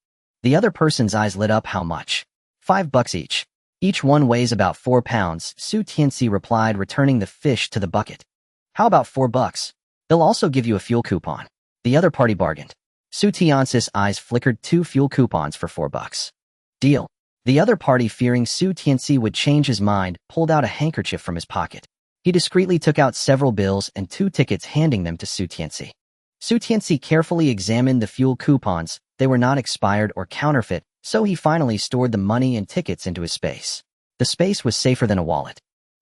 The other person's eyes lit up. "How much?" $5 each. Each one weighs about 4 pounds, Su Tianci replied, returning the fish to the bucket. "How about $4? They'll also give you a fuel coupon." The other party bargained. Su Tianci's eyes flickered. 2 fuel coupons for $4. Deal. The other party, fearing Su Tianci would change his mind, pulled out a handkerchief from his pocket. He discreetly took out several bills and 2 tickets, handing them to Su Tianci. Su Tianci carefully examined the fuel coupons. They were not expired or counterfeit, so he finally stored the money and tickets into his space. The space was safer than a wallet.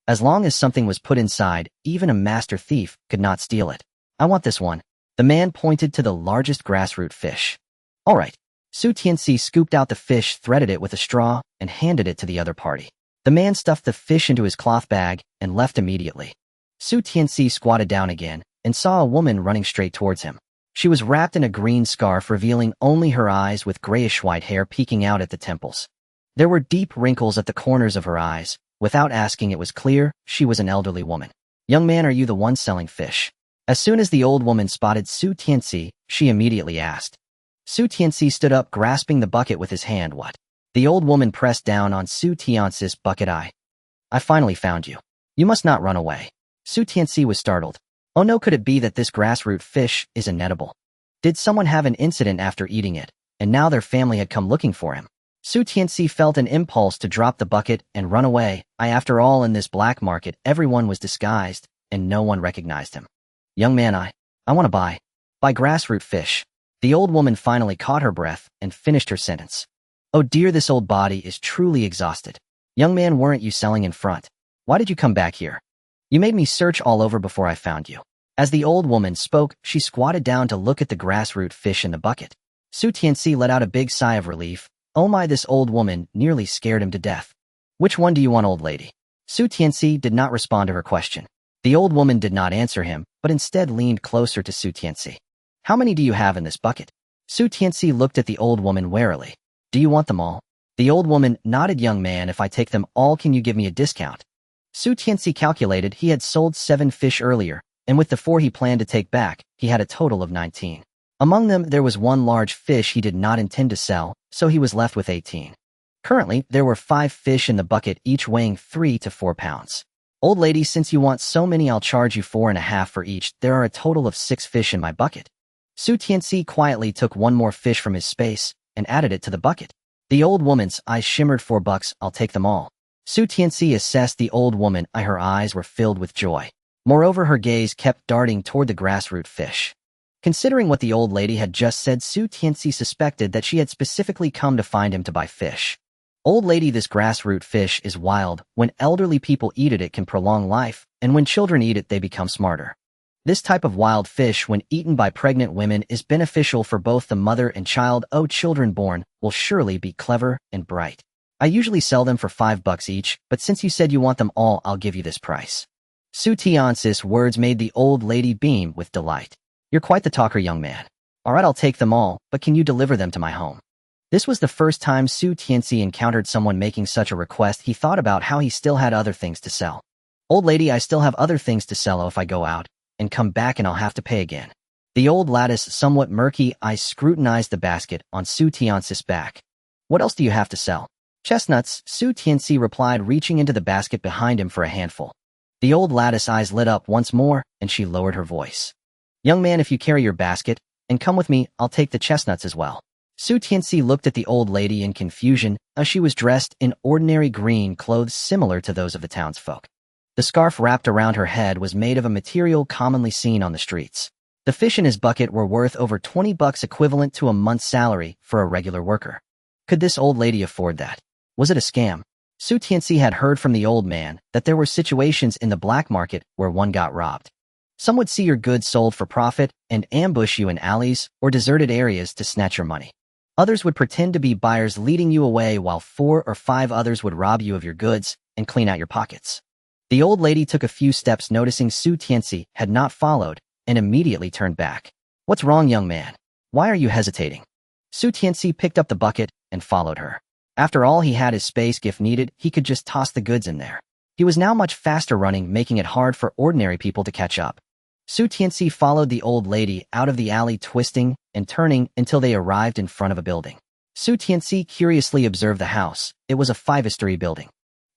As long as something was put inside, even a master thief could not steal it. "I want this one." The man pointed to the largest grassroot fish. "All right." Su Tianci scooped out the fish, threaded it with a straw, and handed it to the other party. The man stuffed the fish into his cloth bag and left immediately. Su Tianci squatted down again and saw a woman running straight towards him. She was wrapped in a green scarf, revealing only her eyes with grayish-white hair peeking out at the temples. There were deep wrinkles at the corners of her eyes. Without asking, it was clear she was an elderly woman. "Young man, are you the one selling fish?" As soon as the old woman spotted Su Tianci, she immediately asked. Su Tianci stood up, grasping the bucket with his hand. "What?" The old woman pressed down on Su Tianci's bucket. I finally found you. You must not run away." Su Tianci was startled. "Oh no, could it be that this grassroot fish is inedible? Did someone have an incident after eating it, and now their family had come looking for him?" Su Tianci felt an impulse to drop the bucket and run away. After all, in this black market, everyone was disguised, and no one recognized him. "Young man, I want to buy grassroot fish." The old woman finally caught her breath and finished her sentence. "Oh dear, this old body is truly exhausted. Young man, weren't you selling in front? Why did you come back here? You made me search all over before I found you." As the old woman spoke, she squatted down to look at the grassroot fish in the bucket. Su Tianci let out a big sigh of relief. Oh my, this old woman nearly scared him to death. "Which one do you want, old lady?" Su Tianci did not respond to her question. The old woman did not answer him, but instead leaned closer to Su Tianci. "How many do you have in this bucket?" Su Tianci looked at the old woman warily. "Do you want them all?" The old woman nodded. "Young man, if I take them all, can you give me a discount?" Su Tianci calculated he had sold 7 fish earlier, and with the 4 he planned to take back, he had a total of 19. Among them, there was 1 large fish he did not intend to sell, so he was left with 18. Currently, there were 5 fish in the bucket, each weighing 3 to 4 pounds. "Old lady, since you want so many, I'll charge you 4.5 for each. There are a total of 6 fish in my bucket." Su Tianci quietly took 1 more fish from his space and added it to the bucket. The old woman's eyes shimmered. $4, I'll take them all. Su Tianci assessed the old woman. Her eyes were filled with joy. Moreover, her gaze kept darting toward the grassroot fish. Considering what the old lady had just said, Su Tianci suspected that she had specifically come to find him to buy fish. Old lady, this grassroot fish is wild. When elderly people eat it, it can prolong life, and when children eat it, they become smarter. This type of wild fish, when eaten by pregnant women, is beneficial for both the mother and child. Oh, children born will surely be clever and bright. I usually sell them for $5 each, but since you said you want them all, I'll give you this price. Tianci's words made the old lady beam with delight. You're quite the talker, young man. All right, I'll take them all, but can you deliver them to my home? This was the first time Tianci encountered someone making such a request. He thought about how he still had other things to sell. Old lady, I still have other things to sell. If I go out and come back and I'll have to pay again. The old lady's somewhat murky eyes scrutinized the basket on Tianci's back. What else do you have to sell? Chestnuts, Tianci replied, reaching into the basket behind him for a handful. The old lady's eyes lit up once more, and she lowered her voice. Young man, if you carry your basket and come with me, I'll take the chestnuts as well. Tianci looked at the old lady in confusion, as she was dressed in ordinary green clothes similar to those of the townsfolk. The scarf wrapped around her head was made of a material commonly seen on the streets. The fish in his bucket were worth over $20, equivalent to a month's salary for a regular worker. Could this old lady afford that? Was it a scam? Tianci had heard from the old man that there were situations in the black market where one got robbed. Some would see your goods sold for profit and ambush you in alleys or deserted areas to snatch your money. Others would pretend to be buyers, leading you away, while 4 or 5 others would rob you of your goods and clean out your pockets. The old lady took a few steps, noticing Tianci had not followed, and immediately turned back. What's wrong, young man? Why are you hesitating? Tianci picked up the bucket and followed her. After all, he had his space. If needed, he could just toss the goods in there. He was now much faster running, making it hard for ordinary people to catch up. Tianci followed the old lady out of the alley, twisting and turning until they arrived in front of a building. Tianci curiously observed the house. It was a 5-story building.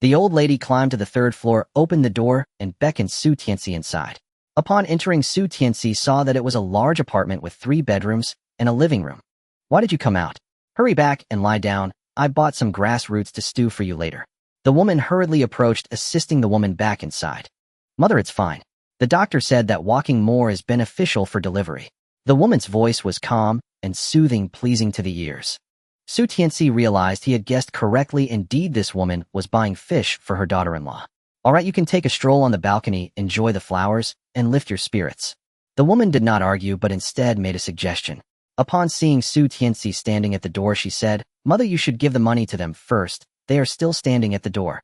The old lady climbed to the 3rd floor, opened the door, and beckoned Tianci inside. Upon entering, Tianci saw that it was a large apartment with 3 bedrooms and a living room. Why did you come out? Hurry back and lie down. I bought some grass roots to stew for you later. The woman hurriedly approached, assisting the woman back inside. Mother, it's fine. The doctor said that walking more is beneficial for delivery. The woman's voice was calm and soothing, pleasing to the ears. Tianci realized he had guessed correctly. Indeed, this woman was buying fish for her daughter-in-law. All right, you can take a stroll on the balcony, enjoy the flowers, and lift your spirits. The woman did not argue, but instead made a suggestion. Upon seeing Tianci standing at the door, she said, Mother, you should give the money to them first. They are still standing at the door.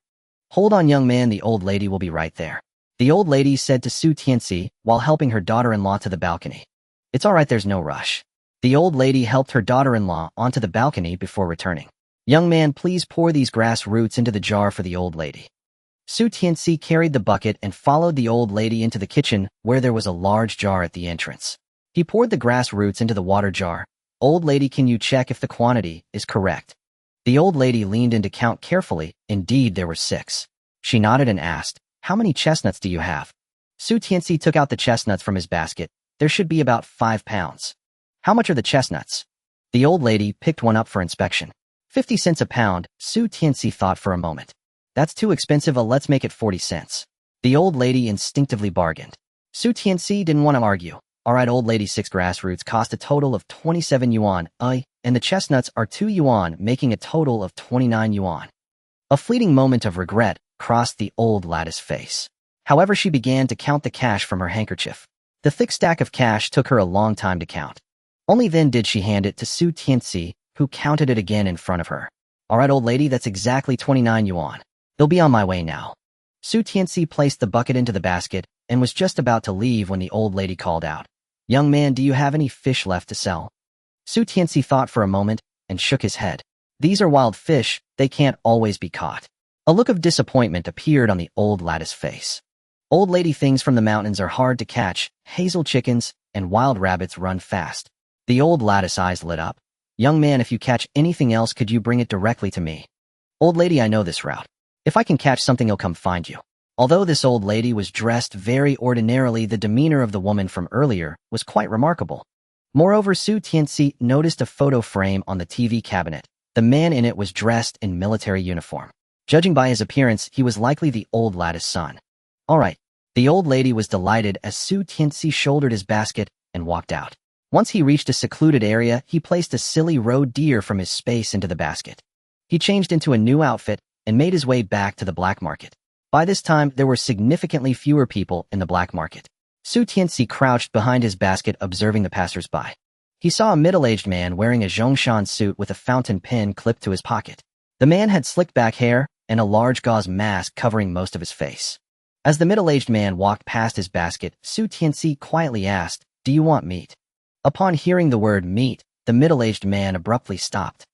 Hold on, young man, the old lady will be right there. The old lady said to Tianci while helping her daughter-in-law to the balcony. It's all right, there's no rush. The old lady helped her daughter-in-law onto the balcony before returning. Young man, please pour these grass roots into the jar for the old lady. Tianci carried the bucket and followed the old lady into the kitchen, where there was a large jar at the entrance. He poured the grass roots into the water jar. Old lady, can you check if the quantity is correct? The old lady leaned in to count carefully. Indeed, there were 6. She nodded and asked, How many chestnuts do you have? Tianci took out the chestnuts from his basket. There should be about 5 pounds. How much are the chestnuts? The old lady picked one up for inspection. 50 cents a pound. Tianci thought for a moment. That's too expensive. Let's make it 40 cents. The old lady instinctively bargained. Tianci didn't want to argue. All right, old lady, 6 grass roots cost a total of 27 yuan, and the chestnuts are 2 yuan, making a total of 29 yuan. A fleeting moment of regret crossed the old lady's face. However, she began to count the cash from her handkerchief. The thick stack of cash took her a long time to count. Only then did she hand it to Tianci, who counted it again in front of her. All right, old lady, that's exactly 29 yuan. They'll be on my way now. Tianci placed the bucket into the basket and was just about to leave when the old lady called out. Young man, do you have any fish left to sell? Tianci thought for a moment and shook his head. These are wild fish, they can't always be caught. A look of disappointment appeared on the old lady's face. Old lady, things from the mountains are hard to catch. Hazel chickens and wild rabbits run fast. The old lady's eyes lit up. Young man, if you catch anything else, could you bring it directly to me? Old lady, I know this route. If I can catch something, I'll come find you. Although this old lady was dressed very ordinarily, the demeanor of the woman from earlier was quite remarkable. Moreover, Tianci noticed a photo frame on the TV cabinet. The man in it was dressed in military uniform. Judging by his appearance, he was likely the old lady's son. All right. The old lady was delighted as Tianci shouldered his basket and walked out. Once he reached a secluded area, he placed a silly roe deer from his space into the basket. He changed into a new outfit and made his way back to the black market. By this time, there were significantly fewer people in the black market. Su Tianci crouched behind his basket observing the passers-by. He saw a middle-aged man wearing a Zhongshan suit with a fountain pen clipped to his pocket. The man had slicked back hair and a large gauze mask covering most of his face. As the middle-aged man walked past his basket, Su Tianci quietly asked, "Do you want meat?" Upon hearing the word meat, the middle-aged man abruptly stopped.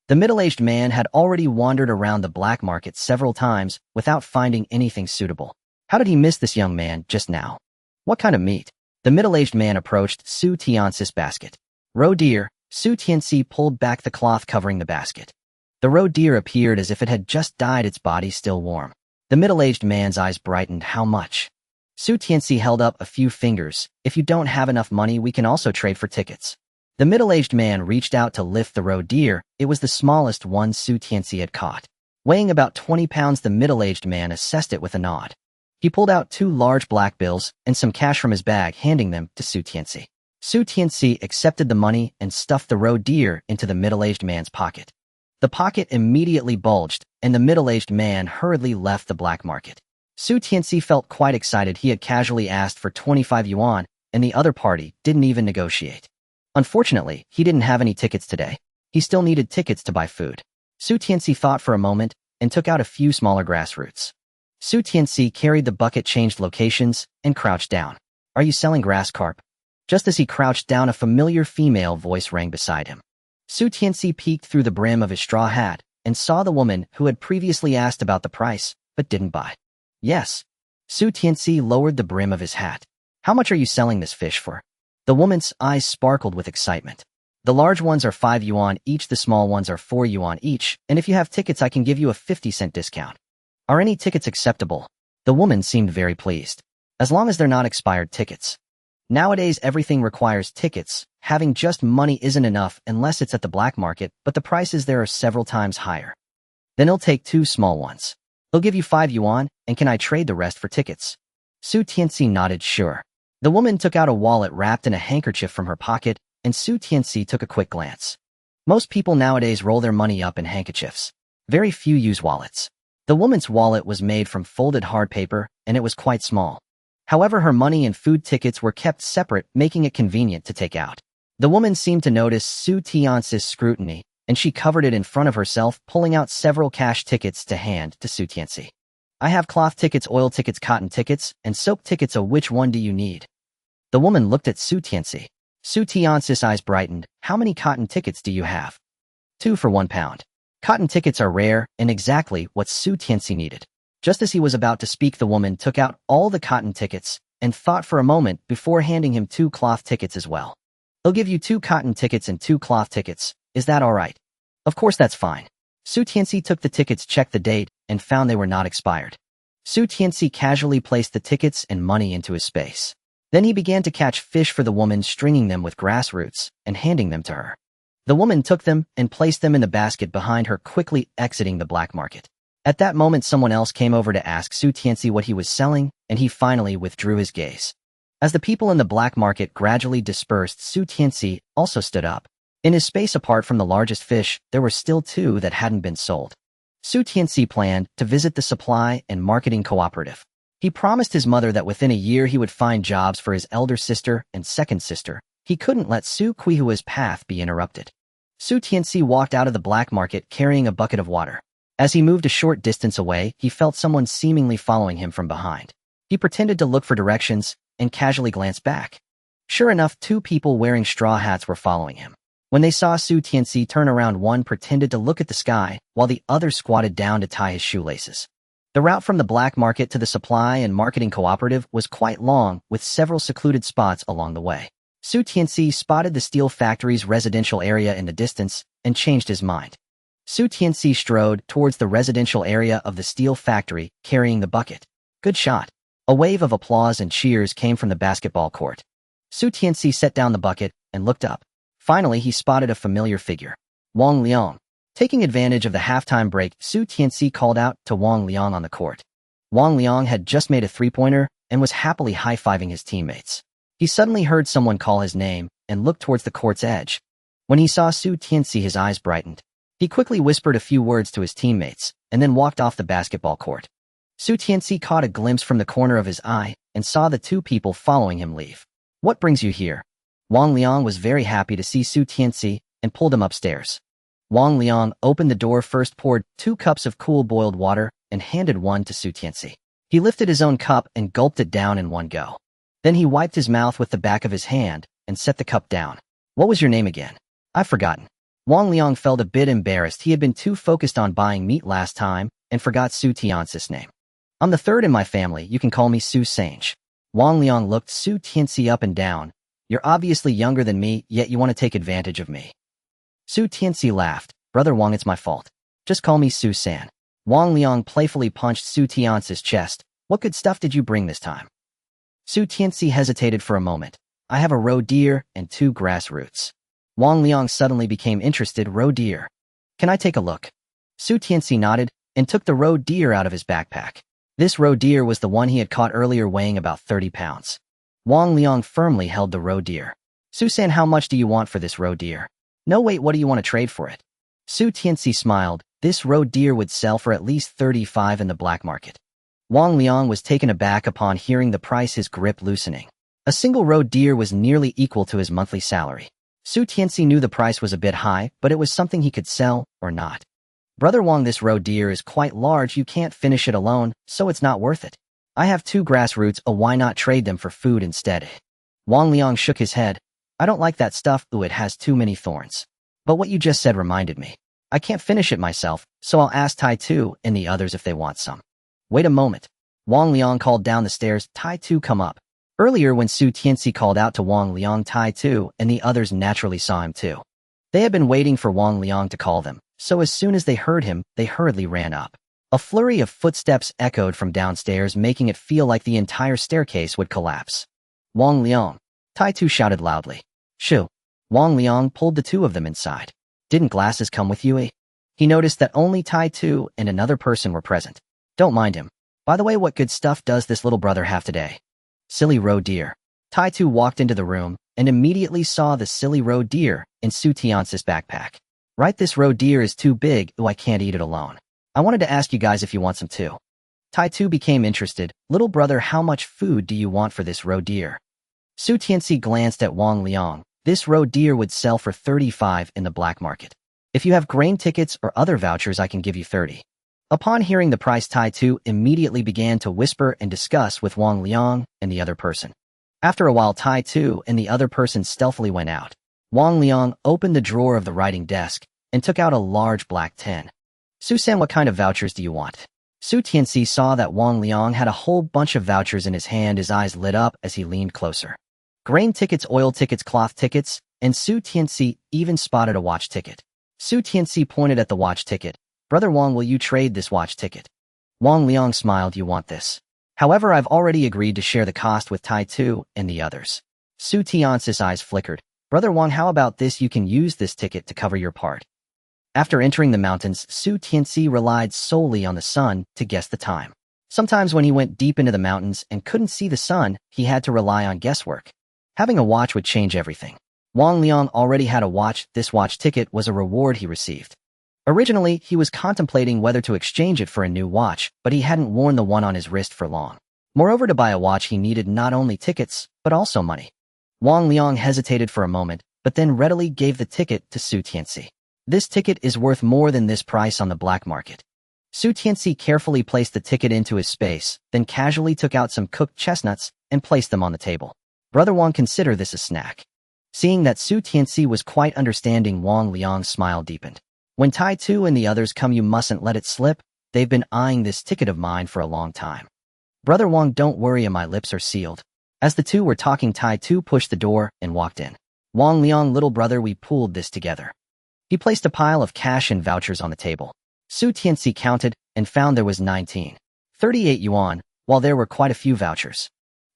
The middle-aged man had already wandered around the black market several times without finding anything suitable. How did he miss this young man just now? What kind of meat? The middle-aged man approached Su Tianci's basket. Roe deer. Su Tianci pulled back the cloth covering the basket. The roe deer appeared as if it had just died, its body still warm. The middle-aged man's eyes brightened. How much? Su Tianci held up a few fingers. If you don't have enough money, we can also trade for tickets. The middle-aged man reached out to lift the roe deer. It was the smallest one Su Tianci had caught. Weighing about 20 pounds, the middle-aged man assessed it with a nod. He pulled out 2 large black bills and some cash from his bag, handing them to Su Tianci. Su Tianci accepted the money and stuffed the roe deer into the middle-aged man's pocket. The pocket immediately bulged, and the middle-aged man hurriedly left the black market. Su Tianci felt quite excited. He had casually asked for 25 yuan, and the other party didn't even negotiate. Unfortunately, he didn't have any tickets today. He still needed tickets to buy food. Su Tianci thought for a moment and took out a few smaller grass roots. Su Tianci carried the bucket, changed locations, and crouched down. "Are you selling grass carp?" Just as he crouched down, a familiar female voice rang beside him. Su Tianci peeked through the brim of his straw hat and saw the woman who had previously asked about the price, but didn't buy. "Yes." Su Tianci lowered the brim of his hat. "How much are you selling this fish for?" The woman's eyes sparkled with excitement. "The large ones are 5 yuan each, the small ones are 4 yuan each, and if you have tickets I can give you a 50-cent discount. Are any tickets acceptable?" The woman seemed very pleased. "As long as they're not expired tickets. Nowadays everything requires tickets. Having just money isn't enough unless it's at the black market, but the prices there are several times higher." "Then he'll take 2 small ones. He'll give you 5 yuan, and can I trade the rest for tickets?" Su Tianci nodded sure. The woman took out a wallet wrapped in a handkerchief from her pocket, and Su Tianci took a quick glance. Most people nowadays roll their money up in handkerchiefs. Very few use wallets. The woman's wallet was made from folded hard paper, and it was quite small. However, her money and food tickets were kept separate, making it convenient to take out. The woman seemed to notice Su Tianci's scrutiny, and she covered it in front of herself, pulling out several cash tickets to hand to Su Tianci. "I have cloth tickets, oil tickets, cotton tickets, and soap tickets. Which one do you need?" The woman looked at Su Tianci. Su Tianci's eyes brightened. "How many cotton tickets do you have?" 2 for 1 pound. Cotton tickets are rare and exactly what Su Tianci needed. Just as he was about to speak, the woman took out all the cotton tickets and thought for a moment before handing him 2 cloth tickets as well. "He'll give you 2 cotton tickets and 2 cloth tickets. Is that all right?" "Of course, that's fine." Su Tianci took the tickets, checked the date, and found they were not expired. Su Tianci casually placed the tickets and money into his space. Then he began to catch fish for the woman, stringing them with grass roots and handing them to her. The woman took them and placed them in the basket behind her, quickly exiting the black market. At that moment, someone else came over to ask Su Tianci what he was selling, and he finally withdrew his gaze. As the people in the black market gradually dispersed, Su Tianci also stood up. In his space apart from the largest fish, there were still 2 that hadn't been sold. Su Tianci planned to visit the supply and marketing cooperative. He promised his mother that within a year he would find jobs for his elder sister and second sister. He couldn't let Su Qihua's path be interrupted. Su Tianci walked out of the black market carrying a bucket of water. As he moved a short distance away, he felt someone seemingly following him from behind. He pretended to look for directions and casually glanced back. Sure enough, 2 people wearing straw hats were following him. When they saw Su Tianci turn around, one pretended to look at the sky, while the other squatted down to tie his shoelaces. The route from the black market to the supply and marketing cooperative was quite long, with several secluded spots along the way. Su Tianci spotted the steel factory's residential area in the distance and changed his mind. Su Tianci strode towards the residential area of the steel factory, carrying the bucket. "Good shot." A wave of applause and cheers came from the basketball court. Su Tianci set down the bucket and looked up. Finally, he spotted a familiar figure. Wang Liang. Taking advantage of the halftime break, Su Tianci called out to Wang Liang on the court. Wang Liang had just made a 3-pointer and was happily high-fiving his teammates. He suddenly heard someone call his name and looked towards the court's edge. When he saw Su Tianci, his eyes brightened. He quickly whispered a few words to his teammates, and then walked off the basketball court. Su Tianci caught a glimpse from the corner of his eye and saw the two people following him leave. What brings you here? Wang Liang was very happy to see Su Tianci and pulled him upstairs. Wang Liang opened the door first, poured 2 cups of cool boiled water, and handed one to Su Tianci. He lifted his own cup and gulped it down in one go. Then he wiped his mouth with the back of his hand and set the cup down. What was your name again? I've forgotten. Wang Liang felt a bit embarrassed. He had been too focused on buying meat last time and forgot Su Tianci's name. I'm the third in my family. You can call me Su Sange. Wang Liang looked Su Tianci up and down. You're obviously younger than me, yet you want to take advantage of me. Su Tianci laughed. Brother Wang, it's my fault. Just call me Su San. Wang Liang playfully punched Su Tianci's chest. What good stuff did you bring this time? Su Tianci hesitated for a moment. I have a roe deer and 2 grass roots. Wang Liang suddenly became interested. Roe deer. Can I take a look? Su Tianci nodded and took the roe deer out of his backpack. This roe deer was the one he had caught earlier, weighing about 30 pounds. Wang Liang firmly held the roe deer. Su-san, how much do you want for this roe deer? No, wait, what do you want to trade for it? Su Tianci smiled. This roe deer would sell for at least 35 in the black market. Wang Liang was taken aback upon hearing the price, his grip loosening. A single roe deer was nearly equal to his monthly salary. Su Tianci knew the price was a bit high, but it was something he could sell or not. Brother Wang, this roe deer is quite large. You can't finish it alone, so it's not worth it. I have 2 grass roots. Why not trade them for food instead? Wang Liang shook his head. I don't like that stuff. It has too many thorns. But what you just said reminded me. I can't finish it myself, so I'll ask Tai Tu and the others if they want some. Wait a moment. Wang Liang called down the stairs. Tai Tu, come up. Earlier, when Su Tianci called out to Wang Liang, Tai Tu and the others naturally saw him too. They had been waiting for Wang Liang to call them, so as soon as they heard him, they hurriedly ran up. A flurry of footsteps echoed from downstairs, making it feel like the entire staircase would collapse. Wang Liang. Tai Tu shouted loudly. Shoo. Wang Liang pulled the 2 of them inside. Didn't glasses come with you? He noticed that only Tai Tu and another person were present. Don't mind him. By the way, what good stuff does this little brother have today? Silly roe deer. Tai Tu walked into the room and immediately saw the silly roe deer in Su Tianci's backpack. Right, this roe deer is too big. I can't eat it alone. I wanted to ask you guys if you want some too. Tai Tu became interested. Little brother, how much food do you want for this roe deer? Su Tianci glanced at Wang Liang. This roe deer would sell for 35 in the black market. If you have grain tickets or other vouchers, I can give you 30. Upon hearing the price, Tai Tu immediately began to whisper and discuss with Wang Liang and the other person. After a while, Tai Tu and the other person stealthily went out. Wang Liang opened the drawer of the writing desk and took out a large black tin. Su-san, what kind of vouchers do you want? Su Tianci saw that Wang Liang had a whole bunch of vouchers in his hand. His eyes lit up as he leaned closer. Grain tickets, oil tickets, cloth tickets, and Su Tianci even spotted a watch ticket. Su Tianci pointed at the watch ticket. Brother Wang, will you trade this watch ticket? Wang Liang smiled. You want this? However, I've already agreed to share the cost with Tai Tu and the others. Su Tianci's eyes flickered. Brother Wang, how about this? You can use this ticket to cover your part. After entering the mountains, Su Tianci relied solely on the sun to guess the time. Sometimes when he went deep into the mountains and couldn't see the sun, he had to rely on guesswork. Having a watch would change everything. Wang Liang already had a watch. This watch ticket was a reward he received. Originally, he was contemplating whether to exchange it for a new watch, but he hadn't worn the one on his wrist for long. Moreover, to buy a watch, he needed not only tickets, but also money. Wang Liang hesitated for a moment, but then readily gave the ticket to Su Tianci. This ticket is worth more than this price on the black market. Su Tianci carefully placed the ticket into his space, then casually took out some cooked chestnuts and placed them on the table. Brother Wang, consider this a snack. Seeing that Su Tianci was quite understanding, Wang Liang's smile deepened. When Tai Tu and the others come, you mustn't let it slip. They've been eyeing this ticket of mine for a long time. Brother Wang, don't worry, my lips are sealed. As the two were talking, Tai Tu pushed the door and walked in. Wang Liang, little brother, we pooled this together. He placed a pile of cash and vouchers on the table. Su Tianci counted and found there was 19.38 yuan, while there were quite a few vouchers.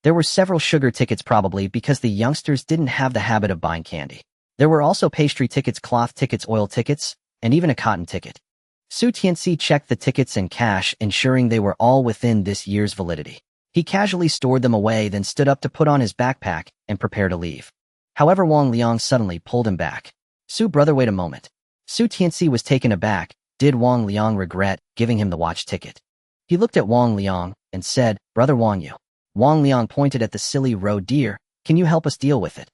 There were several sugar tickets, probably because the youngsters didn't have the habit of buying candy. There were also pastry tickets, cloth tickets, oil tickets, and even a cotton ticket. Su Tianci checked the tickets and cash, ensuring they were all within this year's validity. He casually stored them away, then stood up to put on his backpack and prepare to leave. However, Wang Liang suddenly pulled him back. Su, brother, wait a moment. Su Tianci was taken aback. Did Wang Liang regret giving him the watch ticket? He looked at Wang Liang and said, "Brother Wang Yu." Wang Liang pointed at the silly roe deer. "Can you help us deal with it?"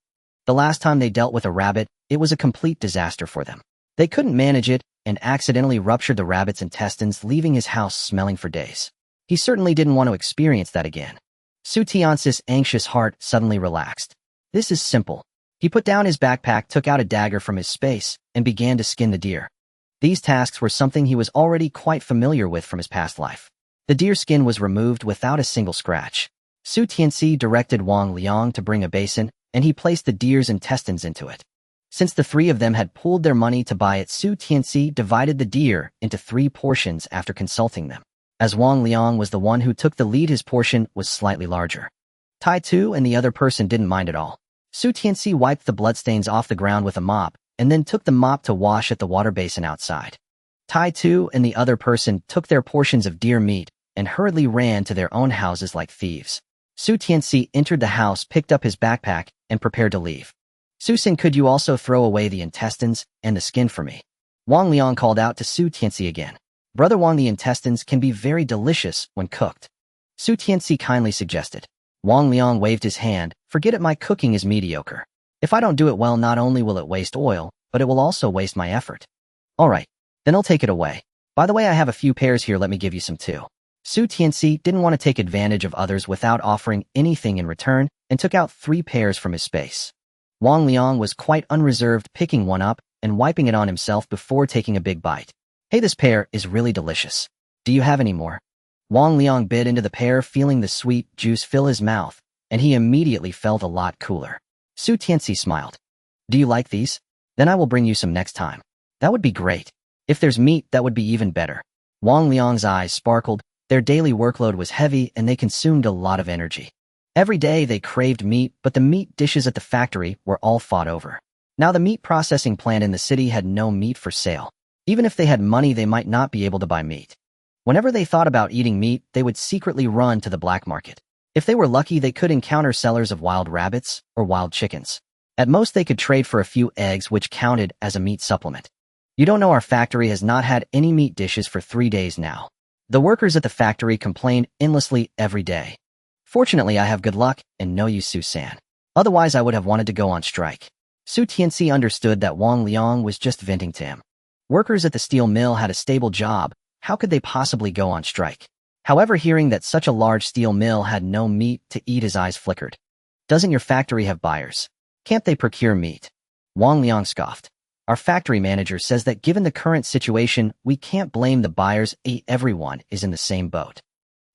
The last time they dealt with a rabbit, it was a complete disaster for them. They couldn't manage it and accidentally ruptured the rabbit's intestines, leaving his house smelling for days. He certainly didn't want to experience that again. Su Tianci's anxious heart suddenly relaxed. This is simple. He put down his backpack, took out a dagger from his space, and began to skin the deer. These tasks were something he was already quite familiar with from his past life. The deer skin was removed without a single scratch. Su Tianci directed Wang Liang to bring a basin, and he placed the deer's intestines into it. Since the three of them had pooled their money to buy it, Su Tianci divided the deer into 3 portions after consulting them. As Wang Liang was the one who took the lead, his portion was slightly larger. Tai Tu and the other person didn't mind at all. Su Tianci wiped the bloodstains off the ground with a mop, and then took the mop to wash at the water basin outside. Tai Tu and the other person took their portions of deer meat and hurriedly ran to their own houses like thieves. Su Tianci entered the house, picked up his backpack, and prepared to leave. "Su-sin, could you also throw away the intestines and the skin for me?" Wang Liang called out to Su Tianci again. "Brother Wang, the intestines can be very delicious when cooked," Su Tianci kindly suggested. Wang Liang waved his hand. "Forget it, my cooking is mediocre. If I don't do it well, not only will it waste oil, but it will also waste my effort." "All right, then I'll take it away. By the way, I have a few pears here, let me give you some too." Su Tianci didn't want to take advantage of others without offering anything in return and took out 3 pears from his space. Wang Liang was quite unreserved, picking one up and wiping it on himself before taking a big bite. "Hey, this pear is really delicious. Do you have any more?" Wang Liang bit into the pear, feeling the sweet juice fill his mouth, and he immediately felt a lot cooler. Su Tianci smiled. "Do you like these? Then I will bring you some next time." "That would be great. If there's meat, that would be even better." Wang Liang's eyes sparkled. Their daily workload was heavy and they consumed a lot of energy. Every day they craved meat, but the meat dishes at the factory were all fought over. Now the meat processing plant in the city had no meat for sale. Even if they had money, they might not be able to buy meat. Whenever they thought about eating meat, they would secretly run to the black market. If they were lucky, they could encounter sellers of wild rabbits or wild chickens. At most, they could trade for a few eggs, which counted as a meat supplement. "You don't know, our factory has not had any meat dishes for 3 days now." The workers at the factory complained endlessly every day. "Fortunately, I have good luck and know you, Su-san. Otherwise, I would have wanted to go on strike." Su Tianci understood that Wang Liang was just venting to him. Workers at the steel mill had a stable job. How could they possibly go on strike? However, hearing that such a large steel mill had no meat to eat, his eyes flickered. "Doesn't your factory have buyers? Can't they procure meat?" Wang Liang scoffed. "Our factory manager says that given the current situation, we can't blame the buyers. Everyone is in the same boat.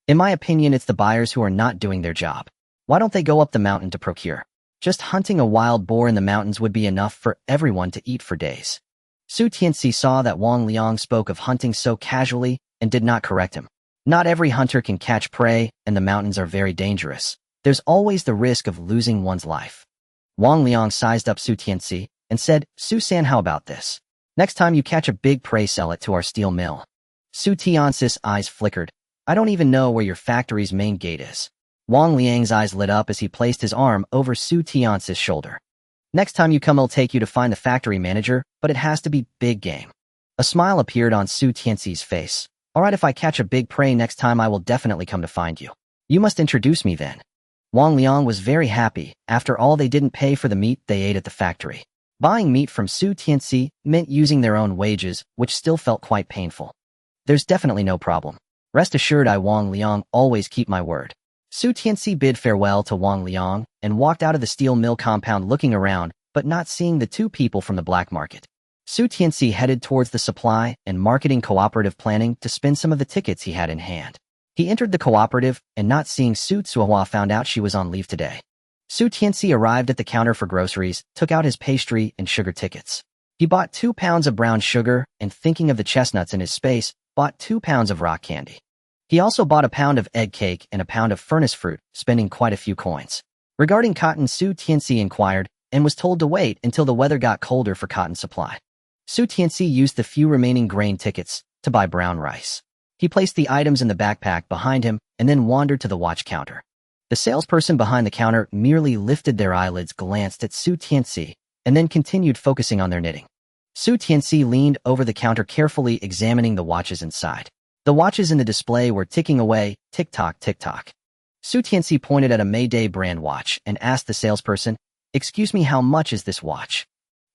In my opinion, it's the buyers who are not doing their job. Why don't they go up the mountain to procure? Just hunting a wild boar in the mountains would be enough for everyone to eat for days." Su Tianci saw that Wang Liang spoke of hunting so casually and did not correct him. Not every hunter can catch prey, and the mountains are very dangerous. There's always the risk of losing one's life. Wang Liang sized up Su Tianci and said, "Su-san, how about this? Next time you catch a big prey, sell it to our steel mill." Su Tianci's eyes flickered. "I don't even know where your factory's main gate is." Wang Liang's eyes lit up as he placed his arm over Su Tianci's shoulder. "Next time you come, I'll take you to find the factory manager, but it has to be big game." A smile appeared on Su Tianci's face. "All right, if I catch a big prey next time, I will definitely come to find you. You must introduce me then." Wang Liang was very happy. After all, they didn't pay for the meat they ate at the factory. Buying meat from Su Tianci meant using their own wages, which still felt quite painful. "There's definitely no problem. Rest assured, I, Wang Liang, always keep my word." Su Tianci bid farewell to Wang Liang and walked out of the steel mill compound, looking around, but not seeing the 2 people from the black market. Su Tianci headed towards the supply and marketing cooperative, planning to spend some of the tickets he had in hand. He entered the cooperative and, not seeing Su Tsuhua, found out she was on leave today. Su Tianci arrived at the counter for groceries, took out his pastry and sugar tickets. He bought 2 pounds of brown sugar and, thinking of the chestnuts in his space, bought 2 pounds of rock candy. He also bought a pound of egg cake and a pound of furnace fruit, spending quite a few coins. Regarding cotton, Su Tianci inquired and was told to wait until the weather got colder for cotton supply. Su Tianci used the few remaining grain tickets to buy brown rice. He placed the items in the backpack behind him and then wandered to the watch counter. The salesperson behind the counter merely lifted their eyelids, glanced at Su Tianci, and then continued focusing on their knitting. Su Tianci leaned over the counter carefully examining the watches inside. The watches in the display were ticking away, tick-tock, tick-tock. Su Tianci pointed at a Mayday brand watch and asked the salesperson, "Excuse me, how much is this watch?"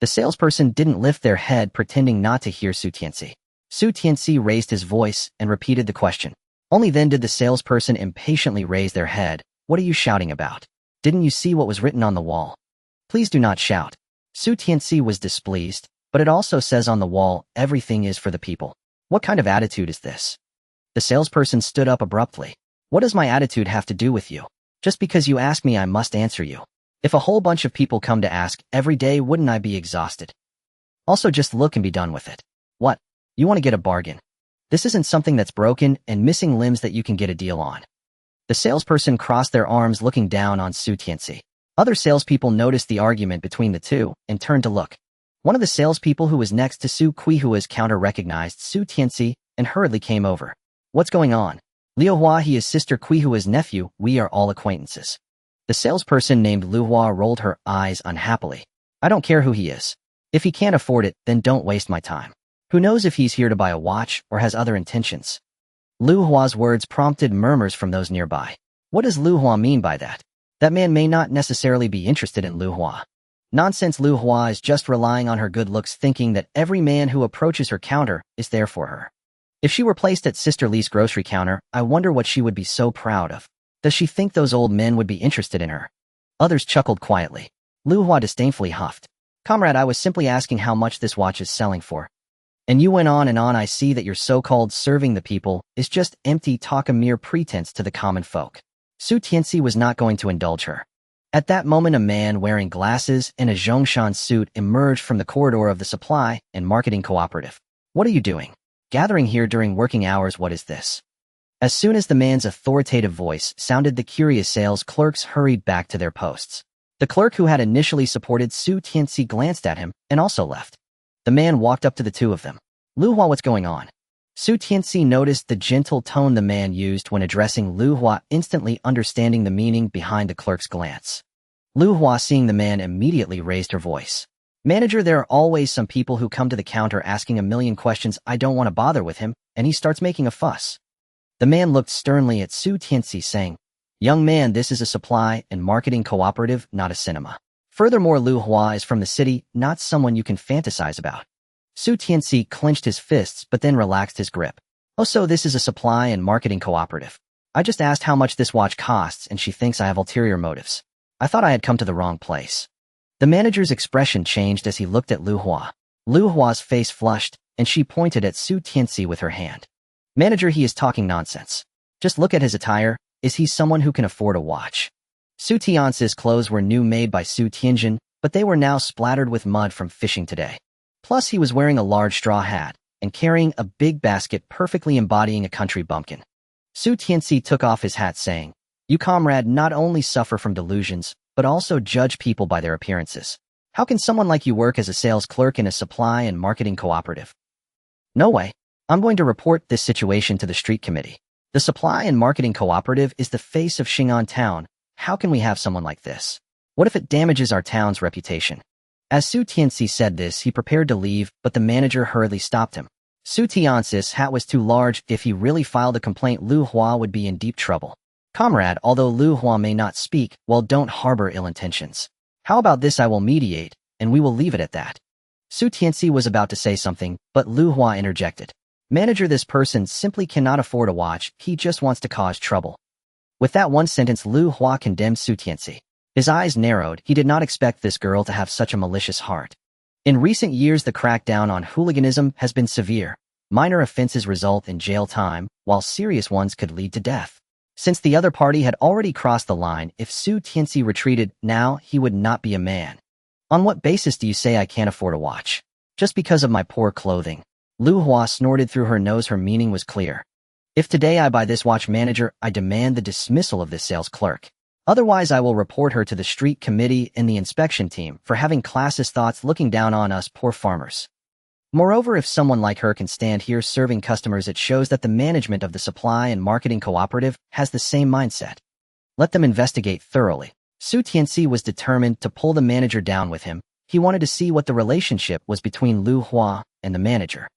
The salesperson didn't lift their head, pretending not to hear Su Tianci. Su Tianci raised his voice and repeated the question. Only then did the salesperson impatiently raise their head. "What are you shouting about? Didn't you see what was written on the wall?" "Please do not shout." Su Tianci was displeased, "But it also says on the wall, everything is for the people. What kind of attitude is this?" The salesperson stood up abruptly. "What does my attitude have to do with you? Just because you ask me, I must answer you. If a whole bunch of people come to ask every day, wouldn't I be exhausted? Also, just look and be done with it. What? You want to get a bargain? This isn't something that's broken and missing limbs that you can get a deal on." The salesperson crossed their arms, looking down on Su Tianci. Other salespeople noticed the argument between the two and turned to look. One of the salespeople who was next to Su Qihua's counter recognized Su Tianci and hurriedly came over. "What's going on?" "Liu Hua, he is Sister Qihua's nephew. We are all acquaintances." The salesperson named Liu Hua rolled her eyes unhappily. "I don't care who he is. If he can't afford it, then don't waste my time. Who knows if he's here to buy a watch or has other intentions?" Liu Hua's words prompted murmurs from those nearby. What does Liu Hua mean by that? That man may not necessarily be interested in Liu Hua. Nonsense. Liu Hua is just relying on her good looks, thinking that every man who approaches her counter is there for her. If she were placed at Sister Li's grocery counter, I wonder what she would be so proud of. Does she think those old men would be interested in her? Others chuckled quietly. Liu Hua disdainfully huffed. "Comrade, I was simply asking how much this watch is selling for. And you went on and on. I see that your so-called serving the people is just empty talk, a mere pretense to the common folk." Su Tianci was not going to indulge her. At that moment, a man wearing glasses and a Zhongshan suit emerged from the corridor of the supply and marketing cooperative. "What are you doing? Gathering here during working hours, what is this?" As soon as the man's authoritative voice sounded, the curious sales clerks hurried back to their posts. The clerk who had initially supported Su Tianci glanced at him and also left. The man walked up to the two of them. "Liu Hua, what's going on?" Su Tianci noticed the gentle tone the man used when addressing Liu Hua, instantly understanding the meaning behind the clerk's glance. Liu Hua, seeing the man, immediately raised her voice. "Manager, there are always some people who come to the counter asking a million questions. I don't want to bother with him," and he starts making a fuss. The man looked sternly at Su Tianci, saying, "Young man, this is a supply and marketing cooperative, not a cinema. Furthermore, Liu Hua is from the city, not someone you can fantasize about." Su Tianci clenched his fists but then relaxed his grip. "Oh, so this is a supply and marketing cooperative. I just asked how much this watch costs and she thinks I have ulterior motives. I thought I had come to the wrong place." The manager's expression changed as he looked at Liu Hua. Liu Hua's face flushed and she pointed at Su Tianci with her hand. "Manager, he is talking nonsense. Just look at his attire. Is he someone who can afford a watch?" Su Tianci's clothes were new, made by Su Tianjin, but they were now splattered with mud from fishing today. Plus, he was wearing a large straw hat and carrying a big basket perfectly embodying a country bumpkin. Su Tianci took off his hat, saying, "You, comrade, not only suffer from delusions, but also judge people by their appearances. How can someone like you work as a sales clerk in a supply and marketing cooperative?" "No way. I'm going to report this situation to the street committee. The supply and marketing cooperative is the face of Xing'an town. How can we have someone like this? What if it damages our town's reputation?" As Su Tianci said this, he prepared to leave, but the manager hurriedly stopped him. Su Tianci's hat was too large. If he really filed a complaint, Liu Hua would be in deep trouble. "Comrade, although Liu Hua may not speak, well, don't harbor ill intentions. How about this? I will mediate, and we will leave it at that." Su Tianci was about to say something, but Liu Hua interjected. "Manager, this person simply cannot afford a watch. He just wants to cause trouble." With that one sentence, Liu Hua condemned Su Tianci. His eyes narrowed. He did not expect this girl to have such a malicious heart. In recent years, the crackdown on hooliganism has been severe. Minor offenses result in jail time, while serious ones could lead to death. Since the other party had already crossed the line, if Su Tianci retreated now, he would not be a man. "On what basis do you say I can't afford a watch?" "Just because of my poor clothing." Liu Hua snorted through her nose. Her meaning was clear. "If today I buy this watch, manager, I demand the dismissal of this sales clerk. Otherwise, I will report her to the street committee and the inspection team for having classist thoughts, looking down on us poor farmers. Moreover, if someone like her can stand here serving customers, it shows that the management of the supply and marketing cooperative has the same mindset. Let them investigate thoroughly." Su Tianci was determined to pull the manager down with him, He wanted to see what the relationship was between Lu Hua and the manager.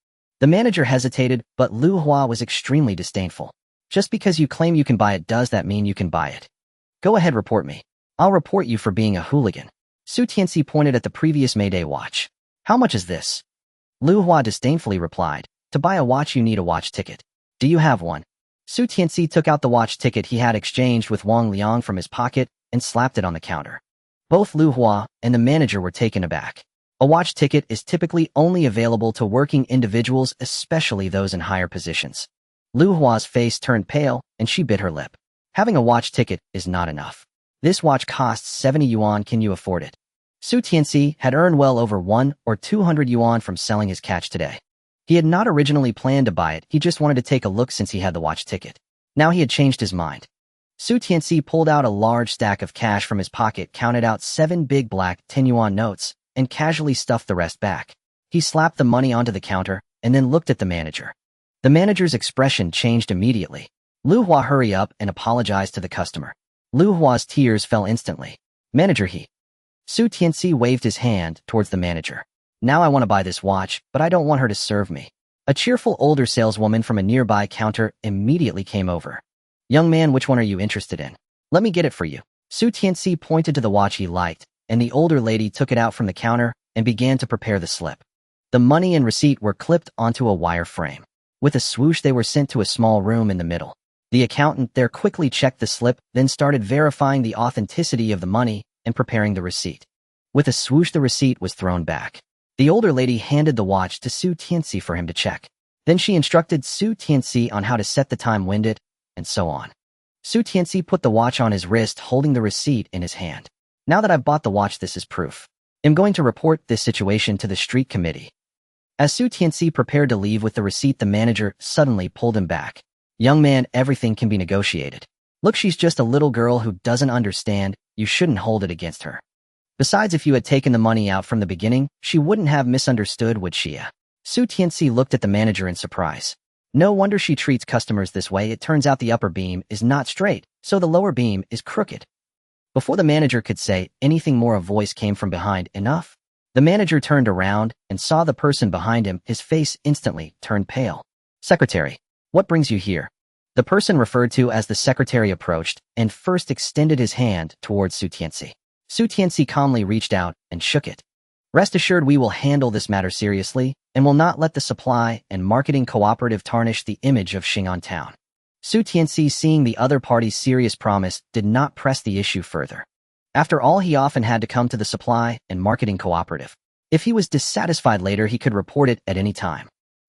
The manager hesitated, but Lu Hua was extremely disdainful. Just because you claim you can buy it, does that mean you can buy it? Go ahead, report me. I'll report you for being a hooligan. Su Tianci pointed at the previous Mayday watch. How much is this? Lu Hua disdainfully replied, to buy a watch you need a watch ticket. Do you have one? Su Tianci took out the watch ticket he had exchanged with Wang Liang from his pocket and slapped it on the counter. Both Lu Hua and the manager were taken aback. A watch ticket is typically only available to working individuals, especially those in higher positions. Lu Hua's face turned pale, and she bit her lip. Having a watch ticket is not enough. This watch costs 70 yuan. Can you afford it? Su Tianci had earned well over 100 or 200 yuan from selling his catch today. He had not originally planned to buy it, he just wanted to take a look since he had the watch ticket. Now he had changed his mind. Su Tianci pulled out a large stack of cash from his pocket, counted out 7 big black 10 yuan notes, and casually stuffed the rest back. He slapped the money onto the counter and then looked at the manager. The manager's expression changed immediately. Lu Hua hurried up and apologized to the customer. Lu Hua's tears fell instantly. Manager, he. Su Tianci waved his hand towards the manager. Now I want to buy this watch, but I don't want her to serve me. A cheerful older saleswoman from a nearby counter immediately came over. Young man, which one are you interested in? Let me get it for you. Su Tianci pointed to the watch he liked, and the older lady took it out from the counter and began to prepare the slip. The money and receipt were clipped onto a wire frame. With a swoosh, they were sent to a small room in the middle. The accountant there quickly checked the slip, then started verifying the authenticity of the money and preparing the receipt. With a swoosh, the receipt was thrown back. The older lady handed the watch to Su Tianci for him to check. Then she instructed Su Tianci on how to set the time, wind it, and so on. Su Tianci put the watch on his wrist, holding the receipt in his hand. Now that I've bought the watch, this is proof. I'm going to report this situation to the street committee. As Su Tianci prepared to leave with the receipt, the manager suddenly pulled him back. Young man, everything can be negotiated. Look, she's just a little girl who doesn't understand. You shouldn't hold it against her. Besides, if you had taken the money out from the beginning, she wouldn't have misunderstood, would she? Su Tianci looked at the manager in surprise. No wonder she treats customers this way. It turns out the upper beam is not straight, so the lower beam is crooked. Before the manager could say anything more, a voice came from behind. Enough? The manager turned around and saw the person behind him. His face instantly turned pale. Secretary, what brings you here? The person referred to as the secretary approached and first extended his hand towards Su Tianci. Su Tianci calmly reached out and shook it. Rest assured, we will handle this matter seriously and will not let the supply and marketing cooperative tarnish the image of Xing'an Town. Su Tianci, seeing the other party's serious promise, did not press the issue further. After all, he often had to come to the supply and marketing cooperative. If he was dissatisfied later, he could report it at any time.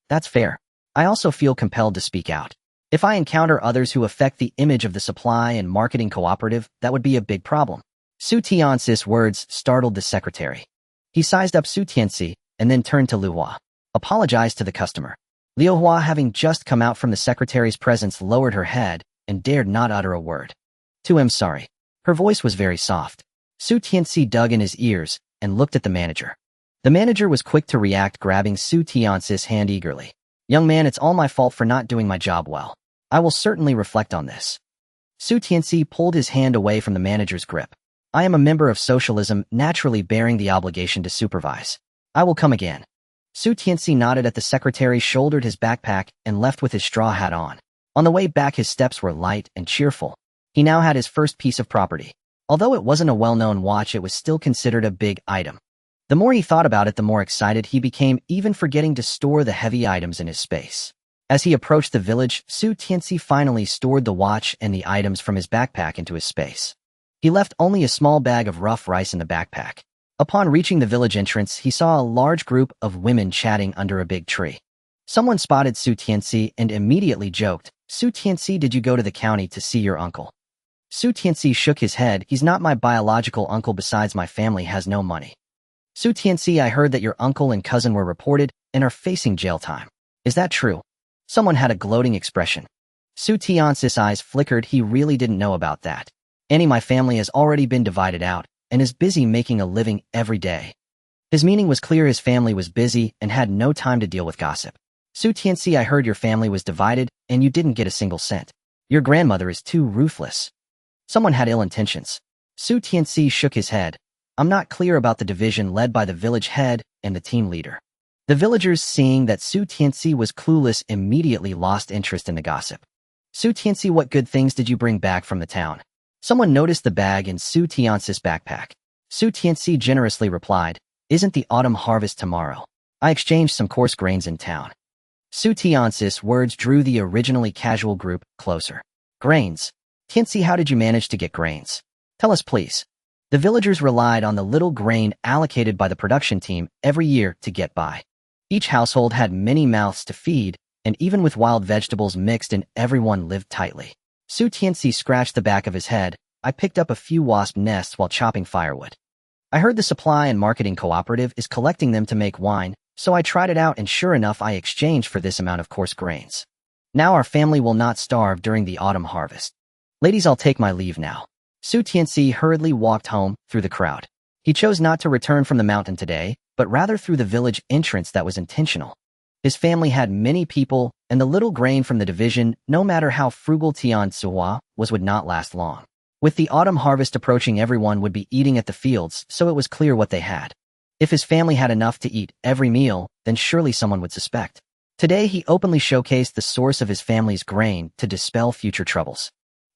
That's fair. I also feel compelled to speak out. If I encounter others who affect the image of the supply and marketing cooperative, that would be a big problem. Su Tianci's words startled the secretary. He sized up Su Tianci and then turned to Lu Hua. Apologized to the customer. Liu Hua, having just come out from the secretary's presence, lowered her head and dared not utter a word. I'm sorry. Her voice was very soft. Su Tianci dug in his ears and looked at the manager. The manager was quick to react, grabbing Su Tianci's hand eagerly. Young man, it's all my fault for not doing my job well. I will certainly reflect on this. Su Tianci pulled his hand away from the manager's grip. I am a member of socialism, naturally bearing the obligation to supervise. I will come again. Su Tianci nodded at the secretary, shouldered his backpack, and left with his straw hat on. On the way back, his steps were light and cheerful. He now had his first piece of property. Although it wasn't a well-known watch, it was still considered a big item. The more he thought about it, the more excited he became, even forgetting to store the heavy items in his space. As he approached the village, Su Tianci finally stored the watch and the items from his backpack into his space. He left only a small bag of rough rice in the backpack. Upon reaching the village entrance, he saw a large group of women chatting under a big tree. Someone spotted Su Tianci and immediately joked, Su Tianci, did you go to the county to see your uncle? Su Tianci shook his head. He's not my biological uncle. Besides, my family has no money. Su Tianci, I heard that your uncle and cousin were reported and are facing jail time. Is that true? Someone had a gloating expression. Su Tianci's eyes flickered. He really didn't know about that. My family has already been divided out and is busy making a living every day. His meaning was clear. His family was busy and had no time to deal with gossip. Su Tianci, I heard your family was divided and you didn't get a single cent. Your grandmother is too ruthless. Someone had ill intentions. Su Tianci shook his head. I'm not clear about the division led by the village head and the team leader. The villagers, seeing that Su Tianci was clueless, immediately lost interest in the gossip. Su Tianci, what good things did you bring back from the town? Someone noticed the bag in Su Tianci's backpack. Su Tianci generously replied, isn't the autumn harvest tomorrow? I exchanged some coarse grains in town. Su Tianci's words drew the originally casual group closer. Grains? Tianci, how did you manage to get grains? Tell us, please. The villagers relied on the little grain allocated by the production team every year to get by. Each household had many mouths to feed, and even with wild vegetables mixed in, everyone lived tightly. Su Tianci scratched the back of his head. I picked up a few wasp nests while chopping firewood. I heard the supply and marketing cooperative is collecting them to make wine, so I tried it out, and sure enough, I exchanged for this amount of coarse grains. Now our family will not starve during the autumn harvest. Ladies, I'll take my leave now. Su Tianci hurriedly walked home through the crowd. He chose not to return from the mountain today, but rather through the village entrance that was intentional. His family had many people, and the little grain from the division, no matter how frugal Tianci was, would not last long. With the autumn harvest approaching, everyone would be eating at the fields, so it was clear what they had. If his family had enough to eat every meal, then surely someone would suspect. Today he openly showcased the source of his family's grain to dispel future troubles.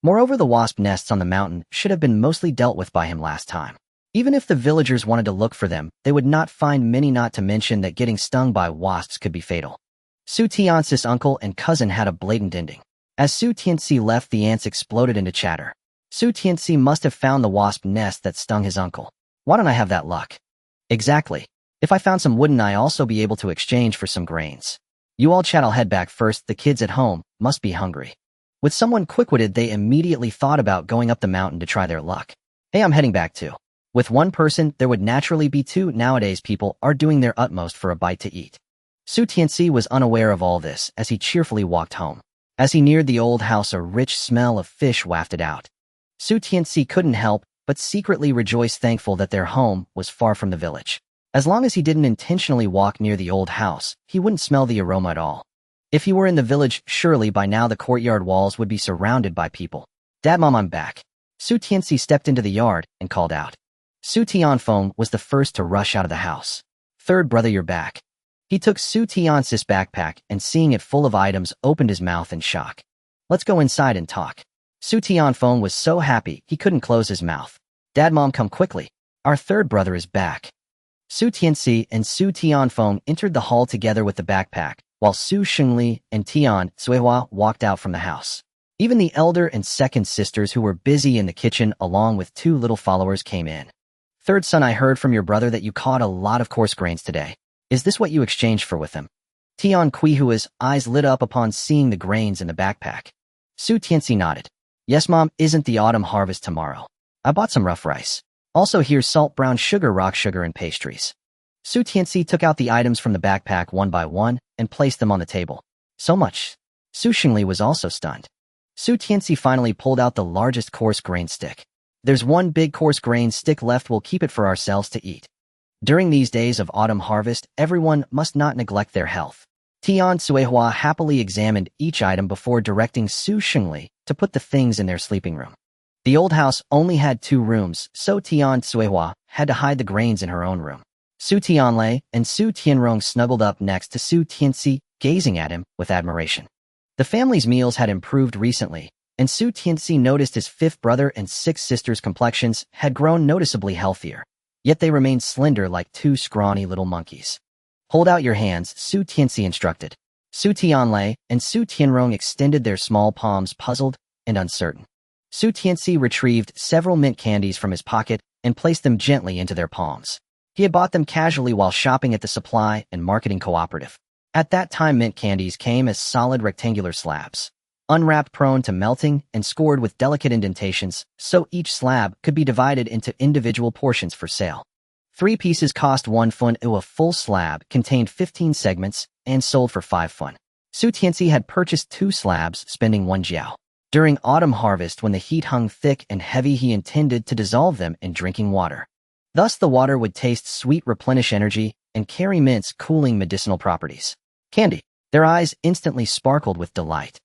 Moreover, the wasp nests on the mountain should have been mostly dealt with by him last time. Even if the villagers wanted to look for them, they would not find many, not to mention that getting stung by wasps could be fatal. Su Tianci's uncle and cousin had a blatant ending. As Su Tianci left, the ants exploded into chatter. Su Tianci must have found the wasp nest that stung his uncle. Why don't I have that luck? Exactly. If I found some, wouldn't I also be able to exchange for some grains? You all chat, I'll head back first. The kids at home must be hungry. With someone quick-witted, they immediately thought about going up the mountain to try their luck. Hey, I'm heading back too. With one person, there would naturally be two. Nowadays, people are doing their utmost for a bite to eat. Su Tianci was unaware of all this as he cheerfully walked home. As he neared the old house, a rich smell of fish wafted out. Su Tianci couldn't help but secretly rejoice, thankful that their home was far from the village. As long as he didn't intentionally walk near the old house, he wouldn't smell the aroma at all. If he were in the village, surely by now the courtyard walls would be surrounded by people. Dad, Mom, I'm back. Su Tianci stepped into the yard and called out. Su Tianfeng was the first to rush out of the house. Third brother, you're back. He took Su Tianci's backpack and, seeing it full of items, opened his mouth in shock. Let's go inside and talk. Su Tianfeng was so happy he couldn't close his mouth. Dad, Mom, come quickly. Our third brother is back. Su Tianci and Su Tianfeng entered the hall together with the backpack, while Su Shengli and Tian Suihua walked out from the house. Even the elder and second sisters, who were busy in the kitchen along with two little followers, came in. Third son, I heard from your brother that you caught a lot of coarse grains today. Is this what you exchanged for with him? Tian Kuihua's eyes lit up upon seeing the grains in the backpack. Su Tianci nodded. Yes, Mom, isn't the autumn harvest tomorrow? I bought some rough rice. Also, here's salt, brown sugar, rock sugar, and pastries. Su Tianci took out the items from the backpack one by one and placed them on the table. So much. Su Shengli was also stunned. Su Tianci finally pulled out the largest coarse grain stick. There's one big coarse grain stick left. We'll keep it for ourselves to eat. During these days of autumn harvest, everyone must not neglect their health. Tian Suihua happily examined each item before directing Su Shengli to put the things in their sleeping room. The old house only had 2 rooms, so Tian Suihua had to hide the grains in her own room. Su Tianlei and Su Tianrong snuggled up next to Su Tianci, gazing at him with admiration. The family's meals had improved recently, and Su Tianci noticed his 5th brother and 6 sisters' complexions had grown noticeably healthier, yet they remained slender like 2 scrawny little monkeys. Hold out your hands, Su Tianci instructed. Su Tianlei and Su Tianrong extended their small palms, puzzled and uncertain. Su Tianci retrieved several mint candies from his pocket and placed them gently into their palms. He had bought them casually while shopping at the supply and marketing cooperative. At that time, mint candies came as solid rectangular slabs, unwrapped, prone to melting, and scored with delicate indentations, so each slab could be divided into individual portions for sale. 3 pieces cost 1 fun. A full slab contained 15 segments and sold for 5 fun. Su Tianci had purchased 2 slabs, spending 1 jiao. During autumn harvest, when the heat hung thick and heavy, he intended to dissolve them in drinking water. Thus the water would taste sweet, replenish energy, and carry mint's cooling medicinal properties. Candy. Their eyes instantly sparkled with delight.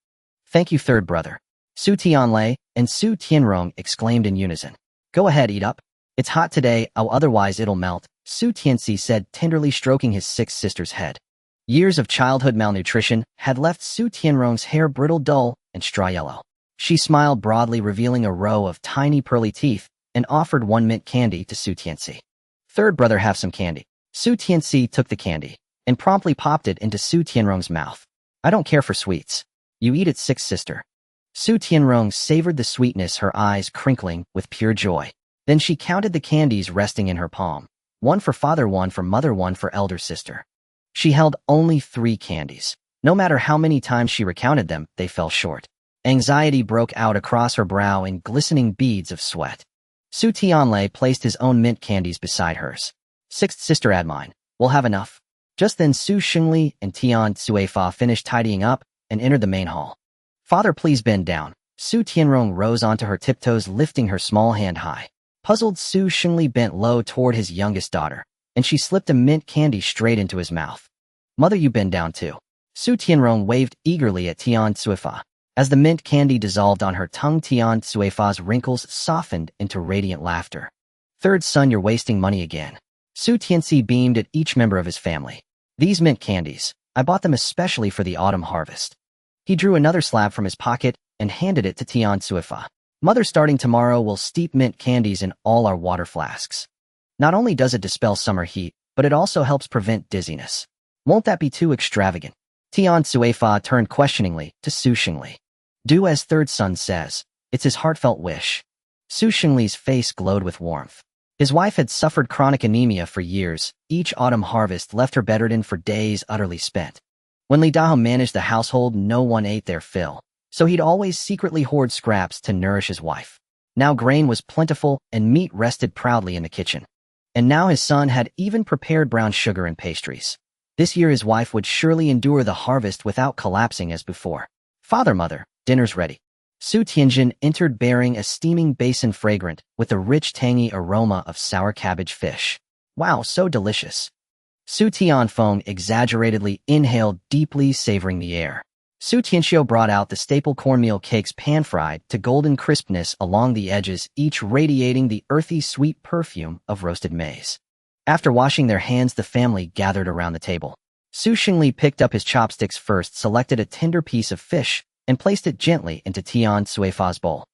Thank you, third brother. Su Tianlei and Su Tianrong exclaimed in unison. Go ahead, eat up. It's hot today, otherwise it'll melt, Su Tianci said, tenderly stroking his sixth sister's head. Years of childhood malnutrition had left Su Tianrong's hair brittle, dull, and straw yellow. She smiled broadly, revealing a row of tiny pearly teeth, and offered one mint candy to Su Tianci. Third brother, have some candy. Su Tianci took the candy, and promptly popped it into Su Tianrong's mouth. I don't care for sweets. You eat it, sixth sister. Su Tianrong savored the sweetness, her eyes crinkling with pure joy. Then she counted the candies resting in her palm. One for father, one for mother, one for elder sister. She held only 3 candies. No matter how many times she recounted them, they fell short. Anxiety broke out across her brow in glistening beads of sweat. Su Tianlei placed his own mint candies beside hers. Sixth sister, add mine. We'll have enough. Just then Su Xingli and Tian Cuifa finished tidying up and entered the main hall. Father, please bend down. Su Tianrong rose onto her tiptoes, lifting her small hand high. Puzzled, Su Xingli bent low toward his youngest daughter, and she slipped a mint candy straight into his mouth. Mother, you bend down too. Su Tianrong waved eagerly at Tian Cuifa. As the mint candy dissolved on her tongue, Tian Cuifa's wrinkles softened into radiant laughter. Third son, you're wasting money again. Su Tianci beamed at each member of his family. These mint candies, I bought them especially for the autumn harvest. He drew another slab from his pocket and handed it to Tian Cuifa. Mother, starting tomorrow, will steep mint candies in all our water flasks. Not only does it dispel summer heat, but it also helps prevent dizziness. Won't that be too extravagant? Tian Cuifa turned questioningly to Su Xingli. Do as third son says. It's his heartfelt wish. Su Xingli's face glowed with warmth. His wife had suffered chronic anemia for years. Each autumn harvest left her bedridden for days, utterly spent. When Li Dahao managed the household, no one ate their fill, so he'd always secretly hoard scraps to nourish his wife. Now grain was plentiful and meat rested proudly in the kitchen. And now his son had even prepared brown sugar and pastries. This year his wife would surely endure the harvest without collapsing as before. Father, mother, dinner's ready. Su Tianjin entered bearing a steaming basin fragrant with a rich, tangy aroma of sour cabbage fish. Wow, so delicious. Su Tianfeng exaggeratedly inhaled deeply, savoring the air. Su Tianxiu brought out the staple cornmeal cakes, pan-fried to golden crispness along the edges, each radiating the earthy, sweet perfume of roasted maize. After washing their hands, the family gathered around the table. Su Xingli picked up his chopsticks first, selected a tender piece of fish, and placed it gently into Tian Cuifa's bowl.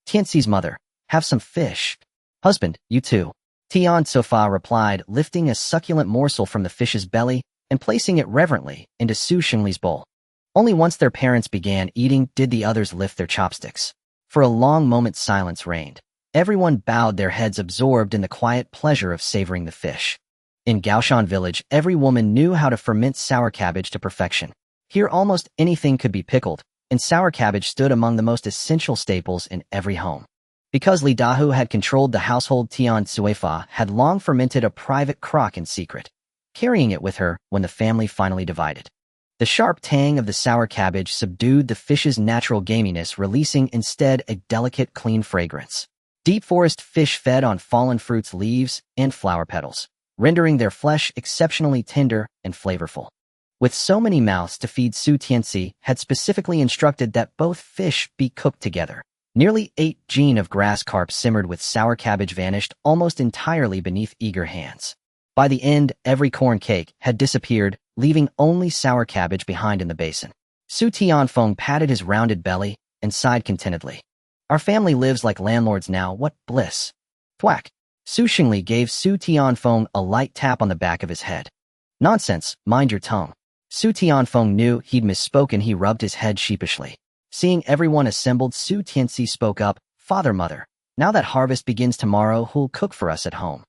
Tianci's mother, have some fish. Husband, you too. Tian Cuifa replied, lifting a succulent morsel from the fish's belly and placing it reverently into Su Xingli's bowl. Only once their parents began eating did the others lift their chopsticks. For a long moment silence reigned. Everyone bowed their heads, absorbed in the quiet pleasure of savoring the fish. In Gaoshan village, every woman knew how to ferment sour cabbage to perfection. Here almost anything could be pickled, and sour cabbage stood among the most essential staples in every home. Because Li Dahao had controlled the household, Tian Cuifa had long fermented a private crock in secret, carrying it with her when the family finally divided. The sharp tang of the sour cabbage subdued the fish's natural gaminess, releasing instead a delicate, clean fragrance. Deep forest fish fed on fallen fruits, leaves, and flower petals, rendering their flesh exceptionally tender and flavorful. With so many mouths to feed, Su Tianci had specifically instructed that both fish be cooked together. Nearly 8 gene of grass carp simmered with sour cabbage vanished almost entirely beneath eager hands. By the end, every corn cake had disappeared, leaving only sour cabbage behind in the basin. Su Tianfeng patted his rounded belly and sighed contentedly. Our family lives like landlords now, what bliss. Thwack. Su Xingli gave Su Tianfeng a light tap on the back of his head. Nonsense, mind your tongue. Su Tianfeng knew he'd misspoken. He rubbed his head sheepishly. Seeing everyone assembled, Su Tianci spoke up, Father, mother, now that harvest begins tomorrow, who'll cook for us at home?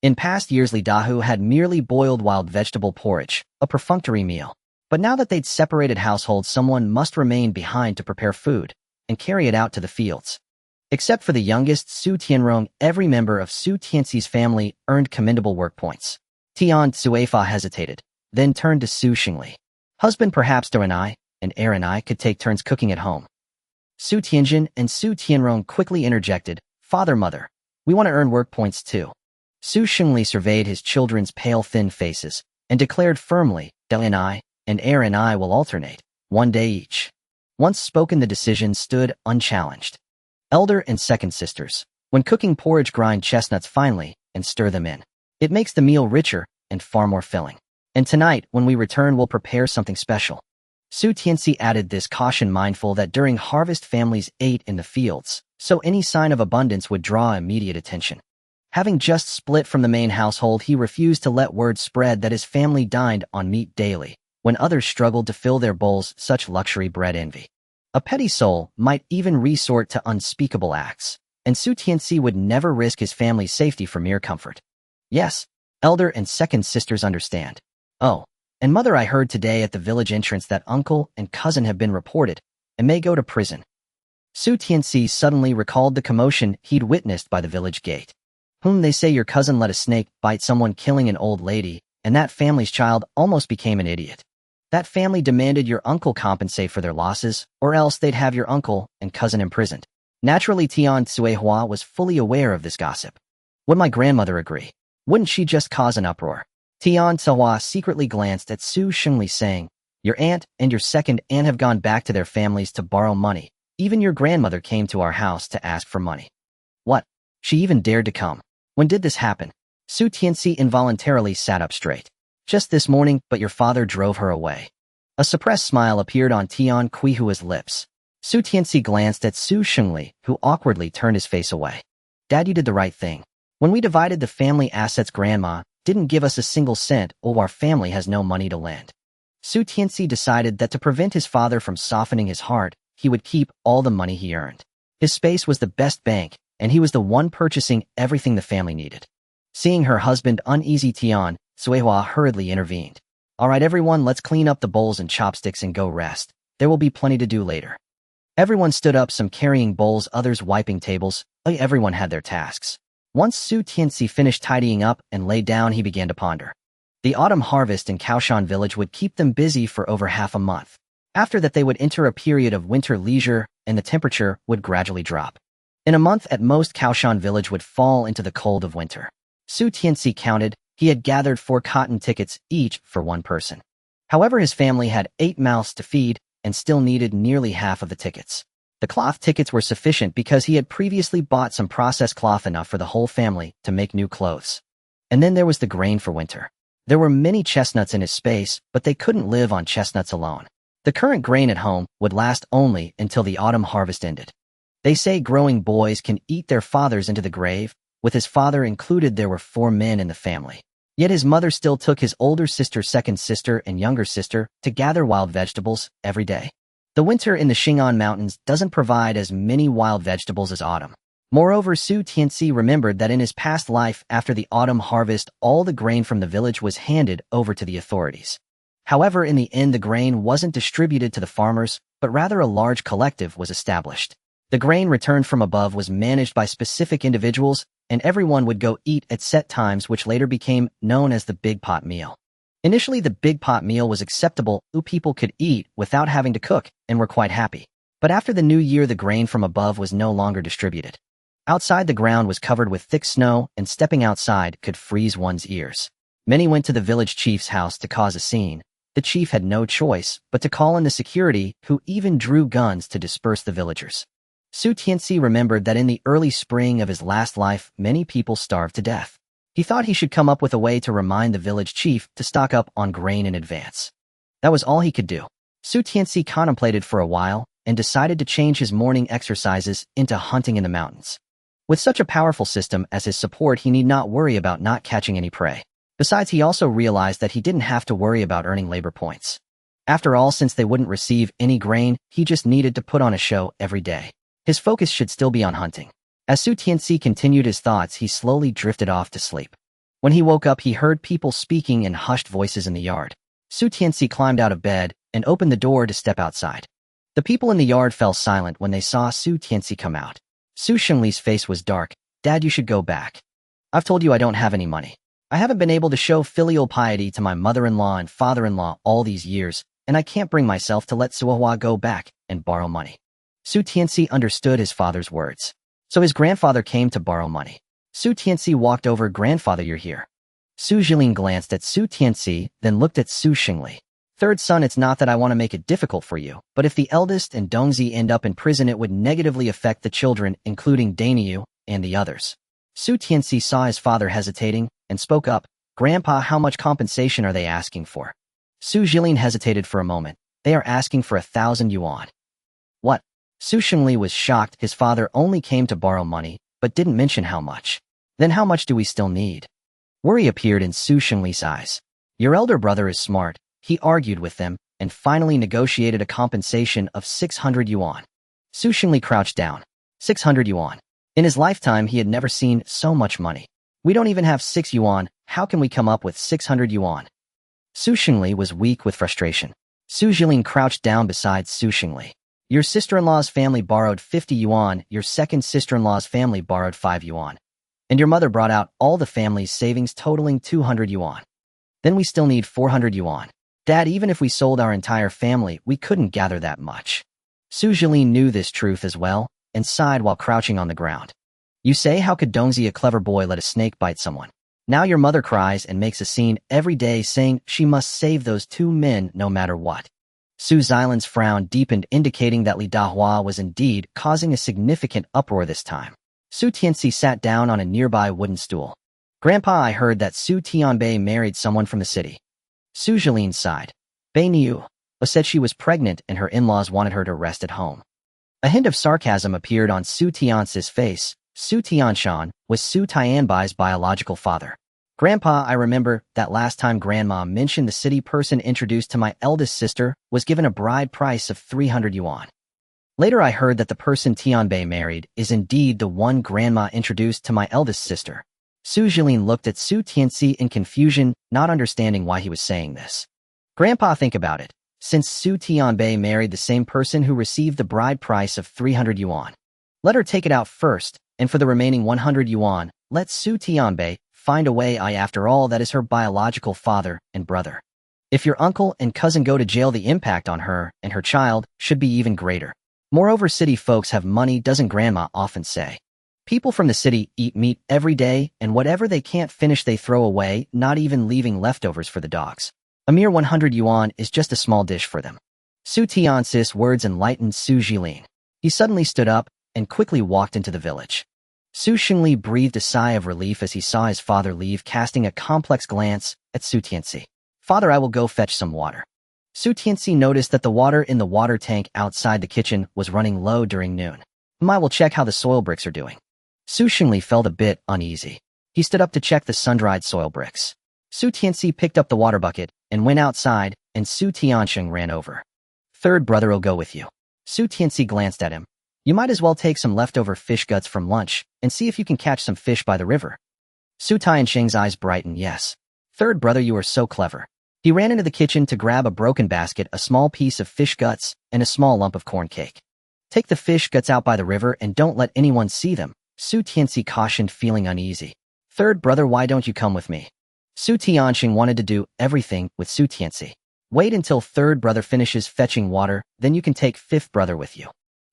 In past years, Li Dahao had merely boiled wild vegetable porridge, a perfunctory meal. But now that they'd separated households, someone must remain behind to prepare food and carry it out to the fields. Except for the youngest, Su Tianrong, every member of Su Tianci's family earned commendable work points. Tian Cuifa hesitated, then turned to Su Xingli. Husband, perhaps Do and I, and heir and I could take turns cooking at home. Su Tianjin and Su Tianrong quickly interjected, Father, mother, we want to earn work points too. Su Xingli surveyed his children's pale, thin faces and declared firmly, Do and I, and heir and I will alternate, one day each. Once spoken, the decision stood unchallenged. Elder and second sisters, When cooking porridge, grind chestnuts finely and stir them in. It makes the meal richer and far more filling. And tonight, when we return, we'll prepare something special. Su Tianci added this caution, mindful that during harvest families ate in the fields, so any sign of abundance would draw immediate attention. Having just split from the main household, he refused to let word spread that his family dined on meat daily, when others struggled to fill their bowls. Such luxury bred envy. A petty soul might even resort to unspeakable acts, and Su Tianci would never risk his family's safety for mere comfort. Yes, elder and second sisters understand. Oh, and mother, I heard today at the village entrance that uncle and cousin have been reported and may go to prison. Su Tianci suddenly recalled the commotion he'd witnessed by the village gate. They say your cousin let a snake bite someone, killing an old lady, and that family's child almost became an idiot. That family demanded your uncle compensate for their losses, or else they'd have your uncle and cousin imprisoned. Naturally, Tianci was fully aware of this gossip. Would my grandmother agree? Wouldn't she just cause an uproar? Tianci secretly glanced at Su Shengli, saying, your aunt and your second aunt have gone back to their families to borrow money. Even your grandmother came to our house to ask for money. What? She even dared to come? When did this happen? Su Tianci involuntarily sat up straight. Just this morning, but your father drove her away. A suppressed smile appeared on Tianqi's lips. Su Tianci glanced at Su Shengli, who awkwardly turned his face away. Dad, you did the right thing. When we divided the family assets, Grandma didn't give us a single cent, or our family has no money to lend. Su Tianci decided that to prevent his father from softening his heart, he would keep all the money he earned. His space was the best bank, and he was the one purchasing everything the family needed. Seeing her husband uneasy, Tianci hurriedly intervened. All right, everyone, let's clean up the bowls and chopsticks and go rest. There will be plenty to do later. Everyone stood up, some carrying bowls, others wiping tables. Everyone had their tasks. Once Su Tianci finished tidying up and lay down, he began to ponder. The autumn harvest in Kaoshan village would keep them busy for over half a month. After that, they would enter a period of winter leisure, and the temperature would gradually drop. In a month at most, Kaoshan village would fall into the cold of winter. Su Tianci counted. He had gathered 4 cotton tickets, each for one person. However, his family had 8 mouths to feed and still needed nearly half of the tickets. The cloth tickets were sufficient because he had previously bought some processed cloth, enough for the whole family to make new clothes. And then there was the grain for winter. There were many chestnuts in his space, but they couldn't live on chestnuts alone. The current grain at home would last only until the autumn harvest ended. They say growing boys can eat their fathers into the grave. With his father included, there were 4 men in the family. Yet his mother still took his older sister, second sister, and younger sister to gather wild vegetables every day. The winter in the Xing'an Mountains doesn't provide as many wild vegetables as autumn. Moreover, Su Tianci remembered that in his past life, after the autumn harvest, all the grain from the village was handed over to the authorities. However, in the end, the grain wasn't distributed to the farmers, but rather a large collective was established. The grain returned from above was managed by specific individuals, and everyone would go eat at set times, which later became known as the Big Pot Meal. Initially, the Big Pot Meal was acceptable, people could eat without having to cook, and were quite happy. But after the new year, the grain from above was no longer distributed. Outside, the ground was covered with thick snow, and stepping outside could freeze one's ears. Many went to the village chief's house to cause a scene. The chief had no choice but to call in the security, who even drew guns to disperse the villagers. Su Tianci remembered that in the early spring of his last life, many people starved to death. He thought he should come up with a way to remind the village chief to stock up on grain in advance. That was all he could do. Su Tianci contemplated for a while and decided to change his morning exercises into hunting in the mountains. With such a powerful system as his support, he need not worry about not catching any prey. Besides, he also realized that he didn't have to worry about earning labor points. After all, since they wouldn't receive any grain, he just needed to put on a show every day. His focus should still be on hunting. As Su Tianci continued his thoughts, he slowly drifted off to sleep. When he woke up, he heard people speaking in hushed voices in the yard. Su Tianci climbed out of bed and opened the door to step outside. The people in the yard fell silent when they saw Su Tianci come out. Su Shengli's face was dark. Dad, you should go back. I've told you I don't have any money. I haven't been able to show filial piety to my mother-in-law and father-in-law all these years, and I can't bring myself to let Suohua go back and borrow money. Su Tianci understood his father's words. So his grandfather came to borrow money. Su Tianci walked over. Grandfather, you're here. Su Jilin glanced at Su Tianci, then looked at Su Shengli. Third son, it's not that I want to make it difficult for you, but if the eldest and Dongzi end up in prison, it would negatively affect the children, including Dainyu, and the others. Su Tianci saw his father hesitating and spoke up. Grandpa, how much compensation are they asking for? Su Jilin hesitated for a moment. They are asking for 1,000 yuan. What? Su Shengli was shocked. His father only came to borrow money, but didn't mention how much. Then how much do we still need? Worry appeared in Su Shengli's eyes. Your elder brother is smart. He argued with them and finally negotiated a compensation of 600 yuan. Su Shengli crouched down. 600 yuan. In his lifetime, he had never seen so much money. We don't even have 6 yuan. How can we come up with 600 yuan? Su Shengli was weak with frustration. Su Jilin crouched down beside Su Shengli. Your sister-in-law's family borrowed 50 yuan, your second sister-in-law's family borrowed 5 yuan. And your mother brought out all the family's savings totaling 200 yuan. Then we still need 400 yuan. Dad, even if we sold our entire family, we couldn't gather that much. Su Jilin knew this truth as well and sighed while crouching on the ground. You say, how could Dongzi, a clever boy, let a snake bite someone? Now your mother cries and makes a scene every day saying she must save those 2 men no matter what. Su Xilin's frown deepened, indicating that Li Dahua was indeed causing a significant uproar this time. Su Tianci sat down on a nearby wooden stool. Grandpa, I heard that Su Tianbei married someone from the city. Su Jilin sighed. Bei Niu said she was pregnant and her in-laws wanted her to rest at home. A hint of sarcasm appeared on Su Tianci's face. Su Tianshan was Su Tianbei's biological father. Grandpa, I remember that last time Grandma mentioned the city person introduced to my eldest sister was given a bride price of 300 yuan. Later I heard that the person Tianbei married is indeed the one Grandma introduced to my eldest sister. Su Jilin looked at Su Tianci in confusion, not understanding why he was saying this. Grandpa, think about it. Since Su Tianbei married the same person who received the bride price of 300 yuan, let her take it out first, and for the remaining 100 yuan, let Su Tianbei find a way. After all, that is her biological father and brother. If your uncle and cousin go to jail, the impact on her and her child should be even greater. Moreover, city folks have money, doesn't Grandma often say? People from the city eat meat every day, and whatever they can't finish they throw away, not even leaving leftovers for the dogs. A mere 100 yuan is just a small dish for them. Su Tianci's words enlightened Su Jilin. He suddenly stood up and quickly walked into the village. Su Shengli breathed a sigh of relief as he saw his father leave, casting a complex glance at Su Tianci. Father, I will go fetch some water. Su Tianci noticed that the water in the water tank outside the kitchen was running low during noon. I will check how the soil bricks are doing. Su Shengli felt a bit uneasy. He stood up to check the sun-dried soil bricks. Su Tianci picked up the water bucket and went outside, and Su Tiansheng ran over. Third brother will go with you. Su Tianci glanced at him. You might as well take some leftover fish guts from lunch and see if you can catch some fish by the river. Su Tiansheng's eyes brightened. Yes. Third brother, you are so clever. He ran into the kitchen to grab a broken basket, a small piece of fish guts, and a small lump of corn cake. Take the fish guts out by the river and don't let anyone see them, Su Tianci cautioned, feeling uneasy. Third brother, why don't you come with me? Su Tiansheng wanted to do everything with Su Tianci. Wait until third brother finishes fetching water, then you can take fifth brother with you.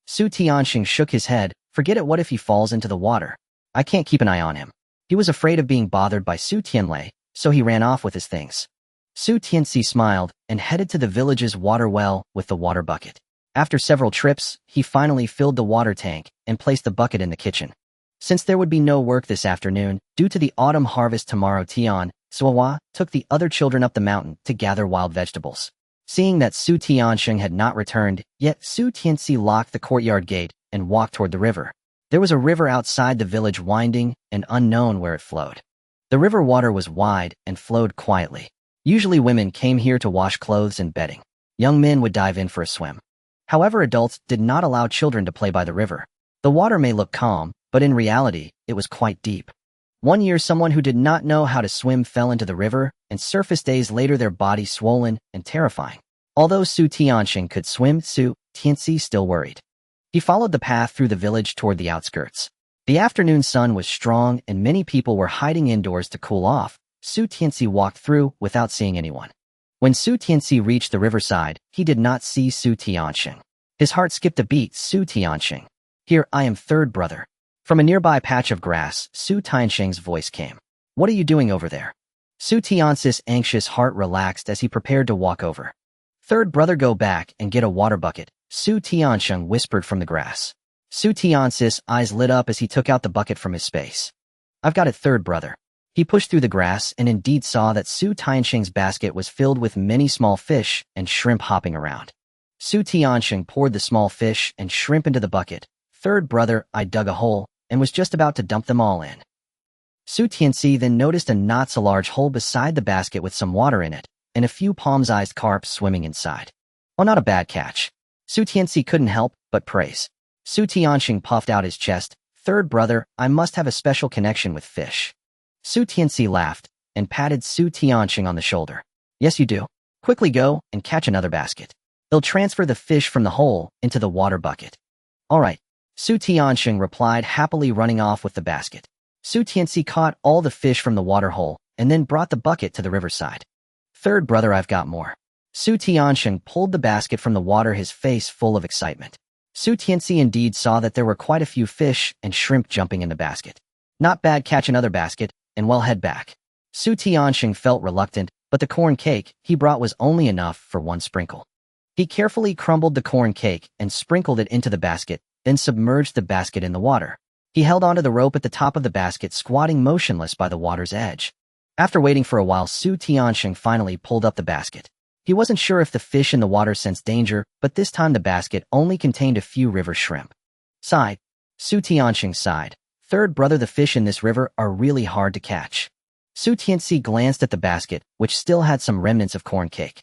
Su Tiansheng shook his head. Forget it, what if he falls into the water? I can't keep an eye on him. He was afraid of being bothered by Su Tianlei, so he ran off with his things. Su Tianci smiled and headed to the village's water well with the water bucket. After several trips, he finally filled the water tank and placed the bucket in the kitchen. Since there would be no work this afternoon, due to the autumn harvest tomorrow, Tian Suawa took the other children up the mountain to gather wild vegetables. Seeing that Su Tiansheng had not returned, yet Su Tianci locked the courtyard gate and walked toward the river. There was a river outside the village, winding and unknown where it flowed. The river water was wide and flowed quietly. Usually women came here to wash clothes and bedding. Young men would dive in for a swim. However, adults did not allow children to play by the river. The water may look calm, but in reality, it was quite deep. One year, someone who did not know how to swim fell into the river and surfaced days later, their body swollen and terrifying. Although Su Tiansheng could swim, Su Tianci still worried. He followed the path through the village toward the outskirts. The afternoon sun was strong and many people were hiding indoors to cool off. Su Tianci walked through without seeing anyone. When Su Tianci reached the riverside, he did not see Su Tiansheng. His heart skipped a beat. Su Tiansheng. Here, I am third brother. From a nearby patch of grass, Su Tiansheng's voice came. What are you doing over there? Su Tianci's anxious heart relaxed as he prepared to walk over. Third brother, go back and get a water bucket, Su Tiansheng whispered from the grass. Su Tiancis' eyes lit up as he took out the bucket from his space. I've got it, third brother. He pushed through the grass and indeed saw that Su Tianxing's basket was filled with many small fish and shrimp hopping around. Su Tianxing poured the small fish and shrimp into the bucket. Third brother, I dug a hole and was just about to dump them all in. Su Tianci then noticed a not-so-large hole beside the basket with some water in it and a few palm-sized carp swimming inside. Oh, not a bad catch. Su Tianci couldn't help but praise. Su Tianxing puffed out his chest. Third brother, I must have a special connection with fish. Su Tianci laughed and patted Su Tianxing on the shoulder. Yes, you do. Quickly go and catch another basket. They'll transfer the fish from the hole into the water bucket. All right. Su Tianxing replied, happily running off with the basket. Su Tianci caught all the fish from the water hole and then brought the bucket to the riverside. Third brother, I've got more. Su Tianxing pulled the basket from the water, his face full of excitement. Su Tianci indeed saw that there were quite a few fish and shrimp jumping in the basket. Not bad, catch another basket, and well, head back. Su Tianxing felt reluctant, but the corn cake he brought was only enough for one sprinkle. He carefully crumbled the corn cake and sprinkled it into the basket, then submerged the basket in the water. He held onto the rope at the top of the basket, squatting motionless by the water's edge. After waiting for a while, Su Tianxing finally pulled up the basket. He wasn't sure if the fish in the water sensed danger, but this time the basket only contained a few river shrimp. Sighed. Su Tianxing sighed. Third brother, the fish in this river are really hard to catch. Su Tianci glanced at the basket, which still had some remnants of corn cake.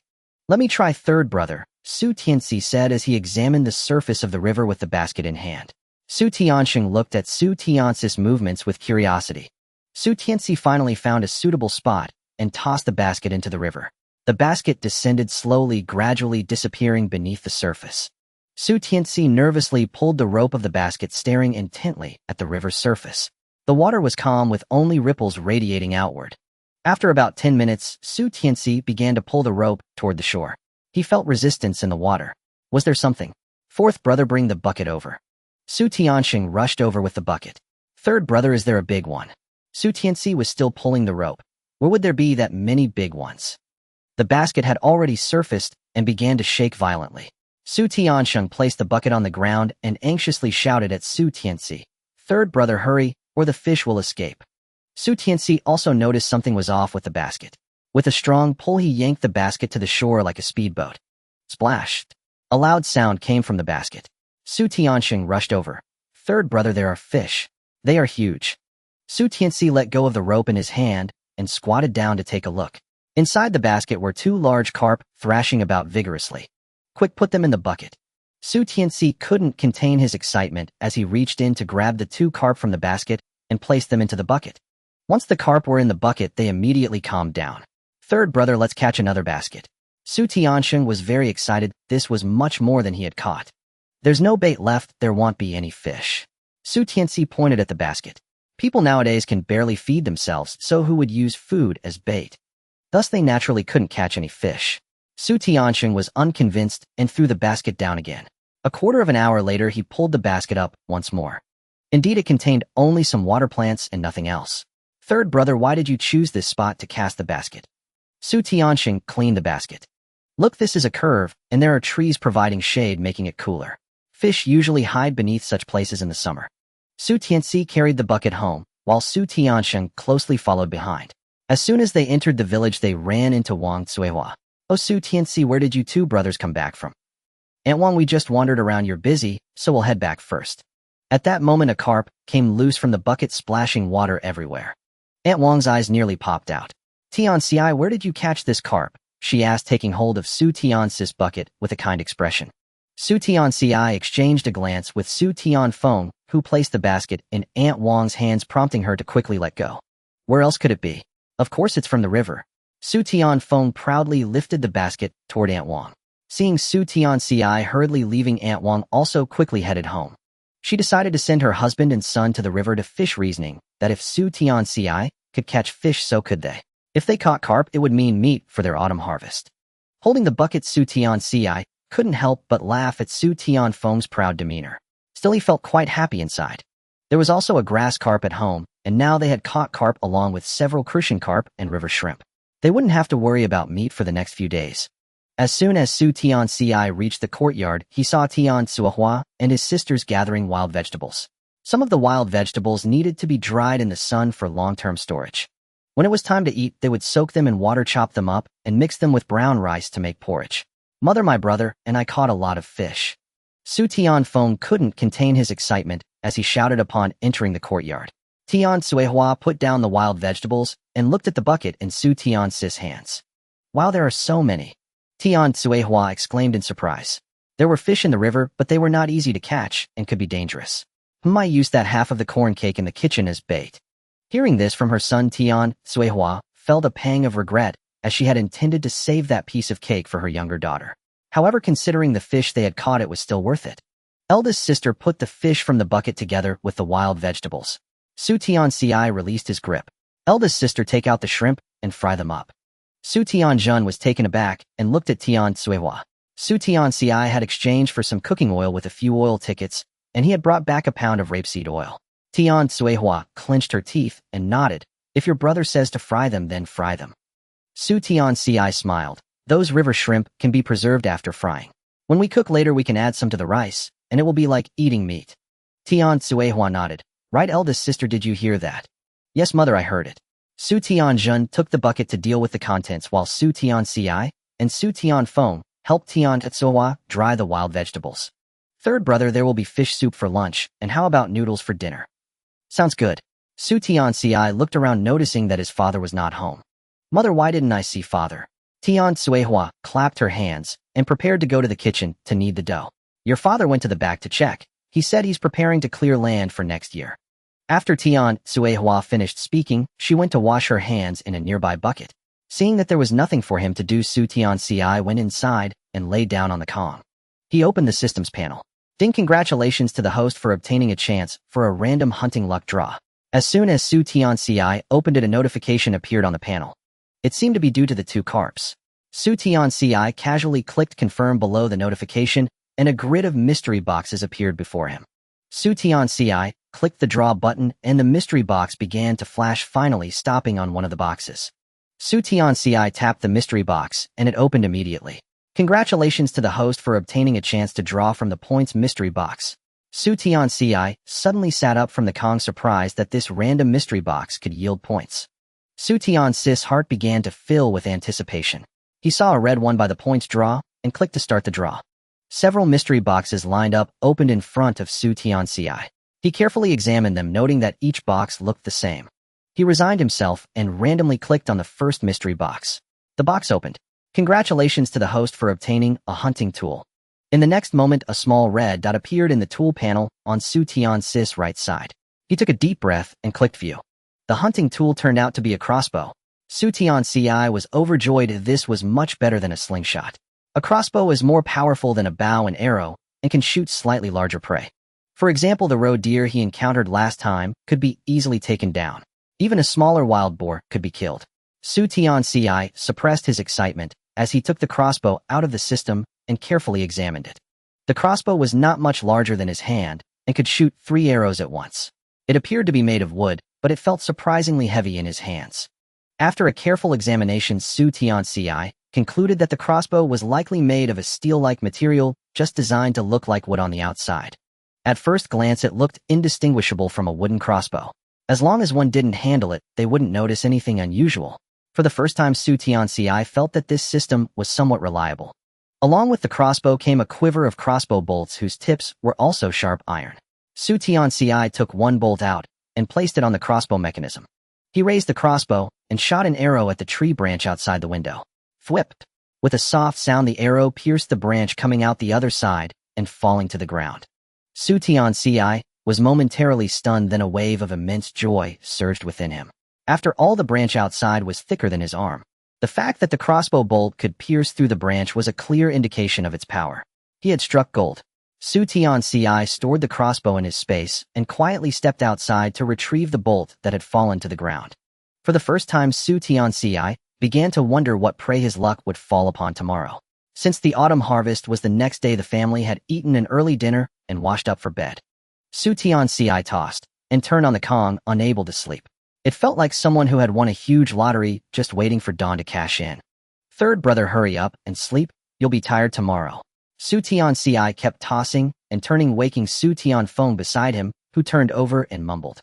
Let me try, third brother, Su Tianci said as he examined the surface of the river with the basket in hand. Su Tianxing looked at Su Tianci's movements with curiosity. Su Tianci finally found a suitable spot and tossed the basket into the river. The basket descended slowly, gradually disappearing beneath the surface. Su Tianci nervously pulled the rope of the basket, staring intently at the river's surface. The water was calm, with only ripples radiating outward. After about 10 minutes, Su Tianci began to pull the rope toward the shore. He felt resistance in the water. Was there something? Fourth brother, bring the bucket over. Su Tianxing rushed over with the bucket. Third brother, is there a big one? Su Tianci was still pulling the rope. Where would there be that many big ones? The basket had already surfaced and began to shake violently. Su Tianxing placed the bucket on the ground and anxiously shouted at Su Tianci. Third brother, hurry, or the fish will escape. Su Tianci also noticed something was off with the basket. With a strong pull, he yanked the basket to the shore like a speedboat. Splash! A loud sound came from the basket. Su Tianxing rushed over. Third brother, there are fish. They are huge. Su Tianci let go of the rope in his hand and squatted down to take a look. Inside the basket were 2 large carp thrashing about vigorously. Quick, put them in the bucket. Su Tianci couldn't contain his excitement as he reached in to grab the 2 carp from the basket and placed them into the bucket. Once the carp were in the bucket, they immediately calmed down. Third brother, let's catch another basket. Su Tianxing was very excited. This was much more than he had caught. There's no bait left, there won't be any fish. Su Tianci pointed at the basket. People nowadays can barely feed themselves, so who would use food as bait? Thus they naturally couldn't catch any fish. Su Tianxing was unconvinced and threw the basket down again. A quarter of an hour later, he pulled the basket up once more. Indeed, it contained only some water plants and nothing else. Third brother, why did you choose this spot to cast the basket? Su Tianxing cleaned the basket. Look, this is a curve, and there are trees providing shade, making it cooler. Fish usually hide beneath such places in the summer. Su Tianci carried the bucket home, while Su Tianxing closely followed behind. As soon as they entered the village, they ran into Wang Cuihua. Oh, Su Tianci, where did you 2 brothers come back from? Aunt Wang, we just wandered around. You're busy, so we'll head back first. At that moment, a carp came loose from the bucket, splashing water everywhere. Aunt Wang's eyes nearly popped out. Tianci, where did you catch this carp? She asked, taking hold of Su Tianci's bucket with a kind expression. Su Tianci exchanged a glance with Su Tianfeng, who placed the basket in Aunt Wang's hands, prompting her to quickly let go. Where else could it be? Of course it's from the river. Su Tianfeng proudly lifted the basket toward Aunt Wang. Seeing Su Tianci hurriedly leaving, Aunt Wang also quickly headed home. She decided to send her husband and son to the river to fish, reasoning that if Su Tianci could catch fish, so could they. If they caught carp, it would mean meat for their autumn harvest. Holding the bucket, Su Tianci couldn't help but laugh at Su Tianfeng's proud demeanor. Still, he felt quite happy inside. There was also a grass carp at home, and now they had caught carp along with several crucian carp and river shrimp. They wouldn't have to worry about meat for the next few days. As soon as Su Tianci reached the courtyard, he saw Tianci and his sisters gathering wild vegetables. Some of the wild vegetables needed to be dried in the sun for long-term storage. When it was time to eat, they would soak them in water, chop them up, and mix them with brown rice to make porridge. Mother, my brother, and I caught a lot of fish. Su Tianfeng couldn't contain his excitement as he shouted upon entering the courtyard. Tianci put down the wild vegetables and looked at the bucket in Su Tianci's hands. Wow, there are so many! Tianci exclaimed in surprise. There were fish in the river, but they were not easy to catch and could be dangerous. I used that half of the corn cake in the kitchen as bait. Hearing this from her son Tianci felt a pang of regret as she had intended to save that piece of cake for her younger daughter. However, considering the fish they had caught, it was still worth it. Eldest sister put the fish from the bucket together with the wild vegetables. Su Tianci released his grip. Eldest sister, take out the shrimp and fry them up. Su Tianjun was taken aback and looked at Tianci. Su Tianci had exchanged for some cooking oil with a few oil tickets, and he had brought back a pound of rapeseed oil. Tianci clenched her teeth and nodded. If your brother says to fry them, then fry them. Su Tianci smiled. Those river shrimp can be preserved after frying. When we cook later, we can add some to the rice, and it will be like eating meat. Tianci nodded. Right, eldest sister, did you hear that? Yes, mother, I heard it. Su Tianjun took the bucket to deal with the contents while Su Tianci and Su Tianfeng helped Tianci dry the wild vegetables. Third brother, there will be fish soup for lunch, and how about noodles for dinner? Sounds good. Su Tianci looked around, noticing that his father was not home. Mother, why didn't I see father? Tianci clapped her hands and prepared to go to the kitchen to knead the dough. Your father went to the back to check. He said he's preparing to clear land for next year. After Tianci finished speaking, she went to wash her hands in a nearby bucket. Seeing that there was nothing for him to do, Su Tianci went inside and lay down on the Kong. He opened the systems panel. Ding, congratulations to the host for obtaining a chance for a random hunting luck draw. As soon as Su Tianci opened it, a notification appeared on the panel. It seemed to be due to the two carps. Su Tianci casually clicked confirm below the notification, and a grid of mystery boxes appeared before him. Su Tianci clicked the draw button, and the mystery box began to flash, finally stopping on one of the boxes. Su Tianci tapped the mystery box, and it opened immediately. Congratulations to the host for obtaining a chance to draw from the points mystery box. Su Tianci suddenly sat up from the Kong, surprised that this random mystery box could yield points. Su Tianci's heart began to fill with anticipation. He saw a red one by the points draw and clicked to start the draw. Several mystery boxes lined up opened in front of Su Tianci. He carefully examined them, noting that each box looked the same. He resigned himself and randomly clicked on the first mystery box. The box opened. Congratulations to the host for obtaining a hunting tool. In the next moment, a small red dot appeared in the tool panel on Su Tianci's right side. He took a deep breath and clicked view. The hunting tool turned out to be a crossbow. Su Tianci was overjoyed. This was much better than a slingshot. A crossbow is more powerful than a bow and arrow and can shoot slightly larger prey. For example, the roe deer he encountered last time could be easily taken down. Even a smaller wild boar could be killed. Su Tianci suppressed his excitement as he took the crossbow out of the system and carefully examined it. The crossbow was not much larger than his hand and could shoot 3 arrows at once. It appeared to be made of wood, but it felt surprisingly heavy in his hands. After a careful examination, Su Tianci concluded that the crossbow was likely made of a steel-like material, just designed to look like wood on the outside. At first glance, it looked indistinguishable from a wooden crossbow. As long as one didn't handle it, they wouldn't notice anything unusual. For the first time, Su Tianci felt that this system was somewhat reliable. Along with the crossbow came a quiver of crossbow bolts whose tips were also sharp iron. Su Tianci took one bolt out and placed it on the crossbow mechanism. He raised the crossbow and shot an arrow at the tree branch outside the window. Thwipped. With a soft sound, the arrow pierced the branch, coming out the other side and falling to the ground. Su Tianci was momentarily stunned, then a wave of immense joy surged within him. After all, the branch outside was thicker than his arm. The fact that the crossbow bolt could pierce through the branch was a clear indication of its power. He had struck gold. Su Tianci stored the crossbow in his space and quietly stepped outside to retrieve the bolt that had fallen to the ground. For the first time, Su Tianci began to wonder what prey his luck would fall upon tomorrow. Since the autumn harvest was the next day, the family had eaten an early dinner and washed up for bed. Su Tianci tossed and turned on the Kong, unable to sleep. It felt like someone who had won a huge lottery just waiting for dawn to cash in. Third brother, hurry up and sleep. You'll be tired tomorrow. Su Tianci kept tossing and turning, waking Su Tianfeng beside him, who turned over and mumbled.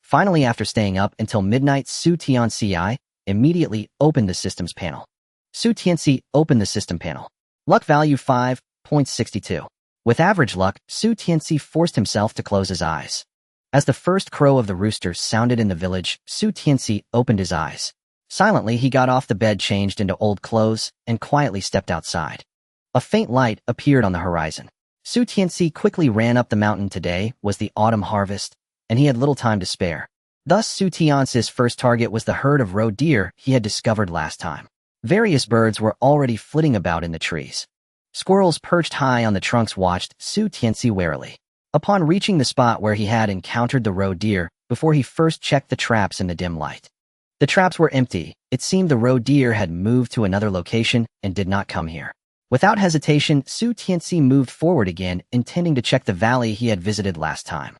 Finally, after staying up until midnight, Su Tianci immediately opened the systems panel. Su Tianci opened the system panel. Luck value 5.62. With average luck, Su Tianci forced himself to close his eyes. As the first crow of the rooster sounded in the village, Su Tianci opened his eyes. Silently, he got off the bed, changed into old clothes, and quietly stepped outside. A faint light appeared on the horizon. Su Tianci quickly ran up the mountain. Today was the autumn harvest, and he had little time to spare. Thus, Su Tianci's first target was the herd of roe deer he had discovered last time. Various birds were already flitting about in the trees. Squirrels perched high on the trunks watched Su Tianci warily. Upon reaching the spot where he had encountered the roe deer, before he first checked the traps in the dim light. The traps were empty. It seemed the roe deer had moved to another location and did not come here. Without hesitation, Su Tianci moved forward again, intending to check the valley he had visited last time.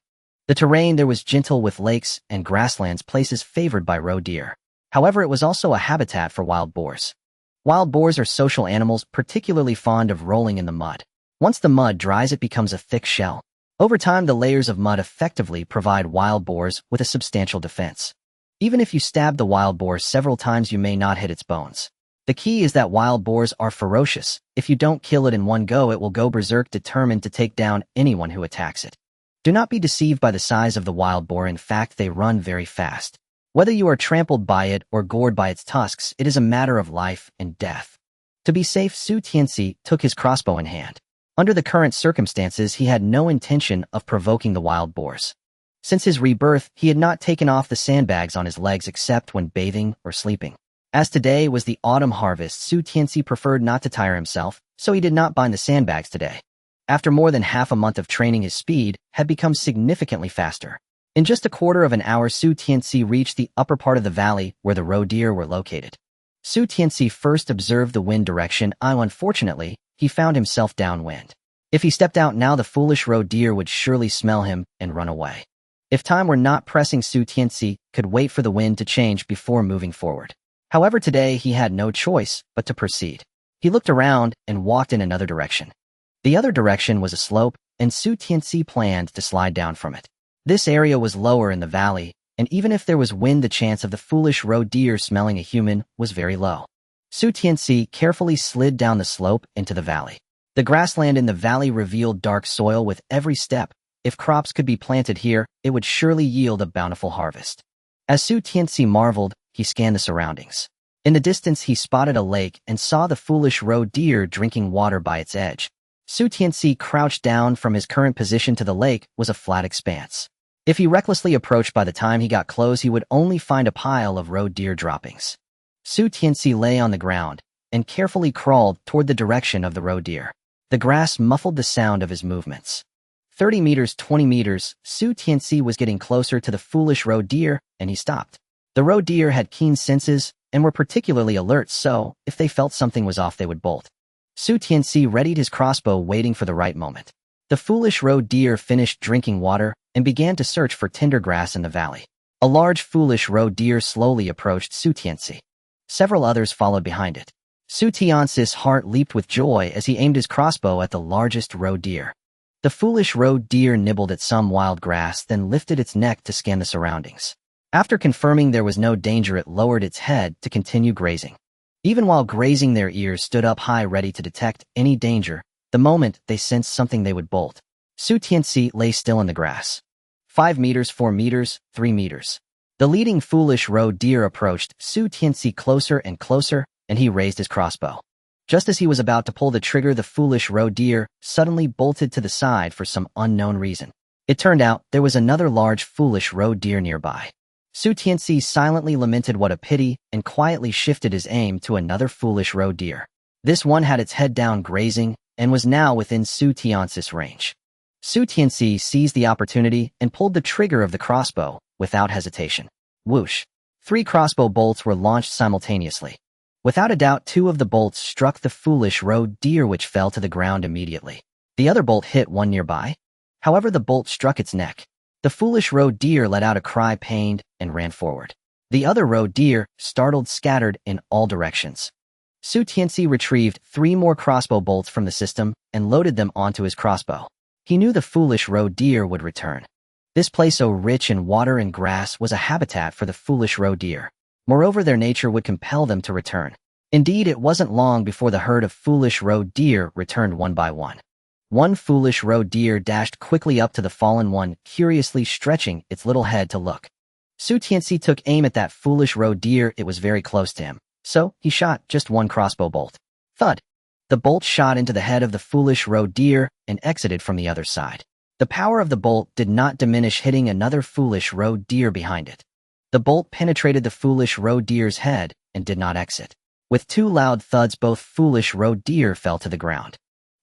The terrain there was gentle with lakes and grasslands, places favored by roe deer. However, it was also a habitat for wild boars. Wild boars are social animals, particularly fond of rolling in the mud. Once the mud dries, it becomes a thick shell. Over time, the layers of mud effectively provide wild boars with a substantial defense. Even if you stab the wild boar several times, you may not hit its bones. The key is that wild boars are ferocious. If you don't kill it in one go, it will go berserk, determined to take down anyone who attacks it. Do not be deceived by the size of the wild boar. In fact, they run very fast. Whether you are trampled by it or gored by its tusks, it is a matter of life and death. To be safe, Su Tianci took his crossbow in hand. Under the current circumstances, he had no intention of provoking the wild boars. Since his rebirth, he had not taken off the sandbags on his legs except when bathing or sleeping. As today was the autumn harvest, Su Tianci preferred not to tire himself, so he did not bind the sandbags today. After more than half a month of training, his speed had become significantly faster. In just a quarter of an hour, Su Tianci reached the upper part of the valley where the roe deer were located. Su Tianci first observed the wind direction. Unfortunately, he found himself downwind. If he stepped out now, the foolish roe deer would surely smell him and run away. If time were not pressing, Su Tianci could wait for the wind to change before moving forward. However, today he had no choice but to proceed. He looked around and walked in another direction. The other direction was a slope, and Su Tianci planned to slide down from it. This area was lower in the valley, and even if there was wind, the chance of the foolish roe deer smelling a human was very low. Su Tianci carefully slid down the slope into the valley. The grassland in the valley revealed dark soil with every step. If crops could be planted here, it would surely yield a bountiful harvest. As Su Tianci marveled, he scanned the surroundings. In the distance, he spotted a lake and saw the foolish roe deer drinking water by its edge. Su Tianci crouched down. From his current position to the lake was a flat expanse. If he recklessly approached, by the time he got close, he would only find a pile of roe deer droppings. Su Tianci lay on the ground and carefully crawled toward the direction of the roe deer. The grass muffled the sound of his movements. 30 meters, 20 meters, Su Tianci was getting closer to the foolish roe deer, and he stopped. The roe deer had keen senses and were particularly alert, so if they felt something was off, they would bolt. Su Tianci readied his crossbow, waiting for the right moment. The foolish roe deer finished drinking water and began to search for tender grass in the valley. A large foolish roe deer slowly approached Su Tianci. Several others followed behind it. Su Tianci's heart leaped with joy as he aimed his crossbow at the largest roe deer. The foolish roe deer nibbled at some wild grass, then lifted its neck to scan the surroundings. After confirming there was no danger, it lowered its head to continue grazing. Even while grazing, their ears stood up high, ready to detect any danger. The moment they sensed something, they would bolt. Su Tianci lay still in the grass. 5 meters, 4 meters, 3 meters. The leading foolish roe deer approached Su Tianci closer and closer, and he raised his crossbow. Just as he was about to pull the trigger, the foolish roe deer suddenly bolted to the side for some unknown reason. It turned out there was another large foolish roe deer nearby. Su Tianci silently lamented what a pity and quietly shifted his aim to another foolish roe deer. This one had its head down grazing and was now within Su Tianci's range. Su Tianci seized the opportunity and pulled the trigger of the crossbow without hesitation. Whoosh! 3 crossbow bolts were launched simultaneously. Without a doubt, 2 of the bolts struck the foolish roe deer, which fell to the ground immediately. The other bolt hit one nearby. However, the bolt struck its neck. The foolish roe deer let out a cry, pained, and ran forward. The other roe deer, startled, scattered in all directions. Su Tianci retrieved 3 more crossbow bolts from the system and loaded them onto his crossbow. He knew the foolish roe deer would return. This place so rich in water and grass was a habitat for the foolish roe deer. Moreover, their nature would compel them to return. Indeed, it wasn't long before the herd of foolish roe deer returned one by one. One foolish roe deer dashed quickly up to the fallen one, curiously stretching its little head to look. Su Tianci took aim at that foolish roe deer. It was very close to him, so he shot just one crossbow bolt. Thud! The bolt shot into the head of the foolish roe deer and exited from the other side. The power of the bolt did not diminish, hitting another foolish roe deer behind it. The bolt penetrated the foolish roe deer's head and did not exit. With 2 loud thuds, both foolish roe deer fell to the ground.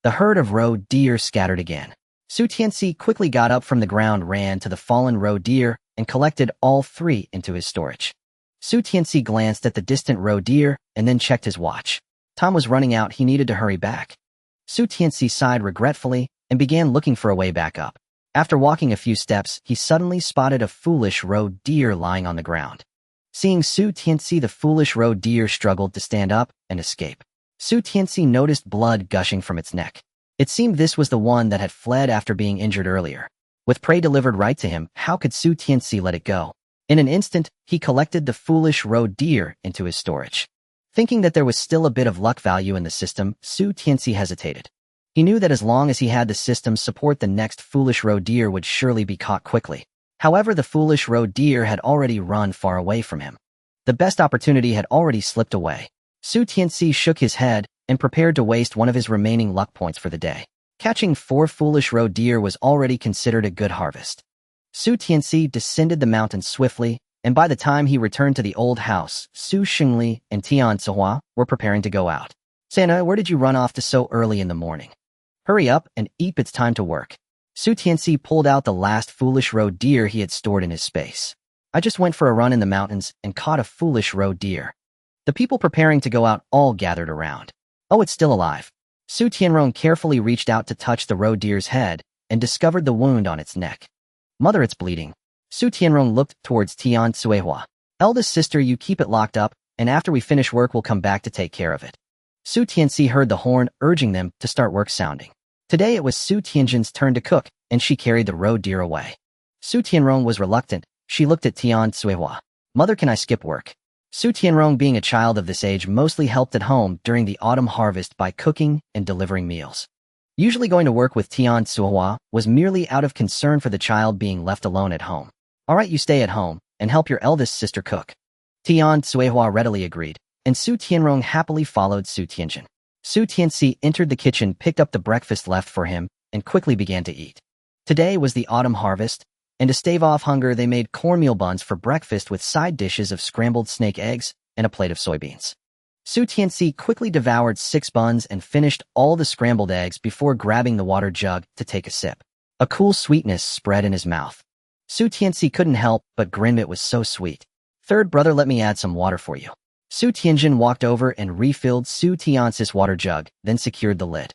The herd of roe deer scattered again. Su Tianci quickly got up from the ground, ran to the fallen roe deer, and collected all 3 into his storage. Su Tianci glanced at the distant roe deer and then checked his watch. Time was running out. He needed to hurry back. Su Tianci sighed regretfully and began looking for a way back up. After walking a few steps, he suddenly spotted a foolish roe deer lying on the ground. Seeing Su Tianci, the foolish roe deer struggled to stand up and escape. Su Tianci noticed blood gushing from its neck. It seemed this was the one that had fled after being injured earlier. With prey delivered right to him, how could Su Tianci let it go? In an instant, he collected the foolish roe deer into his storage. Thinking that there was still a bit of luck value in the system, Su Tianci hesitated. He knew that as long as he had the system's support, the next foolish roe deer would surely be caught quickly. However, the foolish roe deer had already run far away from him. The best opportunity had already slipped away. Su Tianci shook his head and prepared to waste one of his remaining luck points for the day. Catching 4 foolish roe deer was already considered a good harvest. Su Tianci descended the mountain swiftly, and by the time he returned to the old house, Su Xingli and Tianci were preparing to go out. "Santa, where did you run off to so early in the morning? Hurry up and eat, it's time to work." Su Tianci pulled out the last foolish roe deer he had stored in his space. "I just went for a run in the mountains and caught a foolish roe deer." The people preparing to go out all gathered around. "Oh, it's still alive." Su Tianrong carefully reached out to touch the roe deer's head and discovered the wound on its neck. "Mother, it's bleeding." Su Tianrong looked towards Tianci. "Eldest sister, you keep it locked up, and after we finish work we'll come back to take care of it." Su Tianci heard the horn urging them to start work sounding. Today it was Su Tianjin's turn to cook, and she carried the roe deer away. Su Tianrong was reluctant. She looked at Tianci. "Mother, can I skip work?" Su Tianrong, being a child of this age, mostly helped at home during the autumn harvest by cooking and delivering meals. Usually going to work with Tianci was merely out of concern for the child being left alone at home. "All right, you stay at home and help your eldest sister cook." Tianci readily agreed, and Su Tianrong happily followed Su Tianjin. Su Tianci entered the kitchen, picked up the breakfast left for him, and quickly began to eat. Today was the autumn harvest, and to stave off hunger they made cornmeal buns for breakfast with side dishes of scrambled snake eggs and a plate of soybeans. Su Tianci quickly devoured 6 buns and finished all the scrambled eggs before grabbing the water jug to take a sip. A cool sweetness spread in his mouth. Su Tianci couldn't help but grin. It was so sweet. "Third brother, let me add some water for you." Su Tianjin walked over and refilled Su Tianci's water jug, then secured the lid.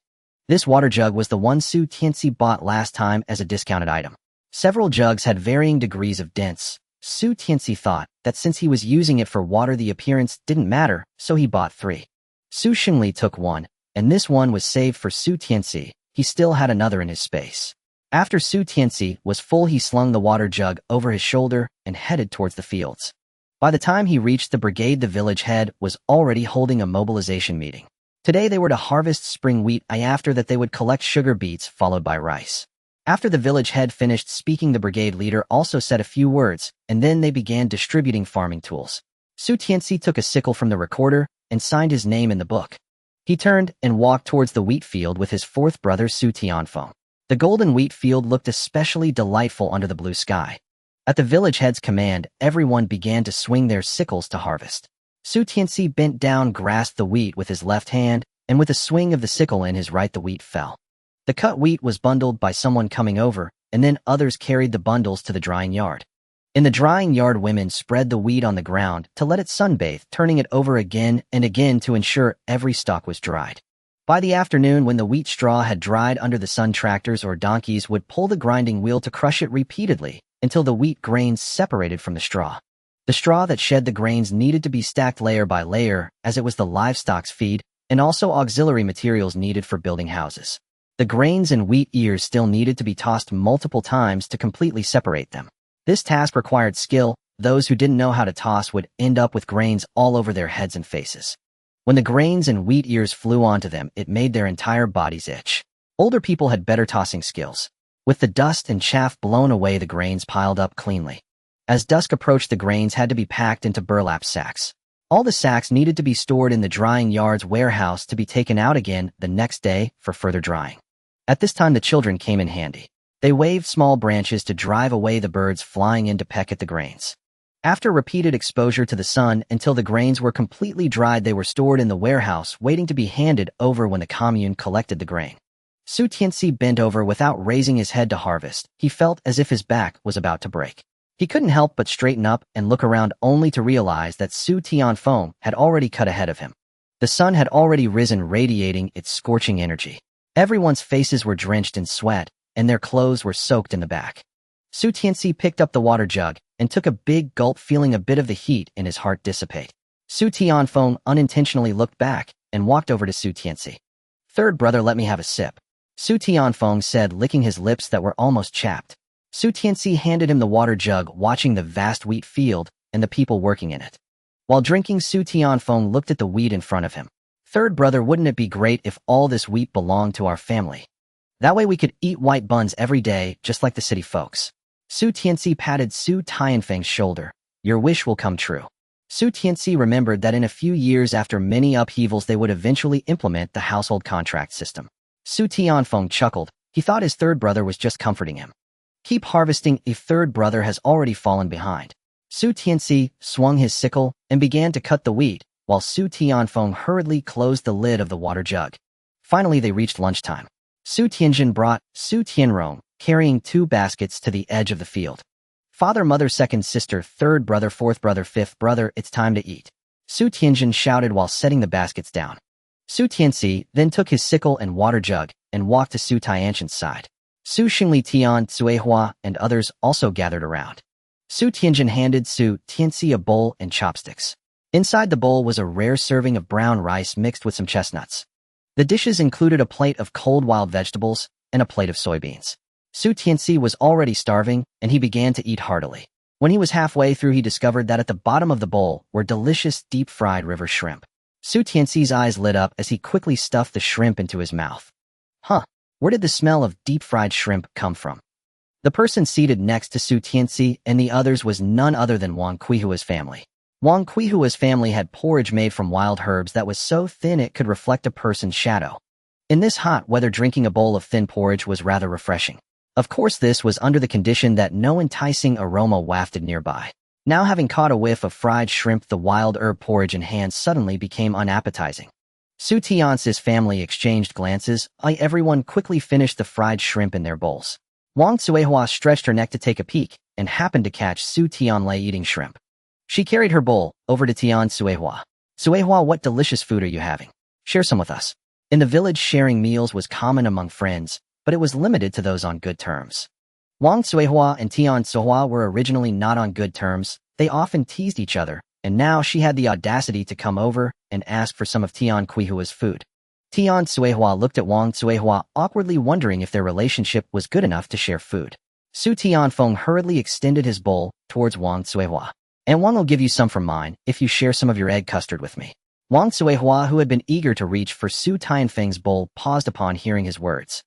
This water jug was the one Su Tianci bought last time as a discounted item. Several jugs had varying degrees of dents. Su Tianci thought that since he was using it for water the appearance didn't matter, so he bought 3. Su Xingli took one, and this one was saved for Su Tianci. He still had another in his space. After Su Tianci was full, he slung the water jug over his shoulder and headed towards the fields. By the time he reached the brigade, the village head was already holding a mobilization meeting. Today they were to harvest spring wheat. After that they would collect sugar beets, followed by rice. After the village head finished speaking, the brigade leader also said a few words, and then they began distributing farming tools. Su Tianci took a sickle from the recorder and signed his name in the book. He turned and walked towards the wheat field with his 4th brother Su Tianfeng. The golden wheat field looked especially delightful under the blue sky. At the village head's command, everyone began to swing their sickles to harvest. Su Tianci bent down, grasped the wheat with his left hand, and with a swing of the sickle in his right, the wheat fell. The cut wheat was bundled by someone coming over, and then others carried the bundles to the drying yard. In the drying yard, women spread the wheat on the ground to let it sunbathe, turning it over again and again to ensure every stalk was dried. By the afternoon, when the wheat straw had dried under the sun, tractors or donkeys would pull the grinding wheel to crush it repeatedly until the wheat grains separated from the straw. The straw that shed the grains needed to be stacked layer by layer, as it was the livestock's feed, and also auxiliary materials needed for building houses. The grains and wheat ears still needed to be tossed multiple times to completely separate them. This task required skill. Those who didn't know how to toss would end up with grains all over their heads and faces. When the grains and wheat ears flew onto them, it made their entire bodies itch. Older people had better tossing skills. With the dust and chaff blown away, the grains piled up cleanly. As dusk approached, the grains had to be packed into burlap sacks. All the sacks needed to be stored in the drying yard's warehouse to be taken out again the next day for further drying. At this time, the children came in handy. They waved small branches to drive away the birds flying in to peck at the grains. After repeated exposure to the sun until the grains were completely dried, they were stored in the warehouse, waiting to be handed over when the commune collected the grain. Su Tianci bent over without raising his head to harvest. He felt as if his back was about to break. He couldn't help but straighten up and look around, only to realize that Su Tianfeng had already cut ahead of him. The sun had already risen, radiating its scorching energy. Everyone's faces were drenched in sweat, and their clothes were soaked in the back. Su Tianci picked up the water jug and took a big gulp, feeling a bit of the heat in his heart dissipate. Su Tianfeng unintentionally looked back and walked over to Su Tianci. "Third brother, let me have a sip," Su Tianfeng said, licking his lips that were almost chapped. Su Tianci handed him the water jug, watching the vast wheat field and the people working in it. While drinking, Su Tianfeng looked at the wheat in front of him. "Third brother, wouldn't it be great if all this wheat belonged to our family? That way we could eat white buns every day, just like the city folks." Su Tianci patted Su Tianfeng's shoulder. "Your wish will come true." Su Tianci remembered that in a few years, after many upheavals, they would eventually implement the household contract system. Su Tianfeng chuckled. He thought his third brother was just comforting him. "Keep harvesting, a third brother has already fallen behind." Su Tianci swung his sickle and began to cut the wheat, while Su Tianfeng hurriedly closed the lid of the water jug. Finally, they reached lunchtime. Su Tianjin brought Su Tianrong, carrying 2 baskets, to the edge of the field. "Father, mother, second sister, third brother, fourth brother, fifth brother, it's time to eat," Su Tianjin shouted while setting the baskets down. Su Tianci then took his sickle and water jug and walked to Su Tianjin's side. Su Xingli, Tian, Cuihua, and others also gathered around. Su Tianjin handed Su Tianci a bowl and chopsticks. Inside the bowl was a rare serving of brown rice mixed with some chestnuts. The dishes included a plate of cold wild vegetables and a plate of soybeans. Su Tianci was already starving, and he began to eat heartily. When he was halfway through, he discovered that at the bottom of the bowl were delicious deep-fried river shrimp. Su Tianci's eyes lit up as he quickly stuffed the shrimp into his mouth. Huh, where did the smell of deep-fried shrimp come from? The person seated next to Su Tianci and the others was none other than Wang Quihua's family. Wang Quihua's family had porridge made from wild herbs that was so thin it could reflect a person's shadow. In this hot weather, drinking a bowl of thin porridge was rather refreshing. Of course, this was under the condition that no enticing aroma wafted nearby. Now, having caught a whiff of fried shrimp, the wild herb porridge in hand suddenly became unappetizing. Su Tianci's family exchanged glances. Everyone quickly finished the fried shrimp in their bowls. Wang Cuihua stretched her neck to take a peek and happened to catch Su Tianlei eating shrimp. She carried her bowl over to Tian Cuihua. "Cuihua, what delicious food are you having? Share some with us." In the village, sharing meals was common among friends, but it was limited to those on good terms. Wang Cuihua and Tian Cuihua were originally not on good terms. They often teased each other, and now she had the audacity to come over and ask for some of Tian Cuihua's food. Tian Cuihua looked at Wang Cuihua, awkwardly wondering if their relationship was good enough to share food. Su Tianfeng hurriedly extended his bowl towards Wang Cuihua. "And Wang will give you some from mine if you share some of your egg custard with me." Wang Cuihua, who had been eager to reach for Su Tianfeng's bowl, paused upon hearing his words.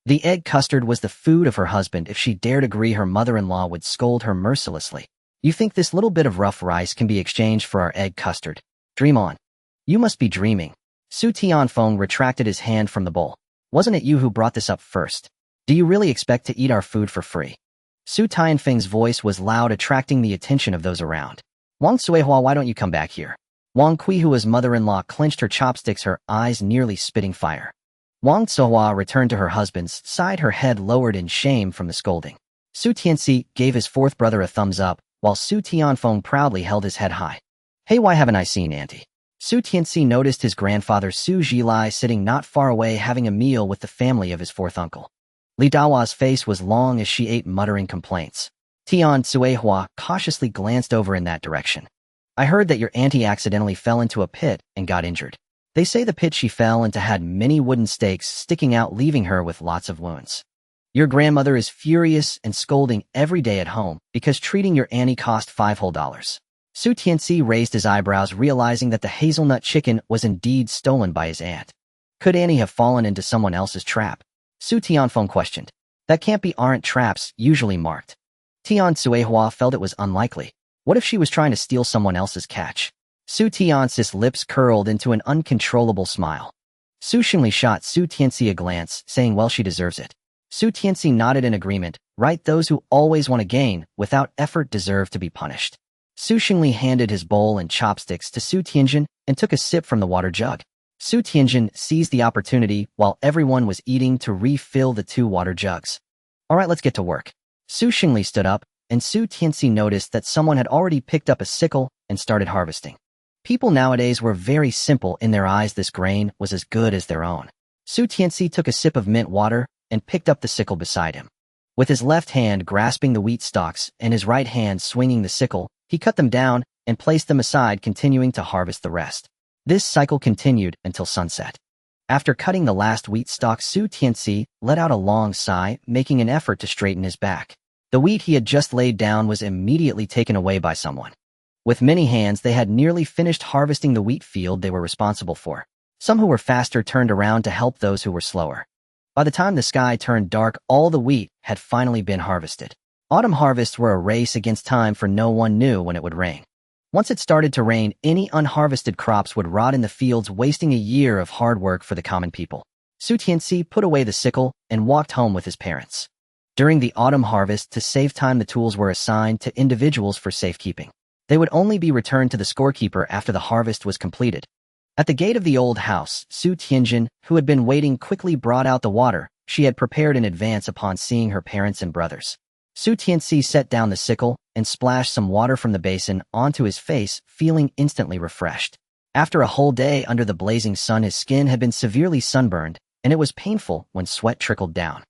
The egg custard was the food of her husband. If she dared agree, her mother-in-law would scold her mercilessly. "You think this little bit of rough rice can be exchanged for our egg custard? Dream on." "You must be dreaming." Su Tianfeng retracted his hand from the bowl. "Wasn't it you who brought this up first? Do you really expect to eat our food for free?" Su Tianfeng's voice was loud, attracting the attention of those around. "Wang Cuihua, why don't you come back here?" Wang Quihua's mother-in-law clenched her chopsticks, her eyes nearly spitting fire. Wang Cuihua returned to her husband's side, her head lowered in shame from the scolding. Su Tianci gave his fourth brother a thumbs up, while Su Tianfeng proudly held his head high. "Hey, why haven't I seen Auntie?" Su Tianci noticed his grandfather Su Zhilai sitting not far away having a meal with the family of his fourth uncle. Li Dawa's face was long as she ate, muttering complaints. Tianci cautiously glanced over in that direction. I heard that your auntie accidentally fell into a pit and got injured. They say the pit she fell into had many wooden stakes sticking out, leaving her with lots of wounds. Your grandmother is furious and scolding every day at home because treating your auntie cost $5 whole. Tianci raised his eyebrows, realizing that the hazelnut chicken was indeed stolen by his aunt. Could Annie have fallen into someone else's trap? Tianfeng questioned. That can't be, aren't traps usually marked? Tianci felt it was unlikely. What if she was trying to steal someone else's catch? Tianci's lips curled into an uncontrollable smile. Xingli shot Tianci a glance, saying, well, she deserves it. Tianci nodded in agreement. Right, those who always want to gain without effort deserve to be punished. Xingli handed his bowl and chopsticks to Tianjin and took a sip from the water jug. Tianjin seized the opportunity while everyone was eating to refill the 2 water jugs. All right, let's get to work. Xingli stood up, and Tianci noticed that someone had already picked up a sickle and started harvesting. People nowadays were very simple in their eyes. This grain was as good as their own. Tianci took a sip of mint water and picked up the sickle beside him. With his left hand grasping the wheat stalks and his right hand swinging the sickle, he cut them down and placed them aside, continuing to harvest the rest. This cycle continued until sunset. After cutting the last wheat stalk, Tianci let out a long sigh, making an effort to straighten his back. The wheat he had just laid down was immediately taken away by someone. With many hands, they had nearly finished harvesting the wheat field they were responsible for. Some who were faster turned around to help those who were slower. By the time the sky turned dark, all the wheat had finally been harvested. Autumn harvests were a race against time, for no one knew when it would rain. Once it started to rain, any unharvested crops would rot in the fields, wasting a year of hard work for the common people. Tianci put away the sickle and walked home with his parents. During the autumn harvest, to save time, the tools were assigned to individuals for safekeeping. They would only be returned to the scorekeeper after the harvest was completed. At the gate of the old house, Tianjin, who had been waiting, quickly brought out the water she had prepared in advance upon seeing her parents and brothers. Tianci set down the sickle and splashed some water from the basin onto his face, feeling instantly refreshed. After a whole day under the blazing sun, his skin had been severely sunburned, and it was painful when sweat trickled down.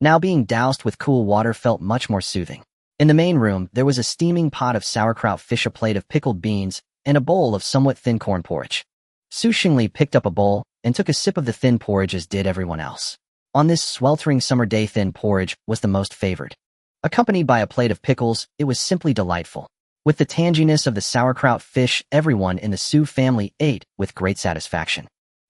Now being doused with cool water felt much more soothing. In the main room, there was a steaming pot of sauerkraut fish, a plate of pickled beans, and a bowl of somewhat thin corn porridge. Xingli picked up a bowl and took a sip of the thin porridge, as did everyone else. On this sweltering summer day, thin porridge was the most favored. Accompanied by a plate of pickles, it was simply delightful. With the tanginess of the sauerkraut fish, everyone in the Su family ate with great satisfaction.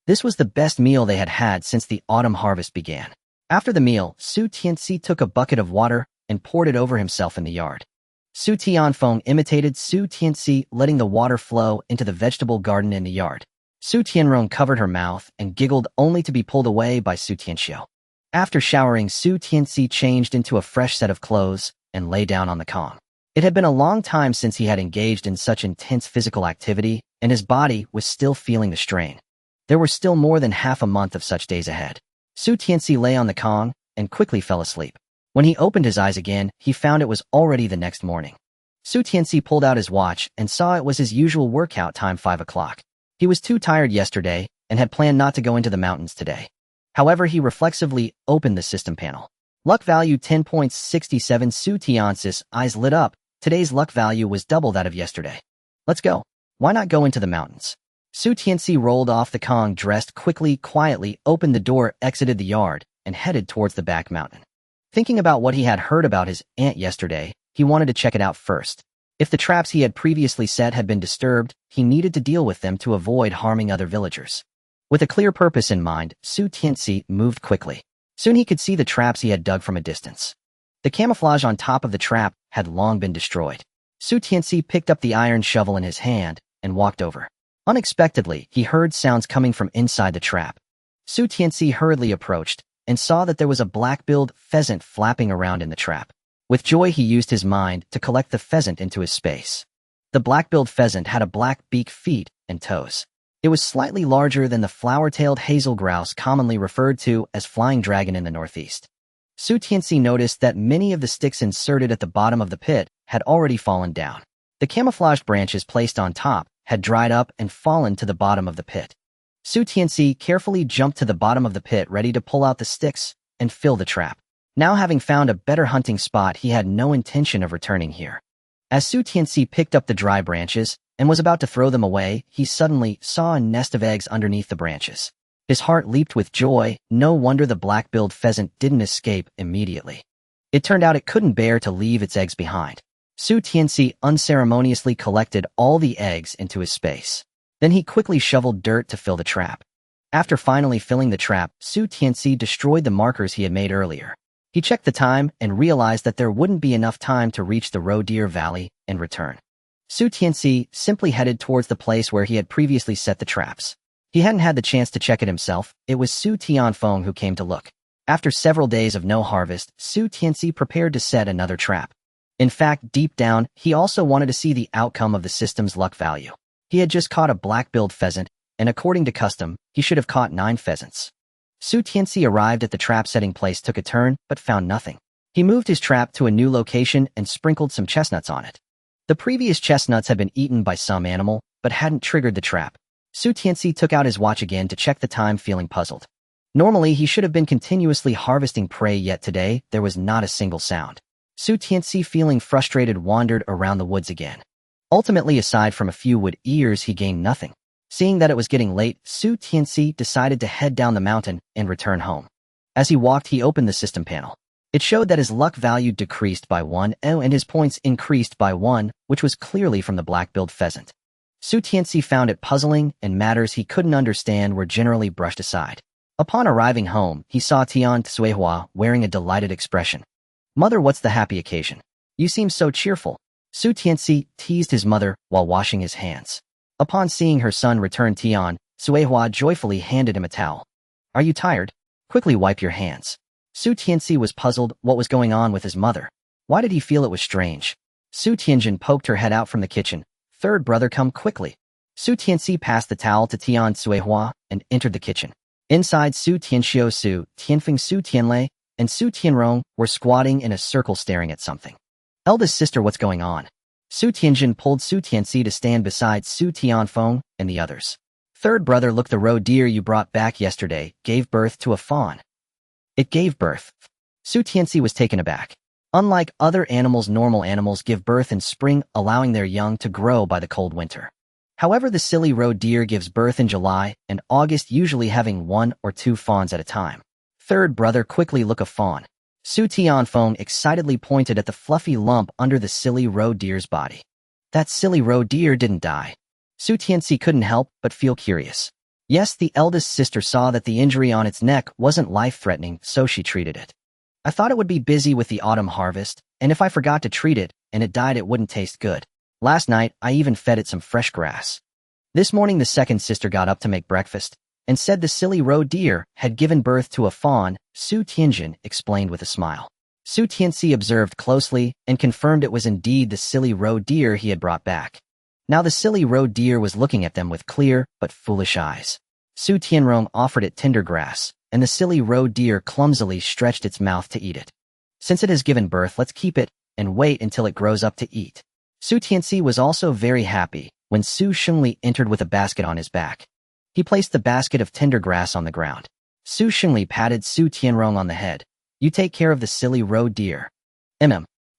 This was the best meal they had had since the autumn harvest began. After the meal, Tianci took a bucket of water and poured it over himself in the yard. Tianfeng imitated Tianci, letting the water flow into the vegetable garden in the yard. Tianrong covered her mouth and giggled, only to be pulled away by Tianxiu. After showering, Tianci changed into a fresh set of clothes and lay down on the kong. It had been a long time since he had engaged in such intense physical activity, and his body was still feeling the strain. There were still more than half a month of such days ahead. Tianci lay on the kong and quickly fell asleep. When he opened his eyes again, he found it was already the next morning. Tianci pulled out his watch and saw it was his usual workout time, 5 o'clock. He was too tired yesterday and had planned not to go into the mountains today. However, he reflexively opened the system panel. Luck value 10.67. Tianci's eyes lit up. Today's luck value was double that of yesterday. Let's go. Why not go into the mountains? Tianci rolled off the kong, dressed quickly, quietly, opened the door, exited the yard, and headed towards the back mountain. Thinking about what he had heard about his aunt yesterday, he wanted to check it out first. If the traps he had previously set had been disturbed, he needed to deal with them to avoid harming other villagers. With a clear purpose in mind, Tianci moved quickly. Soon he could see the traps he had dug from a distance. The camouflage on top of the trap had long been destroyed. Tianci picked up the iron shovel in his hand and walked over. Unexpectedly, he heard sounds coming from inside the trap. Tianci hurriedly approached and saw that there was a black-billed pheasant flapping around in the trap. With joy, he used his mind to collect the pheasant into his space. The black-billed pheasant had a black beak, feet, and toes. It was slightly larger than the flower-tailed hazel grouse, commonly referred to as flying dragon in the Northeast. Tianci noticed that many of the sticks inserted at the bottom of the pit had already fallen down. The camouflaged branches placed on top had dried up and fallen to the bottom of the pit. Tianci carefully jumped to the bottom of the pit, ready to pull out the sticks and fill the trap. Now having found a better hunting spot, he had no intention of returning here. As Su Tianci picked up the dry branches and was about to throw them away, he suddenly saw a nest of eggs underneath the branches. His heart leaped with joy. No wonder the black-billed pheasant didn't escape immediately. It turned out it couldn't bear to leave its eggs behind. Su Tianci unceremoniously collected all the eggs into his space. Then he quickly shoveled dirt to fill the trap. After finally filling the trap, Su Tianci destroyed the markers he had made earlier. He checked the time and realized that there wouldn't be enough time to reach the Roe Deer Valley and return. Su Tianci simply headed towards the place where he had previously set the traps. He hadn't had the chance to check it himself. It was Su Tianfeng who came to look. After several days of no harvest, Su Tianci prepared to set another trap. In fact, deep down, he also wanted to see the outcome of the system's luck value. He had just caught a black-billed pheasant, and according to custom, he should have caught 9 pheasants. Su Tianci arrived at the trap-setting place, took a turn, but found nothing. He moved his trap to a new location and sprinkled some chestnuts on it. The previous chestnuts had been eaten by some animal, but hadn't triggered the trap. Su Tianci took out his watch again to check the time, feeling puzzled. Normally, he should have been continuously harvesting prey, yet today, there was not a single sound. Su Tianci, feeling frustrated, wandered around the woods again. Ultimately, aside from a few wood ears, he gained nothing. Seeing that it was getting late, Su Tianci decided to head down the mountain and return home. As he walked, he opened the system panel. It showed that his luck value decreased by 1 and his points increased by 1, which was clearly from the black-billed pheasant. Su Tianci found it puzzling, and matters he couldn't understand were generally brushed aside. Upon arriving home, he saw Tianci wearing a delighted expression. "Mother, what's the happy occasion? You seem so cheerful." Su Tianci teased his mother while washing his hands. Upon seeing her son return, Tianci joyfully handed him a towel. "Are you tired? Quickly wipe your hands." Su Tianci was puzzled what was going on with his mother. Why did he feel it was strange? Su Tianjin poked her head out from the kitchen. "Third brother, come quickly." Su Tianci passed the towel to Tianci and entered the kitchen. Inside, Su Tianxiu, Su Tianfeng, Su Tianlei, and Su Tianrong were squatting in a circle staring at something. "Eldest sister, what's going on?" Su Tianjin pulled Su Tianci to stand beside Su Tianfeng and the others. "Third brother, look, the roe deer you brought back yesterday gave birth to a fawn." "It gave birth?" Su Tianci was taken aback. Unlike other animals, normal animals give birth in spring, allowing their young to grow by the cold winter. However, the silly roe deer gives birth in July and August, usually having 1 or 2 fawns at a time. "Third brother, quickly look, a fawn." Su Tianfeng excitedly pointed at the fluffy lump under the silly roe deer's body. That silly roe deer didn't die. Su Tianci couldn't help but feel curious. Yes, the eldest sister saw that the injury on its neck wasn't life-threatening, so she treated it. "I thought it would be busy with the autumn harvest, and if I forgot to treat it and it died, it wouldn't taste good. Last night, I even fed it some fresh grass." This morning, the second sister got up to make breakfast and said the silly roe deer had given birth to a fawn. Su Tianjin explained with a smile. Su Tianci observed closely and confirmed it was indeed the silly roe deer he had brought back. Now the silly roe deer was looking at them with clear but foolish eyes. Su Tianrong offered it tender grass, and the silly roe deer clumsily stretched its mouth to eat it. "Since it has given birth, let's keep it and wait until it grows up to eat." Su Tianci was also very happy when Su Shengli entered with a basket on his back. He placed the basket of tender grass on the ground. Su Shengli patted Su Tianrong on the head. "You take care of the silly roe deer."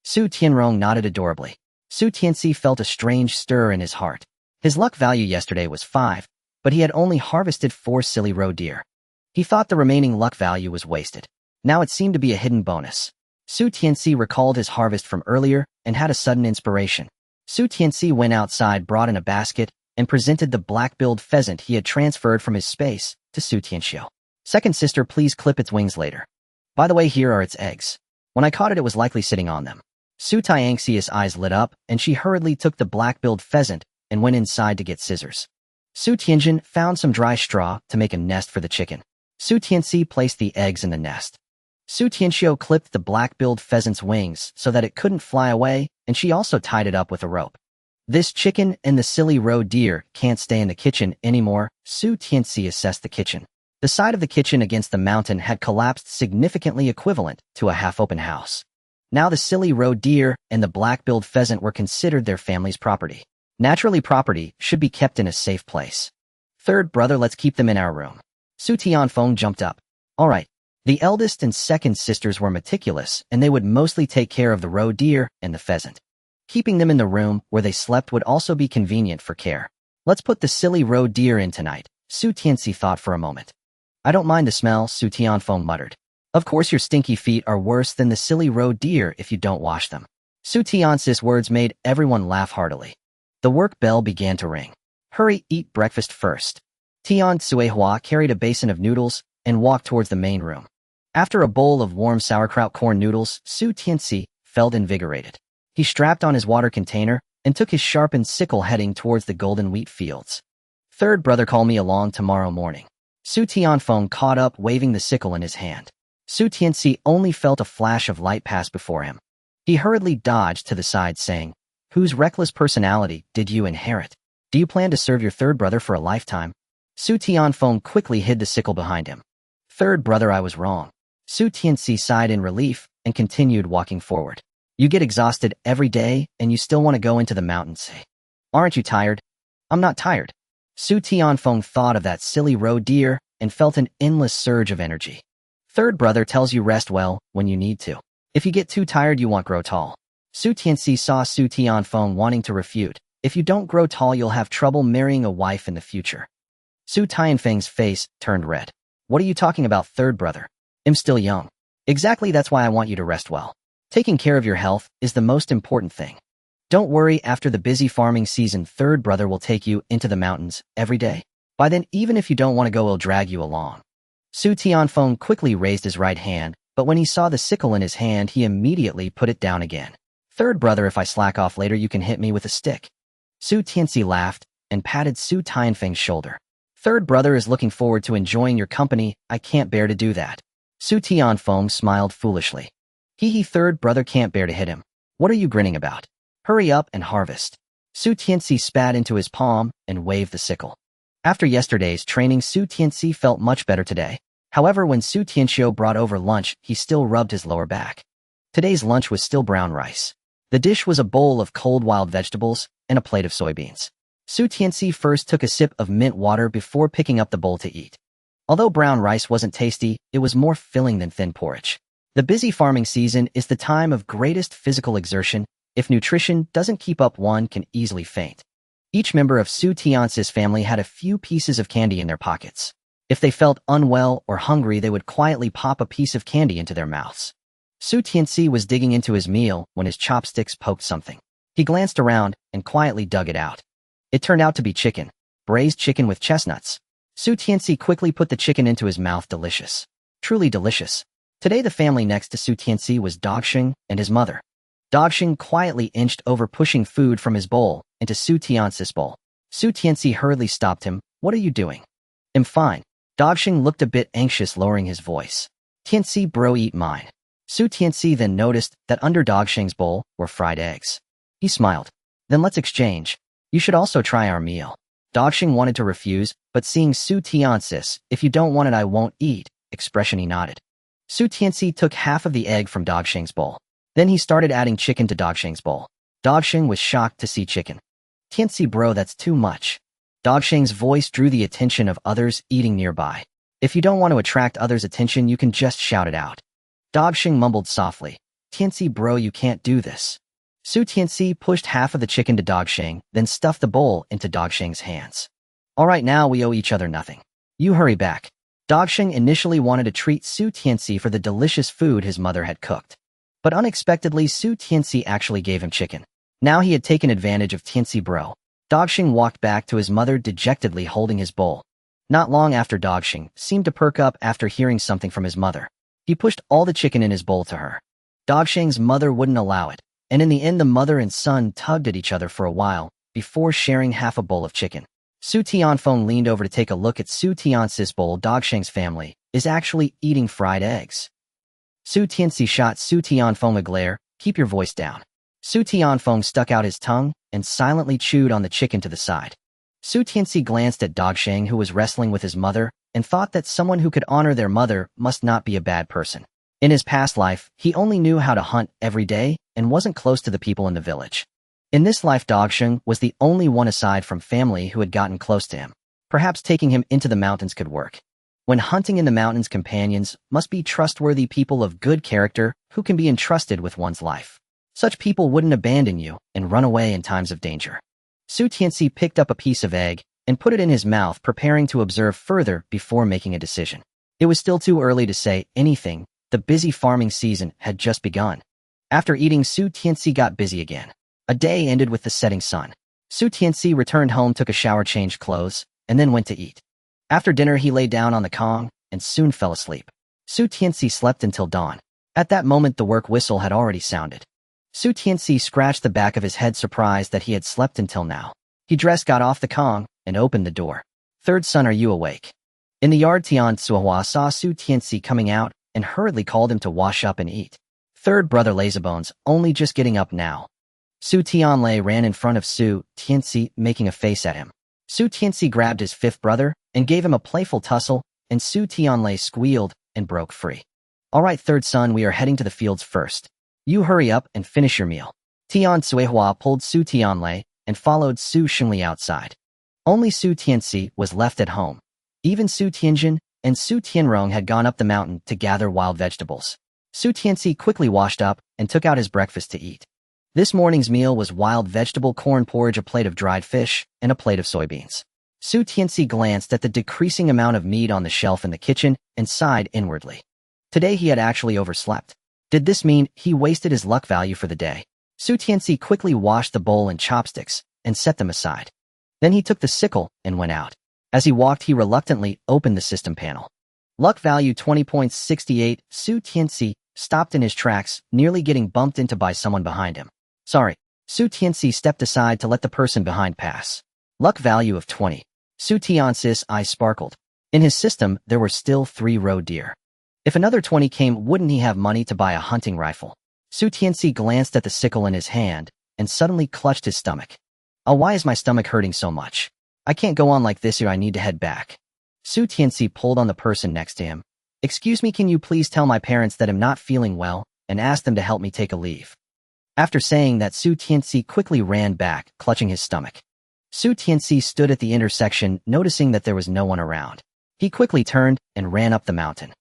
Su Tianrong nodded adorably. Su Tianci felt a strange stir in his heart. His luck value yesterday was 5, but he had only harvested 4 silly roe deer. He thought the remaining luck value was wasted. Now it seemed to be a hidden bonus. Su Tianci recalled his harvest from earlier and had a sudden inspiration. Su Tianci went outside, brought in a basket, and presented the black-billed pheasant he had transferred from his space to Su Tianxiu. "Second sister, please clip its wings later. By the way, here are its eggs. When I caught it, it was likely sitting on them." Su Tianxi's eyes lit up, and she hurriedly took the black-billed pheasant and went inside to get scissors. Su Tianjin found some dry straw to make a nest for the chicken. Su Tianci placed the eggs in the nest. Su Tianxiu clipped the black-billed pheasant's wings so that it couldn't fly away, and she also tied it up with a rope. "This chicken and the silly roe deer can't stay in the kitchen anymore." Su Tianci assessed the kitchen. The side of the kitchen against the mountain had collapsed, significantly equivalent to a half-open house. Now the silly roe deer and the black-billed pheasant were considered their family's property. Naturally, property should be kept in a safe place. "Third brother, let's keep them in our room." Su Tianfeng jumped up. "All right, The eldest and second sisters were meticulous, and they would mostly take care of the roe deer and the pheasant. Keeping them in the room where they slept would also be convenient for care. Let's put the silly roe deer in tonight, Su Tianci thought for a moment. I don't mind the smell, Su Tianfeng muttered. Of course your stinky feet are worse than the silly roe deer if you don't wash them. Su Tianci's words made everyone laugh heartily. The work bell began to ring. Hurry, eat breakfast first. Tian Suehua carried a basin of noodles and walked towards the main room. After a bowl of warm sauerkraut corn noodles, Su Tianci felt invigorated. He strapped on his water container and took his sharpened sickle heading towards the golden wheat fields. Third brother, call me along tomorrow morning. Su Tianfeng caught up, waving the sickle in his hand. Su Tianci only felt a flash of light pass before him. He hurriedly dodged to the side, saying, Whose reckless personality did you inherit? Do you plan to serve your third brother for a lifetime? Su Tianfeng quickly hid the sickle behind him. Third brother, I was wrong. Su Tianci sighed in relief and continued walking forward. You get exhausted every day and you still want to go into the mountains. Aren't you tired? I'm not tired. Su Tianfeng thought of that silly roe deer and felt an endless surge of energy. Third brother tells you rest well when you need to. If you get too tired, you won't grow tall. Su Tianci saw Su Tianfeng wanting to refute. If you don't grow tall, you'll have trouble marrying a wife in the future. Su Tianfeng's face turned red. What are you talking about, third brother? I'm still young. Exactly, that's why I want you to rest well. Taking care of your health is the most important thing. Don't worry, after the busy farming season, third brother will take you into the mountains every day. By then, even if you don't want to go, he'll drag you along. Su Tianfeng quickly raised his right hand, but when he saw the sickle in his hand, he immediately put it down again. Third brother, if I slack off later, you can hit me with a stick. Su Tianci laughed and patted Su Tianfeng's shoulder. Third brother is looking forward to enjoying your company. I can't bear to do that. Su Tianfeng smiled foolishly. Hee, third brother can't bear to hit him. What are you grinning about? Hurry up and harvest. Su Tianci spat into his palm and waved the sickle. After yesterday's training, Su Tianci felt much better today. However, when Su Tiancio brought over lunch, he still rubbed his lower back. Today's lunch was still brown rice. The dish was a bowl of cold wild vegetables and a plate of soybeans. Su Tianci first took a sip of mint water before picking up the bowl to eat. Although brown rice wasn't tasty, it was more filling than thin porridge. The busy farming season is the time of greatest physical exertion. If nutrition doesn't keep up, one can easily faint. Each member of Su Tianci's family had a few pieces of candy in their pockets. If they felt unwell or hungry, they would quietly pop a piece of candy into their mouths. Su Tianci was digging into his meal when his chopsticks poked something. He glanced around and quietly dug it out. It turned out to be chicken, braised chicken with chestnuts. Su Tianci quickly put the chicken into his mouth. Delicious. Truly delicious. Today the family next to Su Tianci was Dogxing and his mother. Dogxing quietly inched over, pushing food from his bowl into Su Tianci's bowl. Su Tianci hurriedly stopped him. What are you doing? I'm fine. Dogxing looked a bit anxious, lowering his voice. Tianci bro, eat mine. Su Tianci then noticed that under Dogxing's bowl were fried eggs. He smiled. Then let's exchange. You should also try our meal. Dogxing wanted to refuse, but seeing Su Tianci's, if you don't want it, I won't eat, expression, he nodded. Su Tianci took half of the egg from Dogxing's bowl. Then he started adding chicken to Dogxing's bowl. Dogxing was shocked to see chicken. Tianci bro, that's too much. Dogxing's voice drew the attention of others eating nearby. If you don't want to attract others' attention, you can just shout it out. Dogxing mumbled softly. Tianci bro, you can't do this. Su Tianci pushed half of the chicken to Dogxing, then stuffed the bowl into Dogxing's hands. All right, now we owe each other nothing. You hurry back. Dogxing initially wanted to treat Su Tianci for the delicious food his mother had cooked. But unexpectedly, Su Tianci actually gave him chicken. Now he had taken advantage of Tianci bro. Dogxing walked back to his mother, dejectedly holding his bowl. Not long after, Dogxing seemed to perk up after hearing something from his mother. He pushed all the chicken in his bowl to her. Dogxing's mother wouldn't allow it, and in the end the mother and son tugged at each other for a while before sharing half a bowl of chicken. Su Tianfeng leaned over to take a look at Su Tianci's bowl. Dogxing's family is actually eating fried eggs. Su Tianci shot Su Tianfeng a glare. Keep your voice down. Su Tianfeng stuck out his tongue and silently chewed on the chicken to the side. Su Tianci glanced at Dogxing, who was wrestling with his mother, and thought that someone who could honor their mother must not be a bad person. In his past life, he only knew how to hunt every day and wasn't close to the people in the village. In this life, Dogxing was the only one aside from family who had gotten close to him. Perhaps taking him into the mountains could work. When hunting in the mountains, companions must be trustworthy people of good character who can be entrusted with one's life. Such people wouldn't abandon you and run away in times of danger. Su Tianci picked up a piece of egg and put it in his mouth, preparing to observe further before making a decision. It was still too early to say anything. The busy farming season had just begun. After eating, Su Tianci got busy again. A day ended with the setting sun. Su Tianci returned home, took a shower, changed clothes, and then went to eat. After dinner, he lay down on the kong and soon fell asleep. Su Tianci slept until dawn. At that moment, the work whistle had already sounded. Su Tianci scratched the back of his head, surprised that he had slept until now. He dressed, got off the kong, and opened the door. "Third son, are you awake?" In the yard, Tianci saw Su Tianci coming out and hurriedly called him to wash up and eat. "Third brother, lazybones, only just getting up now." Su Tianlei ran in front of Su Tianci, making a face at him. Su Tianci grabbed his fifth brother and gave him a playful tussle, and Su Tianlei squealed and broke free. "All right, third son, we are heading to the fields first. You hurry up and finish your meal." Tianci pulled Su Tianlei and followed Su Xingli outside. Only Su Tianci was left at home. Even Su Tianjin and Su Tianrong had gone up the mountain to gather wild vegetables. Su Tianci quickly washed up and took out his breakfast to eat. This morning's meal was wild vegetable corn porridge, a plate of dried fish, and a plate of soybeans. Su Tianci glanced at the decreasing amount of meat on the shelf in the kitchen and sighed inwardly. Today he had actually overslept. Did this mean he wasted his luck value for the day? Su Tianci quickly washed the bowl and chopsticks and set them aside. Then he took the sickle and went out. As he walked, he reluctantly opened the system panel. Luck value 20.68. Su Tianci stopped in his tracks, nearly getting bumped into by someone behind him. "Sorry." Su Tianci stepped aside to let the person behind pass. Luck value of 20. Su Tianci's eyes sparkled. In his system, there were still 3 roe deer. If another 20 came, wouldn't he have money to buy a hunting rifle? Su Tianci glanced at the sickle in his hand and suddenly clutched his stomach. "Oh, why is my stomach hurting so much? I can't go on like this here, I need to head back." Su Tianci pulled on the person next to him. "Excuse me, can you please tell my parents that I'm not feeling well and ask them to help me take a leave?" After saying that, Su Tianci quickly ran back, clutching his stomach. Su Tianci stood at the intersection, noticing that there was no one around. He quickly turned and ran up the mountain.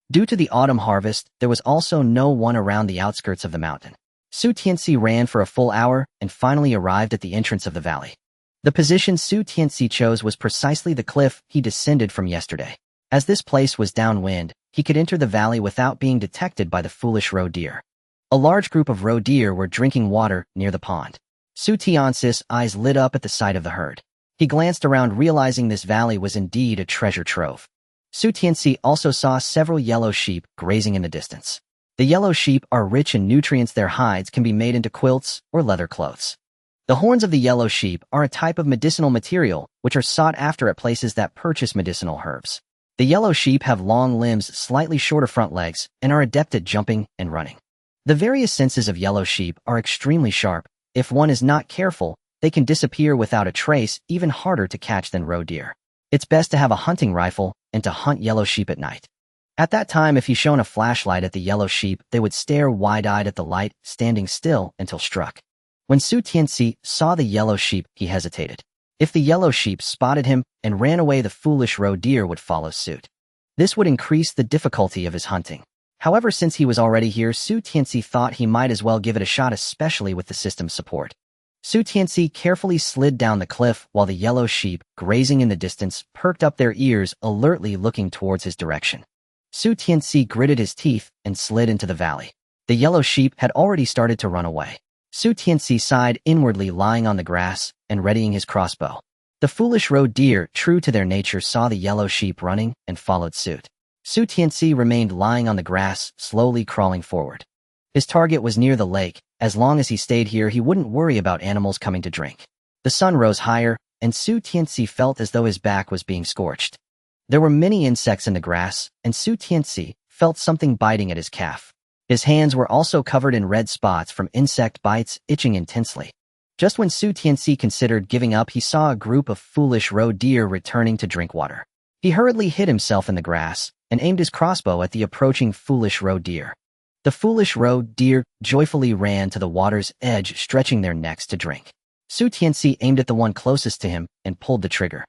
Due to the autumn harvest, there was also no one around the outskirts of the mountain. Su Tianci ran for a full hour and finally arrived at the entrance of the valley. The position Su Tianci chose was precisely the cliff he descended from yesterday. As this place was downwind, he could enter the valley without being detected by the foolish roe deer. A large group of roe deer were drinking water near the pond. Su Tianci's eyes lit up at the sight of the herd. He glanced around, realizing this valley was indeed a treasure trove. Su Tianci also saw several yellow sheep grazing in the distance. The yellow sheep are rich in nutrients. Their hides can be made into quilts or leather clothes. The horns of the yellow sheep are a type of medicinal material which are sought after at places that purchase medicinal herbs. The yellow sheep have long limbs, slightly shorter front legs, and are adept at jumping and running. The various senses of yellow sheep are extremely sharp. If one is not careful, they can disappear without a trace, even harder to catch than roe deer. It's best to have a hunting rifle and to hunt yellow sheep at night. At that time, if he shone a flashlight at the yellow sheep, they would stare wide-eyed at the light, standing still until struck. When Su Tianci saw the yellow sheep, he hesitated. If the yellow sheep spotted him and ran away, the foolish roe deer would follow suit. This would increase the difficulty of his hunting. However, since he was already here, Su Tianci thought he might as well give it a shot, especially with the system's support. Su Tianci carefully slid down the cliff while the yellow sheep, grazing in the distance, perked up their ears, alertly looking towards his direction. Su Tianci gritted his teeth and slid into the valley. The yellow sheep had already started to run away. Su Tianci sighed inwardly, lying on the grass and readying his crossbow. The foolish roe deer, true to their nature, saw the yellow sheep running and followed suit. Su Tianci remained lying on the grass, slowly crawling forward. His target was near the lake. As long as he stayed here, he wouldn't worry about animals coming to drink. The sun rose higher, and Su Tianci felt as though his back was being scorched. There were many insects in the grass, and Su Tianci felt something biting at his calf. His hands were also covered in red spots from insect bites, itching intensely. Just when Su Tianci considered giving up, he saw a group of foolish roe deer returning to drink water. He hurriedly hid himself in the grass and aimed his crossbow at the approaching foolish roe deer. The foolish roe deer joyfully ran to the water's edge, stretching their necks to drink. Su Tianci aimed at the one closest to him and pulled the trigger.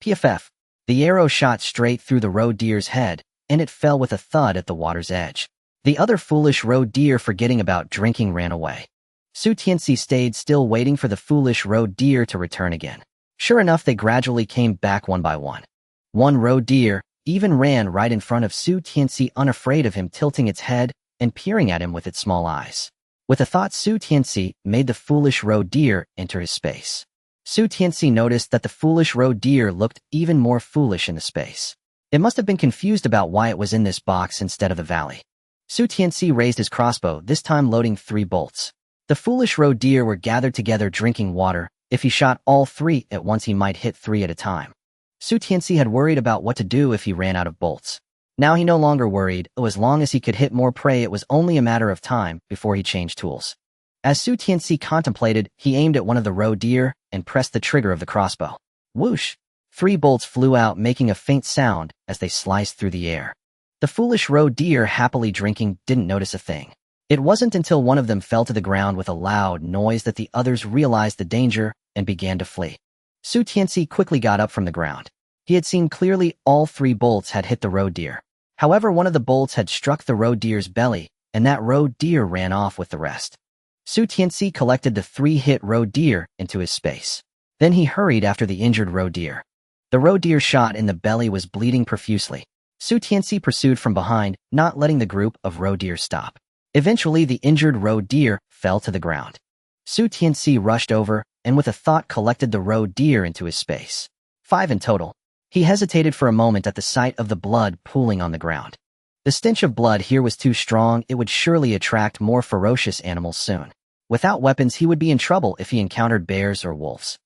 PFF. The arrow shot straight through the roe deer's head, and it fell with a thud at the water's edge. The other foolish roe deer, forgetting about drinking, ran away. Su Tianci stayed still, waiting for the foolish roe deer to return again. Sure enough, they gradually came back one by one. One roe deer even ran right in front of Su Tianci, unafraid of him, tilting its head and peering at him with its small eyes. With a thought, Su Tianci made the foolish roe deer enter his space. Su Tianci noticed that the foolish roe deer looked even more foolish in the space. It must have been confused about why it was in this box instead of the valley. Su Tianci raised his crossbow, this time loading 3 bolts. The foolish roe deer were gathered together drinking water. If he shot all 3 at once, he might hit 3 at a time. Su Tianci had worried about what to do if he ran out of bolts. Now he no longer worried. As long as he could hit more prey, it was only a matter of time before he changed tools. As Su Tianci contemplated, he aimed at one of the roe deer and pressed the trigger of the crossbow. Whoosh! 3 bolts flew out, making a faint sound as they sliced through the air. The foolish roe deer, happily drinking, didn't notice a thing. It wasn't until one of them fell to the ground with a loud noise that the others realized the danger and began to flee. Su Tianci quickly got up from the ground. He had seen clearly all 3 bolts had hit the roe deer. However, one of the bolts had struck the roe deer's belly, and that roe deer ran off with the rest. Su Tianci collected the 3-hit roe deer into his space. Then he hurried after the injured roe deer. The roe deer shot in the belly was bleeding profusely. Su Tianci pursued from behind, not letting the group of roe deer stop. Eventually, the injured roe deer fell to the ground. Su Tianci rushed over, and with a thought collected the roe deer into his space. 5 in total. He hesitated for a moment at the sight of the blood pooling on the ground. The stench of blood here was too strong. It would surely attract more ferocious animals soon. Without weapons, he would be in trouble if he encountered bears or wolves.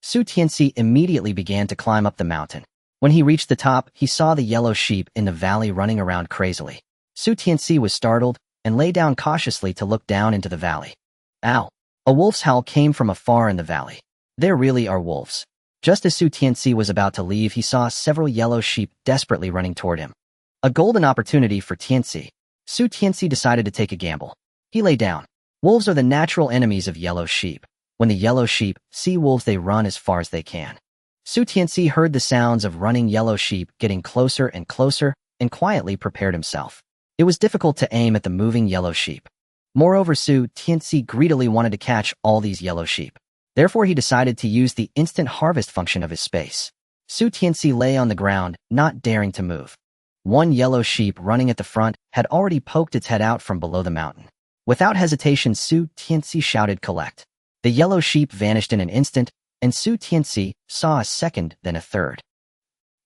Su Tianci immediately began to climb up the mountain. When he reached the top, he saw the yellow sheep in the valley running around crazily. Su Tianci was startled and lay down cautiously to look down into the valley. Ow! A wolf's howl came from afar in the valley. There really are wolves. Just as Su Tianci was about to leave, he saw several yellow sheep desperately running toward him. A golden opportunity for Tianci. Su Tianci decided to take a gamble. He lay down. Wolves are the natural enemies of yellow sheep. When the yellow sheep see wolves, they run as far as they can. Su Tianci heard the sounds of running yellow sheep getting closer and closer and quietly prepared himself. It was difficult to aim at the moving yellow sheep. Moreover, Su Tianci greedily wanted to catch all these yellow sheep. Therefore, he decided to use the instant harvest function of his space. Su Tianci lay on the ground, not daring to move. One yellow sheep running at the front had already poked its head out from below the mountain. Without hesitation, Su Tianci shouted, "Collect." The yellow sheep vanished in an instant, and Su Tianci saw a second, then a third.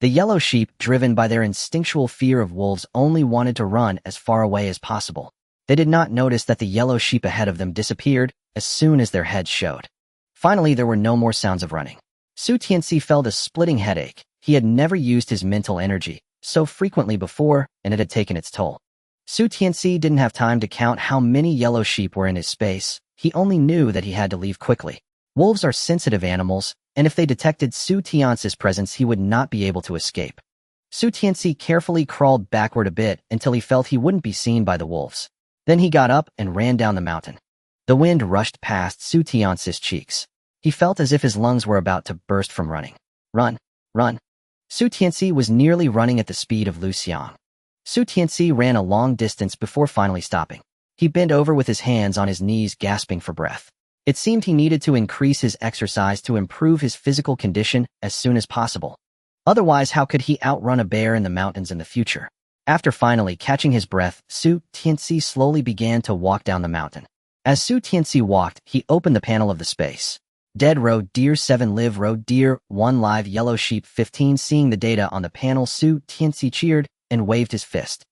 The yellow sheep, driven by their instinctual fear of wolves, only wanted to run as far away as possible. They did not notice that the yellow sheep ahead of them disappeared as soon as their heads showed. Finally, there were no more sounds of running. Su Tianci felt a splitting headache. He had never used his mental energy so frequently before, and it had taken its toll. Su Tianci didn't have time to count how many yellow sheep were in his space. He only knew that he had to leave quickly. Wolves are sensitive animals, and if they detected Su Tianci's presence, he would not be able to escape. Su Tianci carefully crawled backward a bit until he felt he wouldn't be seen by the wolves. Then he got up and ran down the mountain. The wind rushed past Su Tianci's cheeks. He felt as if his lungs were about to burst from running. Run! Run! Su Tianci was nearly running at the speed of Lu Xiang. Su Tianci ran a long distance before finally stopping. He bent over with his hands on his knees, gasping for breath. It seemed he needed to increase his exercise to improve his physical condition as soon as possible. Otherwise, how could he outrun a bear in the mountains in the future? After finally catching his breath, Su Tianci slowly began to walk down the mountain. As Su Tianci walked, he opened the panel of the space. Dead roe deer 7, live roe deer 1, live yellow sheep 15. Seeing the data on the panel, Su Tianci cheered and waved his fist.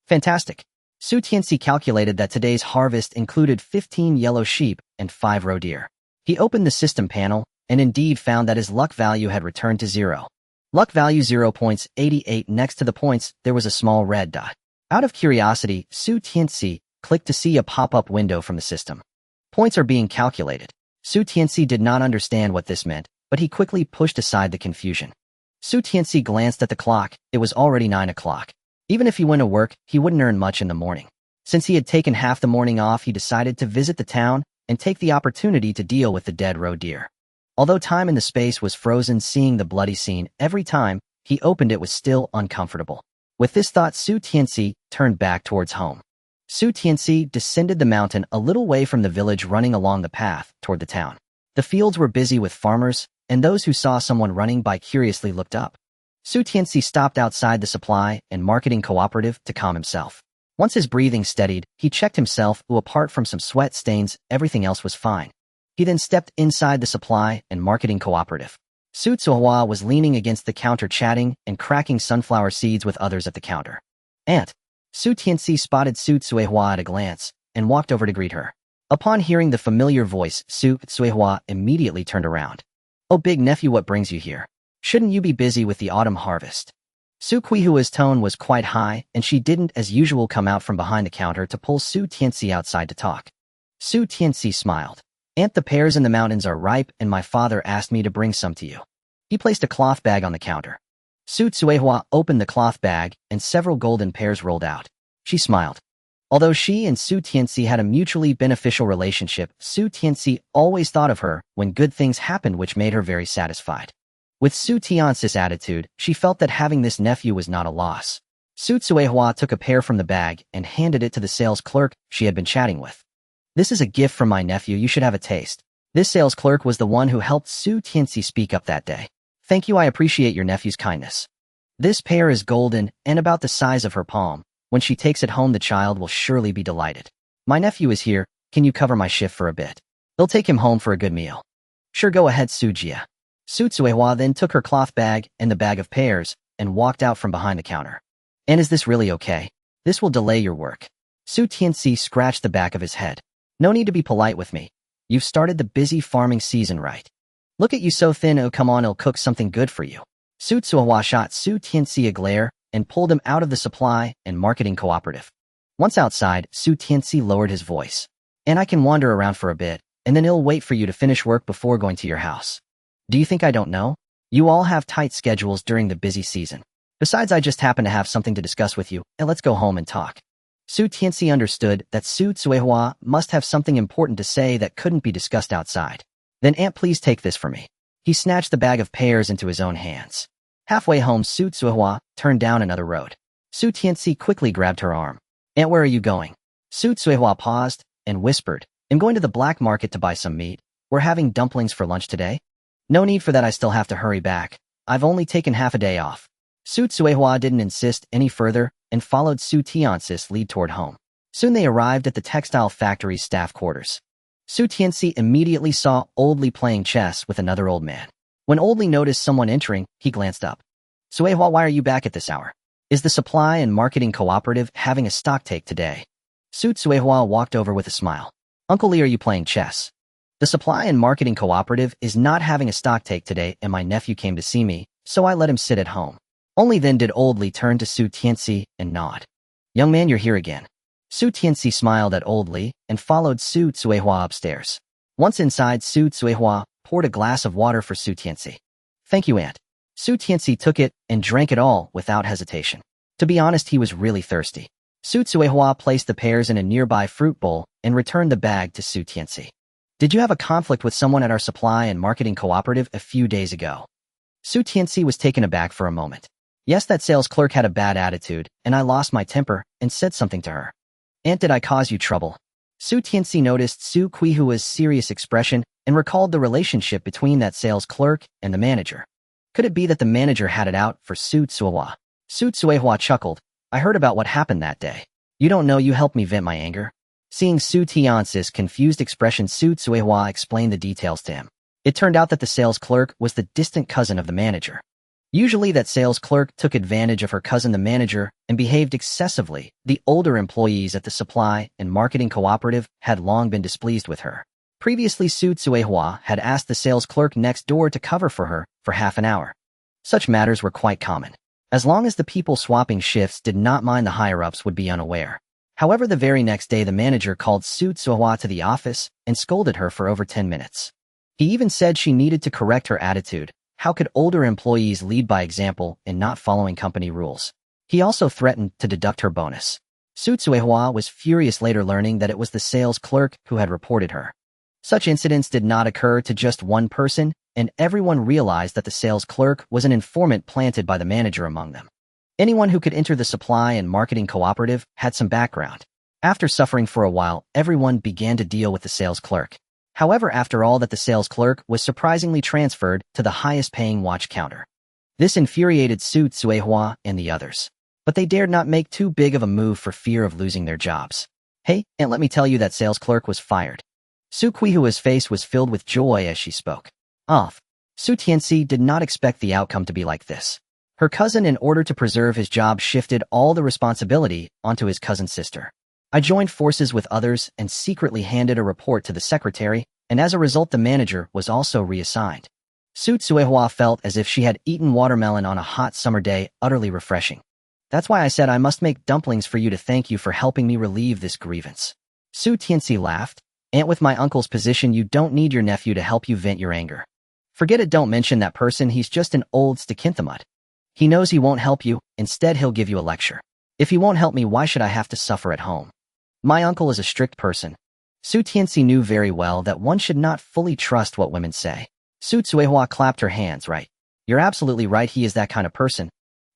Fantastic! Su Tianci calculated that today's harvest included 15 yellow sheep and 5 roe deer. He opened the system panel and indeed found that his luck value had returned to 0. Luck value 0.88. Next to the points, there was a small red dot. Out of curiosity, Su Tianci clicked to see a pop-up window from the system. Points are being calculated. Su Tianci did not understand what this meant, but he quickly pushed aside the confusion. Su Tianci glanced at the clock. It was already 9 o'clock. Even if he went to work, he wouldn't earn much in the morning. Since he had taken half the morning off, he decided to visit the town and take the opportunity to deal with the dead roe deer. Although time in the space was frozen, seeing the bloody scene every time he opened it was still uncomfortable. With this thought, Su Tianci turned back towards home. Su Tianci descended the mountain a little way from the village, running along the path toward the town. The fields were busy with farmers, and those who saw someone running by curiously looked up. Su Tianci stopped outside the supply and marketing cooperative to calm himself. Once his breathing steadied, he checked himself, who apart from some sweat stains, everything else was fine. He then stepped inside the supply and marketing cooperative. Su Tsuhua was leaning against the counter chatting and cracking sunflower seeds with others at the counter. Aunt! Su Tianci spotted Su Tsuhua at a glance and walked over to greet her. Upon hearing the familiar voice, Su Tsuhua immediately turned around. Oh, big nephew, what brings you here? Shouldn't you be busy with the autumn harvest? Su Qihua's tone was quite high, and she didn't, as usual, come out from behind the counter to pull Su Tianci outside to talk. Su Tianci smiled. Aunt, the pears in the mountains are ripe, and my father asked me to bring some to you. He placed a cloth bag on the counter. Su Tsuehua opened the cloth bag, and several golden pears rolled out. She smiled. Although she and Su Tianci had a mutually beneficial relationship, Su Tianci always thought of her when good things happened, which made her very satisfied. With Su Tianci's attitude, she felt that having this nephew was not a loss. Su Tsuehua took a pear from the bag and handed it to the sales clerk she had been chatting with. This is a gift from my nephew, you should have a taste. This sales clerk was the one who helped Su Tianci speak up that day. Thank you, I appreciate your nephew's kindness. This pear is golden and about the size of her palm. When she takes it home, the child will surely be delighted. My nephew is here, can you cover my shift for a bit? They'll take him home for a good meal. Sure, go ahead, Su Jia. Su Tsuehua then took her cloth bag and the bag of pears and walked out from behind the counter. And is this really okay? This will delay your work. Su Tianci scratched the back of his head. No need to be polite with me. You've started the busy farming season right. Look at you so thin, oh come on, I'll cook something good for you. Su Tsuehua shot Su Tianci a glare and pulled him out of the supply and marketing cooperative. Once outside, Su Tianci lowered his voice. And I can wander around for a bit, and then I'll wait for you to finish work before going to your house. Do you think I don't know? You all have tight schedules during the busy season. Besides, I just happen to have something to discuss with you, and let's go home and talk. Su Tianci understood that Su Tsuehua must have something important to say that couldn't be discussed outside. Then, Aunt, please take this for me. He snatched the bag of pears into his own hands. Halfway home, Su Tsuehua turned down another road. Su Tianci quickly grabbed her arm. Aunt, where are you going? Su Tsuehua paused and whispered, I'm going to the black market to buy some meat. We're having dumplings for lunch today. No need for that, I still have to hurry back. I've only taken half a day off. Su Tsuehua didn't insist any further and followed Su Tianci's lead toward home. Soon they arrived at the textile factory's staff quarters. Su Tianci immediately saw Oldly playing chess with another old man. When Oldly noticed someone entering, he glanced up. Tsuehua, why are you back at this hour? Is the supply and marketing cooperative having a stock take today? Su Tsuehua walked over with a smile. Uncle Lee, are you playing chess? The supply and marketing cooperative is not having a stock take today, and my nephew came to see me, so I let him sit at home. Only then did Oldly turn to Su Tianci and nod. Young man, you're here again. Su Tianci smiled at Oldly and followed Su Tsuehua upstairs. Once inside, Su Tsuehua poured a glass of water for Su Tianci. Thank you, Aunt. Su Tianci took it and drank it all without hesitation. To be honest, he was really thirsty. Su Tsuehua placed the pears in a nearby fruit bowl and returned the bag to Su Tianci. Did you have a conflict with someone at our supply and marketing cooperative a few days ago? Su Tianci was taken aback for a moment. Yes, that sales clerk had a bad attitude, and I lost my temper and said something to her. Aunt, did I cause you trouble? Su Tianci noticed Su Qihua's serious expression and recalled the relationship between that sales clerk and the manager. Could it be that the manager had it out for Su Tsuehua? Su Tsuehua chuckled. I heard about what happened that day. You don't know, you helped me vent my anger. Seeing Su Tianci's confused expression, Su Tsuehua explained the details to him. It turned out that the sales clerk was the distant cousin of the manager. Usually that sales clerk took advantage of her cousin the manager and behaved excessively. The older employees at the supply and marketing cooperative had long been displeased with her. Previously, Su Tsuehua had asked the sales clerk next door to cover for her for half an hour. Such matters were quite common. As long as the people swapping shifts did not mind, the higher-ups would be unaware. However, the very next day the manager called Su Tsuehua to the office and scolded her for over 10 minutes. He even said she needed to correct her attitude. How could older employees lead by example in not following company rules? He also threatened to deduct her bonus. Su Tsuehua was furious later, learning that it was the sales clerk who had reported her. Such incidents did not occur to just one person, and everyone realized that the sales clerk was an informant planted by the manager among them. Anyone who could enter the supply and marketing cooperative had some background. After suffering for a while, everyone began to deal with the sales clerk. However, after all that, the sales clerk was surprisingly transferred to the highest-paying watch counter. This infuriated Su Tsuehua and the others, but they dared not make too big of a move for fear of losing their jobs. Hey, and let me tell you that sales clerk was fired. Su Qihua's face was filled with joy as she spoke. Su Tianci did not expect the outcome to be like this. Her cousin, in order to preserve his job, shifted all the responsibility onto his cousin's sister. I joined forces with others and secretly handed a report to the secretary, and as a result the manager was also reassigned. Su Tsuehua felt as if she had eaten watermelon on a hot summer day, utterly refreshing. That's why I said I must make dumplings for you to thank you for helping me relieve this grievance. Su Tianci laughed. And with my uncle's position, you don't need your nephew to help you vent your anger. Forget it, don't mention that person, he's just an old stickinthemut. He knows he won't help you, instead he'll give you a lecture. If he won't help me, why should I have to suffer at home? My uncle is a strict person. Su Tianci knew very well that one should not fully trust what women say. Su Tsuehua clapped her hands. Right. You're absolutely right, he is that kind of person.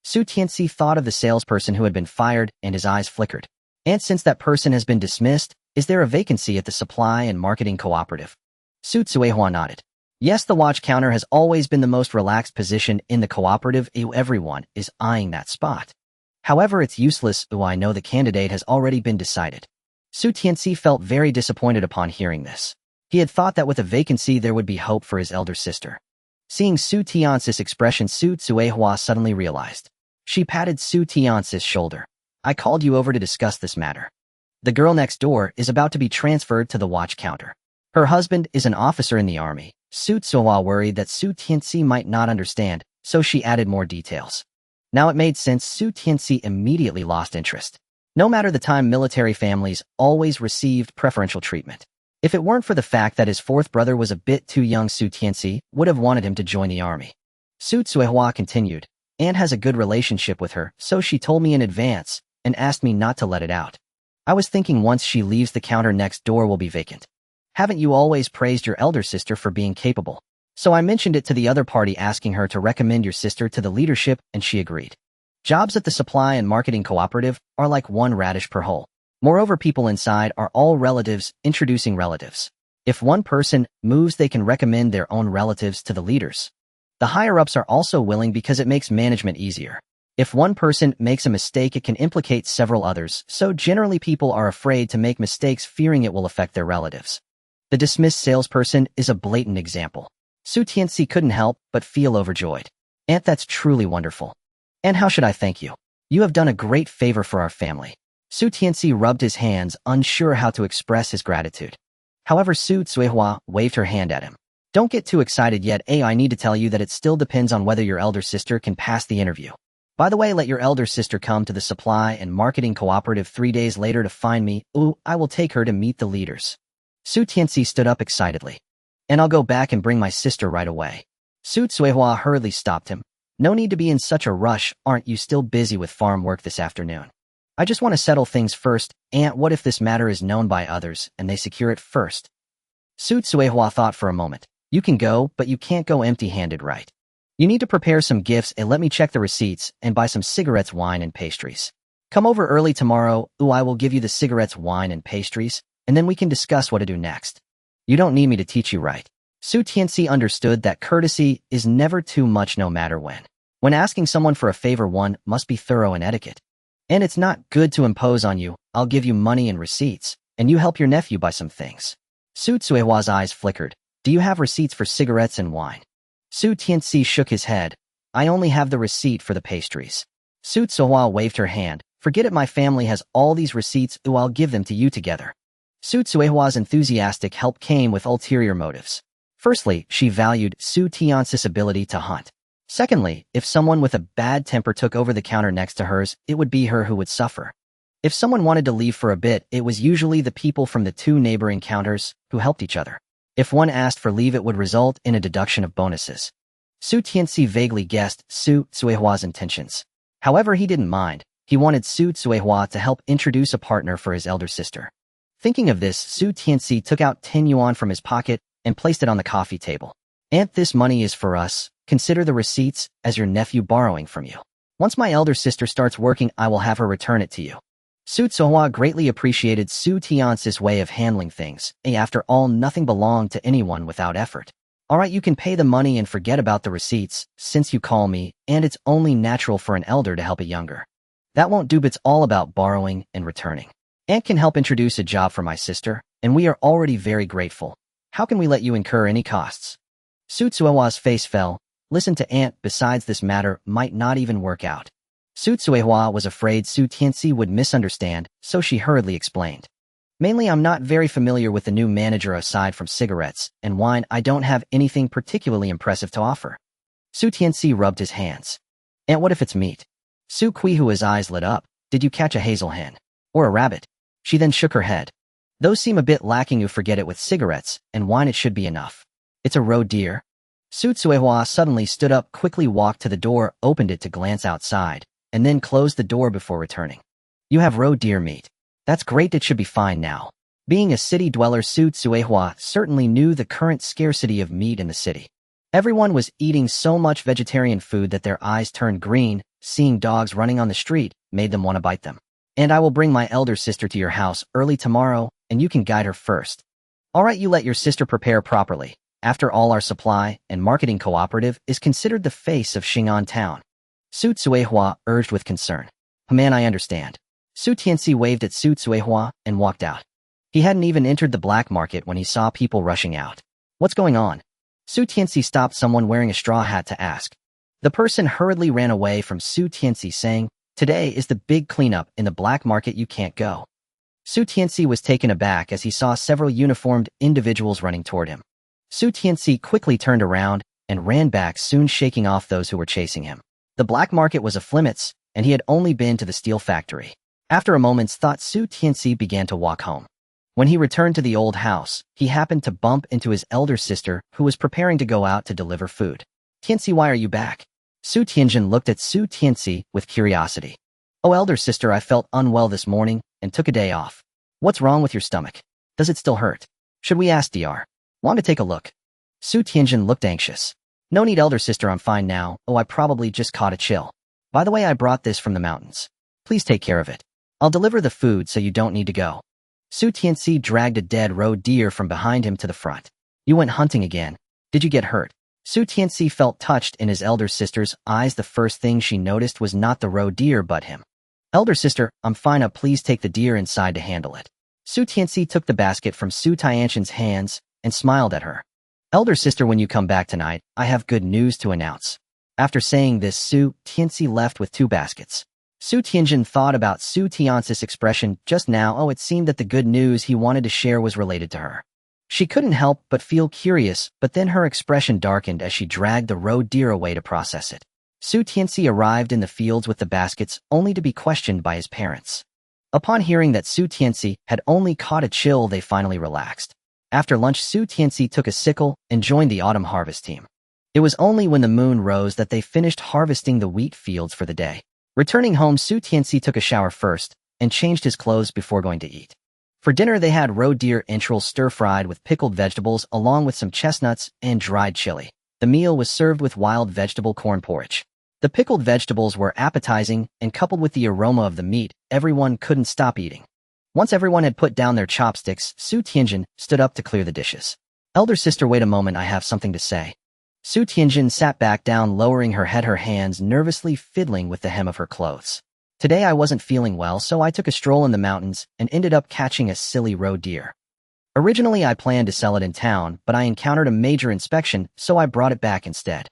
Su Tianci thought of the salesperson who had been fired, and his eyes flickered. And since that person has been dismissed, is there a vacancy at the supply and marketing cooperative? Su Tsuehua nodded. Yes, the watch counter has always been the most relaxed position in the cooperative. Everyone is eyeing that spot. However, it's useless. I know the candidate has already been decided. Su Tianci felt very disappointed upon hearing this. He had thought that with a vacancy there would be hope for his elder sister. Seeing Su Tianci's expression, Su Tsuehua suddenly realized. She patted Su Tianci's shoulder. I called you over to discuss this matter. The girl next door is about to be transferred to the watch counter. Her husband is an officer in the army. Su Tsuehua worried that Su Tianci might not understand, so she added more details. Now it made sense. Su Tianci immediately lost interest. No matter the time, military families always received preferential treatment. If it weren't for the fact that his fourth brother was a bit too young, Su Tianci would have wanted him to join the army. Su Tsuehua continued. Anne has a good relationship with her, so she told me in advance and asked me not to let it out. I was thinking once she leaves, the counter next door will be vacant. Haven't you always praised your elder sister for being capable? So I mentioned it to the other party, asking her to recommend your sister to the leadership, and she agreed. Jobs at the supply and marketing cooperative are like one radish per hole. Moreover, people inside are all relatives, introducing relatives. If one person moves, they can recommend their own relatives to the leaders. The higher-ups are also willing because it makes management easier. If one person makes a mistake, it can implicate several others, so generally people are afraid to make mistakes, fearing it will affect their relatives. The dismissed salesperson is a blatant example. Su Tianci couldn't help but feel overjoyed. Aunt, that's truly wonderful. And how should I thank you? You have done a great favor for our family. Su Tianci rubbed his hands, unsure how to express his gratitude. However, Su Tsuehua waved her hand at him. Don't get too excited yet. I need to tell you that it still depends on whether your elder sister can pass the interview. By the way, let your elder sister come to the supply and marketing cooperative 3 days later to find me. I will take her to meet the leaders. Su Tianci stood up excitedly. And I'll go back and bring my sister right away. Su Tsuehua hurriedly stopped him. No need to be in such a rush. Aren't you still busy with farm work this afternoon? I just want to settle things first. Aunt, what if this matter is known by others and they secure it first? Su Tsuehua thought for a moment. You can go, but you can't go empty-handed, right? You need to prepare some gifts and let me check the receipts and buy some cigarettes, wine, and pastries. Come over early tomorrow. I will give you the cigarettes, wine, and pastries, and then we can discuss what to do next. You don't need me to teach you, right? Su Tianci understood that courtesy is never too much, no matter when. When asking someone for a favor, one must be thorough in etiquette. And it's not good to impose on you. I'll give you money and receipts, and you help your nephew buy some things. Su Tsuehua's eyes flickered. Do you have receipts for cigarettes and wine? Su Tianci shook his head. I only have the receipt for the pastries. Su Tsuehua waved her hand. Forget it, my family has all these receipts. I'll give them to you together. Su Tsuehua's enthusiastic help came with ulterior motives. Firstly, she valued Su Tianci's ability to hunt. Secondly, if someone with a bad temper took over the counter next to hers, it would be her who would suffer. If someone wanted to leave for a bit, it was usually the people from the 2 neighboring counters who helped each other. If one asked for leave, it would result in a deduction of bonuses. Su Tianci vaguely guessed Su Tsuehua's intentions. However, he didn't mind. He wanted Su Tsuehua to help introduce a partner for his elder sister. Thinking of this, Su Tianci took out 10 yuan from his pocket and placed it on the coffee table. Aunt, this money is for us. Consider the receipts as your nephew borrowing from you. Once my elder sister starts working, I will have her return it to you. Su Tsuehua greatly appreciated Su Tianci's way of handling things. After all, nothing belonged to anyone without effort. Alright, you can pay the money and forget about the receipts, since you call me, and it's only natural for an elder to help a younger. That won't do, but it's all about borrowing and returning. Aunt can help introduce a job for my sister, and we are already very grateful. How can we let you incur any costs? Su Tsuehua's face fell. Listen to Aunt, besides this matter might not even work out. Su Tsuehua was afraid Su Tianci would misunderstand, so she hurriedly explained. Mainly, I'm not very familiar with the new manager. Aside from cigarettes and wine, I don't have anything particularly impressive to offer. Su Tianci rubbed his hands. And what if it's meat? Su Qihua's eyes lit up. Did you catch a hazel hen? Or a rabbit? She then shook her head. Those seem a bit lacking. You forget it. With cigarettes and wine it should be enough. It's a roe deer. Su Tsuehua suddenly stood up, quickly walked to the door, opened it to glance outside, and then closed the door before returning. You have roe deer meat. That's great, it should be fine now. Being a city dweller, Su Tsuehua certainly knew the current scarcity of meat in the city. Everyone was eating so much vegetarian food that their eyes turned green. Seeing dogs running on the street made them want to bite them. And I will bring my elder sister to your house early tomorrow, and you can guide her first. Alright, you let your sister prepare properly. After all, our supply and marketing cooperative is considered the face of Xing'an town. Su Tsuehua urged with concern. Man, I understand. Su Tianci waved at Su Tsuehua and walked out. He hadn't even entered the black market when he saw people rushing out. What's going on? Su Tianci stopped someone wearing a straw hat to ask. The person hurriedly ran away from Su Tianci, saying, Today is the big cleanup in the black market, you can't go. Su Tianci was taken aback as he saw several uniformed individuals running toward him. Su Tianci quickly turned around and ran back, soon shaking off those who were chasing him. The black market was off limits, and he had only been to the steel factory. After a moment's thought, Su Tianci began to walk home. When he returned to the old house, he happened to bump into his elder sister, who was preparing to go out to deliver food. Tianci, why are you back? Su Tianjin looked at Su Tianci with curiosity. Oh, elder sister, I felt unwell this morning and took a day off. What's wrong with your stomach? Does it still hurt? Should we ask Dr. Want to take a look? Su Tianjin looked anxious. No need, elder sister, I'm fine now. Oh, I probably just caught a chill. By the way, I brought this from the mountains. Please take care of it. I'll deliver the food so you don't need to go. Su Tianci dragged a dead roe deer from behind him to the front. You went hunting again. Did you get hurt? Su Tianci felt touched in his elder sister's eyes. The first thing she noticed was not the roe deer but him. Elder sister, I'm fine. Please take the deer inside to handle it. Su Tianci took the basket from Su Tianqian's hands and smiled at her. Elder sister, when you come back tonight, I have good news to announce. After saying this, Su Tianci left with 2 baskets. Su Tianjin thought about Su Tianci's expression just now. Oh, it seemed that the good news he wanted to share was related to her. She couldn't help but feel curious, but then her expression darkened as she dragged the roe deer away to process it. Su Tianci arrived in the fields with the baskets, only to be questioned by his parents. Upon hearing that Su Tianci had only caught a chill, they finally relaxed. After lunch, Su Tianci took a sickle and joined the autumn harvest team. It was only when the moon rose that they finished harvesting the wheat fields for the day. Returning home, Su Tianci took a shower first and changed his clothes before going to eat. For dinner, they had roe deer entrails stir-fried with pickled vegetables along with some chestnuts and dried chili. The meal was served with wild vegetable corn porridge. The pickled vegetables were appetizing, and coupled with the aroma of the meat, everyone couldn't stop eating. Once everyone had put down their chopsticks, Su Tianjin stood up to clear the dishes. Elder sister, wait a moment, I have something to say. Su Tianjin sat back down, lowering her head, her hands nervously fiddling with the hem of her clothes. Today I wasn't feeling well, so I took a stroll in the mountains and ended up catching a silly roe deer. Originally I planned to sell it in town, but I encountered a major inspection, so I brought it back instead.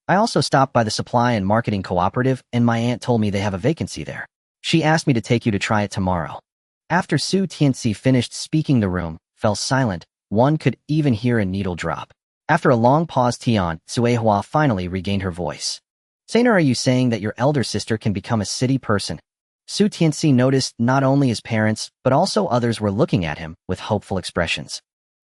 I also stopped by the supply and marketing cooperative, and my aunt told me they have a vacancy there. She asked me to take you to try it tomorrow. After Su Tianci finished speaking, the room fell silent. One could even hear a needle drop. After a long pause, Tian Tsuehua finally regained her voice. Sainer, are you saying that your elder sister can become a city person? Su Tianci noticed not only his parents, but also others were looking at him with hopeful expressions.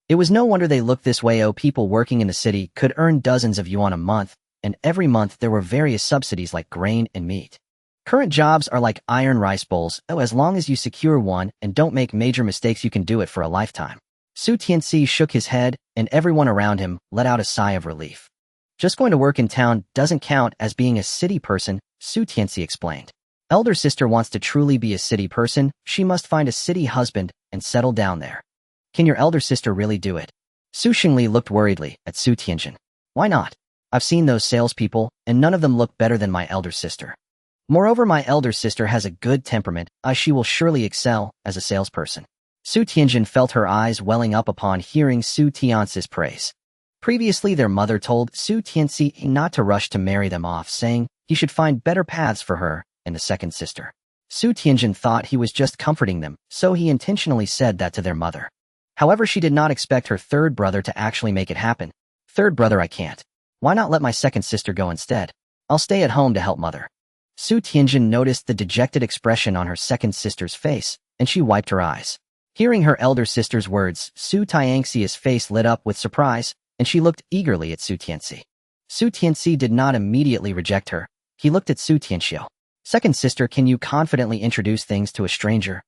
It was no wonder they looked this way. People working in the city could earn dozens of yuan a month, and every month there were various subsidies like grain and meat. Current jobs are like iron rice bowls. As long as you secure one and don't make major mistakes, you can do it for a lifetime. Su Tianci shook his head, and everyone around him let out a sigh of relief. Just going to work in town doesn't count as being a city person, Su Tianci explained. Elder sister wants to truly be a city person, she must find a city husband and settle down there. Can your elder sister really do it? Su Xingli looked worriedly at Su Tianjin. Why not? I've seen those salespeople, and none of them look better than my elder sister. Moreover, my elder sister has a good temperament, she will surely excel as a salesperson. Su Tianjin felt her eyes welling up upon hearing Su Tianci's praise. Previously, their mother told Su Tianci not to rush to marry them off, saying he should find better paths for her and the second sister. Su Tianjin thought he was just comforting them, so he intentionally said that to their mother. However, she did not expect her third brother to actually make it happen. Third brother, I can't. Why not let my second sister go instead? I'll stay at home to help mother. Su Tianjin noticed the dejected expression on her second sister's face, and she wiped her eyes. Hearing her elder sister's words, Su Tianci's face lit up with surprise, and she looked eagerly at Su Tianci. Su Tianci did not immediately reject her. He looked at Su Tianxiu. Second sister, can you confidently introduce things to a stranger?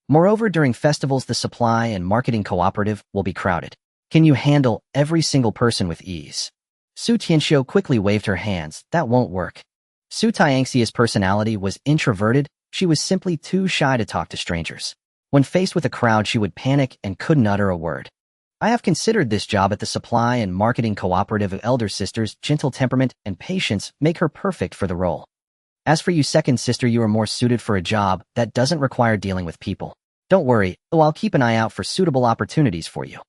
Moreover, during festivals, the supply and marketing cooperative will be crowded. Can you handle every single person with ease? Su Tianxiu quickly waved her hands. That won't work. Su Tianci's personality was introverted. She was simply too shy to talk to strangers. When faced with a crowd, she would panic and couldn't utter a word. I have considered this job at the supply and marketing cooperative of elder sisters. Gentle temperament and patience make her perfect for the role. As for you, second sister, you are more suited for a job that doesn't require dealing with people. Don't worry, I'll keep an eye out for suitable opportunities for you.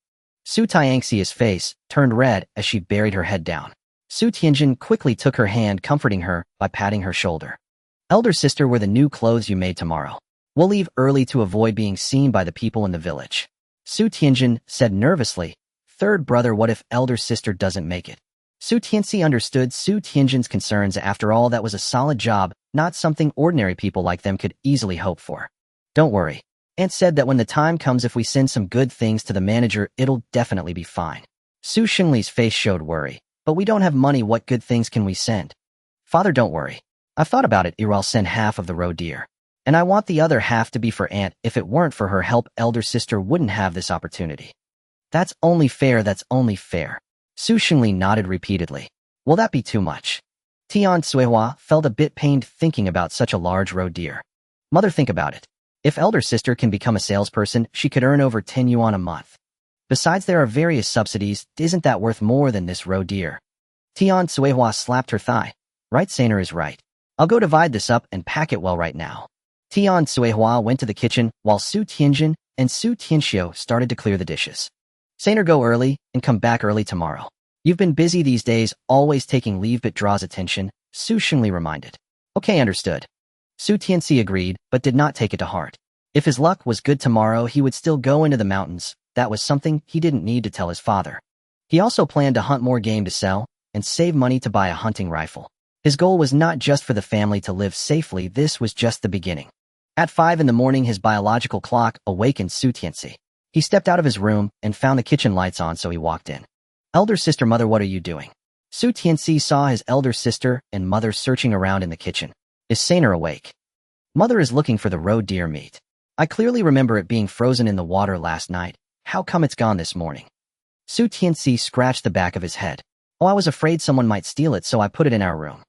Su Tianci's face turned red as she buried her head down. Su Tianjin quickly took her hand, comforting her by patting her shoulder. Elder sister, wear the new clothes you made tomorrow. We'll leave early to avoid being seen by the people in the village. Su Tianjin said nervously. Third brother, what if elder sister doesn't make it? Su Tianci understood Su Tianjin's concerns. After all, that was a solid job, not something ordinary people like them could easily hope for. Don't worry. Aunt said that when the time comes, if we send some good things to the manager, it'll definitely be fine. Su Xingli's face showed worry. But we don't have money. What good things can we send? Father, don't worry. I've thought about it. I'll send half of the roe deer. And I want the other half to be for Aunt. If it weren't for her help, elder sister wouldn't have this opportunity. That's only fair. That's only fair. Su Xingli nodded repeatedly. Will that be too much? Tian Suihua felt a bit pained thinking about such a large roe deer. Mother, think about it. If elder sister can become a salesperson, she could earn over 10 yuan a month. Besides, there are various subsidies. Isn't that worth more than this roe deer? Tian Suihua slapped her thigh. Right, Sainer is right. I'll go divide this up and pack it well right now. Tian Suihua went to the kitchen while Su Tianjin and Su Tianxiu started to clear the dishes. Sainer, go early and come back early tomorrow. You've been busy these days, always taking leave but draws attention, Su Xingli reminded. Okay, understood. Su Tianci agreed, but did not take it to heart. If his luck was good tomorrow, he would still go into the mountains. That was something he didn't need to tell his father. He also planned to hunt more game to sell and save money to buy a hunting rifle. His goal was not just for the family to live safely, this was just the beginning. At 5 in the morning, his biological clock awakened Su Tianci. He stepped out of his room and found the kitchen lights on, so he walked in. Elder sister, mother, what are you doing? Su Tianci saw his elder sister and mother searching around in the kitchen. Is Sainer awake? Mother is looking for the roe deer meat. I clearly remember it being frozen in the water last night. How come it's gone this morning? Su Tianci scratched the back of his head. Oh, I was afraid someone might steal it, so I put it in our room.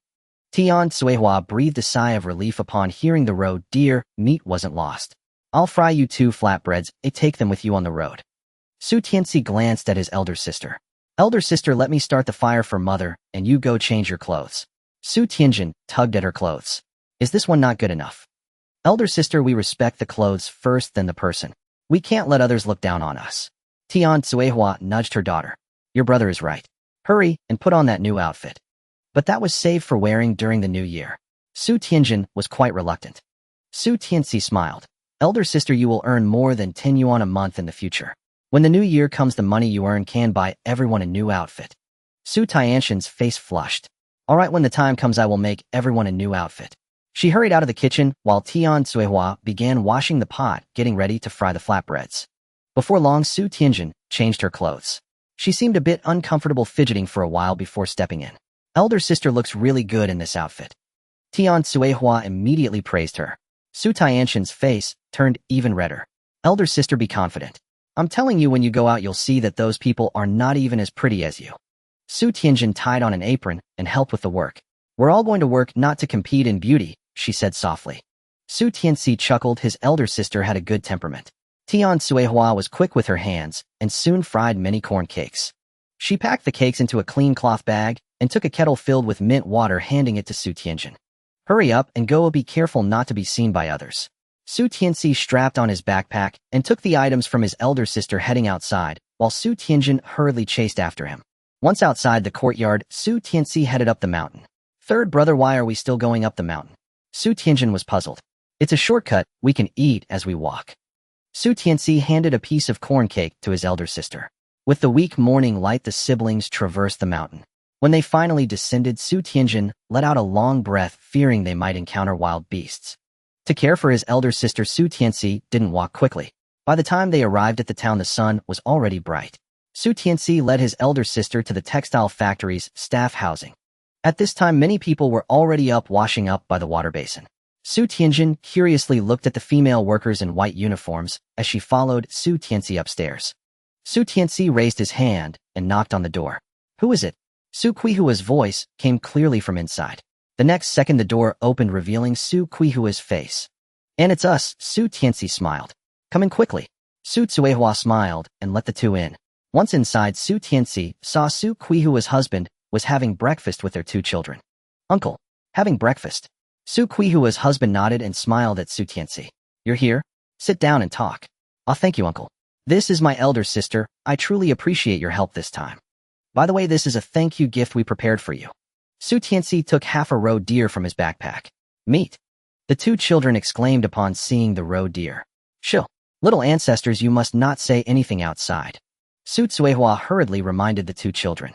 Tian Suihua breathed a sigh of relief upon hearing the roe deer meat wasn't lost. I'll fry you 2 flatbreads, take them with you on the road. Su Tianci glanced at his elder sister. Elder sister, let me start the fire for mother, and you go change your clothes. Su Tianjin tugged at her clothes. Is this one not good enough? Elder sister, we respect the clothes first, then the person. We can't let others look down on us. Tian Suihua nudged her daughter. Your brother is right. Hurry and put on that new outfit. But that was saved for wearing during the new year. Su Tianjin was quite reluctant. Su Tianci smiled. Elder sister, you will earn more than 10 yuan a month in the future. When the new year comes, the money you earn can buy everyone a new outfit. Su Tianxin's face flushed. All right, when the time comes, I will make everyone a new outfit. She hurried out of the kitchen while Tian Suihua began washing the pot, getting ready to fry the flatbreads. Before long, Su Tianjin changed her clothes. She seemed a bit uncomfortable, fidgeting for a while before stepping in. Elder sister looks really good in this outfit. Tian Suihua immediately praised her. Su Tianxin's face turned even redder. Elder sister, be confident. I'm telling you, when you go out you'll see that those people are not even as pretty as you. Su Tianjin tied on an apron and helped with the work. We're all going to work not to compete in beauty, she said softly. Su Tianci chuckled. His elder sister had a good temperament. Tian Suihua was quick with her hands and soon fried many corn cakes. She packed the cakes into a clean cloth bag and took a kettle filled with mint water, handing it to Su Tianjin. Hurry up and go, be careful not to be seen by others. Su Tianci strapped on his backpack and took the items from his elder sister, heading outside, while Su Tianjin hurriedly chased after him. Once outside the courtyard, Su Tianci headed up the mountain. Third brother, why are we still going up the mountain? Su Tianjin was puzzled. It's a shortcut, we can eat as we walk. Su Tianci handed a piece of corn cake to his elder sister. With the weak morning light, the siblings traversed the mountain. When they finally descended, Su Tianjin let out a long breath, fearing they might encounter wild beasts. To care for his elder sister, Su Tianci didn't walk quickly. By the time they arrived at the town, the sun was already bright. Su Tianci led his elder sister to the textile factory's staff housing. At this time, many people were already up, washing up by the water basin. Su Tianjin curiously looked at the female workers in white uniforms as she followed Su Tianci upstairs. Su Tianci raised his hand and knocked on the door. Who is it? Su Qihua's voice came clearly from inside. The next second, the door opened, revealing Su Qihua's face. And it's us, Su Tianci smiled. Come in quickly. Su Tsuehua smiled and let the two in. Once inside, Su Tianci saw Su Qihua's husband was having breakfast with their two children. Uncle, having breakfast? Su Qihua's husband nodded and smiled at Su Tianci. You're here? Sit down and talk. Oh, thank you, uncle. This is my elder sister. I truly appreciate your help this time. By the way, this is a thank you gift we prepared for you. Su Tianci took half a roe deer from his backpack. Meat. The two children exclaimed upon seeing the roe deer. Shill. Little ancestors, you must not say anything outside. Su Tsuehua hurriedly reminded the two children.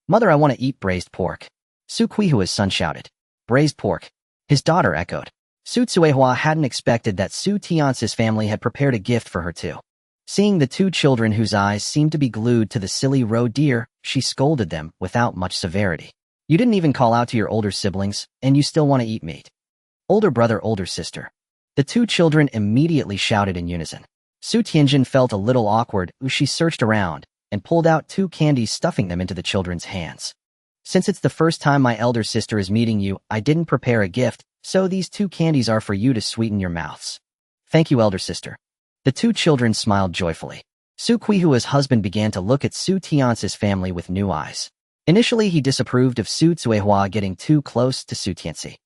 Mother, I want to eat braised pork. Su Qihua's son shouted. Braised pork. His daughter echoed. Su Tsuehua hadn't expected that Su Tianci's family had prepared a gift for her too. Seeing the two children whose eyes seemed to be glued to the silly roe deer, she scolded them without much severity. You didn't even call out to your older siblings, and you still want to eat meat. Older brother, older sister. The two children immediately shouted in unison. Su Tianjin felt a little awkward. She searched around and pulled out two candies, stuffing them into the children's hands. Since it's the first time my elder sister is meeting you, I didn't prepare a gift, so these two candies are for you to sweeten your mouths. Thank you, elder sister. The two children smiled joyfully. Su Qihua's husband began to look at Su Tianci's family with new eyes. Initially, he disapproved of Su Tsuehua getting too close to Su Tianci.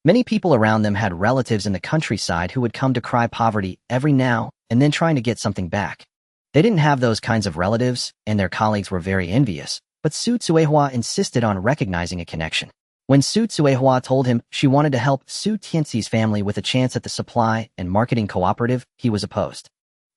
Many people around them had relatives in the countryside who would come to cry poverty every now and then, trying to get something back. They didn't have those kinds of relatives, and their colleagues were very envious, but Su Tsuehua insisted on recognizing a connection. When Su Tsuehua told him she wanted to help Su Tianci's family with a chance at the supply and marketing cooperative, he was opposed.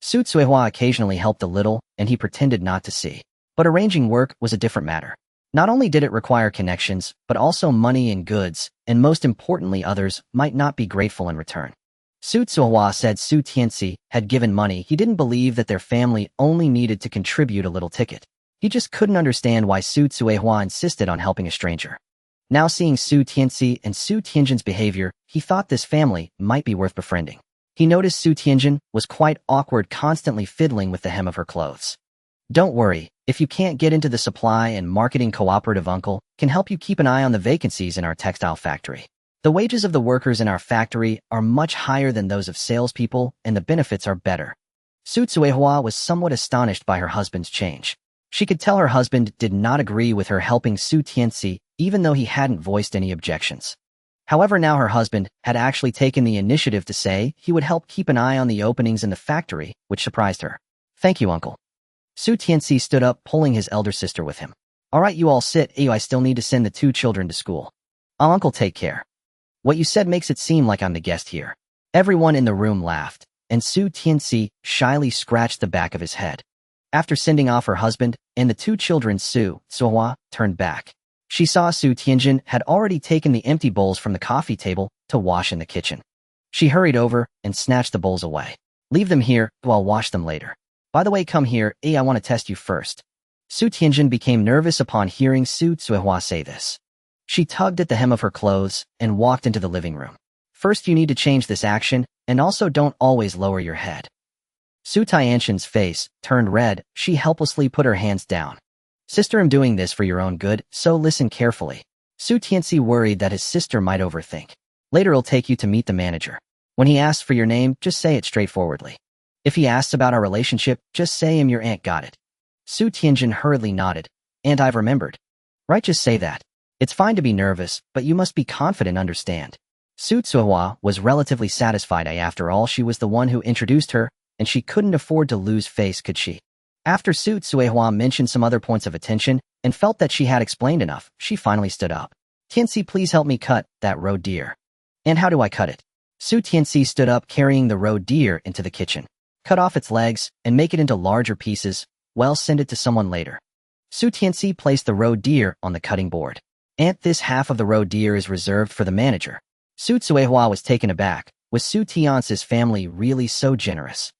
Su Tsuehua occasionally helped a little, and he pretended not to see. But arranging work was a different matter. Not only did it require connections, but also money and goods, and most importantly, others might not be grateful in return. Su Tsuehua said Su Tianci had given money. He didn't believe that their family only needed to contribute a little ticket. He just couldn't understand why Su Tsuehua insisted on helping a stranger. Now seeing Su Tianci and Su Tianjin's behavior, he thought this family might be worth befriending. He noticed Su Tianjin was quite awkward, constantly fiddling with the hem of her clothes. Don't worry, if you can't get into the supply and marketing cooperative, uncle can help you keep an eye on the vacancies in our textile factory. The wages of the workers in our factory are much higher than those of salespeople, and the benefits are better. Su Tsuehua was somewhat astonished by her husband's change. She could tell her husband did not agree with her helping Su Tianci, even though he hadn't voiced any objections. However, now her husband had actually taken the initiative to say he would help keep an eye on the openings in the factory, which surprised her. Thank you, uncle. Su Tianci stood up, pulling his elder sister with him. All right, you all sit. I still need to send the two children to school. Oh, uncle, take care. What you said makes it seem like I'm the guest here. Everyone in the room laughed, and Su Tianci shyly scratched the back of his head. After sending off her husband and the two children, Su Tsuehua turned back. She saw Su Tianjin had already taken the empty bowls from the coffee table to wash in the kitchen. She hurried over and snatched the bowls away. Leave them here, I'll wash them later. By the way, come here, I want to test you first. Su Tianjin became nervous upon hearing Su Tsuehua say this. She tugged at the hem of her clothes and walked into the living room. First, you need to change this action, and also don't always lower your head. Su Tianqi's face turned red. She helplessly put her hands down. Sister, I'm doing this for your own good, so listen carefully. Su Tianci worried that his sister might overthink. Later I'll take you to meet the manager. When he asks for your name, just say it straightforwardly. If he asks about our relationship, just say your aunt got it. Su Tianjin hurriedly nodded. And I've remembered. Right, just say that. It's fine to be nervous, but you must be confident, understand. Su Tsuhua was relatively satisfied. After all, she was the one who introduced her, and she couldn't afford to lose face, could she? After Su Tsuhua mentioned some other points of attention and felt that she had explained enough, she finally stood up. Tianci, please help me cut that roe deer. And how do I cut it? Su Tianci stood up, carrying the roe deer into the kitchen. Cut off its legs and make it into larger pieces. Well, send it to someone later. Su Tianci placed the roe deer on the cutting board. And this half of the roe deer is reserved for the manager. Su Tsuehua was taken aback. Was Su Tianci's family really so generous?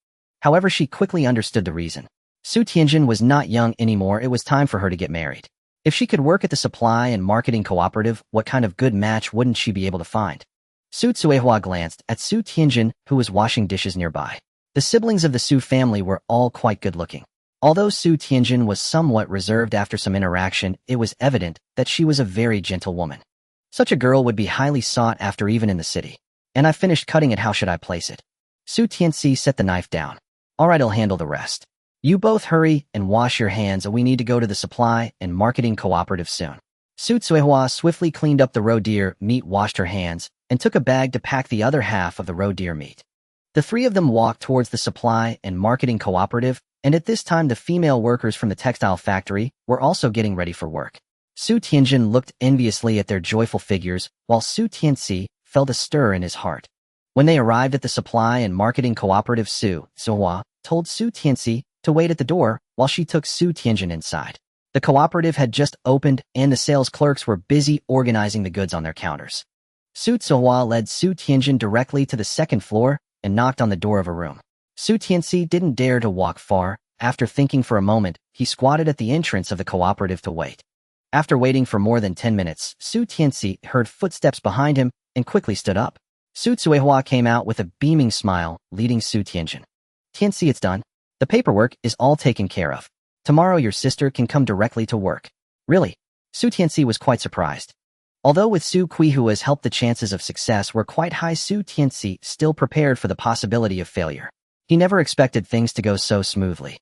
However, she quickly understood the reason. Su Tianjin was not young anymore. It was time for her to get married. If she could work at the supply and marketing cooperative, what kind of good match wouldn't she be able to find? Su Tsuehua glanced at Su Tianjin, who was washing dishes nearby. The siblings of the Su family were all quite good-looking. Although Su Tianjin was somewhat reserved after some interaction, it was evident that she was a very gentle woman. Such a girl would be highly sought after even in the city. And I finished cutting it. How should I place it? Su Tianci set the knife down. All right, I'll handle the rest. You both hurry and wash your hands. We need to go to the supply and marketing cooperative soon. Su Tsuehua swiftly cleaned up the roe deer meat, washed her hands, and took a bag to pack the other half of the roe deer meat. The three of them walked towards the supply and marketing cooperative, and at this time the female workers from the textile factory were also getting ready for work. Su Tianjin looked enviously at their joyful figures, while Su Tianci felt a stir in his heart. When they arrived at the supply and marketing cooperative, Su Tsuehua told Su Tianci to wait at the door while she took Su Tianjin inside. The cooperative had just opened, and the sales clerks were busy organizing the goods on their counters. Su Tsuehua led Su Tianjin directly to the second floor and knocked on the door of a room. Su Tianci didn't dare to walk far. After thinking for a moment, he squatted at the entrance of the cooperative to wait. After waiting for more than 10 minutes, Su Tianci heard footsteps behind him and quickly stood up. Su Tsuehua came out with a beaming smile, leading Su Tianjin. Tianci, it's done. The paperwork is all taken care of. Tomorrow your sister can come directly to work. Really? Su Tianci was quite surprised. Although with Su Qihua's help the chances of success were quite high, Su Tianci still prepared for the possibility of failure. He never expected things to go so smoothly.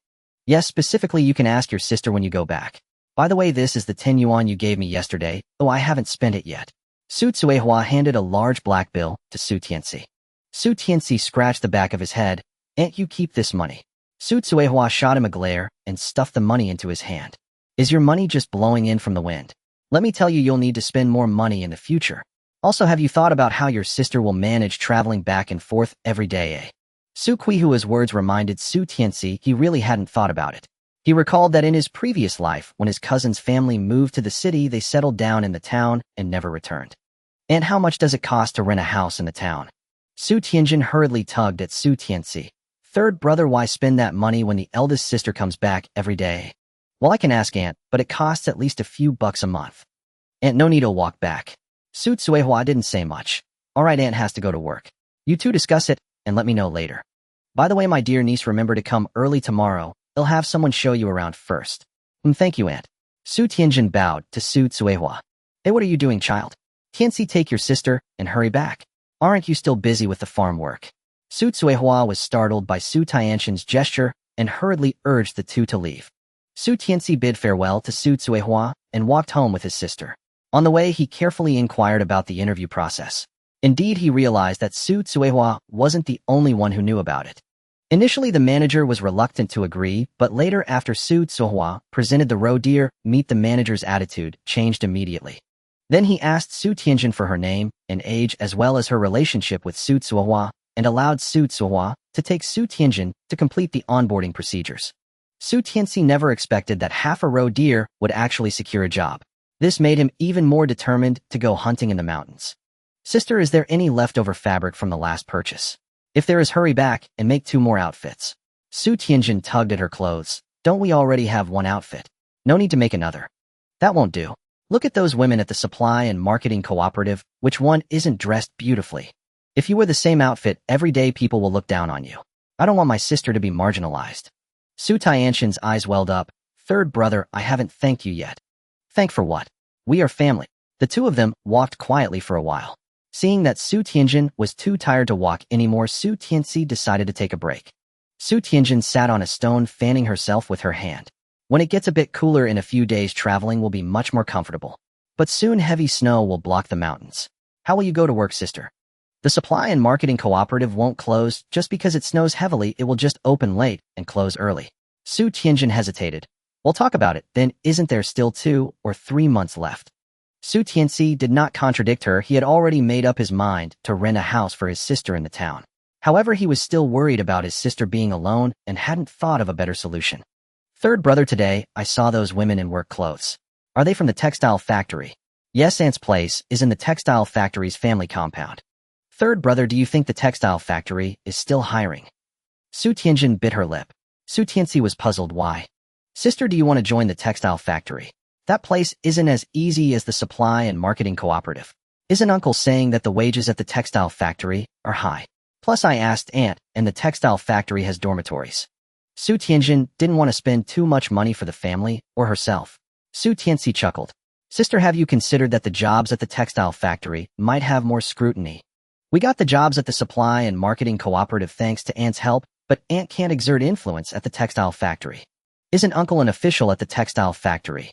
Yes, specifically you can ask your sister when you go back. By the way, this is the 10 yuan you gave me yesterday. Oh, I haven't spent it yet. Su Tsuehua handed a large black bill to Su Tianci. Su Tianci scratched the back of his head. Aunt, you keep this money. Su Tsuehua shot him a glare and stuffed the money into his hand. Is your money just blowing in from the wind? Let me tell you, you'll need to spend more money in the future. Also, have you thought about how your sister will manage traveling back and forth every day? Su Qihua's words reminded Su Tianci he really hadn't thought about it. He recalled that in his previous life, when his cousin's family moved to the city, they settled down in the town and never returned. And how much does it cost to rent a house in the town? Su Tianjin hurriedly tugged at Su Tianci. Third brother, why spend that money when the eldest sister comes back every day? Well, I can ask Aunt, but it costs at least a few bucks a month. Aunt, no need to walk back. Su Tsuehua didn't say much. All right, Aunt has to go to work. You two discuss it and let me know later. By the way, my dear niece, remember to come early tomorrow. They'll have someone show you around first. Thank you, Aunt. Su Tianjin bowed to Su Tsuehua. Hey, what are you doing, child? Tianci, take your sister and hurry back. Aren't you still busy with the farm work? Su Tsuehua was startled by Su Tianjin's gesture and hurriedly urged the two to leave. Su Tianci bid farewell to Su Tsuehua and walked home with his sister. On the way, he carefully inquired about the interview process. Indeed, he realized that Su Tsuehua wasn't the only one who knew about it. Initially, the manager was reluctant to agree, but later, after Su Tsuehua presented the roe deer meat, the manager's attitude changed immediately. Then he asked Su Tianjin for her name and age as well as her relationship with Su Tsuehua and allowed Su Tsuehua to take Su Tianjin to complete the onboarding procedures. Su Tianci never expected that half a roe deer would actually secure a job. This made him even more determined to go hunting in the mountains. Sister, is there any leftover fabric from the last purchase? If there is, hurry back and make 2 more outfits. Su Tianjin tugged at her clothes. Don't we already have 1 outfit? No need to make another. That won't do. Look at those women at the supply and marketing cooperative. Which one isn't dressed beautifully? If you wear the same outfit every day, people will look down on you. I don't want my sister to be marginalized. Su Tianqian's eyes welled up. Third brother, I haven't thanked you yet. Thank for what? We are family. The two of them walked quietly for a while. Seeing that Su Tianjin was too tired to walk anymore, Su Tianci decided to take a break. Su Tianjin sat on a stone, fanning herself with her hand. When it gets a bit cooler in a few days, traveling will be much more comfortable. But soon heavy snow will block the mountains. How will you go to work, sister? The supply and marketing cooperative won't close just because it snows heavily. It will just open late and close early. Su Tianjin hesitated. We'll talk about it, then isn't there still 2 or 3 months left? Su Tianci did not contradict her. He had already made up his mind to rent a house for his sister in the town. However, he was still worried about his sister being alone and hadn't thought of a better solution. Third brother, today, I saw those women in work clothes. Are they from the textile factory? Yes, Aunt's place is in the textile factory's family compound. Third brother, do you think the textile factory is still hiring? Su Tianjin bit her lip. Su Tianci was puzzled. Why? Sister, do you want to join the textile factory? That place isn't as easy as the supply and marketing cooperative. Isn't uncle saying that the wages at the textile factory are high? Plus, I asked Aunt, and the textile factory has dormitories. Su Tianjin didn't want to spend too much money for the family or herself. Su Tianci chuckled. Sister, have you considered that the jobs at the textile factory might have more scrutiny? We got the jobs at the supply and marketing cooperative thanks to Aunt's help, but Aunt can't exert influence at the textile factory. Isn't uncle an official at the textile factory?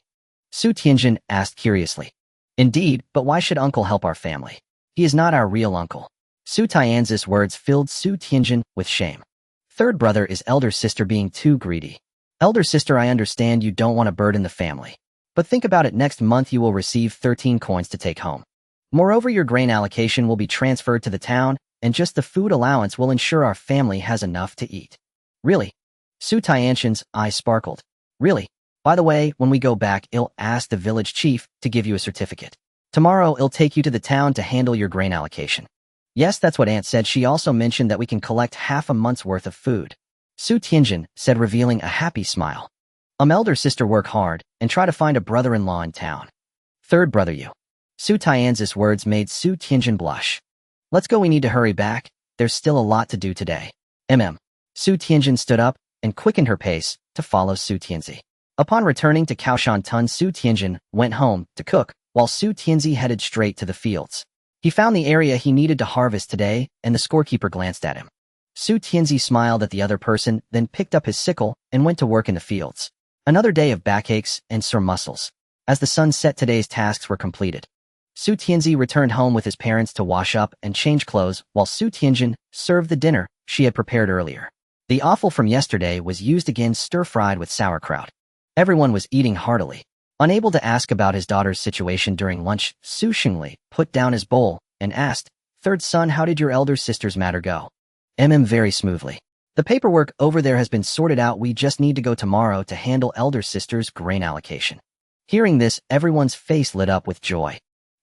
Su Tianjin asked curiously. Indeed, but why should uncle help our family? He is not our real uncle. Su Tianzi's words filled Su Tianjin with shame. Third brother, is elder sister being too greedy? Elder sister, I understand you don't want to burden the family. But think about it, next month you will receive 13 coins to take home. Moreover, your grain allocation will be transferred to the town, and just the food allowance will ensure our family has enough to eat. Really? Su Tianqian's eyes sparkled. Really? By the way, when we go back, I'll ask the village chief to give you a certificate. Tomorrow, I'll take you to the town to handle your grain allocation. Yes, that's what Aunt said. She also mentioned that we can collect half a month's worth of food. Su Tianjin said, revealing a happy smile. Elder sister, work hard and try to find a brother-in-law in town. Third brother, you. Su Tianzi's words made Su Tianjin blush. Let's go, we need to hurry back. There's still a lot to do today. Su Tianjin stood up and quickened her pace to follow Su Tianzi. Upon returning to Kaoshan, Su Tianjin went home to cook, while Su Tianzi headed straight to the fields. He found the area he needed to harvest today, and the scorekeeper glanced at him. Su Tianzi smiled at the other person, then picked up his sickle and went to work in the fields. Another day of backaches and sore muscles. As the sun set, today's tasks were completed. Su Tianzi returned home with his parents to wash up and change clothes, while Su Tianjin served the dinner she had prepared earlier. The offal from yesterday was used again, stir-fried with sauerkraut. Everyone was eating heartily. Unable to ask about his daughter's situation during lunch, Su Xingli put down his bowl and asked, Third son, how did your elder sister's matter go? Very smoothly. The paperwork over there has been sorted out. We just need to go tomorrow to handle elder sister's grain allocation. Hearing this, everyone's face lit up with joy.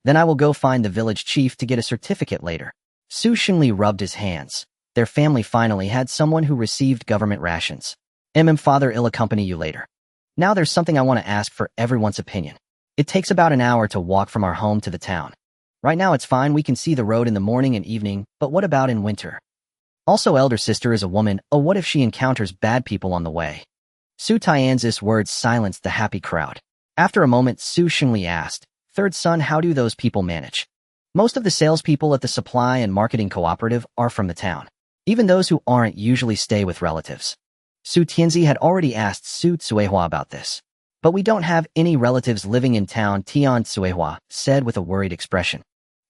Then I will go find the village chief to get a certificate later. Su Xingli rubbed his hands. Their family finally had someone who received government rations. Father, I'll accompany you later. Now there's something I want to ask for everyone's opinion. It takes about an hour to walk from our home to the town. Right now it's fine, we can see the road in the morning and evening, but what about in winter? Also, elder sister is a woman. Oh, what if she encounters bad people on the way? Su Tianzi's words silenced the happy crowd. After a moment, Su Xingli asked, Third son, how do those people manage? Most of the salespeople at the supply and marketing cooperative are from the town. Even those who aren't usually stay with relatives. Su Tianzi had already asked Su Tsuehua about this. But we don't have any relatives living in town, Tian Tsuehua said with a worried expression.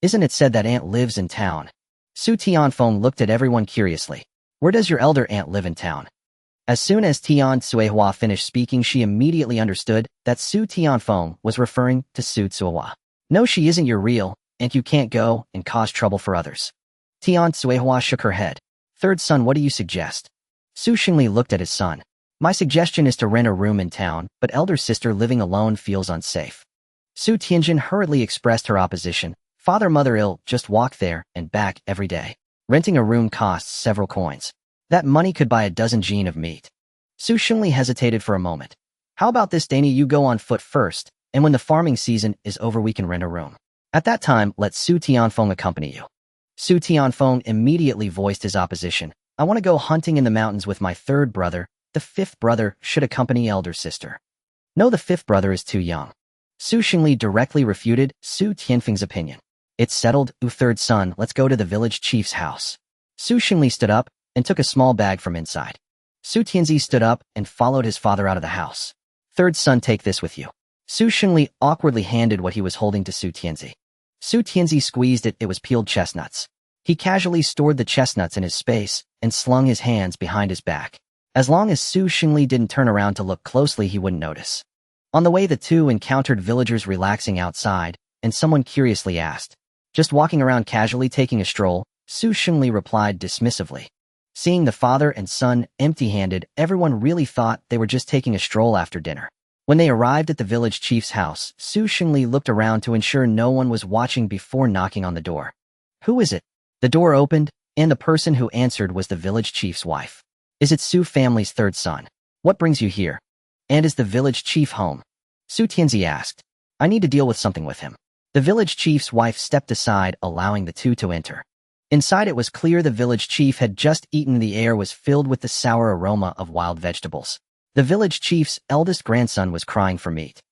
Isn't it said that aunt lives in town? Su Tianfeng looked at everyone curiously. Where does your elder aunt live in town? As soon as Tian Tsuehua finished speaking, she immediately understood that Su Tianfeng was referring to Su Tsuehua. No, she isn't your real aunt. You can't go and cause trouble for others. Tian Tsuehua shook her head. Third son, what do you suggest? Su Xingli looked at his son. My suggestion is to rent a room in town, but elder sister living alone feels unsafe. Su Tianjin hurriedly expressed her opposition. Father, mother, I'll just walk there and back every day. Renting a room costs several coins. That money could buy a dozen jin of meat. Su Xingli hesitated for a moment. How about this, Danny? You go on foot first, and when the farming season is over we can rent a room. At that time, let Su Tianfeng accompany you. Su Tianfeng immediately voiced his opposition. I want to go hunting in the mountains with my third brother. The fifth brother should accompany elder sister. No, the fifth brother is too young. Su Xingli directly refuted Su Tianfeng's opinion. It's settled, third son, let's go to the village chief's house. Su Xingli stood up and took a small bag from inside. Su Tianzi stood up and followed his father out of the house. Third son, take this with you. Su Xingli awkwardly handed what he was holding to Su Tianzi. Su Tianzi squeezed it was peeled chestnuts. He casually stored the chestnuts in his space and slung his hands behind his back. As long as Su Xingli didn't turn around to look closely, he wouldn't notice. On the way, the two encountered villagers relaxing outside, and someone curiously asked, "Just walking around casually taking a stroll?" Su Xingli replied dismissively. Seeing the father and son empty-handed, everyone really thought they were just taking a stroll after dinner. When they arrived at the village chief's house, Su Xingli looked around to ensure no one was watching before knocking on the door. "Who is it?" The door opened, and the person who answered was the village chief's wife. "Is it Su family's third son? What brings you here? And is the village chief home?" Su Tianzi asked. "I need to deal with something with him." The village chief's wife stepped aside, allowing the two to enter. Inside, it was clear the village chief had just eaten. The air was filled with the sour aroma of wild vegetables. The village chief's eldest grandson was crying for meat.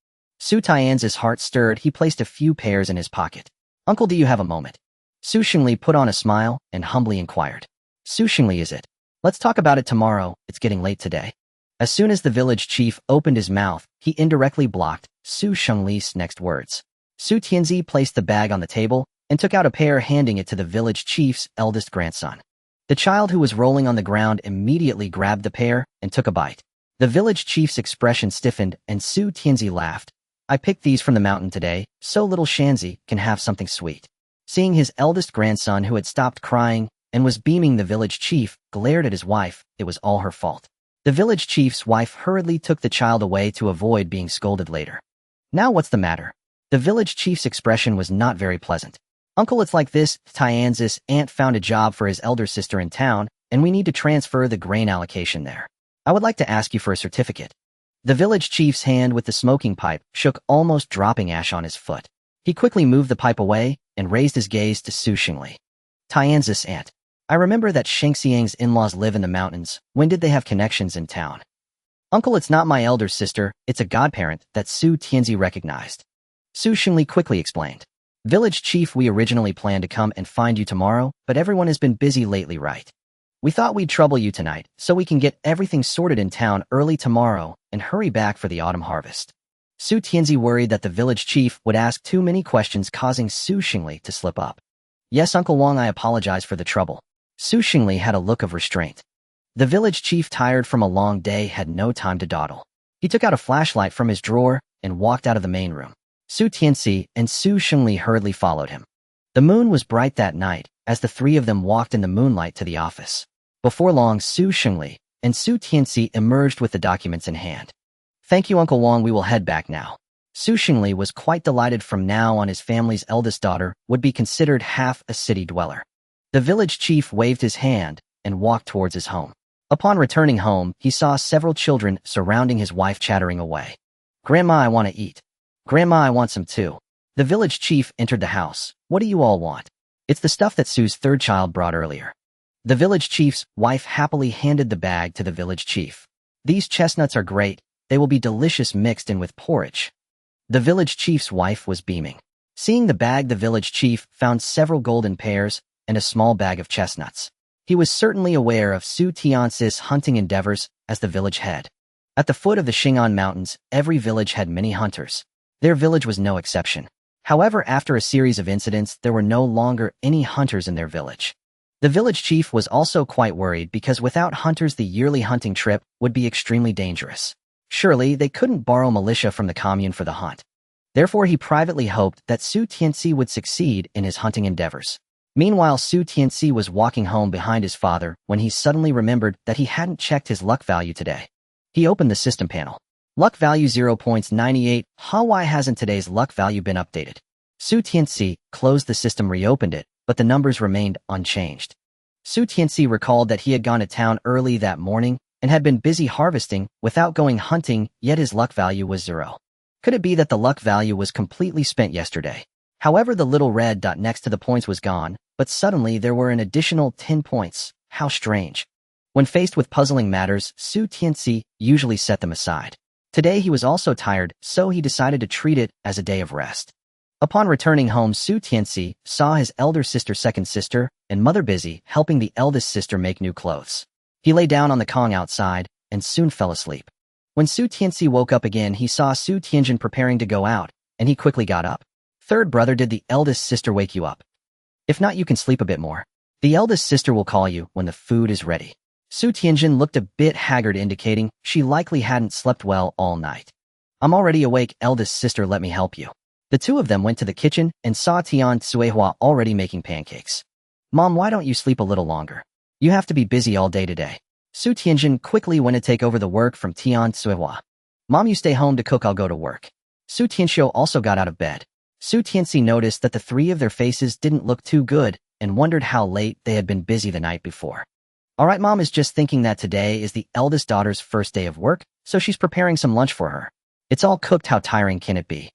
Su Tianzi's heart stirred. He placed a few pears in his pocket. "Uncle, do you have a moment?" Su Xingli put on a smile and humbly inquired. "Su Xingli, is it? Let's talk about it tomorrow. It's getting late today." As soon as the village chief opened his mouth, he indirectly blocked Su Xingli's next words. Su Tianzi placed the bag on the table and took out a pear, handing it to the village chief's eldest grandson. The child, who was rolling on the ground, immediately grabbed the pear and took a bite. The village chief's expression stiffened, and Su Tianzi laughed. "I picked these from the mountain today, so little Shanzi can have something sweet." Seeing his eldest grandson, who had stopped crying and was beaming, the village chief glared at his wife. It was all her fault. The village chief's wife hurriedly took the child away to avoid being scolded later. "Now what's the matter?" The village chief's expression was not very pleasant. "Uncle, it's like this. Tianzi's aunt found a job for his elder sister in town, and we need to transfer the grain allocation there. I would like to ask you for a certificate." The village chief's hand with the smoking pipe shook, almost dropping ash on his foot. He quickly moved the pipe away and raised his gaze to Su Xingli. "Tianzi's aunt. I remember that Shengxiang's in-laws live in the mountains. When did they have connections in town?" "Uncle, it's not my elder sister. It's a godparent," that Su Tianzi recognized. Su Xingli quickly explained. "Village chief, we originally planned to come and find you tomorrow, but everyone has been busy lately, right? We thought we'd trouble you tonight so we can get everything sorted in town early tomorrow and hurry back for the autumn harvest." Su Tianzi worried that the village chief would ask too many questions, causing Su Xingli to slip up. "Yes, Uncle Wang, I apologize for the trouble." Su Xingli had a look of restraint. The village chief, tired from a long day, had no time to dawdle. He took out a flashlight from his drawer and walked out of the main room. Su Tianzi and Su Xingli hurriedly followed him. The moon was bright that night as the three of them walked in the moonlight to the office. Before long, Su Xingli and Su Tianzi emerged with the documents in hand. "Thank you, Uncle Wang, we will head back now." Su Xingli was quite delighted. From now on, his family's eldest daughter would be considered half a city dweller. The village chief waved his hand and walked towards his home. Upon returning home, he saw several children surrounding his wife, chattering away. "Grandma, I want to eat." "Grandma, I want some too." The village chief entered the house. "What do you all want?" "It's the stuff that Su's third child brought earlier." The village chief's wife happily handed the bag to the village chief. "These chestnuts are great. They will be delicious mixed in with porridge." The village chief's wife was beaming. Seeing the bag, the village chief found several golden pears and a small bag of chestnuts. He was certainly aware of Su Tianci's hunting endeavors as the village head. At the foot of the Xing'an Mountains, every village had many hunters. Their village was no exception. However, after a series of incidents, there were no longer any hunters in their village. The village chief was also quite worried because without hunters, the yearly hunting trip would be extremely dangerous. Surely, they couldn't borrow militia from the commune for the hunt. Therefore, he privately hoped that Su Tianci would succeed in his hunting endeavors. Meanwhile, Su Tianci was walking home behind his father when he suddenly remembered that he hadn't checked his luck value today. He opened the system panel. Luck value 0.98. Why hasn't today's luck value been updated? Su Tianci closed the system, reopened it, but the numbers remained unchanged. Su Tianci recalled that he had gone to town early that morning and had been busy harvesting without going hunting, yet his luck value was 0. Could it be that the luck value was completely spent yesterday? However, the little red dot next to the points was gone, but suddenly there were an additional 10 points. How strange. When faced with puzzling matters, Su Tianci usually set them aside. Today he was also tired, so he decided to treat it as a day of rest. Upon returning home, Su Tianci saw his elder sister, second sister, and mother busy helping the eldest sister make new clothes. He lay down on the Kong outside and soon fell asleep. When Su Tianci woke up again, he saw Su Tianjin preparing to go out, and he quickly got up. Third brother, did the eldest sister wake you up? If not, you can sleep a bit more. The eldest sister will call you when the food is ready. Su Tianjin looked a bit haggard, indicating she likely hadn't slept well all night. I'm already awake, eldest sister, let me help you. The two of them went to the kitchen and saw Tian Cuihua already making pancakes. Mom, why don't you sleep a little longer? You have to be busy all day today. Su Tianjin quickly went to take over the work from Tian Cuihua. Mom, you stay home to cook, I'll go to work. Su Tianxiu also got out of bed. Su Tianci noticed that the three of their faces didn't look too good and wondered how late they had been busy the night before. Alright, Mom is just thinking that today is the eldest daughter's first day of work, so she's preparing some lunch for her. It's all cooked, how tiring can it be?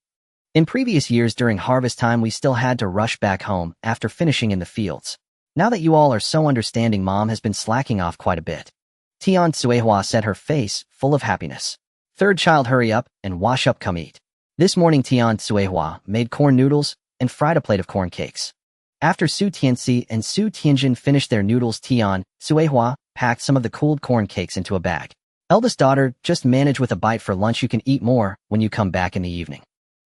In previous years during harvest time, we still had to rush back home after finishing in the fields. Now that you all are so understanding, Mom has been slacking off quite a bit. Tian Cuihua said, her face full of happiness. Third child, hurry up and wash up, come eat. This morning Tian Cuihua made corn noodles and fried a plate of corn cakes. After Su Tianci and Su Tianjin finished their noodles, Tian Cuihua packed some of the cooled corn cakes into a bag. Eldest daughter, just manage with a bite for lunch, you can eat more when you come back in the evening.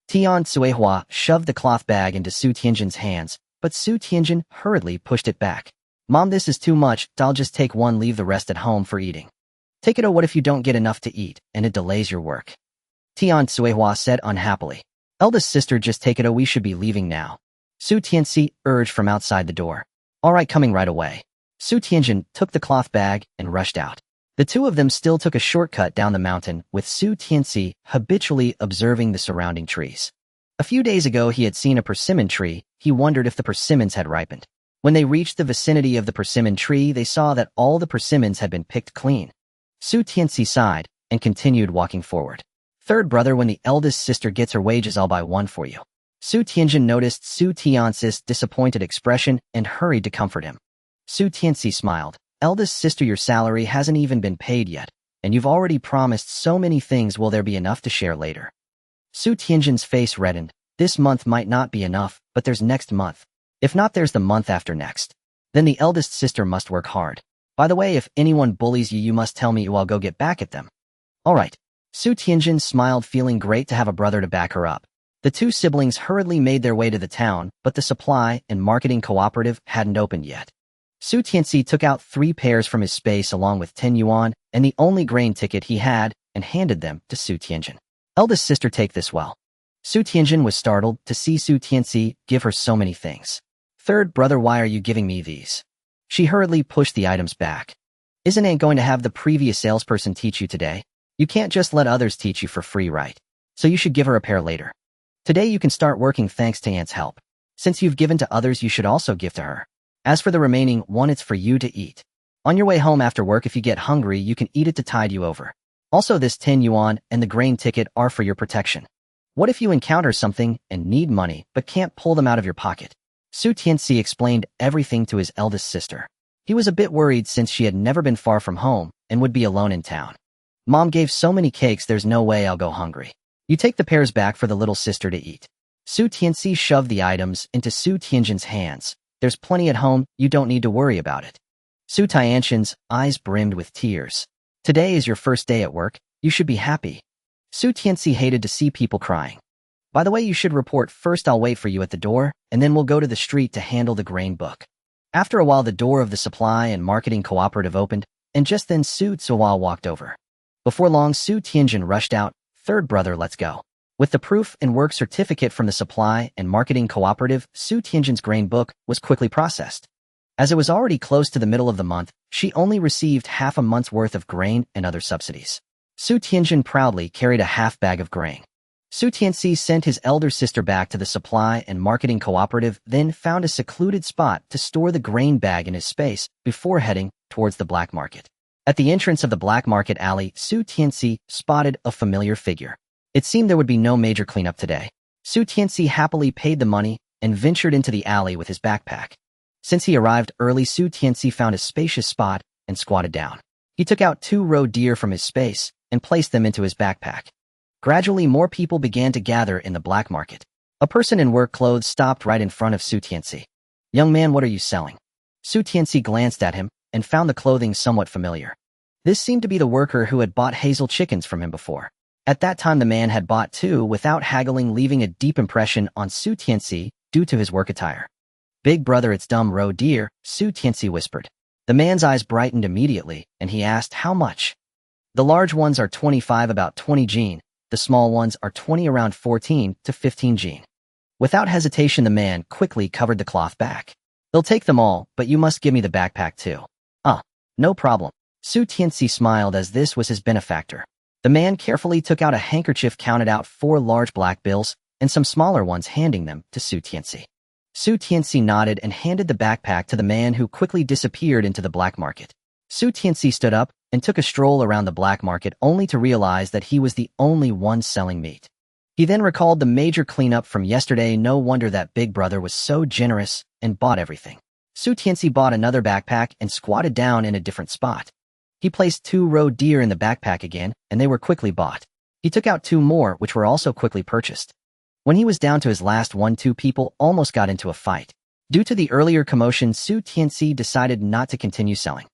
Tian Cuihua shoved the cloth bag into Su Tianjin's hands, but Su Tianjin hurriedly pushed it back. Mom, this is too much, I'll just take one, leave the rest at home for eating. Take it, oh, what if you don't get enough to eat and it delays your work? Tian Cuihua said unhappily. Eldest sister, just take it, oh, we should be leaving now. Su Tianci urged from outside the door. Alright, coming right away. Su Tianjin took the cloth bag and rushed out. The two of them still took a shortcut down the mountain, with Su Tianci habitually observing the surrounding trees. A few days ago he had seen a persimmon tree. He wondered if the persimmons had ripened. When they reached the vicinity of the persimmon tree, they saw that all the persimmons had been picked clean. Su Tianci sighed and continued walking forward. Third brother, when the eldest sister gets her wages, I'll buy one for you. Su Tianjin noticed Su Tianci's disappointed expression and hurried to comfort him. Su Tianci smiled. Eldest sister, your salary hasn't even been paid yet, and you've already promised so many things. Will there be enough to share later? Su Tianjin's face reddened. This month might not be enough, but there's next month. If not, there's the month after next. Then the eldest sister must work hard. By the way, if anyone bullies you, you must tell me, or I'll go get back at them. Alright. Su Tianjin smiled, feeling great to have a brother to back her up. The two siblings hurriedly made their way to the town, but the supply and marketing cooperative hadn't opened yet. Su Tianci took out 3 pairs from his space along with 10 yuan and the only grain ticket he had and handed them to Su Tianjin. Eldest sister, take this well. Su Tianjin was startled to see Su Tianci give her so many things. Third brother, why are you giving me these? She hurriedly pushed the items back. Isn't Aunt going to have the previous salesperson teach you today? You can't just let others teach you for free, right? So you should give her a pair later. Today you can start working thanks to Aunt's help. Since you've given to others, you should also give to her. As for the remaining one, it's for you to eat. On your way home after work, if you get hungry, you can eat it to tide you over. Also, this 10 yuan and the grain ticket are for your protection. What if you encounter something and need money but can't pull them out of your pocket? Su Tianci explained everything to his eldest sister. He was a bit worried since she had never been far from home and would be alone in town. Mom gave so many cakes, there's no way I'll go hungry. You take the pairs back for the little sister to eat. Su Tianci shoved the items into Su Tianjin's hands. There's plenty at home, you don't need to worry about it. Su Tianjin's eyes brimmed with tears. Today is your first day at work, you should be happy. Su Tianci hated to see people crying. By the way, you should report first, I'll wait for you at the door, and then we'll go to the street to handle the grain book. After a while, the door of the supply and marketing cooperative opened, and just then Su Cuihua walked over. Before long, Su Tianjin rushed out. Third brother, let's go. With the proof and work certificate from the supply and marketing cooperative, Su Tianjin's grain book was quickly processed. As it was already close to the middle of the month, she only received half a month's worth of grain and other subsidies. Su Tianjin proudly carried a half bag of grain. Su Tianci sent his elder sister back to the supply and marketing cooperative, then found a secluded spot to store the grain bag in his space before heading towards the black market. At the entrance of the black market alley, Su Tianci spotted a familiar figure. It seemed there would be no major cleanup today. Su Tianci happily paid the money and ventured into the alley with his backpack. Since he arrived early, Su Tianci found a spacious spot and squatted down. He took out 2 roe deer from his space and placed them into his backpack. Gradually, more people began to gather in the black market. A person in work clothes stopped right in front of Su Tianci. "Young man, what are you selling?" Su Tianci glanced at him and found the clothing somewhat familiar. This seemed to be the worker who had bought hazel chickens from him before. At that time, the man had bought 2 without haggling, leaving a deep impression on Su Tianci due to his work attire. "Big brother, it's dumb roe deer," Su Tianci whispered. The man's eyes brightened immediately, and he asked, "How much?" "The large ones are 25, about 20 jin. The small ones are 20, around 14 to 15 jin." Without hesitation, the man quickly covered the cloth back. "They'll take them all, but you must give me the backpack too." No problem." Su Tianci smiled as this was his benefactor. The man carefully took out a handkerchief, counted out 4 large black bills and some smaller ones, handing them to Su Tianci. Su Tianci nodded and handed the backpack to the man, who quickly disappeared into the black market. Su Tianci stood up and took a stroll around the black market, only to realize that he was the only one selling meat. He then recalled the major cleanup from yesterday. No wonder that big brother was so generous and bought everything. Su Tianci bought another backpack and squatted down in a different spot. He placed 2 roe deer in the backpack again, and they were quickly bought. He took out 2 more, which were also quickly purchased. When he was down to his last one, 2 people almost got into a fight. Due to the earlier commotion, Su Tianci decided not to continue selling.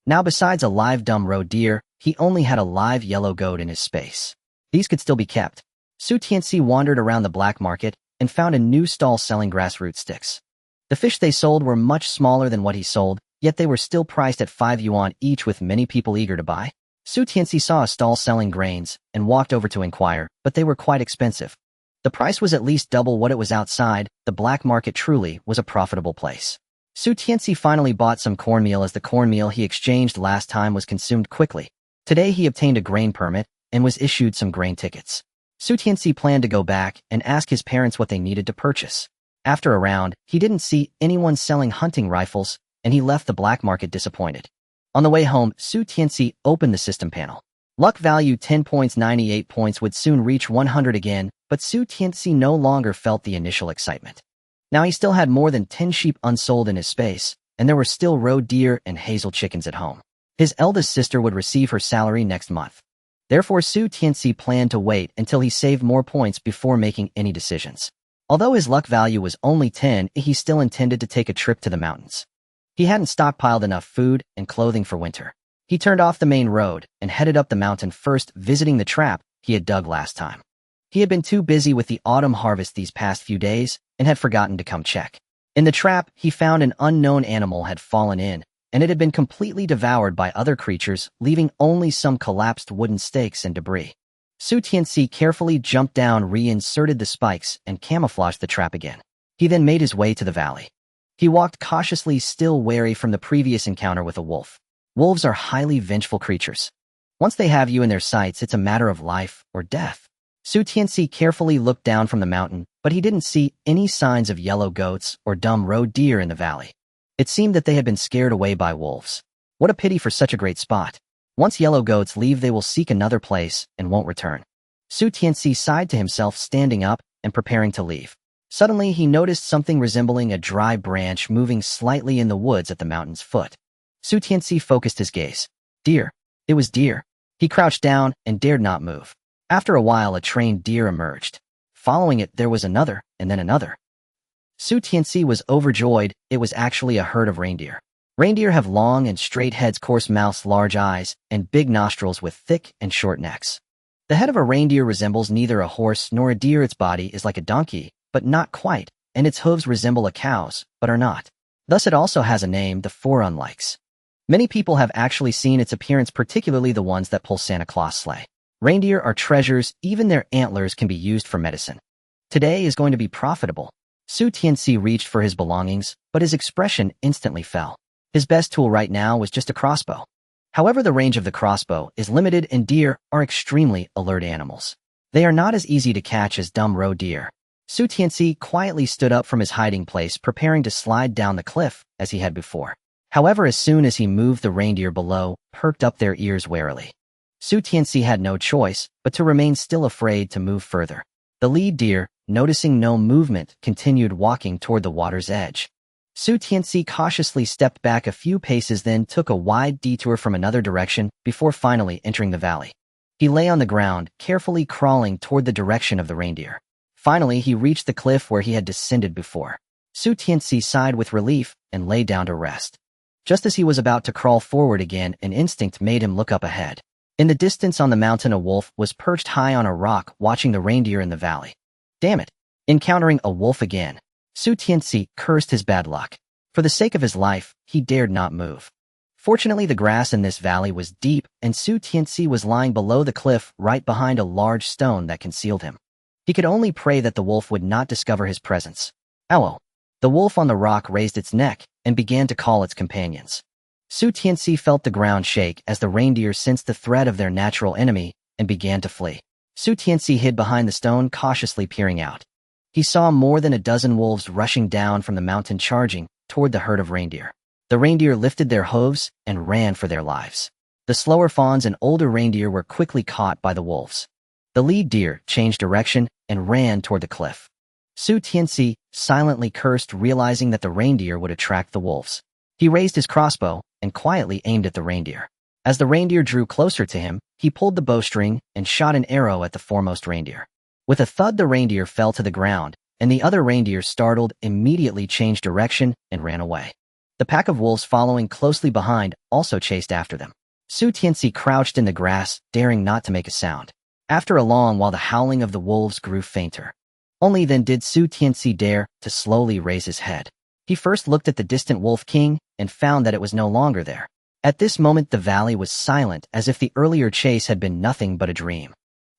Now, besides a live dumb roe deer, he only had a live yellow goat in his space. These could still be kept. Su Tianci wandered around the black market and found a new stall selling grassroot sticks. The fish they sold were much smaller than what he sold, yet they were still priced at 5 yuan each, with many people eager to buy. Su Tianci saw a stall selling grains and walked over to inquire, but they were quite expensive. The price was at least double what it was outside. The black market truly was a profitable place. Su Tianci finally bought some cornmeal, as the cornmeal he exchanged last time was consumed quickly. Today he obtained a grain permit and was issued some grain tickets. Su Tianci planned to go back and ask his parents what they needed to purchase. After a round, he didn't see anyone selling hunting rifles, and he left the black market disappointed. On the way home, Su Tianci opened the system panel. Luck value 10 points, 98 points would soon reach 100 again, but Su Tianci no longer felt the initial excitement. Now he still had more than 10 sheep unsold in his space, and there were still roe deer and hazel chickens at home. His eldest sister would receive her salary next month. Therefore, Su Tianci planned to wait until he saved more points before making any decisions. Although his luck value was only 10, he still intended to take a trip to the mountains. He hadn't stockpiled enough food and clothing for winter. He turned off the main road and headed up the mountain, first visiting the trap he had dug last time. He had been too busy with the autumn harvest these past few days and had forgotten to come check. In the trap, he found an unknown animal had fallen in, and it had been completely devoured by other creatures, leaving only some collapsed wooden stakes and debris. Su Tianci carefully jumped down, reinserted the spikes, and camouflaged the trap again. He then made his way to the valley. He walked cautiously, still wary from the previous encounter with a wolf. Wolves are highly vengeful creatures. Once they have you in their sights, it's a matter of life or death. Su Tianci carefully looked down from the mountain, but he didn't see any signs of yellow goats or dumb roe deer in the valley. It seemed that they had been scared away by wolves. What a pity for such a great spot. Once yellow goats leave, they will seek another place and won't return. Su Tianci sighed to himself, standing up and preparing to leave. Suddenly, he noticed something resembling a dry branch moving slightly in the woods at the mountain's foot. Su Tianci focused his gaze. Deer. It was deer. He crouched down and dared not move. After a while, a trained deer emerged. Following it, there was another, and then another. Su Tianci was overjoyed. It was actually a herd of reindeer. Reindeer have long and straight heads, coarse mouths, large eyes, and big nostrils with thick and short necks. The head of a reindeer resembles neither a horse nor a deer. Its body is like a donkey, but not quite, and its hooves resemble a cow's, but are not. Thus it also has a name, the Four Unlikes. Many people have actually seen its appearance, particularly the ones that pull Santa Claus sleigh. Reindeer are treasures. Even their antlers can be used for medicine. Today is going to be profitable. Su Tianci reached for his belongings, but his expression instantly fell. His best tool right now was just a crossbow. However, the range of the crossbow is limited, and deer are extremely alert animals. They are not as easy to catch as dumb roe deer. Su Tianci quietly stood up from his hiding place, preparing to slide down the cliff as he had before. However, as soon as he moved, the reindeer below perked up their ears warily. Su Tianci had no choice but to remain still, afraid to move further. The lead deer, noticing no movement, continued walking toward the water's edge. Su Tianci cautiously stepped back a few paces, then took a wide detour from another direction before finally entering the valley. He lay on the ground, carefully crawling toward the direction of the reindeer. Finally, he reached the cliff where he had descended before. Su Tianci sighed with relief and lay down to rest. Just as he was about to crawl forward again, an instinct made him look up ahead. In the distance on the mountain, a wolf was perched high on a rock watching the reindeer in the valley. Damn it! Encountering a wolf again. Su Tianci cursed his bad luck. For the sake of his life, he dared not move. Fortunately, the grass in this valley was deep, and Su Tianci was lying below the cliff right behind a large stone that concealed him. He could only pray that the wolf would not discover his presence. Ow! The wolf on the rock raised its neck and began to call its companions. Su Tianci felt the ground shake as the reindeer sensed the threat of their natural enemy and began to flee. Su Tianci hid behind the stone, cautiously peering out. He saw more than a dozen wolves rushing down from the mountain, charging toward the herd of reindeer. The reindeer lifted their hooves and ran for their lives. The slower fawns and older reindeer were quickly caught by the wolves. The lead deer changed direction and ran toward the cliff. Su Tianci silently cursed, realizing that the reindeer would attract the wolves. He raised his crossbow and quietly aimed at the reindeer. As the reindeer drew closer to him, he pulled the bowstring and shot an arrow at the foremost reindeer. With a thud, the reindeer fell to the ground, and the other reindeer, startled, immediately changed direction and ran away. The pack of wolves following closely behind also chased after them. Su Tianci crouched in the grass, daring not to make a sound. After a long while, the howling of the wolves grew fainter. Only then did Su Tianci dare to slowly raise his head. He first looked at the distant wolf king and found that it was no longer there. At this moment, the valley was silent, as if the earlier chase had been nothing but a dream.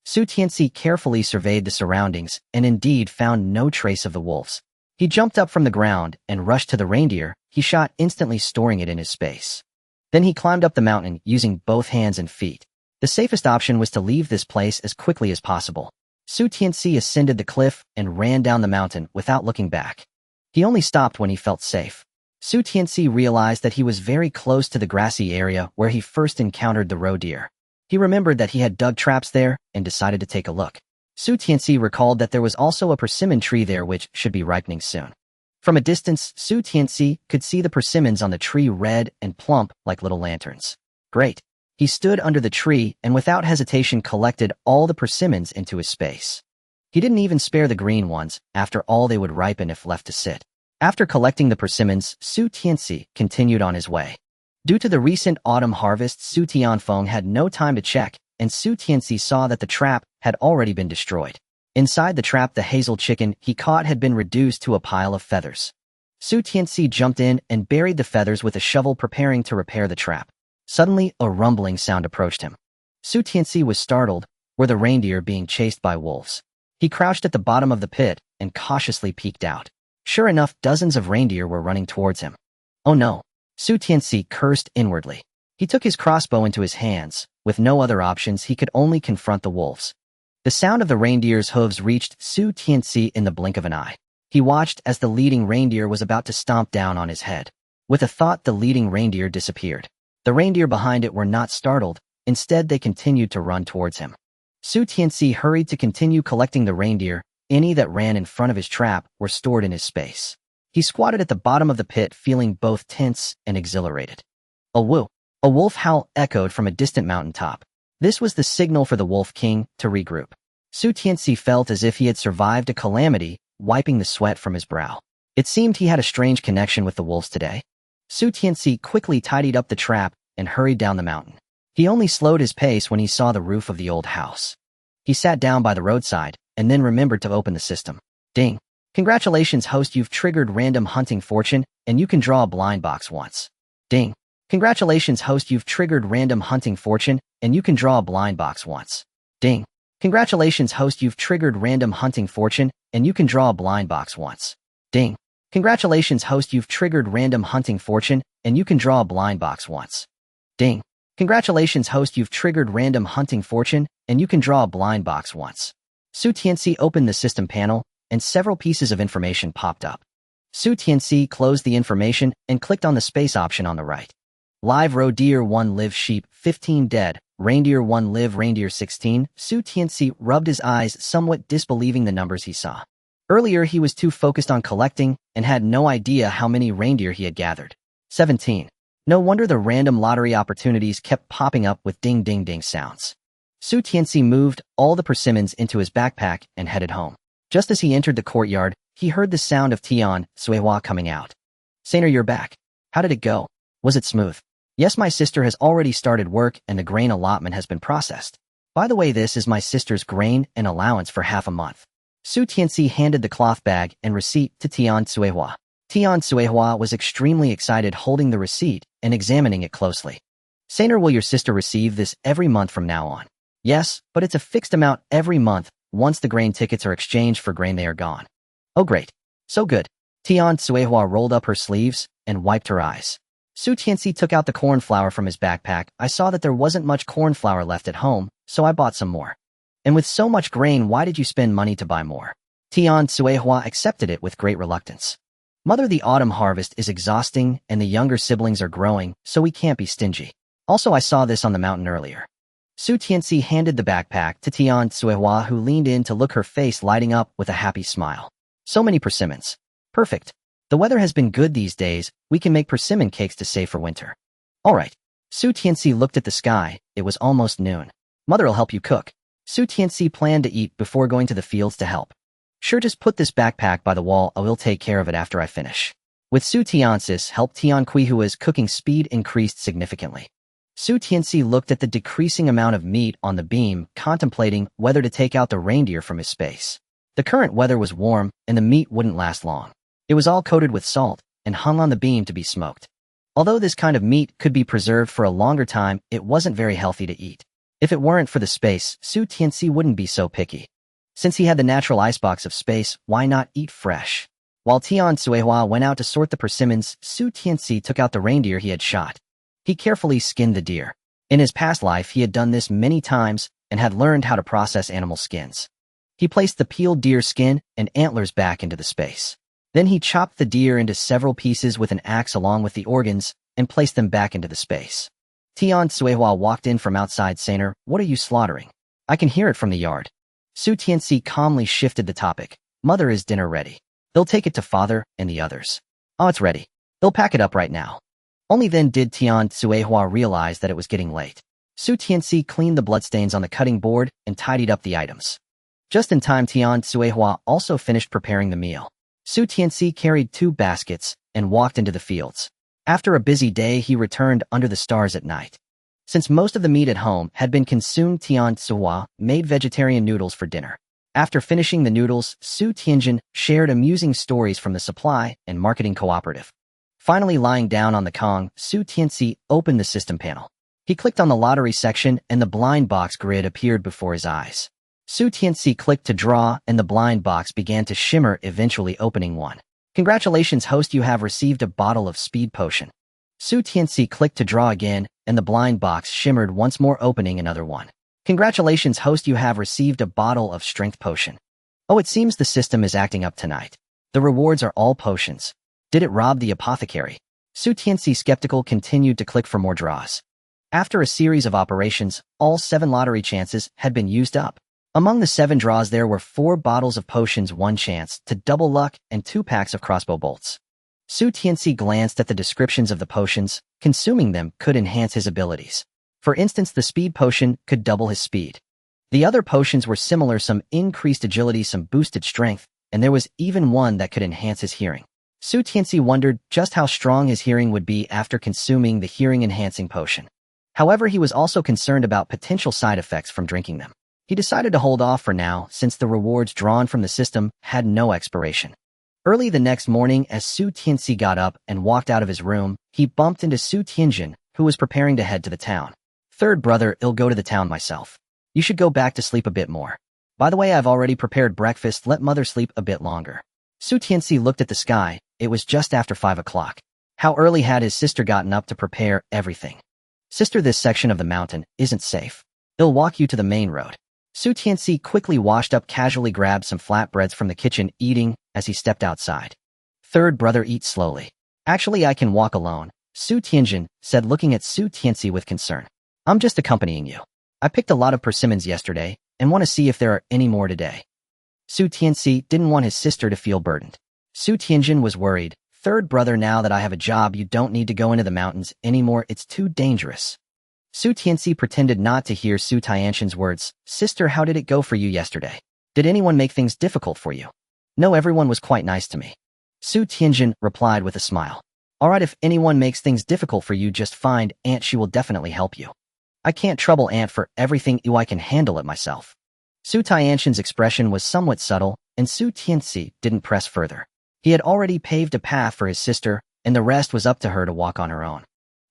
Su Tianci carefully surveyed the surroundings and indeed found no trace of the wolves. He jumped up from the ground and rushed to the reindeer. He shot, instantly storing it in his space. Then he climbed up the mountain using both hands and feet. The safest option was to leave this place as quickly as possible. Su Tianci ascended the cliff and ran down the mountain without looking back. He only stopped when he felt safe. Su Tianci realized that he was very close to the grassy area where he first encountered the roe deer. He remembered that he had dug traps there and decided to take a look. Su Tianci recalled that there was also a persimmon tree there which should be ripening soon. From a distance, Su Tianci could see the persimmons on the tree, red and plump like little lanterns. Great. He stood under the tree and without hesitation collected all the persimmons into his space. He didn't even spare the green ones. After all, they would ripen if left to sit. After collecting the persimmons, Su Tianci continued on his way. Due to the recent autumn harvest, Su Tianfeng had no time to check, and Su Tianci saw that the trap had already been destroyed. Inside the trap, the hazel chicken he caught had been reduced to a pile of feathers. Su Tianci jumped in and buried the feathers with a shovel, preparing to repair the trap. Suddenly, a rumbling sound approached him. Su Tianci was startled. Were the reindeer being chased by wolves? He crouched at the bottom of the pit and cautiously peeked out. Sure enough, dozens of reindeer were running towards him. Oh no! Su Tianci cursed inwardly. He took his crossbow into his hands. With no other options, he could only confront the wolves. The sound of the reindeer's hooves reached Su Tianci in the blink of an eye. He watched as the leading reindeer was about to stomp down on his head. With a thought, the leading reindeer disappeared. The reindeer behind it were not startled. Instead, they continued to run towards him. Su Tianci hurried to continue collecting the reindeer. Any that ran in front of his trap were stored in his space. He squatted at the bottom of the pit, feeling both tense and exhilarated. A woo! A wolf howl echoed from a distant mountaintop. This was the signal for the wolf king to regroup. Su Tianci felt as if he had survived a calamity, wiping the sweat from his brow. It seemed he had a strange connection with the wolves today. Su Tianci quickly tidied up the trap and hurried down the mountain. He only slowed his pace when he saw the roof of the old house. He sat down by the roadside and then remembered to open the system. Ding! Congratulations, host, you've triggered random hunting fortune, and you can draw a blind box once. Ding! Congratulations, host, you've triggered random hunting fortune, and you can draw a blind box once. Ding! Congratulations, host, you've triggered random hunting fortune, and you can draw a blind box once. Ding! Congratulations, host, you've triggered random hunting fortune, and you can draw a blind box once. Ding! Congratulations, host, you've triggered random hunting fortune, and you can draw a blind box once. Su Tianci opened the system panel, and several pieces of information popped up. Su Tianci closed the information and clicked on the space option on the right. Live roe deer 1 live, sheep 15 dead, reindeer 1 live, reindeer 16. Su Tianci rubbed his eyes, somewhat disbelieving the numbers he saw. Earlier, he was too focused on collecting and had no idea how many reindeer he had gathered. 17. No wonder the random lottery opportunities kept popping up with ding-ding-ding sounds. Su Tianci moved all the persimmons into his backpack and headed home. Just as he entered the courtyard, he heard the sound of Tianci coming out. "Sainer, you're back. How did it go? Was it smooth?" "Yes, my sister has already started work and the grain allotment has been processed. By the way, this is my sister's grain and allowance for half a month." Su Tianci handed the cloth bag and receipt to Tianci. Tianci was extremely excited, holding the receipt and examining it closely. "Sainer, will your sister receive this every month from now on?" "Yes, but it's a fixed amount every month. Once the grain tickets are exchanged for grain, they are gone." "Oh, great. So good." Tianci rolled up her sleeves and wiped her eyes. Su Tianci took out the corn flour from his backpack. "I saw that there wasn't much corn flour left at home, so I bought some more." "And with so much grain, why did you spend money to buy more?" Tianci accepted it with great reluctance. "Mother, the autumn harvest is exhausting and the younger siblings are growing, so we can't be stingy. Also, I saw this on the mountain earlier." Su Tianci handed the backpack to Tianci, who leaned in to look, her face lighting up with a happy smile. "So many persimmons. Perfect. The weather has been good these days. We can make persimmon cakes to save for winter." "All right." Su Tianci looked at the sky. It was almost noon. "Mother'll help you cook." Su Tianci planned to eat before going to the fields to help. "Sure, just put this backpack by the wall. I will take care of it after I finish." With Su Tianci's help, Tianqi's cooking speed increased significantly. Su Tianci looked at the decreasing amount of meat on the beam, contemplating whether to take out the reindeer from his space. The current weather was warm, and the meat wouldn't last long. It was all coated with salt and hung on the beam to be smoked. Although this kind of meat could be preserved for a longer time, it wasn't very healthy to eat. If it weren't for the space, Su Tianci wouldn't be so picky. Since he had the natural icebox of space, why not eat fresh? While Tianci went out to sort the persimmons, Su Tianci took out the reindeer he had shot. He carefully skinned the deer. In his past life, he had done this many times and had learned how to process animal skins. He placed the peeled deer skin and antlers back into the space. Then he chopped the deer into several pieces with an axe along with the organs and placed them back into the space. Tianci walked in from outside. "Sainer, what are you slaughtering? I can hear it from the yard." Su Tianci calmly shifted the topic. "Mother, is dinner ready? They'll take it to father and the others." "Oh, it's ready. They'll pack it up right now." Only then did Tianci realize that it was getting late. Su Tianci cleaned the bloodstains on the cutting board and tidied up the items. Just in time, Tianci also finished preparing the meal. Su Tianci carried 2 baskets and walked into the fields. After a busy day, he returned under the stars at night. Since most of the meat at home had been consumed, Tianci made vegetarian noodles for dinner. After finishing the noodles, Su Tianjin shared amusing stories from the supply and marketing cooperative. Finally, lying down on the Kong, Su Tianci opened the system panel. He clicked on the lottery section and the blind box grid appeared before his eyes. Su Tianci clicked to draw and the blind box began to shimmer, eventually opening one. "Congratulations, host, you have received a bottle of speed potion." Su Tianci clicked to draw again and the blind box shimmered once more, opening another one. "Congratulations, host, you have received a bottle of strength potion." "Oh, it seems the system is acting up tonight. The rewards are all potions. Did it rob the apothecary?" Su Tianci, skeptical, continued to click for more draws. After a series of operations, all 7 lottery chances had been used up. Among the 7 draws, there were 4 bottles of potions, 1 chance to double luck, and 2 packs of crossbow bolts. Su Tianci glanced at the descriptions of the potions. Consuming them could enhance his abilities. For instance, the speed potion could double his speed. The other potions were similar, some increased agility, some boosted strength, and there was even one that could enhance his hearing. Su Tianci wondered just how strong his hearing would be after consuming the hearing-enhancing potion. However, he was also concerned about potential side effects from drinking them. He decided to hold off for now, since the rewards drawn from the system had no expiration. Early the next morning, as Su Tianci got up and walked out of his room, he bumped into Su Tianjin, who was preparing to head to the town. "Third brother, I'll go to the town myself. You should go back to sleep a bit more. By the way, I've already prepared breakfast. Let mother sleep a bit longer." Su Tianci looked at the sky. It was just after 5 o'clock. How early had his sister gotten up to prepare everything? "Sister, this section of the mountain isn't safe. I'll walk you to the main road." Su Tianci quickly washed up, casually grabbed some flatbreads from the kitchen, eating as he stepped outside. "Third brother, eat slowly." "Actually, I can walk alone," Su Tianjin said, looking at Su Tianci with concern. "I'm just accompanying you. I picked a lot of persimmons yesterday and want to see if there are any more today." Su Tianci didn't want his sister to feel burdened. Su Tianjin was worried. Third brother, now that I have a job, you don't need to go into the mountains anymore. It's too dangerous. Su Tianci pretended not to hear Su Tianqian's words. Sister, how did it go for you yesterday? Did anyone make things difficult for you? No, everyone was quite nice to me. Su Tianjin replied with a smile. All right, if anyone makes things difficult for you, just find Aunt. She will definitely help you. I can't trouble Aunt for everything. I can handle it myself. Su Tianqian's expression was somewhat subtle, and Su Tianci didn't press further. He had already paved a path for his sister, and the rest was up to her to walk on her own.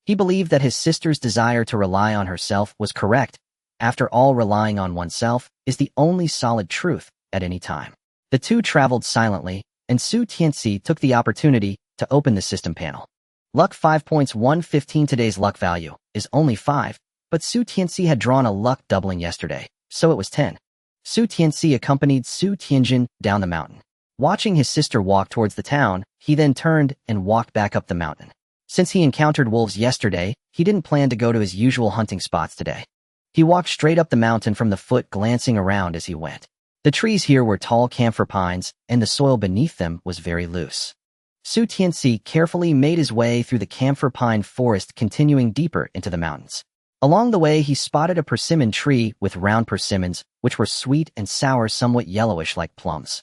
He believed that his sister's desire to rely on herself was correct. After all, relying on oneself is the only solid truth at any time. The two traveled silently, and Su Tianci took the opportunity to open the system panel. Luck 5.115. Today's luck value is only 5, but Su Tianci had drawn a luck doubling yesterday, so it was 10. Su Tianci accompanied Su Tianjin down the mountain. Watching his sister walk towards the town, he then turned and walked back up the mountain. Since he encountered wolves yesterday, he didn't plan to go to his usual hunting spots today. He walked straight up the mountain from the foot, glancing around as he went. The trees here were tall camphor pines, and the soil beneath them was very loose. Su Tianci carefully made his way through the camphor pine forest, continuing deeper into the mountains. Along the way, he spotted a persimmon tree with round persimmons, which were sweet and sour, somewhat yellowish like plums.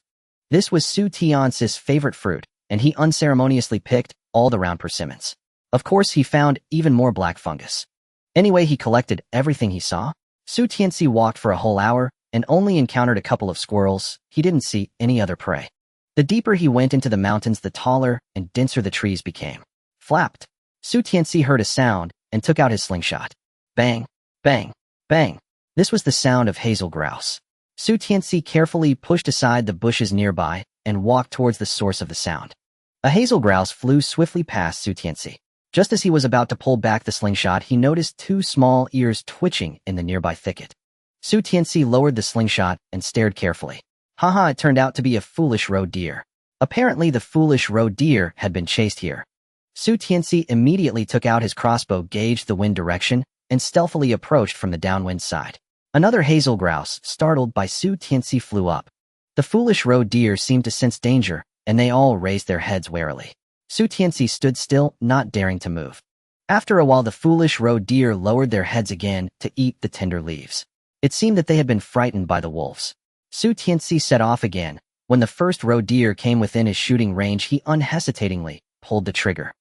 This was Su Tianci's favorite fruit, and he unceremoniously picked all the round persimmons. Of course, he found even more black fungus. Anyway, he collected everything he saw. Su Tianci walked for a whole hour and only encountered a couple of squirrels. He didn't see any other prey. The deeper he went into the mountains, the taller and denser the trees became. Flapped. Su Tianci heard a sound and took out his slingshot. Bang, bang, bang. This was the sound of hazel grouse. Su Tianci carefully pushed aside the bushes nearby and walked towards the source of the sound. A hazel grouse flew swiftly past Su Tianci. Just as he was about to pull back the slingshot, he noticed two small ears twitching in the nearby thicket. Su Tianci lowered the slingshot and stared carefully. Haha, it turned out to be a foolish roe deer. Apparently, the foolish roe deer had been chased here. Su Tianci immediately took out his crossbow, gauged the wind direction, and stealthily approached from the downwind side. Another hazel grouse, startled by Su Tianci, flew up. The foolish roe deer seemed to sense danger, and they all raised their heads warily. Su Tianci stood still, not daring to move. After a while, the foolish roe deer lowered their heads again to eat the tender leaves. It seemed that they had been frightened by the wolves. Su Tianci set off again. When the first roe deer came within his shooting range, he unhesitatingly pulled the trigger.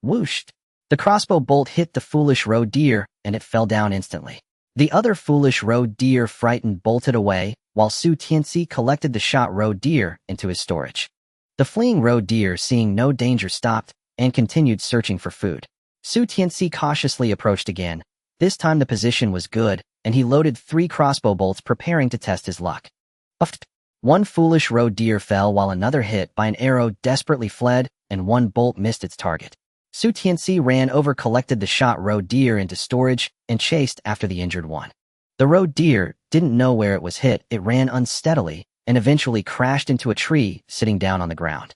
Whoosh! The crossbow bolt hit the foolish roe deer, and it fell down instantly. The other foolish roe deer, frightened, bolted away, while Su Tianci collected the shot roe deer into his storage. The fleeing roe deer, seeing no danger, stopped and continued searching for food. Su Tianci cautiously approached again. This time the position was good, and he loaded 3 crossbow bolts, preparing to test his luck. Uffed! One foolish roe deer fell while another, hit by an arrow, desperately fled, and one bolt missed its target. Su Tianci ran over, collected the shot roe deer into storage, and chased after the injured one. The roe deer didn't know where it was hit. It ran unsteadily and eventually crashed into a tree, sitting down on the ground.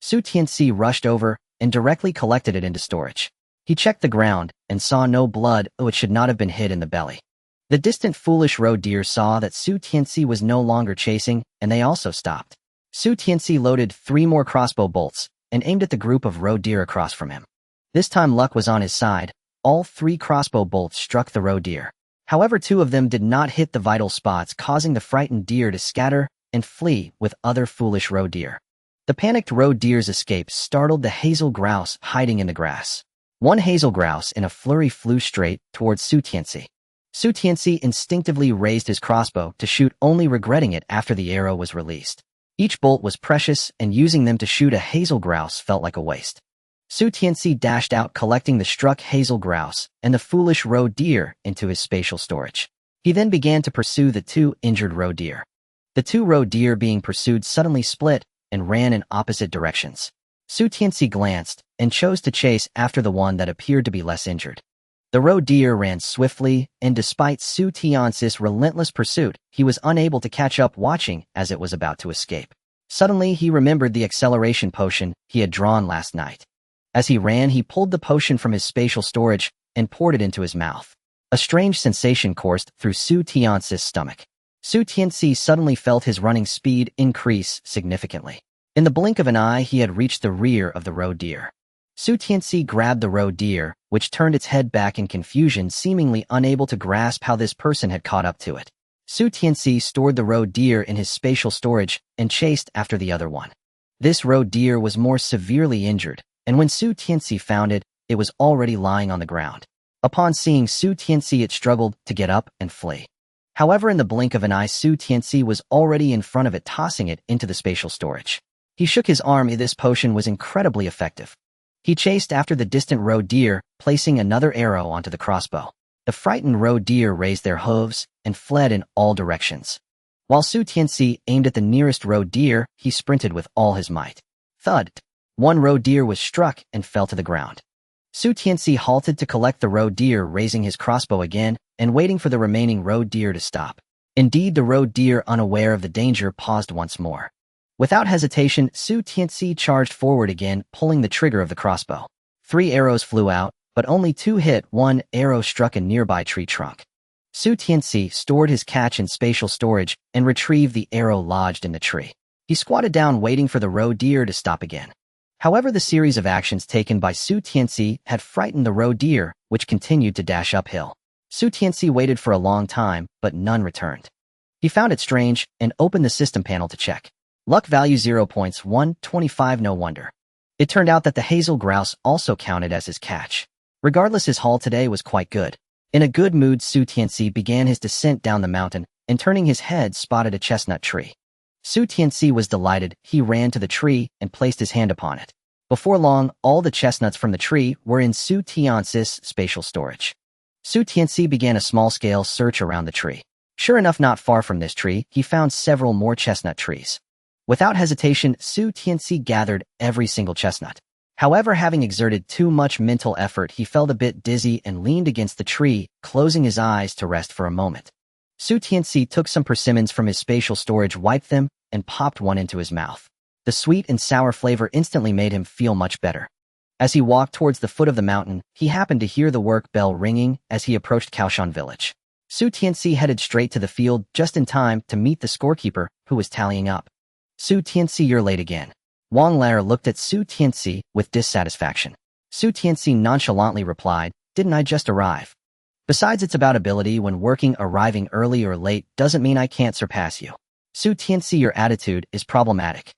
Su Tianci rushed over and directly collected it into storage. He checked the ground and saw no blood. Oh, it should not have been hit in the belly. The distant foolish roe deer saw that Su Tianci was no longer chasing, and they also stopped. Su Tianci loaded 3 more crossbow bolts and aimed at the group of roe deer across from him. This time luck was on his side. All 3 crossbow bolts struck the roe deer. However, 2 of them did not hit the vital spots, causing the frightened deer to scatter and flee with other foolish roe deer. The panicked roe deer's escape startled the hazel grouse hiding in the grass. One hazel grouse in a flurry flew straight towards Su Tianci. Su Tianci instinctively raised his crossbow to shoot, only regretting it after the arrow was released. Each bolt was precious, and using them to shoot a hazel grouse felt like a waste. Su Tianci dashed out, collecting the struck hazel grouse and the foolish roe deer into his spatial storage. He then began to pursue the 2 injured roe deer. The 2 roe deer being pursued suddenly split and ran in opposite directions. Su Tianci glanced and chose to chase after the one that appeared to be less injured. The roe deer ran swiftly, and despite Su Tianci's relentless pursuit, he was unable to catch up, watching as it was about to escape. Suddenly, he remembered the acceleration potion he had drawn last night. As he ran, he pulled the potion from his spatial storage and poured it into his mouth. A strange sensation coursed through Su Tianci's stomach. Su Tianci suddenly felt his running speed increase significantly. In the blink of an eye, he had reached the rear of the roe deer. Su Tianci grabbed the roe deer, which turned its head back in confusion, seemingly unable to grasp how this person had caught up to it. Su Tianci stored the roe deer in his spatial storage and chased after the other one. This roe deer was more severely injured, and when Su Tianci found it, it was already lying on the ground. Upon seeing Su Tianci, it struggled to get up and flee. However, in the blink of an eye, Su Tianci was already in front of it, tossing it into the spatial storage. He shook his arm. This potion was incredibly effective. He chased after the distant roe deer, placing another arrow onto the crossbow. The frightened roe deer raised their hooves and fled in all directions. While Su Tianci aimed at the nearest roe deer, he sprinted with all his might. Thud! One roe deer was struck and fell to the ground. Su Tianci halted to collect the roe deer, raising his crossbow again and waiting for the remaining roe deer to stop. Indeed, the roe deer, unaware of the danger, paused once more. Without hesitation, Su Tianci charged forward again, pulling the trigger of the crossbow. 3 arrows flew out, but only 2 hit. 1 arrow struck a nearby tree trunk. Su Tianci stored his catch in spatial storage and retrieved the arrow lodged in the tree. He squatted down, waiting for the roe deer to stop again. However, the series of actions taken by Su Tianci had frightened the roe deer, which continued to dash uphill. Su Tianci waited for a long time, but none returned. He found it strange and opened the system panel to check. Luck value 0.125. No wonder. It turned out that the hazel grouse also counted as his catch. Regardless, his haul today was quite good. In a good mood, Su Tianci began his descent down the mountain and, turning his head, spotted a chestnut tree. Su Tianci was delighted. He ran to the tree and placed his hand upon it. Before long, all the chestnuts from the tree were in Su Tianci's spatial storage. Su Tianci began a small-scale search around the tree. Sure enough, not far from this tree, he found several more chestnut trees. Without hesitation, Su Tianci gathered every single chestnut. However, having exerted too much mental effort, he felt a bit dizzy and leaned against the tree, closing his eyes to rest for a moment. Su Tianci took some persimmons from his spatial storage, wiped them, and popped one into his mouth. The sweet and sour flavor instantly made him feel much better. As he walked towards the foot of the mountain, he happened to hear the work bell ringing as he approached Kaoshan village. Su Tianci headed straight to the field just in time to meet the scorekeeper, who was tallying up. Su Tianci, you're late again. Wang Lair looked at Su Tianci with dissatisfaction. Su Tianci nonchalantly replied, didn't I just arrive? Besides, it's about ability. When working, arriving early or late doesn't mean I can't surpass you. Su Tianci, your attitude is problematic.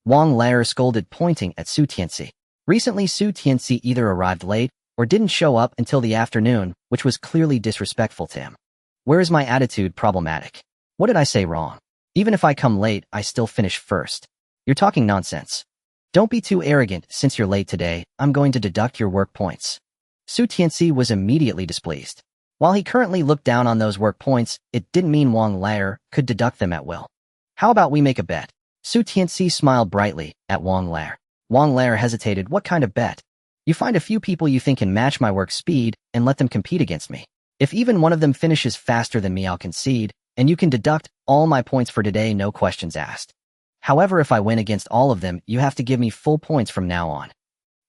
Wang Lair scolded, pointing at Su Tianci. Recently, Su Tianci either arrived late or didn't show up until the afternoon, which was clearly disrespectful to him. Where is my attitude problematic? What did I say wrong? Even if I come late, I still finish first. You're talking nonsense. Don't be too arrogant. Since you're late today, I'm going to deduct your work points. Su Tianci was immediately displeased. While he currently looked down on those work points, it didn't mean Wang Lair could deduct them at will. How about we make a bet? Su Tianci smiled brightly at Wang Lair. Wang Lair hesitated. What kind of bet? You find a few people you think can match my work speed and let them compete against me. If even one of them finishes faster than me, I'll concede, and you can deduct all my points for today, no questions asked. However, if I win against all of them, you have to give me full points from now on.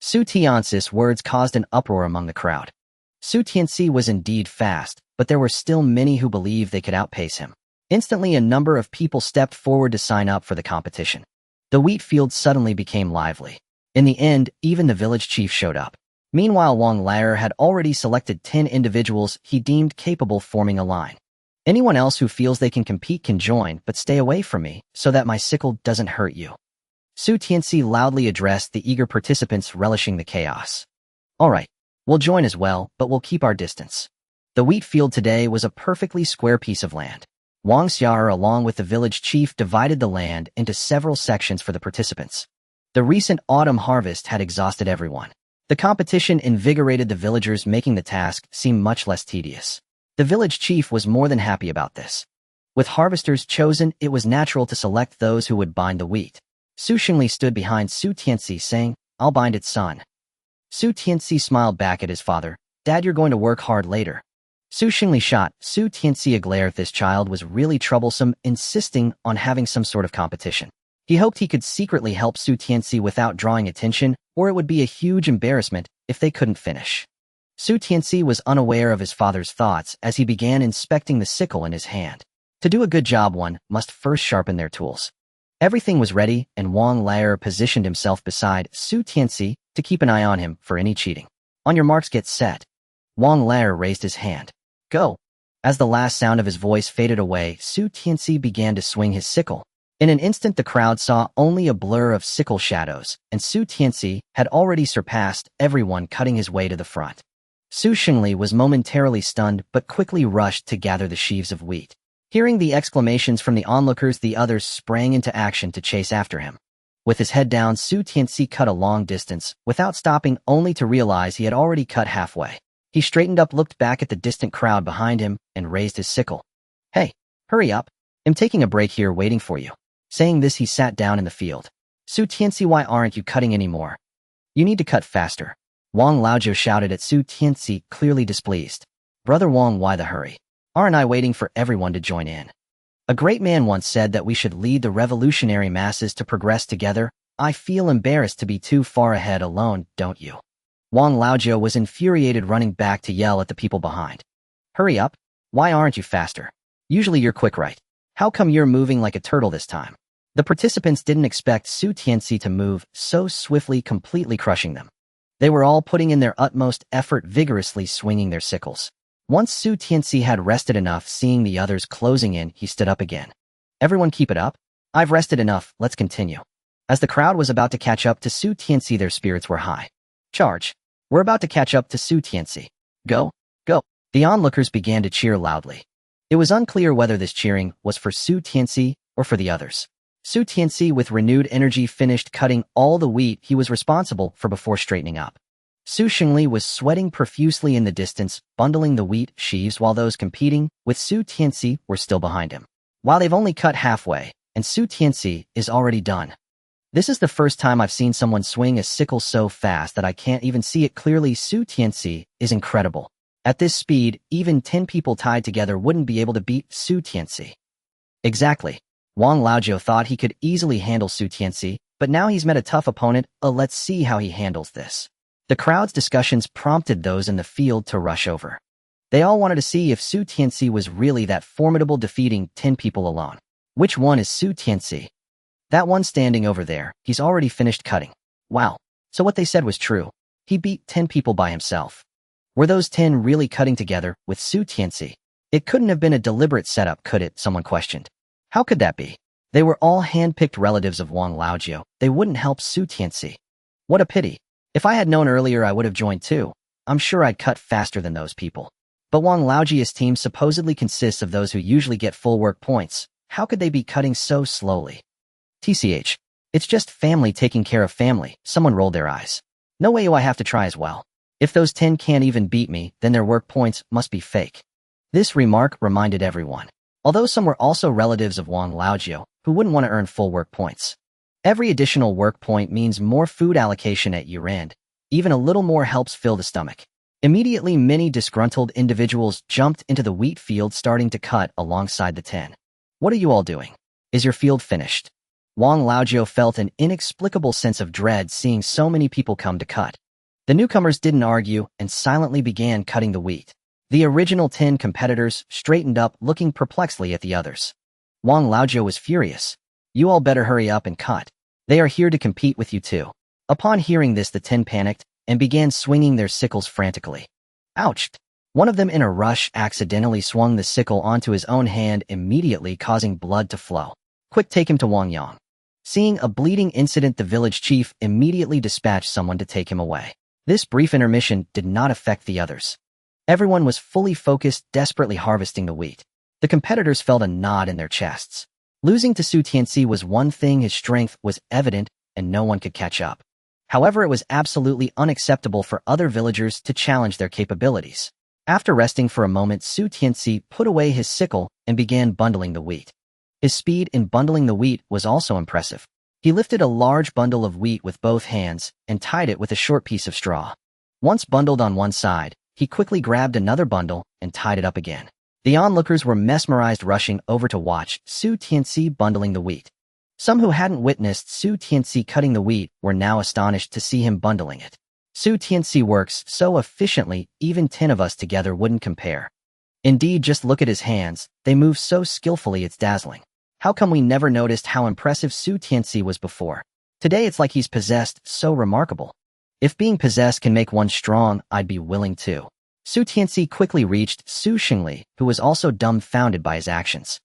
Su Tianci's words caused an uproar among the crowd. Su Tianci was indeed fast, but there were still many who believed they could outpace him. Instantly, a number of people stepped forward to sign up for the competition. The wheat field suddenly became lively. In the end, even the village chief showed up. Meanwhile, Wang Lair had already selected 10 individuals he deemed capable, forming a line. Anyone else who feels they can compete can join, but stay away from me so that my sickle doesn't hurt you. Su Tianci loudly addressed the eager participants, relishing the chaos. All right, we'll join as well, but we'll keep our distance. The wheat field today was a perfectly square piece of land. Wang Xiao'er, along with the village chief, divided the land into several sections for the participants. The recent autumn harvest had exhausted everyone. The competition invigorated the villagers, making the task seem much less tedious. The village chief was more than happy about this. With harvesters chosen, it was natural to select those who would bind the wheat. Su Xingli stood behind Su Tianci, saying, I'll bind it, son. Su Tianci smiled back at his father. Dad, you're going to work hard later. Su Xingli shot Su Tianci a glare. This child was really troublesome, insisting on having some sort of competition. He hoped he could secretly help Su Tianci without drawing attention, or it would be a huge embarrassment if they couldn't finish. Su Tianci was unaware of his father's thoughts as he began inspecting the sickle in his hand. To do a good job, one must first sharpen their tools. Everything was ready, and Wang Lao positioned himself beside Su Tianci to keep an eye on him for any cheating. On your marks, get set. Wang Lao raised his hand. Go. As the last sound of his voice faded away, Su Tianci began to swing his sickle. In an instant, the crowd saw only a blur of sickle shadows, and Su Tianci had already surpassed everyone, cutting his way to the front. Su Xingli was momentarily stunned but quickly rushed to gather the sheaves of wheat. Hearing the exclamations from the onlookers, the others sprang into action to chase after him. With his head down, Su Tianci cut a long distance, without stopping, only to realize he had already cut halfway. He straightened up, looked back at the distant crowd behind him, and raised his sickle. Hey, hurry up. I'm taking a break here waiting for you. Saying this, he sat down in the field. Su Tianci, why aren't you cutting anymore? You need to cut faster. Wang Laozhou shouted at Su Tianci, clearly displeased. Brother Wang, why the hurry? Aren't I waiting for everyone to join in? A great man once said that we should lead the revolutionary masses to progress together. I feel embarrassed to be too far ahead alone, don't you? Wang Laozhou was infuriated, running back to yell at the people behind. Hurry up. Why aren't you faster? Usually you're quick, right? How come you're moving like a turtle this time? The participants didn't expect Su Tianci to move so swiftly, completely crushing them. They were all putting in their utmost effort, vigorously swinging their sickles. Once Su Tianci had rested enough, seeing the others closing in, he stood up again. Everyone keep it up. I've rested enough, let's continue. As the crowd was about to catch up to Su Tianci, their spirits were high. Charge. We're about to catch up to Su Tianci. Go, go. The onlookers began to cheer loudly. It was unclear whether this cheering was for Su Tianci or for the others. Su Tianci, with renewed energy, finished cutting all the wheat he was responsible for before straightening up. Su Xingli was sweating profusely in the distance, bundling the wheat sheaves, while those competing with Su Tianci were still behind him. While they've only cut halfway, and Su Tianci is already done. This is the first time I've seen someone swing a sickle so fast that I can't even see it clearly. Su Tianci is incredible. At this speed, even 10 people tied together wouldn't be able to beat Su Tianci. Exactly. Wang Laozhou thought he could easily handle Su Tianci, but now he's met a tough opponent. Let's see how he handles this. The crowd's discussions prompted those in the field to rush over. They all wanted to see if Su Tianci was really that formidable, defeating 10 people alone. Which one is Su Tianci? That one standing over there, he's already finished cutting. Wow. So what they said was true. He beat 10 people by himself. Were those 10 really cutting together with Su Tianci? It couldn't have been a deliberate setup, could it? Someone questioned. How could that be? They were all hand-picked relatives of Wang Laozhou. They wouldn't help Su Tianci. What a pity. If I had known earlier, I would have joined too. I'm sure I'd cut faster than those people. But Wang Laozhou's team supposedly consists of those who usually get full work points. How could they be cutting so slowly? TCH. It's just family taking care of family. Someone rolled their eyes. No way do I have to try as well. If those 10 can't even beat me, then their work points must be fake. This remark reminded everyone. Although some were also relatives of Wang Laozhou, who wouldn't want to earn full work points. Every additional work point means more food allocation at year-end. Even a little more helps fill the stomach. Immediately, many disgruntled individuals jumped into the wheat field, starting to cut alongside the 10. What are you all doing? Is your field finished? Wang Laozhou felt an inexplicable sense of dread seeing so many people come to cut. The newcomers didn't argue and silently began cutting the wheat. The original 10 competitors straightened up, looking perplexedly at the others. Wang Laozhou was furious. You all better hurry up and cut. They are here to compete with you too. Upon hearing this, the 10 panicked and began swinging their sickles frantically. Ouch! One of them, in a rush, accidentally swung the sickle onto his own hand, immediately causing blood to flow. Quick, take him to Wang Yang. Seeing a bleeding incident, the village chief immediately dispatched someone to take him away. This brief intermission did not affect the others. Everyone was fully focused, desperately harvesting the wheat. The competitors felt a knot in their chests. Losing to Su Tianci was one thing, his strength was evident and no one could catch up. However, it was absolutely unacceptable for other villagers to challenge their capabilities. After resting for a moment, Su Tianci put away his sickle and began bundling the wheat. His speed in bundling the wheat was also impressive. He lifted a large bundle of wheat with both hands and tied it with a short piece of straw. Once bundled on one side, he quickly grabbed another bundle and tied it up again. The onlookers were mesmerized, rushing over to watch Su Tianci bundling the wheat. Some who hadn't witnessed Su Tianci cutting the wheat were now astonished to see him bundling it. Su Tianci works so efficiently, even 10 of us together wouldn't compare. Indeed, just look at his hands. They move so skillfully it's dazzling. How come we never noticed how impressive Su Tianci was before? Today it's like he's possessed, so remarkable. If being possessed can make one strong, I'd be willing to. Su Tianci quickly reached Su Xingli, who was also dumbfounded by his actions.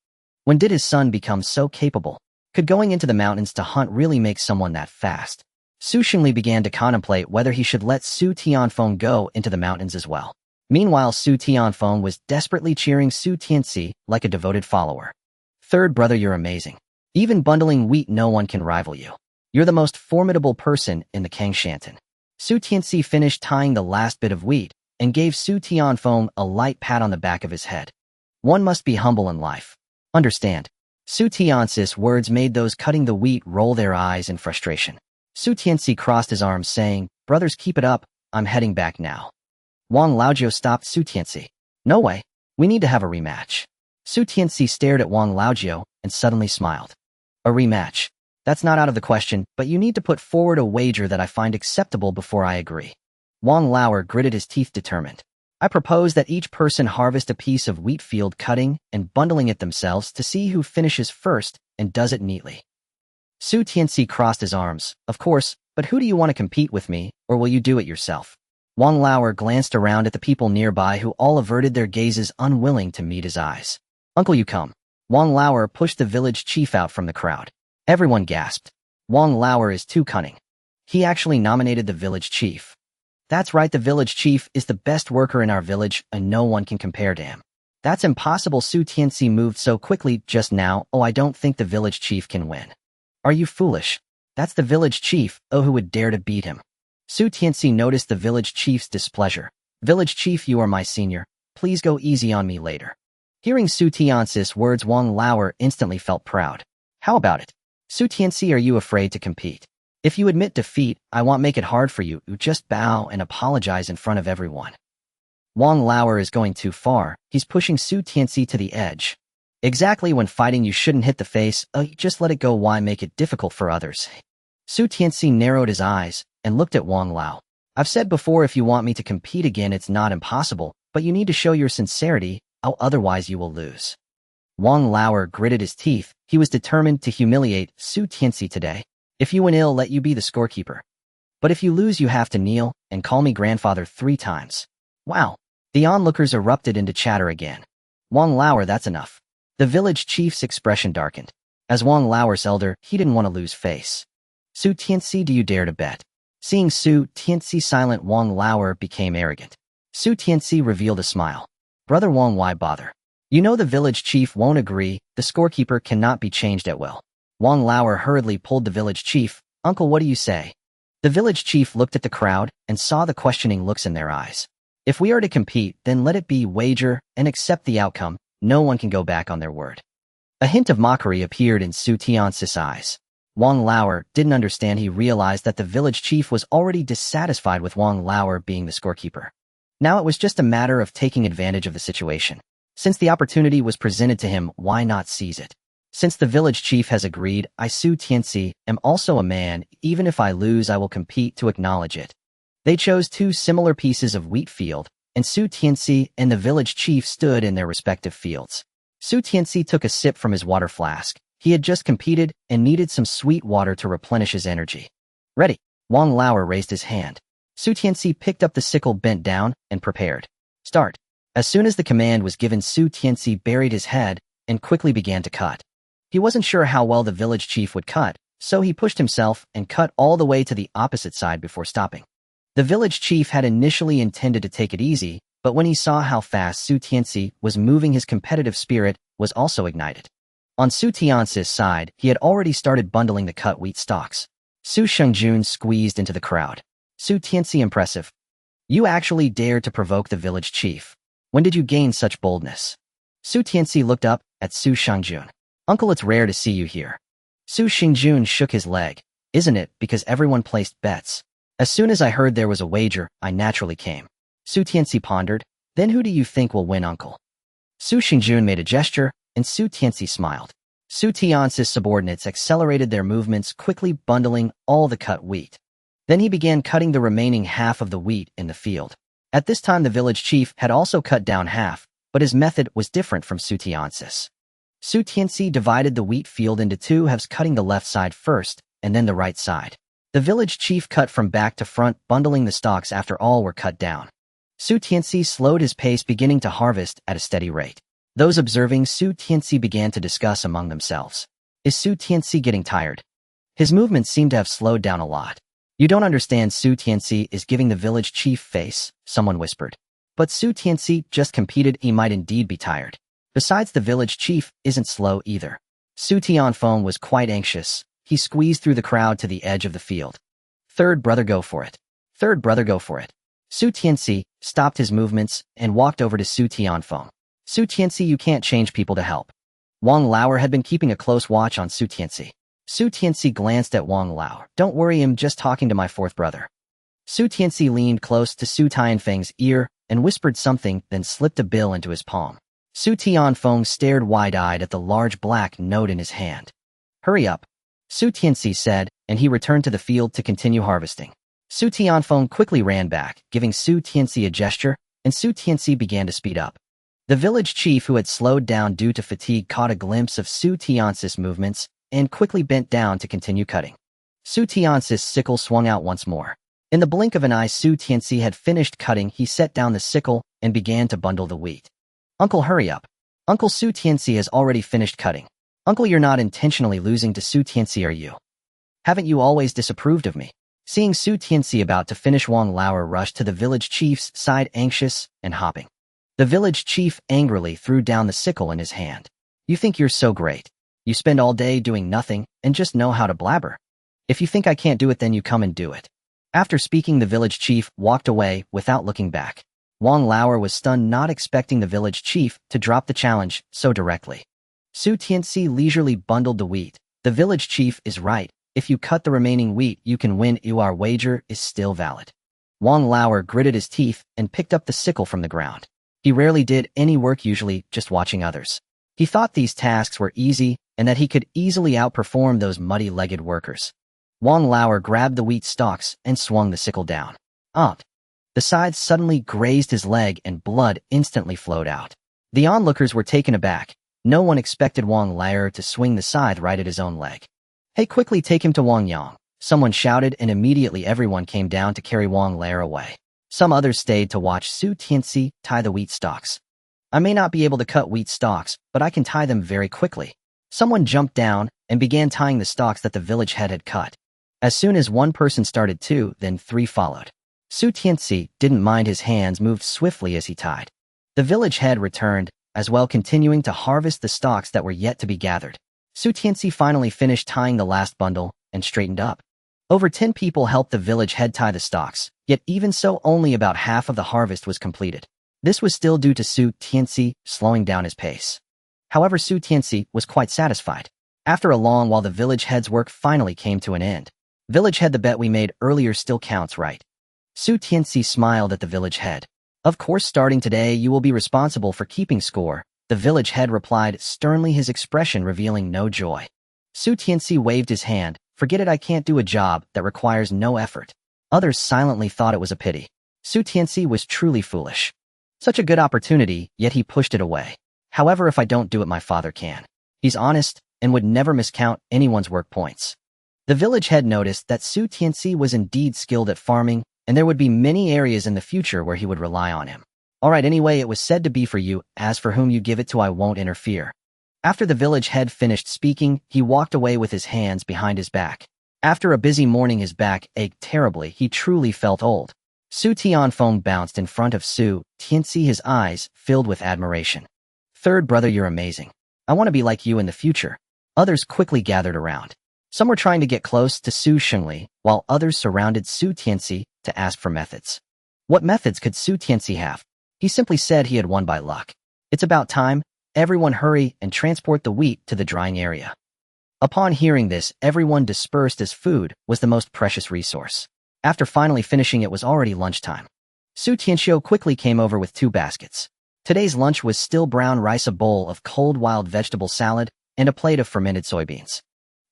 When did his son become so capable? Could going into the mountains to hunt really make someone that fast? Su Xingli began to contemplate whether he should let Su Tianfeng go into the mountains as well. Meanwhile, Su Tianfeng was desperately cheering Su Tianci like a devoted follower. Third brother, you're amazing. Even bundling wheat, no one can rival you. You're the most formidable person in the Kangshantin. Su Tianci finished tying the last bit of wheat and gave Su Tianfeng a light pat on the back of his head. One must be humble in life. Understand. Su Tianci's words made those cutting the wheat roll their eyes in frustration. Su Tianci crossed his arms, saying, "Brothers, keep it up. I'm heading back now." Wang Laojiu stopped Su Tianci. "No way. We need to have a rematch." Su Tianci stared at Wang Laojiu and suddenly smiled. "A rematch? That's not out of the question, but you need to put forward a wager that I find acceptable before I agree." Wang Lao gritted his teeth, determined. "I propose that each person harvest a piece of wheat field, cutting and bundling it themselves to see who finishes first and does it neatly." Su Tianci crossed his arms. "Of course, but who do you want to compete with me, or will you do it yourself?" Wang Lao glanced around at the people nearby, who all averted their gazes, unwilling to meet his eyes. "Uncle, you come." Wang Lao pushed the village chief out from the crowd. Everyone gasped. Wang Lao is too cunning. He actually nominated the village chief. That's right, the village chief is the best worker in our village, and no one can compare to him. That's impossible. Su Tianci moved so quickly just now. "Oh, I don't think the village chief can win." "Are you foolish? That's the village chief. Oh, who would dare to beat him?" Su Tianci noticed the village chief's displeasure. "Village chief, you are my senior. Please go easy on me later." Hearing Su Tianci's words, Wang Lao instantly felt proud. "How about it? Su Tianci, are you afraid to compete? If you admit defeat, I won't make it hard for you. Just bow and apologize in front of everyone." Wang Lao is going too far. He's pushing Su Tianci to the edge. Exactly, when fighting you shouldn't hit the face. Just let it go. Why make it difficult for others? Su Tianci narrowed his eyes and looked at Wang Lao. "I've said before, if you want me to compete again, it's not impossible, but you need to show your sincerity, otherwise you will lose." Wang Lao gritted his teeth. He was determined to humiliate Su Tianci today. "If you win, I'll let you be the scorekeeper. But if you lose, you have to kneel and call me grandfather 3 times. Wow. The onlookers erupted into chatter again. Wang Lao, that's enough. The village chief's expression darkened. As Wang Lao's elder, he didn't want to lose face. "Su Tianci, do you dare to bet?" Seeing Su Tianci silent, Wang Lao became arrogant. Su Tianci revealed a smile. "Brother Wang, why bother? You know the village chief won't agree. The scorekeeper cannot be changed at will." Wang Lao hurriedly pulled the village chief. "Uncle, what do you say?" The village chief looked at the crowd and saw the questioning looks in their eyes. "If we are to compete, then let it be wager and accept the outcome. No one can go back on their word." A hint of mockery appeared in Su Tianci's eyes. Wang Lao didn't understand. He realized that the village chief was already dissatisfied with Wang Lao being the scorekeeper. Now it was just a matter of taking advantage of the situation. Since the opportunity was presented to him, why not seize it? Since the village chief has agreed, I, Su Tianci, am also a man. Even if I lose, I will compete to acknowledge it. They chose 2 similar pieces of wheat field, and Su Tianci and the village chief stood in their respective fields. Su Tianci took a sip from his water flask. He had just competed and needed some sweet water to replenish his energy. "Ready." Wang Lao raised his hand. Su Tianci picked up the sickle, bent down, and prepared. "Start." As soon as the command was given, Su Tianci buried his head and quickly began to cut. He wasn't sure how well the village chief would cut, so he pushed himself and cut all the way to the opposite side before stopping. The village chief had initially intended to take it easy, but when he saw how fast Su Tianci was moving, his competitive spirit was also ignited. On Su Tianci's side, he had already started bundling the cut wheat stalks. Su Shengjun squeezed into the crowd. "Su Tianci, impressive. You actually dared to provoke the village chief. When did you gain such boldness?" Su Tianci looked up at Su Shengjun. "Uncle, it's rare to see you here." Su Shengjun shook his leg. "Isn't it, because everyone placed bets? As soon as I heard there was a wager, I naturally came." Su Tianci pondered. "Then who do you think will win, uncle?" Su Shengjun made a gesture, and Su Tianci smiled. Su Tianci's subordinates accelerated their movements, quickly bundling all the cut wheat. Then he began cutting the remaining half of the wheat in the field. At this time, the village chief had also cut down half, but his method was different from Su Tiancis. Su Tianci divided the wheat field into two halves, cutting the left side first, and then the right side. The village chief cut from back to front, bundling the stalks after all were cut down. Su Tianci slowed his pace, beginning to harvest at a steady rate. Those observing Su Tianci began to discuss among themselves. Is Su Tianci getting tired? His movements seem to have slowed down a lot. You don't understand, Su Tianci is giving the village chief face, someone whispered. But Su Tianci just competed, he might indeed be tired. Besides, the village chief isn't slow either. Su Tianfeng was quite anxious. He squeezed through the crowd to the edge of the field. Third brother, go for it. Third brother, go for it. Su Tianci stopped his movements and walked over to Su Tianfeng. Su Tianci, you can't change people to help. Wang Lauer had been keeping a close watch on Su Tianci. Su Tianci glanced at Wang Lauer. Don't worry, I'm just talking to my fourth brother. Su Tianci leaned close to Su Tianfeng's ear and whispered something, then slipped a bill into his palm. Su Tianfeng stared wide-eyed at the large black note in his hand. Hurry up, Su Tianci said, and he returned to the field to continue harvesting. Su Tianfeng quickly ran back, giving Su Tianci a gesture, and Su Tianci began to speed up. The village chief, who had slowed down due to fatigue, caught a glimpse of Su Tianci's movements and quickly bent down to continue cutting. Su Tianci's sickle swung out once more. In the blink of an eye, Su Tianci had finished cutting. He set down the sickle and began to bundle the wheat. Uncle, hurry up. Uncle, Su Tianci has already finished cutting. Uncle, you're not intentionally losing to Su Tianci, are you? Haven't you always disapproved of me? Seeing Su Tianci about to finish, Wang Lauer rushed to the village chief's side, anxious and hopping. The village chief angrily threw down the sickle in his hand. You think you're so great. You spend all day doing nothing and just know how to blabber. If you think I can't do it, then you come and do it. After speaking, the village chief walked away without looking back. Wang Lauer was stunned, not expecting the village chief to drop the challenge so directly. Su Tianci leisurely bundled the wheat. The village chief is right. If you cut the remaining wheat, you can win. Our wager is still valid. Wang Lauer gritted his teeth and picked up the sickle from the ground. He rarely did any work, usually just watching others. He thought these tasks were easy and that he could easily outperform those muddy-legged workers. Wang Lauer grabbed the wheat stalks and swung the sickle down. Up. The scythe suddenly grazed his leg and blood instantly flowed out. The onlookers were taken aback. No one expected Wang Lauer to swing the scythe right at his own leg. Hey, quickly take him to Wang Yang, someone shouted, and immediately everyone came down to carry Wang Lauer away. Some others stayed to watch Su Tianci tie the wheat stalks. I may not be able to cut wheat stalks, but I can tie them very quickly. Someone jumped down and began tying the stalks that the village head had cut. As soon as one person started, two, then three followed. Su Tianci didn't mind, his hands moved swiftly as he tied. The village head returned, as well, continuing to harvest the stalks that were yet to be gathered. Su Tianci finally finished tying the last bundle and straightened up. Over 10 people helped the village head tie the stalks, yet even so, only about half of the harvest was completed. This was still due to Su Tianci slowing down his pace. However, Su Tianci was quite satisfied. After a long while, the village head's work finally came to an end. Village head, the bet we made earlier still counts, right? Su Tianci smiled at the village head. Of course, starting today you will be responsible for keeping score, the village head replied sternly, his expression revealing no joy. Su Tianci waved his hand. Forget it, I can't do a job that requires no effort. Others silently thought it was a pity. Su Tianci was truly foolish. Such a good opportunity, yet he pushed it away. However, if I don't do it, my father can. He's honest and would never miscount anyone's work points. The village head noticed that Su Tianci was indeed skilled at farming, and there would be many areas in the future where he would rely on him. All right, anyway, it was said to be for you. As for whom you give it to, I won't interfere. After the village head finished speaking, he walked away with his hands behind his back. After a busy morning, his back ached terribly. He truly felt old. Su Tianfeng bounced in front of Su Tianci, his eyes filled with admiration. Third brother, you're amazing. I want to be like you in the future. Others quickly gathered around. Some were trying to get close to Su Shengli, while others surrounded Su Tianci to ask for methods. What methods could Su Tianci have? He simply said he had won by luck. It's about time. Everyone hurry and transport the wheat to the drying area. Upon hearing this, everyone dispersed, as food was the most precious resource. After finally finishing, it was already lunchtime. Su Tianxiu quickly came over with 2 baskets. Today's lunch was still brown rice, a bowl of cold wild vegetable salad, and a plate of fermented soybeans.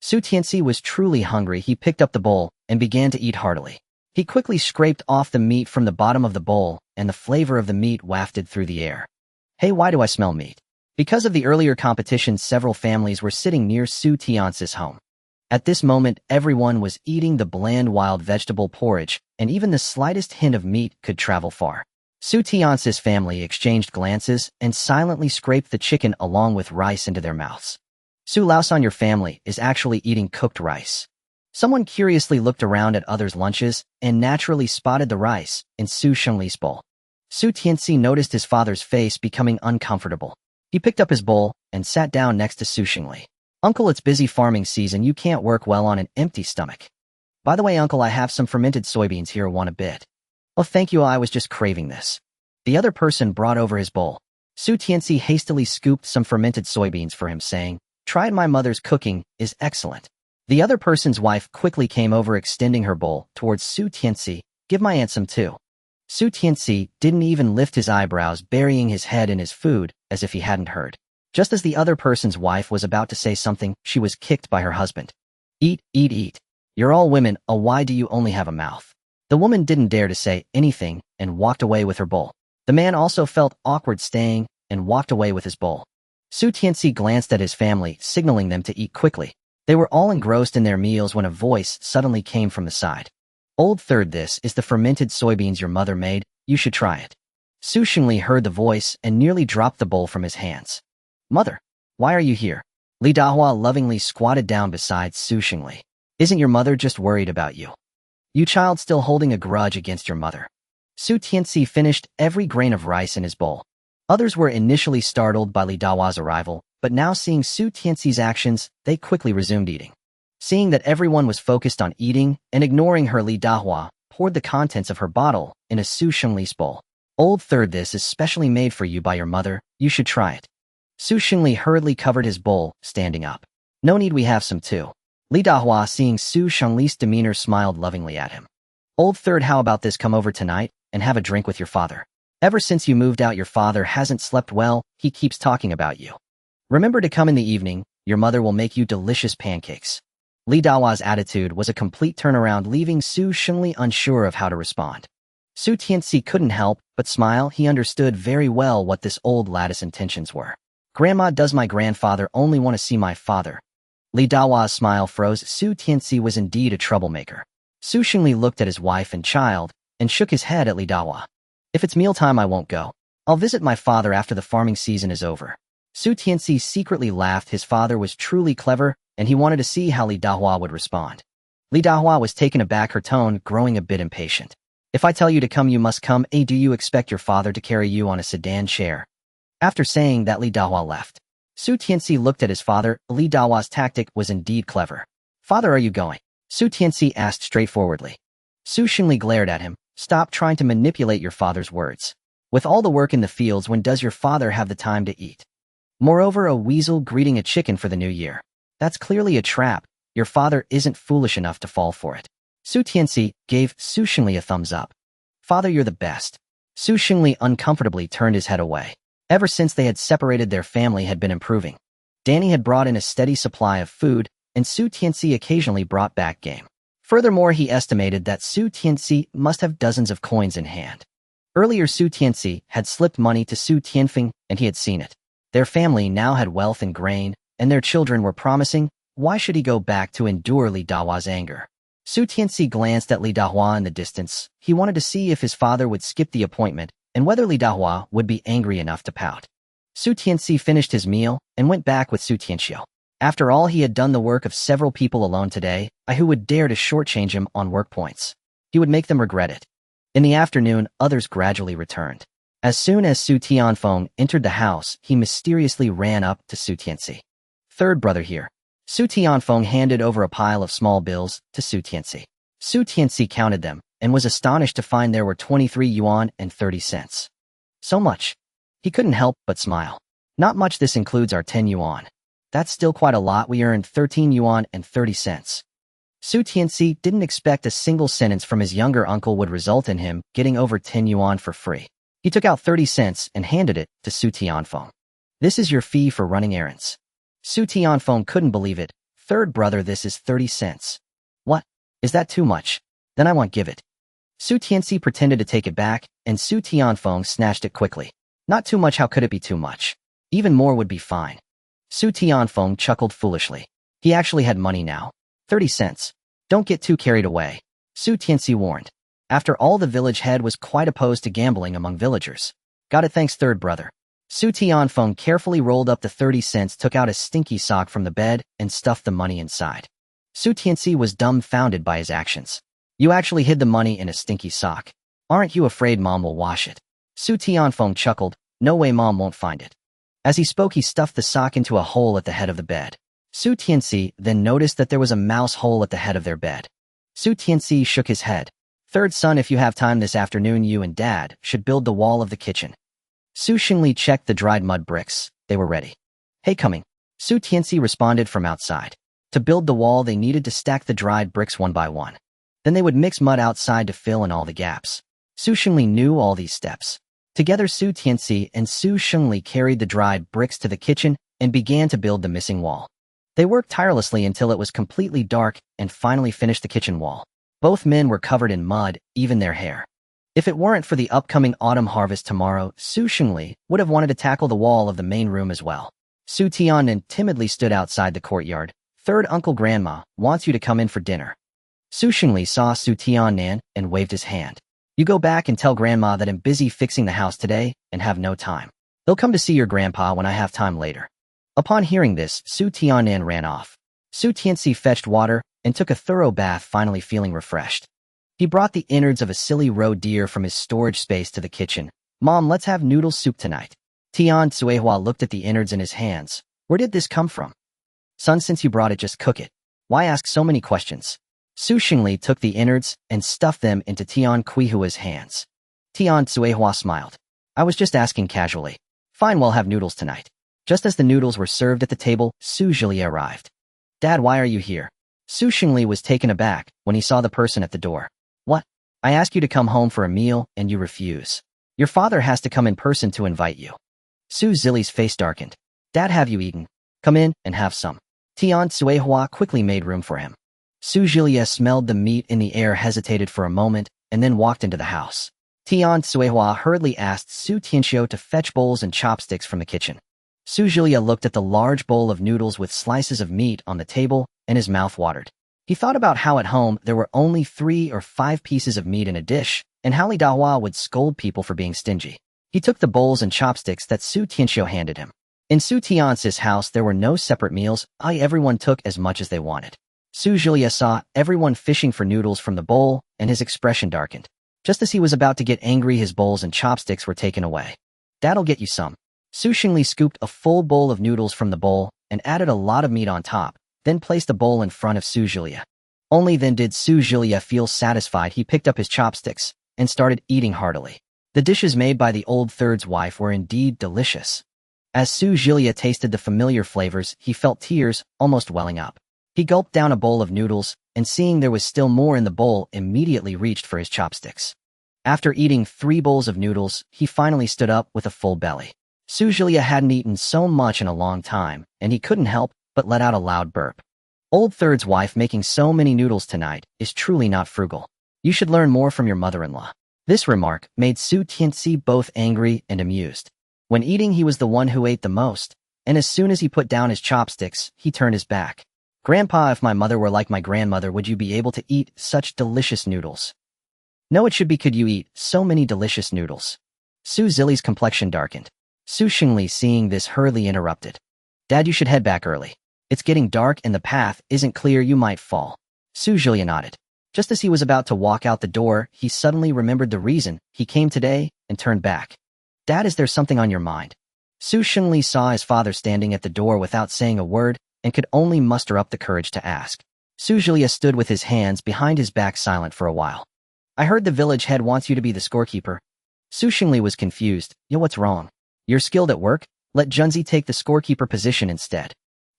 Su Tianci was truly hungry. He picked up the bowl and began to eat heartily. He quickly scraped off the meat from the bottom of the bowl, and the flavor of the meat wafted through the air. Hey, why do I smell meat? Because of the earlier competition, several families were sitting near Su Tianci's home. At this moment, everyone was eating the bland wild vegetable porridge, and even the slightest hint of meat could travel far. Su Tianci's family exchanged glances and silently scraped the chicken along with rice into their mouths. Su Laosan, your family is actually eating cooked rice. Someone curiously looked around at others' lunches and naturally spotted the rice in Su Shengli's bowl. Su Tianci noticed his father's face becoming uncomfortable. He picked up his bowl and sat down next to Su Shengli. Uncle, it's busy farming season. You can't work well on an empty stomach. By the way, Uncle, I have some fermented soybeans here. Want a bit? Oh, thank you. I was just craving this. The other person brought over his bowl. Su Tianci hastily scooped some fermented soybeans for him, saying, "Tried my mother's cooking is excellent." The other person's wife quickly came over, extending her bowl towards Su Tianci. "Give my aunt some too." Su Tianci didn't even lift his eyebrows, burying his head in his food as if he hadn't heard. Just as the other person's wife was about to say something, she was kicked by her husband. "Eat, eat, eat. You're all women, why do you only have a mouth?" The woman didn't dare to say anything and walked away with her bowl. The man also felt awkward staying and walked away with his bowl. Su Tianci glanced at his family, signaling them to eat quickly. They were all engrossed in their meals when a voice suddenly came from the side. "Old third, this is the fermented soybeans your mother made. You should try it." Su Shengli heard the voice and nearly dropped the bowl from his hands. "Mother, why are you here?" Li Dahua lovingly squatted down beside Su Shengli. "Isn't your mother just worried about you? You child still holding a grudge against your mother?" Su Tianci finished every grain of rice in his bowl. Others were initially startled by Li Dahua's arrival, but now seeing Su Tianci's actions, they quickly resumed eating. Seeing that everyone was focused on eating and ignoring her, Li Dahua poured the contents of her bottle in a Su Shengli's bowl. "Old third, this is specially made for you by your mother. You should try it." Su Shengli hurriedly covered his bowl, standing up. "No need, we have some too." Li Dahua, seeing Su Shengli's demeanor, smiled lovingly at him. "Old third, how about this? Come over tonight and have a drink with your father. Ever since you moved out, your father hasn't slept well. He keeps talking about you. Remember to come in the evening. Your mother will make you delicious pancakes." Li Dahua's attitude was a complete turnaround, leaving Su Shengli unsure of how to respond. Su Tianci couldn't help but smile. He understood very well what this old lad's intentions were. "Grandma, does my grandfather only want to see my father?" Li Dahua's smile froze. Su Tianci was indeed a troublemaker. Su Shengli looked at his wife and child and shook his head at Li Dahua. "If it's mealtime, I won't go. I'll visit my father after the farming season is over." Su Tianci secretly laughed. His father was truly clever, and he wanted to see how Li Dahua would respond. Li Dahua was taken aback, her tone growing a bit impatient. "If I tell you to come, you must come. Do you expect your father to carry you on a sedan chair?" After saying that, Li Dahua left. Su Tianci looked at his father. Li Dahua's tactic was indeed clever. "Father, are you going?" Su Tianci asked straightforwardly. Su Shengli glared at him. "Stop trying to manipulate your father's words. With all the work in the fields, when does your father have the time to eat? Moreover, a weasel greeting a chicken for the new year. That's clearly a trap. Your father isn't foolish enough to fall for it." Su Tianci gave Su Shengli a thumbs up. "Father, you're the best." Su Shengli uncomfortably turned his head away. Ever since they had separated, their family had been improving. Danny had brought in a steady supply of food, and Su Tianci occasionally brought back game. Furthermore, he estimated that Su Tianci must have dozens of coins in hand. Earlier, Su Tianci had slipped money to Su Tianfeng, and he had seen it. Their family now had wealth and grain, and their children were promising. Why should he go back to endure Li Dahua's anger? Su Tianci glanced at Li Dahua in the distance. He wanted to see if his father would skip the appointment, and whether Li Dahua would be angry enough to pout. Su Tianci finished his meal and went back with Su Tianxiu. After all, he had done the work of several people alone today. Who would dare to shortchange him on work points? He would make them regret it. In the afternoon, others gradually returned. As soon as Su Tianfeng entered the house, he mysteriously ran up to Su Tianci. "Third brother here." Su Tianfeng handed over a pile of small bills to Su Tianci. Su Tianci counted them and was astonished to find there were 23 yuan and 30 cents. So much. He couldn't help but smile. "Not much. This includes our 10 yuan. That's still quite a lot. We earned 13 yuan and 30 cents. Su Tianci didn't expect a single sentence from his younger uncle would result in him getting over 10 yuan for free. He took out 30 cents and handed it to Su Tianfeng. "This is your fee for running errands." Su Tianfeng couldn't believe it. "Third brother, this is 30 cents. What? Is that too much? Then I won't give it." Su Tianci pretended to take it back, and Su Tianfeng snatched it quickly. Not too much, how could it be too much? Even more would be fine. Su Tianfeng chuckled foolishly. He actually had money now. 30 cents. Don't get too carried away. Su Tianci warned. After all, the village head was quite opposed to gambling among villagers. Got it, thanks, third brother. Su Tianfeng carefully rolled up the 30 cents, took out a stinky sock from the bed, and stuffed the money inside. Su Tianci was dumbfounded by his actions. You actually hid the money in a stinky sock. Aren't you afraid Mom will wash it? Su Tianfeng chuckled. No way, Mom won't find it. As he spoke, he stuffed the sock into a hole at the head of the bed. Su Tianci then noticed that there was a mouse hole at the head of their bed. Su Tianci shook his head. Third son, if you have time this afternoon, you and Dad should build the wall of the kitchen. Su Xingli checked the dried mud bricks. They were ready. Hey, coming. Su Tianci responded from outside. To build the wall, they needed to stack the dried bricks one by one. Then they would mix mud outside to fill in all the gaps. Su Xingli knew all these steps. Together, Su Tianci and Su Xingli carried the dried bricks to the kitchen and began to build the missing wall. They worked tirelessly until it was completely dark and finally finished the kitchen wall. Both men were covered in mud, even their hair. If it weren't for the upcoming autumn harvest tomorrow, Su Xingli would have wanted to tackle the wall of the main room as well. Su Tiannan timidly stood outside the courtyard. Third uncle Grandma wants you to come in for dinner. Su Xingli saw Su Tiannan and waved his hand. You go back and tell Grandma that I'm busy fixing the house today and have no time. They'll come to see your grandpa when I have time later. Upon hearing this, Su Tiannan ran off. Su Tianci fetched water and took a thorough bath, finally feeling refreshed. He brought the innards of a silly roe deer from his storage space to the kitchen. Mom, let's have noodle soup tonight. Tian Cuihua looked at the innards in his hands. Where did this come from? Son, since you brought it, just cook it. Why ask so many questions? Su Xingli took the innards and stuffed them into Tian Cuihua's hands. Tian Cuihua smiled. I was just asking casually. Fine, we'll have noodles tonight. Just as the noodles were served at the table, Su Zhilia arrived. Dad, why are you here? Su Xingli was taken aback when he saw the person at the door. What? I ask you to come home for a meal and you refuse. Your father has to come in person to invite you. Su Zili's face darkened. Dad, have you eaten? Come in and have some. Tian Cuihua quickly made room for him. Su Zhilia smelled the meat in the air, hesitated for a moment, and then walked into the house. Tian Cuihua hurriedly asked Su Tianxiu to fetch bowls and chopsticks from the kitchen. Su Zhilia looked at the large bowl of noodles with slices of meat on the table, and his mouth watered. He thought about how at home there were only 3 or 5 pieces of meat in a dish, and how Li Dahua would scold people for being stingy. He took the bowls and chopsticks that Su Tianxiu handed him. In Su Tianxi's house there were no separate meals, everyone took as much as they wanted. Su Zhilia saw everyone fishing for noodles from the bowl, and his expression darkened. Just as he was about to get angry, his bowls and chopsticks were taken away. Dad'll get you some. Su Xingli scooped a full bowl of noodles from the bowl and added a lot of meat on top, then placed the bowl in front of Su Zhilia. Only then did Su Zhilia feel satisfied. He picked up his chopsticks and started eating heartily. The dishes made by the old third's wife were indeed delicious. As Su Zhilia tasted the familiar flavors, he felt tears almost welling up. He gulped down a bowl of noodles, and seeing there was still more in the bowl, immediately reached for his chopsticks. After eating 3 bowls of noodles, he finally stood up with a full belly. Su Zhilia hadn't eaten so much in a long time, and he couldn't help but let out a loud burp. Old third's wife making so many noodles tonight is truly not frugal. You should learn more from your mother-in-law. This remark made Su Tianci both angry and amused. When eating, he was the one who ate the most, and as soon as he put down his chopsticks, he turned his back. Grandpa, if my mother were like my grandmother, would you be able to eat such delicious noodles? No, it should be, could you eat so many delicious noodles? Su Zili's complexion darkened. Su Xingli, seeing this, hurriedly interrupted. Dad, you should head back early. It's getting dark and the path isn't clear, you might fall. Su Zhilia nodded. Just as he was about to walk out the door, he suddenly remembered the reason he came today and turned back. Dad, is there something on your mind? Su Xingli saw his father standing at the door without saying a word and could only muster up the courage to ask. Su Zhilia stood with his hands behind his back, silent for a while. I heard the village head wants you to be the scorekeeper. Su Xingli was confused. Yo, what's wrong? You're skilled at work? Let Junzi take the scorekeeper position instead.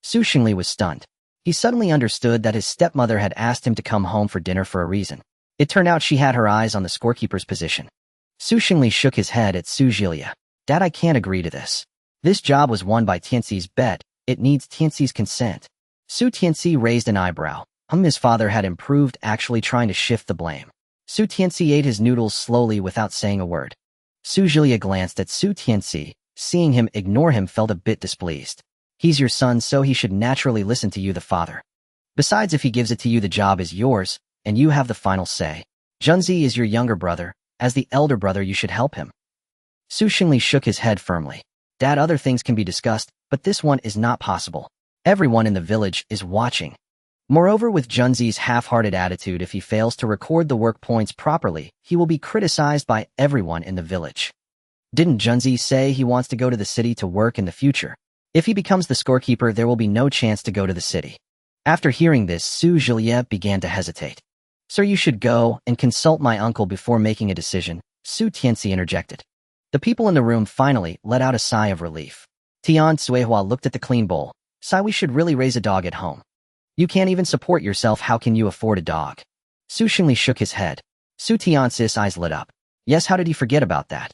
Su Xingli was stunned. He suddenly understood that his stepmother had asked him to come home for dinner for a reason. It turned out she had her eyes on the scorekeeper's position. Su Xingli shook his head at Su Zhilia. Dad, I can't agree to this. This job was won by Tianci's bet. It needs Tianci's consent. Su Tianci raised an eyebrow. His father had improved, actually trying to shift the blame. Su Tianci ate his noodles slowly without saying a word. Su Jilia glanced at Su Tianci, seeing him ignore him felt a bit displeased. He's your son, so he should naturally listen to you, the father. Besides, if he gives it to you, the job is yours, and you have the final say. Junzi is your younger brother. As the elder brother, you should help him. Su Xingli shook his head firmly. Dad, other things can be discussed, but this one is not possible. Everyone in the village is watching. Moreover, with Junzi's half-hearted attitude, if he fails to record the work points properly, he will be criticized by everyone in the village. Didn't Junzi say he wants to go to the city to work in the future? If he becomes the scorekeeper, there will be no chance to go to the city. After hearing this, Su Jilia began to hesitate. Sir, you should go and consult my uncle before making a decision, Su Tianci interjected. The people in the room finally let out a sigh of relief. Tian Suihua looked at the clean bowl. Sigh, we should really raise a dog at home. You can't even support yourself, how can you afford a dog? Su Xingli shook his head. Su Tianci's eyes lit up. Yes, how did he forget about that?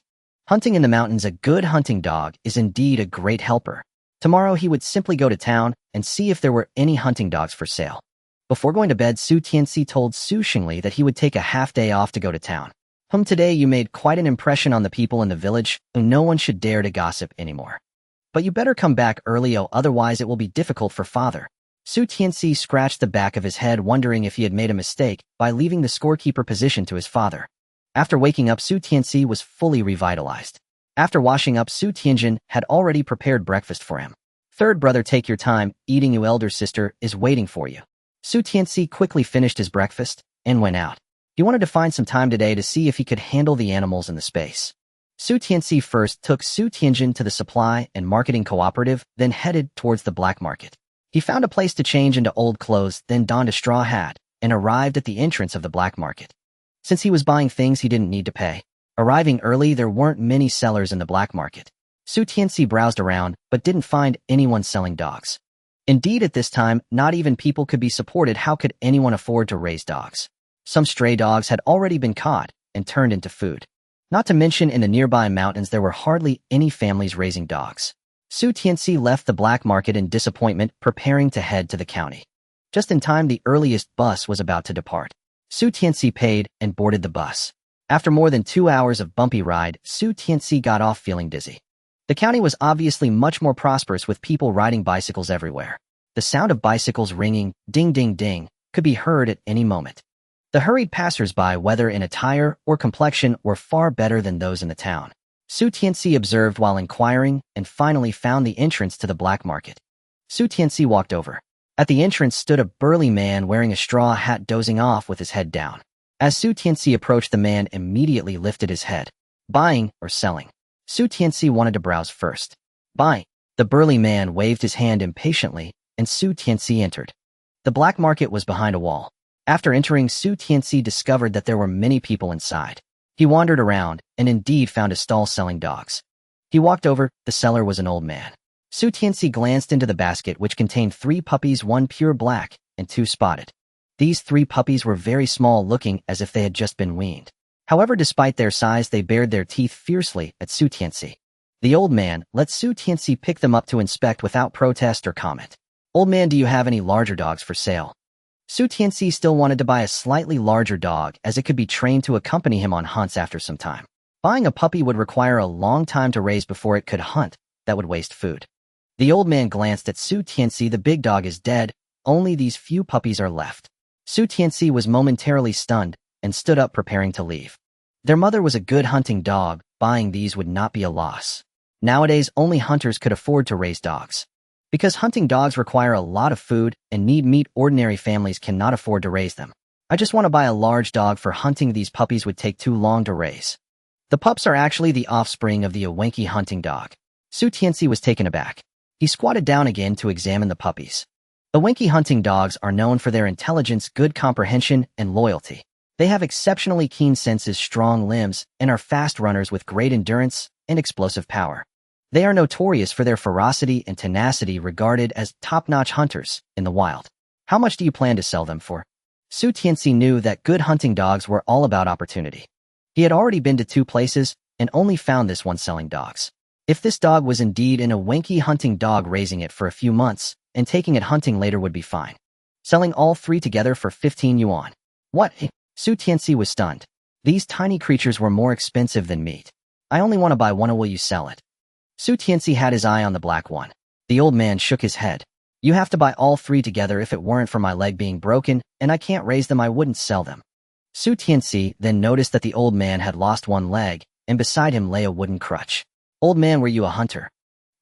Hunting in the mountains, a good hunting dog is indeed a great helper. Tomorrow he would simply go to town and see if there were any hunting dogs for sale. Before going to bed, Su Tianci told Su Xingli that he would take a half-day off to go to town. Today you made quite an impression on the people in the village, and no one should dare to gossip anymore. But you better come back early, otherwise it will be difficult for father. Su Tianci scratched the back of his head, wondering if he had made a mistake by leaving the scorekeeper position to his father. After waking up, Su Tianci was fully revitalized. After washing up, Su Tianjin had already prepared breakfast for him. Third brother, take your time, eating, your elder sister is waiting for you. Su Tianci quickly finished his breakfast and went out. He wanted to find some time today to see if he could handle the animals in the space. Su Tianci first took Su Tianjin to the supply and marketing cooperative, then headed towards the black market. He found a place to change into old clothes, then donned a straw hat, and arrived at the entrance of the black market. Since he was buying things he didn't need to pay, arriving early, there weren't many sellers in the black market. Su Tianci browsed around, but didn't find anyone selling dogs. Indeed, at this time, not even people could be supported. How could anyone afford to raise dogs? Some stray dogs had already been caught and turned into food. Not to mention, in the nearby mountains there were hardly any families raising dogs. Su Tianci left the black market in disappointment, preparing to head to the county. Just in time, the earliest bus was about to depart. Su Tianci paid and boarded the bus. After more than 2 hours of bumpy ride, Su Tianci got off feeling dizzy. The county was obviously much more prosperous, with people riding bicycles everywhere. The sound of bicycles ringing, ding ding ding, could be heard at any moment. The hurried passers-by, whether in attire or complexion, were far better than those in the town. Su Tianci observed while inquiring and finally found the entrance to the black market. Su Tianci walked over. At the entrance stood a burly man wearing a straw hat, dozing off with his head down. As Su Tianci approached, the man immediately lifted his head. Buying or selling? Su Tianci wanted to browse first. Buying. The burly man waved his hand impatiently, and Su Tianci entered. The black market was behind a wall. After entering, Su Tianci discovered that there were many people inside. He wandered around and indeed found a stall selling dogs. He walked over. The seller was an old man. Su Tianci glanced into the basket, which contained 3 puppies, 1 pure black and 2 spotted. These 3 puppies were very small, looking as if they had just been weaned. However, despite their size, they bared their teeth fiercely at Su Tianci. The old man let Su Tianci pick them up to inspect without protest or comment. Old man, do you have any larger dogs for sale? Su Tianci still wanted to buy a slightly larger dog, as it could be trained to accompany him on hunts after some time. Buying a puppy would require a long time to raise before it could hunt. That would waste food. The old man glanced at Su Tianci. The big dog is dead. Only these few puppies are left. Su Tianci was momentarily stunned and stood up, preparing to leave. Their mother was a good hunting dog. Buying these would not be a loss. Nowadays, only hunters could afford to raise dogs. Because hunting dogs require a lot of food and need meat, ordinary families cannot afford to raise them. I just want to buy a large dog for hunting. These puppies would take too long to raise. The pups are actually the offspring of the Awenki hunting dog. Su Tianci was taken aback. He squatted down again to examine the puppies. Awenki hunting dogs are known for their intelligence, good comprehension, and loyalty. They have exceptionally keen senses, strong limbs, and are fast runners with great endurance and explosive power. They are notorious for their ferocity and tenacity, regarded as top-notch hunters in the wild. How much do you plan to sell them for? Su Tianci knew that good hunting dogs were all about opportunity. He had already been to 2 places and only found this one selling dogs. If this dog was indeed an Awenki hunting dog, raising it for a few months and taking it hunting later would be fine. Selling all 3 together for 15 yuan. What? Su Tianci was stunned. These tiny creatures were more expensive than meat. I only want to buy one. Will you sell it? Su Tianci had his eye on the black one. The old man shook his head. You have to buy all three together. If it weren't for my leg being broken and I can't raise them, I wouldn't sell them. Su Tianci then noticed that the old man had lost one leg, and beside him lay a wooden crutch. Old man, were you a hunter?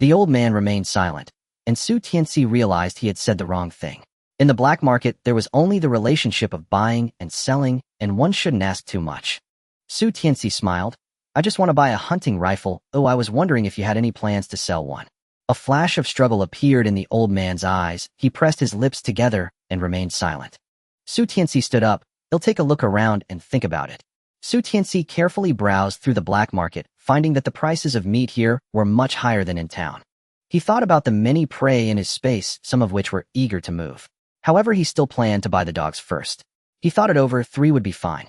The old man remained silent, and Su Tianci realized he had said the wrong thing. In the black market, there was only the relationship of buying and selling, and one shouldn't ask too much. Su Tianci smiled. I just want to buy a hunting rifle. Oh, I was wondering if you had any plans to sell one. A flash of struggle appeared in the old man's eyes. He pressed his lips together and remained silent. Su Tianci stood up. He'll take a look around and think about it. Su Tianci carefully browsed through the black market, finding that the prices of meat here were much higher than in town. He thought about the many prey in his space, some of which were eager to move. However, he still planned to buy the dogs first. He thought it over. 3 would be fine.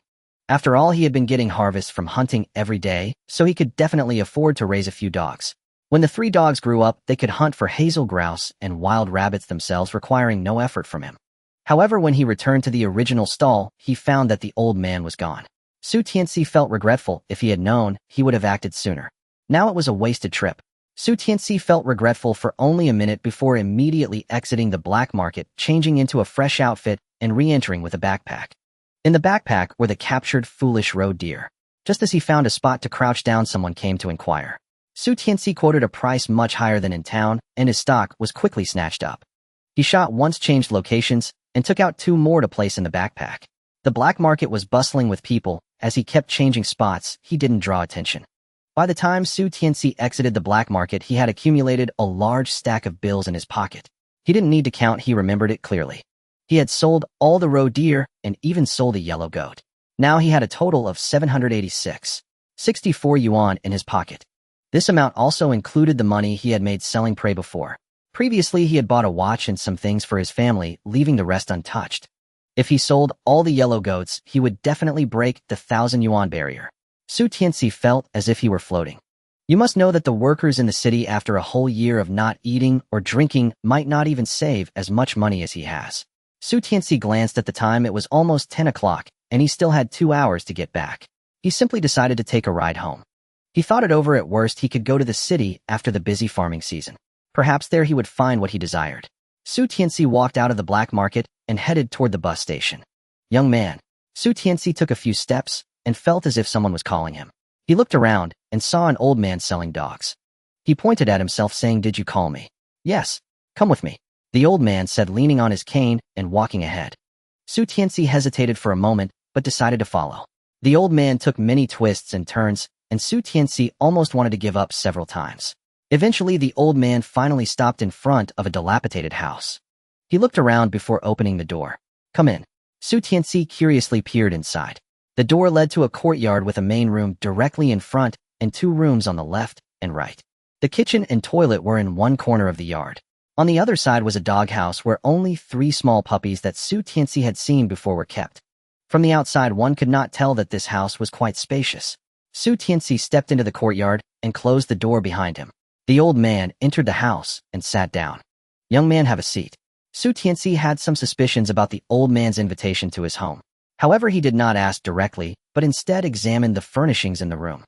After all, he had been getting harvests from hunting every day, so he could definitely afford to raise a few dogs. When the 3 dogs grew up, they could hunt for hazel, grouse, and wild rabbits themselves, requiring no effort from him. However, when he returned to the original stall, he found that the old man was gone. Su Tianci felt regretful. If he had known, he would have acted sooner. Now it was a wasted trip. Su Tianci felt regretful for only a minute before immediately exiting the black market, changing into a fresh outfit, and re-entering with a backpack. In the backpack were the captured foolish roe deer. Just as he found a spot to crouch down, someone came to inquire. Su Tianci quoted a price much higher than in town, and his stock was quickly snatched up. He shot once, changed locations, and took out 2 more to place in the backpack. The black market was bustling with people. As he kept changing spots, he didn't draw attention. By the time Su Tianci exited the black market, he had accumulated a large stack of bills in his pocket. He didn't need to count, he remembered it clearly. He had sold all the roe deer and even sold a yellow goat. Now he had a total of 786.64 yuan in his pocket. This amount also included the money he had made selling prey before. Previously, he had bought a watch and some things for his family, leaving the rest untouched. If he sold all the yellow goats, he would definitely break the 1,000 yuan barrier. Su Tianci felt as if he were floating. You must know that the workers in the city, after a whole year of not eating or drinking, might not even save as much money as he has. Su Tianci glanced at the time. It was almost 10 o'clock, and he still had 2 hours to get back. He simply decided to take a ride home. He thought it over. At worst, he could go to the city after the busy farming season. Perhaps there he would find what he desired. Su Tianci walked out of the black market and headed toward the bus station. Young man. Su Tianci took a few steps and felt as if someone was calling him. He looked around and saw an old man selling dogs. He pointed at himself, saying, "Did you call me?" "Yes. Come with me," the old man said, leaning on his cane and walking ahead. Su Tianci hesitated for a moment, but decided to follow. The old man took many twists and turns, and Su Tianci almost wanted to give up several times. Eventually, the old man finally stopped in front of a dilapidated house. He looked around before opening the door. "Come in." Su Tianci curiously peered inside. The door led to a courtyard with a main room directly in front and 2 rooms on the left and right. The kitchen and toilet were in one corner of the yard. On the other side was a doghouse where only 3 small puppies that Su Tianci had seen before were kept. From the outside, one could not tell that this house was quite spacious. Su Tianci stepped into the courtyard and closed the door behind him. The old man entered the house and sat down. "Young man, have a seat." Su Tianci had some suspicions about the old man's invitation to his home. However, he did not ask directly, but instead examined the furnishings in the room.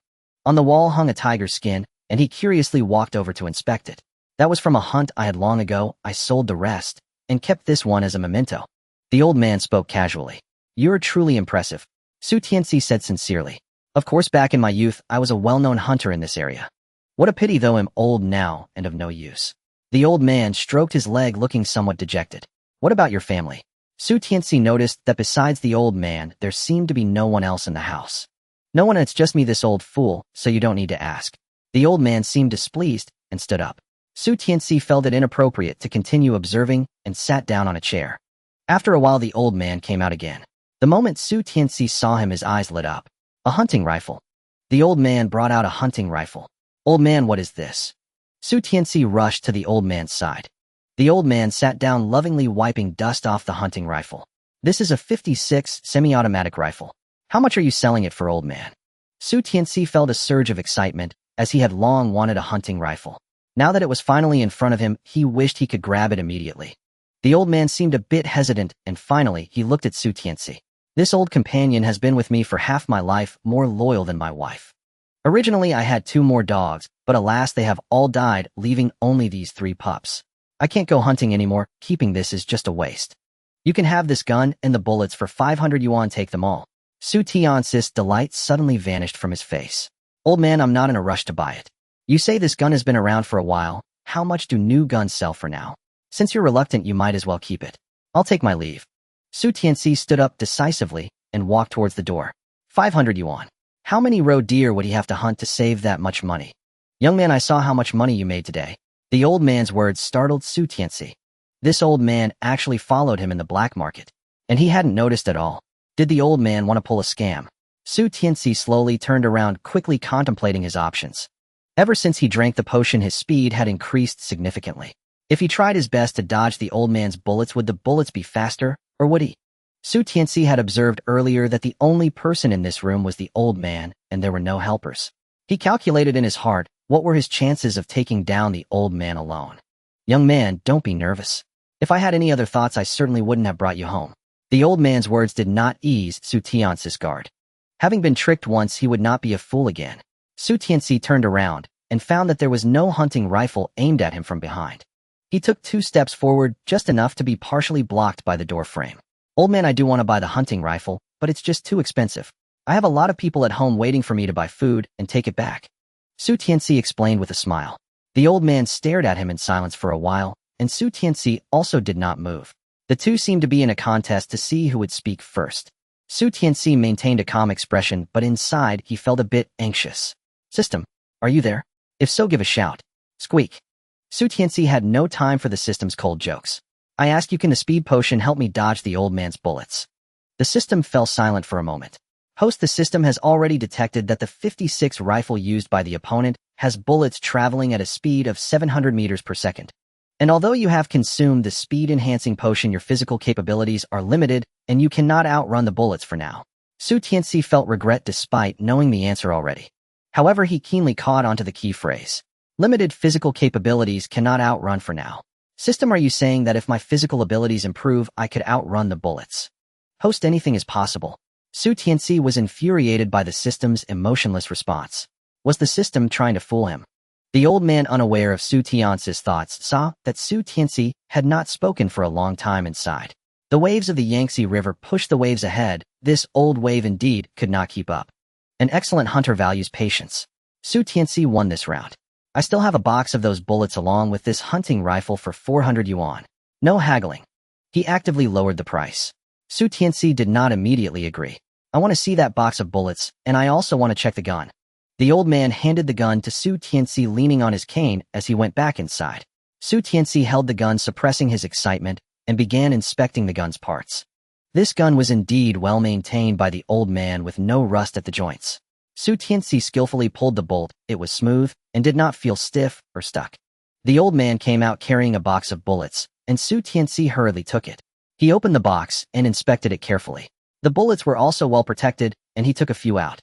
On the wall hung a tiger skin, and he curiously walked over to inspect it. "That was from a hunt I had long ago. I sold the rest, and kept this one as a memento." The old man spoke casually. "You're truly impressive," Su Tianci said sincerely. "Of course, back in my youth, I was a well-known hunter in this area. What a pity, though I'm old now and of no use." The old man stroked his leg, looking somewhat dejected. "What about your family?" Su Tianci noticed that besides the old man, there seemed to be no one else in the house. "No one, it's just me, this old fool, so you don't need to ask." The old man seemed displeased and stood up. Su Tianci felt it inappropriate to continue observing and sat down on a chair. After a while, the old man came out again. The moment Su Tianci saw him, his eyes lit up. "A hunting rifle." The old man brought out a hunting rifle. "Old man, what is this?" Su Tianci rushed to the old man's side. The old man sat down, lovingly wiping dust off the hunting rifle. "This is a 56 semi-automatic rifle. How much are you selling it for, old man?" Su Tianci felt a surge of excitement, as he had long wanted a hunting rifle. Now that it was finally in front of him, he wished he could grab it immediately. The old man seemed a bit hesitant, and finally he looked at Su Tianci. "This old companion has been with me for half my life, more loyal than my wife. Originally, I had 2 more dogs, but alas, they have all died, leaving only these 3 pups. I can't go hunting anymore, keeping this is just a waste. You can have this gun and the bullets for 500 yuan, take them all. Su Tianci's delight suddenly vanished from his face. Old man, I'm not in a rush to buy it. You say this gun has been around for a while. How much do new guns sell for now? Since you're reluctant, you might as well keep it. I'll take my leave. Su Tianci stood up decisively and walked towards the door. 500 yuan. How many roe deer would he have to hunt to save that much money? Young man, I saw how much money you made today. The old man's words startled Su Tianci. This old man actually followed him in the black market, and he hadn't noticed at all. Did the old man want to pull a scam? Su Tianci slowly turned around, quickly contemplating his options. Ever since he drank the potion, his speed had increased significantly. If he tried his best to dodge the old man's bullets, would the bullets be faster, or would he? Su Tianci had observed earlier that the only person in this room was the old man, and there were no helpers. He calculated in his heart, what were his chances of taking down the old man alone? Young man, don't be nervous. If I had any other thoughts, I certainly wouldn't have brought you home. The old man's words did not ease Su Tianci's guard. Having been tricked once, he would not be a fool again. Su Tianci turned around and found that there was no hunting rifle aimed at him from behind. He took 2 steps forward, just enough to be partially blocked by the door frame. Old man, I do want to buy the hunting rifle, but it's just too expensive. I have a lot of people at home waiting for me to buy food and take it back. Su Tianci explained with a smile. The old man stared at him in silence for a while, and Su Tianci also did not move. The two seemed to be in a contest to see who would speak first. Su Tianci maintained a calm expression, but inside he felt a bit anxious. System, are you there? If so, give a shout. Squeak. Su Tianci had no time for the system's cold jokes. I ask you, can the speed potion help me dodge the old man's bullets? The system fell silent for a moment. Host, the system has already detected that the 56 rifle used by the opponent has bullets traveling at a speed of 700 meters per second. And although you have consumed the speed-enhancing potion, your physical capabilities are limited, and you cannot outrun the bullets for now. Su Tianci felt regret despite knowing the answer already. However, he keenly caught onto the key phrase. Limited physical capabilities cannot outrun for now. System, are you saying that if my physical abilities improve, I could outrun the bullets? Host, anything is possible. Su Tianci was infuriated by the system's emotionless response. Was the system trying to fool him? The old man, unaware of Su Tianci's thoughts, saw that Su Tianci had not spoken for a long time inside. The waves of the Yangtze River pushed the waves ahead. This old wave indeed could not keep up. An excellent hunter values patience. Su Tianci won this round. I still have a box of those bullets along with this hunting rifle for 400 yuan. No haggling. He actively lowered the price. Su Tianci did not immediately agree. I want to see that box of bullets, and I also want to check the gun. The old man handed the gun to Su Tianci, leaning on his cane as he went back inside. Su Tianci held the gun, suppressing his excitement, and began inspecting the gun's parts. This gun was indeed well maintained by the old man with no rust at the joints. Su Tianci skillfully pulled the bolt. It was smooth and did not feel stiff or stuck. The old man came out carrying a box of bullets, and Su Tianci hurriedly took it. He opened the box and inspected it carefully. The bullets were also well protected, and he took a few out.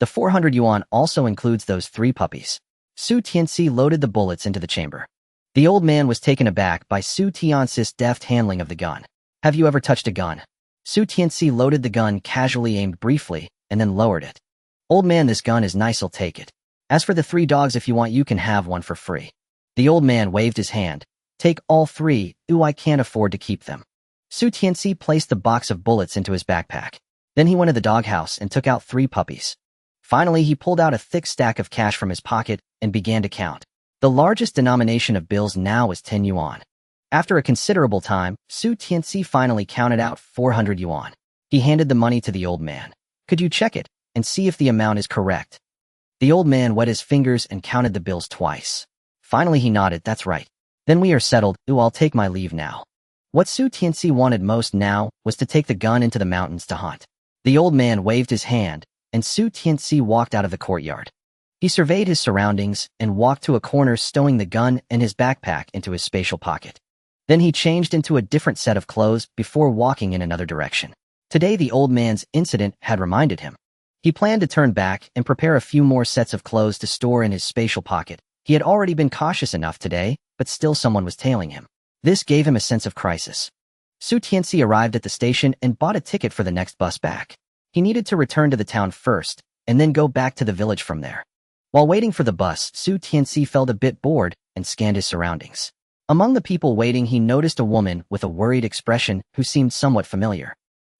The 400 yuan also includes those 3 puppies. Su Tianci loaded the bullets into the chamber. The old man was taken aback by Su Tianci's deft handling of the gun. Have you ever touched a gun? Su Tianci loaded the gun casually, aimed briefly, and then lowered it. Old man, this gun is nice, I'll take it. As for the 3 dogs, if you want, you can have one for free. The old man waved his hand. Take all 3, ooh, I can't afford to keep them. Su Tianci placed the box of bullets into his backpack. Then he went to the doghouse and took out 3 puppies. Finally, he pulled out a thick stack of cash from his pocket and began to count. The largest denomination of bills now was 10 yuan. After a considerable time, Su Tianci finally counted out 400 yuan. He handed the money to the old man. Could you check it and see if the amount is correct? The old man wet his fingers and counted the bills twice. Finally, he nodded. That's right. Then we are settled. Ooh, I'll take my leave now. What Su Tianci wanted most now was to take the gun into the mountains to hunt. The old man waved his hand, and Su Tianci walked out of the courtyard. He surveyed his surroundings and walked to a corner, stowing the gun and his backpack into his spatial pocket. Then he changed into a different set of clothes before walking in another direction. Today, the old man's incident had reminded him. He planned to turn back and prepare a few more sets of clothes to store in his spatial pocket. He had already been cautious enough today, but still someone was tailing him. This gave him a sense of crisis. Su Tianci arrived at the station and bought a ticket for the next bus back. He needed to return to the town first, and then go back to the village from there. While waiting for the bus, Su Tianci felt a bit bored and scanned his surroundings. Among the people waiting, he noticed a woman with a worried expression who seemed somewhat familiar.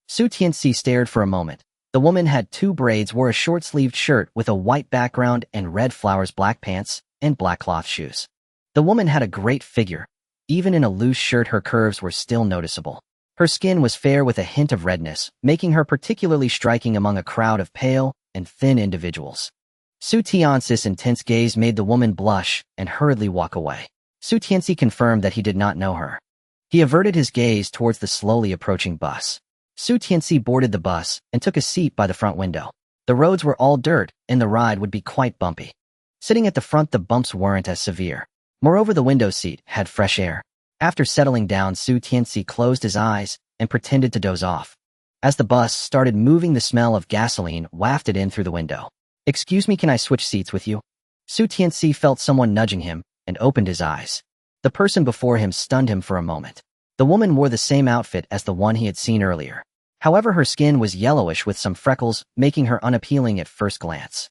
Su Tianci stared for a moment. The woman had 2 braids, wore a short-sleeved shirt with a white background and red flowers, black pants, and black cloth shoes. The woman had a great figure. Even in a loose shirt, her curves were still noticeable. Her skin was fair with a hint of redness, making her particularly striking among a crowd of pale and thin individuals. Su Tianci's intense gaze made the woman blush and hurriedly walk away. Su Tianci confirmed that he did not know her. He averted his gaze towards the slowly approaching bus. Su Tianci boarded the bus and took a seat by the front window. The roads were all dirt, and the ride would be quite bumpy. Sitting at the front, the bumps weren't as severe. Moreover, the window seat had fresh air. After settling down, Su Tianci closed his eyes and pretended to doze off. As the bus started moving, the smell of gasoline wafted in through the window. "Excuse me, can I switch seats with you?" Su Tianci felt someone nudging him and opened his eyes. The person before him stunned him for a moment. The woman wore the same outfit as the one he had seen earlier. However, her skin was yellowish with some freckles, making her unappealing at first glance.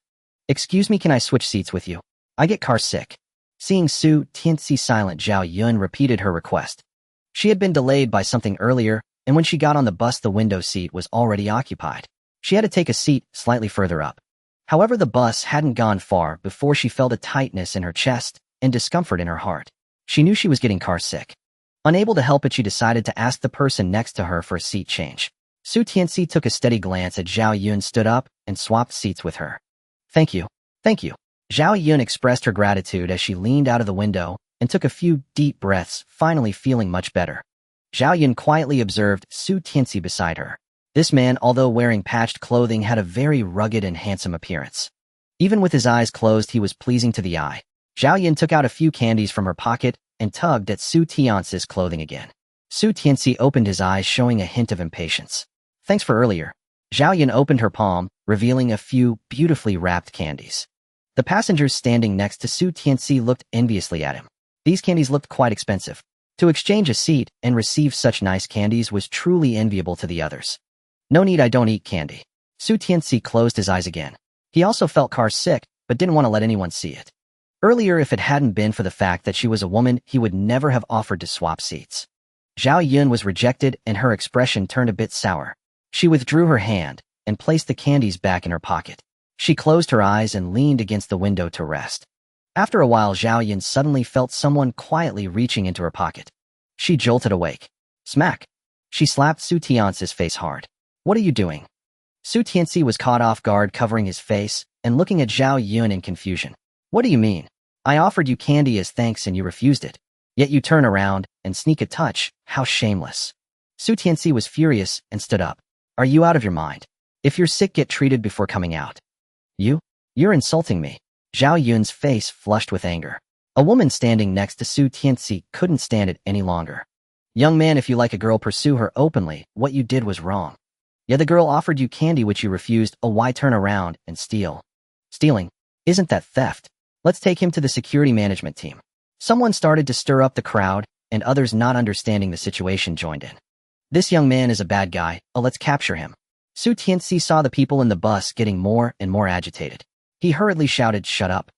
"Excuse me, can I switch seats with you? I get car sick." Seeing Su Tianci silent, Zhao Yun repeated her request. She had been delayed by something earlier, and when she got on the bus, the window seat was already occupied. She had to take a seat slightly further up. However, the bus hadn't gone far before she felt a tightness in her chest and discomfort in her heart. She knew she was getting car sick. Unable to help it, she decided to ask the person next to her for a seat change. Su Tianci took a steady glance at Zhao Yun, stood up, and swapped seats with her. "Thank you. Thank you." Zhao Yun expressed her gratitude as she leaned out of the window and took a few deep breaths, finally feeling much better. Zhao Yun quietly observed Su Tianci beside her. This man, although wearing patched clothing, had a very rugged and handsome appearance. Even with his eyes closed, he was pleasing to the eye. Zhao Yun took out a few candies from her pocket and tugged at Su Tianci's clothing again. Su Tianci opened his eyes, showing a hint of impatience. "Thanks for earlier." Zhao Yun opened her palm, revealing a few beautifully wrapped candies. The passengers standing next to Su Tianci looked enviously at him. These candies looked quite expensive. To exchange a seat and receive such nice candies was truly enviable to the others. "No need, I don't eat candy." Su Tianci closed his eyes again. He also felt car sick, but didn't want to let anyone see it. Earlier, if it hadn't been for the fact that she was a woman, he would never have offered to swap seats. Zhao Yun was rejected, and her expression turned a bit sour. She withdrew her hand and placed the candies back in her pocket. She closed her eyes and leaned against the window to rest. After a while, Zhao Yun suddenly felt someone quietly reaching into her pocket. She jolted awake. Smack! She slapped Su Tianci's face hard. "What are you doing?" Su Tianci was caught off guard, covering his face and looking at Zhao Yun in confusion. "What do you mean? I offered you candy as thanks and you refused it. Yet you turn around and sneak a touch. How shameless." Su Tianci was furious and stood up. "Are you out of your mind? If you're sick, get treated before coming out." You're insulting me." Zhao Yun's face flushed with anger. A woman standing next to Su Tianci couldn't stand it any longer. "Young man, if you like a girl, pursue her openly. What you did was wrong. Yet the girl offered you candy which you refused. Why turn around and steal? Stealing? Isn't that theft? Let's take him to the security management team." Someone started to stir up the crowd, and others, not understanding the situation, joined in. "This young man is a bad guy. Let's capture him." Su Tianci saw the people in the bus getting more and more agitated. He hurriedly shouted, "Shut up."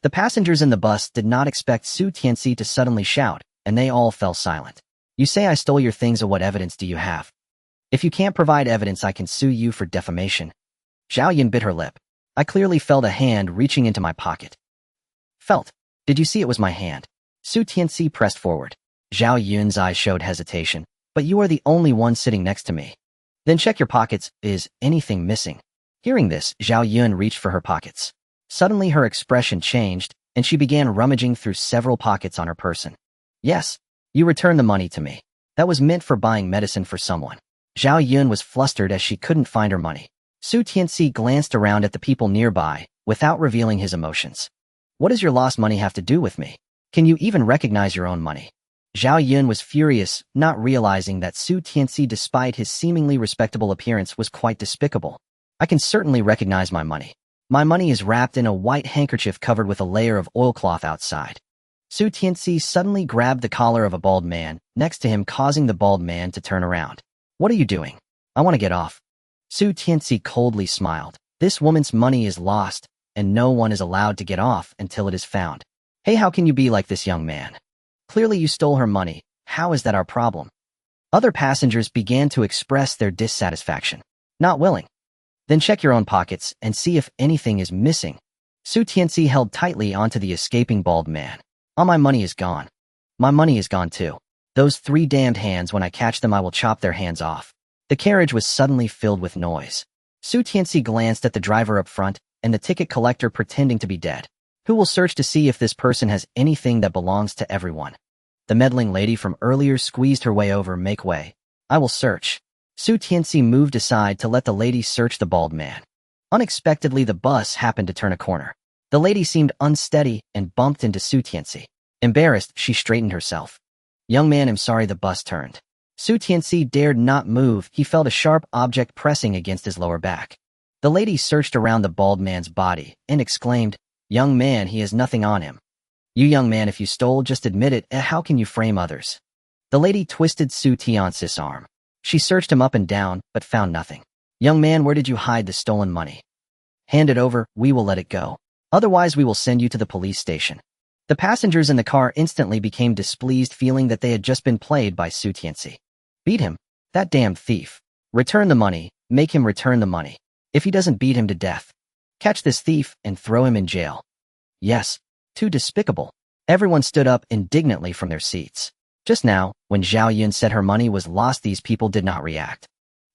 The passengers in the bus did not expect Su Tianci to suddenly shout, and they all fell silent. "You say I stole your things. What evidence do you have? If you can't provide evidence, I can sue you for defamation." Zhao Yun bit her lip. "I clearly felt a hand reaching into my pocket." "Felt? Did you see it was my hand?" Su Tianci pressed forward. Zhao Yun's eyes showed hesitation. "But you are the only one sitting next to me." "Then check your pockets. Is anything missing?" Hearing this, Zhao Yun reached for her pockets. Suddenly her expression changed, and she began rummaging through several pockets on her person. "Yes, you returned the money to me. That was meant for buying medicine for someone." Zhao Yun was flustered as she couldn't find her money. Su Tianci glanced around at the people nearby, without revealing his emotions. "What does your lost money have to do with me? Can you even recognize your own money?" Zhao Yun was furious, not realizing that Su Tianci, despite his seemingly respectable appearance, was quite despicable. "I can certainly recognize my money. My money is wrapped in a white handkerchief covered with a layer of oilcloth outside." Su Tianci suddenly grabbed the collar of a bald man next to him, causing the bald man to turn around. "What are you doing? I want to get off." Su Tianci coldly smiled. "This woman's money is lost, and no one is allowed to get off until it is found. Hey, how can you be like this, young man? Clearly you stole her money. How is that our problem? Other passengers began to express their dissatisfaction. Not willing. Then check your own pockets and see if anything is missing. Tianci held tightly onto the escaping bald man. All my money is gone. My money is gone too. Those 3 damned hands, when I catch them I will chop their hands off. The carriage was suddenly filled with noise. Tianci glanced at the driver up front and the ticket collector pretending to be dead. Who will search to see if this person has anything that belongs to everyone? The meddling lady from earlier squeezed her way over. Make way. I will search. Tianci moved aside to let the lady search the bald man. Unexpectedly, the bus happened to turn a corner. The lady seemed unsteady and bumped into Tianci. Embarrassed, she straightened herself. Young man, I'm sorry, the bus turned. Tianci dared not move. He felt a sharp object pressing against his lower back. The lady searched around the bald man's body and exclaimed, Young man, he has nothing on him. You young man, if you stole, just admit it. How can you frame others? The lady twisted Tianci's arm. She searched him up and down, but found nothing. Young man, where did you hide the stolen money? Hand it over, we will let it go. Otherwise we will send you to the police station. The passengers in the car instantly became displeased, feeling that they had just been played by Tianci. Beat him. That damned thief. Return the money. Make him return the money. If he doesn't, beat him to death. Catch this thief and throw him in jail. Yes. Too despicable. Everyone stood up indignantly from their seats. Just now, when Zhao Yun said her money was lost, these people did not react.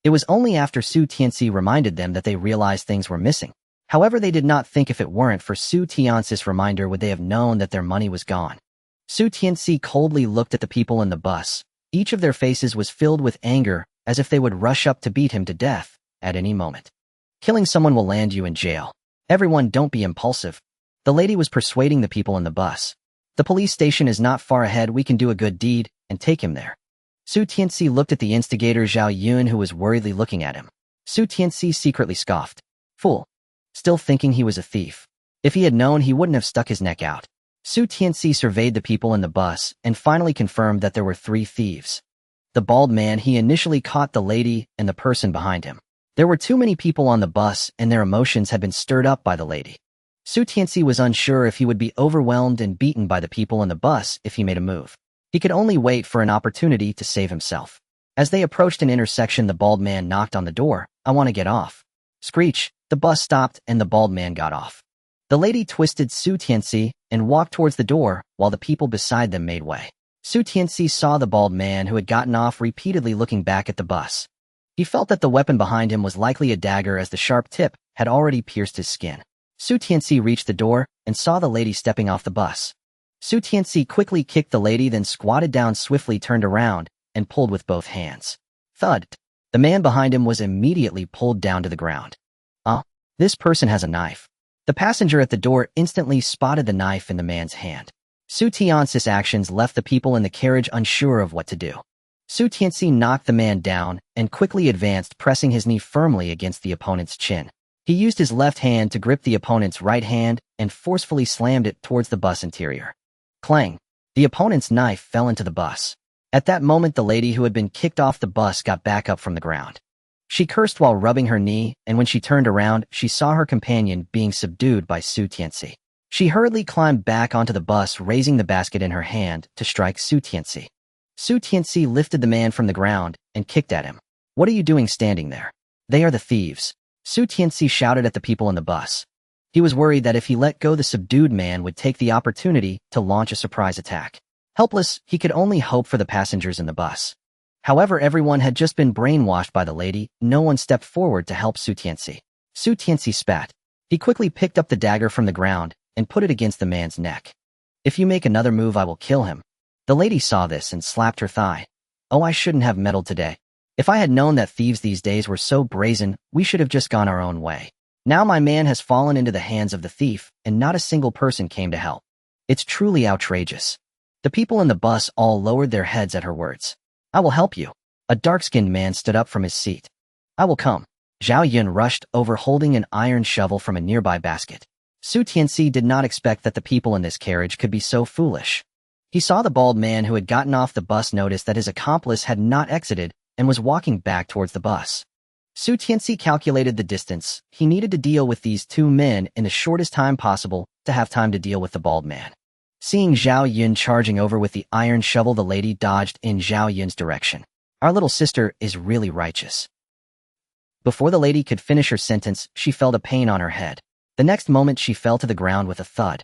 It was only after Tianci reminded them that they realized things were missing. However, they did not think if it weren't for Tianci's reminder would they have known that their money was gone. Tianci coldly looked at the people in the bus. Each of their faces was filled with anger, as if they would rush up to beat him to death at any moment. Killing someone will land you in jail. Everyone, don't be impulsive. The lady was persuading the people in the bus. The police station is not far ahead. We can do a good deed and take him there. Tianci looked at the instigator Zhao Yun, who was worriedly looking at him. Tianci secretly scoffed. Fool. Still thinking he was a thief. If he had known, he wouldn't have stuck his neck out. Tianci surveyed the people in the bus and finally confirmed that there were 3 thieves. The bald man, he initially caught the lady and the person behind him. There were too many people on the bus and their emotions had been stirred up by the lady. Tianci was unsure if he would be overwhelmed and beaten by the people in the bus if he made a move. He could only wait for an opportunity to save himself. As they approached an intersection, the bald man knocked on the door. I want to get off. Screech. The bus stopped and the bald man got off. The lady twisted Tianci and walked towards the door while the people beside them made way. Tianci saw the bald man who had gotten off repeatedly looking back at the bus. He felt that the weapon behind him was likely a dagger, as the sharp tip had already pierced his skin. Tianci reached the door and saw the lady stepping off the bus. Tianci quickly kicked the lady, then squatted down, swiftly turned around and pulled with both hands. Thud. The man behind him was immediately pulled down to the ground. This person has a knife. The passenger at the door instantly spotted the knife in the man's hand. Tianci's actions left the people in the carriage unsure of what to do. Tianci knocked the man down and quickly advanced, pressing his knee firmly against the opponent's chin. He used his left hand to grip the opponent's right hand and forcefully slammed it towards the bus interior. Clang! The opponent's knife fell into the bus. At that moment, the lady who had been kicked off the bus got back up from the ground. She cursed while rubbing her knee, and when she turned around, she saw her companion being subdued by Tianci. She hurriedly climbed back onto the bus, raising the basket in her hand to strike Tianci. Tianci lifted the man from the ground and kicked at him. What are you doing standing there? They are the thieves. Tianci shouted at the people in the bus. He was worried that if he let go, the subdued man would take the opportunity to launch a surprise attack. Helpless, he could only hope for the passengers in the bus. However, everyone had just been brainwashed by the lady. No one stepped forward to help Tianci. Tianci spat. He quickly picked up the dagger from the ground and put it against the man's neck. If you make another move, I will kill him. The lady saw this and slapped her thigh. Oh, I shouldn't have meddled today. If I had known that thieves these days were so brazen, we should have just gone our own way. Now my man has fallen into the hands of the thief, and not a single person came to help. It's truly outrageous. The people in the bus all lowered their heads at her words. I will help you. A dark-skinned man stood up from his seat. I will come. Zhao Yun rushed over, holding an iron shovel from a nearby basket. Tianci did not expect that the people in this carriage could be so foolish. He saw the bald man who had gotten off the bus, noticed that his accomplice had not exited and was walking back towards the bus. Su Tianci calculated the distance. He needed to deal with these two men in the shortest time possible to have time to deal with the bald man. Seeing Zhao Yun charging over with the iron shovel, the lady dodged in Zhao Yun's direction. Our little sister is really righteous. Before the lady could finish her sentence, she felt a pain on her head. The next moment, she fell to the ground with a thud.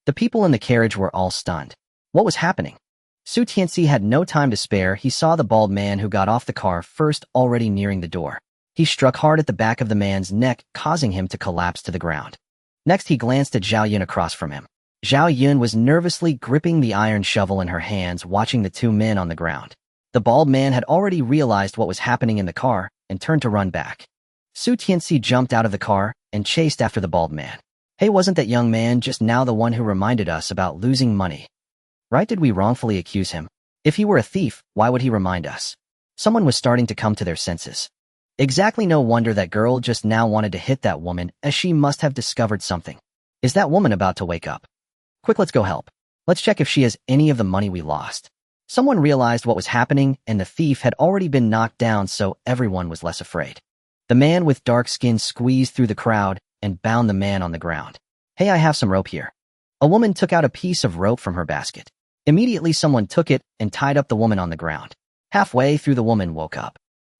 The people in the carriage were all stunned. What was happening? Su Tianci had no time to spare. He saw the bald man who got off the car first, already nearing the door. He struck hard at the back of the man's neck, causing him to collapse to the ground. Next, he glanced at Zhao Yun across from him. Zhao Yun was nervously gripping the iron shovel in her hands, watching the two men on the ground. The bald man had already realized what was happening in the car and turned to run back. Su Tianci jumped out of the car and chased after the bald man. Hey, wasn't that young man just now the one who reminded us about losing money? Right? Did we wrongfully accuse him? If he were a thief, why would he remind us? Someone was starting to come to their senses. Exactly, no wonder that girl just now wanted to hit that woman, as she must have discovered something. Is that woman about to wake up? Quick, let's go help. Let's check if she has any of the money we lost. Someone realized what was happening, and the thief had already been knocked down, so everyone was less afraid. The man with dark skin squeezed through the crowd and bound the man on the ground. Hey, I have some rope here. A woman took out a piece of rope from her basket. Immediately, someone took it and tied up the woman on the ground. Halfway through, the woman woke up.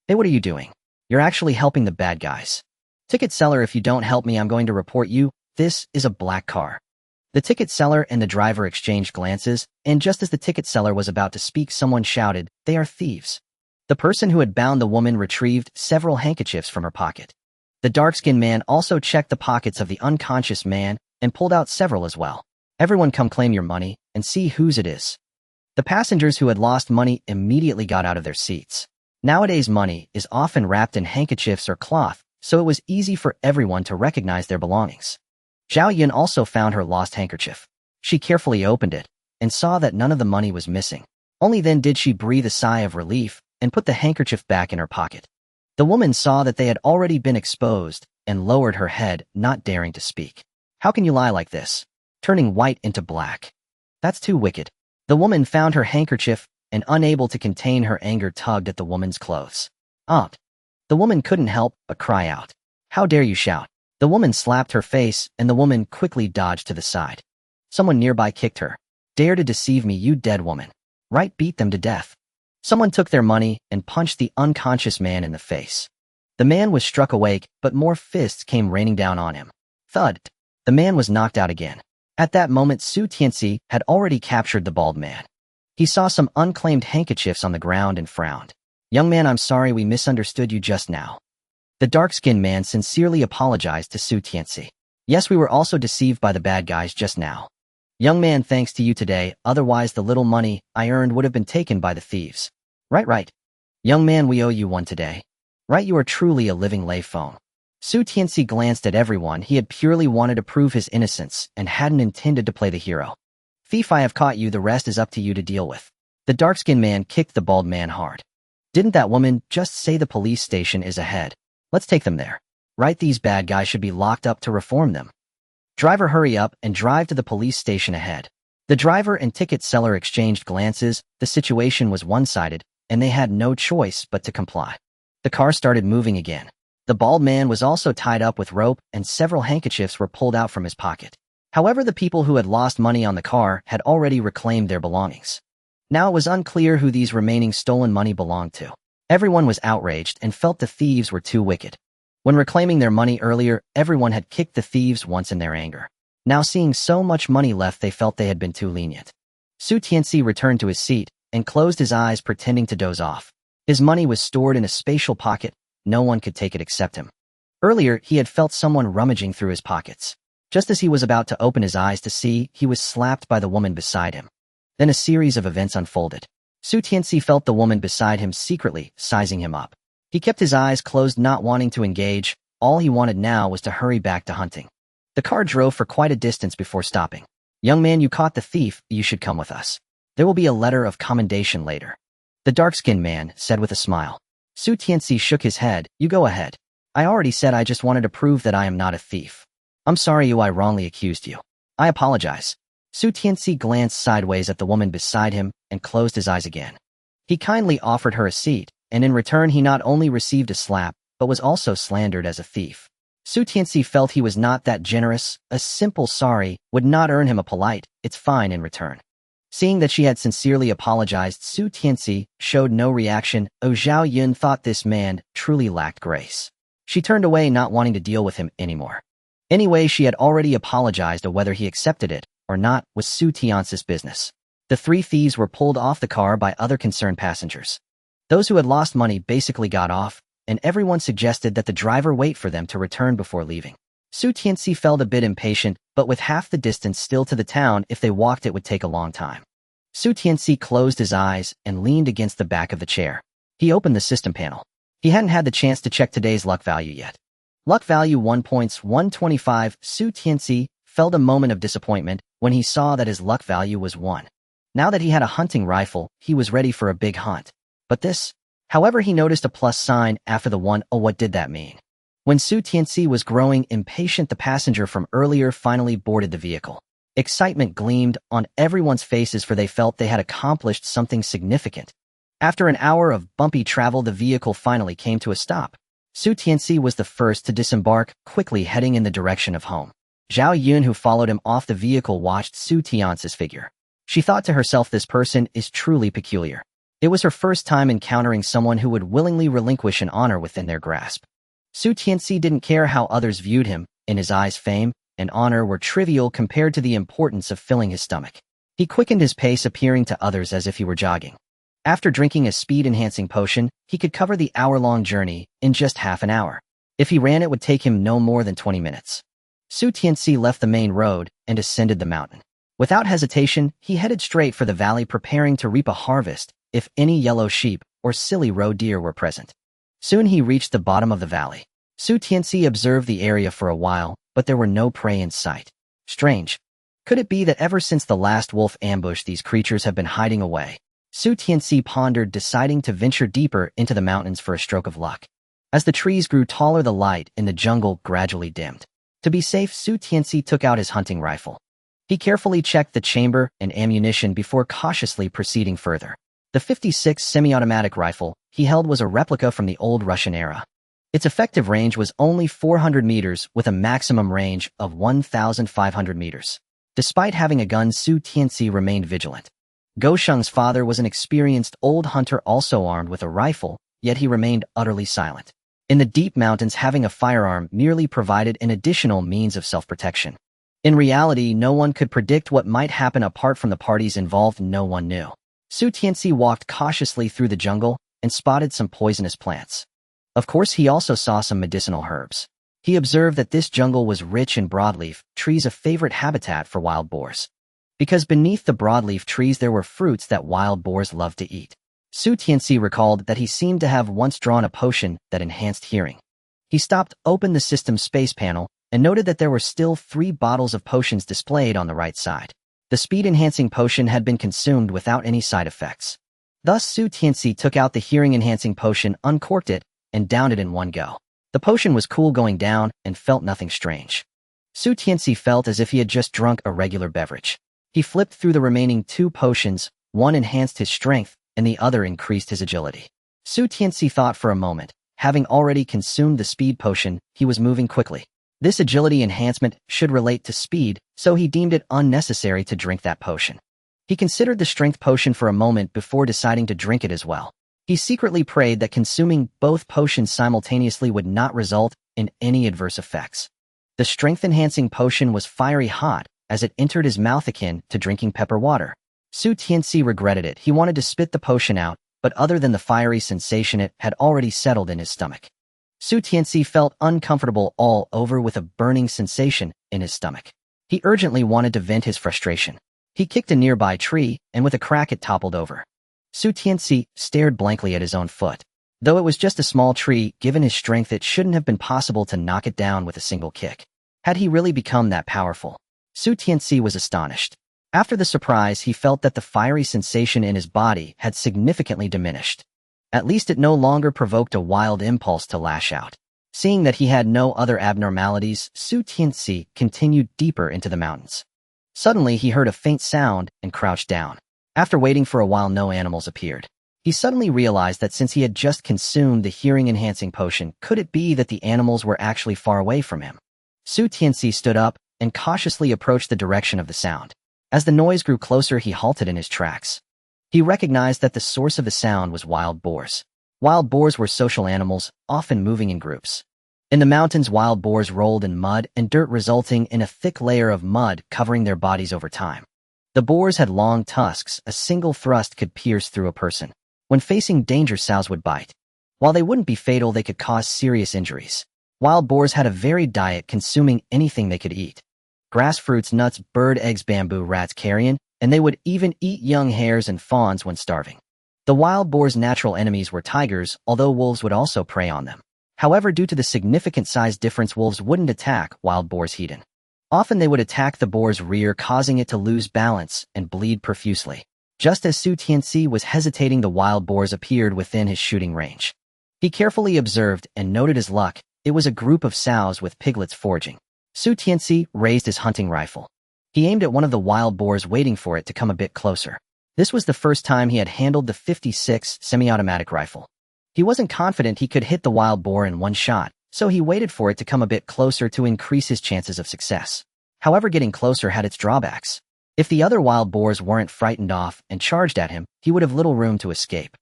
Hey, what are you doing? You're actually helping the bad guys. Ticket seller, if you don't help me, I'm going to report you. This is a black car. The ticket seller and the driver exchanged glances, and just as the ticket seller was about to speak, someone shouted, "They are thieves." The person who had bound the woman retrieved several handkerchiefs from her pocket. The dark-skinned man also checked the pockets of the unconscious man and pulled out several as well. Everyone come claim your money and see whose it is. The passengers who had lost money immediately got out of their seats. Nowadays, money is often wrapped in handkerchiefs or cloth, so it was easy for everyone to recognize their belongings. Zhao Yun also found her lost handkerchief. She carefully opened it and saw that none of the money was missing. Only then did she breathe a sigh of relief and put the handkerchief back in her pocket. The woman saw that they had already been exposed and lowered her head, not daring to speak. How can you lie like this? Turning white into black. That's too wicked. The woman found her handkerchief and, unable to contain her anger, tugged at the woman's clothes. Aunt! The woman couldn't help but cry out. How dare you shout? The woman slapped her face, and the woman quickly dodged to the side. Someone nearby kicked her. Dare to deceive me, you dead woman. Right, beat them to death. Someone took their money and punched the unconscious man in the face. The man was struck awake, but more fists came raining down on him. Thud! The man was knocked out again. At that moment, Su Tianci had already captured the bald man. He saw some unclaimed handkerchiefs on the ground and frowned. Young man, I'm sorry we misunderstood you just now. The dark-skinned man sincerely apologized to Su Tianci. Yes, we were also deceived by the bad guys just now. Young man, thanks to you today, otherwise the little money I earned would have been taken by the thieves. Right. Young man, we owe you one today. Right, you are truly a living lay phone. Su Tianci glanced at everyone. He had purely wanted to prove his innocence and hadn't intended to play the hero. Thief, I have caught you, the rest is up to you to deal with. The dark-skinned man kicked the bald man hard. Didn't that woman just say the police station is ahead? Let's take them there. Right, these bad guys should be locked up to reform them. Driver, hurry up and drive to the police station ahead. The driver and ticket seller exchanged glances. The situation was one-sided, and they had no choice but to comply. The car started moving again. The bald man was also tied up with rope, and several handkerchiefs were pulled out from his pocket. However, the people who had lost money on the car had already reclaimed their belongings. Now it was unclear who these remaining stolen money belonged to. Everyone was outraged and felt the thieves were too wicked. When reclaiming their money earlier, everyone had kicked the thieves once in their anger. Now seeing so much money left, they felt they had been too lenient. Su Tianci returned to his seat and closed his eyes, pretending to doze off. His money was stored in a spatial pocket. No one could take it except him. Earlier, he had felt someone rummaging through his pockets. Just as he was about to open his eyes to see, he was slapped by the woman beside him. Then a series of events unfolded. Su Tianci felt the woman beside him secretly sizing him up. He kept his eyes closed, not wanting to engage. All he wanted now was to hurry back to hunting. The car drove for quite a distance before stopping. Young man, you caught the thief. You should come with us. There will be a letter of commendation later. The dark-skinned man said with a smile. Su Tianci shook his head. You go ahead. I already said I just wanted to prove that I am not a thief. I'm sorry I wrongly accused you. I apologize. Su Tianci glanced sideways at the woman beside him and closed his eyes again. He kindly offered her a seat, and in return he not only received a slap, but was also slandered as a thief. Su Tianci felt he was not that generous. A simple sorry would not earn him a polite, "It's fine" in return. Seeing that she had sincerely apologized, Su Tianci showed no reaction. Zhao Yun thought this man truly lacked grace. She turned away, not wanting to deal with him anymore. Anyway, she had already apologized, whether he accepted it or not was Su Tianci's business. The three thieves were pulled off the car by other concerned passengers. Those who had lost money basically got off, and everyone suggested that the driver wait for them to return before leaving. Su Tianci felt a bit impatient, but with half the distance still to the town, if they walked it would take a long time. Su Tianci closed his eyes and leaned against the back of the chair. He opened the system panel. He hadn't had the chance to check today's luck value yet. Luck value 1.125. Su Tianci felt a moment of disappointment when he saw that his luck value was 1. Now that he had a hunting rifle, he was ready for a big hunt. But this, however, he noticed a plus sign after the 1. Oh, what did that mean? When Su Tianci was growing impatient, the passenger from earlier finally boarded the vehicle. Excitement gleamed on everyone's faces, for they felt they had accomplished something significant. After an hour of bumpy travel, the vehicle finally came to a stop. Su Tianci was the first to disembark, quickly heading in the direction of home. Zhao Yun, who followed him off the vehicle, watched Su Tianci's figure. She thought to herself, this person is truly peculiar. It was her first time encountering someone who would willingly relinquish an honor within their grasp. Su Tianci didn't care how others viewed him. In his eyes, fame and honor were trivial compared to the importance of filling his stomach. He quickened his pace, appearing to others as if he were jogging. After drinking a speed-enhancing potion, he could cover the hour-long journey in just half an hour. If he ran, it would take him no more than 20 minutes. Su Tianci left the main road and ascended the mountain. Without hesitation, he headed straight for the valley, preparing to reap a harvest if any yellow sheep or silly roe deer were present. Soon he reached the bottom of the valley. Su Tianci observed the area for a while, but there were no prey in sight. Strange. Could it be that ever since the last wolf ambush, these creatures have been hiding away? Su Tianci pondered, deciding to venture deeper into the mountains for a stroke of luck. As the trees grew taller, the light in the jungle gradually dimmed. To be safe, Su Tianci took out his hunting rifle. He carefully checked the chamber and ammunition before cautiously proceeding further. The 56 semi-automatic rifle he held was a replica from the old Russian era. Its effective range was only 400 meters with a maximum range of 1,500 meters. Despite having a gun, Su Tianci remained vigilant. Gosheng's father was an experienced old hunter, also armed with a rifle, yet he remained utterly silent. In the deep mountains, having a firearm merely provided an additional means of self-protection. In reality, no one could predict what might happen apart from the parties involved. No one knew. Su Tianci walked cautiously through the jungle and spotted some poisonous plants. Of course, he also saw some medicinal herbs. He observed that this jungle was rich in broadleaf trees, a favorite habitat for wild boars. Because beneath the broadleaf trees there were fruits that wild boars loved to eat. Su Tianci recalled that he seemed to have once drawn a potion that enhanced hearing. He stopped, opened the system space panel, and noted that there were still 3 bottles of potions displayed on the right side. The speed-enhancing potion had been consumed without any side effects. Thus, Su Tianci took out the hearing-enhancing potion, uncorked it, and downed it in one go. The potion was cool going down and felt nothing strange. Su Tianci felt as if he had just drunk a regular beverage. He flipped through the remaining 2 potions. One enhanced his strength, and the other increased his agility. Su Tianci thought for a moment. Having already consumed the speed potion, he was moving quickly. This agility enhancement should relate to speed, so he deemed it unnecessary to drink that potion. He considered the strength potion for a moment before deciding to drink it as well. He secretly prayed that consuming both potions simultaneously would not result in any adverse effects. The strength-enhancing potion was fiery hot as it entered his mouth, akin to drinking pepper water. Su Tianci regretted it. He wanted to spit the potion out, but other than the fiery sensation, it had already settled in his stomach. Su Tianci felt uncomfortable all over with a burning sensation in his stomach. He urgently wanted to vent his frustration. He kicked a nearby tree, and with a crack it toppled over. Su Tianci stared blankly at his own foot. Though it was just a small tree, given his strength it shouldn't have been possible to knock it down with a single kick. Had he really become that powerful? Su Tianci was astonished. After the surprise, he felt that the fiery sensation in his body had significantly diminished. At least it no longer provoked a wild impulse to lash out. Seeing that he had no other abnormalities, Su Tianci continued deeper into the mountains. Suddenly he heard a faint sound and crouched down. After waiting for a while, no animals appeared. He suddenly realized that since he had just consumed the hearing-enhancing potion, could it be that the animals were actually far away from him? Su Tianci stood up and cautiously approached the direction of the sound. As the noise grew closer, he halted in his tracks. He recognized that the source of the sound was wild boars. Wild boars were social animals, often moving in groups. In the mountains, wild boars rolled in mud and dirt, resulting in a thick layer of mud covering their bodies over time. The boars had long tusks. A single thrust could pierce through a person. When facing danger, sows would bite. While they wouldn't be fatal, they could cause serious injuries. Wild boars had a varied diet, consuming anything they could eat. Grass, fruits, nuts, bird eggs, bamboo, rats, carrion, and they would even eat young hares and fawns when starving. The wild boars' natural enemies were tigers, although wolves would also prey on them. However, due to the significant size difference, wolves wouldn't attack wild boars head-on. Often they would attack the boar's rear, causing it to lose balance and bleed profusely. Just as Su Tianci was hesitating, the wild boars appeared within his shooting range. He carefully observed and noted his luck. It was a group of sows with piglets foraging. Su Tianci raised his hunting rifle. He aimed at one of the wild boars, waiting for it to come a bit closer. This was the first time he had handled the 56 semi-automatic rifle. He wasn't confident he could hit the wild boar in one shot, so he waited for it to come a bit closer to increase his chances of success. However, getting closer had its drawbacks. If the other wild boars weren't frightened off and charged at him, he would have little room to escape.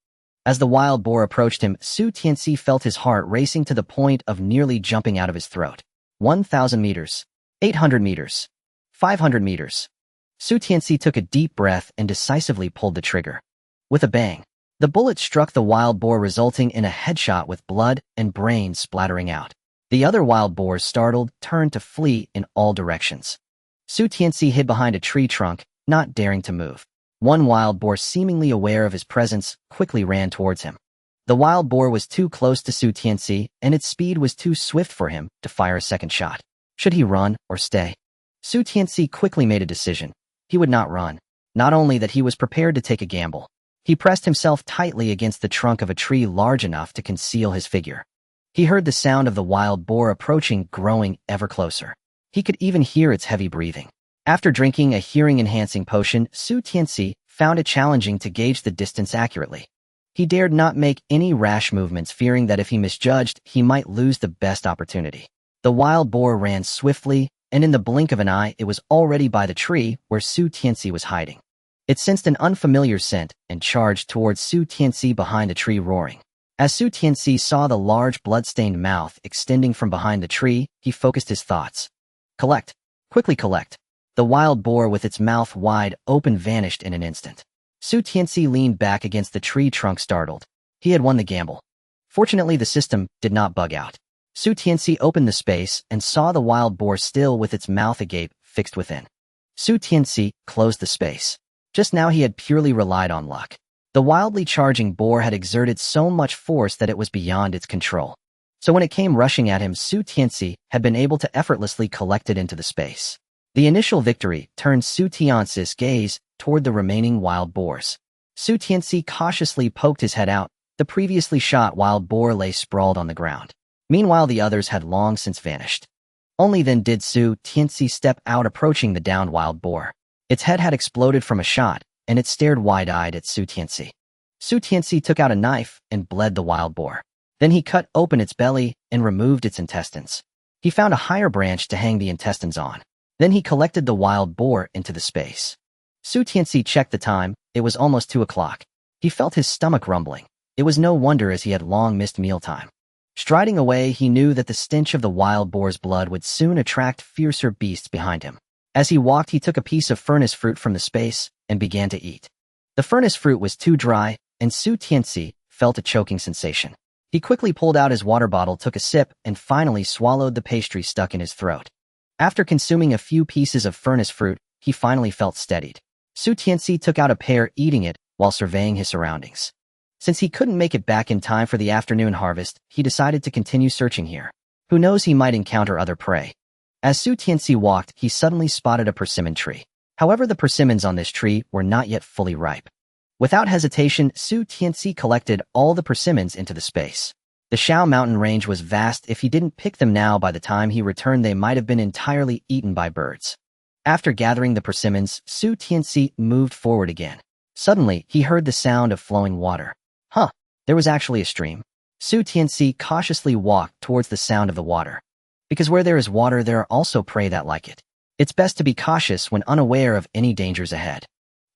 As the wild boar approached him, Su Tianci felt his heart racing to the point of nearly jumping out of his throat. 1,000 meters. 800 meters. 500 meters. Su Tianci took a deep breath and decisively pulled the trigger. With a bang, the bullet struck the wild boar, resulting in a headshot with blood and brains splattering out. The other wild boars, startled, turned to flee in all directions. Su Tianci hid behind a tree trunk, not daring to move. One wild boar, seemingly aware of his presence, quickly ran towards him. The wild boar was too close to Su Tianci, and its speed was too swift for him to fire a second shot. Should he run or stay? Su Tianci quickly made a decision. He would not run. Not only that, he was prepared to take a gamble. He pressed himself tightly against the trunk of a tree large enough to conceal his figure. He heard the sound of the wild boar approaching, growing ever closer. He could even hear its heavy breathing. After drinking a hearing-enhancing potion, Su Tianci found it challenging to gauge the distance accurately. He dared not make any rash movements, fearing that if he misjudged, he might lose the best opportunity. The wild boar ran swiftly, and in the blink of an eye, it was already by the tree where Su Tianci was hiding. It sensed an unfamiliar scent and charged towards Su Tianci behind the tree, roaring. As Su Tianci saw the large blood-stained mouth extending from behind the tree, he focused his thoughts. Collect. Quickly collect. The wild boar, with its mouth wide open, vanished in an instant. Su Tianci leaned back against the tree trunk, startled. He had won the gamble. Fortunately, the system did not bug out. Su Tianci opened the space and saw the wild boar still with its mouth agape, fixed within. Su Tianci closed the space. Just now he had purely relied on luck. The wildly charging boar had exerted so much force that it was beyond its control. So when it came rushing at him, Su Tianci had been able to effortlessly collect it into the space. The initial victory turned Su Tianci's gaze toward the remaining wild boars. Su Tianci cautiously poked his head out. The previously shot wild boar lay sprawled on the ground. Meanwhile, the others had long since vanished. Only then did Su Tianci step out, approaching the downed wild boar. Its head had exploded from a shot, and it stared wide-eyed at Su Tianci. Su Tianci took out a knife and bled the wild boar. Then he cut open its belly and removed its intestines. He found a higher branch to hang the intestines on. Then he collected the wild boar into the space. Su Tianci checked the time. It was almost 2 o'clock. He felt his stomach rumbling. It was no wonder, as he had long missed mealtime. Striding away, he knew that the stench of the wild boar's blood would soon attract fiercer beasts behind him. As he walked, he took a piece of furnace fruit from the space and began to eat. The furnace fruit was too dry, and Su Tianci felt a choking sensation. He quickly pulled out his water bottle, took a sip, and finally swallowed the pastry stuck in his throat. After consuming a few pieces of furnace fruit, he finally felt steadied. Su Tianci took out a pear, eating it while surveying his surroundings. Since he couldn't make it back in time for the afternoon harvest, he decided to continue searching here. Who knows, he might encounter other prey. As Su Tianci walked, he suddenly spotted a persimmon tree. However, the persimmons on this tree were not yet fully ripe. Without hesitation, Su Tianci collected all the persimmons into the space. The Shao mountain range was vast. If he didn't pick them now, by the time he returned, they might have been entirely eaten by birds. After gathering the persimmons, Su Tianci moved forward again. Suddenly, he heard the sound of flowing water. There was actually a stream. Su Tianci cautiously walked towards the sound of the water. Because where there is water, there are also prey that like it. It's best to be cautious when unaware of any dangers ahead.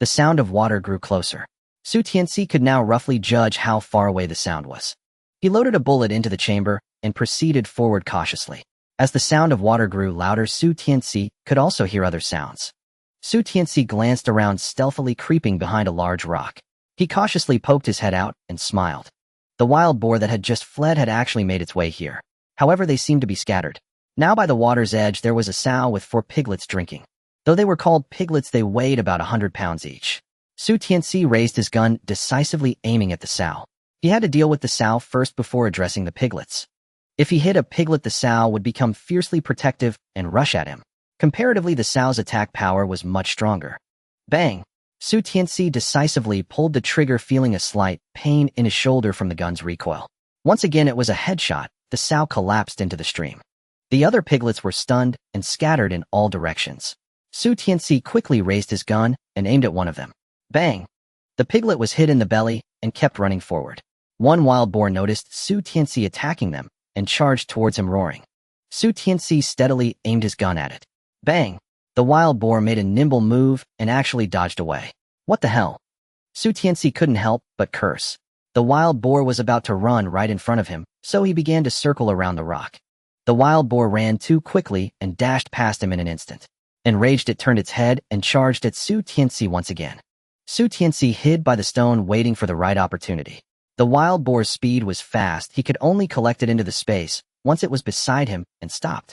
The sound of water grew closer. Su Tianci could now roughly judge how far away the sound was. He loaded a bullet into the chamber and proceeded forward cautiously. As the sound of water grew louder, Su Tianci could also hear other sounds. Su Tianci glanced around, stealthily creeping behind a large rock. He cautiously poked his head out and smiled. The wild boar that had just fled had actually made its way here. However, they seemed to be scattered. Now by the water's edge there was a sow with 4 piglets drinking. Though they were called piglets, they weighed about 100 pounds each. Su Tianci raised his gun, decisively aiming at the sow. He had to deal with the sow first before addressing the piglets. If he hit a piglet, the sow would become fiercely protective and rush at him. Comparatively, the sow's attack power was much stronger. Bang! Su Tianci decisively pulled the trigger, feeling a slight pain in his shoulder from the gun's recoil. Once again, it was a headshot. The sow collapsed into the stream. The other piglets were stunned and scattered in all directions. Su Tianci quickly raised his gun and aimed at one of them. Bang! The piglet was hit in the belly and kept running forward. One wild boar noticed Su Tianci attacking them and charged towards him, roaring. Su Tianci steadily aimed his gun at it. Bang! The wild boar made a nimble move and actually dodged away. What the hell? Su Tianci couldn't help but curse. The wild boar was about to run right in front of him, so he began to circle around the rock. The wild boar ran too quickly and dashed past him in an instant. Enraged, it turned its head and charged at Su Tianci once again. Su Tianci hid by the stone, waiting for the right opportunity. The wild boar's speed was fast. He could only collect it into the space once it was beside him and stopped.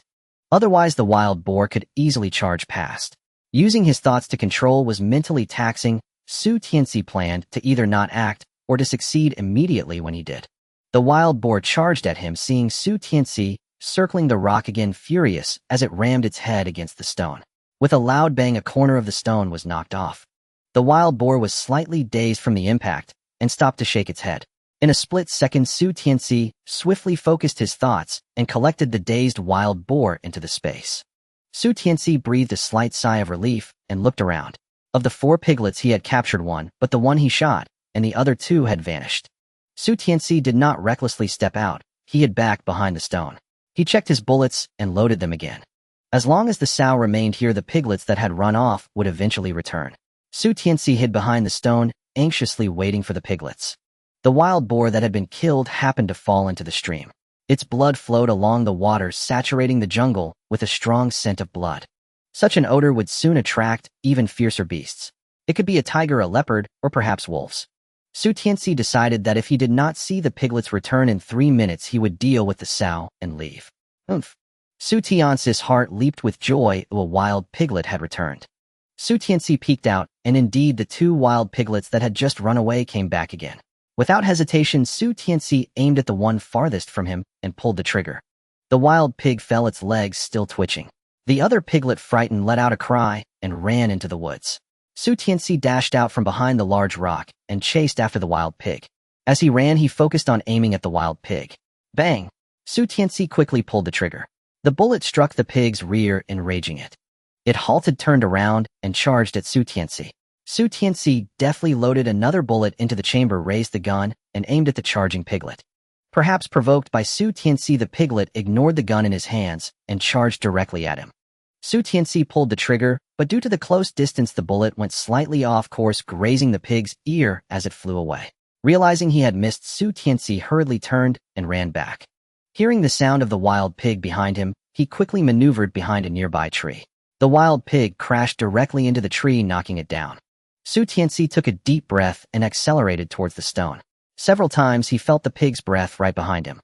Otherwise, the wild boar could easily charge past. Using his thoughts to control was mentally taxing. Su Tianci planned to either not act or to succeed immediately when he did. The wild boar charged at him, seeing Su Tianci circling the rock again, furious as it rammed its head against the stone. With a loud bang, a corner of the stone was knocked off. The wild boar was slightly dazed from the impact and stopped to shake its head. In a split second, Su Tianci swiftly focused his thoughts and collected the dazed wild boar into the space. Su Tianci breathed a slight sigh of relief and looked around. Of the 4 piglets, he had captured one, but the one he shot, and the other 2 had vanished. Su Tianci did not recklessly step out. He hid back behind the stone. He checked his bullets and loaded them again. As long as the sow remained here, the piglets that had run off would eventually return. Su Tianci hid behind the stone, anxiously waiting for the piglets. The wild boar that had been killed happened to fall into the stream. Its blood flowed along the water, saturating the jungle with a strong scent of blood. Such an odor would soon attract even fiercer beasts. It could be a tiger, a leopard, or perhaps wolves. Su Tianci decided that if he did not see the piglets return in 3 minutes, he would deal with the sow and leave. Oomph! Su Tianci's heart leaped with joy. A wild piglet had returned. Su Tianci peeked out, and indeed the 2 wild piglets that had just run away came back again. Without hesitation, Su Tianci aimed at the one farthest from him and pulled the trigger. The wild pig fell, its legs still twitching. The other piglet, frightened, let out a cry and ran into the woods. Su Tianci dashed out from behind the large rock and chased after the wild pig. As he ran, he focused on aiming at the wild pig. Bang! Su Tianci quickly pulled the trigger. The bullet struck the pig's rear, enraging it. It halted, turned around, and charged at Su Tianci. Su Tianci deftly loaded another bullet into the chamber, raised the gun, and aimed at the charging piglet. Perhaps provoked by Su Tianci, the piglet ignored the gun in his hands and charged directly at him. Su Tianci pulled the trigger, but due to the close distance, the bullet went slightly off course, grazing the pig's ear as it flew away. Realizing he had missed, Su Tianci hurriedly turned and ran back. Hearing the sound of the wild pig behind him, he quickly maneuvered behind a nearby tree. The wild pig crashed directly into the tree, knocking it down. Su Tianci took a deep breath and accelerated towards the stone. Several times he felt the pig's breath right behind him.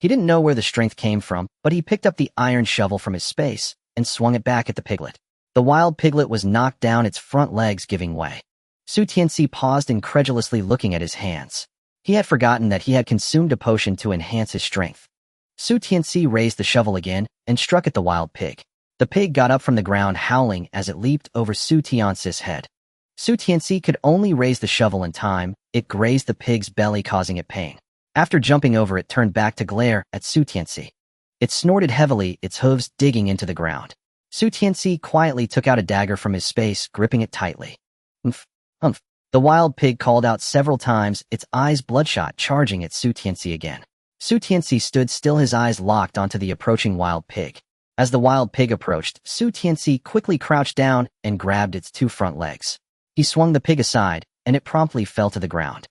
He didn't know where the strength came from, but he picked up the iron shovel from his space and swung it back at the piglet. The wild piglet was knocked down, its front legs giving way. Su Tianci paused, incredulously looking at his hands. He had forgotten that he had consumed a potion to enhance his strength. Su Tianci raised the shovel again and struck at the wild pig. The pig got up from the ground, howling as it leaped over Su Tianci's head. Su Tianci could only raise the shovel in time. It grazed the pig's belly, causing it pain. After jumping over, it turned back to glare at Su Tianci. It snorted heavily, its hooves digging into the ground. Su Tianci quietly took out a dagger from his space, gripping it tightly. Humph, humph. The wild pig called out several times, its eyes bloodshot, charging at Su Tianci again. Su Tianci stood still, his eyes locked onto the approaching wild pig. As the wild pig approached, Su Tianci quickly crouched down and grabbed its two front legs. He swung the pig aside, and it promptly fell to the ground.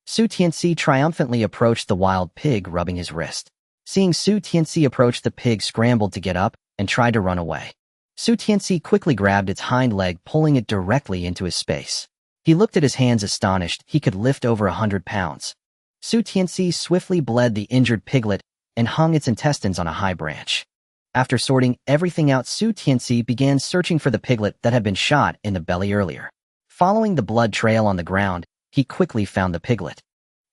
Su Tianci triumphantly approached the wild pig, rubbing his wrist. Seeing Su Tianci approach, the pig scrambled to get up and tried to run away. Su Tianci quickly grabbed its hind leg, pulling it directly into his space. He looked at his hands astonished. He could lift over 100 pounds. Su Tianci swiftly bled the injured piglet and hung its intestines on a high branch. After sorting everything out, Su Tianci began searching for the piglet that had been shot in the belly earlier. Following the blood trail on the ground, he quickly found the piglet.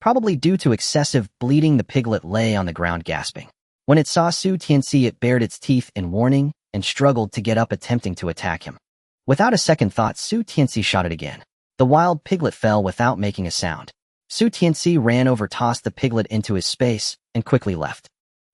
Probably due to excessive bleeding, the piglet lay on the ground gasping. When it saw Su Tianci, it bared its teeth in warning and struggled to get up, attempting to attack him. Without a second thought, Su Tianci shot it again. The wild piglet fell without making a sound. Su Tianci ran over, tossed the piglet into his space, and quickly left.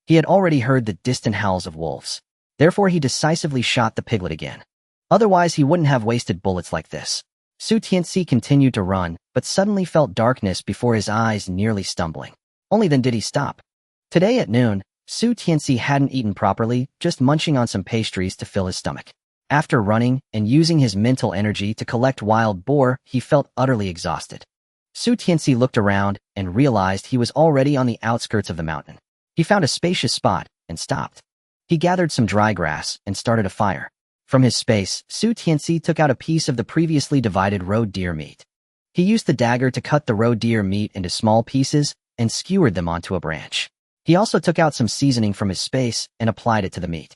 He had already heard the distant howls of wolves. Therefore, he decisively shot the piglet again. Otherwise, he wouldn't have wasted bullets like this. Su Tianci continued to run, but suddenly felt darkness before his eyes, nearly stumbling. Only then did he stop. Today at noon, Su Tianci hadn't eaten properly, just munching on some pastries to fill his stomach. After running and using his mental energy to collect wild boar, he felt utterly exhausted. Su Tianci looked around and realized he was already on the outskirts of the mountain. He found a spacious spot and stopped. He gathered some dry grass and started a fire. From his space, Su Tianci took out a piece of the previously divided roe deer meat. He used the dagger to cut the roe deer meat into small pieces and skewered them onto a branch. He also took out some seasoning from his space and applied it to the meat.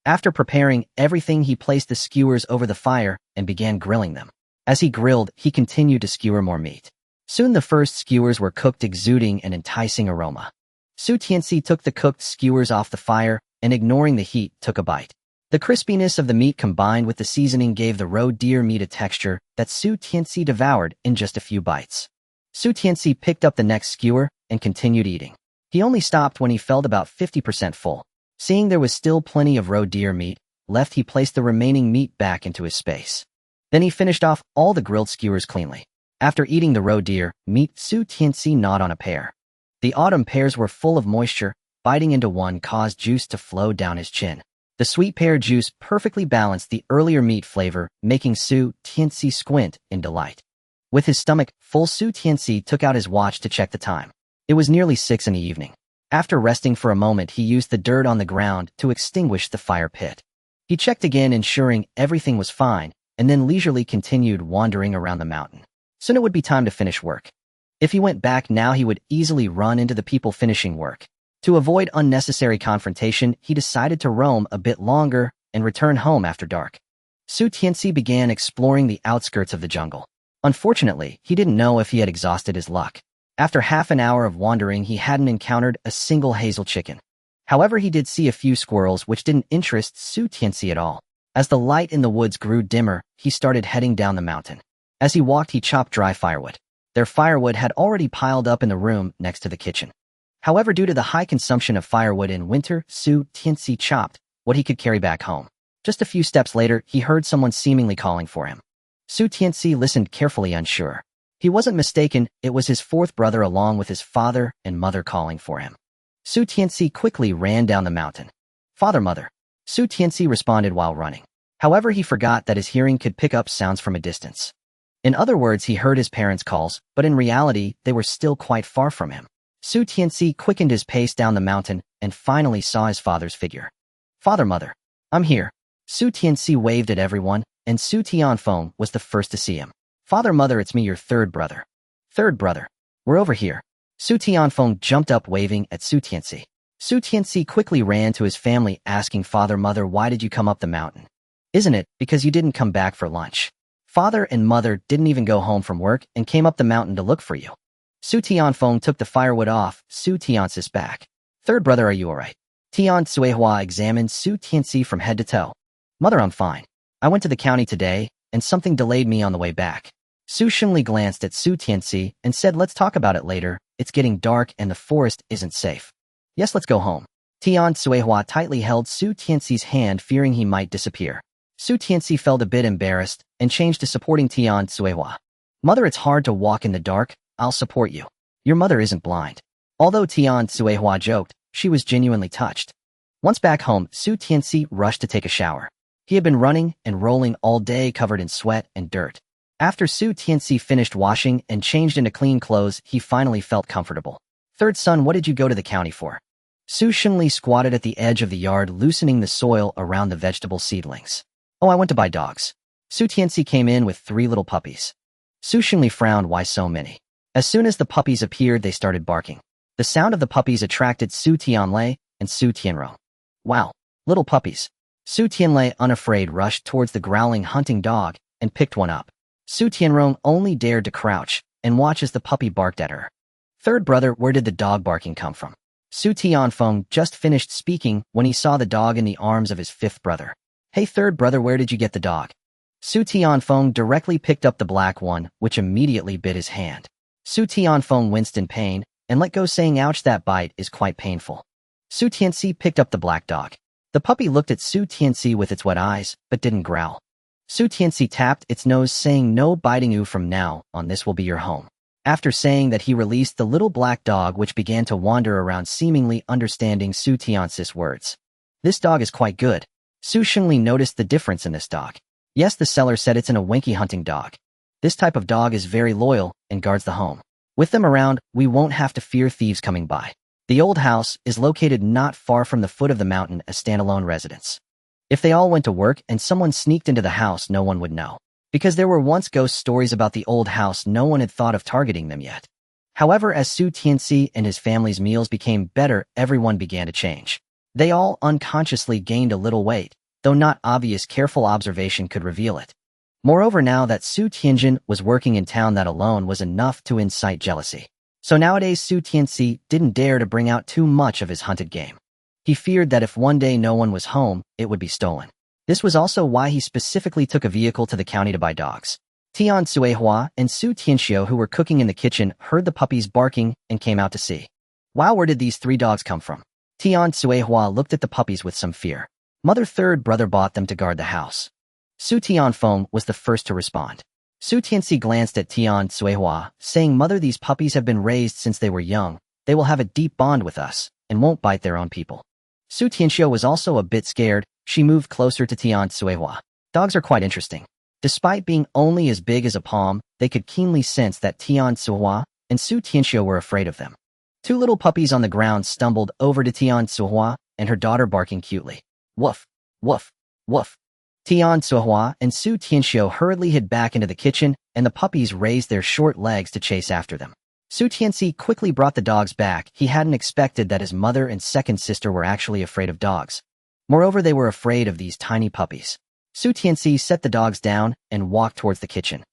After preparing everything, he placed the skewers over the fire and began grilling them. As he grilled, he continued to skewer more meat. Soon the first skewers were cooked, exuding an enticing aroma. Su Tianci took the cooked skewers off the fire and, ignoring the heat, took a bite. The crispiness of the meat combined with the seasoning gave the roe deer meat a texture that Su Tianci devoured in just a few bites. Su Tianci picked up the next skewer and continued eating. He only stopped when he felt about 50% full. Seeing there was still plenty of roe deer meat left, he placed the remaining meat back into his space. Then he finished off all the grilled skewers cleanly. After eating the roe deer meat, Su Tianci gnawed on a pear. The autumn pears were full of moisture. Biting into one caused juice to flow down his chin. The sweet pear juice perfectly balanced the earlier meat flavor, making Su Tianci squint in delight. With his stomach full, Su Tianci took out his watch to check the time. It was nearly 6 in the evening. After resting for a moment, he used the dirt on the ground to extinguish the fire pit. He checked again, ensuring everything was fine, and then leisurely continued wandering around the mountain. Soon it would be time to finish work. If he went back now, he would easily run into the people finishing work. To avoid unnecessary confrontation, he decided to roam a bit longer and return home after dark. Su Tianci began exploring the outskirts of the jungle. Unfortunately, he didn't know if he had exhausted his luck. After half an hour of wandering, he hadn't encountered a single hazel chicken. However, he did see a few squirrels, which didn't interest Su Tianci at all. As the light in the woods grew dimmer, he started heading down the mountain. As he walked, he chopped dry firewood. Their firewood had already piled up in the room next to the kitchen. However, due to the high consumption of firewood in winter, Su Tianci chopped what he could carry back home. Just a few steps later, he heard someone seemingly calling for him. Su Tianci listened carefully, unsure. He wasn't mistaken, it was his fourth brother along with his father and mother calling for him. Su Tianci quickly ran down the mountain. "Father, mother." Su Tianci responded while running. However, he forgot that his hearing could pick up sounds from a distance. In other words, he heard his parents' calls, but in reality, they were still quite far from him. Su Tianci quickened his pace down the mountain and finally saw his father's figure. "Father, mother, I'm here." Su Tianci waved at everyone, and Su Tianfeng was the first to see him. "Father, mother, it's me, your third brother." "Third brother? We're over here." Su Tianfeng jumped up, waving at Su Tianci. Su Tianci quickly ran to his family, asking, "Father, mother, why did you come up the mountain? Isn't it because you didn't come back for lunch?" Father and mother didn't even go home from work and came up the mountain to look for you. Su Tianfeng took the firewood off Su Tianci's back. "Third brother, are you all right?" Tian Cuihua examined Su Tianci from head to toe. "Mother, I'm fine. I went to the county today, and something delayed me on the way back." Su Xinli glanced at Su Tianci and said, "Let's talk about it later. It's getting dark and the forest isn't safe." "Yes, let's go home." Tian Cuihua tightly held Su Tianci's hand, fearing he might disappear. Su Tianci felt a bit embarrassed and changed to supporting Tian Cuihua. Mother, it's hard to walk in the dark. I'll support you. Your mother isn't blind. Although Tian Suehua joked, she was genuinely touched. Once back home, Su Tianci rushed to take a shower. He had been running and rolling all day covered in sweat and dirt. After Su Tianci finished washing and changed into clean clothes, he finally felt comfortable. Third son, what did you go to the county for? Su Shengli squatted at the edge of the yard, loosening the soil around the vegetable seedlings. Oh, I went to buy dogs. Su Tianci came in with 3 little puppies. Su Shengli frowned, why so many? As soon as the puppies appeared, they started barking. The sound of the puppies attracted Su Tianlei and Su Tianrong. Wow, little puppies. Su Tianlei, unafraid, rushed towards the growling hunting dog and picked one up. Su Tianrong only dared to crouch and watch as the puppy barked at her. Third brother, where did the dog barking come from? Su Tianfeng just finished speaking when he saw the dog in the arms of his 5th brother. Hey third brother, where did you get the dog? Su Tianfeng directly picked up the black one, which immediately bit his hand. Su Tianfeng winced in pain and let go, saying, ouch, that bite is quite painful. Su Tianci picked up the black dog. The puppy looked at Su Tianci with its wet eyes, but didn't growl. Su Tianci tapped its nose, saying, no biting you from now on, this will be your home. After saying that, he released the little black dog, which began to wander around, seemingly understanding Su Tianci's words. This dog is quite good. Su Shengli noticed the difference in this dog. Yes, the seller said it's a Winky hunting dog. This type of dog is very loyal and guards the home. With them around, we won't have to fear thieves coming by. The old house is located not far from the foot of the mountain, a standalone residence. If they all went to work and someone sneaked into the house, no one would know. Because there were once ghost stories about the old house, no one had thought of targeting them yet. However, as Su Tianci and his family's meals became better, everyone began to change. They all unconsciously gained a little weight, though not obvious. Careful observation could reveal it. Moreover, now that Su Tianjin was working in town, that alone was enough to incite jealousy. So nowadays, Su Tianci didn't dare to bring out too much of his hunted game. He feared that if one day no one was home, it would be stolen. This was also why he specifically took a vehicle to the county to buy dogs. Tian Suehua and Su Tianxiu, who were cooking in the kitchen, heard the puppies barking and came out to see. Wow, where did these 3 dogs come from? Tian Suehua looked at the puppies with some fear. Mother, third brother bought them to guard the house. Su Tianfeng was the first to respond. Su Tianci glanced at Tian Suehua, saying, Mother, these puppies have been raised since they were young. They will have a deep bond with us and won't bite their own people. Su Tianxiu was also a bit scared. She moved closer to Tian Suehua. Dogs are quite interesting. Despite being only as big as a palm, they could keenly sense that Tian Suehua and Su Tianxiu were afraid of them. 2 little puppies on the ground stumbled over to Tian Suehua and her daughter, barking cutely. Woof, woof, woof. Tian Suehua and Su Tianxiu hurriedly hid back into the kitchen, and the puppies raised their short legs to chase after them. Su Tianci quickly brought the dogs back. He hadn't expected that his mother and second sister were actually afraid of dogs. Moreover, they were afraid of these tiny puppies. Su Tianci set the dogs down and walked towards the kitchen.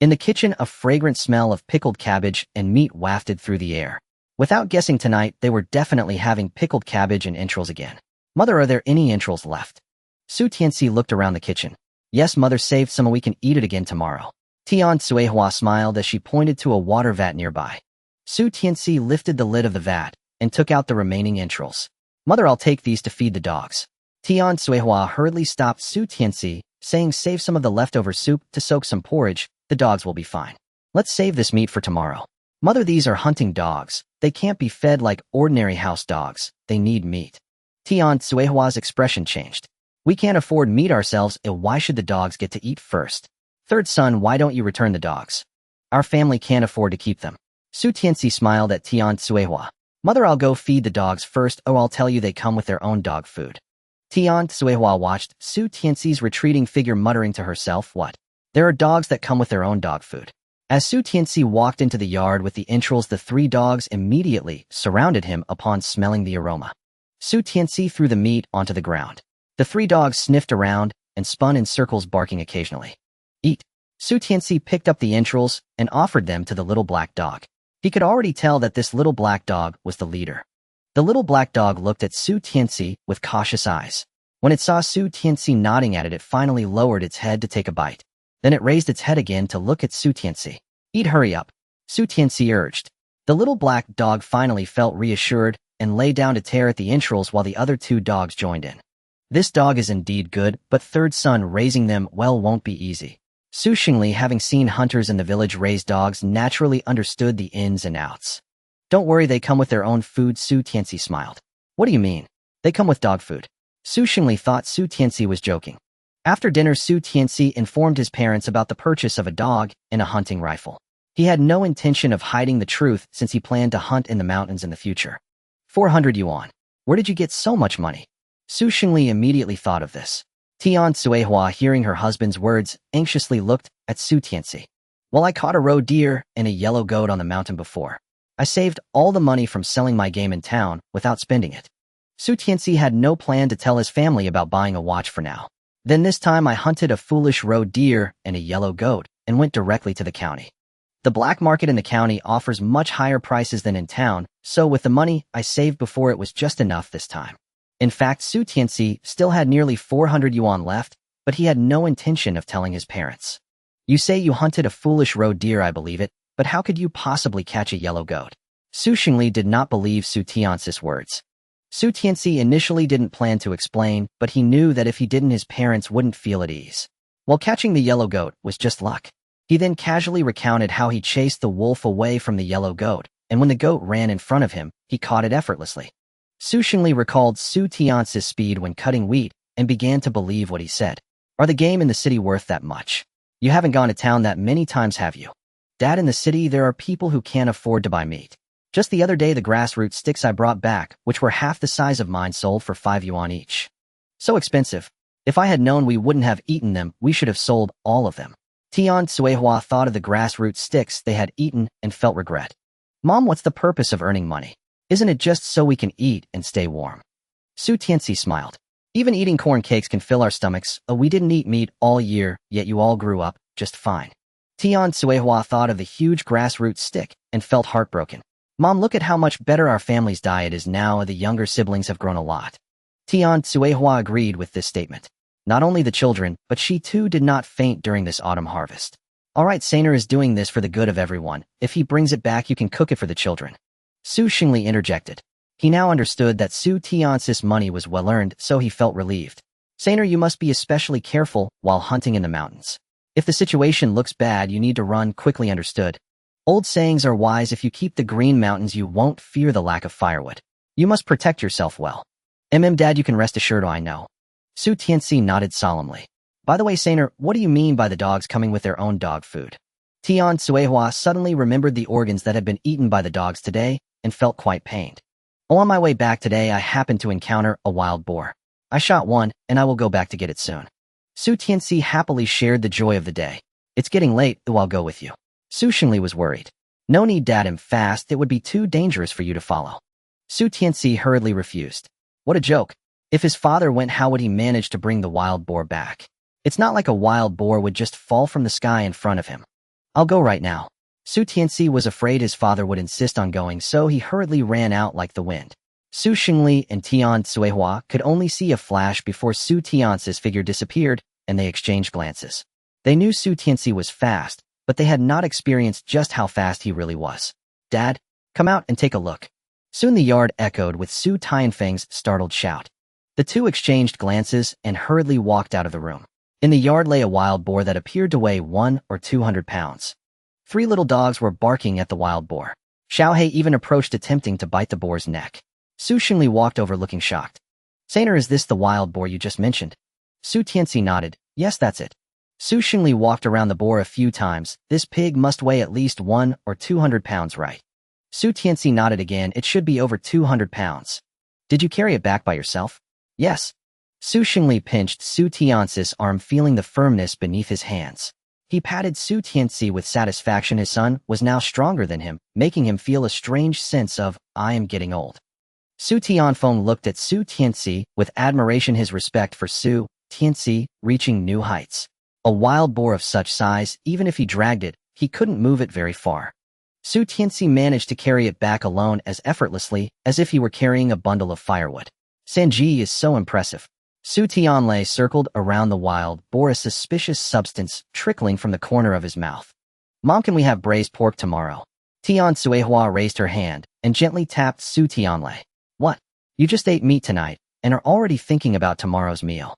In the kitchen, a fragrant smell of pickled cabbage and meat wafted through the air. Without guessing, tonight they were definitely having pickled cabbage and entrails again. Mother, are there any entrails left? Su Tianci looked around the kitchen. Yes, Mother saved some and we can eat it again tomorrow. Tian Suehua smiled as she pointed to a water vat nearby. Su Tianci lifted the lid of the vat and took out the remaining entrails. Mother, I'll take these to feed the dogs. Tian Suehua hurriedly stopped Su Tianci, saying, save some of the leftover soup to soak some porridge. The dogs will be fine. Let's save this meat for tomorrow. Mother, these are hunting dogs. They can't be fed like ordinary house dogs. They need meat. Tian Suehua's expression changed. We can't afford meat ourselves, and why should the dogs get to eat first? Third son, why don't you return the dogs? Our family can't afford to keep them. Su Tianci smiled at Tian Suehua. Mother, I'll go feed the dogs first. Oh, I'll tell you, they come with their own dog food. Tian Suehua watched Su Tianci's retreating figure, muttering to herself, what? There are dogs that come with their own dog food. As Su Tianci walked into the yard with the entrails, the 3 dogs immediately surrounded him upon smelling the aroma. Su Tianci threw the meat onto the ground. The 3 dogs sniffed around and spun in circles, barking occasionally. Eat. Su Tianci picked up the entrails and offered them to the little black dog. He could already tell that this little black dog was the leader. The little black dog looked at Su Tianci with cautious eyes. When it saw Su Tianci nodding at it, it finally lowered its head to take a bite. Then it raised its head again to look at Su Tianci. Eat, hurry up, Su Tianci urged. The little black dog finally felt reassured and lay down to tear at the entrails while the other 2 dogs joined in. This dog is indeed good, but third son, raising them well won't be easy. Su Xingli, having seen hunters in the village raise dogs, naturally understood the ins and outs. Don't worry, they come with their own food, Su Tianci smiled. What do you mean? They come with dog food. Su Xingli thought Su Tianci was joking. After dinner, Su Tianci informed his parents about the purchase of a dog and a hunting rifle. He had no intention of hiding the truth since he planned to hunt in the mountains in the future. 400 yuan. Where did you get so much money? Su Xingli immediately thought of this. Tian Suihua, hearing her husband's words, anxiously looked at Su Tianci. Well, I caught a roe deer and a yellow goat on the mountain before. I saved all the money from selling my game in town without spending it. Su Tianci had no plan to tell his family about buying a watch for now. Then this time I hunted a foolish roe deer and a yellow goat and went directly to the county. The black market in the county offers much higher prices than in town, so with the money I saved before, it was just enough this time. In fact, Su Tianci still had nearly 400 yuan left, but he had no intention of telling his parents. You say you hunted a foolish roe deer, I believe it, but how could you possibly catch a yellow goat? Su Xingli did not believe Su Tianci's words. Su Tianci initially didn't plan to explain, but he knew that if he didn't, his parents wouldn't feel at ease. While catching the yellow goat was just luck. He then casually recounted how he chased the wolf away from the yellow goat, and when the goat ran in front of him, he caught it effortlessly. Su Xingli recalled Su Tianci's speed when cutting wheat and began to believe what he said. Are the game in the city worth that much? You haven't gone to town that many times, have you? Dad, in the city there are people who can't afford to buy meat. Just the other day, the grassroot sticks I brought back, which were half the size of mine, sold for 5 yuan each. So expensive. If I had known we wouldn't have eaten them, we should have sold all of them. Tian Suihua thought of the grassroot sticks they had eaten and felt regret. Mom, what's the purpose of earning money? Isn't it just so we can eat and stay warm? Su Tianci smiled. Even eating corn cakes can fill our stomachs. We didn't eat meat all year, yet you all grew up just fine. Tian Suihua thought of the huge grassroot stick and felt heartbroken. Mom, look at how much better our family's diet is now. The younger siblings have grown a lot. Tian Suihua agreed with this statement. Not only the children, but she too did not faint during this autumn harvest. All right, Sainer is doing this for the good of everyone. If he brings it back, you can cook it for the children. Su Xingli interjected. He now understood that Su Tianci's money was well earned, so he felt relieved. Sainer, you must be especially careful while hunting in the mountains. If the situation looks bad, you need to run quickly, understood? Old sayings are wise. If you keep the green mountains, you won't fear the lack of firewood. You must protect yourself well. Dad, you can rest assured I know. Su Tianci nodded solemnly. By the way, Sainer, what do you mean by the dogs coming with their own dog food? Tian Suihua suddenly remembered the organs that had been eaten by the dogs today and felt quite pained. On my way back today, I happened to encounter a wild boar. I shot one, and I will go back to get it soon. Su Tianci happily shared the joy of the day. It's getting late, though I'll go with you. Su Xingli was worried. No need, Dad, him fast. It would be too dangerous for you to follow. Su Tianci hurriedly refused. What a joke. If his father went, how would he manage to bring the wild boar back? It's not like a wild boar would just fall from the sky in front of him. I'll go right now. Su Tianci was afraid his father would insist on going, so he hurriedly ran out like the wind. Su Xingli and Tian Suihua could only see a flash before Su Tianci's figure disappeared, and they exchanged glances. They knew Su Tianci was fast, but they had not experienced just how fast he really was. Dad, come out and take a look. Soon the yard echoed with Su Tianfeng's startled shout. The two exchanged glances and hurriedly walked out of the room. In the yard lay a wild boar that appeared to weigh 100 or 200 pounds. 3 little dogs were barking at the wild boar. Xiaohei even approached, attempting to bite the boar's neck. Su Xingli walked over looking shocked. Sainer, is this the wild boar you just mentioned? Su Tianci nodded. Yes, that's it. Su Xingli walked around the boar a few times. This pig must weigh at least 100 or 200 pounds, right? Su Tianci nodded again. It should be over 200 pounds. Did you carry it back by yourself? Yes. Su Xingli pinched Su Tianci's arm, feeling the firmness beneath his hands. He patted Su Tianci with satisfaction. His son was now stronger than him, making him feel a strange sense of, I am getting old. Su Tianfeng looked at Su Tianci with admiration, his respect for Su Tianci reaching new heights. A wild boar of such size, even if he dragged it, he couldn't move it very far. Su Tianci managed to carry it back alone as effortlessly as if he were carrying a bundle of firewood. Sanji is so impressive. Su Tianlei circled around the wild boar, a suspicious substance trickling from the corner of his mouth. Mom, can we have braised pork tomorrow? Tian Suihua raised her hand and gently tapped Su Tianlei. What? You just ate meat tonight and are already thinking about tomorrow's meal.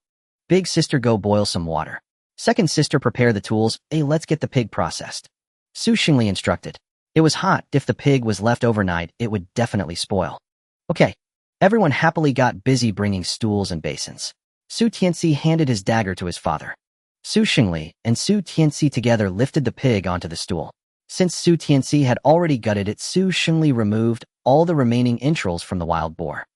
Big sister, go boil some water. Second sister, prepare the tools. Hey, let's get the pig processed. Su Xingli instructed. It was hot. If the pig was left overnight, it would definitely spoil. Okay. Everyone happily got busy bringing stools and basins. Su Tianci handed his dagger to his father. Su Xingli and Su Tianci together lifted the pig onto the stool. Since Su Tianci had already gutted it, Su Xingli removed all the remaining entrails from the wild boar.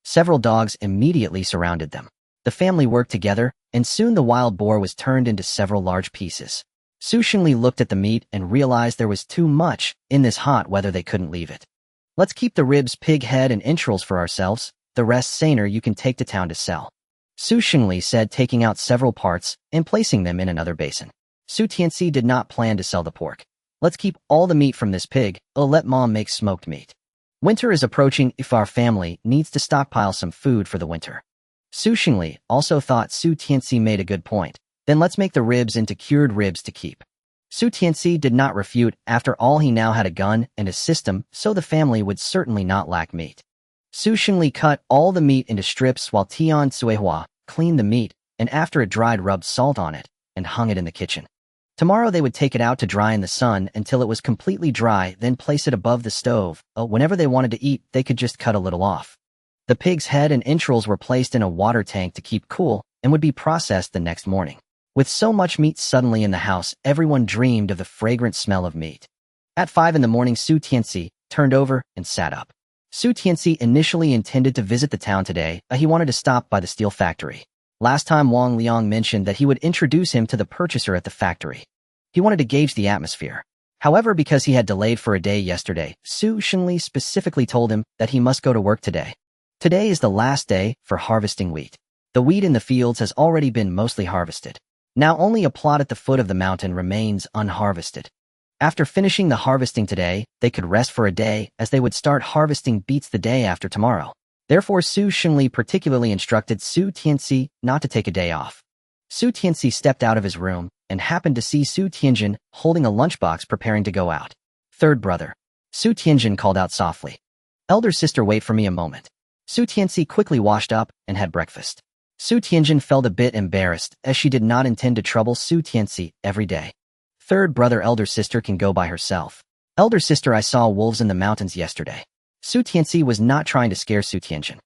Several dogs immediately surrounded them. The family worked together, and soon the wild boar was turned into several large pieces. Su Xingli looked at the meat and realized there was too much in this hot weather. They couldn't leave it. Let's keep the ribs, pig head, and entrails for ourselves. The rest, Sainer, you can take to town to sell. Su Xingli said, taking out several parts and placing them in another basin. Su Tianci did not plan to sell the pork. Let's keep all the meat from this pig. Let Mom make smoked meat. Winter is approaching. If our family needs to stockpile some food for the winter. Su Xingli also thought Su Tianci made a good point. Then let's make the ribs into cured ribs to keep. Su Tianci did not refute. After all, he now had a gun and a system, so the family would certainly not lack meat. Su Xingli cut all the meat into strips while Tian Cuihua cleaned the meat, and after it dried, rubbed salt on it and hung it in the kitchen. Tomorrow they would take it out to dry in the sun until it was completely dry, then place it above the stove. Whenever they wanted to eat, they could just cut a little off. The pig's head and entrails were placed in a water tank to keep cool and would be processed the next morning. With so much meat suddenly in the house, everyone dreamed of the fragrant smell of meat. At 5 in the morning, Su Tianci turned over and sat up. Su Tianci initially intended to visit the town today. He wanted to stop by the steel factory. Last time Wang Liang mentioned that he would introduce him to the purchaser at the factory. He wanted to gauge the atmosphere. However, because he had delayed for a day yesterday, Su Xingli specifically told him that he must go to work today. Today is the last day for harvesting wheat. The wheat in the fields has already been mostly harvested. Now only a plot at the foot of the mountain remains unharvested. After finishing the harvesting today, they could rest for a day, as they would start harvesting beets the day after tomorrow. Therefore, Su Xingli particularly instructed Su Tianci not to take a day off. Su Tianci stepped out of his room and happened to see Su Tianjin holding a lunchbox preparing to go out. Third brother. Su Tianjin called out softly. Elder sister, wait for me a moment. Su Tianci quickly washed up and had breakfast. Su Tianjin felt a bit embarrassed, as she did not intend to trouble Su Tianci every day. Third brother, elder sister can go by herself. Elder sister, I saw wolves in the mountains yesterday. Su Tianci was not trying to scare Su Tianjin.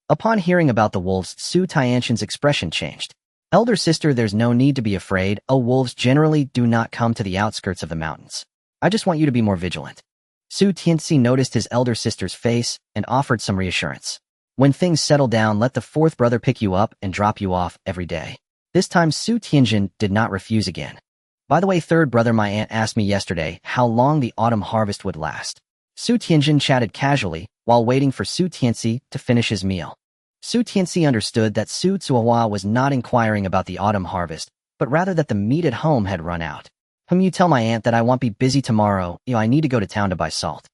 Upon hearing about the wolves, Su Tianjin's expression changed. Elder sister, there's no need to be afraid. Wolves generally do not come to the outskirts of the mountains. I just want you to be more vigilant. Su Tianci noticed his elder sister's face and offered some reassurance. When things settle down, let the fourth brother pick you up and drop you off every day. This time Su Tianjin did not refuse again. By the way, third brother, my aunt asked me yesterday how long the autumn harvest would last. Su Tianjin chatted casually while waiting for Su Tianci to finish his meal. Su Tianci understood that Su Cuihua was not inquiring about the autumn harvest, but rather that the meat at home had run out. You tell my aunt that I won't be busy tomorrow. I need to go to town to buy salt.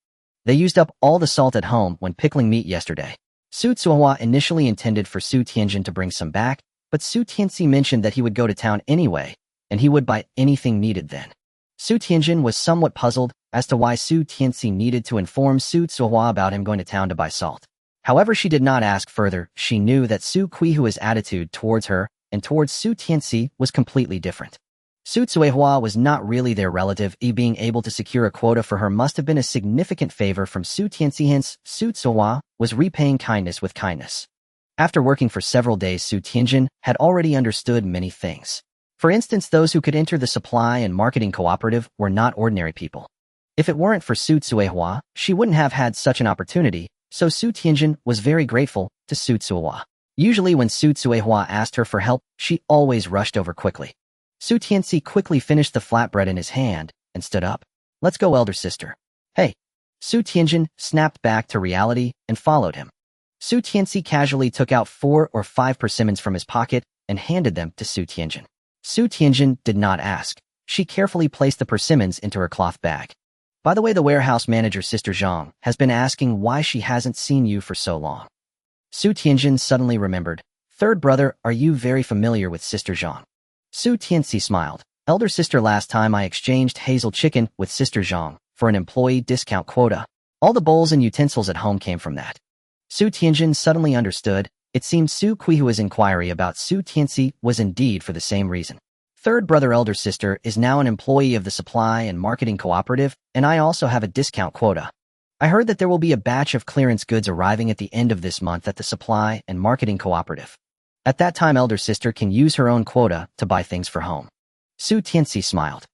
They used up all the salt at home when pickling meat yesterday. Su Cuihua initially intended for Su Tianjin to bring some back, but Su Tianci mentioned that he would go to town anyway, and he would buy anything needed then. Su Tianjin was somewhat puzzled as to why Su Tianci needed to inform Su Cuihua about him going to town to buy salt. However, she did not ask further. She knew that Su Cuihua's attitude towards her and towards Su Tianci was completely different. Su Cuihua was not really their relative. Being able to secure a quota for her must have been a significant favor from Su Tianci. Hence, Su Cuihua was repaying kindness with kindness. After working for several days, Su Tianjin had already understood many things. For instance, those who could enter the supply and marketing cooperative were not ordinary people. If it weren't for Su Cuihua, she wouldn't have had such an opportunity, so Su Tianjin was very grateful to Su Cuihua. Usually when Su Cuihua asked her for help, she always rushed over quickly. Su Tianci quickly finished the flatbread in his hand and stood up. Let's go, elder sister. Hey. Su Tianjin snapped back to reality and followed him. Su Tianci casually took out 4 or 5 persimmons from his pocket and handed them to Su Tianjin. Su Tianjin did not ask. She carefully placed the persimmons into her cloth bag. By the way, the warehouse manager, Sister Zhang, has been asking why she hasn't seen you for so long. Su Tianjin suddenly remembered. Third brother, are you very familiar with Sister Zhang? Su Tianci smiled. Elder sister, last time I exchanged hazel chicken with Sister Zhang for an employee discount quota. All the bowls and utensils at home came from that. Su Tianjin suddenly understood. It seemed Su Cuihua's inquiry about Su Tianci was indeed for the same reason. Third brother elder sister is now an employee of the supply and marketing cooperative, and I also have a discount quota. I heard that there will be a batch of clearance goods arriving at the end of this month at the supply and marketing cooperative. At that time, elder sister can use her own quota to buy things for home. Su Tianci smiled.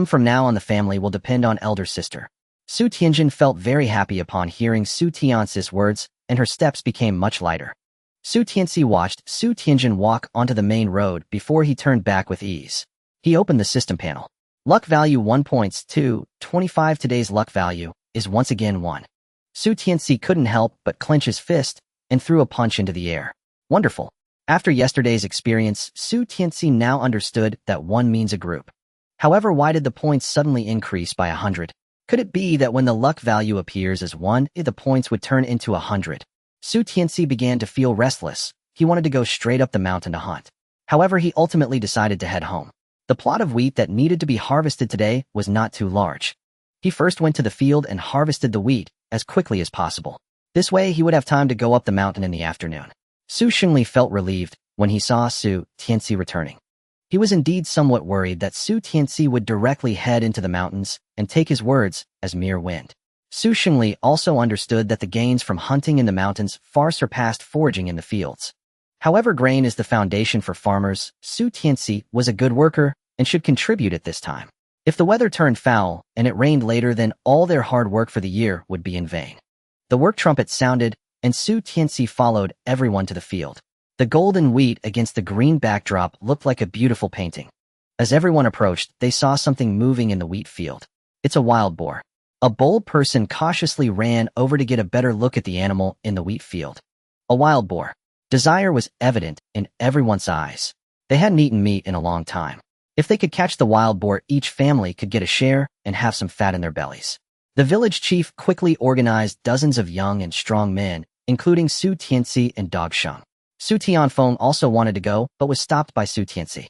From now on the family will depend on elder sister. Su Tianjin felt very happy upon hearing Su Tianci's words, and her steps became much lighter. Su Tianci watched Su Tianjin walk onto the main road before he turned back with ease. He opened the system panel. Luck value 1.225. Today's luck value is once again 1. Su Tianci couldn't help but clench his fist and threw a punch into the air. Wonderful. After yesterday's experience, Su Tianci now understood that 1 means a group. However, why did the points suddenly increase by 100? Could it be that when the luck value appears as 1, the points would turn into 100? Su Tianci began to feel restless. He wanted to go straight up the mountain to hunt. However, he ultimately decided to head home. The plot of wheat that needed to be harvested today was not too large. He first went to the field and harvested the wheat as quickly as possible. This way, he would have time to go up the mountain in the afternoon. Su Xingli felt relieved when he saw Su Tianci returning. He was indeed somewhat worried that Su Tianci would directly head into the mountains and take his words as mere wind. Su Xingli also understood that the gains from hunting in the mountains far surpassed foraging in the fields. However, grain is the foundation for farmers. Su Tianci was a good worker and should contribute at this time. If the weather turned foul and it rained later, then all their hard work for the year would be in vain. The work trumpet sounded, and Su Tianci followed everyone to the field. The golden wheat against the green backdrop looked like a beautiful painting. As everyone approached, they saw something moving in the wheat field. It's a wild boar. A bold person cautiously ran over to get a better look at the animal in the wheat field. A wild boar. Desire was evident in everyone's eyes. They hadn't eaten meat in a long time. If they could catch the wild boar, each family could get a share and have some fat in their bellies. The village chief quickly organized dozens of young and strong men, including Su Tianci and Dog Sheng. Su Tianfeng also wanted to go, but was stopped by Su Tianci.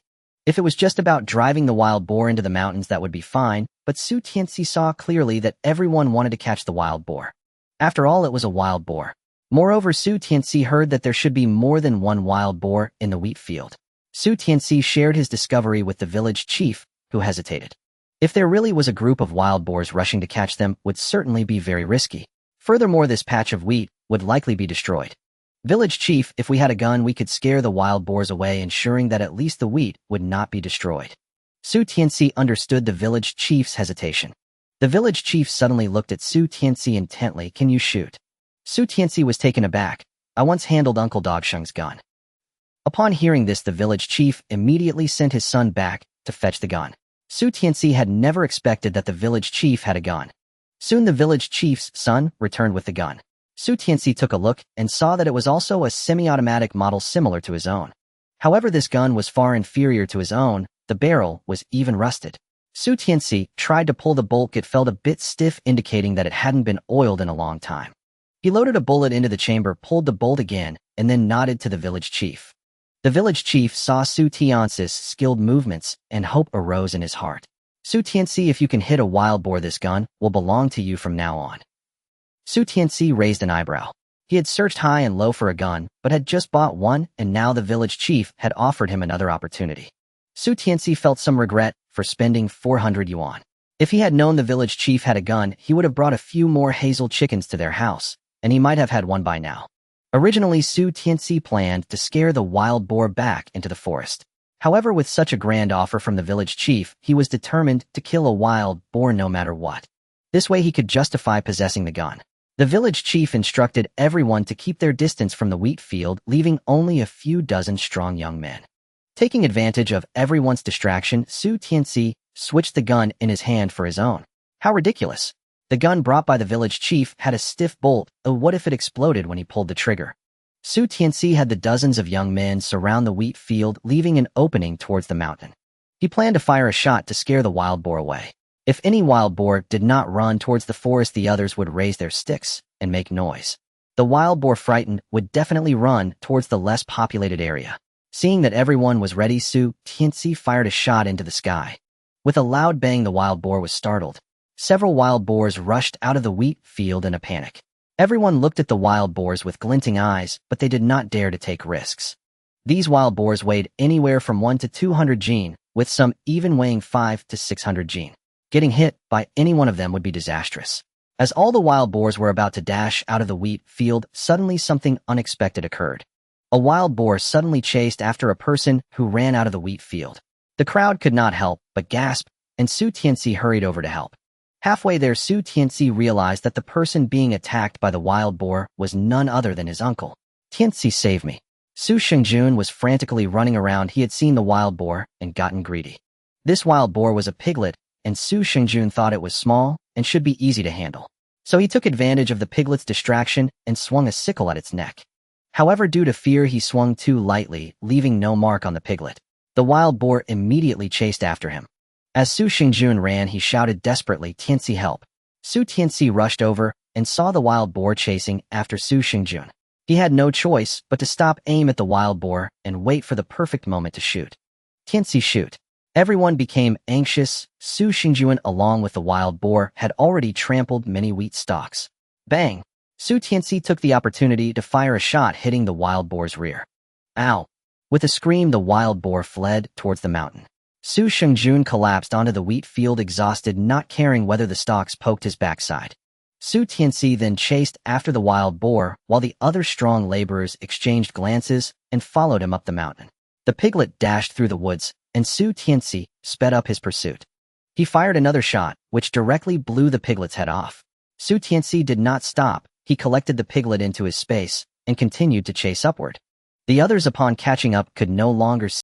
If it was just about driving the wild boar into the mountains, that would be fine, but Su Tianci saw clearly that everyone wanted to catch the wild boar. After all, it was a wild boar. Moreover, Su Tianci heard that there should be more than 1 wild boar in the wheat field. Su Tianci shared his discovery with the village chief, who hesitated. If there really was a group of wild boars, rushing to catch them would certainly be very risky. Furthermore, this patch of wheat would likely be destroyed. Village chief, if we had a gun, we could scare the wild boars away, ensuring that at least the wheat would not be destroyed. Su Tianci understood the village chief's hesitation. The village chief suddenly looked at Su Tianci intently. Can you shoot? Su Tianci was taken aback. I once handled Uncle Dog Sheng's gun. Upon hearing this, the village chief immediately sent his son back to fetch the gun. Su Tianci had never expected that the village chief had a gun. Soon the village chief's son returned with the gun. Su Tianci took a look and saw that it was also a semi-automatic model similar to his own. However, this gun was far inferior to his own. The barrel was even rusted. Su Tianci tried to pull the bolt. It felt a bit stiff, indicating that it hadn't been oiled in a long time. He loaded a bullet into the chamber, pulled the bolt again, and then nodded to the village chief. The village chief saw Su Tianci's skilled movements, and hope arose in his heart. Su Tianci, if you can hit a wild boar, this gun will belong to you from now on. Su Tianci raised an eyebrow. He had searched high and low for a gun, but had just bought one, and now the village chief had offered him another opportunity. Su Tianci felt some regret for spending 400 yuan. If he had known the village chief had a gun, he would have brought a few more hazel chickens to their house, and he might have had one by now. Originally, Su Tianci planned to scare the wild boar back into the forest. However, with such a grand offer from the village chief, he was determined to kill a wild boar no matter what. This way he could justify possessing the gun. The village chief instructed everyone to keep their distance from the wheat field, leaving only a few dozen strong young men. Taking advantage of everyone's distraction, Su Tianci switched the gun in his hand for his own. How ridiculous! The gun brought by the village chief had a stiff bolt. What if it exploded when he pulled the trigger? Su Tianci had the dozens of young men surround the wheat field, leaving an opening towards the mountain. He planned to fire a shot to scare the wild boar away. If any wild boar did not run towards the forest, the others would raise their sticks and make noise. The wild boar, frightened, would definitely run towards the less populated area. Seeing that everyone was ready, Su Tianci fired a shot into the sky. With a loud bang, the wild boar was startled. Several wild boars rushed out of the wheat field in a panic. Everyone looked at the wild boars with glinting eyes, but they did not dare to take risks. These wild boars weighed anywhere from 1 to 200 jin, with some even weighing 5 to 600 gene. Getting hit by any one of them would be disastrous. As all the wild boars were about to dash out of the wheat field, suddenly something unexpected occurred. A wild boar suddenly chased after a person who ran out of the wheat field. The crowd could not help but gasp, and Su Tianci hurried over to help. Halfway there, Su Tianci realized that the person being attacked by the wild boar was none other than his uncle. Tianci, save me. Su Shengjun was frantically running around. He had seen the wild boar and gotten greedy. This wild boar was a piglet, and Su Shengjun thought it was small and should be easy to handle. So he took advantage of the piglet's distraction and swung a sickle at its neck. However, due to fear, he swung too lightly, leaving no mark on the piglet. The wild boar immediately chased after him. As Su Shengjun ran, he shouted desperately, "Tianci, help!" Su Tianci rushed over and saw the wild boar chasing after Su Shengjun. He had no choice but to stop, aim at the wild boar, and wait for the perfect moment to shoot. Tianci, shoot! Everyone became anxious. Su Shengjun, along with the wild boar, had already trampled many wheat stalks. Bang! Su Tianci took the opportunity to fire a shot, hitting the wild boar's rear. Ow! With a scream, the wild boar fled towards the mountain. Su Shengjun collapsed onto the wheat field, exhausted, not caring whether the stalks poked his backside. Su Tianci then chased after the wild boar, while the other strong laborers exchanged glances and followed him up the mountain. The piglet dashed through the woods, and Su Tianci sped up his pursuit. He fired another shot, which directly blew the piglet's head off. Su Tianci did not stop. He collected the piglet into his space and continued to chase upward. The others, upon catching up, could no longer